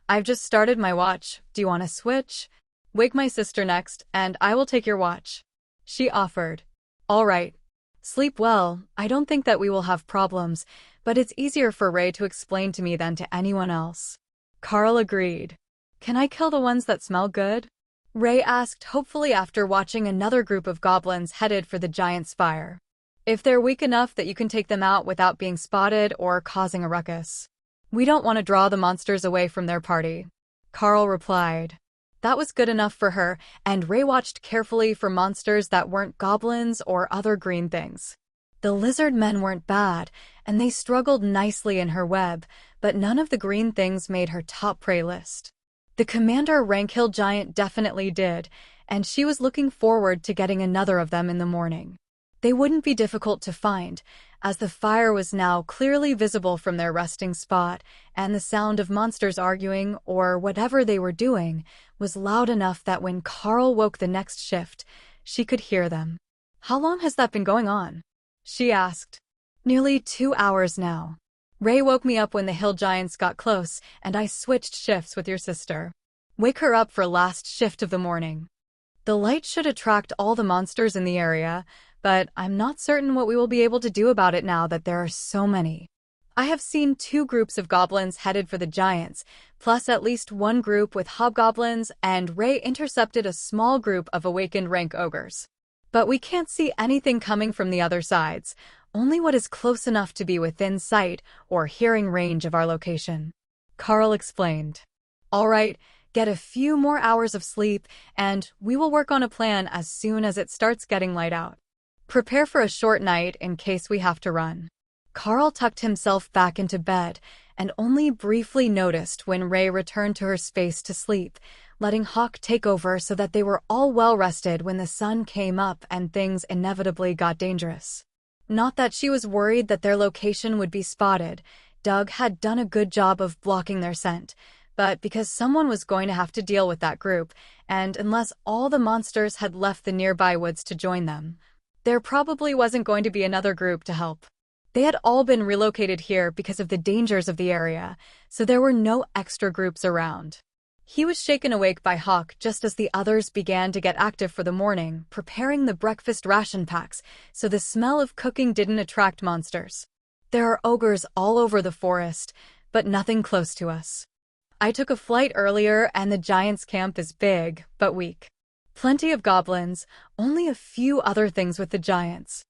I've just started my watch. Do you want to switch? Wake my sister next, and I will take your watch. She offered. All right. Sleep well. I don't think that we will have problems, but it's easier for Ray to explain to me than to anyone else. Carl agreed. Can I kill the ones that smell good? Ray asked hopefully after watching another group of goblins headed for the giant's fire. If they're weak enough that you can take them out without being spotted or causing a ruckus. We don't want to draw the monsters away from their party. Carl replied. That was good enough for her, and Ray watched carefully for monsters that weren't goblins or other green things. The lizard men weren't bad, and they struggled nicely in her web, but none of the green things made her top prey list. The commander rank hill giant definitely did, and she was looking forward to getting another of them in the morning. They wouldn't be difficult to find, as the fire was now clearly visible from their resting spot, and the sound of monsters arguing, or whatever they were doing, was loud enough that when Carl woke the next shift, she could hear them. How long has that been going on? She asked. Nearly 2 hours now. Ray woke me up when the hill giants got close, and I switched shifts with your sister. Wake her up for last shift of the morning. The light should attract all the monsters in the area, but I'm not certain what we will be able to do about it now that there are so many. I have seen 2 groups of goblins headed for the giants, plus at least 1 group with hobgoblins, and Ray intercepted a small group of awakened rank ogres. But we can't see anything coming from the other sides, only what is close enough to be within sight or hearing range of our location. Carl explained. All right, get a few more hours of sleep, and we will work on a plan as soon as it starts getting light out. Prepare for a short night in case we have to run. Carl tucked himself back into bed and only briefly noticed when Ray returned to her space to sleep, letting Hawk take over so that they were all well rested when the sun came up and things inevitably got dangerous. Not that she was worried that their location would be spotted. Doug had done a good job of blocking their scent, but because someone was going to have to deal with that group, and unless all the monsters had left the nearby woods to join them, there probably wasn't going to be another group to help. They had all been relocated here because of the dangers of the area, so there were no extra groups around. He was shaken awake by Hawk just as the others began to get active for the morning, preparing the breakfast ration packs so the smell of cooking didn't attract monsters. There are ogres all over the forest, but nothing close to us. I took a flight earlier and the giants' camp is big, but weak. Plenty of goblins, only a few other things with the giants.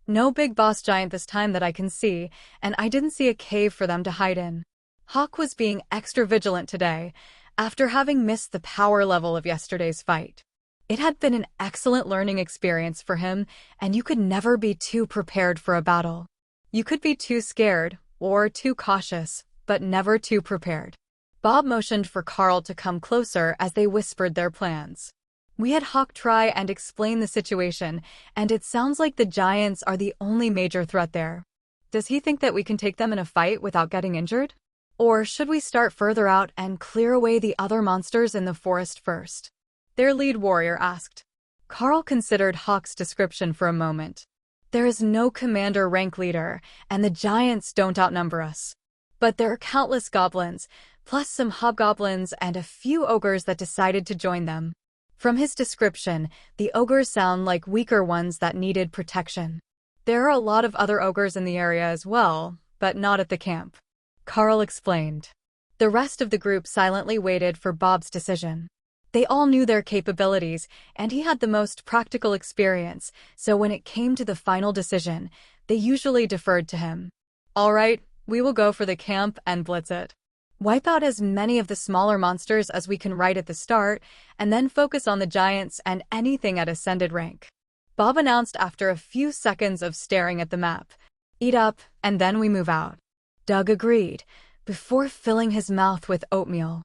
No big boss giant this time that I can see, and I didn't see a cave for them to hide in. Hawk was being extra vigilant today, after having missed the power level of yesterday's fight. It had been an excellent learning experience for him, and you could never be too prepared for a battle. You could be too scared, or too cautious, but never too prepared. Bob motioned for Carl to come closer as they whispered their plans. We had Hawk try and explain the situation, and it sounds like the giants are the only major threat there. Does he think that we can take them in a fight without getting injured? Or should we start further out and clear away the other monsters in the forest first? Their lead warrior asked. Carl considered Hawk's description for a moment. There is no commander rank leader, and the giants don't outnumber us. But there are countless goblins, plus some hobgoblins and a few ogres that decided to join them. From his description, the ogres sound like weaker ones that needed protection. There are a lot of other ogres in the area as well, but not at the camp. Carl explained. The rest of the group silently waited for Bob's decision. They all knew their capabilities, and he had the most practical experience, so when it came to the final decision, they usually deferred to him. All right, we will go for the camp and blitz it. Wipe out as many of the smaller monsters as we can right at the start, and then focus on the giants and anything at ascended rank. Bob announced after a few seconds of staring at the map. Eat up, and then we move out. Doug agreed, before filling his mouth with oatmeal.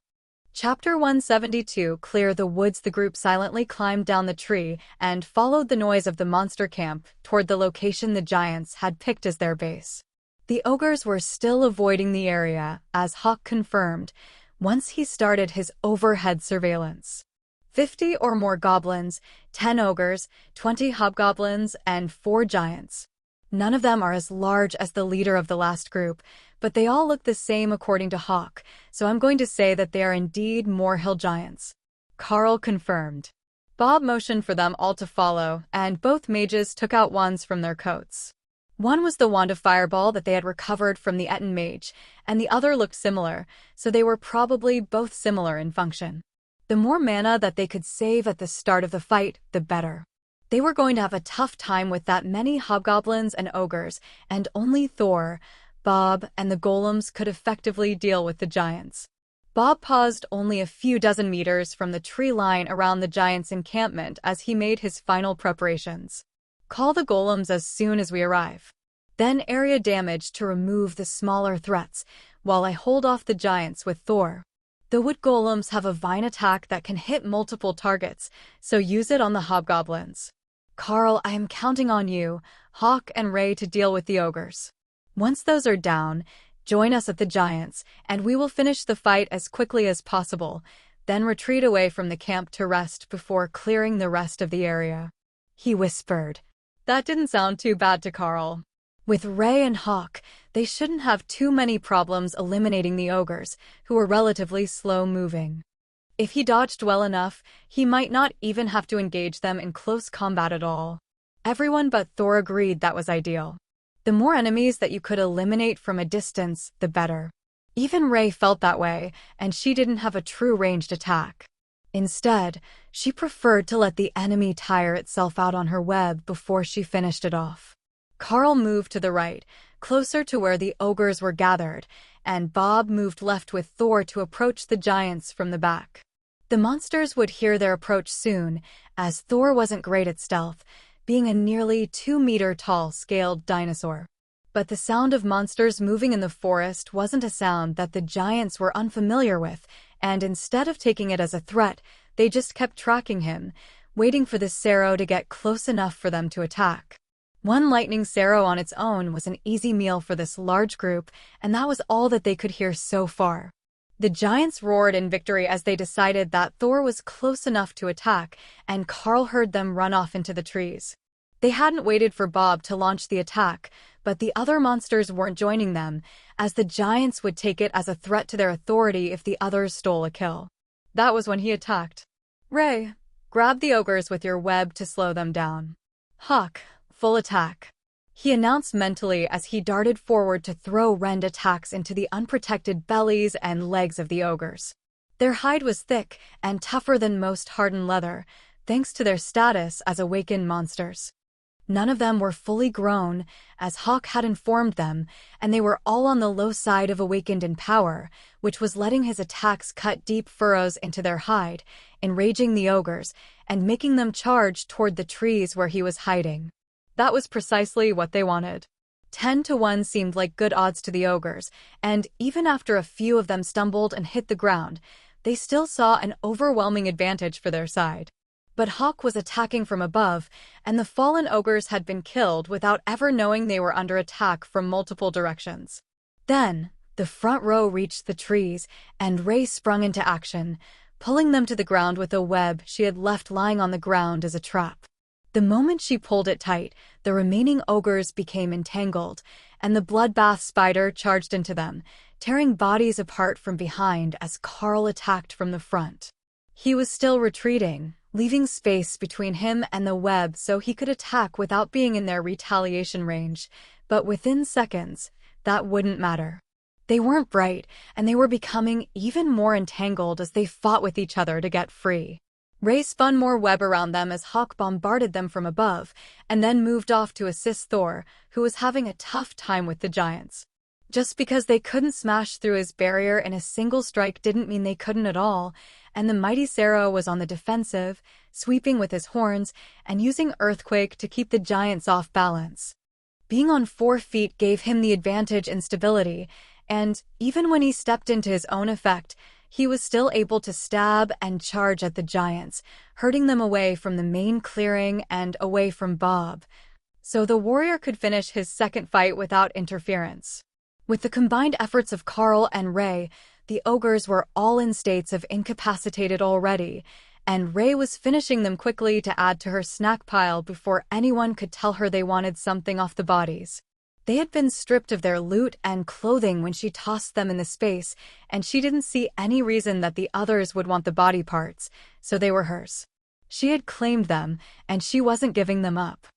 Chapter 172. Clear the woods. The group silently climbed down the tree and followed the noise of the monster camp toward the location the giants had picked as their base. The ogres were still avoiding the area, as Hawk confirmed, once he started his overhead surveillance. 50 or more goblins, 10 ogres, 20 hobgoblins, and 4 giants. None of them are as large as the leader of the last group, but they all look the same according to Hawk, so I'm going to say that they are indeed Moorhill giants. Carl confirmed. Bob motioned for them all to follow, and both mages took out wands from their coats. One was the wand of fireball that they had recovered from the Etten mage, and the other looked similar, so they were probably both similar in function. The more mana that they could save at the start of the fight, the better. They were going to have a tough time with that many hobgoblins and ogres, and only Thor, Bob, and the golems could effectively deal with the giants. Bob paused only a few dozen meters from the tree line around the giants' encampment as he made his final preparations. Call the golems as soon as we arrive. Then area damage to remove the smaller threats, while I hold off the giants with Thor. The wood golems have a vine attack that can hit multiple targets, so use it on the hobgoblins. Carl, I am counting on you, Hawk and Ray to deal with the ogres. Once those are down, join us at the giants, and we will finish the fight as quickly as possible, then retreat away from the camp to rest before clearing the rest of the area. He whispered. That didn't sound too bad to Carl. With Ray and Hawk, they shouldn't have too many problems eliminating the ogres, who were relatively slow-moving. If he dodged well enough, he might not even have to engage them in close combat at all. Everyone but Thor agreed that was ideal. The more enemies that you could eliminate from a distance, the better. Even Ray felt that way, and she didn't have a true ranged attack. Instead, she preferred to let the enemy tire itself out on her web before she finished it off. Carl moved to the right, closer to where the ogres were gathered, and Bob moved left with Thor to approach the giants from the back. The monsters would hear their approach soon, as Thor wasn't great at stealth, being a nearly 2-meter-tall scaled dinosaur. But the sound of monsters moving in the forest wasn't a sound that the giants were unfamiliar with, and instead of taking it as a threat, they just kept tracking him, waiting for the Cerro to get close enough for them to attack. One lightning Cerro on its own was an easy meal for this large group, and that was all that they could hear so far. The giants roared in victory as they decided that Thor was close enough to attack, and Carl heard them run off into the trees. They hadn't waited for Bob to launch the attack, but the other monsters weren't joining them, as the giants would take it as a threat to their authority if the others stole a kill. That was when he attacked. Ray, grab the ogres with your web to slow them down. Hawk, full attack. He announced mentally as he darted forward to throw rend attacks into the unprotected bellies and legs of the ogres. Their hide was thick and tougher than most hardened leather, thanks to their status as awakened monsters. None of them were fully grown, as Hawk had informed them, and they were all on the low side of awakened in power, which was letting his attacks cut deep furrows into their hide, enraging the ogres, and making them charge toward the trees where he was hiding. That was precisely what they wanted. 10-1 seemed like good odds to the ogres, and even after a few of them stumbled and hit the ground, they still saw an overwhelming advantage for their side. But Hawk was attacking from above, and the fallen ogres had been killed without ever knowing they were under attack from multiple directions. Then, the front row reached the trees, and Ray sprung into action, pulling them to the ground with a web she had left lying on the ground as a trap. The moment she pulled it tight, the remaining ogres became entangled, and the bloodbath spider charged into them, tearing bodies apart from behind as Carl attacked from the front. He was still retreating, leaving space between him and the web so he could attack without being in their retaliation range, but within seconds, that wouldn't matter. They weren't bright, and they were becoming even more entangled as they fought with each other to get free. Ray spun more web around them as Hawk bombarded them from above, and then moved off to assist Thor, who was having a tough time with the giants. Just because they couldn't smash through his barrier in a single strike didn't mean they couldn't at all, and the mighty Sarah was on the defensive, sweeping with his horns and using Earthquake to keep the giants off balance. Being on 4 feet gave him the advantage in stability, and even when he stepped into his own effect, he was still able to stab and charge at the giants, hurting them away from the main clearing and away from Bob, so the warrior could finish his second fight without interference. With the combined efforts of Carl and Ray, the ogres were all in states of incapacitated already, and Ray was finishing them quickly to add to her snack pile before anyone could tell her they wanted something off the bodies. They had been stripped of their loot and clothing when she tossed them in the space, and she didn't see any reason that the others would want the body parts, so they were hers. She had claimed them, and she wasn't giving them up.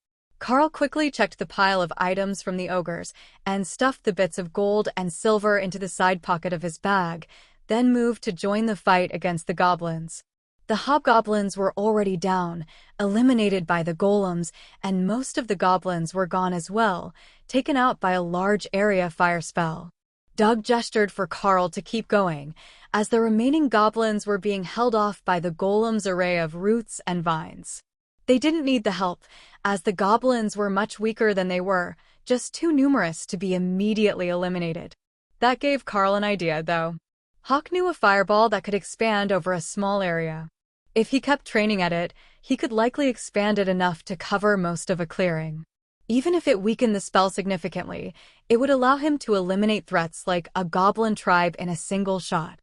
Carl quickly checked the pile of items from the ogres and stuffed the bits of gold and silver into the side pocket of his bag, then moved to join the fight against the goblins. The hobgoblins were already down, eliminated by the golems, and most of the goblins were gone as well, taken out by a large area fire spell. Doug gestured for Carl to keep going, as the remaining goblins were being held off by the golems' array of roots and vines. They didn't need the help, as the goblins were much weaker than they were, just too numerous to be immediately eliminated. That gave Carl an idea, though. Hawk knew a fireball that could expand over a small area. If he kept training at it, he could likely expand it enough to cover most of a clearing. Even if it weakened the spell significantly, it would allow him to eliminate threats like a goblin tribe in a single shot.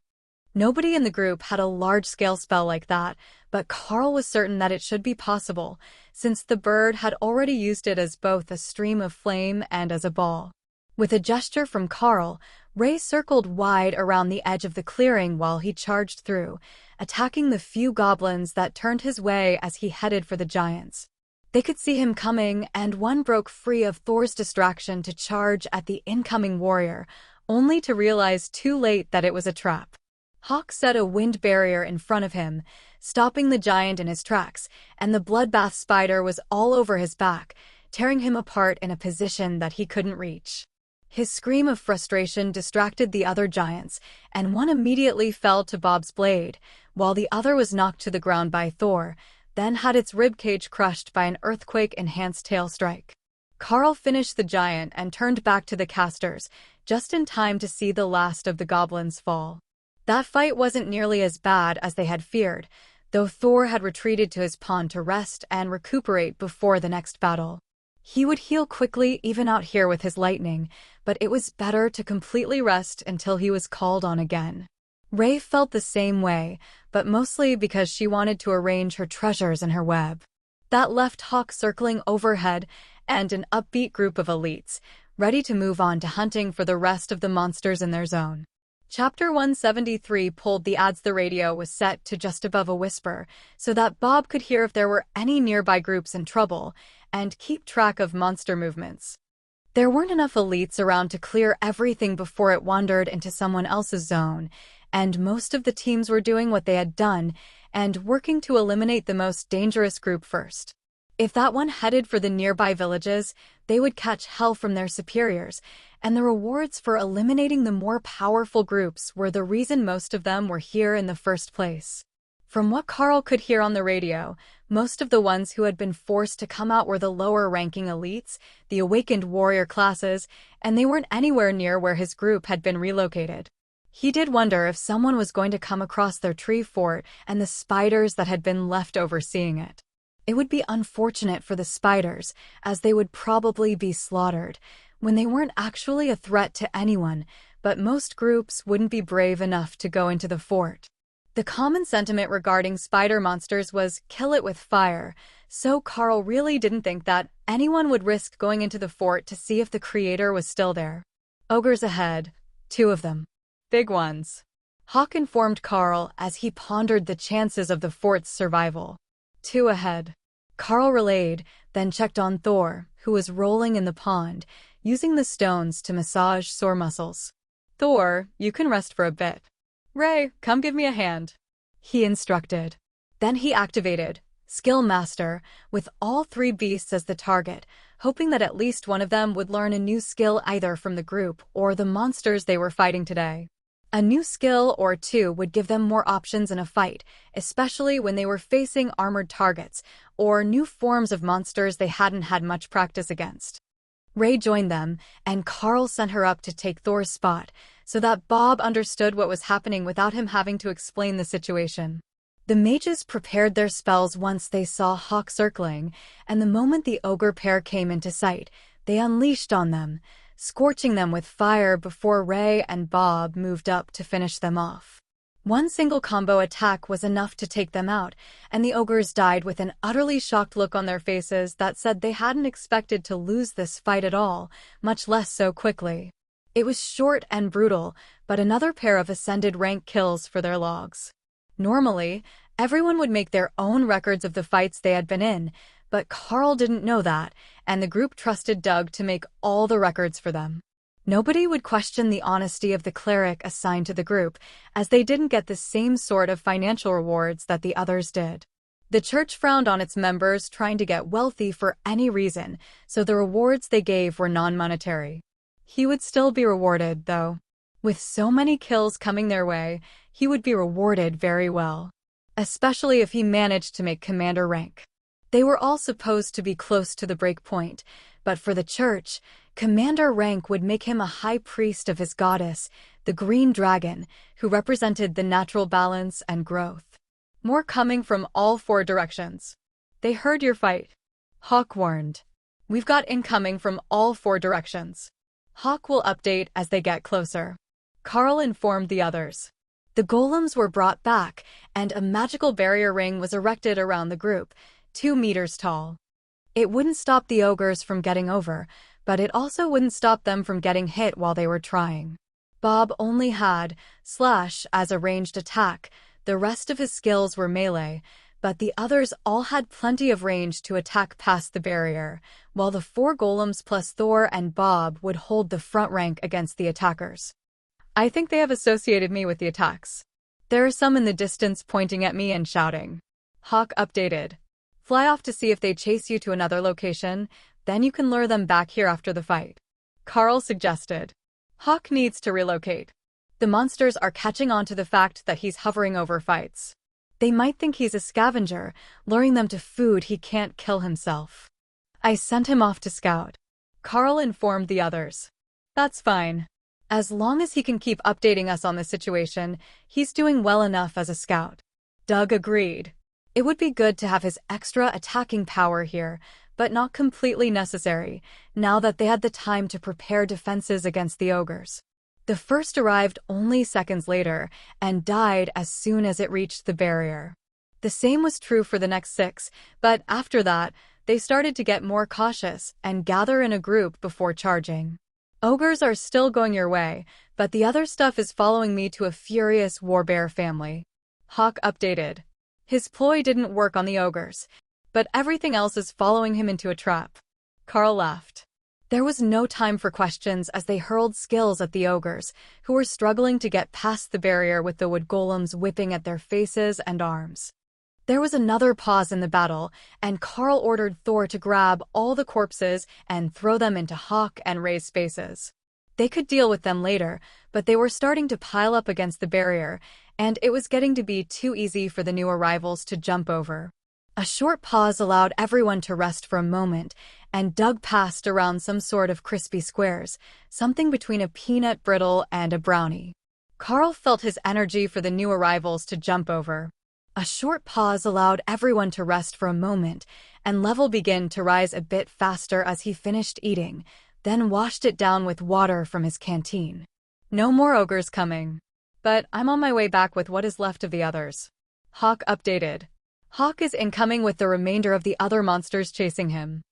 Nobody in the group had a large-scale spell like that, but Carl was certain that it should be possible, since the bird had already used it as both a stream of flame and as a ball. With a gesture from Carl, Ray circled wide around the edge of the clearing while he charged through, attacking the few goblins that turned his way as he headed for the giants. They could see him coming, and one broke free of Thor's distraction to charge at the incoming warrior, only to realize too late that it was a trap. Hawk set a wind barrier in front of him, stopping the giant in his tracks, and the bloodbath spider was all over his back, tearing him apart in a position that he couldn't reach. His scream of frustration distracted the other giants, and one immediately fell to Bob's blade, while the other was knocked to the ground by Thor, then had its ribcage crushed by an earthquake-enhanced tail strike. Carl finished the giant and turned back to the casters, just in time to see the last of the goblins fall. That fight wasn't nearly as bad as they had feared, though Thor had retreated to his pond to rest and recuperate before the next battle. He would heal quickly even out here with his lightning, but it was better to completely rest until he was called on again. Ray felt the same way, but mostly because she wanted to arrange her treasures in her web. That left Hawk circling overhead and an upbeat group of elites, ready to move on to hunting for the rest of the monsters in their zone. Chapter 173 pulled the ads. The radio was set to just above a whisper, so that Bob could hear if there were any nearby groups in trouble, and keep track of monster movements. There weren't enough elites around to clear everything before it wandered into someone else's zone, and most of the teams were doing what they had done, and working to eliminate the most dangerous group first. If that one headed for the nearby villages, they would catch hell from their superiors, and the rewards for eliminating the more powerful groups were the reason most of them were here in the first place. From what Carl could hear on the radio, most of the ones who had been forced to come out were the lower-ranking elites, the awakened warrior classes, and they weren't anywhere near where his group had been relocated. He did wonder if someone was going to come across their tree fort and the spiders that had been left overseeing it. It would be unfortunate for the spiders, as they would probably be slaughtered, when they weren't actually a threat to anyone, but most groups wouldn't be brave enough to go into the fort. The common sentiment regarding spider monsters was kill it with fire, so Carl really didn't think that anyone would risk going into the fort to see if the creator was still there. Ogres ahead, 2 of them. Big ones. Hawk informed Carl as he pondered the chances of the fort's survival. 2 ahead. Carl relayed, then checked on Thor, who was rolling in the pond, using the stones to massage sore muscles. Thor, you can rest for a bit. Ray, come give me a hand, he instructed. Then he activated Skill Master, with all 3 beasts as the target, hoping that at least one of them would learn a new skill either from the group or the monsters they were fighting today. A new skill or 2 would give them more options in a fight, especially when they were facing armored targets or new forms of monsters they hadn't had much practice against. Ray joined them, and Carl sent her up to take Thor's spot, so that Bob understood what was happening without him having to explain the situation. The mages prepared their spells once they saw Hawk circling, and the moment the ogre pair came into sight, they unleashed on them, scorching them with fire before Ray and Bob moved up to finish them off. One single combo attack was enough to take them out, and the ogres died with an utterly shocked look on their faces that said they hadn't expected to lose this fight at all, much less so quickly. It was short and brutal, but another pair of ascended rank kills for their logs. Normally, everyone would make their own records of the fights they had been in, but Carl didn't know that, and the group trusted Doug to make all the records for them. Nobody would question the honesty of the cleric assigned to the group, as they didn't get the same sort of financial rewards that the others did. The church frowned on its members trying to get wealthy for any reason, so the rewards they gave were non-monetary. He would still be rewarded, though. With so many kills coming their way, he would be rewarded very well. Especially if he managed to make commander rank. They were all supposed to be close to the break point, but for the church, commander rank would make him a high priest of his goddess, the Green Dragon, who represented the natural balance and growth. More coming from all 4 directions. They heard your fight, Hawk warned. We've got incoming from all 4 directions. Hawk will update as they get closer. Carl informed the others. The golems were brought back, and a magical barrier ring was erected around the group, 2 meters tall. It wouldn't stop the ogres from getting over, but it also wouldn't stop them from getting hit while they were trying. Bob only had Slash as a ranged attack, the rest of his skills were melee, but the others all had plenty of range to attack past the barrier, while the 4 golems plus Thor and Bob would hold the front rank against the attackers. I think they have associated me with the attacks. There are some in the distance pointing at me and shouting. Hawk updated. Fly off to see if they chase you to another location, then you can lure them back here after the fight. Carl suggested. Hawk needs to relocate. The monsters are catching on to the fact that he's hovering over fights. They might think he's a scavenger, luring them to food he can't kill himself. I sent him off to scout. Carl informed the others. That's fine. As long as he can keep updating us on the situation, he's doing well enough as a scout. Doug agreed. It would be good to have his extra attacking power here, but not completely necessary, now that they had the time to prepare defenses against the ogres. The first arrived only seconds later, and died as soon as it reached the barrier. The same was true for the next 6, but after that, they started to get more cautious and gather in a group before charging. Ogres are still going your way, but the other stuff is following me to a furious warbear family. Hawk updated. His ploy didn't work on the ogres, but everything else is following him into a trap. Carl laughed. There was no time for questions as they hurled skills at the ogres, who were struggling to get past the barrier with the wood golems whipping at their faces and arms. There was another pause in the battle, and Carl ordered Thor to grab all the corpses and throw them into Hawk and Ray's spaces. They could deal with them later, but they were starting to pile up against the barrier, and it was getting to be too easy for the new arrivals to jump over. A short pause allowed everyone to rest for a moment, and Doug passed around some sort of crispy squares, something between a peanut brittle and a brownie. Carl felt his energy for the new arrivals to jump over. A short pause allowed everyone to rest for a moment, and level began to rise a bit faster as he finished eating, then washed it down with water from his canteen. No more ogres coming. But I'm on my way back with what is left of the others. Hawk updated. Hawk is incoming with the remainder of the other monsters chasing him.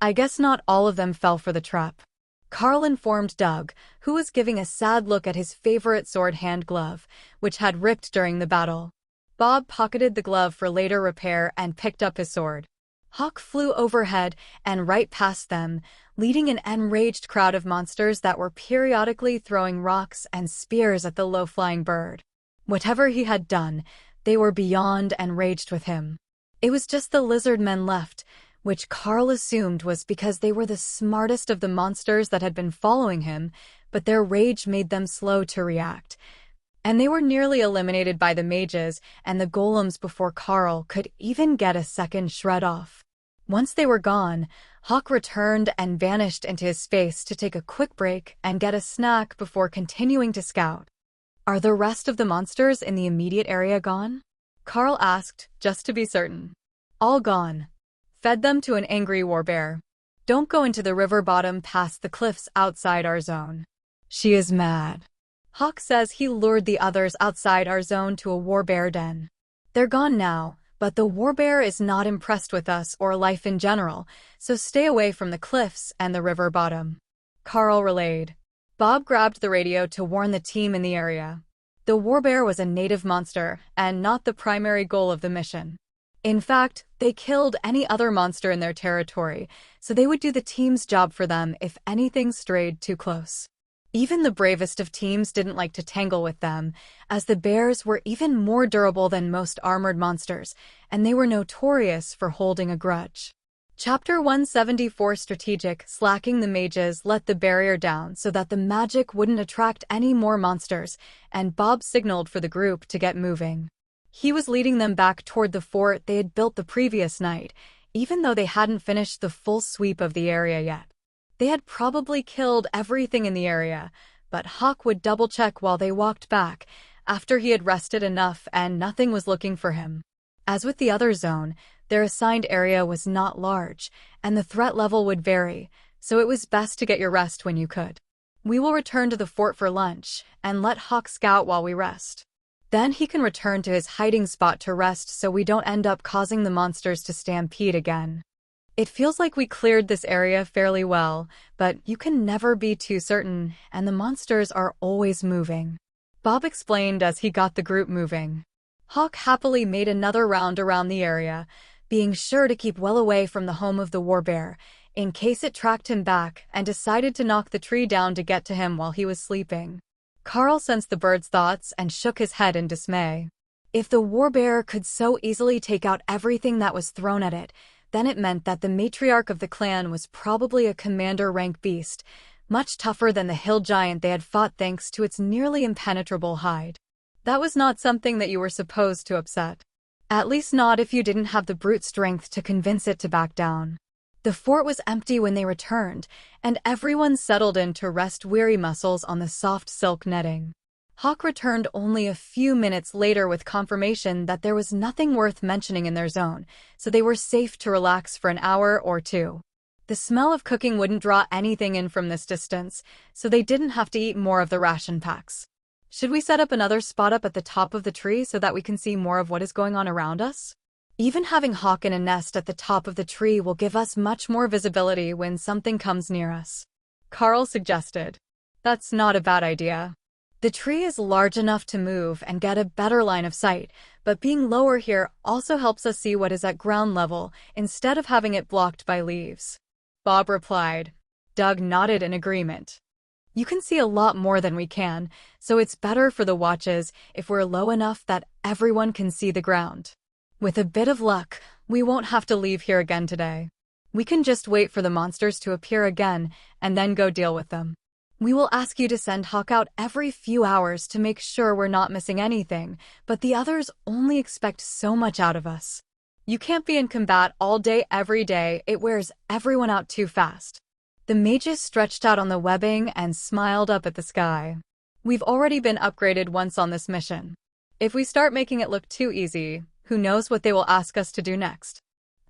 I guess not all of them fell for the trap. Carl informed Doug, who was giving a sad look at his favorite sword hand glove, which had ripped during the battle. Bob pocketed the glove for later repair and picked up his sword. Hawk flew overhead and right past them, leading an enraged crowd of monsters that were periodically throwing rocks and spears at the low-flying bird. Whatever he had done, they were beyond enraged with him. It was just the lizard men left, which Carl assumed was because they were the smartest of the monsters that had been following him, but their rage made them slow to react. And they were nearly eliminated by the mages and the golems before Carl could even get a second shred off. Once they were gone, Hawk returned and vanished into his space to take a quick break and get a snack before continuing to scout. Are the rest of the monsters in the immediate area gone? Carl asked, just to be certain. All gone. Fed them to an angry warbear. Don't go into the river bottom past the cliffs outside our zone. She is mad. Hawk says he lured the others outside our zone to a warbear den. They're gone now, but the warbear is not impressed with us or life in general, so stay away from the cliffs and the river bottom. Carl relayed. Bob grabbed the radio to warn the team in the area. The warbear was a native monster and not the primary goal of the mission. In fact, they killed any other monster in their territory, so they would do the team's job for them if anything strayed too close. Even the bravest of teams didn't like to tangle with them, as the bears were even more durable than most armored monsters, and they were notorious for holding a grudge. Chapter 174 Strategic. Slacking. The mages let the barrier down so that the magic wouldn't attract any more monsters, and Bob signaled for the group to get moving. He was leading them back toward the fort they had built the previous night, even though they hadn't finished the full sweep of the area yet. They had probably killed everything in the area, but Hawk would double-check while they walked back, after he had rested enough and nothing was looking for him. As with the other zone, their assigned area was not large, and the threat level would vary, so it was best to get your rest when you could. We will return to the fort for lunch, and let Hawk scout while we rest. Then he can return to his hiding spot to rest so we don't end up causing the monsters to stampede again. It feels like we cleared this area fairly well, but you can never be too certain, and the monsters are always moving. Bob explained as he got the group moving. Hawk happily made another round around the area, being sure to keep well away from the home of the warbear, in case it tracked him back and decided to knock the tree down to get to him while he was sleeping. Carl sensed the bird's thoughts and shook his head in dismay. If the warbear could so easily take out everything that was thrown at it, then it meant that the matriarch of the clan was probably a commander-rank beast, much tougher than the hill giant they had fought thanks to its nearly impenetrable hide. That was not something that you were supposed to upset. At least not if you didn't have the brute strength to convince it to back down. The fort was empty when they returned, and everyone settled in to rest weary muscles on the soft silk netting. Hawk returned only a few minutes later with confirmation that there was nothing worth mentioning in their zone, so they were safe to relax for an hour or two. The smell of cooking wouldn't draw anything in from this distance, so they didn't have to eat more of the ration packs. Should we set up another spot up at the top of the tree so that we can see more of what is going on around us? Even having Hawk in a nest at the top of the tree will give us much more visibility when something comes near us. Carl suggested. That's not a bad idea. The tree is large enough to move and get a better line of sight, but being lower here also helps us see what is at ground level instead of having it blocked by leaves. Bob replied. Doug nodded in agreement. You can see a lot more than we can, so it's better for the watches if we're low enough that everyone can see the ground. With a bit of luck, we won't have to leave here again today. We can just wait for the monsters to appear again and then go deal with them. We will ask you to send Hawk out every few hours to make sure we're not missing anything, but the others only expect so much out of us. You can't be in combat all day every day, it wears everyone out too fast. The mages stretched out on the webbing and smiled up at the sky. We've already been upgraded once on this mission. If we start making it look too easy, who knows what they will ask us to do next.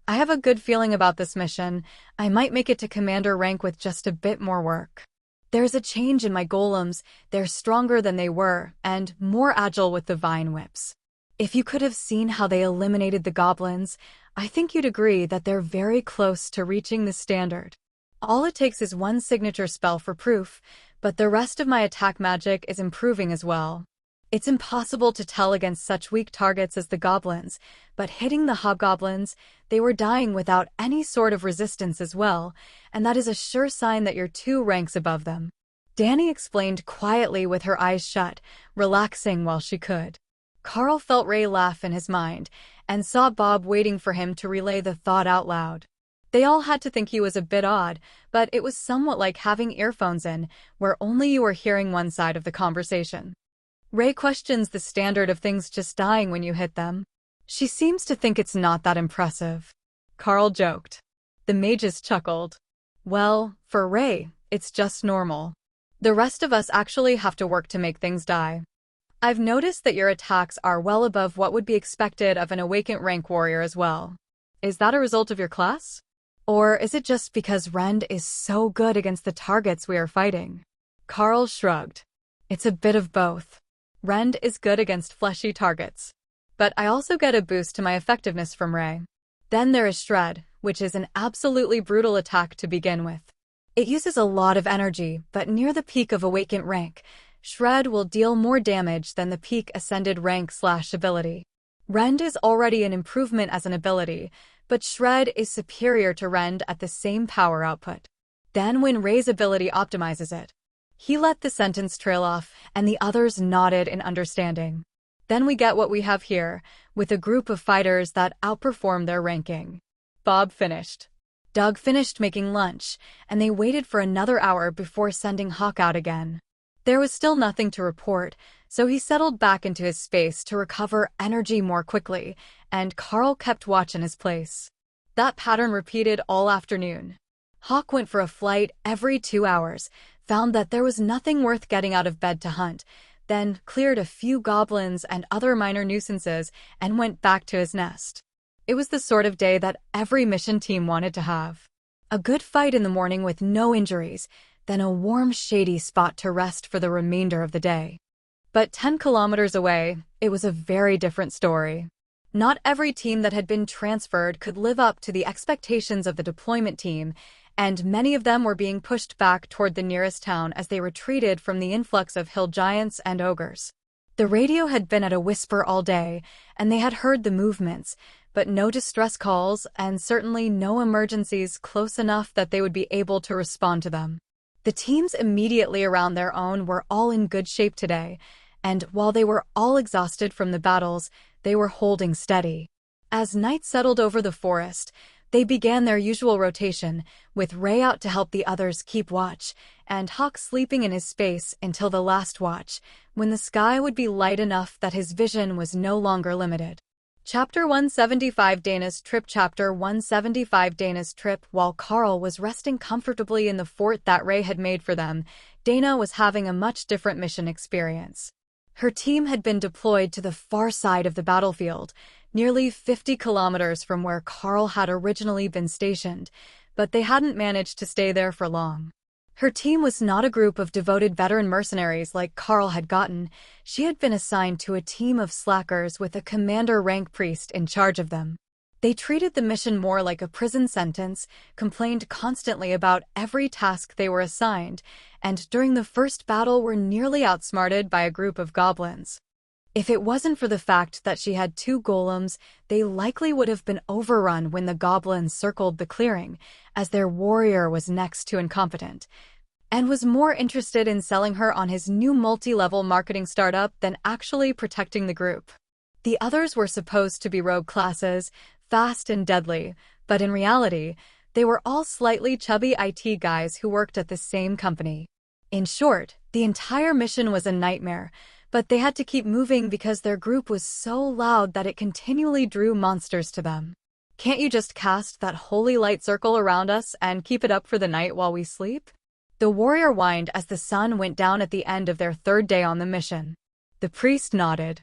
I have a good feeling about this mission. I might make it to commander rank with just a bit more work. There's a change in my golems. They're stronger than they were, and more agile with the vine whips. If you could have seen how they eliminated the goblins, I think you'd agree that they're very close to reaching the standard. All it takes is one signature spell for proof, but the rest of my attack magic is improving as well. It's impossible to tell against such weak targets as the goblins, but hitting the hobgoblins, they were dying without any sort of resistance as well, and that is a sure sign that you're 2 ranks above them. Danny explained quietly with her eyes shut, relaxing while she could. Carl felt Ray laugh in his mind, and saw Bob waiting for him to relay the thought out loud. They all had to think he was a bit odd, but it was somewhat like having earphones in, where only you were hearing one side of the conversation. Ray questions the standard of things just dying when you hit them. She seems to think it's not that impressive. Carl joked. The mages chuckled. Well, for Ray, it's just normal. The rest of us actually have to work to make things die. I've noticed that your attacks are well above what would be expected of an awakened rank warrior as well. Is that a result of your class? Or is it just because Rend is so good against the targets we are fighting? Carl shrugged. It's a bit of both. Rend is good against fleshy targets. But I also get a boost to my effectiveness from Ray. Then there is Shred, which is an absolutely brutal attack to begin with. It uses a lot of energy, but near the peak of awakened rank, Shred will deal more damage than the peak ascended rank/ability. Rend is already an improvement as an ability, but Shred is superior to Rend at the same power output. Then when Ray's ability optimizes it, he let the sentence trail off, and the others nodded in understanding. Then we get what we have here, with a group of fighters that outperform their ranking. Bob finished. Doug finished making lunch, and they waited for another hour before sending Hawk out again. There was still nothing to report, so he settled back into his space to recover energy more quickly, and Carl kept watch in his place. That pattern repeated all afternoon. Hawk went for a flight every 2 hours, found that there was nothing worth getting out of bed to hunt, then cleared a few goblins and other minor nuisances and went back to his nest. It was the sort of day that every mission team wanted to have. A good fight in the morning with no injuries, then a warm, shady spot to rest for the remainder of the day. But 10 kilometers away, it was a very different story. Not every team that had been transferred could live up to the expectations of the deployment team, and many of them were being pushed back toward the nearest town as they retreated from the influx of hill giants and ogres. The radio had been at a whisper all day, and they had heard the movements, but no distress calls and certainly no emergencies close enough that they would be able to respond to them. The teams immediately around their own were all in good shape today, and while they were all exhausted from the battles, they were holding steady. As night settled over the forest, they began their usual rotation, with Ray out to help the others keep watch, and Hawk sleeping in his space until the last watch, when the sky would be light enough that his vision was no longer limited. Chapter 175 Dana's Trip Chapter 175 Dana's Trip While Carl was resting comfortably in the fort that Ray had made for them, Dana was having a much different mission experience. Her team had been deployed to the far side of the battlefield, nearly 50 kilometers from where Carl had originally been stationed, but they hadn't managed to stay there for long. Her team was not a group of devoted veteran mercenaries like Carl had gotten. She had been assigned to a team of slackers with a commander rank priest in charge of them. They treated the mission more like a prison sentence, complained constantly about every task they were assigned, and during the first battle were nearly outsmarted by a group of goblins. If it wasn't for the fact that she had 2 golems, they likely would have been overrun when the goblins circled the clearing, as their warrior was next to incompetent, and was more interested in selling her on his new multi-level marketing startup than actually protecting the group. The others were supposed to be rogue classes, fast and deadly, but in reality, they were all slightly chubby IT guys who worked at the same company. In short, the entire mission was a nightmare, but they had to keep moving because their group was so loud that it continually drew monsters to them. Can't you just cast that holy light circle around us and keep it up for the night while we sleep? The warrior whined as the sun went down at the end of their third day on the mission. The priest nodded.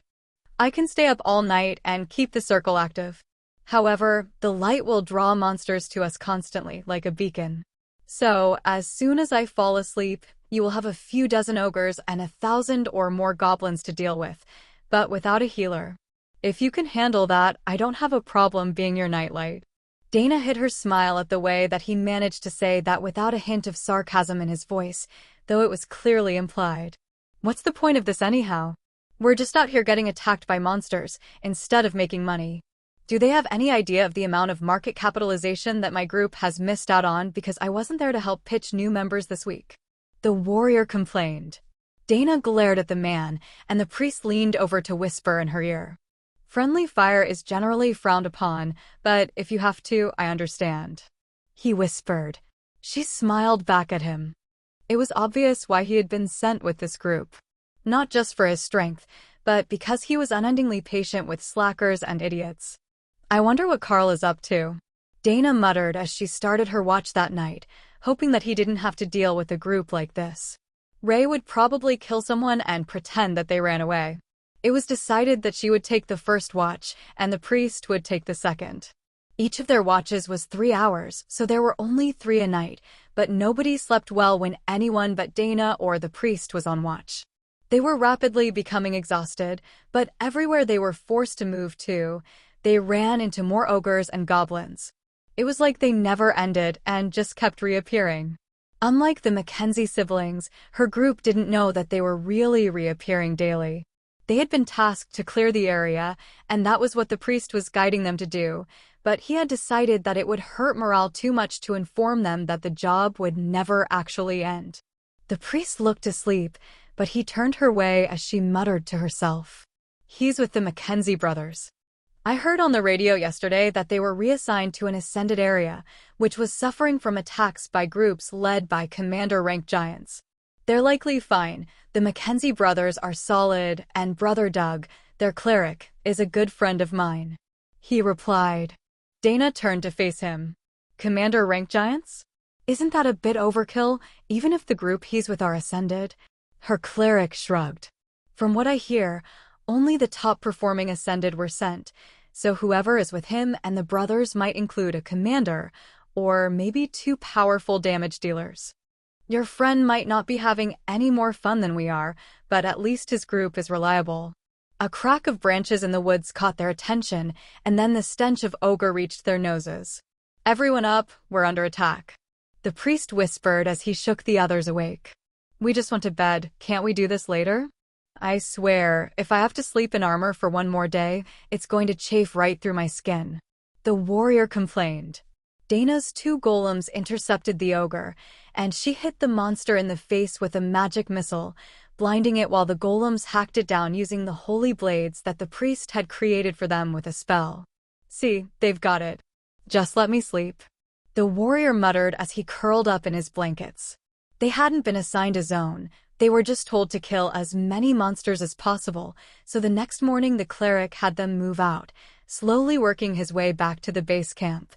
I can stay up all night and keep the circle active. However, the light will draw monsters to us constantly, like a beacon. So, as soon as I fall asleep, you will have a few dozen ogres and 1,000 or more goblins to deal with, but without a healer. If you can handle that, I don't have a problem being your nightlight. Dana hid her smile at the way that he managed to say that without a hint of sarcasm in his voice, though it was clearly implied. What's the point of this anyhow? We're just out here getting attacked by monsters, instead of making money. Do they have any idea of the amount of market capitalization that my group has missed out on because I wasn't there to help pitch new members this week? The warrior complained. Dana glared at the man, and the priest leaned over to whisper in her ear. Friendly fire is generally frowned upon, but if you have to, I understand. He whispered. She smiled back at him. It was obvious why he had been sent with this group. Not just for his strength, but because he was unendingly patient with slackers and idiots. I wonder what Carl is up to. Dana muttered as she started her watch that night, hoping that he didn't have to deal with a group like this. Ray would probably kill someone and pretend that they ran away. It was decided that she would take the first watch, and the priest would take the second. Each of their watches was 3 hours, so there were only 3 a night, but nobody slept well when anyone but Dana or the priest was on watch. They were rapidly becoming exhausted, but everywhere they were forced to move to, they ran into more ogres and goblins. It was like they never ended and just kept reappearing. Unlike the Mackenzie siblings, her group didn't know that they were really reappearing daily. They had been tasked to clear the area, and that was what the priest was guiding them to do, but he had decided that it would hurt morale too much to inform them that the job would never actually end. The priest looked asleep, but he turned her way as she muttered to herself. He's with the Mackenzie brothers. I heard on the radio yesterday that they were reassigned to an ascended area, which was suffering from attacks by groups led by commander-rank giants. They're likely fine. The Mackenzie brothers are solid, and Brother Doug, their cleric, is a good friend of mine. He replied. Dana turned to face him. Commander-rank giants? Isn't that a bit overkill, even if the group he's with are ascended? Her cleric shrugged. From what I hear, only the top-performing ascended were sent, so whoever is with him and the brothers might include a commander, or maybe 2 powerful damage dealers. Your friend might not be having any more fun than we are, but at least his group is reliable. A crack of branches in the woods caught their attention, and then the stench of ogre reached their noses. Everyone up, we're under attack. The priest whispered as he shook the others awake. We just went to bed, can't we do this later? I swear, if I have to sleep in armor for 1 more day, it's going to chafe right through my skin. The warrior complained. Dana's 2 golems intercepted the ogre, and she hit the monster in the face with a magic missile, blinding it while the golems hacked it down using the holy blades that the priest had created for them with a spell. See, they've got it. Just let me sleep. The warrior muttered as he curled up in his blankets. They hadn't been assigned a zone. They were just told to kill as many monsters as possible, so the next morning the cleric had them move out, slowly working his way back to the base camp,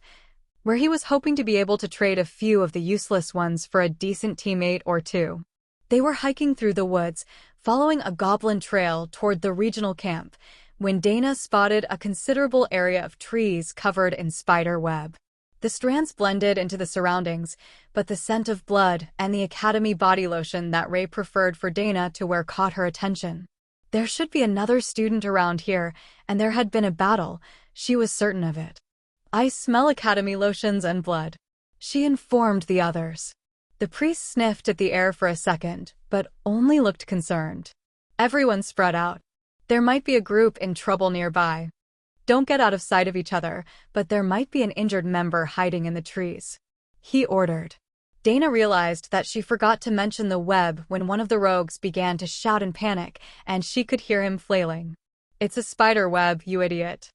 where he was hoping to be able to trade a few of the useless ones for a decent teammate or 2. They were hiking through the woods, following a goblin trail toward the regional camp, when Dana spotted a considerable area of trees covered in spider web. The strands blended into the surroundings, but the scent of blood and the Academy body lotion that Ray preferred for Dana to wear caught her attention. There should be another student around here, and there had been a battle. She was certain of it. I smell Academy lotions and blood. She informed the others. The priest sniffed at the air for a second, but only looked concerned. Everyone spread out. There might be a group in trouble nearby. Don't get out of sight of each other, but there might be an injured member hiding in the trees. He ordered. Dana realized that she forgot to mention the web when one of the rogues began to shout in panic, and she could hear him flailing. It's a spider web, you idiot.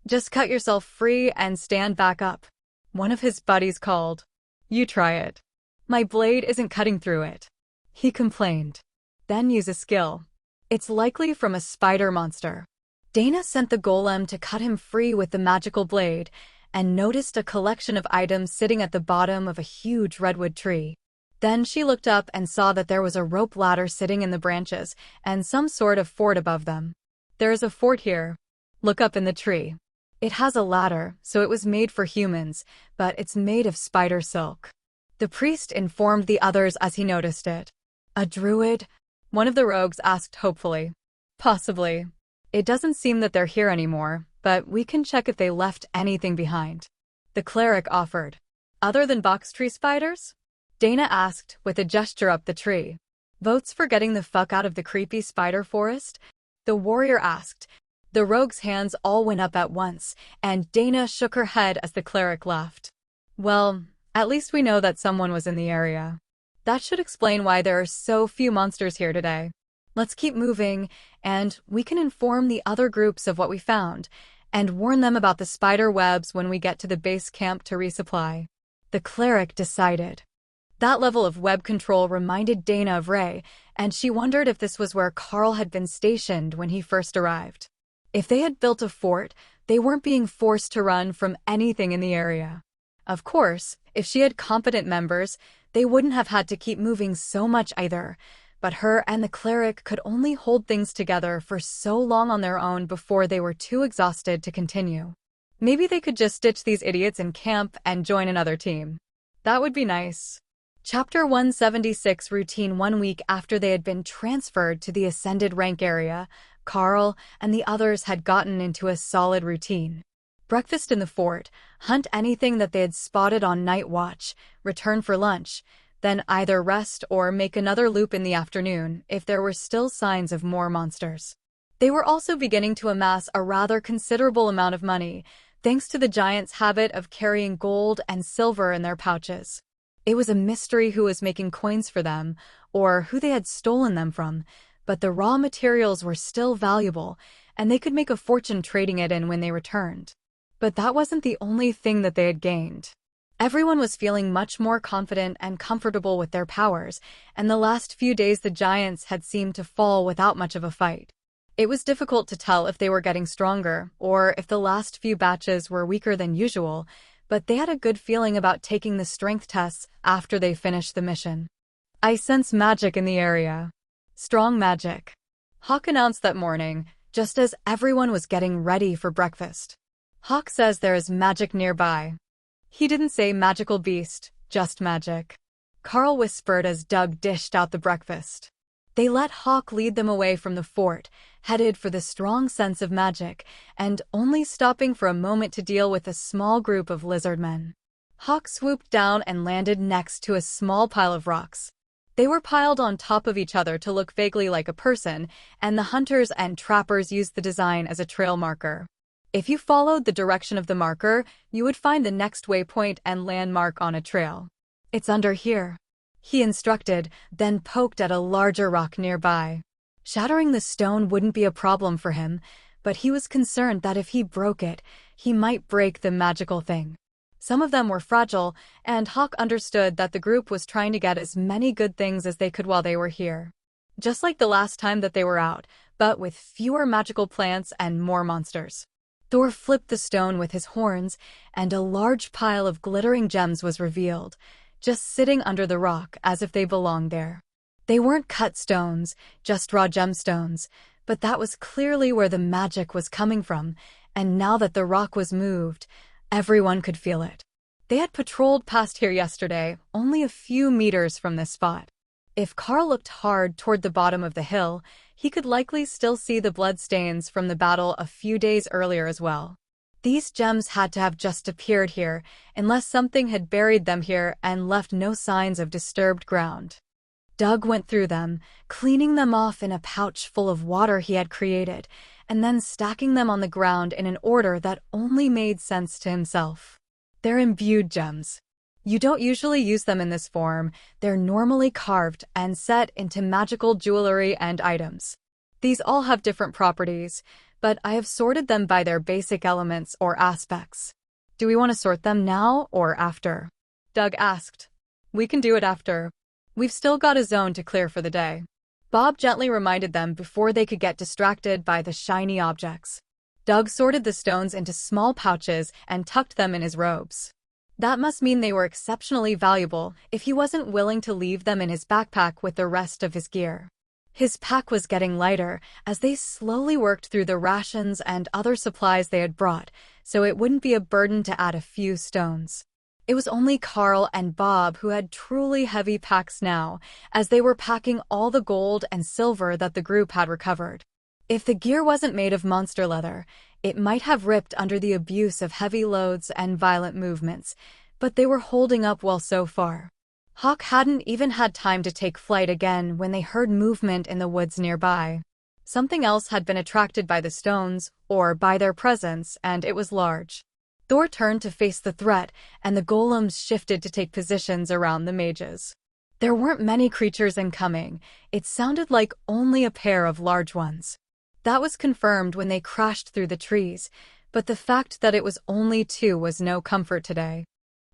Just cut yourself free and stand back up. One of his buddies called. You try it. My blade isn't cutting through it. He complained. Then use a skill. It's likely from a spider monster. Dana sent the golem to cut him free with the magical blade, and noticed a collection of items sitting at the bottom of a huge redwood tree. Then she looked up and saw that there was a rope ladder sitting in the branches and some sort of fort above them. "There is a fort here. Look up in the tree. It has a ladder, so it was made for humans, but it's made of spider silk." The priest informed the others as he noticed it. "A druid?" one of the rogues asked hopefully. "Possibly. It doesn't seem that they're here anymore, but we can check if they left anything behind." The cleric offered. "Other than box tree spiders?" Dana asked with a gesture up the tree. "Votes for getting the fuck out of the creepy spider forest?" the warrior asked. The rogue's hands all went up at once, and Dana shook her head as the cleric laughed. "Well, at least we know that someone was in the area. That should explain why there are so few monsters here today. Let's keep moving, and we can inform the other groups of what we found, and warn them about the spider webs when we get to the base camp to resupply." The cleric decided. That level of web control reminded Dana of Ray, and she wondered if this was where Carl had been stationed when he first arrived. If they had built a fort, they weren't being forced to run from anything in the area. Of course, if she had competent members, they wouldn't have had to keep moving so much either, but her and the cleric could only hold things together for so long on their own before they were too exhausted to continue. Maybe they could just ditch these idiots in camp and join another team. That would be nice. Chapter 176 Routine. 1 week after they had been transferred to the Ascended Rank area, Carl and the others had gotten into a solid routine. Breakfast in the fort, hunt anything that they had spotted on night watch, return for lunch, then either rest or make another loop in the afternoon if there were still signs of more monsters. They were also beginning to amass a rather considerable amount of money, thanks to the giants' habit of carrying gold and silver in their pouches. It was a mystery who was making coins for them, or who they had stolen them from, but the raw materials were still valuable, and they could make a fortune trading it in when they returned. But that wasn't the only thing that they had gained. Everyone was feeling much more confident and comfortable with their powers, and the last few days the giants had seemed to fall without much of a fight. It was difficult to tell if they were getting stronger, or if the last few batches were weaker than usual, but they had a good feeling about taking the strength tests after they finished the mission. "I sense magic in the area. Strong magic," Hawk announced that morning, just as everyone was getting ready for breakfast. "Hawk says there is magic nearby." He didn't say magical beast, just magic, Carl whispered as Doug dished out the breakfast. They let Hawk lead them away from the fort, headed for the strong sense of magic, and only stopping for a moment to deal with a small group of lizardmen. Hawk swooped down and landed next to a small pile of rocks. They were piled on top of each other to look vaguely like a person, and the hunters and trappers used the design as a trail marker. If you followed the direction of the marker, you would find the next waypoint and landmark on a trail. "It's under here," he instructed, then poked at a larger rock nearby. Shattering the stone wouldn't be a problem for him, but he was concerned that if he broke it, he might break the magical thing. Some of them were fragile, and Hawk understood that the group was trying to get as many good things as they could while they were here. Just like the last time that they were out, but with fewer magical plants and more monsters. Thor flipped the stone with his horns, and a large pile of glittering gems was revealed, just sitting under the rock as if they belonged there. They weren't cut stones, just raw gemstones, but that was clearly where the magic was coming from, and now that the rock was moved, everyone could feel it. They had patrolled past here yesterday, only a few meters from this spot. If Carl looked hard toward the bottom of the hill, he could likely still see the bloodstains from the battle a few days earlier as well. These gems had to have just appeared here, unless something had buried them here and left no signs of disturbed ground. Doug went through them, cleaning them off in a pouch full of water he had created, and then stacking them on the ground in an order that only made sense to himself. They're imbued gems. You don't usually use them in this form. They're normally carved and set into magical jewelry and items. These all have different properties, but I have sorted them by their basic elements or aspects. "Do we want to sort them now or after?" Doug asked. "We can do it after. We've still got a zone to clear for the day." Bob gently reminded them before they could get distracted by the shiny objects. Doug sorted the stones into small pouches and tucked them in his robes. That must mean they were exceptionally valuable if he wasn't willing to leave them in his backpack with the rest of his gear. His pack was getting lighter as they slowly worked through the rations and other supplies they had brought, so it wouldn't be a burden to add a few stones. It was only Carl and Bob who had truly heavy packs now, as they were packing all the gold and silver that the group had recovered. If the gear wasn't made of monster leather, it might have ripped under the abuse of heavy loads and violent movements, but they were holding up well so far. Hawk hadn't even had time to take flight again when they heard movement in the woods nearby. Something else had been attracted by the stones, or by their presence, and it was large. Thor turned to face the threat, and the golems shifted to take positions around the mages. There weren't many creatures incoming. It sounded like only a pair of large ones. That was confirmed when they crashed through the trees, but the fact that it was only two was no comfort today.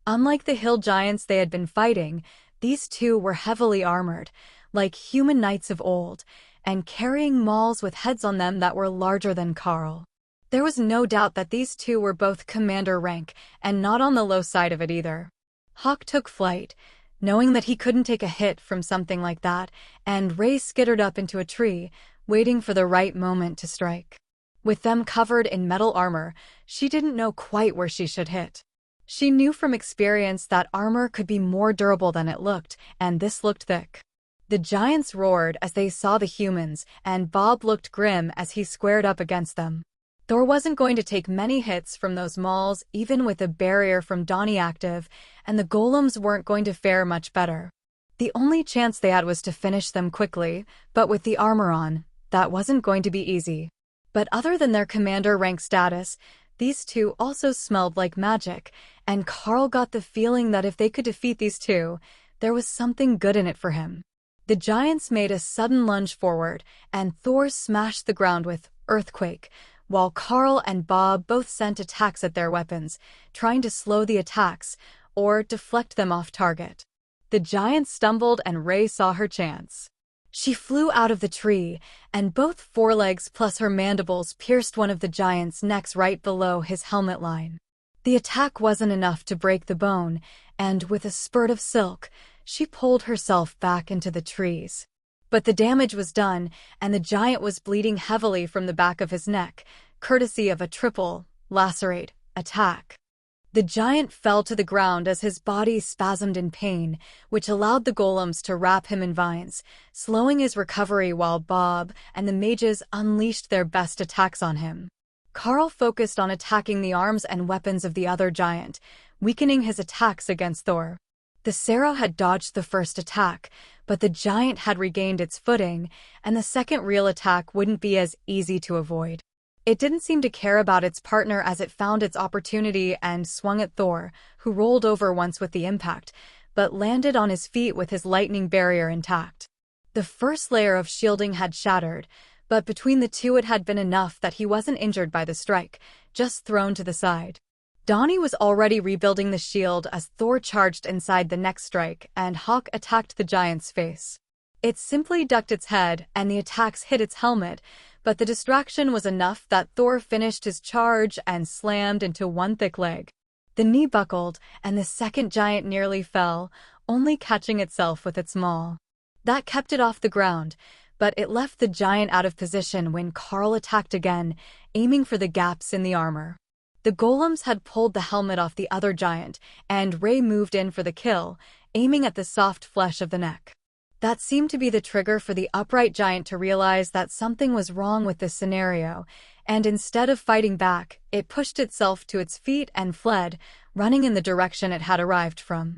Unlike the hill giants they had been fighting, these two were heavily armored, like human knights of old, and carrying mauls with heads on them that were larger than Carl. There was no doubt that these two were both commander rank, and not on the low side of it either. Hawk took flight, knowing that he couldn't take a hit from something like that, and Ray skittered up into a tree, waiting for the right moment to strike. With them covered in metal armor, she didn't know quite where she should hit. She knew from experience that armor could be more durable than it looked, and this looked thick. The giants roared as they saw the humans, and Bob looked grim as he squared up against them. Thor wasn't going to take many hits from those mauls, even with a barrier from Donnie active, and the golems weren't going to fare much better. The only chance they had was to finish them quickly, but with the armor on, that wasn't going to be easy. But other than their commander rank status, these two also smelled like magic, and Carl got the feeling that if they could defeat these two, there was something good in it for him. The giants made a sudden lunge forward, and Thor smashed the ground with Earthquake, while Carl and Bob both sent attacks at their weapons, trying to slow the attacks or deflect them off target. The giants stumbled and Ray saw her chance. She flew out of the tree, and both forelegs plus her mandibles pierced one of the giant's necks right below his helmet line. The attack wasn't enough to break the bone, and with a spurt of silk, she pulled herself back into the trees. But the damage was done, and the giant was bleeding heavily from the back of his neck, courtesy of a triple lacerate attack. The giant fell to the ground as his body spasmed in pain, which allowed the golems to wrap him in vines, slowing his recovery while Bob and the mages unleashed their best attacks on him. Carl focused on attacking the arms and weapons of the other giant, weakening his attacks against Thor. The Sarah had dodged the first attack, but the giant had regained its footing, and the second real attack wouldn't be as easy to avoid. It didn't seem to care about its partner as it found its opportunity and swung at Thor, who rolled over once with the impact, but landed on his feet with his lightning barrier intact. The first layer of shielding had shattered, but between the two it had been enough that he wasn't injured by the strike, just thrown to the side. Donnie was already rebuilding the shield as Thor charged inside the next strike, and Hawk attacked the giant's face. It simply ducked its head, and the attacks hit its helmet, but the distraction was enough that Thor finished his charge and slammed into one thick leg. The knee buckled, and the second giant nearly fell, only catching itself with its maul. That kept it off the ground, but it left the giant out of position when Carl attacked again, aiming for the gaps in the armor. The golems had pulled the helmet off the other giant, and Ray moved in for the kill, aiming at the soft flesh of the neck. That seemed to be the trigger for the upright giant to realize that something was wrong with this scenario, and instead of fighting back, it pushed itself to its feet and fled, running in the direction it had arrived from.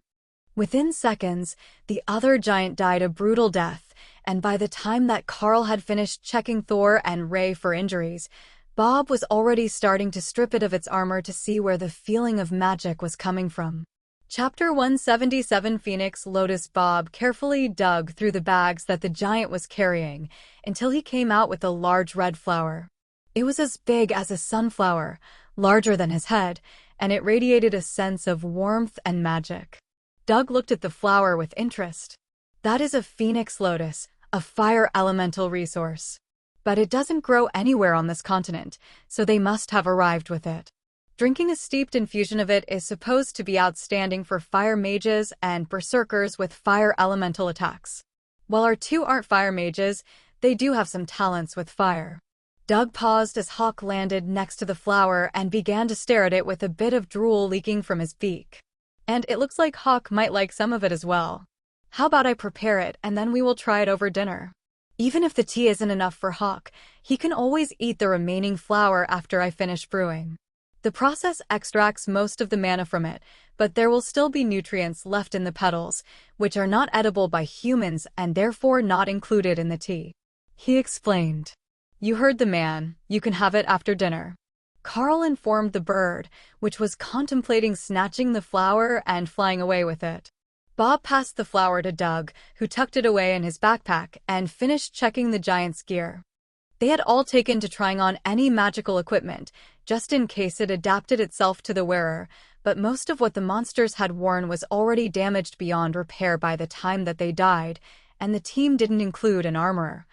Within seconds, the other giant died a brutal death, and by the time that Carl had finished checking Thor and Ray for injuries, Bob was already starting to strip it of its armor to see where the feeling of magic was coming from. Chapter 177 Phoenix Lotus Bob carefully dug through the bags that the giant was carrying until he came out with a large red flower. It was as big as a sunflower, larger than his head, and it radiated a sense of warmth and magic. Doug looked at the flower with interest. That is a phoenix lotus, a fire elemental resource. But it doesn't grow anywhere on this continent, so they must have arrived with it. Drinking a steeped infusion of it is supposed to be outstanding for fire mages and berserkers with fire elemental attacks. While our two aren't fire mages, they do have some talents with fire. Doug paused as Hawk landed next to the flower and began to stare at it with a bit of drool leaking from his beak. And it looks like Hawk might like some of it as well. How about I prepare it and then we will try it over dinner? Even if the tea isn't enough for Hawk, he can always eat the remaining flower after I finish brewing. The process extracts most of the mana from it, but there will still be nutrients left in the petals, which are not edible by humans and therefore not included in the tea. He explained. You heard the man, you can have it after dinner. Carl informed the bird, which was contemplating snatching the flower and flying away with it. Bob passed the flower to Doug, who tucked it away in his backpack and finished checking the giant's gear. They had all taken to trying on any magical equipment, just in case it adapted itself to the wearer, but most of what the monsters had worn was already damaged beyond repair by the time that they died, and the team didn't include an armorer.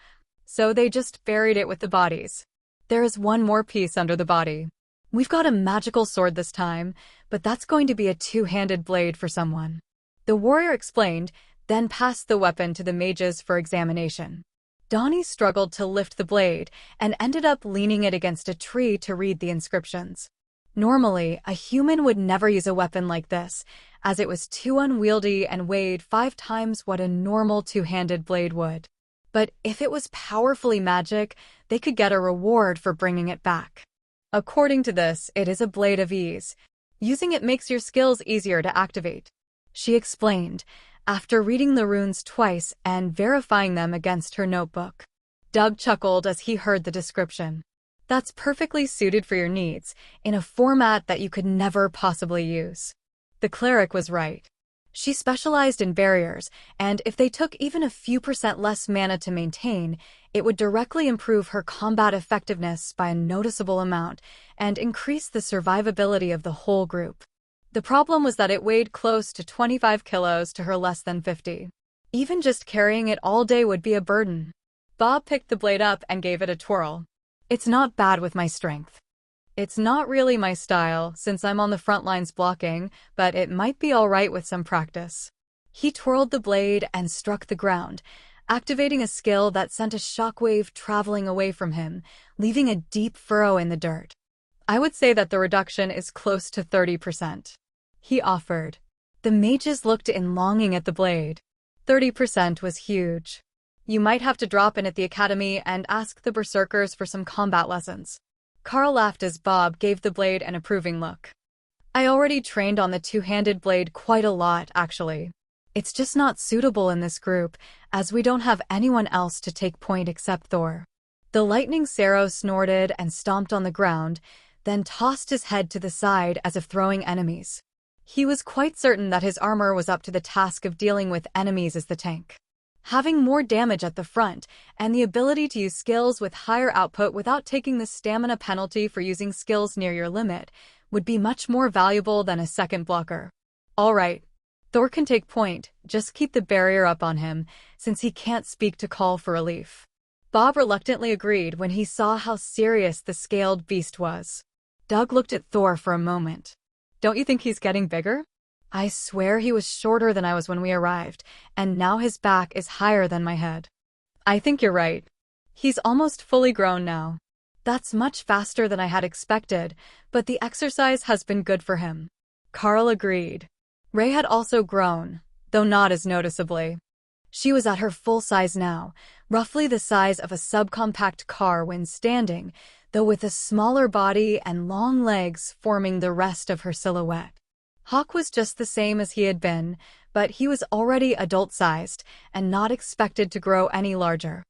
So they just buried it with the bodies. There is one more piece under the body. We've got a magical sword this time, but that's going to be a two-handed blade for someone. The warrior explained, then passed the weapon to the mages for examination. Donnie struggled to lift the blade and ended up leaning it against a tree to read the inscriptions. Normally, a human would never use a weapon like this, as it was too unwieldy and weighed 5 times what a normal two-handed blade would. But if it was powerfully magic, they could get a reward for bringing it back. According to this, it is a blade of ease. Using it makes your skills easier to activate. She explained, after reading the runes twice and verifying them against her notebook. Doug chuckled as he heard the description. That's perfectly suited for your needs, in a format that you could never possibly use. The cleric was right. She specialized in barriers, and if they took even a few % less mana to maintain, it would directly improve her combat effectiveness by a noticeable amount and increase the survivability of the whole group. The problem was that it weighed close to 25 kilos to her less than 50. Even just carrying it all day would be a burden. Bob picked the blade up and gave it a twirl. It's not bad with my strength. It's not really my style, since I'm on the front lines blocking, but it might be alright with some practice. He twirled the blade and struck the ground, activating a skill that sent a shockwave traveling away from him, leaving a deep furrow in the dirt. I would say that the reduction is close to 30%. He offered. The mages looked in longing at the blade. 30% was huge. You might have to drop in at the academy and ask the berserkers for some combat lessons. Carl laughed as Bob gave the blade an approving look. I already trained on the two-handed blade quite a lot, actually. It's just not suitable in this group, as we don't have anyone else to take point except Thor. The lightning Sero snorted and stomped on the ground, then tossed his head to the side as if throwing enemies. He was quite certain that his armor was up to the task of dealing with enemies as the tank. Having more damage at the front, and the ability to use skills with higher output without taking the stamina penalty for using skills near your limit, would be much more valuable than a second blocker. Alright, Thor can take point, just keep the barrier up on him, since he can't speak to call for relief. Bob reluctantly agreed when he saw how serious the scaled beast was. Doug looked at Thor for a moment. Don't you think he's getting bigger? I swear he was shorter than I was when we arrived, and now his back is higher than my head. I think you're right. He's almost fully grown now. That's much faster than I had expected, but the exercise has been good for him. Carl agreed. Ray had also grown, though not as noticeably. She was at her full size now, roughly the size of a subcompact car when standing, though with a smaller body and long legs forming the rest of her silhouette. Hawk was just the same as he had been, but he was already adult-sized and not expected to grow any larger.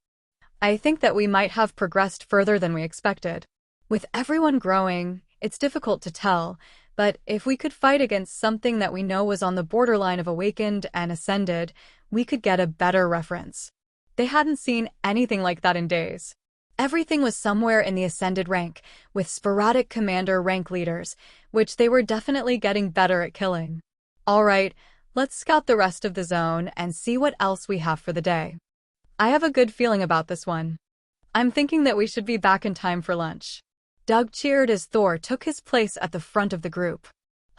I think that we might have progressed further than we expected. With everyone growing, it's difficult to tell, but if we could fight against something that we know was on the borderline of awakened and ascended, we could get a better reference. They hadn't seen anything like that in days. Everything was somewhere in the ascended rank, with sporadic commander rank leaders, which they were definitely getting better at killing. Alright, let's scout the rest of the zone and see what else we have for the day. I have a good feeling about this one. I'm thinking that we should be back in time for lunch. Doug cheered as Thor took his place at the front of the group.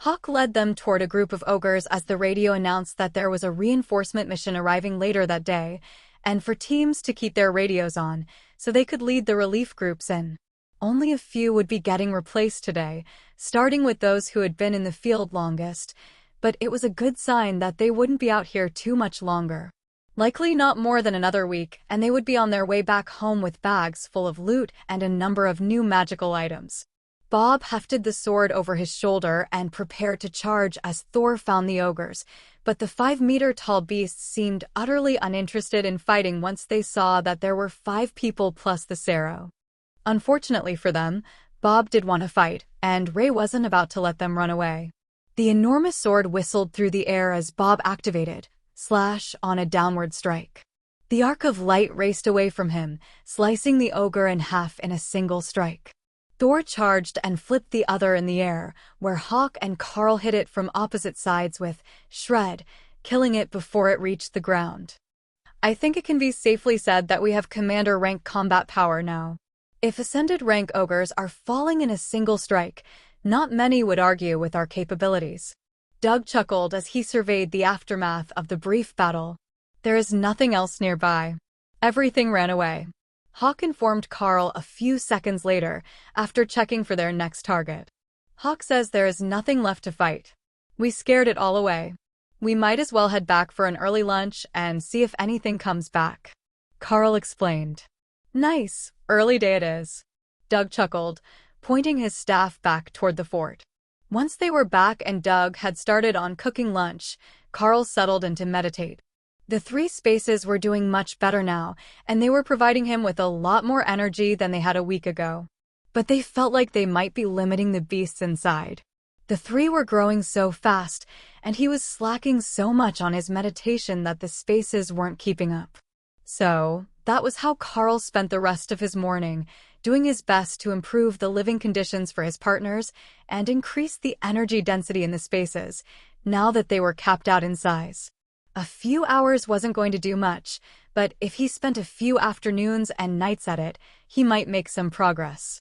Hawk led them toward a group of ogres as the radio announced that there was a reinforcement mission arriving later that day, and for teams to keep their radios on, so they could lead the relief groups in. Only a few would be getting replaced today, starting with those who had been in the field longest, but it was a good sign that they wouldn't be out here too much longer. Likely not more than another week, and they would be on their way back home with bags full of loot and a number of new magical items. Bob hefted the sword over his shoulder and prepared to charge as Thor found the ogres, but the 5-meter-tall beasts seemed utterly uninterested in fighting once they saw that there were 5 people plus the Sero. Unfortunately for them, Bob did want to fight, and Ray wasn't about to let them run away. The enormous sword whistled through the air as Bob activated, slash on a downward strike. The arc of light raced away from him, slicing the ogre in half in a single strike. Thor charged and flipped the other in the air, where Hawk and Carl hit it from opposite sides with Shred, killing it before it reached the ground. I think it can be safely said that we have commander rank combat power now. If ascended rank ogres are falling in a single strike, not many would argue with our capabilities. Doug chuckled as he surveyed the aftermath of the brief battle. There is nothing else nearby. Everything ran away. Hawk informed Carl a few seconds later, after checking for their next target. Hawk says there is nothing left to fight. We scared it all away. We might as well head back for an early lunch and see if anything comes back. Carl explained. Nice, early day it is. Doug chuckled, pointing his staff back toward the fort. Once they were back and Doug had started on cooking lunch, Carl settled in to meditate. The 3 spaces were doing much better now, and they were providing him with a lot more energy than they had a week ago. But they felt like they might be limiting the beasts inside. The 3 were growing so fast, and he was slacking so much on his meditation that the spaces weren't keeping up. So, that was how Carl spent the rest of his morning, doing his best to improve the living conditions for his partners and increase the energy density in the spaces, now that they were capped out in size. A few hours wasn't going to do much, but if he spent a few afternoons and nights at it, he might make some progress.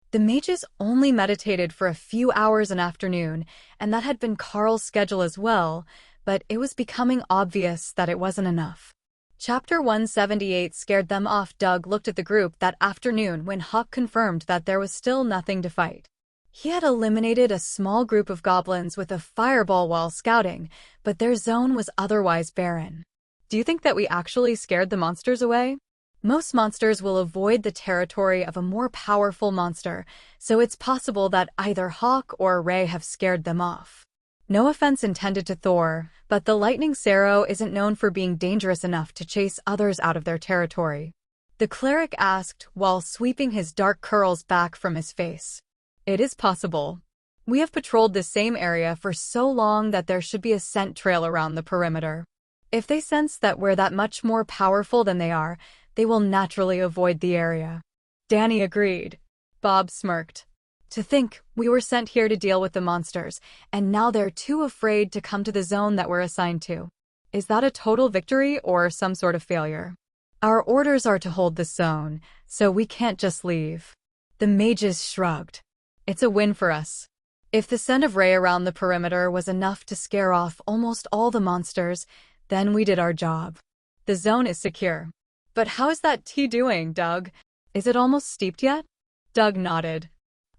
The mages only meditated for a few hours an afternoon, and that had been Carl's schedule as well, but it was becoming obvious that it wasn't enough. Chapter 178 scared them off. Doug looked at the group that afternoon when Hawk confirmed that there was still nothing to fight. He had eliminated a small group of goblins with a fireball while scouting, but their zone was otherwise barren. Do you think that we actually scared the monsters away? Most monsters will avoid the territory of a more powerful monster, so it's possible that either Hawk or Ray have scared them off. No offense intended to Thor, but the Lightning Sero isn't known for being dangerous enough to chase others out of their territory. The cleric asked while sweeping his dark curls back from his face. It is possible. We have patrolled the same area for so long that there should be a scent trail around the perimeter. If they sense that we're that much more powerful than they are, they will naturally avoid the area. Danny agreed. Bob smirked. To think we were sent here to deal with the monsters, and now they're too afraid to come to the zone that we're assigned to. Is that a total victory or some sort of failure? Our orders are to hold the zone, so we can't just leave. The mages shrugged. It's a win for us. If the scent of Ray around the perimeter was enough to scare off almost all the monsters, then we did our job. The zone is secure. But how is that tea doing, Doug? Is it almost steeped yet? Doug nodded.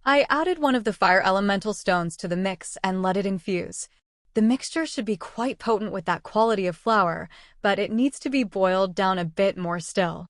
I added one of the fire elemental stones to the mix and let it infuse. The mixture should be quite potent with that quality of flour, but it needs to be boiled down a bit more still.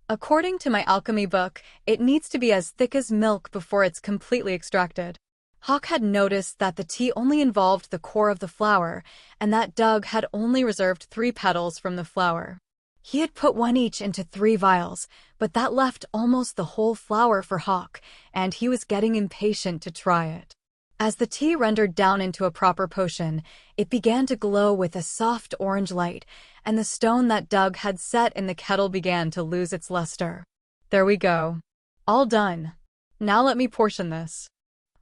According to my alchemy book, it needs to be as thick as milk before it's completely extracted. Hawk had noticed that the tea only involved the core of the flower, and that Doug had only reserved 3 petals from the flower. He had put 1 each into 3 vials, but that left almost the whole flower for Hawk, and he was getting impatient to try it. As the tea rendered down into a proper potion, it began to glow with a soft orange light, and the stone that Doug had set in the kettle began to lose its luster. There we go. All done. Now let me portion this.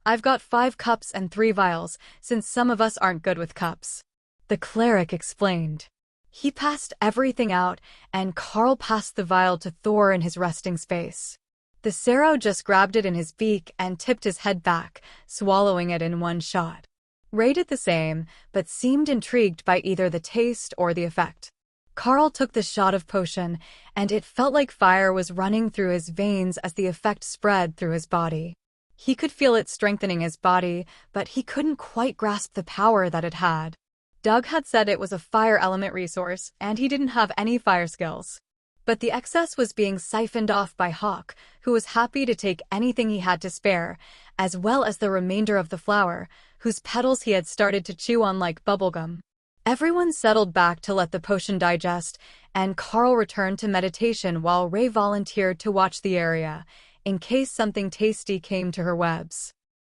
I've got 5 cups and 3 vials, since some of us aren't good with cups. The cleric explained. He passed everything out, and Carl passed the vial to Thor in his resting space. The Cerro just grabbed it in his beak and tipped his head back, swallowing it in one shot. Ray did the same, but seemed intrigued by either the taste or the effect. Carl took the shot of potion, and it felt like fire was running through his veins as the effect spread through his body. He could feel it strengthening his body, but he couldn't quite grasp the power that it had. Doug had said it was a fire element resource, and he didn't have any fire skills. But the excess was being siphoned off by Hawk, who was happy to take anything he had to spare, as well as the remainder of the flower, whose petals he had started to chew on like bubblegum. Everyone settled back to let the potion digest, and Carl returned to meditation while Ray volunteered to watch the area, in case something tasty came to her webs.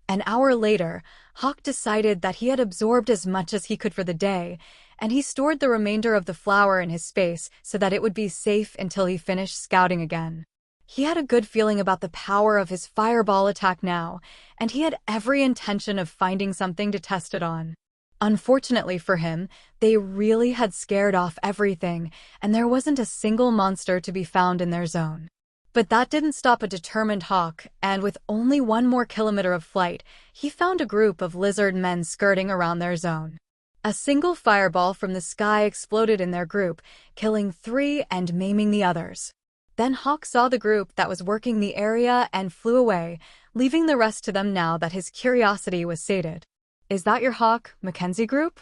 An hour later, Hawk decided that he had absorbed as much as he could for the day, and he stored the remainder of the flower in his space so that it would be safe until he finished scouting again. He had a good feeling about the power of his fireball attack now, and he had every intention of finding something to test it on. Unfortunately for him, they really had scared off everything, and there wasn't a single monster to be found in their zone. But that didn't stop a determined Hawk, and with only 1 more kilometer of flight, he found a group of lizard men skirting around their zone. A single fireball from the sky exploded in their group, killing 3 and maiming the others. Then Hawk saw the group that was working the area and flew away, leaving the rest to them now that his curiosity was sated. "Is that your Hawk, Mackenzie group?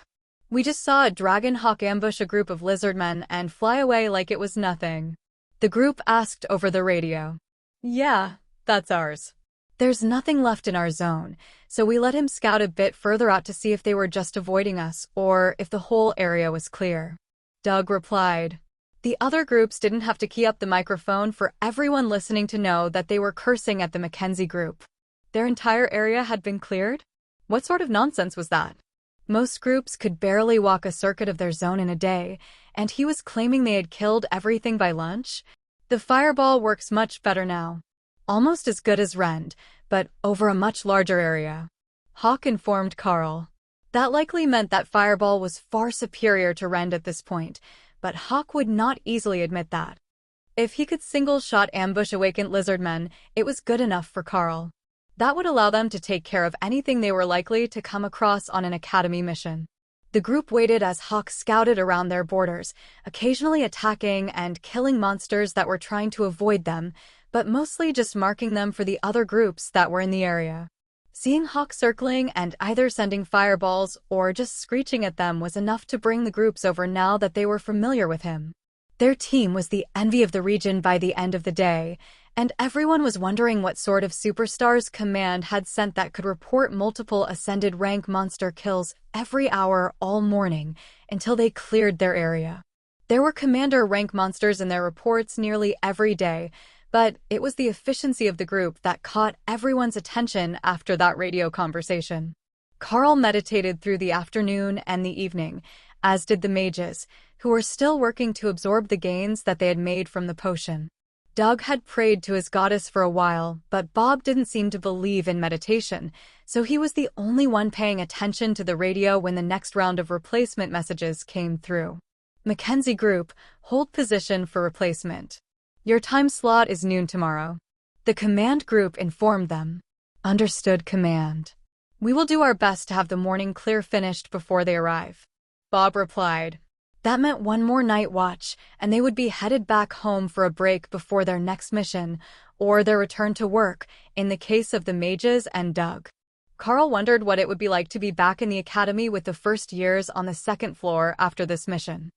We just saw a dragon hawk ambush a group of lizard men and fly away like it was nothing," the group asked over the radio. "Yeah, that's ours. There's nothing left in our zone, so we let him scout a bit further out to see if they were just avoiding us or if the whole area was clear," Doug replied. The other groups didn't have to key up the microphone for everyone listening to know that they were cursing at the Mackenzie group. Their entire area had been cleared? What sort of nonsense was that? Most groups could barely walk a circuit of their zone in a day, and he was claiming they had killed everything by lunch? The fireball works much better now. Almost as good as Rend, but over a much larger area. Hawk informed Carl. That likely meant that fireball was far superior to Rend at this point, but Hawk would not easily admit that. If he could single-shot ambush awakened lizardmen, it was good enough for Carl. That would allow them to take care of anything they were likely to come across on an academy mission. The group waited as Hawk scouted around their borders, occasionally attacking and killing monsters that were trying to avoid them, but mostly just marking them for the other groups that were in the area. Seeing Hawk circling and either sending fireballs or just screeching at them was enough to bring the groups over now that they were familiar with him. Their team was the envy of the region by the end of the day, and everyone was wondering what sort of superstars Command had sent that could report multiple ascended rank monster kills every hour all morning until they cleared their area. There were commander rank monsters in their reports nearly every day, but it was the efficiency of the group that caught everyone's attention after that radio conversation. Carl meditated through the afternoon and the evening, as did the mages, who were still working to absorb the gains that they had made from the potion. Doug had prayed to his goddess for a while, but Bob didn't seem to believe in meditation, so he was the only one paying attention to the radio when the next round of replacement messages came through. Mackenzie Group, hold position for replacement. Your time slot is noon tomorrow. The Command Group informed them. Understood, Command. We will do our best to have the morning clear finished before they arrive. Bob replied. That meant 1 more night watch, and they would be headed back home for a break before their next mission, or their return to work, in the case of the mages and Doug. Carl wondered what it would be like to be back in the academy with the first years on the 2nd floor after this mission.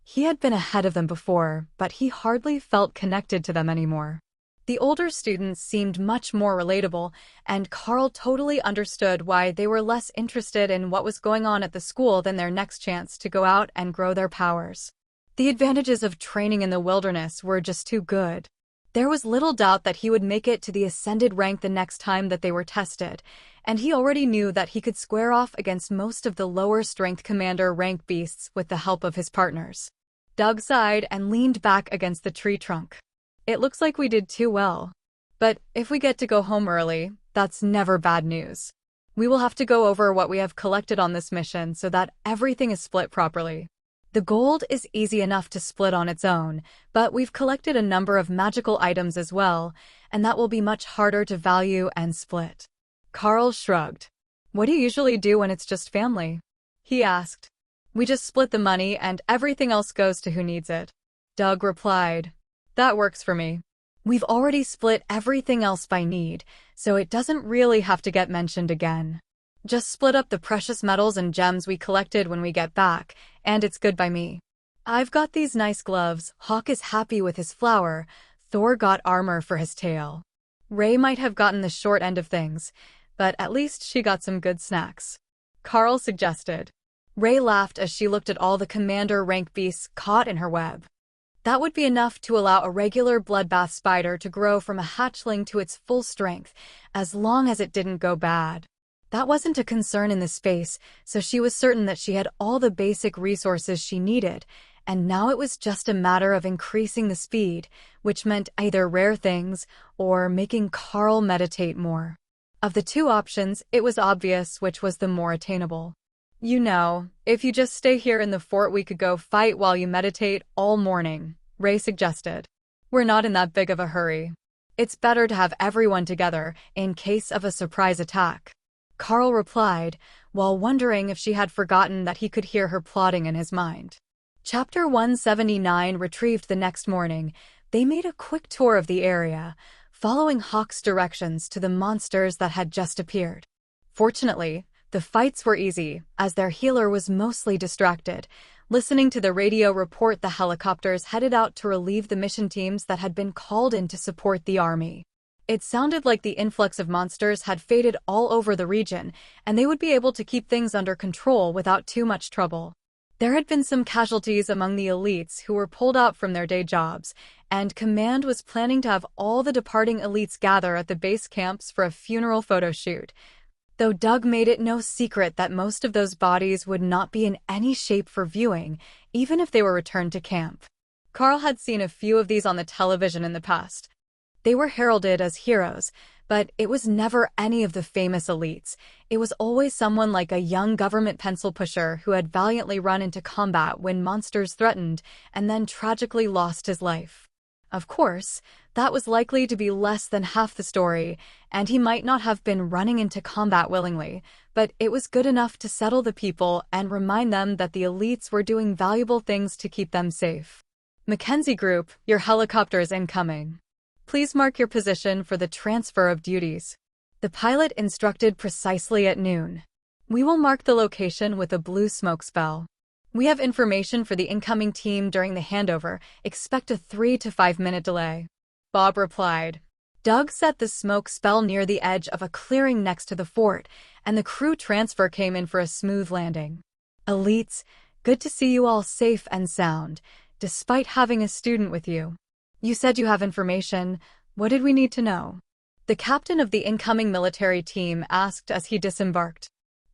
He had been ahead of them before, but he hardly felt connected to them anymore. The older students seemed much more relatable, and Carl totally understood why they were less interested in what was going on at the school than their next chance to go out and grow their powers. The advantages of training in the wilderness were just too good. There was little doubt that he would make it to the ascended rank the next time that they were tested, and he already knew that he could square off against most of the lower strength commander rank beasts with the help of his partners. Doug sighed and leaned back against the tree trunk. It looks like we did too well. But if we get to go home early, that's never bad news. We will have to go over what we have collected on this mission so that everything is split properly. The gold is easy enough to split on its own, but we've collected a number of magical items as well, and that will be much harder to value and split. Carl shrugged. What do you usually do when it's just family? He asked. We just split the money and everything else goes to who needs it. Doug replied. That works for me. We've already split everything else by need, so it doesn't really have to get mentioned again. Just split up the precious metals and gems we collected when we get back, and it's good by me. I've got these nice gloves, Hawk is happy with his flower, Thor got armor for his tail. Ray might have gotten the short end of things, but at least she got some good snacks. Carl suggested. Ray laughed as she looked at all the commander rank beasts caught in her web. That would be enough to allow a regular bloodbath spider to grow from a hatchling to its full strength, as long as it didn't go bad. That wasn't a concern in this space, so she was certain that she had all the basic resources she needed, and now it was just a matter of increasing the speed, which meant either rare things or making Carl meditate more. Of the two options, it was obvious which was the more attainable. You know, if you just stay here in the fort we could go fight while you meditate all morning, Ray suggested. We're not in that big of a hurry. It's better to have everyone together in case of a surprise attack. Carl replied, while wondering if she had forgotten that he could hear her plotting in his mind. Chapter 179 retrieved the next morning. They made a quick tour of the area, following Hawk's directions to the monsters that had just appeared. Fortunately, the fights were easy, as their healer was mostly distracted, listening to the radio report the helicopters headed out to relieve the mission teams that had been called in to support the army. It sounded like the influx of monsters had faded all over the region, and they would be able to keep things under control without too much trouble. There had been some casualties among the elites who were pulled out from their day jobs, and Command was planning to have all the departing elites gather at the base camps for a funeral photo shoot, though Doug made it no secret that most of those bodies would not be in any shape for viewing, even if they were returned to camp. Carl had seen a few of these on the television in the past. They were heralded as heroes, but it was never any of the famous elites. It was always someone like a young government pencil pusher who had valiantly run into combat when monsters threatened and then tragically lost his life. Of course, that was likely to be less than half the story, and he might not have been running into combat willingly, but it was good enough to settle the people and remind them that the elites were doing valuable things to keep them safe. Mackenzie Group, your helicopter is incoming. Please mark your position for the transfer of duties. The pilot instructed precisely at noon. We will mark the location with a blue smoke spell. We have information for the incoming team during the handover. Expect a 3 to 5 minute delay. Bob replied. Doug set the smoke spell near the edge of a clearing next to the fort, and the crew transfer came in for a smooth landing. Elites, good to see you all safe and sound, despite having a student with you. You said you have information. What did we need to know? The captain of the incoming military team asked as he disembarked.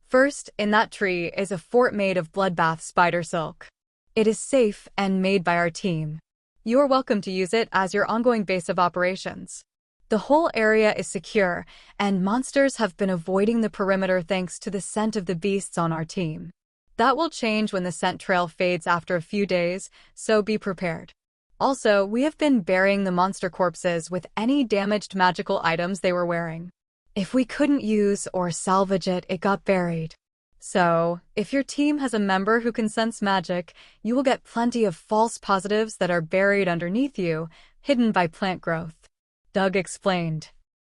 First, in that tree is a fort made of bloodbath spider silk. It is safe and made by our team. You are welcome to use it as your ongoing base of operations. The whole area is secure, and monsters have been avoiding the perimeter thanks to the scent of the beasts on our team. That will change when the scent trail fades after a few days, so be prepared. Also, we have been burying the monster corpses with any damaged magical items they were wearing. If we couldn't use or salvage it, it got buried. So, if your team has a member who can sense magic, you will get plenty of false positives that are buried underneath you, hidden by plant growth. Doug explained.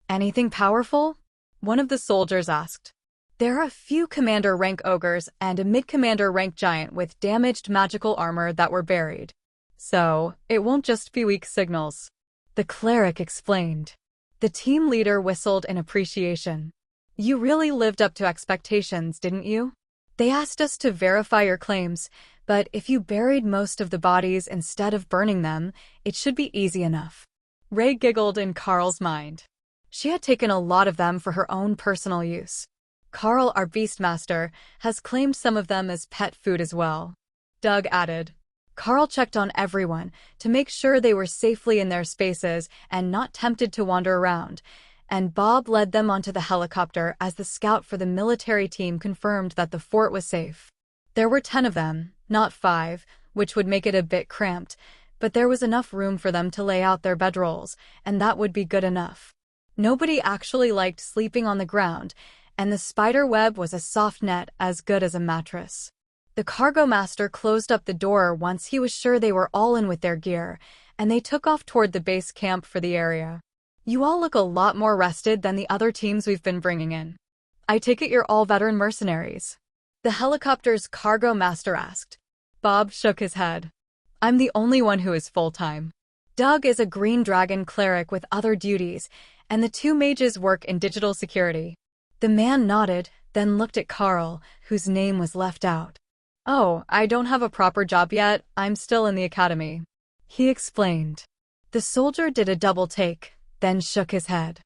Anything powerful? One of the soldiers asked. There are a few commander rank ogres and a mid-commander rank giant with damaged magical armor that were buried. So, it won't just be weak signals. The cleric explained. The team leader whistled in appreciation. You really lived up to expectations, didn't you? They asked us to verify your claims, but if you buried most of the bodies instead of burning them, it should be easy enough. Ray giggled in Carl's mind. She had taken a lot of them for her own personal use. Carl, our Beastmaster, has claimed some of them as pet food as well. Doug added. Carl checked on everyone to make sure they were safely in their spaces and not tempted to wander around, and Bob led them onto the helicopter as the scout for the military team confirmed that the fort was safe. There were 10 of them, not 5, which would make it a bit cramped, But there was enough room for them to lay out their bedrolls, and that would be good enough. Nobody actually liked sleeping on the ground, and the spider web was a soft net as good as a mattress. The cargo master closed up the door once he was sure they were all in with their gear, and they took off toward the base camp for the area. You all look a lot more rested than the other teams we've been bringing in. I take it you're all veteran mercenaries? The helicopter's cargo master asked. Bob shook his head. I'm the only one who is full-time. Doug is a Green Dragon cleric with other duties, and the two mages work in digital security. The man nodded, then looked at Carl, whose name was left out. Oh, I don't have a proper job yet, I'm still in the academy. He explained. The soldier did a double take, then shook his head.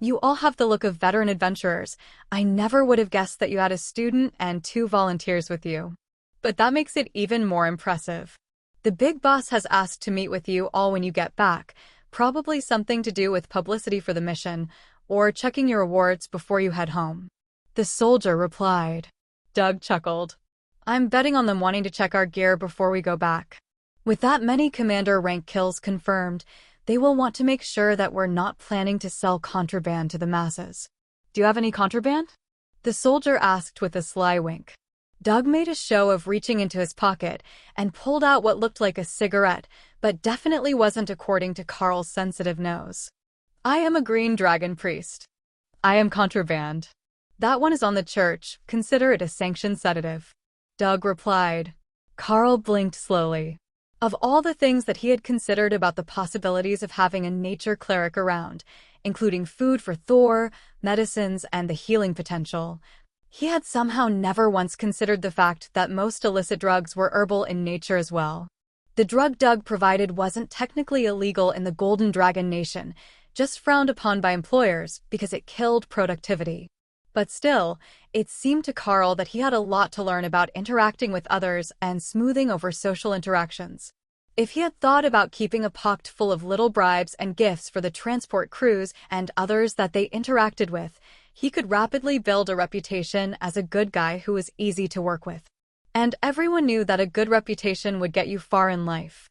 You all have the look of veteran adventurers. I never would have guessed that you had a student and 2 volunteers with you. But that makes it even more impressive. The big boss has asked to meet with you all when you get back, probably something to do with publicity for the mission, or checking your awards before you head home. The soldier replied. Doug chuckled. I'm betting on them wanting to check our gear before we go back. With that many commander rank kills confirmed, they will want to make sure that we're not planning to sell contraband to the masses. Do you have any contraband? The soldier asked with a sly wink. Doug made a show of reaching into his pocket and pulled out what looked like a cigarette, but definitely wasn't according to Carl's sensitive nose. I am a Green Dragon priest. I am contraband. That one is on the church, consider it a sanctioned sedative. Doug replied. Carl blinked slowly. Of all the things that he had considered about the possibilities of having a nature cleric around, including food for Thor, medicines, and the healing potential, he had somehow never once considered the fact that most illicit drugs were herbal in nature as well. The drug Doug provided wasn't technically illegal in the Golden Dragon Nation, just frowned upon by employers because it killed productivity. But still, it seemed to Carl that he had a lot to learn about interacting with others and smoothing over social interactions. If he had thought about keeping a pocket full of little bribes and gifts for the transport crews and others that they interacted with, he could rapidly build a reputation as a good guy who was easy to work with. And everyone knew that a good reputation would get you far in life.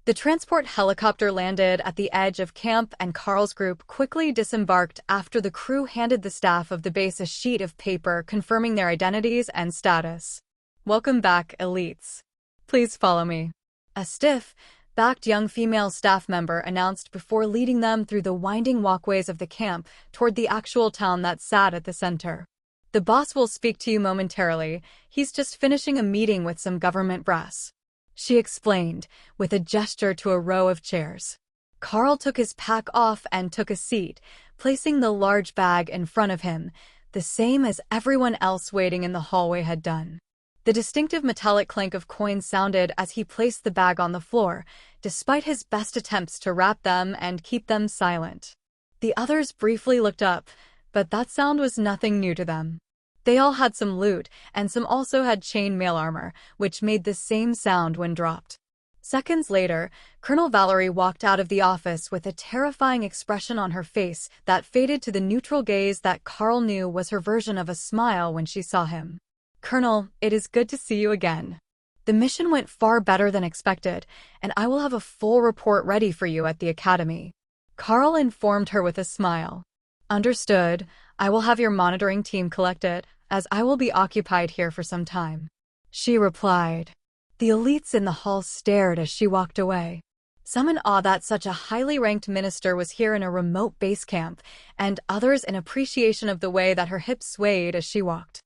The transport helicopter landed at the edge of camp and Carl's group quickly disembarked after the crew handed the staff of the base a sheet of paper confirming their identities and status. Welcome back, elites. Please follow me. A stiff, backed young female staff member announced before leading them through the winding walkways of the camp toward the actual town that sat at the center. The boss will speak to you momentarily. He's just finishing a meeting with some government brass. She explained, with a gesture to a row of chairs. Carl took his pack off and took a seat, placing the large bag in front of him, the same as everyone else waiting in the hallway had done. The distinctive metallic clank of coins sounded as he placed the bag on the floor, despite his best attempts to wrap them and keep them silent. The others briefly looked up, but that sound was nothing new to them. They all had some loot, and some also had chain mail armor, which made the same sound when dropped. Seconds later, Colonel Valerie walked out of the office with a terrifying expression on her face that faded to the neutral gaze that Carl knew was her version of a smile when she saw him. Colonel, it is good to see you again. The mission went far better than expected, and I will have a full report ready for you at the academy. Carl informed her with a smile. Understood. I will have your monitoring team collect it, as I will be occupied here for some time. She replied. The elites in the hall stared as she walked away. Some in awe that such a highly ranked minister was here in a remote base camp, and others in appreciation of the way that her hips swayed as she walked.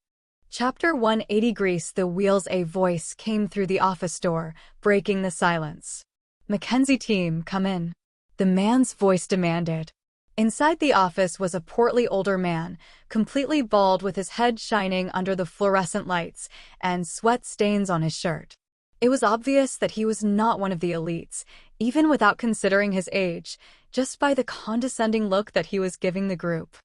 Chapter 180 Grease the Wheels. A voice came through the office door, breaking the silence. Mackenzie team, come in. The man's voice demanded. Inside the office was a portly older man, completely bald with his head shining under the fluorescent lights, and sweat stains on his shirt. It was obvious that he was not one of the elites, even without considering his age, just by the condescending look that he was giving the group.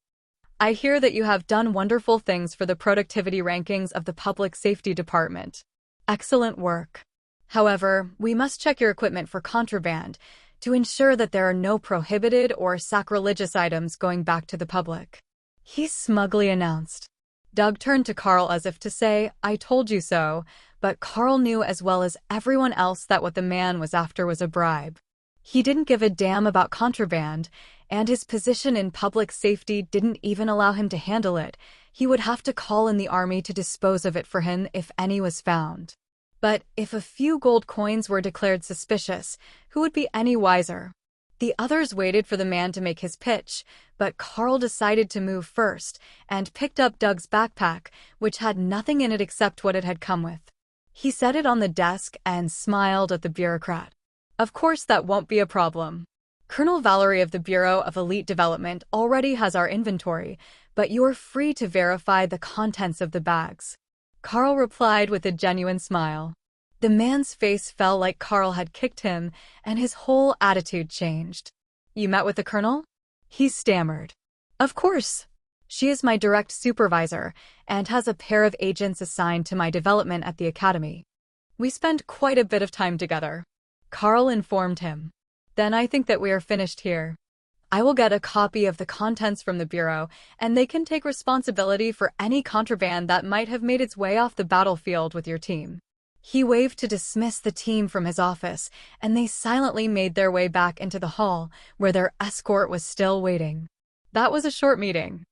I hear that you have done wonderful things for the productivity rankings of the Public Safety Department. Excellent work. However, we must check your equipment for contraband, to ensure that there are no prohibited or sacrilegious items going back to the public. He smugly announced. Doug turned to Carl as if to say, I told you so, but Carl knew as well as everyone else that what the man was after was a bribe. He didn't give a damn about contraband, and his position in public safety didn't even allow him to handle it. He would have to call in the army to dispose of it for him if any was found. But if a few gold coins were declared suspicious, who would be any wiser? The others waited for the man to make his pitch, but Carl decided to move first and picked up Doug's backpack, which had nothing in it except what it had come with. He set it on the desk and smiled at the bureaucrat. Of course that won't be a problem. Colonel Valerie of the Bureau of Elite Development already has our inventory, but you're free to verify the contents of the bags. Carl replied with a genuine smile. The man's face fell like Carl had kicked him, and his whole attitude changed. You met with the colonel? He stammered. Of course. She is my direct supervisor and has a pair of agents assigned to my development at the academy. We spend quite a bit of time together. Carl informed him. Then I think that we are finished here. I will get a copy of the contents from the Bureau, and they can take responsibility for any contraband that might have made its way off the battlefield with your team. He waved to dismiss the team from his office, and they silently made their way back into the hall, where their escort was still waiting. That was a short meeting.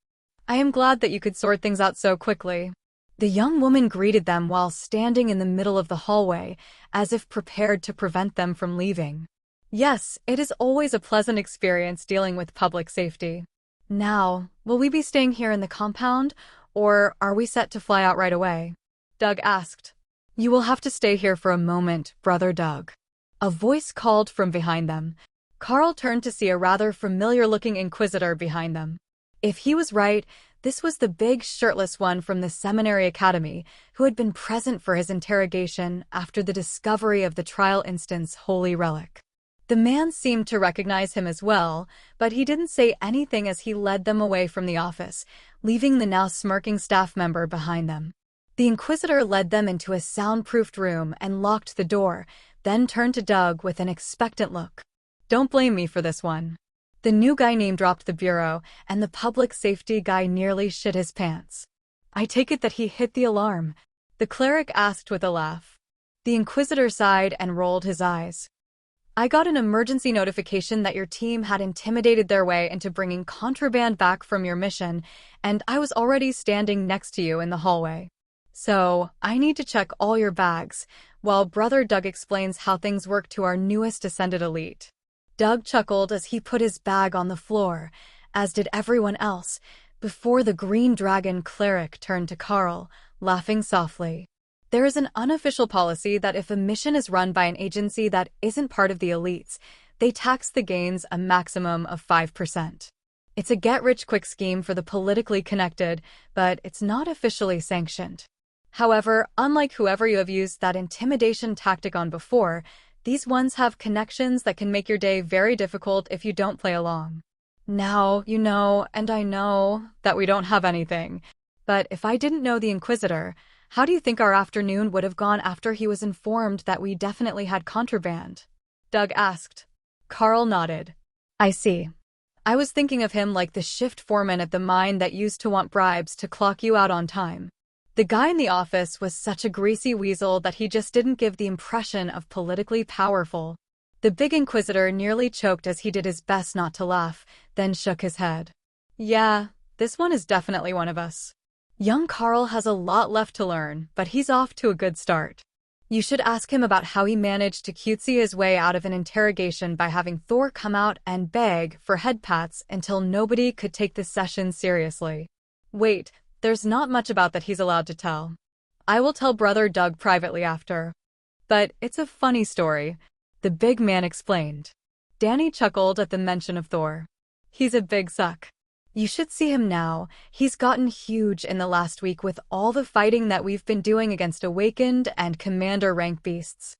I am glad that you could sort things out so quickly. The young woman greeted them while standing in the middle of the hallway, as if prepared to prevent them from leaving. Yes, it is always a pleasant experience dealing with public safety. Now, will we be staying here in the compound, or are we set to fly out right away? Doug asked. You will have to stay here for a moment, Brother Doug. A voice called from behind them. Carl turned to see a rather familiar-looking inquisitor behind them. If he was right, this was the big shirtless one from the seminary academy who had been present for his interrogation after the discovery of the trial instance Holy Relic. The man seemed to recognize him as well, but he didn't say anything as he led them away from the office, leaving the now smirking staff member behind them. The inquisitor led them into a soundproofed room and locked the door, then turned to Doug with an expectant look. Don't blame me for this one. The new guy name-dropped the Bureau, and the public safety guy nearly shit his pants. I take it that he hit the alarm, the cleric asked with a laugh. The inquisitor sighed and rolled his eyes. I got an emergency notification that your team had intimidated their way into bringing contraband back from your mission, and I was already standing next to you in the hallway. So, I need to check all your bags, while Brother Doug explains how things work to our newest Ascended Elite. Doug chuckled as he put his bag on the floor, as did everyone else, before the Green Dragon cleric turned to Carl, laughing softly. There is an unofficial policy that if a mission is run by an agency that isn't part of the elites, they tax the gains a maximum of 5%. It's a get-rich-quick scheme for the politically connected, but it's not officially sanctioned. However, unlike whoever you have used that intimidation tactic on before, these ones have connections that can make your day very difficult if you don't play along. Now, you know, and I know, that we don't have anything. But if I didn't know the Inquisitor, how do you think our afternoon would have gone after he was informed that we definitely had contraband? Doug asked. Carl nodded. I see. I was thinking of him like the shift foreman at the mine that used to want bribes to clock you out on time. The guy in the office was such a greasy weasel that he just didn't give the impression of politically powerful. The big Inquisitor nearly choked as he did his best not to laugh, then shook his head. Yeah, this one is definitely one of us. Young Carl has a lot left to learn, but he's off to a good start. You should ask him about how he managed to cutesy his way out of an interrogation by having Thor come out and beg for head pats until nobody could take the session seriously. Wait, there's not much about that he's allowed to tell. I will tell Brother Doug privately after. But it's a funny story, the big man explained. Danny chuckled at the mention of Thor. He's a big suck. You should see him now. He's gotten huge in the last week with all the fighting that we've been doing against Awakened and Commander rank beasts.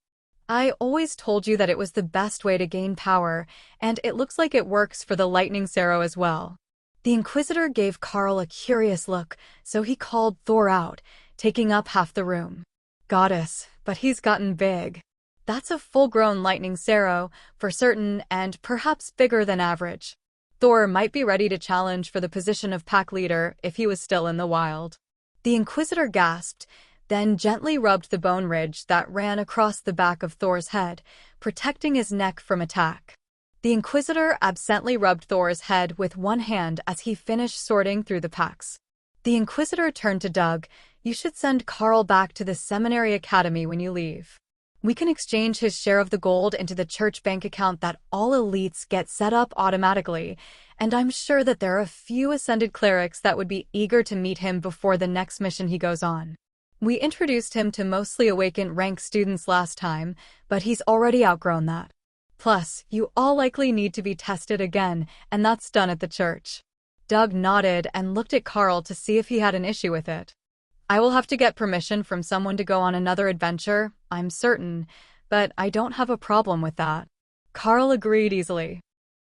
I always told you that it was the best way to gain power, and it looks like it works for the Lightning Sarrow as well. The Inquisitor gave Carl a curious look, so he called Thor out, taking up half the room. Goddess, but he's gotten big. That's a full-grown Lightning Sarrow, for certain, and perhaps bigger than average. Thor might be ready to challenge for the position of pack leader if he was still in the wild. The Inquisitor gasped, then gently rubbed the bone ridge that ran across the back of Thor's head, protecting his neck from attack. The Inquisitor absently rubbed Thor's head with one hand as he finished sorting through the packs. The Inquisitor turned to Doug. "You should send Carl back to the Seminary Academy when you leave. We can exchange his share of the gold into the church bank account that all elites get set up automatically, and I'm sure that there are a few ascended clerics that would be eager to meet him before the next mission he goes on. We introduced him to mostly awakened rank students last time, but he's already outgrown that. Plus, you all likely need to be tested again, and that's done at the church." Doug nodded and looked at Carl to see if he had an issue with it. "I will have to get permission from someone to go on another adventure, I'm certain, but I don't have a problem with that." Carl agreed easily.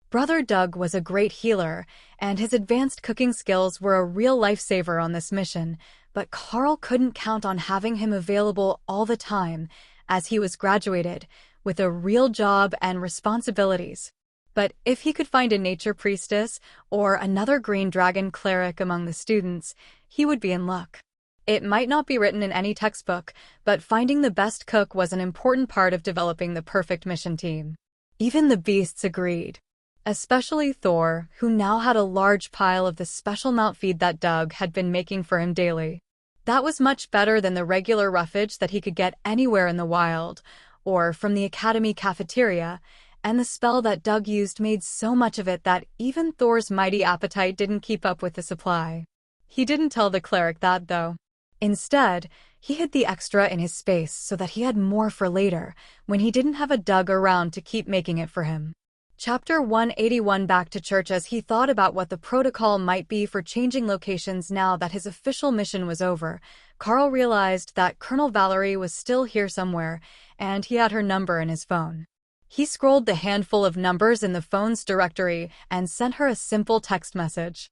Brother Doug was a great healer, and his advanced cooking skills were a real lifesaver on this mission, but Carl couldn't count on having him available all the time, as he was graduated, with a real job and responsibilities. But if he could find a nature priestess or another green dragon cleric among the students, he would be in luck. It might not be written in any textbook, but finding the best cook was an important part of developing the perfect mission team. Even the beasts agreed. Especially Thor, who now had a large pile of the special mount feed that Doug had been making for him daily. That was much better than the regular roughage that he could get anywhere in the wild, or from the academy cafeteria, and the spell that Doug used made so much of it that even Thor's mighty appetite didn't keep up with the supply. He didn't tell the cleric that, though. Instead, he hid the extra in his space so that he had more for later, when he didn't have a Doug around to keep making it for him. Chapter 181. Back to church. As he thought about what the protocol might be for changing locations now that his official mission was over, Carl realized that Colonel Valerie was still here somewhere, and he had her number in his phone. He scrolled the handful of numbers in the phone's directory and sent her a simple text message.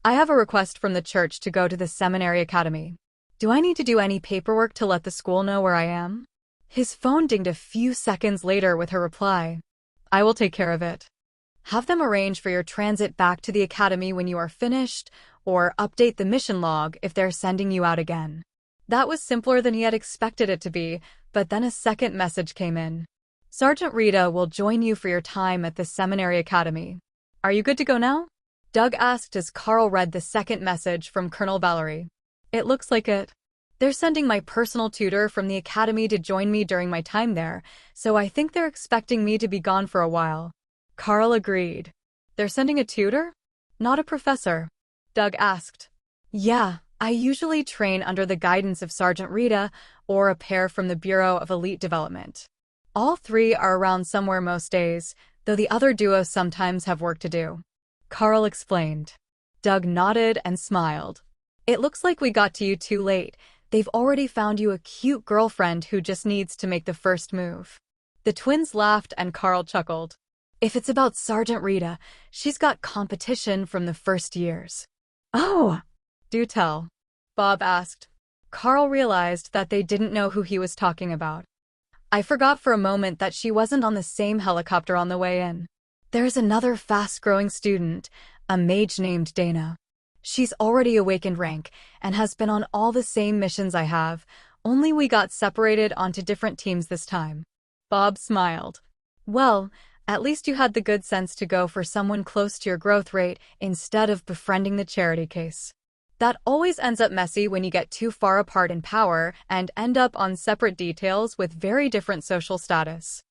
"I have a request from the church to go to the Seminary Academy. Do I need to do any paperwork to let the school know where I am?" His phone dinged a few seconds later with her reply. "I will take care of it. Have them arrange for your transit back to the academy when you are finished, or update the mission log if they're sending you out again." That was simpler than he had expected it to be, but then a second message came in. "Sergeant Rita will join you for your time at the Seminary Academy. Are you good to go now?" Doug asked as Carl read the second message from Colonel Valerie. "It looks like it. They're sending my personal tutor from the academy to join me during my time there, so I think they're expecting me to be gone for a while." Carl agreed. "They're sending a tutor? Not a professor?" Doug asked. "Yeah, I usually train under the guidance of Sergeant Rita or a pair from the Bureau of Elite Development. All three are around somewhere most days, though the other duo sometimes have work to do," Carl explained. Doug nodded and smiled. "It looks like we got to you too late. They've already found you a cute girlfriend who just needs to make the first move." The twins laughed and Carl chuckled. "If it's about Sergeant Rita, she's got competition from the first years." "Oh, do tell," Bob asked. Carl realized that they didn't know who he was talking about. "I forgot for a moment that she wasn't on the same helicopter on the way in. There's another fast-growing student, a mage named Dana. She's already awakened rank and has been on all the same missions I have, only we got separated onto different teams this time." Bob smiled. "Well, at least you had the good sense to go for someone close to your growth rate instead of befriending the charity case. That always ends up messy when you get too far apart in power and end up on separate details with very different social status.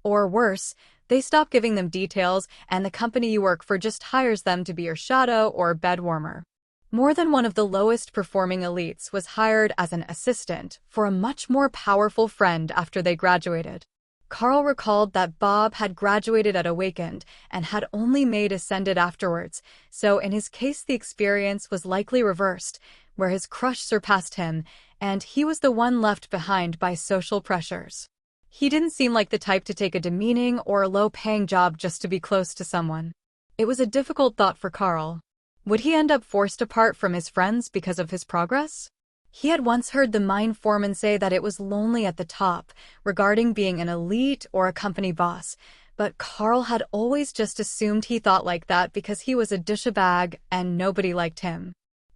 Or worse, they stop giving them details and the company you work for just hires them to be your shadow or bed warmer." More than one of the lowest performing elites was hired as an assistant for a much more powerful friend after they graduated. Carl recalled that Bob had graduated at Awakened and had only made Ascended afterwards, so in his case the experience was likely reversed, where his crush surpassed him, and he was the one left behind by social pressures. He didn't seem like the type to take a demeaning or low-paying job just to be close to someone. It was a difficult thought for Carl. Would he end up forced apart from his friends because of his progress? He had once heard the mine foreman say that it was lonely at the top regarding being an elite or a company boss, but Carl had always just assumed he thought like that because he was a douchebag and nobody liked him.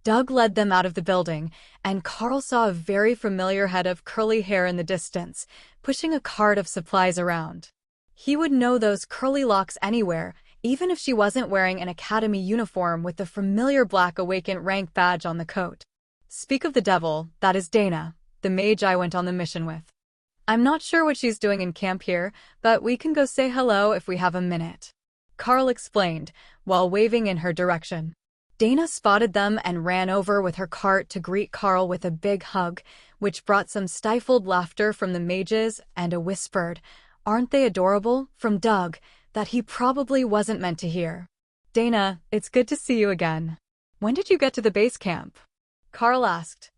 Doug led them out of the building, and Carl saw a very familiar head of curly hair in the distance, pushing a cart of supplies around. He would know those curly locks anywhere, even if she wasn't wearing an academy uniform with the familiar black awakened rank badge on the coat. Speak of the devil, that is Dana, the mage I went on the mission with. I'm not sure what she's doing in camp here, but we can go say hello if we have a minute. Carl explained, while waving in her direction. Dana spotted them and ran over with her cart to greet Carl with a big hug, which brought some stifled laughter from the mages and a whispered, "Aren't they adorable?" from Doug, that he probably wasn't meant to hear. Dana, it's good to see you again. When did you get to the base camp? Carl asked.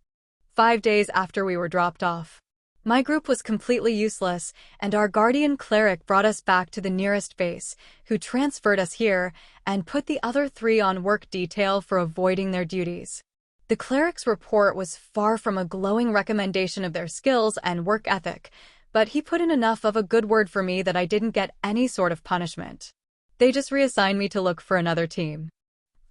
5 days after we were dropped off. My group was completely useless, and our guardian cleric brought us back to the nearest base, who transferred us here and put the other 3 on work detail for avoiding their duties. The cleric's report was far from a glowing recommendation of their skills and work ethic, but he put in enough of a good word for me that I didn't get any sort of punishment. They just reassigned me to look for another team.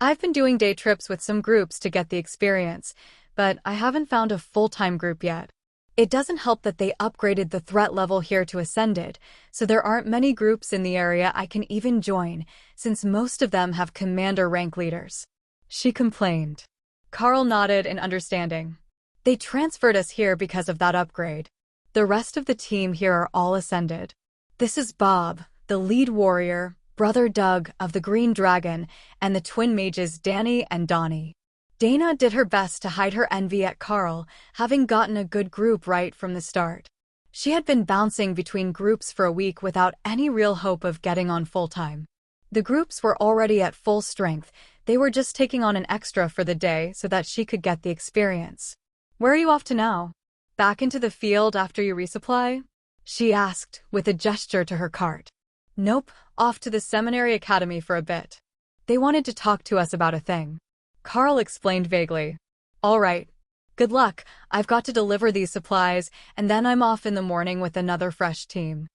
I've been doing day trips with some groups to get the experience, but I haven't found a full-time group yet. It doesn't help that they upgraded the threat level here to Ascended, so there aren't many groups in the area I can even join, since most of them have commander rank leaders. She complained. Carl nodded in understanding. They transferred us here because of that upgrade. The rest of the team here are all Ascended. This is Bob, the lead warrior, brother Doug of the Green Dragon, and the twin mages Danny and Donnie. Dana did her best to hide her envy at Carl, having gotten a good group right from the start. She had been bouncing between groups for a week without any real hope of getting on full-time. The groups were already at full strength. They were just taking on an extra for the day so that she could get the experience. Where are you off to now? Back into the field after you resupply? She asked, with a gesture to her cart. Nope, off to the Seminary Academy for a bit. They wanted to talk to us about a thing. Carl explained vaguely. All right. Good luck. I've got to deliver these supplies, and then I'm off in the morning with another fresh team.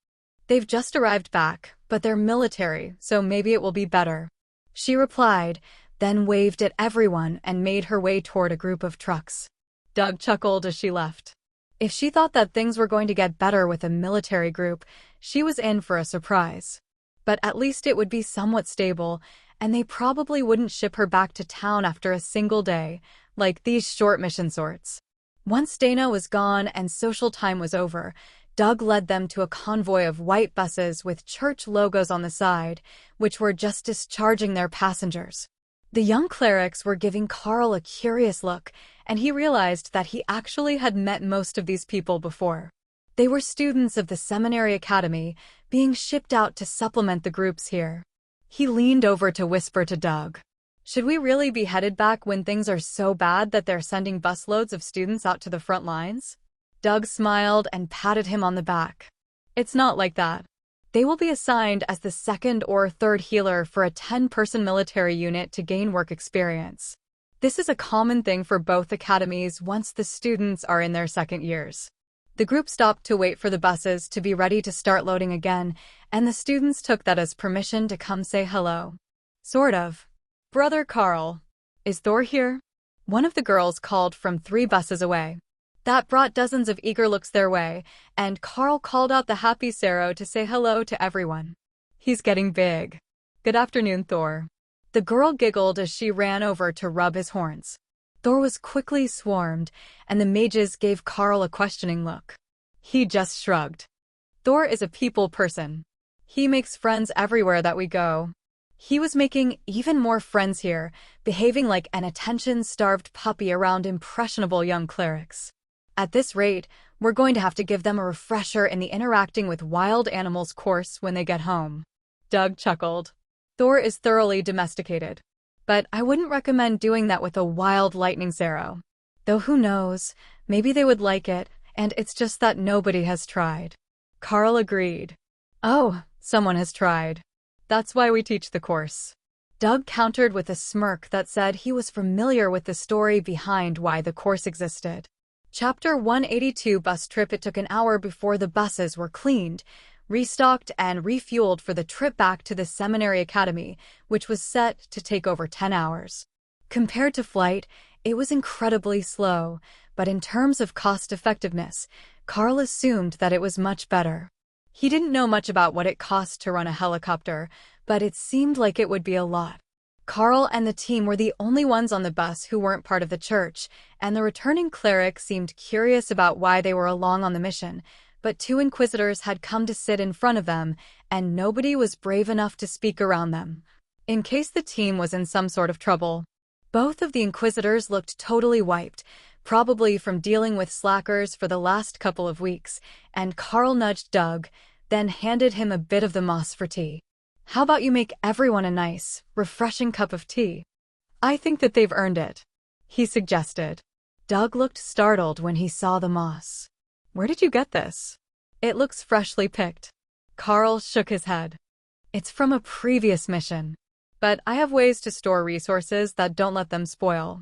They've just arrived back, but they're military, so maybe it will be better. She replied, then waved at everyone and made her way toward a group of trucks. Doug chuckled as she left. If she thought that things were going to get better with a military group, she was in for a surprise. But at least it would be somewhat stable, and they probably wouldn't ship her back to town after a single day, like these short mission sorts. Once Dana was gone and social time was over, Doug led them to a convoy of white buses with church logos on the side, which were just discharging their passengers. The young clerics were giving Carl a curious look, and he realized that he actually had met most of these people before. They were students of the Seminary Academy, being shipped out to supplement the groups here. He leaned over to whisper to Doug. Should we really be headed back when things are so bad that they're sending busloads of students out to the front lines? Doug smiled and patted him on the back. It's not like that. They will be assigned as the 2nd or 3rd healer for a 10-person military unit to gain work experience. This is a common thing for both academies once the students are in their 2nd years. The group stopped to wait for the buses to be ready to start loading again, and the students took that as permission to come say hello. Sort of. Brother Carl. Is Thor here? One of the girls called from 3 buses away. That brought dozens of eager looks their way, and Carl called out the happy Saro to say hello to everyone. He's getting big. Good afternoon, Thor. The girl giggled as she ran over to rub his horns. Thor was quickly swarmed, and the mages gave Carl a questioning look. He just shrugged. Thor is a people person. He makes friends everywhere that we go. He was making even more friends here, behaving like an attention-starved puppy around impressionable young clerics. At this rate, we're going to have to give them a refresher in the interacting with wild animals course when they get home. Doug chuckled. Thor is thoroughly domesticated. But I wouldn't recommend doing that with a wild lightning Saro. Though who knows, maybe they would like it, and it's just that nobody has tried. Carl agreed. Oh, someone has tried. That's why we teach the course. Doug countered with a smirk that said he was familiar with the story behind why the course existed. Chapter 182 Bus Trip. It took an hour before the buses were cleaned, restocked, and refueled for the trip back to the Seminary Academy, which was set to take over 10 hours. Compared to flight, It was incredibly slow, but in terms of cost-effectiveness, Carl assumed that it was much better. He didn't know much about what it cost to run a helicopter, but it seemed like it would be a lot. Carl and the team were the only ones on the bus who weren't part of the church, and the returning cleric seemed curious about why they were along on the mission, but two inquisitors had come to sit in front of them, and nobody was brave enough to speak around them, in case the team was in some sort of trouble. Both of the inquisitors looked totally wiped, probably from dealing with slackers for the last couple of weeks, and Carl nudged Doug, then handed him a bit of the moss for tea. "How about you make everyone a nice, refreshing cup of tea? I think that they've earned it," he suggested. Doug looked startled when he saw the moss. "Where did you get this? It looks freshly picked." Carl shook his head. "It's from a previous mission. But I have ways to store resources that don't let them spoil.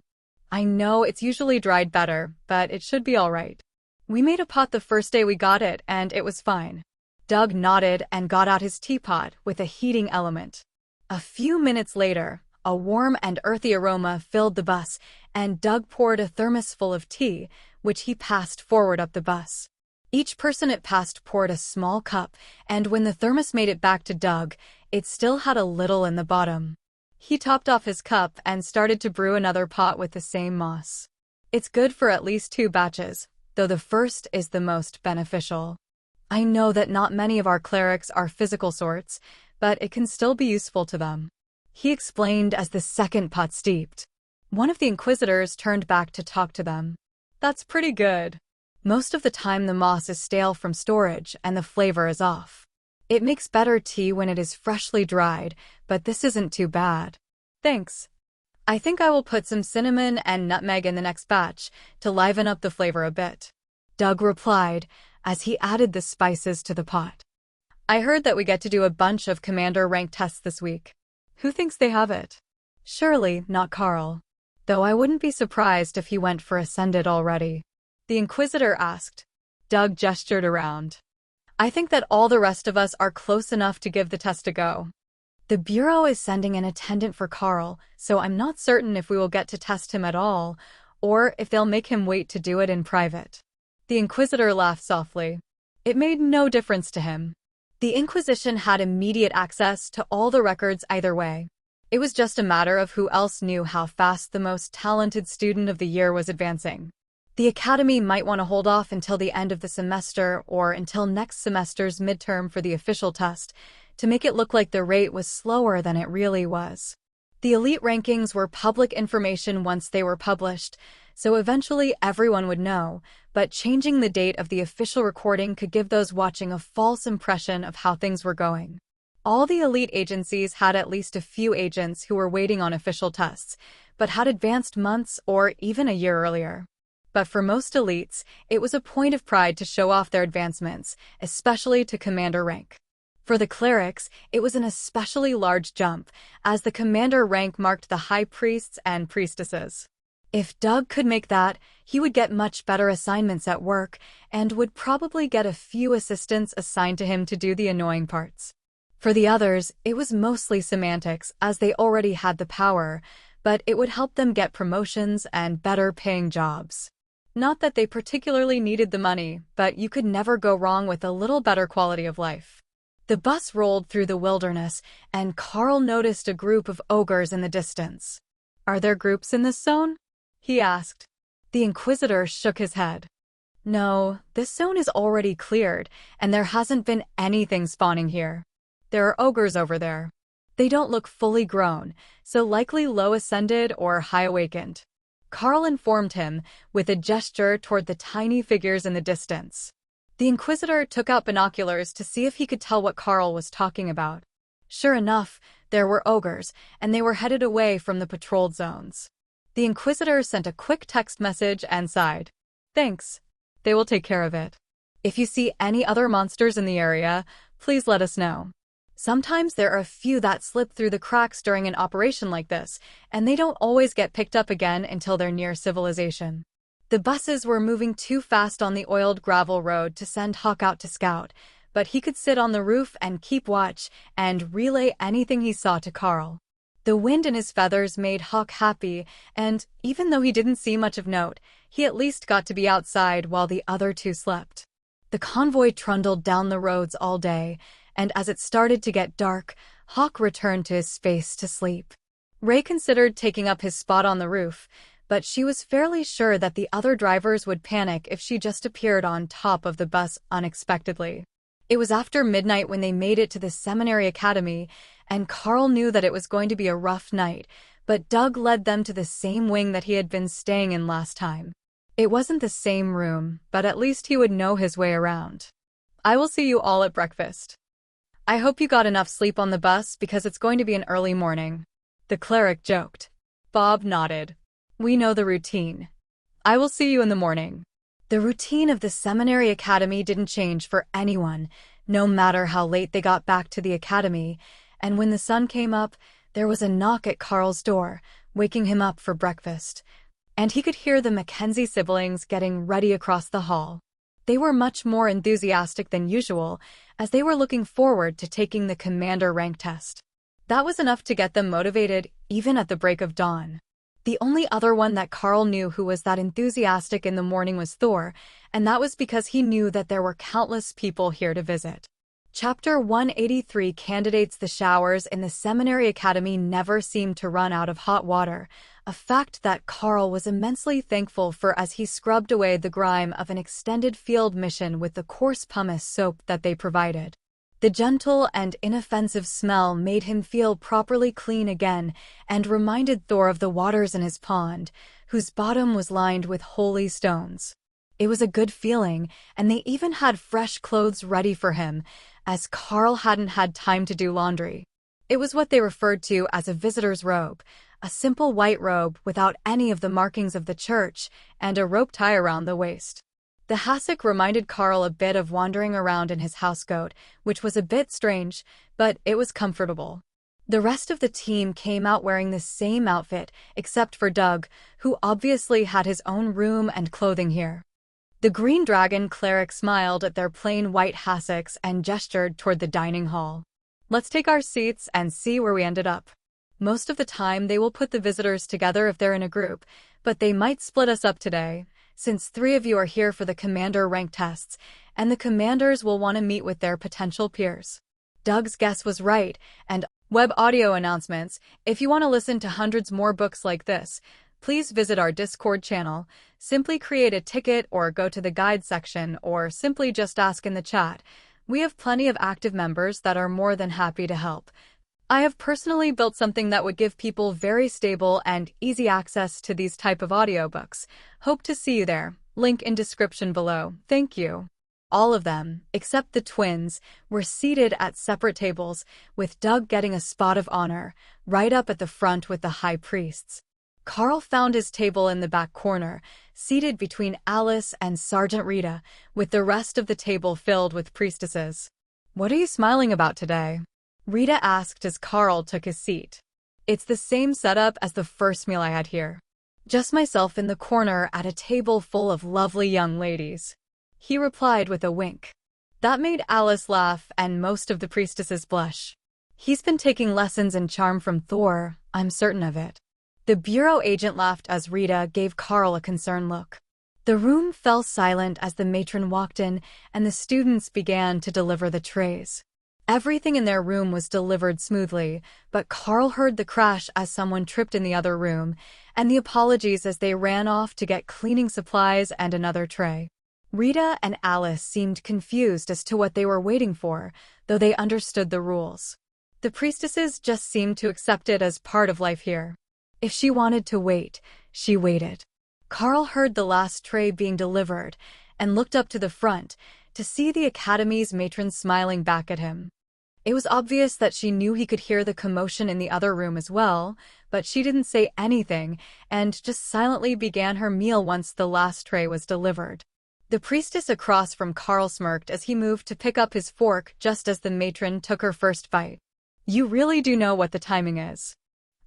I know it's usually dried better, but it should be all right. We made a pot the first day we got it, and it was fine." Doug nodded and got out his teapot with a heating element. A few minutes later, a warm and earthy aroma filled the bus, and Doug poured a thermos full of tea, which he passed forward up the bus. Each person it passed poured a small cup, and when the thermos made it back to Doug, it still had a little in the bottom. He topped off his cup and started to brew another pot with the same moss. It's good for at least 2 batches, though the first is the most beneficial. I know that not many of our clerics are physical sorts, but it can still be useful to them, he explained as the second pot steeped. One of the inquisitors turned back to talk to them. "That's pretty good. Most of the time the moss is stale from storage and the flavor is off. It makes better tea when it is freshly dried, but this isn't too bad. Thanks. I think I will put some cinnamon and nutmeg in the next batch to liven up the flavor a bit," Doug replied as he added the spices to the pot. "I heard that we get to do a bunch of commander rank tests this week. Who thinks they have it?" Surely not Carl. Though I wouldn't be surprised if he went for Ascended already. The Inquisitor asked. Doug gestured around. "I think that all the rest of us are close enough to give the test a go. The Bureau is sending an attendant for Carl, so I'm not certain if we will get to test him at all, or if they'll make him wait to do it in private." The Inquisitor laughed softly. It made no difference to him. The Inquisition had immediate access to all the records either way. It was just a matter of who else knew how fast the most talented student of the year was advancing. The Academy might want to hold off until the end of the semester or until next semester's midterm for the official test, to make it look like the rate was slower than it really was. The elite rankings were public information once they were published, so eventually everyone would know, but changing the date of the official recording could give those watching a false impression of how things were going. All the elite agencies had at least a few agents who were waiting on official tests, but had advanced months or even a year earlier. But for most elites, it was a point of pride to show off their advancements, especially to commander rank. For the clerics, it was an especially large jump, as the commander rank marked the high priests and priestesses. If Doug could make that, he would get much better assignments at work and would probably get a few assistants assigned to him to do the annoying parts. For the others, it was mostly semantics, as they already had the power, but it would help them get promotions and better-paying jobs. Not that they particularly needed the money, but you could never go wrong with a little better quality of life. The bus rolled through the wilderness, and Carl noticed a group of ogres in the distance. "Are there groups in this zone?" he asked. The Inquisitor shook his head. "No, this zone is already cleared, and there hasn't been anything spawning here. There are ogres over there. They don't look fully grown, so likely low ascended or high awakened," Carl informed him, with a gesture toward the tiny figures in the distance. The Inquisitor took out binoculars to see if he could tell what Carl was talking about. Sure enough, there were ogres, and they were headed away from the patrolled zones. The Inquisitor sent a quick text message and sighed. "Thanks. They will take care of it. If you see any other monsters in the area, please let us know. Sometimes there are a few that slip through the cracks during an operation like this, and they don't always get picked up again until they're near civilization." The buses were moving too fast on the oiled gravel road to send Hawk out to scout, but he could sit on the roof and keep watch and relay anything he saw to Carl. The wind in his feathers made Hawk happy, and even though he didn't see much of note, he at least got to be outside while the other two slept. The convoy trundled down the roads all day, and as it started to get dark, Hawk returned to his space to sleep. Ray considered taking up his spot on the roof, but she was fairly sure that the other drivers would panic if she just appeared on top of the bus unexpectedly. It was after midnight when they made it to the Seminary Academy, and Carl knew that it was going to be a rough night, but Doug led them to the same wing that he had been staying in last time. It wasn't the same room, but at least he would know his way around. I will see you all at breakfast. I hope you got enough sleep on the bus because it's going to be an early morning. The cleric joked. Bob nodded. We know the routine. I will see you in the morning. The routine of the Seminary Academy didn't change for anyone, no matter how late they got back to the academy, and when the sun came up, there was a knock at Carl's door, waking him up for breakfast, and he could hear the Mackenzie siblings getting ready across the hall. They were much more enthusiastic than usual, as they were looking forward to taking the commander rank test. That was enough to get them motivated even at the break of dawn. The only other one that Carl knew who was that enthusiastic in the morning was Thor, and that was because he knew that there were countless people here to visit. Chapter 183 Candidates. The showers in the Seminary Academy never seemed to run out of hot water, a fact that Carl was immensely thankful for as he scrubbed away the grime of an extended field mission with the coarse pumice soap that they provided. The gentle and inoffensive smell made him feel properly clean again and reminded Thor of the waters in his pond, whose bottom was lined with holy stones. It was a good feeling, and they even had fresh clothes ready for him, as Carl hadn't had time to do laundry. It was what they referred to as a visitor's robe, a simple white robe without any of the markings of the church, and a rope tie around the waist. The hassock reminded Carl a bit of wandering around in his housecoat, which was a bit strange, but it was comfortable. The rest of the team came out wearing the same outfit, except for Doug, who obviously had his own room and clothing here. The Green Dragon cleric smiled at their plain white hassocks and gestured toward the dining hall. Let's take our seats and see where we ended up. Most of the time they will put the visitors together if they're in a group, but they might split us up today, since 3 of you are here for the commander rank tests, and the commanders will want to meet with their potential peers. Doug's guess was right, and web audio announcements. If you want to listen to hundreds more books like this, please visit our Discord channel, simply create a ticket or go to the guide section, or simply just ask in the chat. We have plenty of active members that are more than happy to help. I have personally built something that would give people very stable and easy access to these type of audiobooks. Hope to see you there. Link in description below. Thank you. All of them, except the twins, were seated at separate tables, with Doug getting a spot of honor, right up at the front with the high priests. Carl found his table in the back corner, seated between Alice and Sergeant Rita, with the rest of the table filled with priestesses. What are you smiling about today? Rita asked as Carl took his seat. It's the same setup as the first meal I had here. Just myself in the corner at a table full of lovely young ladies. He replied with a wink. That made Alice laugh and most of the priestesses blush. He's been taking lessons in charm from Thor, I'm certain of it. The bureau agent laughed as Rita gave Carl a concerned look. The room fell silent as the matron walked in and the students began to deliver the trays. Everything in their room was delivered smoothly, but Carl heard the crash as someone tripped in the other room, and the apologies as they ran off to get cleaning supplies and another tray. Rita and Alice seemed confused as to what they were waiting for, though they understood the rules. The priestesses just seemed to accept it as part of life here. If she wanted to wait, she waited. Carl heard the last tray being delivered and looked up to the front to see the academy's matron smiling back at him. It was obvious that she knew he could hear the commotion in the other room as well, but she didn't say anything and just silently began her meal once the last tray was delivered. The priestess across from Carl smirked as he moved to pick up his fork just as the matron took her first bite. You really do know what the timing is.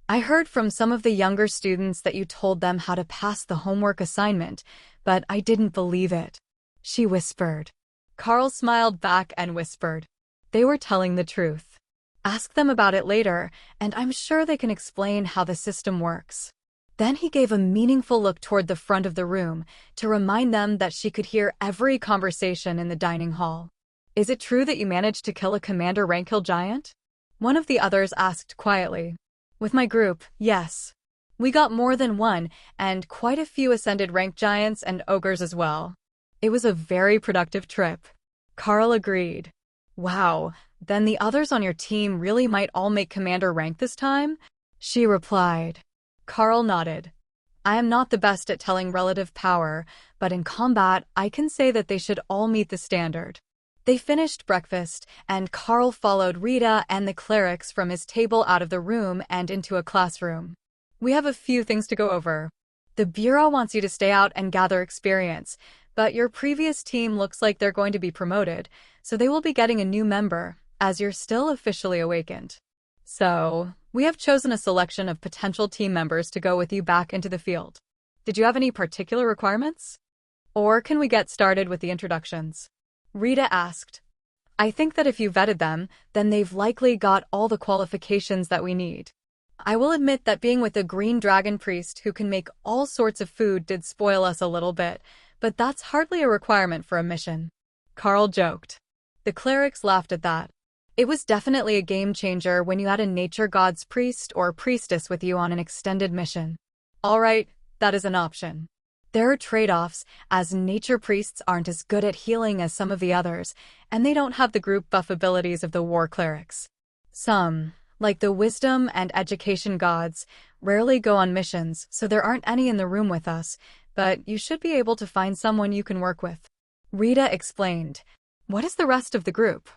I heard from some of the younger students that you told them how to pass the homework assignment, but I didn't believe it. She whispered. Carl smiled back and whispered. They were telling the truth. Ask them about it later, and I'm sure they can explain how the system works. Then he gave a meaningful look toward the front of the room to remind them that she could hear every conversation in the dining hall. Is it true that you managed to kill a commander rank hill giant? One of the others asked quietly. With my group, yes. We got more than one, and quite a few ascended rank giants and ogres as well. It was a very productive trip. Carl agreed. Wow, then the others on your team really might all make commander rank this time? She replied. Carl nodded. I am not the best at telling relative power, but in combat I can say that they should all meet the standard. They finished breakfast, and Carl followed Rita and the clerics from his table out of the room and into a classroom. We have a few things to go over. The Bureau wants you to stay out and gather experience, but your previous team looks like they're going to be promoted, so they will be getting a new member, as you're still officially awakened. So, we have chosen a selection of potential team members to go with you back into the field. Did you have any particular requirements? Or can we get started with the introductions? Rita asked. I think that if you vetted them, then they've likely got all the qualifications that we need. I will admit that being with a green dragon priest who can make all sorts of food did spoil us a little bit, but that's hardly a requirement for a mission. Carl joked. The clerics laughed at that. It was definitely a game changer when you had a nature god's priest or priestess with you on an extended mission. All right, that is an option. There are trade-offs, as nature priests aren't as good at healing as some of the others, and they don't have the group buff abilities of the war clerics. Some, like the wisdom and education gods, rarely go on missions, so there aren't any in the room with us, but you should be able to find someone you can work with. Rita explained. What is the rest of the group?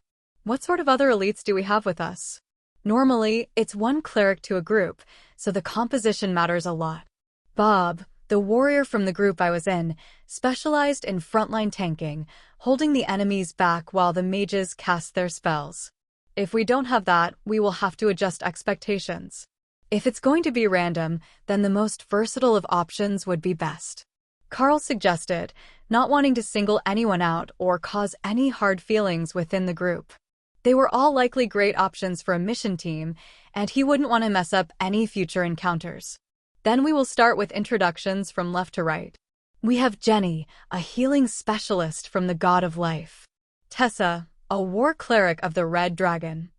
What sort of other elites do we have with us? Normally, it's one cleric to a group, so the composition matters a lot. Bob, the warrior from the group I was in, specialized in frontline tanking, holding the enemies back while the mages cast their spells. If we don't have that, we will have to adjust expectations. If it's going to be random, then the most versatile of options would be best. Carl suggested, not wanting to single anyone out or cause any hard feelings within the group. They were all likely great options for a mission team, and he wouldn't want to mess up any future encounters. Then we will start with introductions from left to right. We have Jenny, a healing specialist from the God of Life. Tessa, a war cleric of the Red Dragon.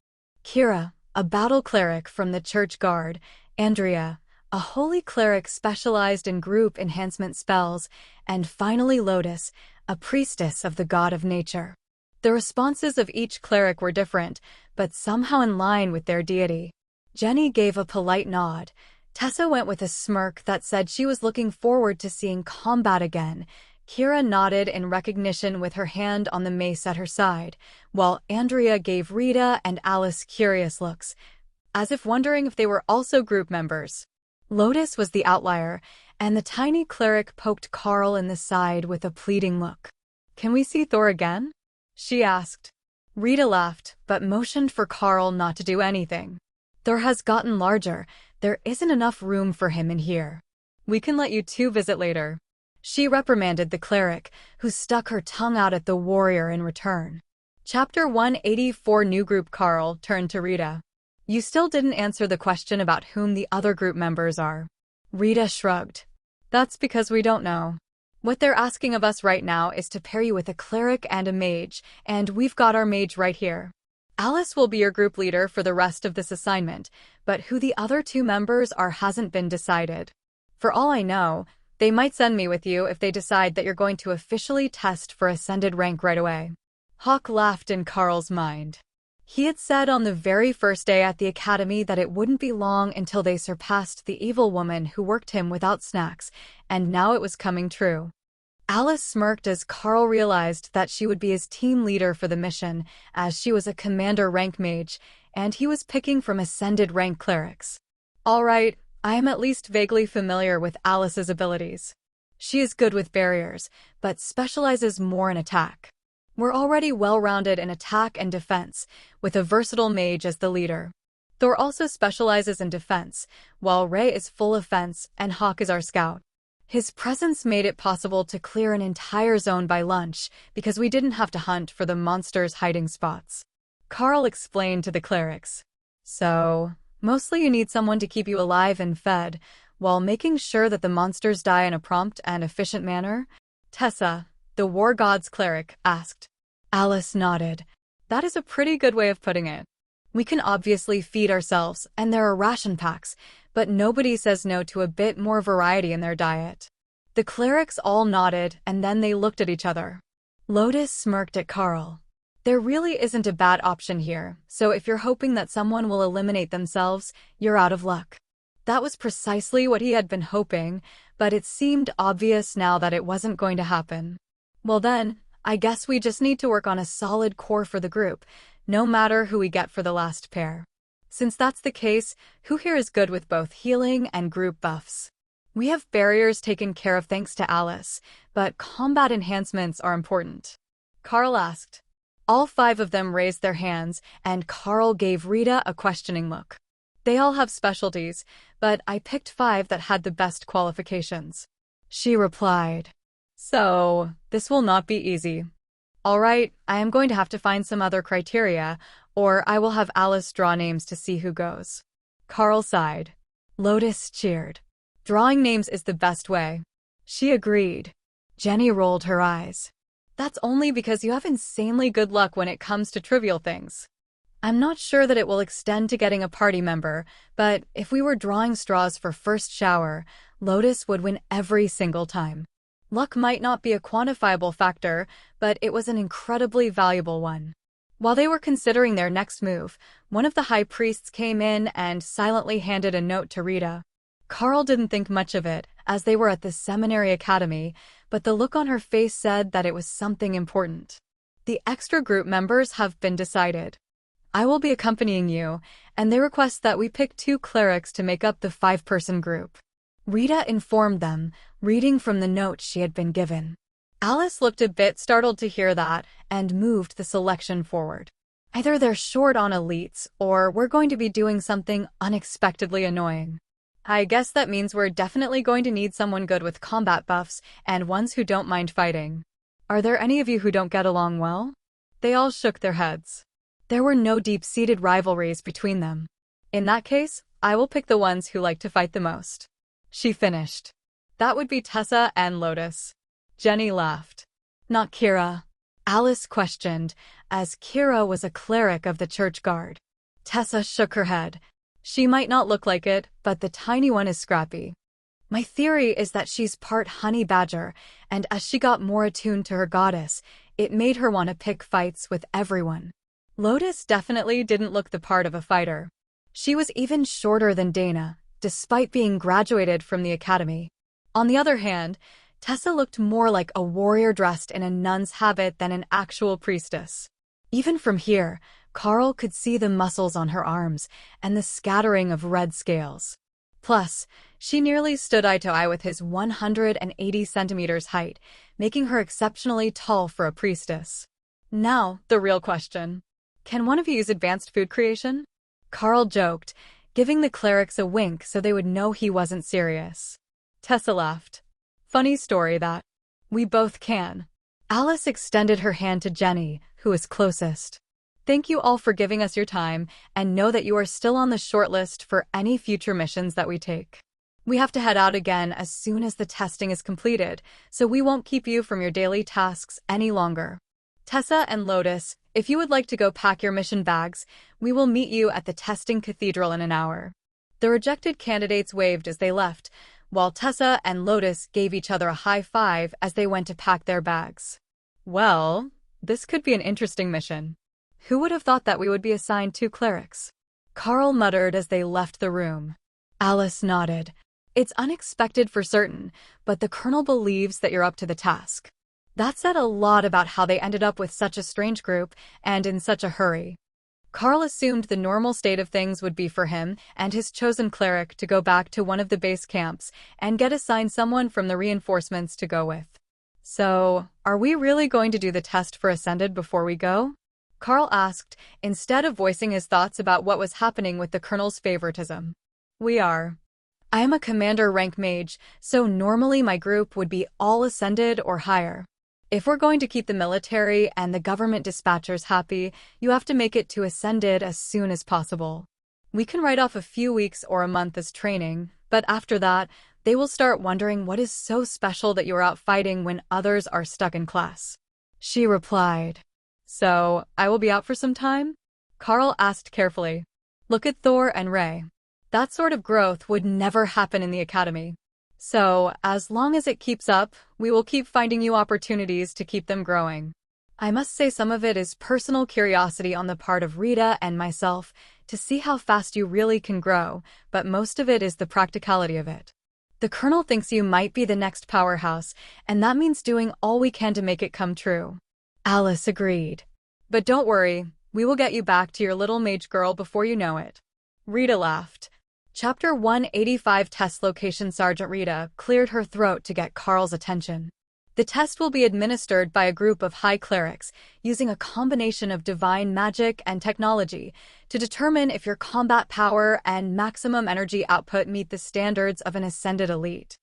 Kira, a battle cleric from the Church Guard. Andrea, a holy cleric specialized in group enhancement spells. And finally Lotus, a priestess of the God of Nature. The responses of each cleric were different, but somehow in line with their deity. Jenny gave a polite nod. Tessa went with a smirk that said she was looking forward to seeing combat again. Kira nodded in recognition with her hand on the mace at her side, while Andrea gave Rita and Alice curious looks, as if wondering if they were also group members. Lotus was the outlier, and the tiny cleric poked Carl in the side with a pleading look. Can we see Thor again? She asked. Rita laughed, but motioned for Carl not to do anything. Thor has gotten larger. There isn't enough room for him in here. We can let you two visit later. She reprimanded the cleric, who stuck her tongue out at the warrior in return. Chapter 184. New group. Carl turned to Rita. You still didn't answer the question about whom the other group members are. Rita shrugged. That's because we don't know. What they're asking of us right now is to pair you with a cleric and a mage, and we've got our mage right here. Alice will be your group leader for the rest of this assignment, but who the other two members are hasn't been decided. For all I know, they might send me with you if they decide that you're going to officially test for ascended rank right away. Hawk laughed in Carl's mind. He had said on the very first day at the academy that it wouldn't be long until they surpassed the evil woman who worked him without snacks, and now it was coming true. Alice smirked as Carl realized that she would be his team leader for the mission, as she was a commander rank mage, and he was picking from ascended rank clerics. All right, I am at least vaguely familiar with Alice's abilities. She is good with barriers, but specializes more in attack. We're already well-rounded in attack and defense, with a versatile mage as the leader. Thor also specializes in defense, while Ray is full offense and Hawk is our scout. His presence made it possible to clear an entire zone by lunch because we didn't have to hunt for the monsters' hiding spots. Carl explained to the clerics. So, mostly you need someone to keep you alive and fed, while making sure that the monsters die in a prompt and efficient manner? Tessa, the war god's cleric, asked. Alice nodded. That is a pretty good way of putting it. We can obviously feed ourselves, and there are ration packs, but nobody says no to a bit more variety in their diet. The clerics all nodded, and then they looked at each other. Lotus smirked at Carl. There really isn't a bad option here, so if you're hoping that someone will eliminate themselves, you're out of luck. That was precisely what he had been hoping, but it seemed obvious now that it wasn't going to happen. Well then, I guess we just need to work on a solid core for the group, no matter who we get for the last pair. Since that's the case, who here is good with both healing and group buffs? We have barriers taken care of thanks to Alice, but combat enhancements are important. Carl asked. All 5 of them raised their hands, and Carl gave Rita a questioning look. They all have specialties, but I picked 5 that had the best qualifications. She replied. So, this will not be easy. All right, I am going to have to find some other criteria, or I will have Alice draw names to see who goes. Carl sighed. Lotus cheered. Drawing names is the best way. She agreed. Jenny rolled her eyes. That's only because you have insanely good luck when it comes to trivial things. I'm not sure that it will extend to getting a party member, but if we were drawing straws for first shower, Lotus would win every single time. Luck might not be a quantifiable factor, but it was an incredibly valuable one. While they were considering their next move, one of the high priests came in and silently handed a note to Rita. Carl didn't think much of it, as they were at the seminary academy, but the look on her face said that it was something important. The extra group members have been decided. I will be accompanying you, and they request that we pick 2 clerics to make up the 5-person group. Rita informed them, reading from the note she had been given. Alice looked a bit startled to hear that, and moved the selection forward. Either they're short on elites, or we're going to be doing something unexpectedly annoying. I guess that means we're definitely going to need someone good with combat buffs, and ones who don't mind fighting. Are there any of you who don't get along well? They all shook their heads. There were no deep-seated rivalries between them. In that case, I will pick the ones who like to fight the most. She finished. That would be Tessa and Lotus. Jenny laughed. Not Kira? Alice questioned, as Kira was a cleric of the church guard. Tessa shook her head. She might not look like it, but the tiny one is scrappy. My theory is that she's part honey badger, and as she got more attuned to her goddess, it made her want to pick fights with everyone. Lotus definitely didn't look the part of a fighter. She was even shorter than Dana, despite being graduated from the academy. On the other hand, Tessa looked more like a warrior dressed in a nun's habit than an actual priestess. Even from here, Carl could see the muscles on her arms and the scattering of red scales. Plus, she nearly stood eye to eye with his 180 centimeters height, making her exceptionally tall for a priestess. Now, the real question. Can one of you use advanced food creation? Carl joked, giving the clerics a wink so they would know he wasn't serious. Tessa laughed. Funny story that. We both can. Alice extended her hand to Jenny, who was closest. Thank you all for giving us your time, and know that you are still on the short list for any future missions that we take. We have to head out again as soon as the testing is completed, so we won't keep you from your daily tasks any longer. Tessa and Lotus, if you would like to go pack your mission bags, we will meet you at the testing cathedral in an hour. The rejected candidates waved as they left, while Tessa and Lotus gave each other a high five as they went to pack their bags. Well, this could be an interesting mission. Who would have thought that we would be assigned 2 clerics? Carl muttered as they left the room. Alice nodded. It's unexpected for certain, but the Colonel believes that you're up to the task. That said a lot about how they ended up with such a strange group, and in such a hurry. Carl assumed the normal state of things would be for him and his chosen cleric to go back to one of the base camps and get assigned someone from the reinforcements to go with. So, are we really going to do the test for Ascended before we go? Carl asked, instead of voicing his thoughts about what was happening with the Colonel's favoritism. We are. I am a commander rank mage, so normally my group would be all Ascended or higher. If we're going to keep the military and the government dispatchers happy, you have to make it to Ascended as soon as possible. We can write off a few weeks or a month as training, but after that, they will start wondering what is so special that you're out fighting when others are stuck in class. She replied. So, I will be out for some time? Carl asked carefully. Look at Thor and Ray. That sort of growth would never happen in the academy. So, as long as it keeps up, we will keep finding you opportunities to keep them growing. I must say some of it is personal curiosity on the part of Rita and myself to see how fast you really can grow, but most of it is the practicality of it. The Colonel thinks you might be the next powerhouse, and that means doing all we can to make it come true. Alice agreed. But don't worry, we will get you back to your little mage girl before you know it. Rita laughed. Chapter 185 Test Location. Sergeant Rita cleared her throat to get Carl's attention. The test will be administered by a group of high clerics using a combination of divine magic and technology to determine if your combat power and maximum energy output meet the standards of an ascended elite.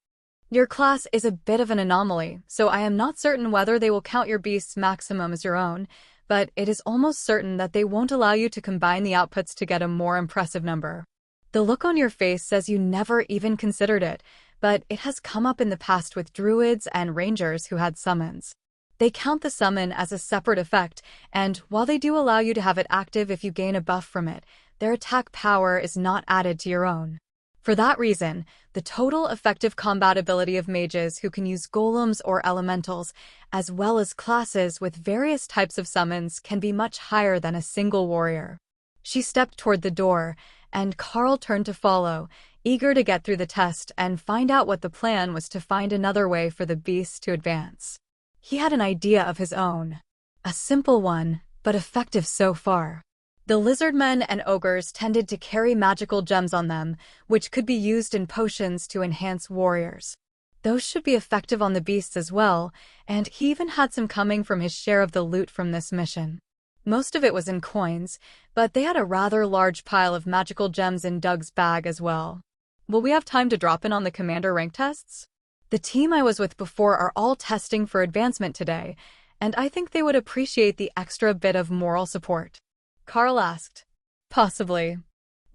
Your class is a bit of an anomaly, so I am not certain whether they will count your beast's maximum as your own, but it is almost certain that they won't allow you to combine the outputs to get a more impressive number. The look on your face says you never even considered it, but it has come up in the past with druids and rangers who had summons. They count the summon as a separate effect, and while they do allow you to have it active if you gain a buff from it, their attack power is not added to your own. For that reason, the total effective combat ability of mages who can use golems or elementals, as well as classes with various types of summons, can be much higher than a single warrior. She stepped toward the door, and Carl turned to follow, eager to get through the test and find out what the plan was to find another way for the beast to advance. He had an idea of his own. A simple one, but effective so far. The lizardmen and ogres tended to carry magical gems on them, which could be used in potions to enhance warriors. Those should be effective on the beasts as well, and he even had some coming from his share of the loot from this mission. Most of it was in coins, but they had a rather large pile of magical gems in Doug's bag as well. Will we have time to drop in on the commander rank tests? The team I was with before are all testing for advancement today, and I think they would appreciate the extra bit of moral support. Carl asked. Possibly.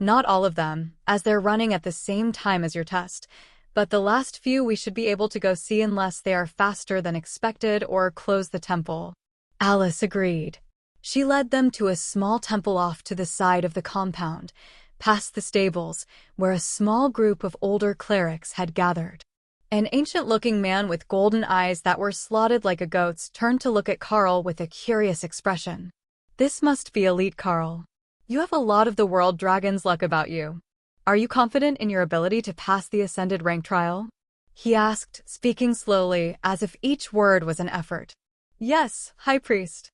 Not all of them, as they're running at the same time as your test, but the last few we should be able to go see unless they are faster than expected or close the temple. Alice agreed. She led them to a small temple off to the side of the compound, past the stables, where a small group of older clerics had gathered. An ancient-looking man with golden eyes that were slotted like a goat's turned to look at Carl with a curious expression. This must be elite, Carl. You have a lot of the world dragon's luck about you. Are you confident in your ability to pass the ascended rank trial? He asked, speaking slowly, as if each word was an effort. Yes, High Priest.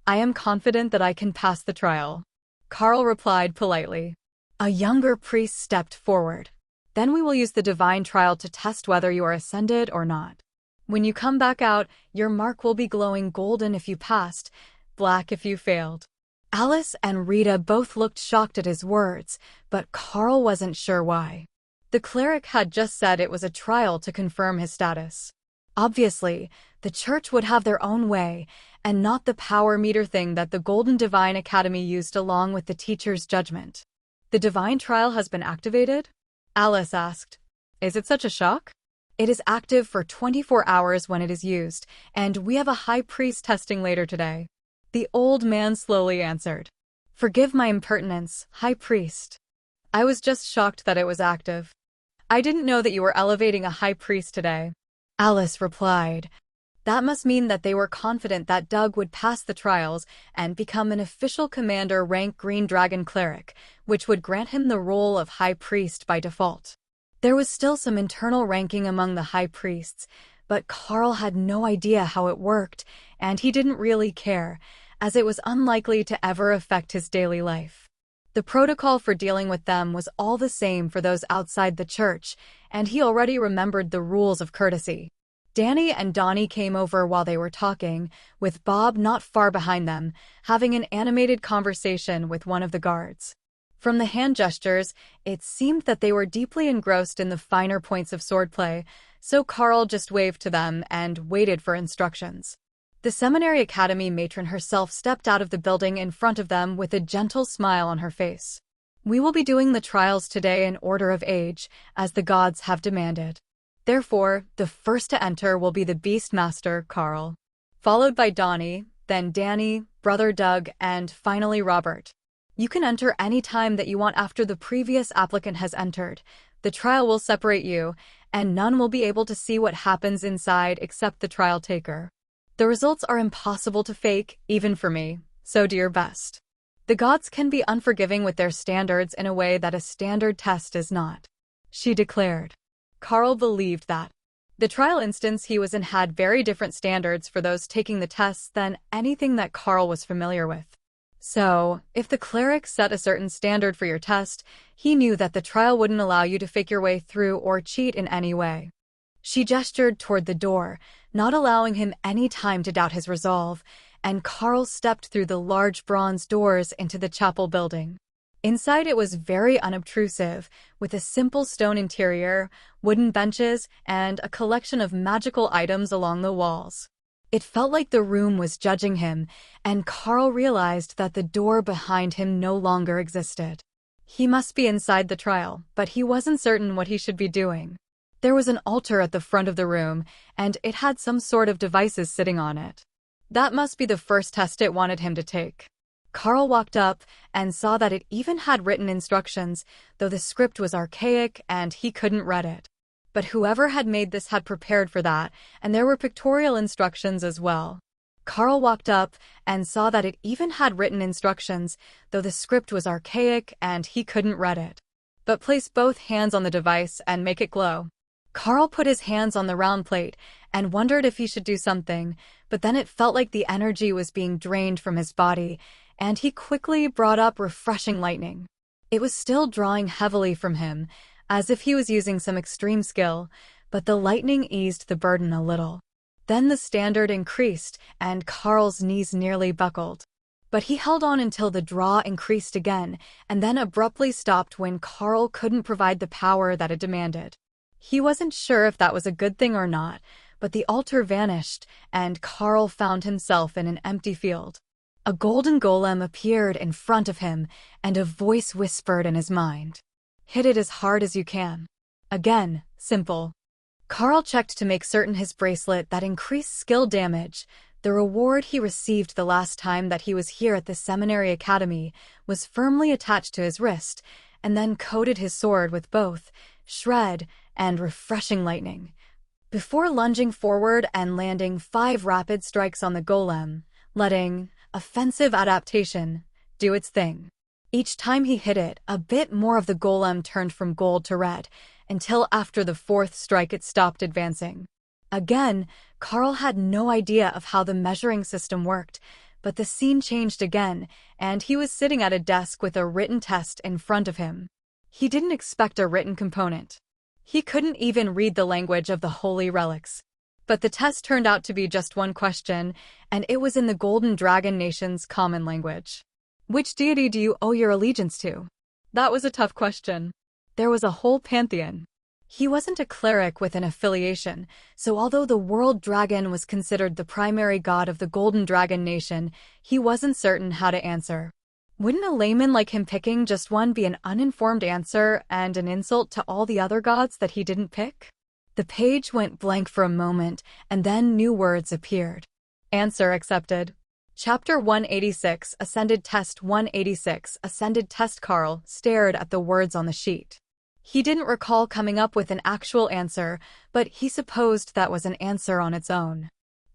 I am confident that I can pass the trial. Carl replied politely. A younger priest stepped forward. Then we will use the divine trial to test whether you are ascended or not. When you come back out, your mark will be glowing golden if you passed, black if you failed. Alice and Rita both looked shocked at his words, but Carl wasn't sure why. The cleric had just said it was a trial to confirm his status. Obviously, the church would have their own way, and not the power meter thing that the Golden Divine Academy used along with the teacher's judgment. The divine trial has been activated? Alice asked. Is it such a shock? It is active for 24 hours when it is used, and we have a high priest testing later today. The old man slowly answered. Forgive my impertinence, High Priest. I was just shocked that it was active. I didn't know that you were elevating a high priest today. Alice replied. That must mean that they were confident that Doug would pass the trials and become an official commander rank Green Dragon Cleric, which would grant him the role of High Priest by default. There was still some internal ranking among the High Priests, but Carl had no idea how it worked, and he didn't really care, as it was unlikely to ever affect his daily life. The protocol for dealing with them was all the same for those outside the church, and he already remembered the rules of courtesy. Danny and Donnie came over while they were talking, with Bob not far behind them, having an animated conversation with one of the guards. From the hand gestures, it seemed that they were deeply engrossed in the finer points of swordplay, so Carl just waved to them and waited for instructions. The Seminary Academy matron herself stepped out of the building in front of them with a gentle smile on her face. We will be doing the trials today in order of age, as the gods have demanded. Therefore, the first to enter will be the Beastmaster, Carl, followed by Donnie, then Danny, Brother Doug, and finally Robert. You can enter any time that you want after the previous applicant has entered. The trial will separate you, and none will be able to see what happens inside except the trial taker. The results are impossible to fake, even for me, so do your best. The gods can be unforgiving with their standards in a way that a standard test is not, she declared. Carl believed that. The trial instance he was in had very different standards for those taking the tests than anything that Carl was familiar with. So, if the cleric set a certain standard for your test, he knew that the trial wouldn't allow you to fake your way through or cheat in any way. She gestured toward the door, not allowing him any time to doubt his resolve, and Carl stepped through the large bronze doors into the chapel building. Inside it was very unobtrusive, with a simple stone interior, wooden benches, and a collection of magical items along the walls. It felt like the room was judging him, and Carl realized that the door behind him no longer existed. He must be inside the trial, but he wasn't certain what he should be doing. There was an altar at the front of the room, and it had some sort of devices sitting on it. That must be the first test it wanted him to take. Carl walked up and saw that it even had written instructions, though the script was archaic and he couldn't read it. But whoever had made this had prepared for that, and there were pictorial instructions as well. Carl walked up and saw that it even had written instructions, though the script was archaic and he couldn't read it. But place both hands on the device and make it glow. Carl put his hands on the round plate and wondered if he should do something, but then it felt like the energy was being drained from his body, and he quickly brought up refreshing lightning. It was still drawing heavily from him, as if he was using some extreme skill, but the lightning eased the burden a little. Then the standard increased, and Carl's knees nearly buckled. But he held on until the draw increased again, and then abruptly stopped when Carl couldn't provide the power that it demanded. He wasn't sure if that was a good thing or not, but the altar vanished, and Carl found himself in an empty field. A golden golem appeared in front of him, and a voice whispered in his mind. Hit it as hard as you can. Again, simple. Carl checked to make certain his bracelet that increased skill damage, the reward he received the last time that he was here at the Seminary Academy, was firmly attached to his wrist, and then coated his sword with both shred and refreshing lightning. Before lunging forward and landing 5 rapid strikes on the golem, letting offensive adaptation do its thing. Each time he hit it, a bit more of the golem turned from gold to red, until after the 4th strike it stopped advancing. Again, Carl had no idea of how the measuring system worked, but the scene changed again, and he was sitting at a desk with a written test in front of him. He didn't expect a written component. He couldn't even read the language of the holy relics. But the test turned out to be just one question, and it was in the Golden Dragon Nation's common language. Which deity do you owe your allegiance to? That was a tough question. There was a whole pantheon. He wasn't a cleric with an affiliation, so although the World Dragon was considered the primary god of the Golden Dragon Nation, he wasn't certain how to answer. Wouldn't a layman like him picking just one be an uninformed answer and an insult to all the other gods that he didn't pick? The page went blank for a moment, and then new words appeared. Answer accepted. Chapter 186, Ascended Test 186, Ascended Test. Carl stared at the words on the sheet. He didn't recall coming up with an actual answer, but he supposed that was an answer on its own.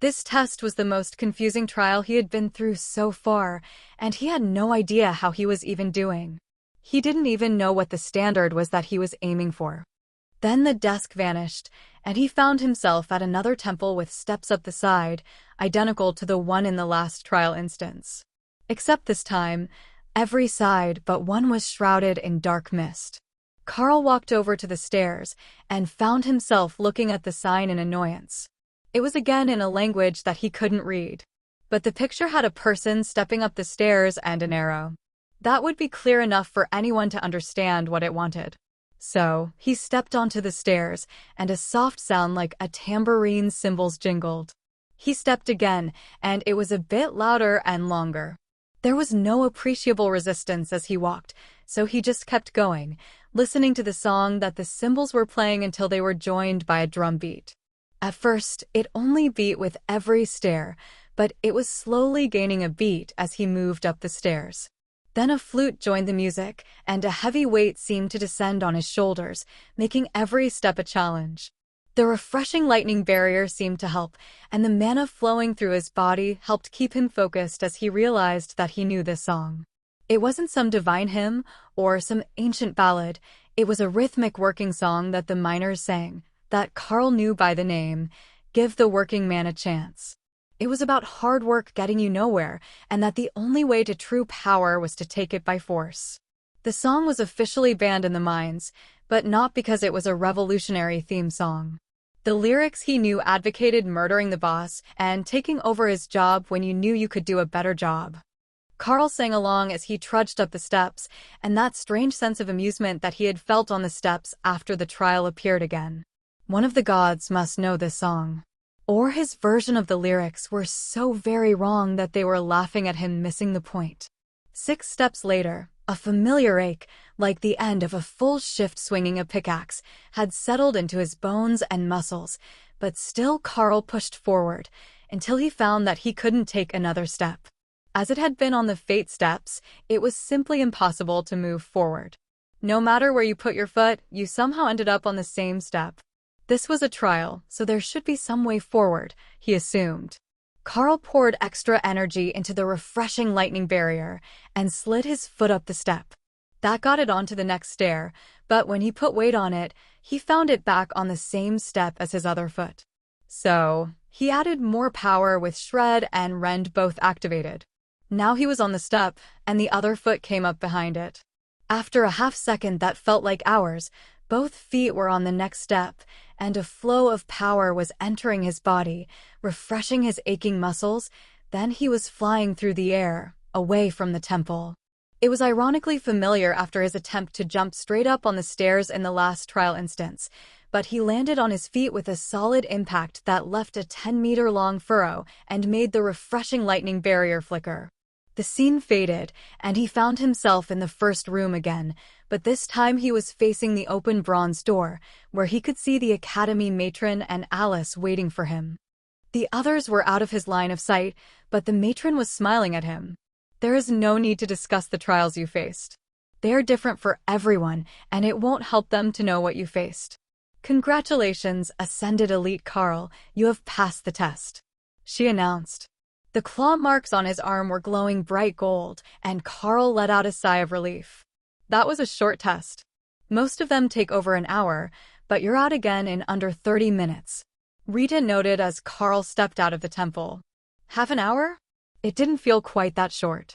This test was the most confusing trial he had been through so far, and he had no idea how he was even doing. He didn't even know what the standard was that he was aiming for. Then the desk vanished, and he found himself at another temple with steps up the side, identical to the one in the last trial instance. Except this time, every side but one was shrouded in dark mist. Carl walked over to the stairs and found himself looking at the sign in annoyance. It was again in a language that he couldn't read. But the picture had a person stepping up the stairs and an arrow. That would be clear enough for anyone to understand what it wanted. So, he stepped onto the stairs, and a soft sound like a tambourine's cymbals jingled. He stepped again, and it was a bit louder and longer. There was no appreciable resistance as he walked, so he just kept going, listening to the song that the cymbals were playing until they were joined by a drum beat. At first, it only beat with every stair, but it was slowly gaining a beat as he moved up the stairs. Then a flute joined the music, and a heavy weight seemed to descend on his shoulders, making every step a challenge. The refreshing lightning barrier seemed to help, and the mana flowing through his body helped keep him focused as he realized that he knew this song. It wasn't some divine hymn or some ancient ballad. It was a rhythmic working song that the miners sang, that Carl knew by the name, Give the Working Man a Chance. It was about hard work getting you nowhere, and that the only way to true power was to take it by force. The song was officially banned in the mines, but not because it was a revolutionary theme song. The lyrics he knew advocated murdering the boss and taking over his job when you knew you could do a better job. Carl sang along as he trudged up the steps, and that strange sense of amusement that he had felt on the steps after the trial appeared again. One of the gods must know this song. Or his version of the lyrics were so very wrong that they were laughing at him missing the point. 6 steps later, a familiar ache, like the end of a full shift swinging a pickaxe, had settled into his bones and muscles, but still Carl pushed forward, until he found that he couldn't take another step. As it had been on the Fate steps, it was simply impossible to move forward. No matter where you put your foot, you somehow ended up on the same step. This was a trial, so there should be some way forward, he assumed. Carl poured extra energy into the refreshing lightning barrier and slid his foot up the step. That got it onto the next stair, but when he put weight on it, he found it back on the same step as his other foot. So, he added more power with Shred and Rend both activated. Now he was on the step, and the other foot came up behind it. After a half-second that felt like hours, both feet were on the next step, and a flow of power was entering his body, refreshing his aching muscles. Then he was flying through the air, away from the temple. It was ironically familiar after his attempt to jump straight up on the stairs in the last trial instance, but he landed on his feet with a solid impact that left a 10-meter-long furrow and made the refreshing lightning barrier flicker. The scene faded, and he found himself in the first room again, but this time he was facing the open bronze door, where he could see the Academy matron and Alice waiting for him. The others were out of his line of sight, but the matron was smiling at him. There is no need to discuss the trials you faced. They are different for everyone, and it won't help them to know what you faced. Congratulations, Ascended Elite Carl, you have passed the test, she announced. The claw marks on his arm were glowing bright gold, and Carl let out a sigh of relief. That was a short test. Most of them take over an hour, but you're out again in under 30 minutes. Rita noted as Carl stepped out of the temple. Half an hour? It didn't feel quite that short.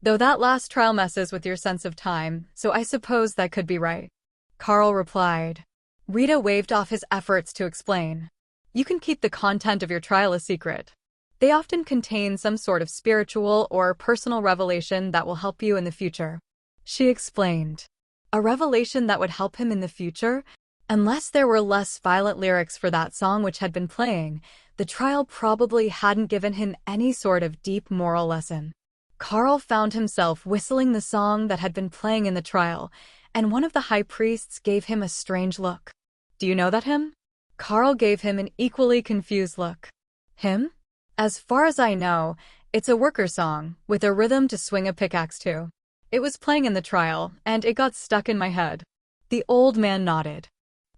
Though that last trial messes with your sense of time, so I suppose that could be right. Carl replied. Rita waved off his efforts to explain. You can keep the content of your trial a secret. They often contain some sort of spiritual or personal revelation that will help you in the future, she explained. A revelation that would help him in the future? Unless there were less violent lyrics for that song which had been playing, the trial probably hadn't given him any sort of deep moral lesson. Carl found himself whistling the song that had been playing in the trial, and one of the high priests gave him a strange look. Do you know that hymn? Carl gave him an equally confused look. Hymn? As far as I know, it's a worker song, with a rhythm to swing a pickaxe to. It was playing in the trial, and it got stuck in my head. The old man nodded.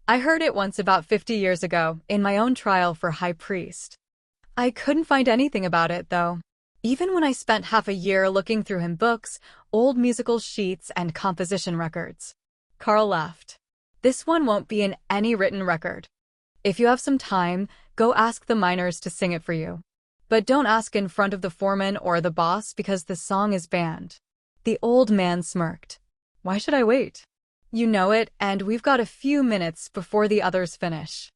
I heard it once about 50 years ago, in my own trial for High Priest. I couldn't find anything about it, though. Even when I spent half a year looking through hymn books, old musical sheets, and composition records. Carl laughed. This one won't be in any written record. If you have some time, go ask the miners to sing it for you. But don't ask in front of the foreman or the boss because the song is banned. The old man smirked. Why should I wait? You know it, and we've got a few minutes before the others finish.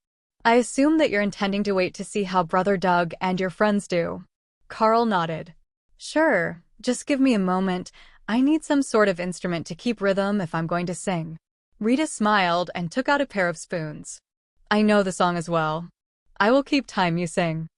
I assume that you're intending to wait to see how Brother Doug and your friends do. Carl nodded. Sure, just give me a moment. I need some sort of instrument to keep rhythm if I'm going to sing. Rita smiled and took out a pair of spoons. I know the song as well. I will keep time you sing.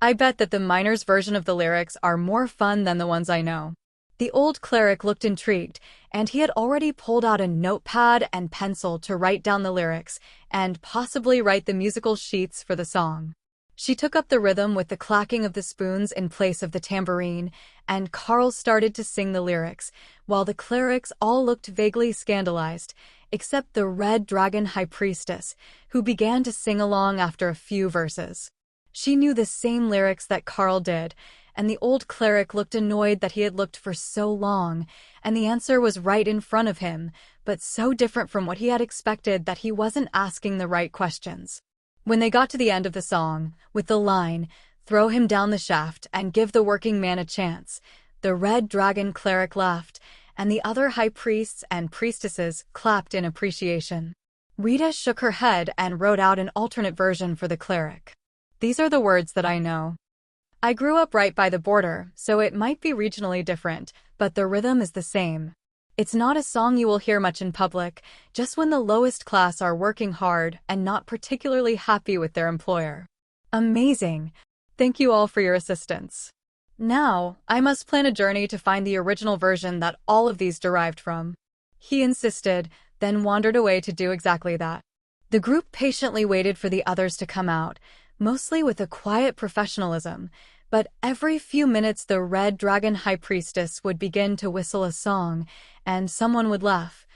I bet that the miners' version of the lyrics are more fun than the ones I know. The old cleric looked intrigued, and he had already pulled out a notepad and pencil to write down the lyrics and possibly write the musical sheets for the song. She took up the rhythm with the clacking of the spoons in place of the tambourine, and Carl started to sing the lyrics, while the clerics all looked vaguely scandalized, except the Red Dragon High Priestess, who began to sing along after a few verses. She knew the same lyrics that Carl did, and the old cleric looked annoyed that he had looked for so long, and the answer was right in front of him, but so different from what he had expected that he wasn't asking the right questions. When they got to the end of the song, with the line, "Throw him down the shaft and give the working man a chance," the Red Dragon cleric laughed, and the other high priests and priestesses clapped in appreciation. Rita shook her head and wrote out an alternate version for the cleric. "These are the words that I know. I grew up right by the border, so it might be regionally different, but the rhythm is the same. It's not a song you will hear much in public, just when the lowest class are working hard and not particularly happy with their employer." Amazing! Thank you all for your assistance. Now, I must plan a journey to find the original version that all of these derived from. He insisted, then wandered away to do exactly that. The group patiently waited for the others to come out, mostly with a quiet professionalism, but every few minutes the Red Dragon High Priestess would begin to whistle a song, and someone would laugh,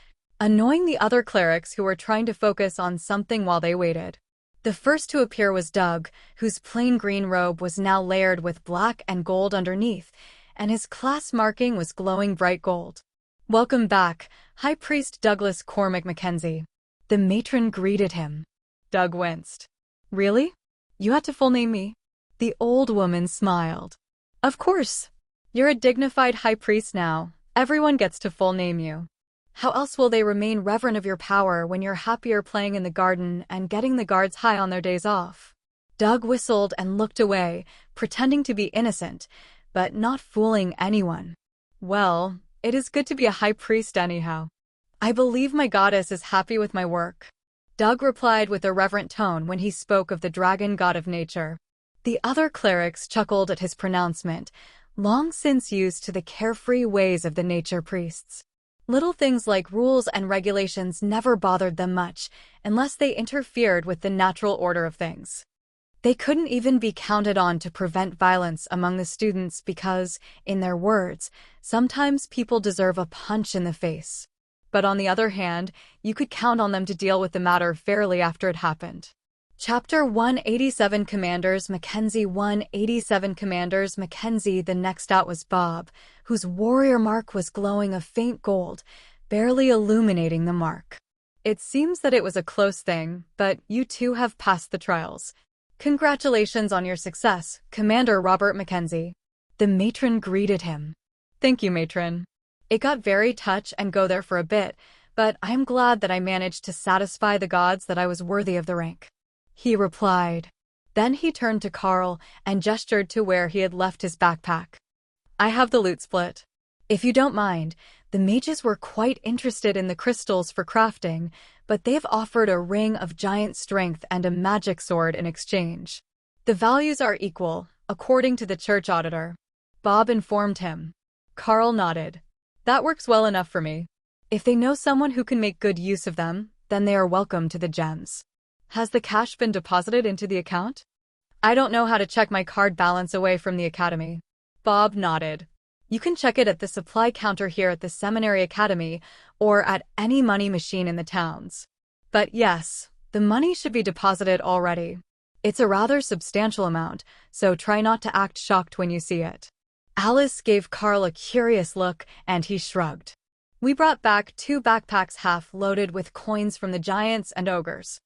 annoying the other clerics who were trying to focus on something while they waited. The first to appear was Doug, whose plain green robe was now layered with black and gold underneath, and his class marking was glowing bright gold. "Welcome back, High Priest Douglas Cormac Mackenzie." The matron greeted him. Doug winced. "Really? You had to full name me?" The old woman smiled. "Of course. You're a dignified high priest now. Everyone gets to full name you. How else will they remain reverent of your power when you're happier playing in the garden and getting the guards high on their days off?" Doug whistled and looked away, pretending to be innocent, but not fooling anyone. "Well, it is good to be a high priest anyhow. I believe my goddess is happy with my work," Doug replied with a reverent tone when he spoke of the dragon god of nature. The other clerics chuckled at his pronouncement, long since used to the carefree ways of the nature priests. Little things like rules and regulations never bothered them much, unless they interfered with the natural order of things. They couldn't even be counted on to prevent violence among the students because, in their words, sometimes people deserve a punch in the face. But on the other hand, you could count on them to deal with the matter fairly after it happened. Chapter 187 Commanders Mackenzie 187 Commanders Mackenzie. The next out was Bob, whose warrior mark was glowing a faint gold, barely illuminating the mark. "It seems that it was a close thing, but you two have passed the trials. Congratulations on your success, Commander Robert Mackenzie." The matron greeted him. "Thank you, matron. It got very touch and go there for a bit, but I'm glad that I managed to satisfy the gods that I was worthy of the rank," he replied. Then he turned to Carl and gestured to where he had left his backpack. "I have the loot split. If you don't mind, the mages were quite interested in the crystals for crafting, but they've offered a ring of giant strength and a magic sword in exchange. The values are equal, according to the church auditor," Bob informed him. Carl nodded. "That works well enough for me. If they know someone who can make good use of them, then they are welcome to the gems. Has the cash been deposited into the account?" "I don't know how to check my card balance away from the academy." Bob nodded. "You can check it at the supply counter here at the Seminary Academy or at any money machine in the towns. But yes, the money should be deposited already. It's a rather substantial amount, so try not to act shocked when you see it." Alice gave Carl a curious look, and he shrugged. "We brought back 2 backpacks half loaded with coins from the giants and ogres.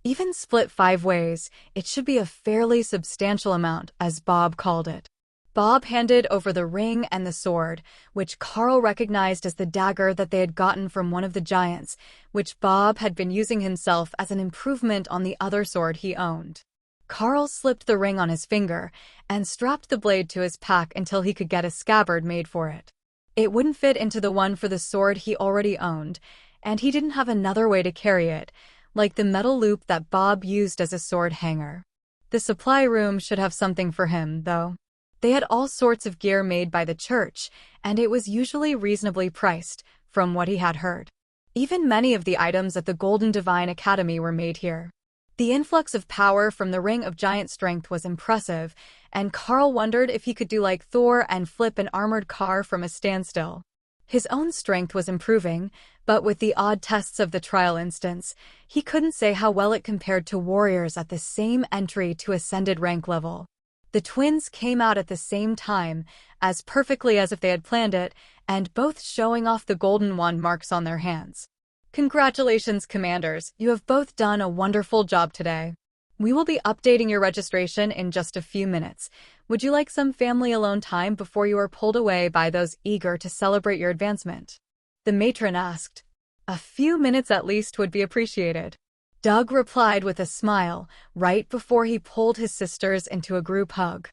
Even split 5 ways, it should be a fairly substantial amount, as Bob called it." Bob handed over the ring and the sword, which Carl recognized as the dagger that they had gotten from one of the giants, which Bob had been using himself as an improvement on the other sword he owned. Carl slipped the ring on his finger and strapped the blade to his pack until he could get a scabbard made for it. It wouldn't fit into the one for the sword he already owned, and he didn't have another way to carry it, like the metal loop that Bob used as a sword hanger. The supply room should have something for him, though. They had all sorts of gear made by the church, and it was usually reasonably priced, from what he had heard. Even many of the items at the Golden Divine Academy were made here. The influx of power from the Ring of Giant Strength was impressive, and Carl wondered if he could do like Thor and flip an armored car from a standstill. His own strength was improving, but with the odd tests of the trial instance, he couldn't say how well it compared to warriors at the same entry to ascended rank level. The twins came out at the same time, as perfectly as if they had planned it, and both showing off the golden wand marks on their hands. Congratulations, Commanders, you have both done a wonderful job today. We will be updating your registration in just a few minutes. Would you like some family alone time before you are pulled away by those eager to celebrate your advancement? The matron asked. A few minutes at least would be appreciated. Doug replied with a smile, right before he pulled his sisters into a group hug.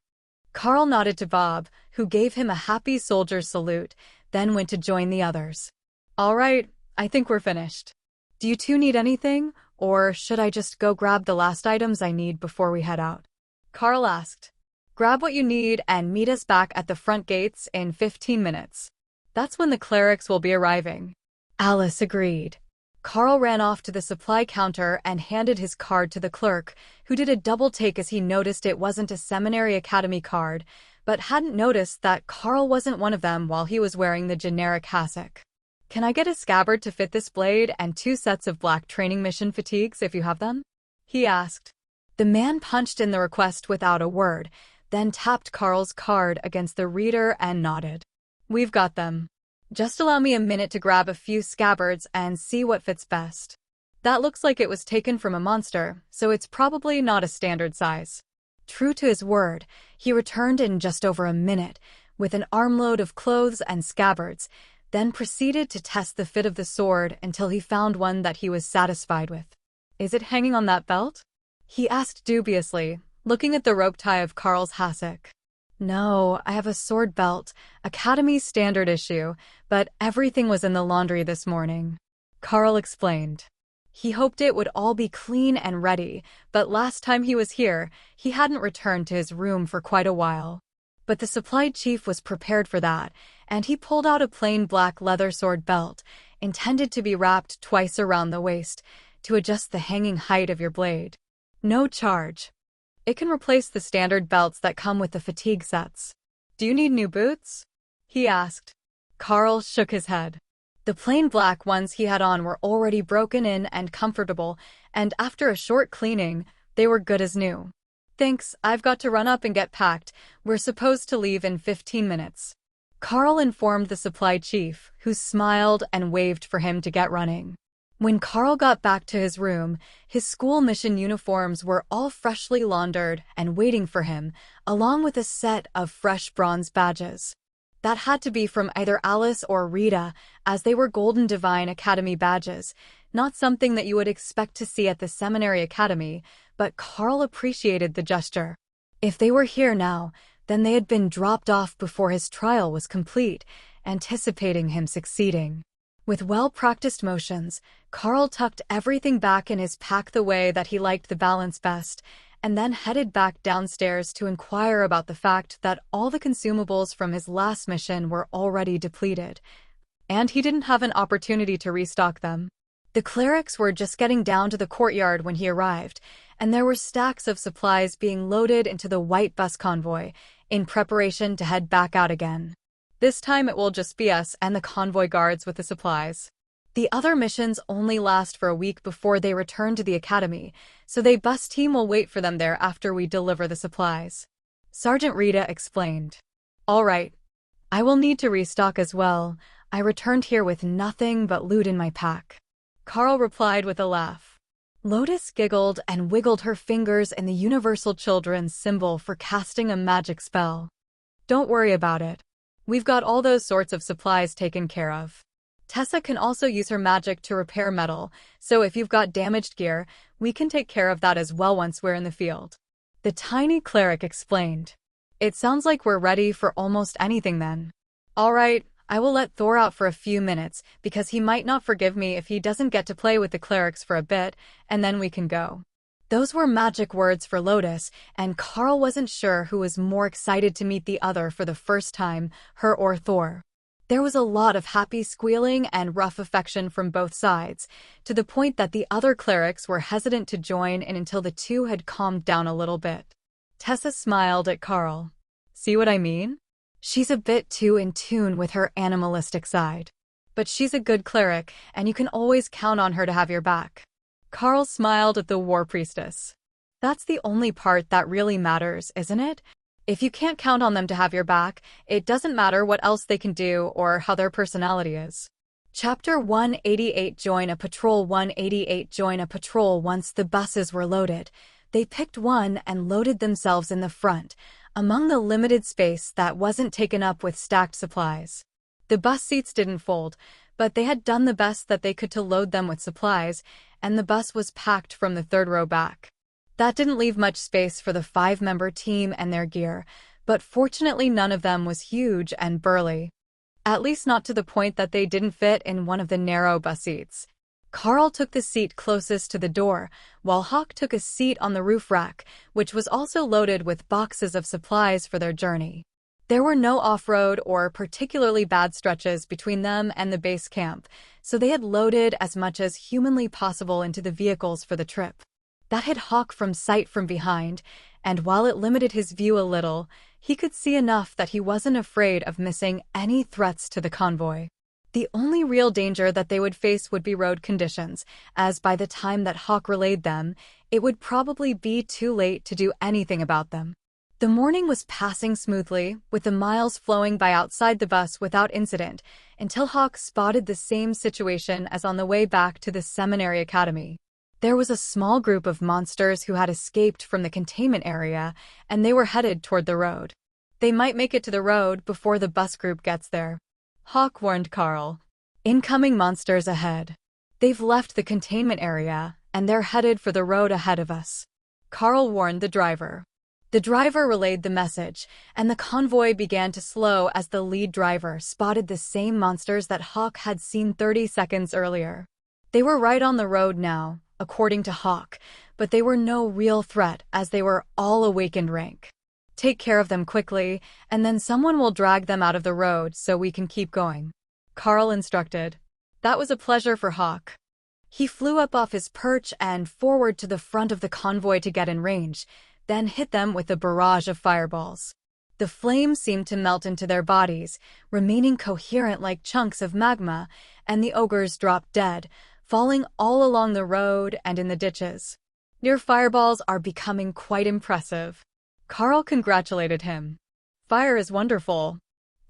Carl nodded to Bob, who gave him a happy soldier's salute, then went to join the others. All right, I think we're finished. Do you two need anything, or should I just go grab the last items I need before we head out? Carl asked. Grab what you need and meet us back at the front gates in 15 minutes. That's when the clerics will be arriving. Alice agreed. Carl ran off to the supply counter and handed his card to the clerk, who did a double take as he noticed it wasn't a Seminary Academy card, but hadn't noticed that Carl wasn't one of them while he was wearing the generic hassock. Can I get a scabbard to fit this blade and 2 sets of black training mission fatigues if you have them? He asked. The man punched in the request without a word, then tapped Carl's card against the reader and nodded. We've got them. Just allow me a minute to grab a few scabbards and see what fits best. That looks like it was taken from a monster, so it's probably not a standard size. True to his word, he returned in just over a minute, with an armload of clothes and scabbards, then proceeded to test the fit of the sword until he found one that he was satisfied with. Is it hanging on that belt? He asked dubiously, looking at the rope tie of Carl's hassock. No, I have a sword belt, Academy standard issue, but everything was in the laundry this morning. Carl explained. He hoped it would all be clean and ready, but last time he was here, he hadn't returned to his room for quite a while. But the supply chief was prepared for that, and he pulled out a plain black leather sword belt, intended to be wrapped twice around the waist, to adjust the hanging height of your blade. No charge. It can replace the standard belts that come with the fatigue sets. Do you need new boots? He asked. Carl shook his head. The plain black ones he had on were already broken in and comfortable, and after a short cleaning, they were good as new. Thanks, I've got to run up and get packed. We're supposed to leave in 15 minutes. Carl informed the supply chief, who smiled and waved for him to get running. When Carl got back to his room, his school mission uniforms were all freshly laundered and waiting for him, along with a set of fresh bronze badges. That had to be from either Alice or Rita, as they were Golden Divine Academy badges, not something that you would expect to see at the Seminary Academy, but Carl appreciated the gesture. If they were here now, then they had been dropped off before his trial was complete, anticipating him succeeding. With well-practiced motions, Carl tucked everything back in his pack the way that he liked the balance best, and then headed back downstairs to inquire about the fact that all the consumables from his last mission were already depleted, and he didn't have an opportunity to restock them. The clerics were just getting down to the courtyard when he arrived, and there were stacks of supplies being loaded into the white bus convoy, in preparation to head back out again. This time it will just be us and the convoy guards with the supplies. The other missions only last for a week before they return to the academy, so the bus team will wait for them there after we deliver the supplies. Sergeant Rita explained. All right. I will need to restock as well. I returned here with nothing but loot in my pack. Carl replied with a laugh. Lotus giggled and wiggled her fingers in the universal children's symbol for casting a magic spell. Don't worry about it. We've got all those sorts of supplies taken care of. Tessa can also use her magic to repair metal, so if you've got damaged gear, we can take care of that as well once we're in the field. The tiny cleric explained. It sounds like we're ready for almost anything then. All right, I will let Thor out for a few minutes, because he might not forgive me if he doesn't get to play with the clerics for a bit, and then we can go. Those were magic words for Lotus, and Carl wasn't sure who was more excited to meet the other for the first time, her or Thor. There was a lot of happy squealing and rough affection from both sides, to the point that the other clerics were hesitant to join in until the two had calmed down a little bit. Tessa smiled at Carl. See what I mean? She's a bit too in tune with her animalistic side. But she's a good cleric, and you can always count on her to have your back. Carl smiled at the war priestess. That's the only part that really matters, isn't it? If you can't count on them to have your back, it doesn't matter what else they can do or how their personality is. Chapter 188. Join a patrol. 188. Join a patrol. Once the buses were loaded, they picked one and loaded themselves in the front, among the limited space that wasn't taken up with stacked supplies. The bus seats didn't fold, but they had done the best that they could to load them with supplies, and the bus was packed from the third row back. That didn't leave much space for the 5-member team and their gear, but fortunately none of them was huge and burly. At least not to the point that they didn't fit in one of the narrow bus seats. Carl took the seat closest to the door, while Hawk took a seat on the roof rack, which was also loaded with boxes of supplies for their journey. There were no off-road or particularly bad stretches between them and the base camp, so they had loaded as much as humanly possible into the vehicles for the trip. That hid Hawk from sight from behind, and while it limited his view a little, he could see enough that he wasn't afraid of missing any threats to the convoy. The only real danger that they would face would be road conditions, as by the time that Hawk relayed them, it would probably be too late to do anything about them. The morning was passing smoothly, with the miles flowing by outside the bus without incident, until Hawk spotted the same situation as on the way back to the Seminary Academy. There was a small group of monsters who had escaped from the containment area, and they were headed toward the road. They might make it to the road before the bus group gets there. Hawk warned Carl. Incoming monsters ahead. They've left the containment area, and they're headed for the road ahead of us. Carl warned the driver. The driver relayed the message, and the convoy began to slow as the lead driver spotted the same monsters that Hawk had seen 30 seconds earlier. They were right on the road now, according to Hawk, but they were no real threat as they were all awakened rank. Take care of them quickly, and then someone will drag them out of the road so we can keep going, Carl instructed. That was a pleasure for Hawk. He flew up off his perch and forward to the front of the convoy to get in range, then hit them with a barrage of fireballs. The flames seemed to melt into their bodies, remaining coherent like chunks of magma, and the ogres dropped dead, falling all along the road and in the ditches. Your fireballs are becoming quite impressive. Carl congratulated him. Fire is wonderful.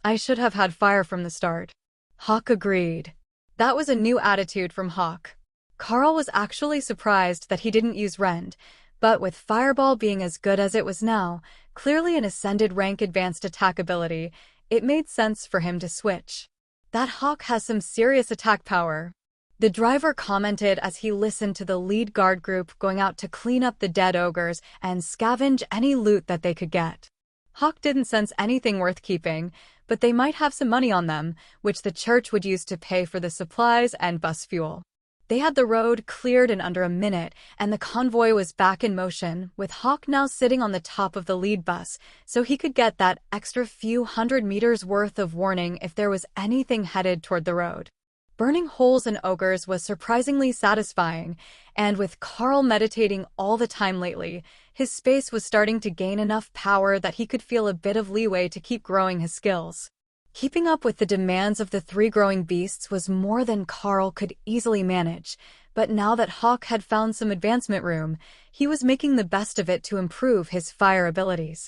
I should have had fire from the start. Hawk agreed. That was a new attitude from Hawk. Carl was actually surprised that he didn't use Rend, but with Fireball being as good as it was now, clearly an ascended rank advanced attack ability, it made sense for him to switch. That Hawk has some serious attack power. The driver commented as he listened to the lead guard group going out to clean up the dead ogres and scavenge any loot that they could get. Hawk didn't sense anything worth keeping, but they might have some money on them, which the church would use to pay for the supplies and bus fuel. They had the road cleared in under a minute, and the convoy was back in motion, with Hawk now sitting on the top of the lead bus, so he could get that extra few hundred meters worth of warning if there was anything headed toward the road. Burning holes in ogres was surprisingly satisfying, and with Carl meditating all the time lately, his space was starting to gain enough power that he could feel a bit of leeway to keep growing his skills. Keeping up with the demands of the 3 growing beasts was more than Carl could easily manage, but now that Hawk had found some advancement room, he was making the best of it to improve his fire abilities.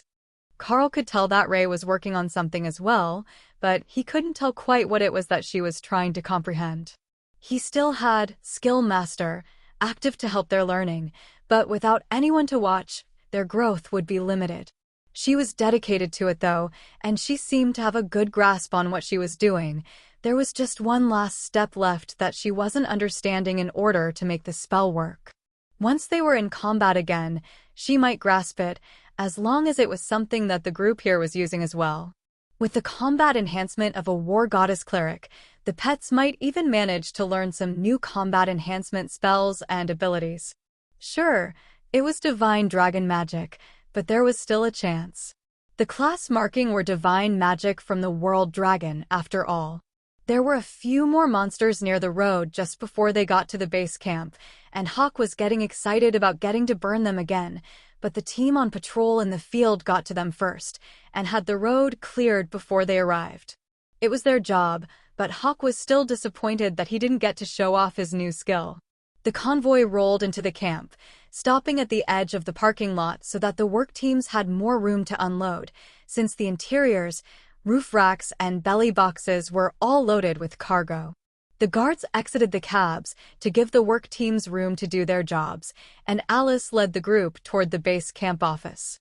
Carl could tell that Ray was working on something as well, but he couldn't tell quite what it was that she was trying to comprehend. He still had Skill Master, active to help their learning, but without anyone to watch, their growth would be limited. She was dedicated to it though, and she seemed to have a good grasp on what she was doing. There was just one last step left that she wasn't understanding in order to make the spell work. Once they were in combat again, she might grasp it, as long as it was something that the group here was using as well. With the combat enhancement of a War Goddess Cleric, the pets might even manage to learn some new combat enhancement spells and abilities. Sure, It was divine dragon magic, but there was still a chance. The class marking were divine magic from the world dragon, after all. There were a few more monsters near the road just before they got to the base camp, and Hawk was getting excited about getting to burn them again, but the team on patrol in the field got to them first, and had the road cleared before they arrived. It was their job, but Hawk was still disappointed that he didn't get to show off his new skill. The convoy rolled into the camp, stopping at the edge of the parking lot so that the work teams had more room to unload, since the interiors, roof racks, and belly boxes were all loaded with cargo. The guards exited the cabs to give the work teams room to do their jobs, and Alice led the group toward the base camp office.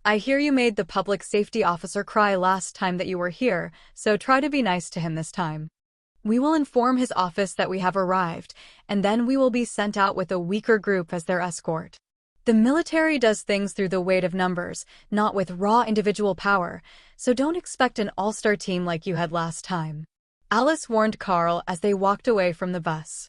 I hear you made the public safety officer cry last time that you were here, so try to be nice to him this time. We will inform his office that we have arrived, and then we will be sent out with a weaker group as their escort. The military does things through the weight of numbers, not with raw individual power, so don't expect an all-star team like you had last time. Alice warned Carl as they walked away from the bus.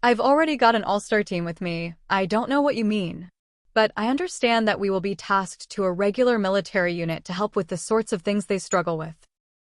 I've already got an all-star team with me. I don't know what you mean. But I understand that we will be tasked to a regular military unit to help with the sorts of things they struggle with.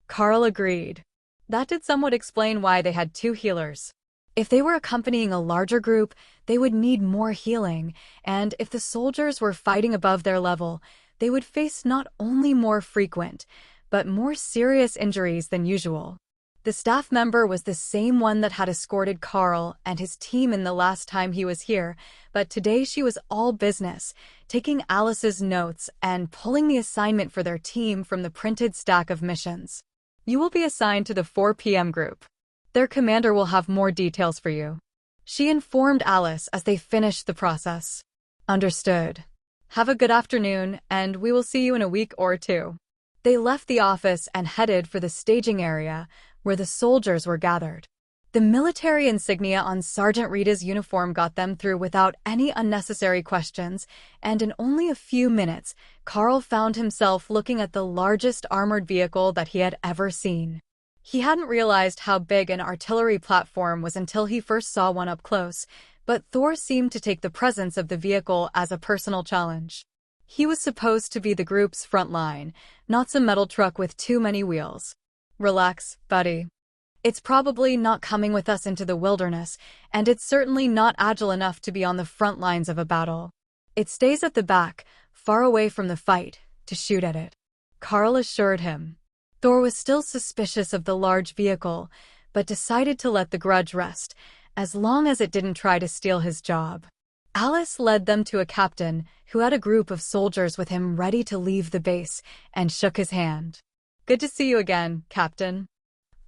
Carl agreed. That did somewhat explain why they had 2 healers. If they were accompanying a larger group, they would need more healing, and if the soldiers were fighting above their level, they would face not only more frequent, but more serious injuries than usual. The staff member was the same one that had escorted Carl and his team in the last time he was here, but today she was all business, taking Alice's notes and pulling the assignment for their team from the printed stack of missions. You will be assigned to the 4 p.m. group. Their commander will have more details for you. She informed Alice as they finished the process. Understood. Have a good afternoon, and we will see you in a week or 2. They left the office and headed for the staging area, where the soldiers were gathered. The military insignia on Sergeant Rita's uniform got them through without any unnecessary questions, and in only a few minutes, Carl found himself looking at the largest armored vehicle that he had ever seen. He hadn't realized how big an artillery platform was until he first saw one up close, but Thor seemed to take the presence of the vehicle as a personal challenge. He was supposed to be the group's front line, not some metal truck with too many wheels. Relax, buddy. It's probably not coming with us into the wilderness, and it's certainly not agile enough to be on the front lines of a battle. It stays at the back, far away from the fight, to shoot at it. Carl assured him. Thor was still suspicious of the large vehicle, but decided to let the grudge rest, as long as it didn't try to steal his job. Alice led them to a captain who had a group of soldiers with him ready to leave the base, and shook his hand. Good to see you again, Captain.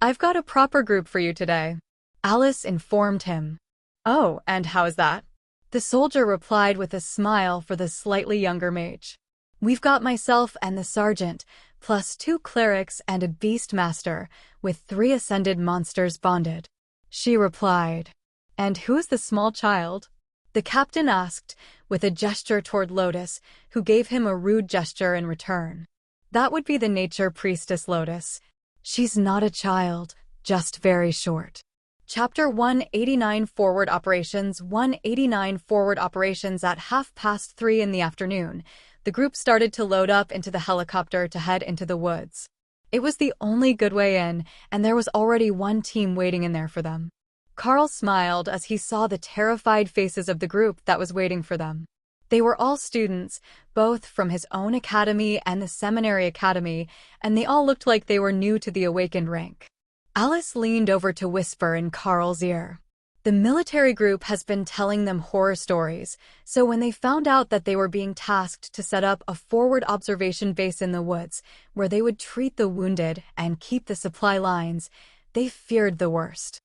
I've got a proper group for you today. Alice informed him. Oh, and how is that? The soldier replied with a smile for the slightly younger mage. We've got myself and the sergeant, plus 2 clerics and a beast master, with 3 ascended monsters bonded. She replied. And who's the small child? The captain asked, with a gesture toward Lotus, who gave him a rude gesture in return. That would be the nature priestess Lotus. She's not a child, just very short. Chapter 189 Forward Operations 189 Forward Operations at 3:30 in the afternoon. The group started to load up into the helicopter to head into the woods. It was the only good way in, and there was already one team waiting in there for them. Carl smiled as he saw the terrified faces of the group that was waiting for them. They were all students, both from his own academy and the seminary academy, and they all looked like they were new to the awakened rank. Alice leaned over to whisper in Carl's ear. The military group has been telling them horror stories, so when they found out that they were being tasked to set up a forward observation base in the woods, where they would treat the wounded and keep the supply lines, they feared the worst.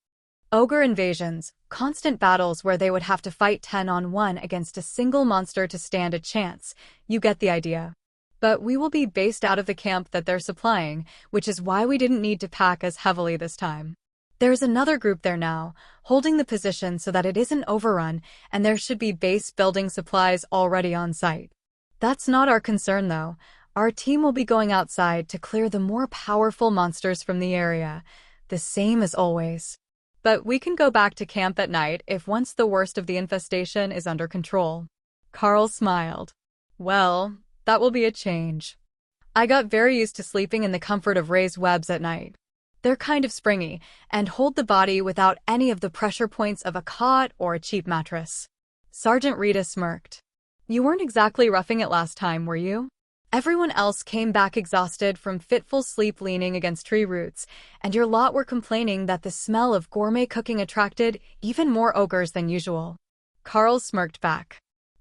Ogre invasions, constant battles where they would have to fight 10-on-1 against a single monster to stand a chance. You get the idea. But we will be based out of the camp that they're supplying, which is why we didn't need to pack as heavily this time. There's another group there now, holding the position so that it isn't overrun, and there should be base building supplies already on site. That's not our concern, though. Our team will be going outside to clear the more powerful monsters from the area, the same as always. But we can go back to camp at night if once the worst of the infestation is under control. Carl smiled. Well, that will be a change. I got very used to sleeping in the comfort of raised webs at night. They're kind of springy and hold the body without any of the pressure points of a cot or a cheap mattress. Sergeant Rita smirked. You weren't exactly roughing it last time, were you? Everyone else came back exhausted from fitful sleep leaning against tree roots, and your lot were complaining that the smell of gourmet cooking attracted even more ogres than usual. Carl smirked back.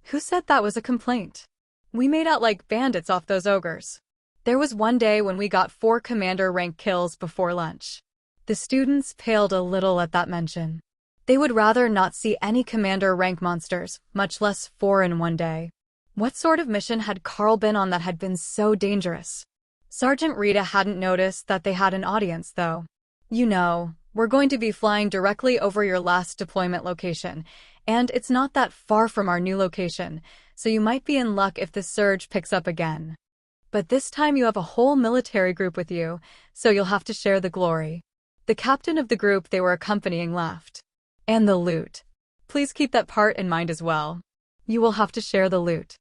Who said that was a complaint? We made out like bandits off those ogres. There was one day when we got 4 commander rank kills before lunch. The students paled a little at that mention. They would rather not see any commander rank monsters, much less 4 in one day. What sort of mission had Carl been on that had been so dangerous? Sergeant Rita hadn't noticed that they had an audience, though. You know, we're going to be flying directly over your last deployment location, and it's not that far from our new location, so you might be in luck if the surge picks up again. But this time you have a whole military group with you, so you'll have to share the glory. The captain of the group they were accompanying laughed. And the loot. Please keep that part in mind as well. You will have to share the loot.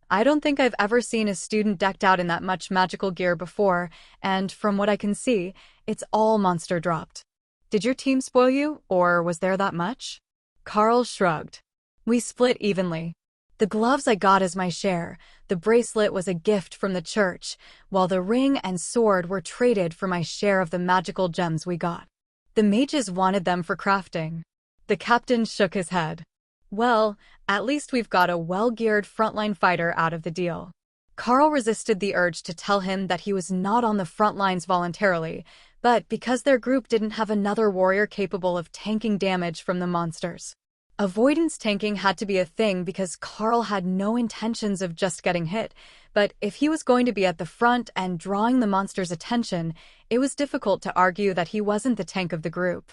I don't think I've ever seen a student decked out in that much magical gear before, and from what I can see, it's all monster dropped. Did your team spoil you, or was there that much? Carl shrugged. We split evenly. The gloves I got as my share, the bracelet was a gift from the church, while the ring and sword were traded for my share of the magical gems we got. The mages wanted them for crafting. The captain shook his head. Well, at least we've got a well-geared frontline fighter out of the deal. Carl resisted the urge to tell him that he was not on the front lines voluntarily, but because their group didn't have another warrior capable of tanking damage from the monsters. Avoidance tanking had to be a thing because Carl had no intentions of just getting hit, but if he was going to be at the front and drawing the monster's attention, it was difficult to argue that he wasn't the tank of the group.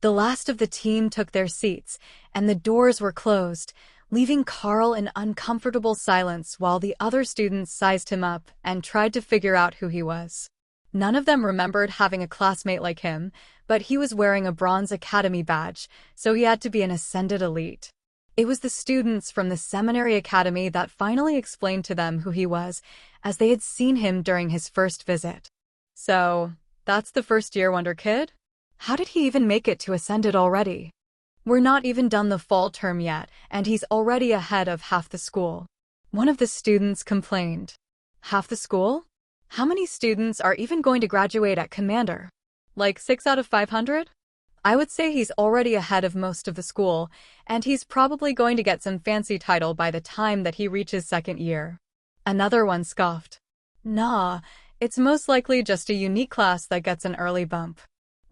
The last of the team took their seats, and the doors were closed, leaving Carl in uncomfortable silence while the other students sized him up and tried to figure out who he was. None of them remembered having a classmate like him, but he was wearing a Bronze Academy badge, so he had to be an Ascended Elite. It was the students from the Seminary Academy that finally explained to them who he was, as they had seen him during his first visit. So, that's the first-year wonder kid? How did he even make it to Ascended already? We're not even done the fall term yet, and he's already ahead of half the school. One of the students complained. Half the school? How many students are even going to graduate at Commander? Like 6 out of 500? I would say he's already ahead of most of the school, and he's probably going to get some fancy title by the time that he reaches second year. Another one scoffed. Nah, it's most likely just a unique class that gets an early bump.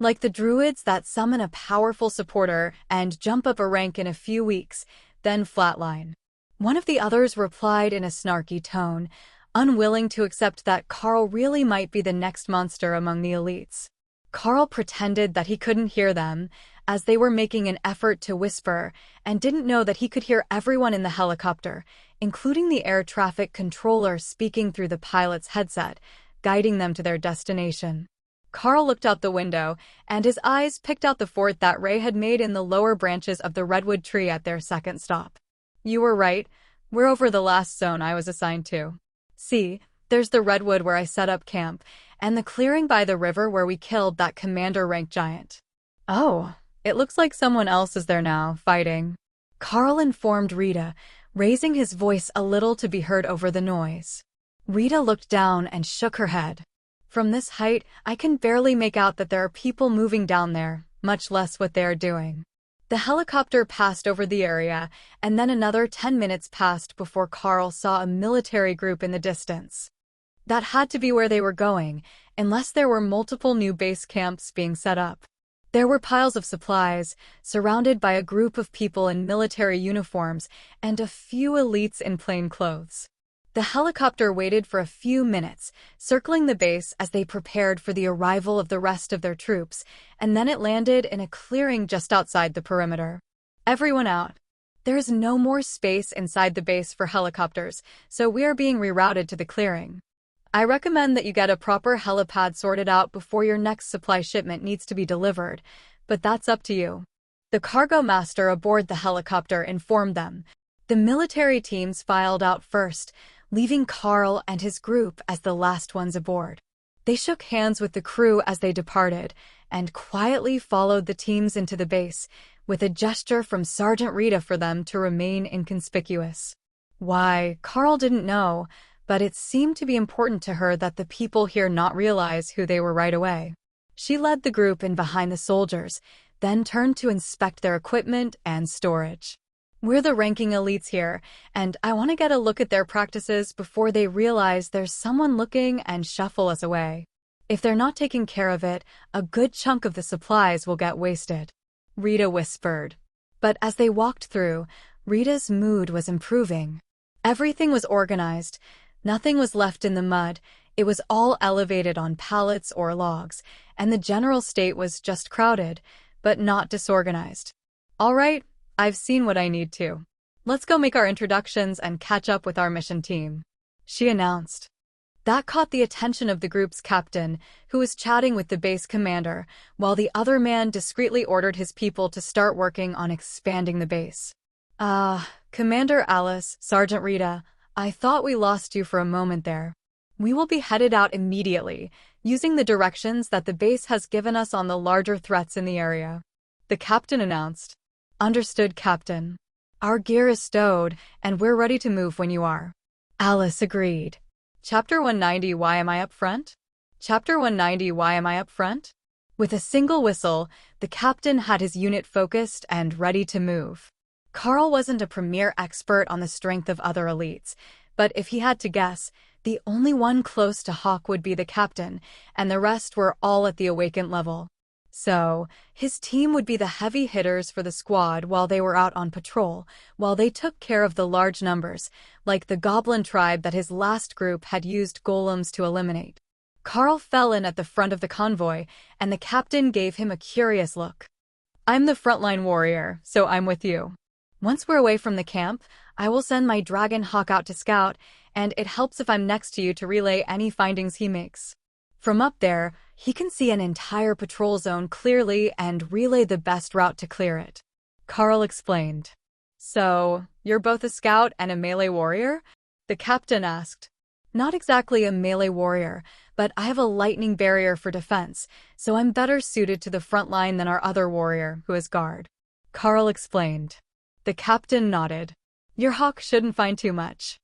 Like the druids that summon a powerful supporter and jump up a rank in a few weeks, then flatline. One of the others replied in a snarky tone, unwilling to accept that Carl really might be the next monster among the elites. Carl pretended that he couldn't hear them, as they were making an effort to whisper, and didn't know that he could hear everyone in the helicopter, including the air traffic controller speaking through the pilot's headset, guiding them to their destination. Carl looked out the window, and his eyes picked out the fort that Ray had made in the lower branches of the redwood tree at their second stop. You were right, we're over the last zone I was assigned to. See, there's the redwood where I set up camp, and the clearing by the river where we killed that commander-rank giant. Oh, it looks like someone else is there now, fighting. Carl informed Rita, raising his voice a little to be heard over the noise. Rita looked down and shook her head. From this height, I can barely make out that there are people moving down there, much less what they are doing. The helicopter passed over the area, and then another 10 minutes passed before Carl saw a military group in the distance. That had to be where they were going, unless there were multiple new base camps being set up. There were piles of supplies, surrounded by a group of people in military uniforms and a few elites in plain clothes. The helicopter waited for a few minutes, circling the base as they prepared for the arrival of the rest of their troops, and then it landed in a clearing just outside the perimeter. Everyone out. There is no more space inside the base for helicopters, so we are being rerouted to the clearing. I recommend that you get a proper helipad sorted out before your next supply shipment needs to be delivered, but that's up to you. The cargo master aboard the helicopter informed them. The military teams filed out first, leaving Carl and his group as the last ones aboard. They shook hands with the crew as they departed and quietly followed the teams into the base, with a gesture from Sergeant Rita for them to remain inconspicuous. Why, Carl didn't know, but it seemed to be important to her that the people here not realize who they were right away. She led the group in behind the soldiers, then turned to inspect their equipment and storage. We're the ranking elites here, and I want to get a look at their practices before they realize there's someone looking and shuffle us away. If they're not taking care of it, a good chunk of the supplies will get wasted, Rita whispered. But as they walked through, Rita's mood was improving. Everything was organized. Nothing was left in the mud. It was all elevated on pallets or logs, and the general state was just crowded, but not disorganized. All right, I've seen what I need to. Let's go make our introductions and catch up with our mission team, she announced. That caught the attention of the group's captain, who was chatting with the base commander, while the other man discreetly ordered his people to start working on expanding the base. Commander Alice, Sergeant Rita, I thought we lost you for a moment there. We will be headed out immediately, using the directions that the base has given us on the larger threats in the area, the captain announced. Understood, Captain. Our gear is stowed, and we're ready to move when you are. Alice agreed. Chapter 190, Why Am I Up Front? Chapter 190, Why Am I Up Front? With a single whistle, the captain had his unit focused and ready to move. Carl wasn't a premier expert on the strength of other elites, but if he had to guess, the only one close to Hawk would be the captain, and the rest were all at the awakened level. So, his team would be the heavy hitters for the squad while they were out on patrol, while they took care of the large numbers, like the goblin tribe that his last group had used golems to eliminate. Carl fell in at the front of the convoy, and the captain gave him a curious look. I'm the frontline warrior, so I'm with you. Once we're away from the camp, I will send my dragon Hawk out to scout, and it helps if I'm next to you to relay any findings he makes. From up there, he can see an entire patrol zone clearly and relay the best route to clear it, Carl explained. So, you're both a scout and a melee warrior? The captain asked. Not exactly a melee warrior, but I have a lightning barrier for defense, so I'm better suited to the front line than our other warrior, who is guard, Carl explained. The captain nodded. Your Hawk shouldn't find too much.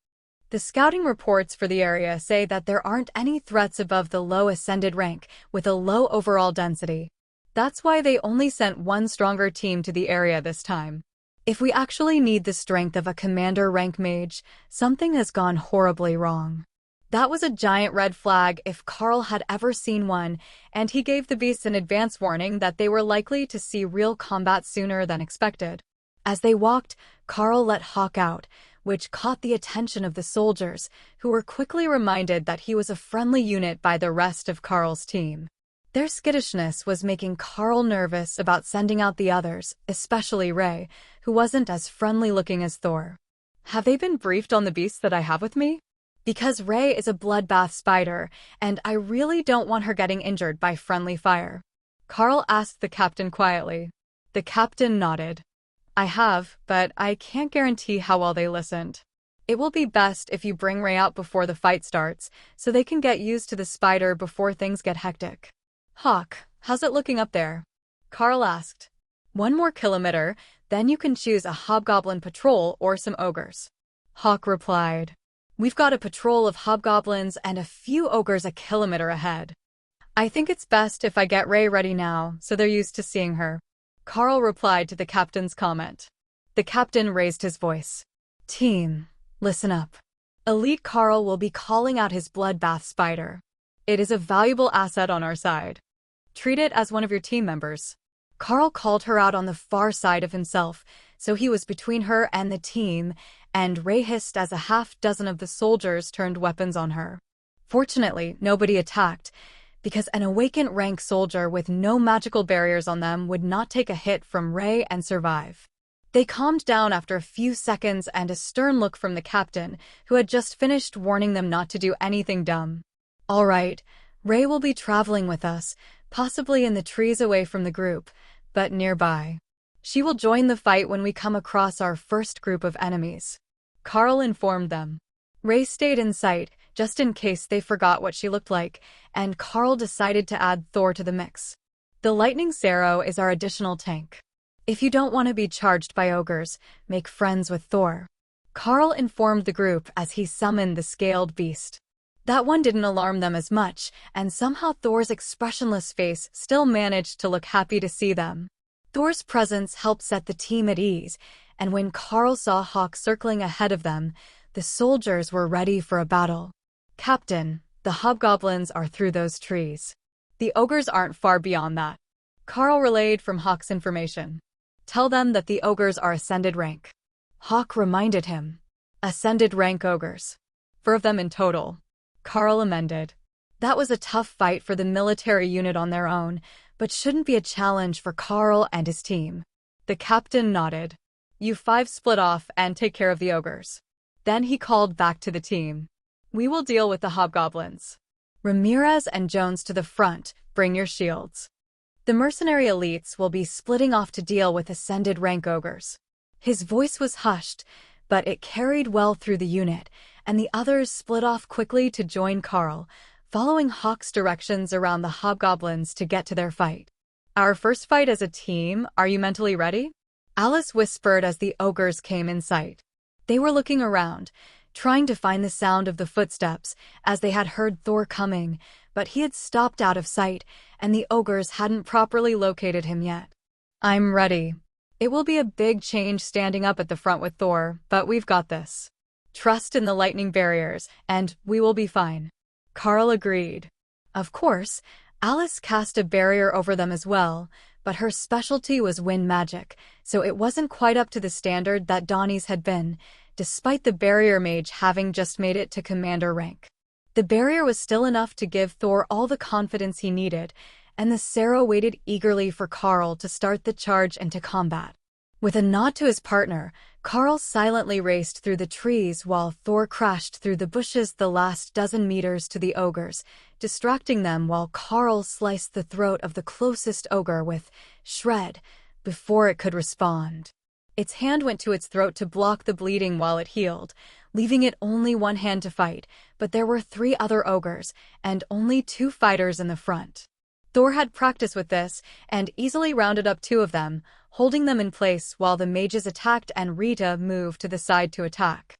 The scouting reports for the area say that there aren't any threats above the low ascended rank, with a low overall density. That's why they only sent one stronger team to the area this time. If we actually need the strength of a commander rank mage, something has gone horribly wrong. That was a giant red flag if Carl had ever seen one, and he gave the beasts an advance warning that they were likely to see real combat sooner than expected. As they walked, Carl let Hawk out, which caught the attention of the soldiers, who were quickly reminded that he was a friendly unit by the rest of Carl's team. Their skittishness was making Carl nervous about sending out the others, especially Ray, who wasn't as friendly-looking as Thor. Have they been briefed on the beasts that I have with me? Because Ray is a bloodbath spider, and I really don't want her getting injured by friendly fire, Carl asked the captain quietly. The captain nodded. I have, but I can't guarantee how well they listened. It will be best if you bring Ray out before the fight starts, so they can get used to the spider before things get hectic. Hawk, how's it looking up there? Carl asked. 1 more kilometer, then you can choose a hobgoblin patrol or some ogres, Hawk replied. We've got a patrol of hobgoblins and a few ogres a kilometer ahead. I think it's best if I get Ray ready now, so they're used to seeing her, Carl replied to the captain's comment. The captain raised his voice. Team, listen up. Elite Carl will be calling out his bloodbath spider. It is a valuable asset on our side. Treat it as one of your team members. Carl called her out on the far side of himself, so he was between her and the team, and Ray hissed as a half-dozen of the soldiers turned weapons on her. Fortunately, nobody attacked, because an awakened rank soldier with no magical barriers on them would not take a hit from Ray and survive. They calmed down after a few seconds and a stern look from the captain, who had just finished warning them not to do anything dumb. All right, Ray will be traveling with us, possibly in the trees away from the group, but nearby. She will join the fight when we come across our first group of enemies. Carl informed them. Ray stayed in sight, just in case they forgot what she looked like, and Carl decided to add Thor to the mix. The Lightning Sarrow is our additional tank. If you don't want to be charged by ogres, make friends with Thor. Carl informed the group as he summoned the scaled beast. That one didn't alarm them as much, and somehow Thor's expressionless face still managed to look happy to see them. Thor's presence helped set the team at ease, and when Carl saw Hawk circling ahead of them, the soldiers were ready for a battle. Captain, the hobgoblins are through those trees. The ogres aren't far beyond that. Carl relayed from Hawk's information. Tell them that the ogres are ascended rank. Hawk reminded him. Ascended rank ogres. 4 of them in total. Carl amended. That was a tough fight for the military unit on their own, but shouldn't be a challenge for Carl and his team. The captain nodded. You 5 split off and take care of the ogres. Then he called back to the team. We will deal with the hobgoblins. Ramirez and Jones to the front, bring your shields. The mercenary elites will be splitting off to deal with ascended rank ogres. His voice was hushed, but it carried well through the unit, and the others split off quickly to join Carl, following Hawk's directions around the hobgoblins to get to their fight. Our first fight as a team, are you mentally ready? Alice whispered as the ogres came in sight. They were looking around, trying to find the sound of the footsteps, as they had heard Thor coming, but he had stopped out of sight, and the ogres hadn't properly located him yet. I'm ready. It will be a big change standing up at the front with Thor, but we've got this. Trust in the lightning barriers, and we will be fine. Carl agreed. Of course, Alice cast a barrier over them as well, but her specialty was wind magic, so it wasn't quite up to the standard that Donnie's had been, despite the barrier mage having just made it to commander rank. The barrier was still enough to give Thor all the confidence he needed, and the Sarrow waited eagerly for Carl to start the charge into combat. With a nod to his partner, Carl silently raced through the trees while Thor crashed through the bushes the last dozen meters to the ogres, distracting them while Carl sliced the throat of the closest ogre with Shred before it could respond. Its hand went to its throat to block the bleeding while it healed, leaving it only one hand to fight, but there were 3 other ogres, and only 2 fighters in the front. Thor had practice with this, and easily rounded up 2 of them, holding them in place while the mages attacked and Rita moved to the side to attack.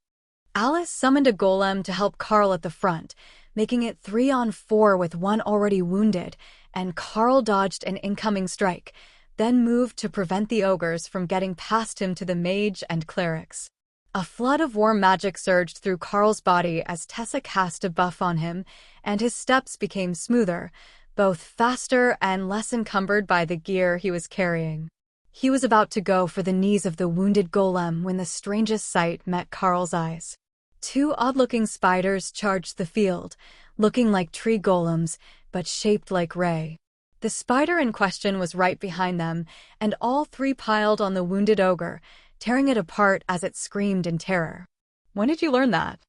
Alice summoned a golem to help Carl at the front, making it 3-on-4 with one already wounded, and Carl dodged an incoming strike, then moved to prevent the ogres from getting past him to the mage and clerics. A flood of warm magic surged through Carl's body as Tessa cast a buff on him, and his steps became smoother, both faster and less encumbered by the gear he was carrying. He was about to go for the knees of the wounded golem when the strangest sight met Carl's eyes. 2 odd-looking spiders charged the field, looking like tree golems, but shaped like Ray. The spider in question was right behind them, and all 3 piled on the wounded ogre, tearing it apart as it screamed in terror. When did you learn that?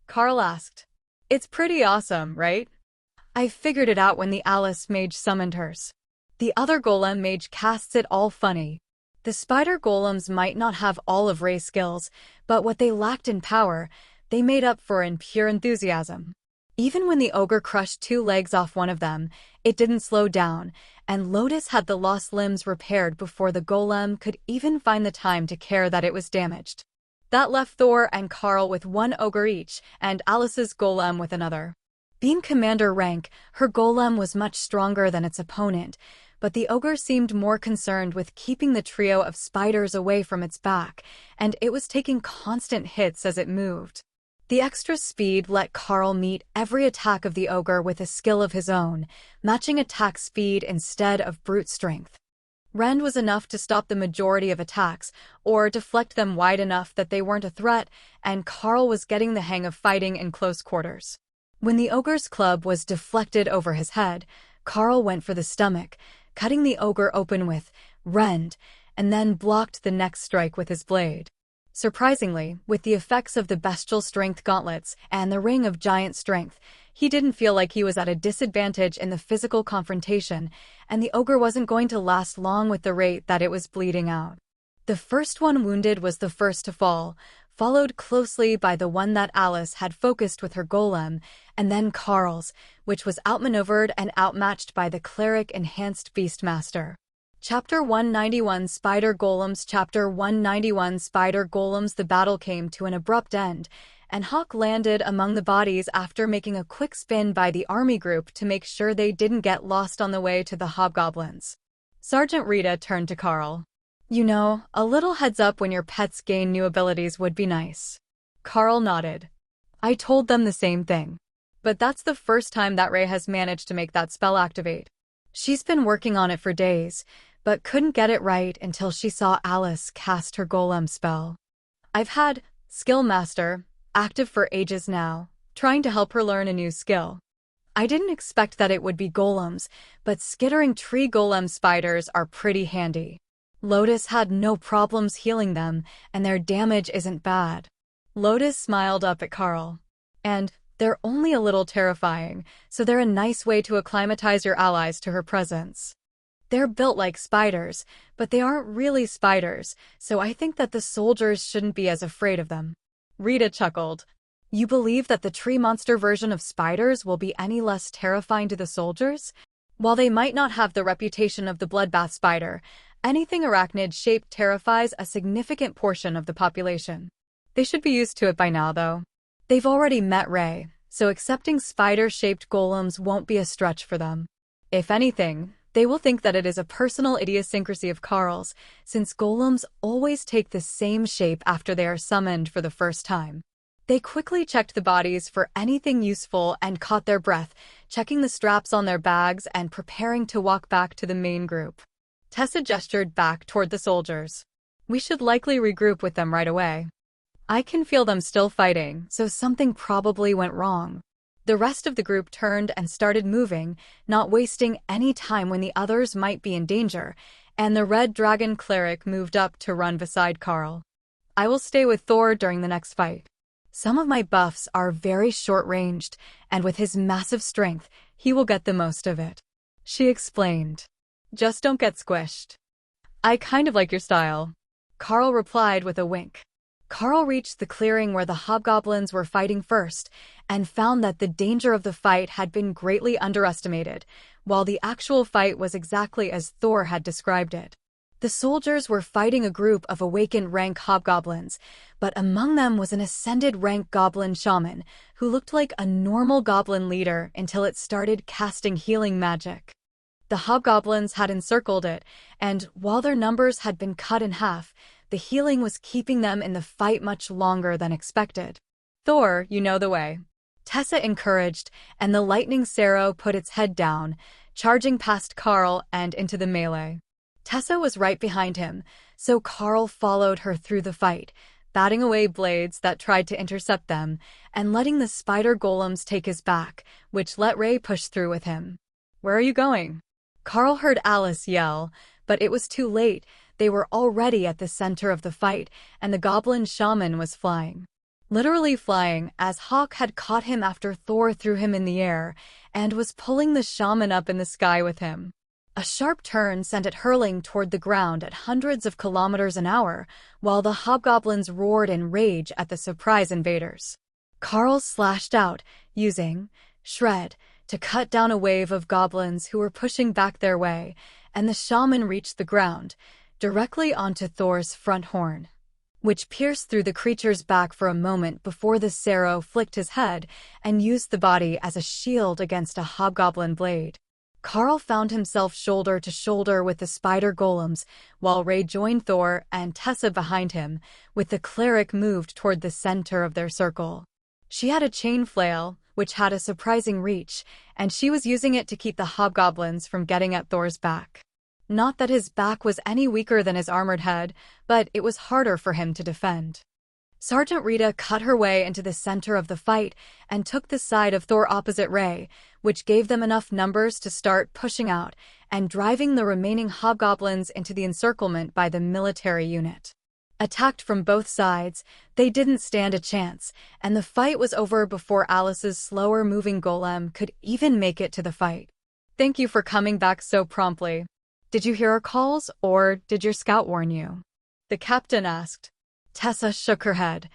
Carl asked. It's pretty awesome, right? I figured it out when the Alice mage summoned hers. The other golem mage casts it all funny. The spider golems might not have all of Ray's skills, but what they lacked in power, they made up for in pure enthusiasm. Even when the ogre crushed 2 legs off one of them, it didn't slow down, and Lotus had the lost limbs repaired before the golem could even find the time to care that it was damaged. That left Thor and Carl with 1 ogre each, and Alice's golem with another. Being commander rank, her golem was much stronger than its opponent, but the ogre seemed more concerned with keeping the trio of spiders away from its back, and it was taking constant hits as it moved. The extra speed let Carl meet every attack of the ogre with a skill of his own, matching attack speed instead of brute strength. Rend was enough to stop the majority of attacks, or deflect them wide enough that they weren't a threat, and Carl was getting the hang of fighting in close quarters. When the ogre's club was deflected over his head, Carl went for the stomach, cutting the ogre open with Rend, and then blocked the next strike with his blade. Surprisingly, with the effects of the bestial strength gauntlets and the ring of giant strength, he didn't feel like he was at a disadvantage in the physical confrontation, and the ogre wasn't going to last long with the rate that it was bleeding out. The first one wounded was the first to fall, followed closely by the one that Alice had focused with her golem, and then Carl's, which was outmaneuvered and outmatched by the cleric enhanced Beastmaster. Chapter 191 Spider Golems Chapter 191 Spider Golems The battle came to an abrupt end, and Hawk landed among the bodies after making a quick spin by the army group to make sure they didn't get lost on the way to the hobgoblins. Sergeant Rita turned to Carl. You know, a little heads up when your pets gain new abilities would be nice. Carl nodded. I told them the same thing. But that's the first time that Ray has managed to make that spell activate. She's been working on it for days, but couldn't get it right until she saw Alice cast her golem spell. I've had Skill Master active for ages now, trying to help her learn a new skill. I didn't expect that it would be golems, but skittering tree golem spiders are pretty handy. Lotus had no problems healing them, and their damage isn't bad. Lotus smiled up at Carl. And they're only a little terrifying, so they're a nice way to acclimatize your allies to her presence. They're built like spiders, but they aren't really spiders, so I think that the soldiers shouldn't be as afraid of them. Rita chuckled. You believe that the tree monster version of spiders will be any less terrifying to the soldiers? While they might not have the reputation of the bloodbath spider, anything arachnid-shaped terrifies a significant portion of the population. They should be used to it by now, though. They've already met Ray, so accepting spider-shaped golems won't be a stretch for them. If anything, they will think that it is a personal idiosyncrasy of Carl's, since golems always take the same shape after they are summoned for the first time. They quickly checked the bodies for anything useful and caught their breath, checking the straps on their bags and preparing to walk back to the main group. Tessa gestured back toward the soldiers. We should likely regroup with them right away. I can feel them still fighting, so something probably went wrong. The rest of the group turned and started moving, not wasting any time when the others might be in danger, and the Red Dragon Cleric moved up to run beside Carl. I will stay with Thor during the next fight. Some of my buffs are very short-ranged, and with his massive strength, he will get the most of it. She explained. Just don't get squished. I kind of like your style. Carl replied with a wink. Carl reached the clearing where the hobgoblins were fighting first, and found that the danger of the fight had been greatly underestimated, while the actual fight was exactly as Thor had described it. The soldiers were fighting a group of awakened rank hobgoblins, but among them was an ascended rank goblin shaman, who looked like a normal goblin leader until it started casting healing magic. The hobgoblins had encircled it, and while their numbers had been cut in half, the healing was keeping them in the fight much longer than expected. Thor, you know the way. Tessa encouraged, and the lightning Sero put its head down, charging past Carl and into the melee. Tessa was right behind him, so Carl followed her through the fight, batting away blades that tried to intercept them, and letting the spider golems take his back, which let Ray push through with him. Where are you going? Carl heard Alice yell, but it was too late. They were already at the center of the fight, and the goblin shaman was flying. Literally flying, as Hawk had caught him after Thor threw him in the air, and was pulling the shaman up in the sky with him. A sharp turn sent it hurling toward the ground at hundreds of kilometers an hour, while the hobgoblins roared in rage at the surprise invaders. Carl slashed out, using Shred to cut down a wave of goblins who were pushing back their way, and the shaman reached the ground, directly onto Thor's front horn, which pierced through the creature's back for a moment before the Sero flicked his head and used the body as a shield against a hobgoblin blade. Carl found himself shoulder to shoulder with the spider golems, while Ray joined Thor and Tessa behind him, with the cleric moved toward the center of their circle. She had a chain flail, which had a surprising reach, and she was using it to keep the hobgoblins from getting at Thor's back. Not that his back was any weaker than his armored head, but it was harder for him to defend. Sergeant Rita cut her way into the center of the fight and took the side of Thor opposite Ray, which gave them enough numbers to start pushing out and driving the remaining hobgoblins into the encirclement by the military unit. Attacked from both sides, they didn't stand a chance, and the fight was over before Alice's slower-moving golem could even make it to the fight. Thank you for coming back so promptly. Did you hear our calls, or did your scout warn you? the captain asked. Tessa shook her head.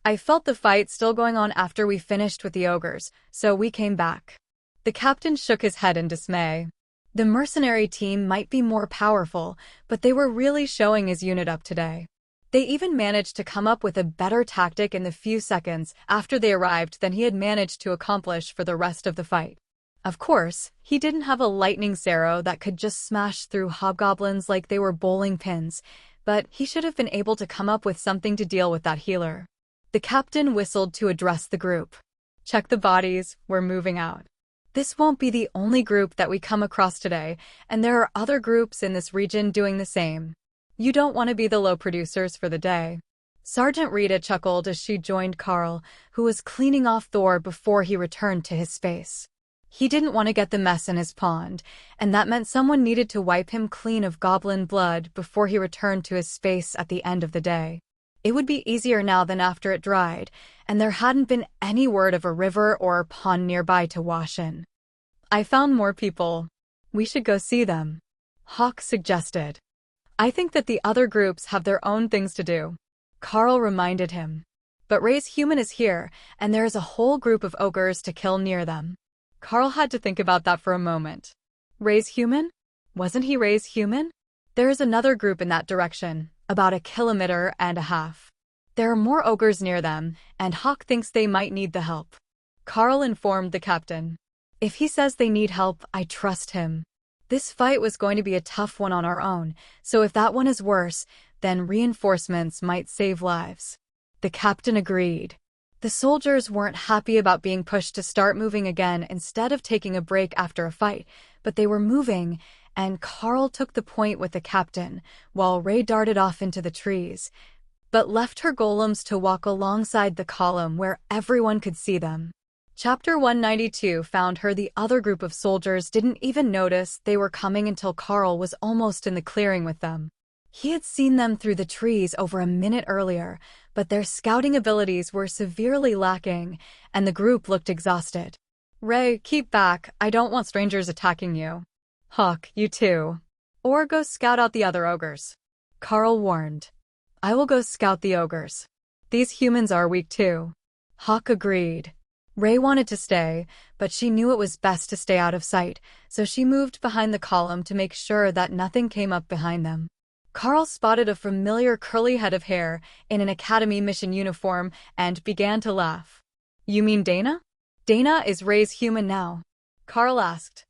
I felt the fight still going on after we finished with the ogres, so we came back. The captain shook his head in dismay. The mercenary team might be more powerful, but they were really showing his unit up today. They even managed to come up with a better tactic in the few seconds after they arrived than he had managed to accomplish for the rest of the fight. Of course, he didn't have a lightning arrow that could just smash through hobgoblins like they were bowling pins, but he should have been able to come up with something to deal with that healer. The captain whistled to address the group. Check the bodies, we're moving out. This won't be the only group that we come across today, and there are other groups in this region doing the same. You don't want to be the low producers for the day. Sergeant Rita chuckled as she joined Carl, who was cleaning off Thor before he returned to his space. He didn't want to get the mess in his pond, and that meant someone needed to wipe him clean of goblin blood before he returned to his space at the end of the day. It would be easier now than after it dried, and there hadn't been any word of a river or pond nearby to wash in. I found more people. We should go see them, Hawk suggested. I think that the other groups have their own things to do, Carl reminded him. But Ray's human is here, and there is a whole group of ogres to kill near them. Carl had to think about that for a moment. Ray's human? Wasn't he Ray's human? There is another group in that direction, about 1.5 kilometers. There are more ogres near them, and Hawk thinks they might need the help. Carl informed the captain. If he says they need help, I trust him. This fight was going to be a tough one on our own, so if that one is worse, then reinforcements might save lives. The captain agreed. The soldiers weren't happy about being pushed to start moving again instead of taking a break after a fight, but they were moving, and Carl took the point with the captain, while Ray darted off into the trees, but left her golems to walk alongside the column where everyone could see them. Chapter 192 found her the other group of soldiers didn't even notice they were coming until Carl was almost in the clearing with them. He had seen them through the trees over a minute earlier, but their scouting abilities were severely lacking, and the group looked exhausted. Ray, keep back, I don't want strangers attacking you. Hawk, you too. Or go scout out the other ogres, Carl warned. I will go scout the ogres. These humans are weak too. Hawk agreed. Ray wanted to stay, but she knew it was best to stay out of sight, so she moved behind the column to make sure that nothing came up behind them. Carl spotted a familiar curly head of hair in an Academy mission uniform and began to laugh. You mean Dana? Dana is Ray's human now, Carl asked.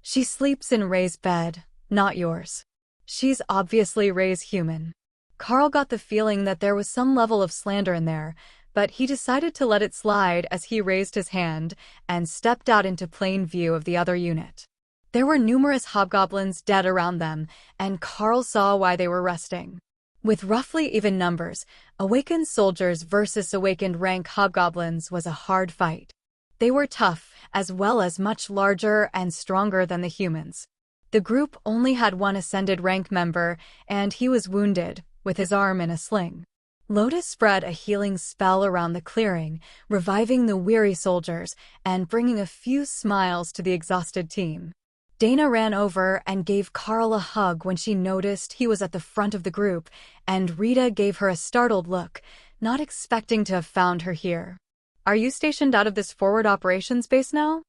She sleeps in Ray's bed, not yours. She's obviously Ray's human. Carl got the feeling that there was some level of slander in there, but he decided to let it slide as he raised his hand and stepped out into plain view of the other unit. There were numerous hobgoblins dead around them, and Carl saw why they were resting. With roughly even numbers, awakened soldiers versus awakened rank hobgoblins was a hard fight. They were tough, as well as much larger and stronger than the humans. The group only had one ascended rank member, and he was wounded, with his arm in a sling. Lotus spread a healing spell around the clearing, reviving the weary soldiers and bringing a few smiles to the exhausted team. Dana ran over and gave Carl a hug when she noticed he was at the front of the group, and Rita gave her a startled look, not expecting to have found her here. Are you stationed out of this forward operations base now?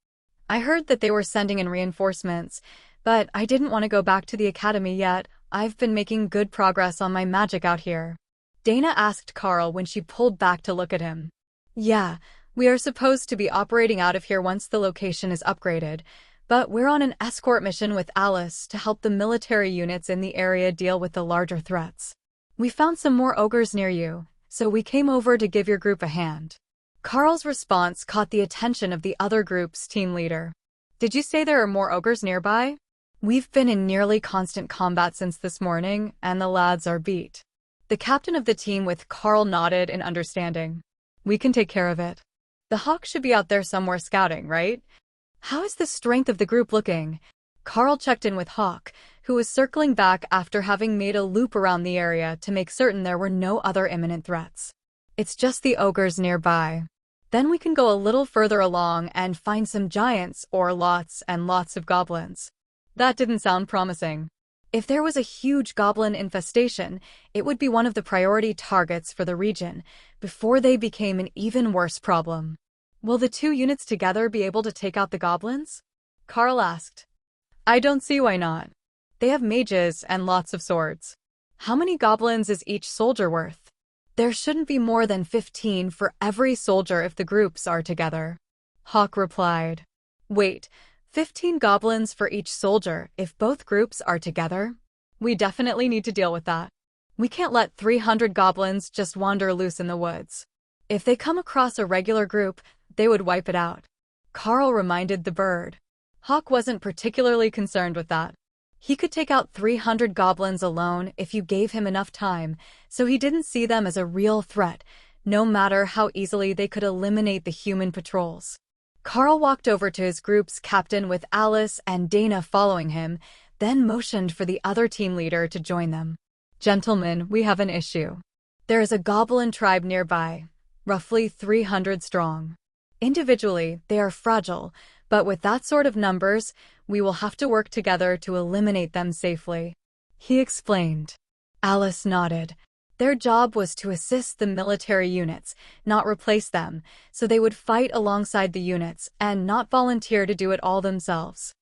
I heard that they were sending in reinforcements, but I didn't want to go back to the academy yet. I've been making good progress on my magic out here, Dana asked Carl when she pulled back to look at him. Yeah, we are supposed to be operating out of here once the location is upgraded, but we're on an escort mission with Alice to help the military units in the area deal with the larger threats. We found some more ogres near you, so we came over to give your group a hand. Carl's response caught the attention of the other group's team leader. Did you say there are more ogres nearby? We've been in nearly constant combat since this morning, and the lads are beat. The captain of the team with Carl nodded in understanding. We can take care of it. The Hawk should be out there somewhere scouting, right? How is the strength of the group looking? Carl checked in with Hawk, who was circling back after having made a loop around the area to make certain there were no other imminent threats. It's just the ogres nearby. Then we can go a little further along and find some giants or lots and lots of goblins. That didn't sound promising. If there was a huge goblin infestation, it would be one of the priority targets for the region, before they became an even worse problem. Will the two units together be able to take out the goblins? Carl asked. I don't see why not. They have mages and lots of swords. How many goblins is each soldier worth? There shouldn't be more than 15 for every soldier if the groups are together. Hawk replied. Wait, 15 goblins for each soldier if both groups are together? We definitely need to deal with that. We can't let 300 goblins just wander loose in the woods. If they come across a regular group, they would wipe it out. Carl reminded the bird. Hawk wasn't particularly concerned with that. He could take out 300 goblins alone if you gave him enough time, so he didn't see them as a real threat, no matter how easily they could eliminate the human patrols. Carl walked over to his group's captain with Alice and Dana following him, then motioned for the other team leader to join them. Gentlemen, we have an issue. There is a goblin tribe nearby, roughly 300 strong. Individually, they are fragile, but with that sort of numbers, we will have to work together to eliminate them safely. He explained. Alice nodded. Their job was to assist the military units, not replace them, so they would fight alongside the units and not volunteer to do it all themselves.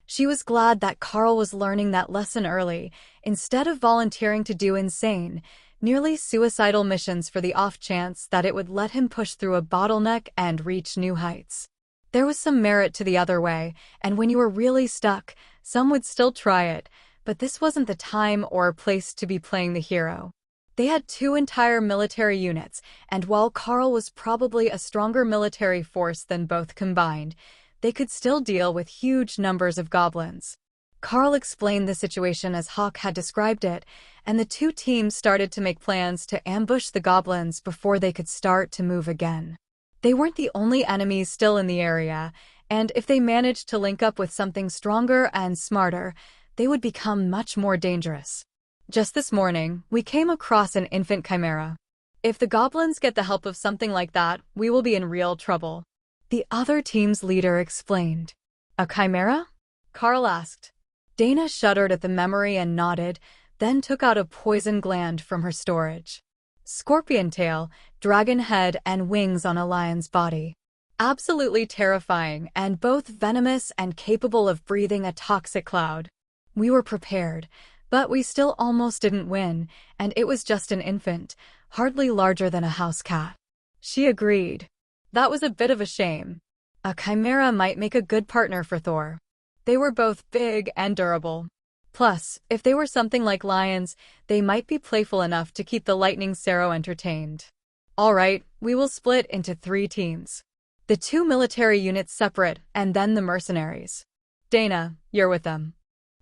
She was glad that Carl was learning that lesson early, instead of volunteering to do insane, nearly suicidal missions for the off chance that it would let him push through a bottleneck and reach new heights. There was some merit to the other way, and when you were really stuck, some would still try it, but this wasn't the time or place to be playing the hero. They had 2 entire military units, and while Carl was probably a stronger military force than both combined, they could still deal with huge numbers of goblins. Carl explained the situation as Hawk had described it, and the 2 teams started to make plans to ambush the goblins before they could start to move again. They weren't the only enemies still in the area, and if they managed to link up with something stronger and smarter, they would become much more dangerous. Just this morning, we came across an infant chimera. If the goblins get the help of something like that, we will be in real trouble. The other team's leader explained. A chimera? Carl asked. Dana shuddered at the memory and nodded, then took out a poison gland from her storage. Scorpion tail, dragon head, and wings on a lion's body. Absolutely terrifying, and both venomous and capable of breathing a toxic cloud. We were prepared, but we still almost didn't win, and it was just an infant, hardly larger than a house cat. She agreed. That was a bit of a shame. A chimera might make a good partner for Thor. They were both big and durable. Plus, if they were something like lions, they might be playful enough to keep the Lightning Sparrow entertained. All right, we will split into 3 teams. The 2 military units separate, and then the mercenaries. Dana, you're with them.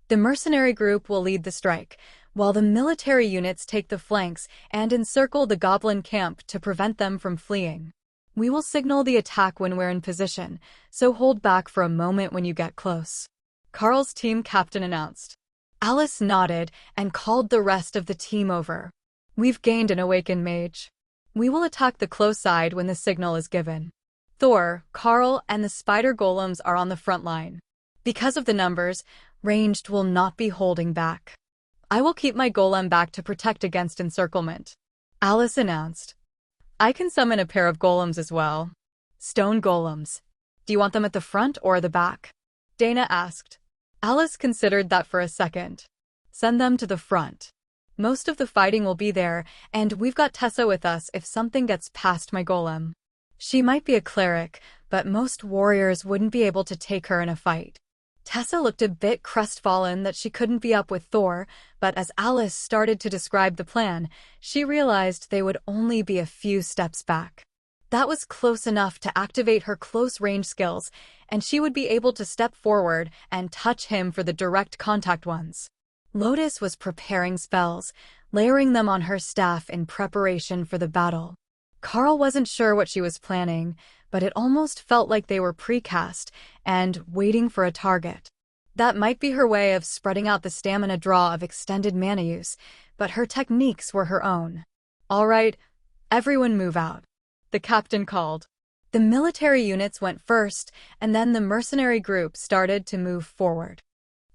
The mercenary group will lead the strike, while the military units take the flanks and encircle the goblin camp to prevent them from fleeing. We will signal the attack when we're in position, so hold back for a moment when you get close. Carl's team captain announced. Alice nodded and called the rest of the team over. We've gained an awakened mage. We will attack the close side when the signal is given. Thor, Carl, and the spider golems are on the front line. Because of the numbers, ranged will not be holding back. I will keep my golem back to protect against encirclement. Alice announced. I can summon a pair of golems as well. Stone golems. Do you want them at the front or the back? Dana asked. Alice considered that for a second. Send them to the front. Most of the fighting will be there, and we've got Tessa with us if something gets past my golem. She might be a cleric, but most warriors wouldn't be able to take her in a fight. Tessa looked a bit crestfallen that she couldn't be up with Thor, but as Alice started to describe the plan, she realized they would only be a few steps back. That was close enough to activate her close-range skills, and she would be able to step forward and touch him for the direct contact ones. Lotus was preparing spells, layering them on her staff in preparation for the battle. Carl wasn't sure what she was planning, but it almost felt like they were precast and waiting for a target. That might be her way of spreading out the stamina draw of extended mana use, but her techniques were her own. All right, everyone move out. The captain called. The military units went first, and then the mercenary group started to move forward.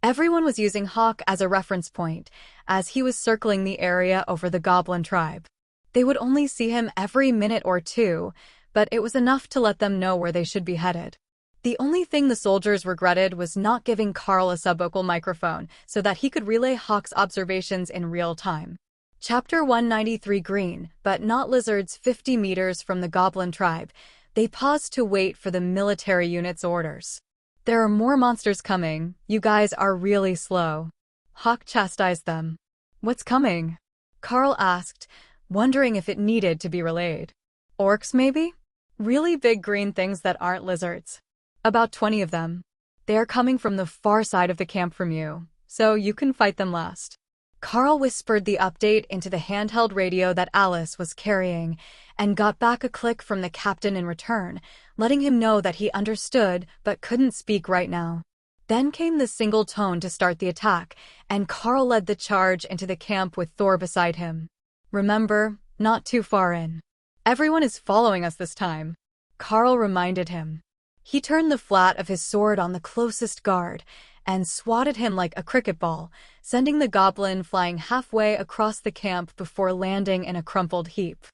Everyone was using Hawk as a reference point, as he was circling the area over the goblin tribe. They would only see him every minute or two, but it was enough to let them know where they should be headed. The only thing the soldiers regretted was not giving Carl a subvocal microphone so that he could relay Hawk's observations in real time. Chapter 193. Green, but not lizards. 50 meters from the goblin tribe, they paused to wait for the military unit's orders. "There are more monsters coming. You guys are really slow." Hawk chastised them. "What's coming?" Carl asked, wondering if it needed to be relayed. "Orcs, maybe? Really big green things that aren't lizards. About 20 of them. They are coming from the far side of the camp from you, so you can fight them last." Carl whispered the update into the handheld radio that Alice was carrying, and got back a click from the captain in return, letting him know that he understood but couldn't speak right now. Then came the single tone to start the attack, and Carl led the charge into the camp with Thor beside him. "Remember, not too far in. Everyone is following us this time," Carl reminded him. He turned the flat of his sword on the closest guard and swatted him like a cricket ball, sending the goblin flying halfway across the camp before landing in a crumpled heap.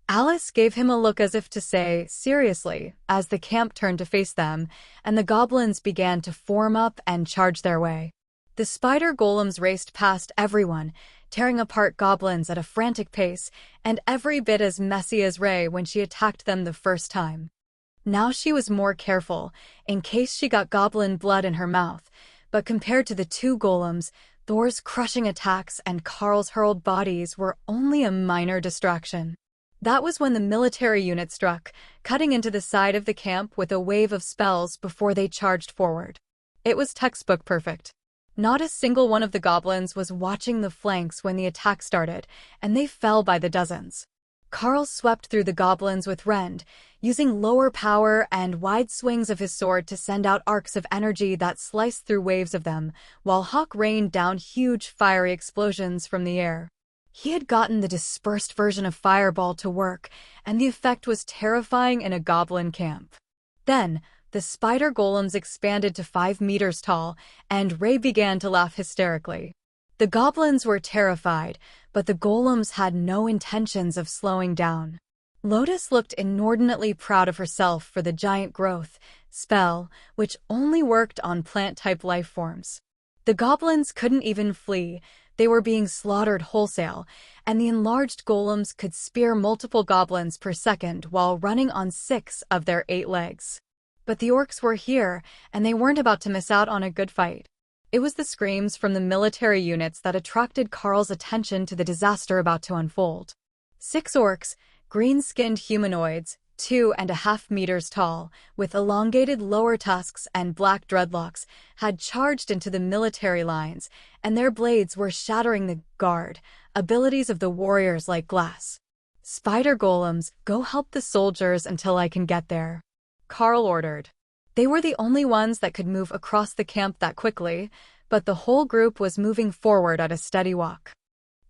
Alice gave him a look as if to say, "Seriously," as the camp turned to face them, and the goblins began to form up and charge their way. The spider golems raced past everyone, tearing apart goblins at a frantic pace, and every bit as messy as Ray when she attacked them the first time. Now she was more careful, in case she got goblin blood in her mouth, but compared to the two golems, Thor's crushing attacks and Carl's hurled bodies were only a minor distraction. That was when the military unit struck, cutting into the side of the camp with a wave of spells before they charged forward. It was textbook perfect. Not a single one of the goblins was watching the flanks when the attack started, and they fell by the dozens. Carl swept through the goblins with Rend, using lower power and wide swings of his sword to send out arcs of energy that sliced through waves of them, while Hawk rained down huge fiery explosions from the air. He had gotten the dispersed version of Fireball to work, and the effect was terrifying in a goblin camp. Then, the spider golems expanded to 5 meters tall, and Ray began to laugh hysterically. The goblins were terrified, but the golems had no intentions of slowing down. Lotus looked inordinately proud of herself for the giant growth spell, which only worked on plant-type life forms. The goblins couldn't even flee. They were being slaughtered wholesale, and the enlarged golems could spear multiple goblins per second while running on 6 of their 8 legs. But the orcs were here, and they weren't about to miss out on a good fight. It was the screams from the military units that attracted Carl's attention to the disaster about to unfold. 6 orcs, green-skinned humanoids, 2.5 meters tall, with elongated lower tusks and black dreadlocks, had charged into the military lines, and their blades were shattering the guard abilities of the warriors like glass. "Spider golems, go help the soldiers until I can get there," Carl ordered. They were the only ones that could move across the camp that quickly, but the whole group was moving forward at a steady walk.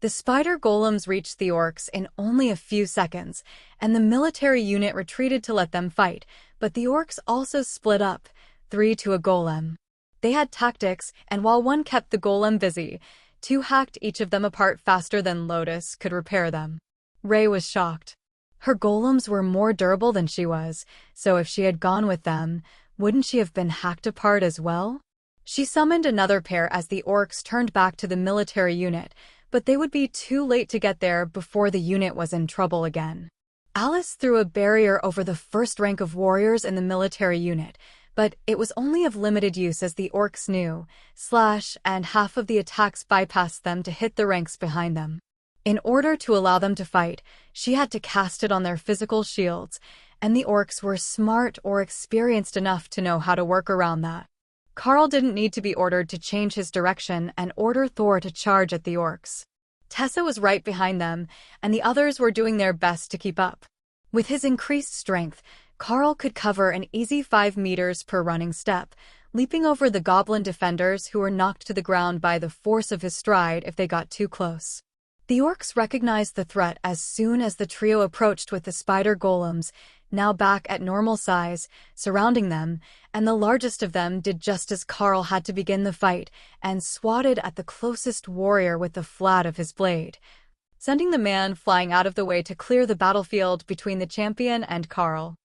The spider golems reached the orcs in only a few seconds, and the military unit retreated to let them fight, but the orcs also split up, 3 to a golem. They had tactics, and while one kept the golem busy, 2 hacked each of them apart faster than Lotus could repair them. Ray was shocked. Her golems were more durable than she was, so if she had gone with them, wouldn't she have been hacked apart as well? She summoned another pair as the orcs turned back to the military unit, but they would be too late to get there before the unit was in trouble again. Alice threw a barrier over the first rank of warriors in the military unit, but it was only of limited use as the orcs knew, and half of the attacks bypassed them to hit the ranks behind them. In order to allow them to fight, she had to cast it on their physical shields, and the orcs were smart or experienced enough to know how to work around that. Carl didn't need to be ordered to change his direction and order Thor to charge at the orcs. Tessa was right behind them, and the others were doing their best to keep up. With his increased strength, Carl could cover an easy 5 meters per running step, leaping over the goblin defenders who were knocked to the ground by the force of his stride if they got too close. The orcs recognized the threat as soon as the trio approached with the spider golems, now back at normal size, surrounding them, and the largest of them did just as Carl had to begin the fight and swatted at the closest warrior with the flat of his blade, sending the man flying out of the way to clear the battlefield between the champion and Carl.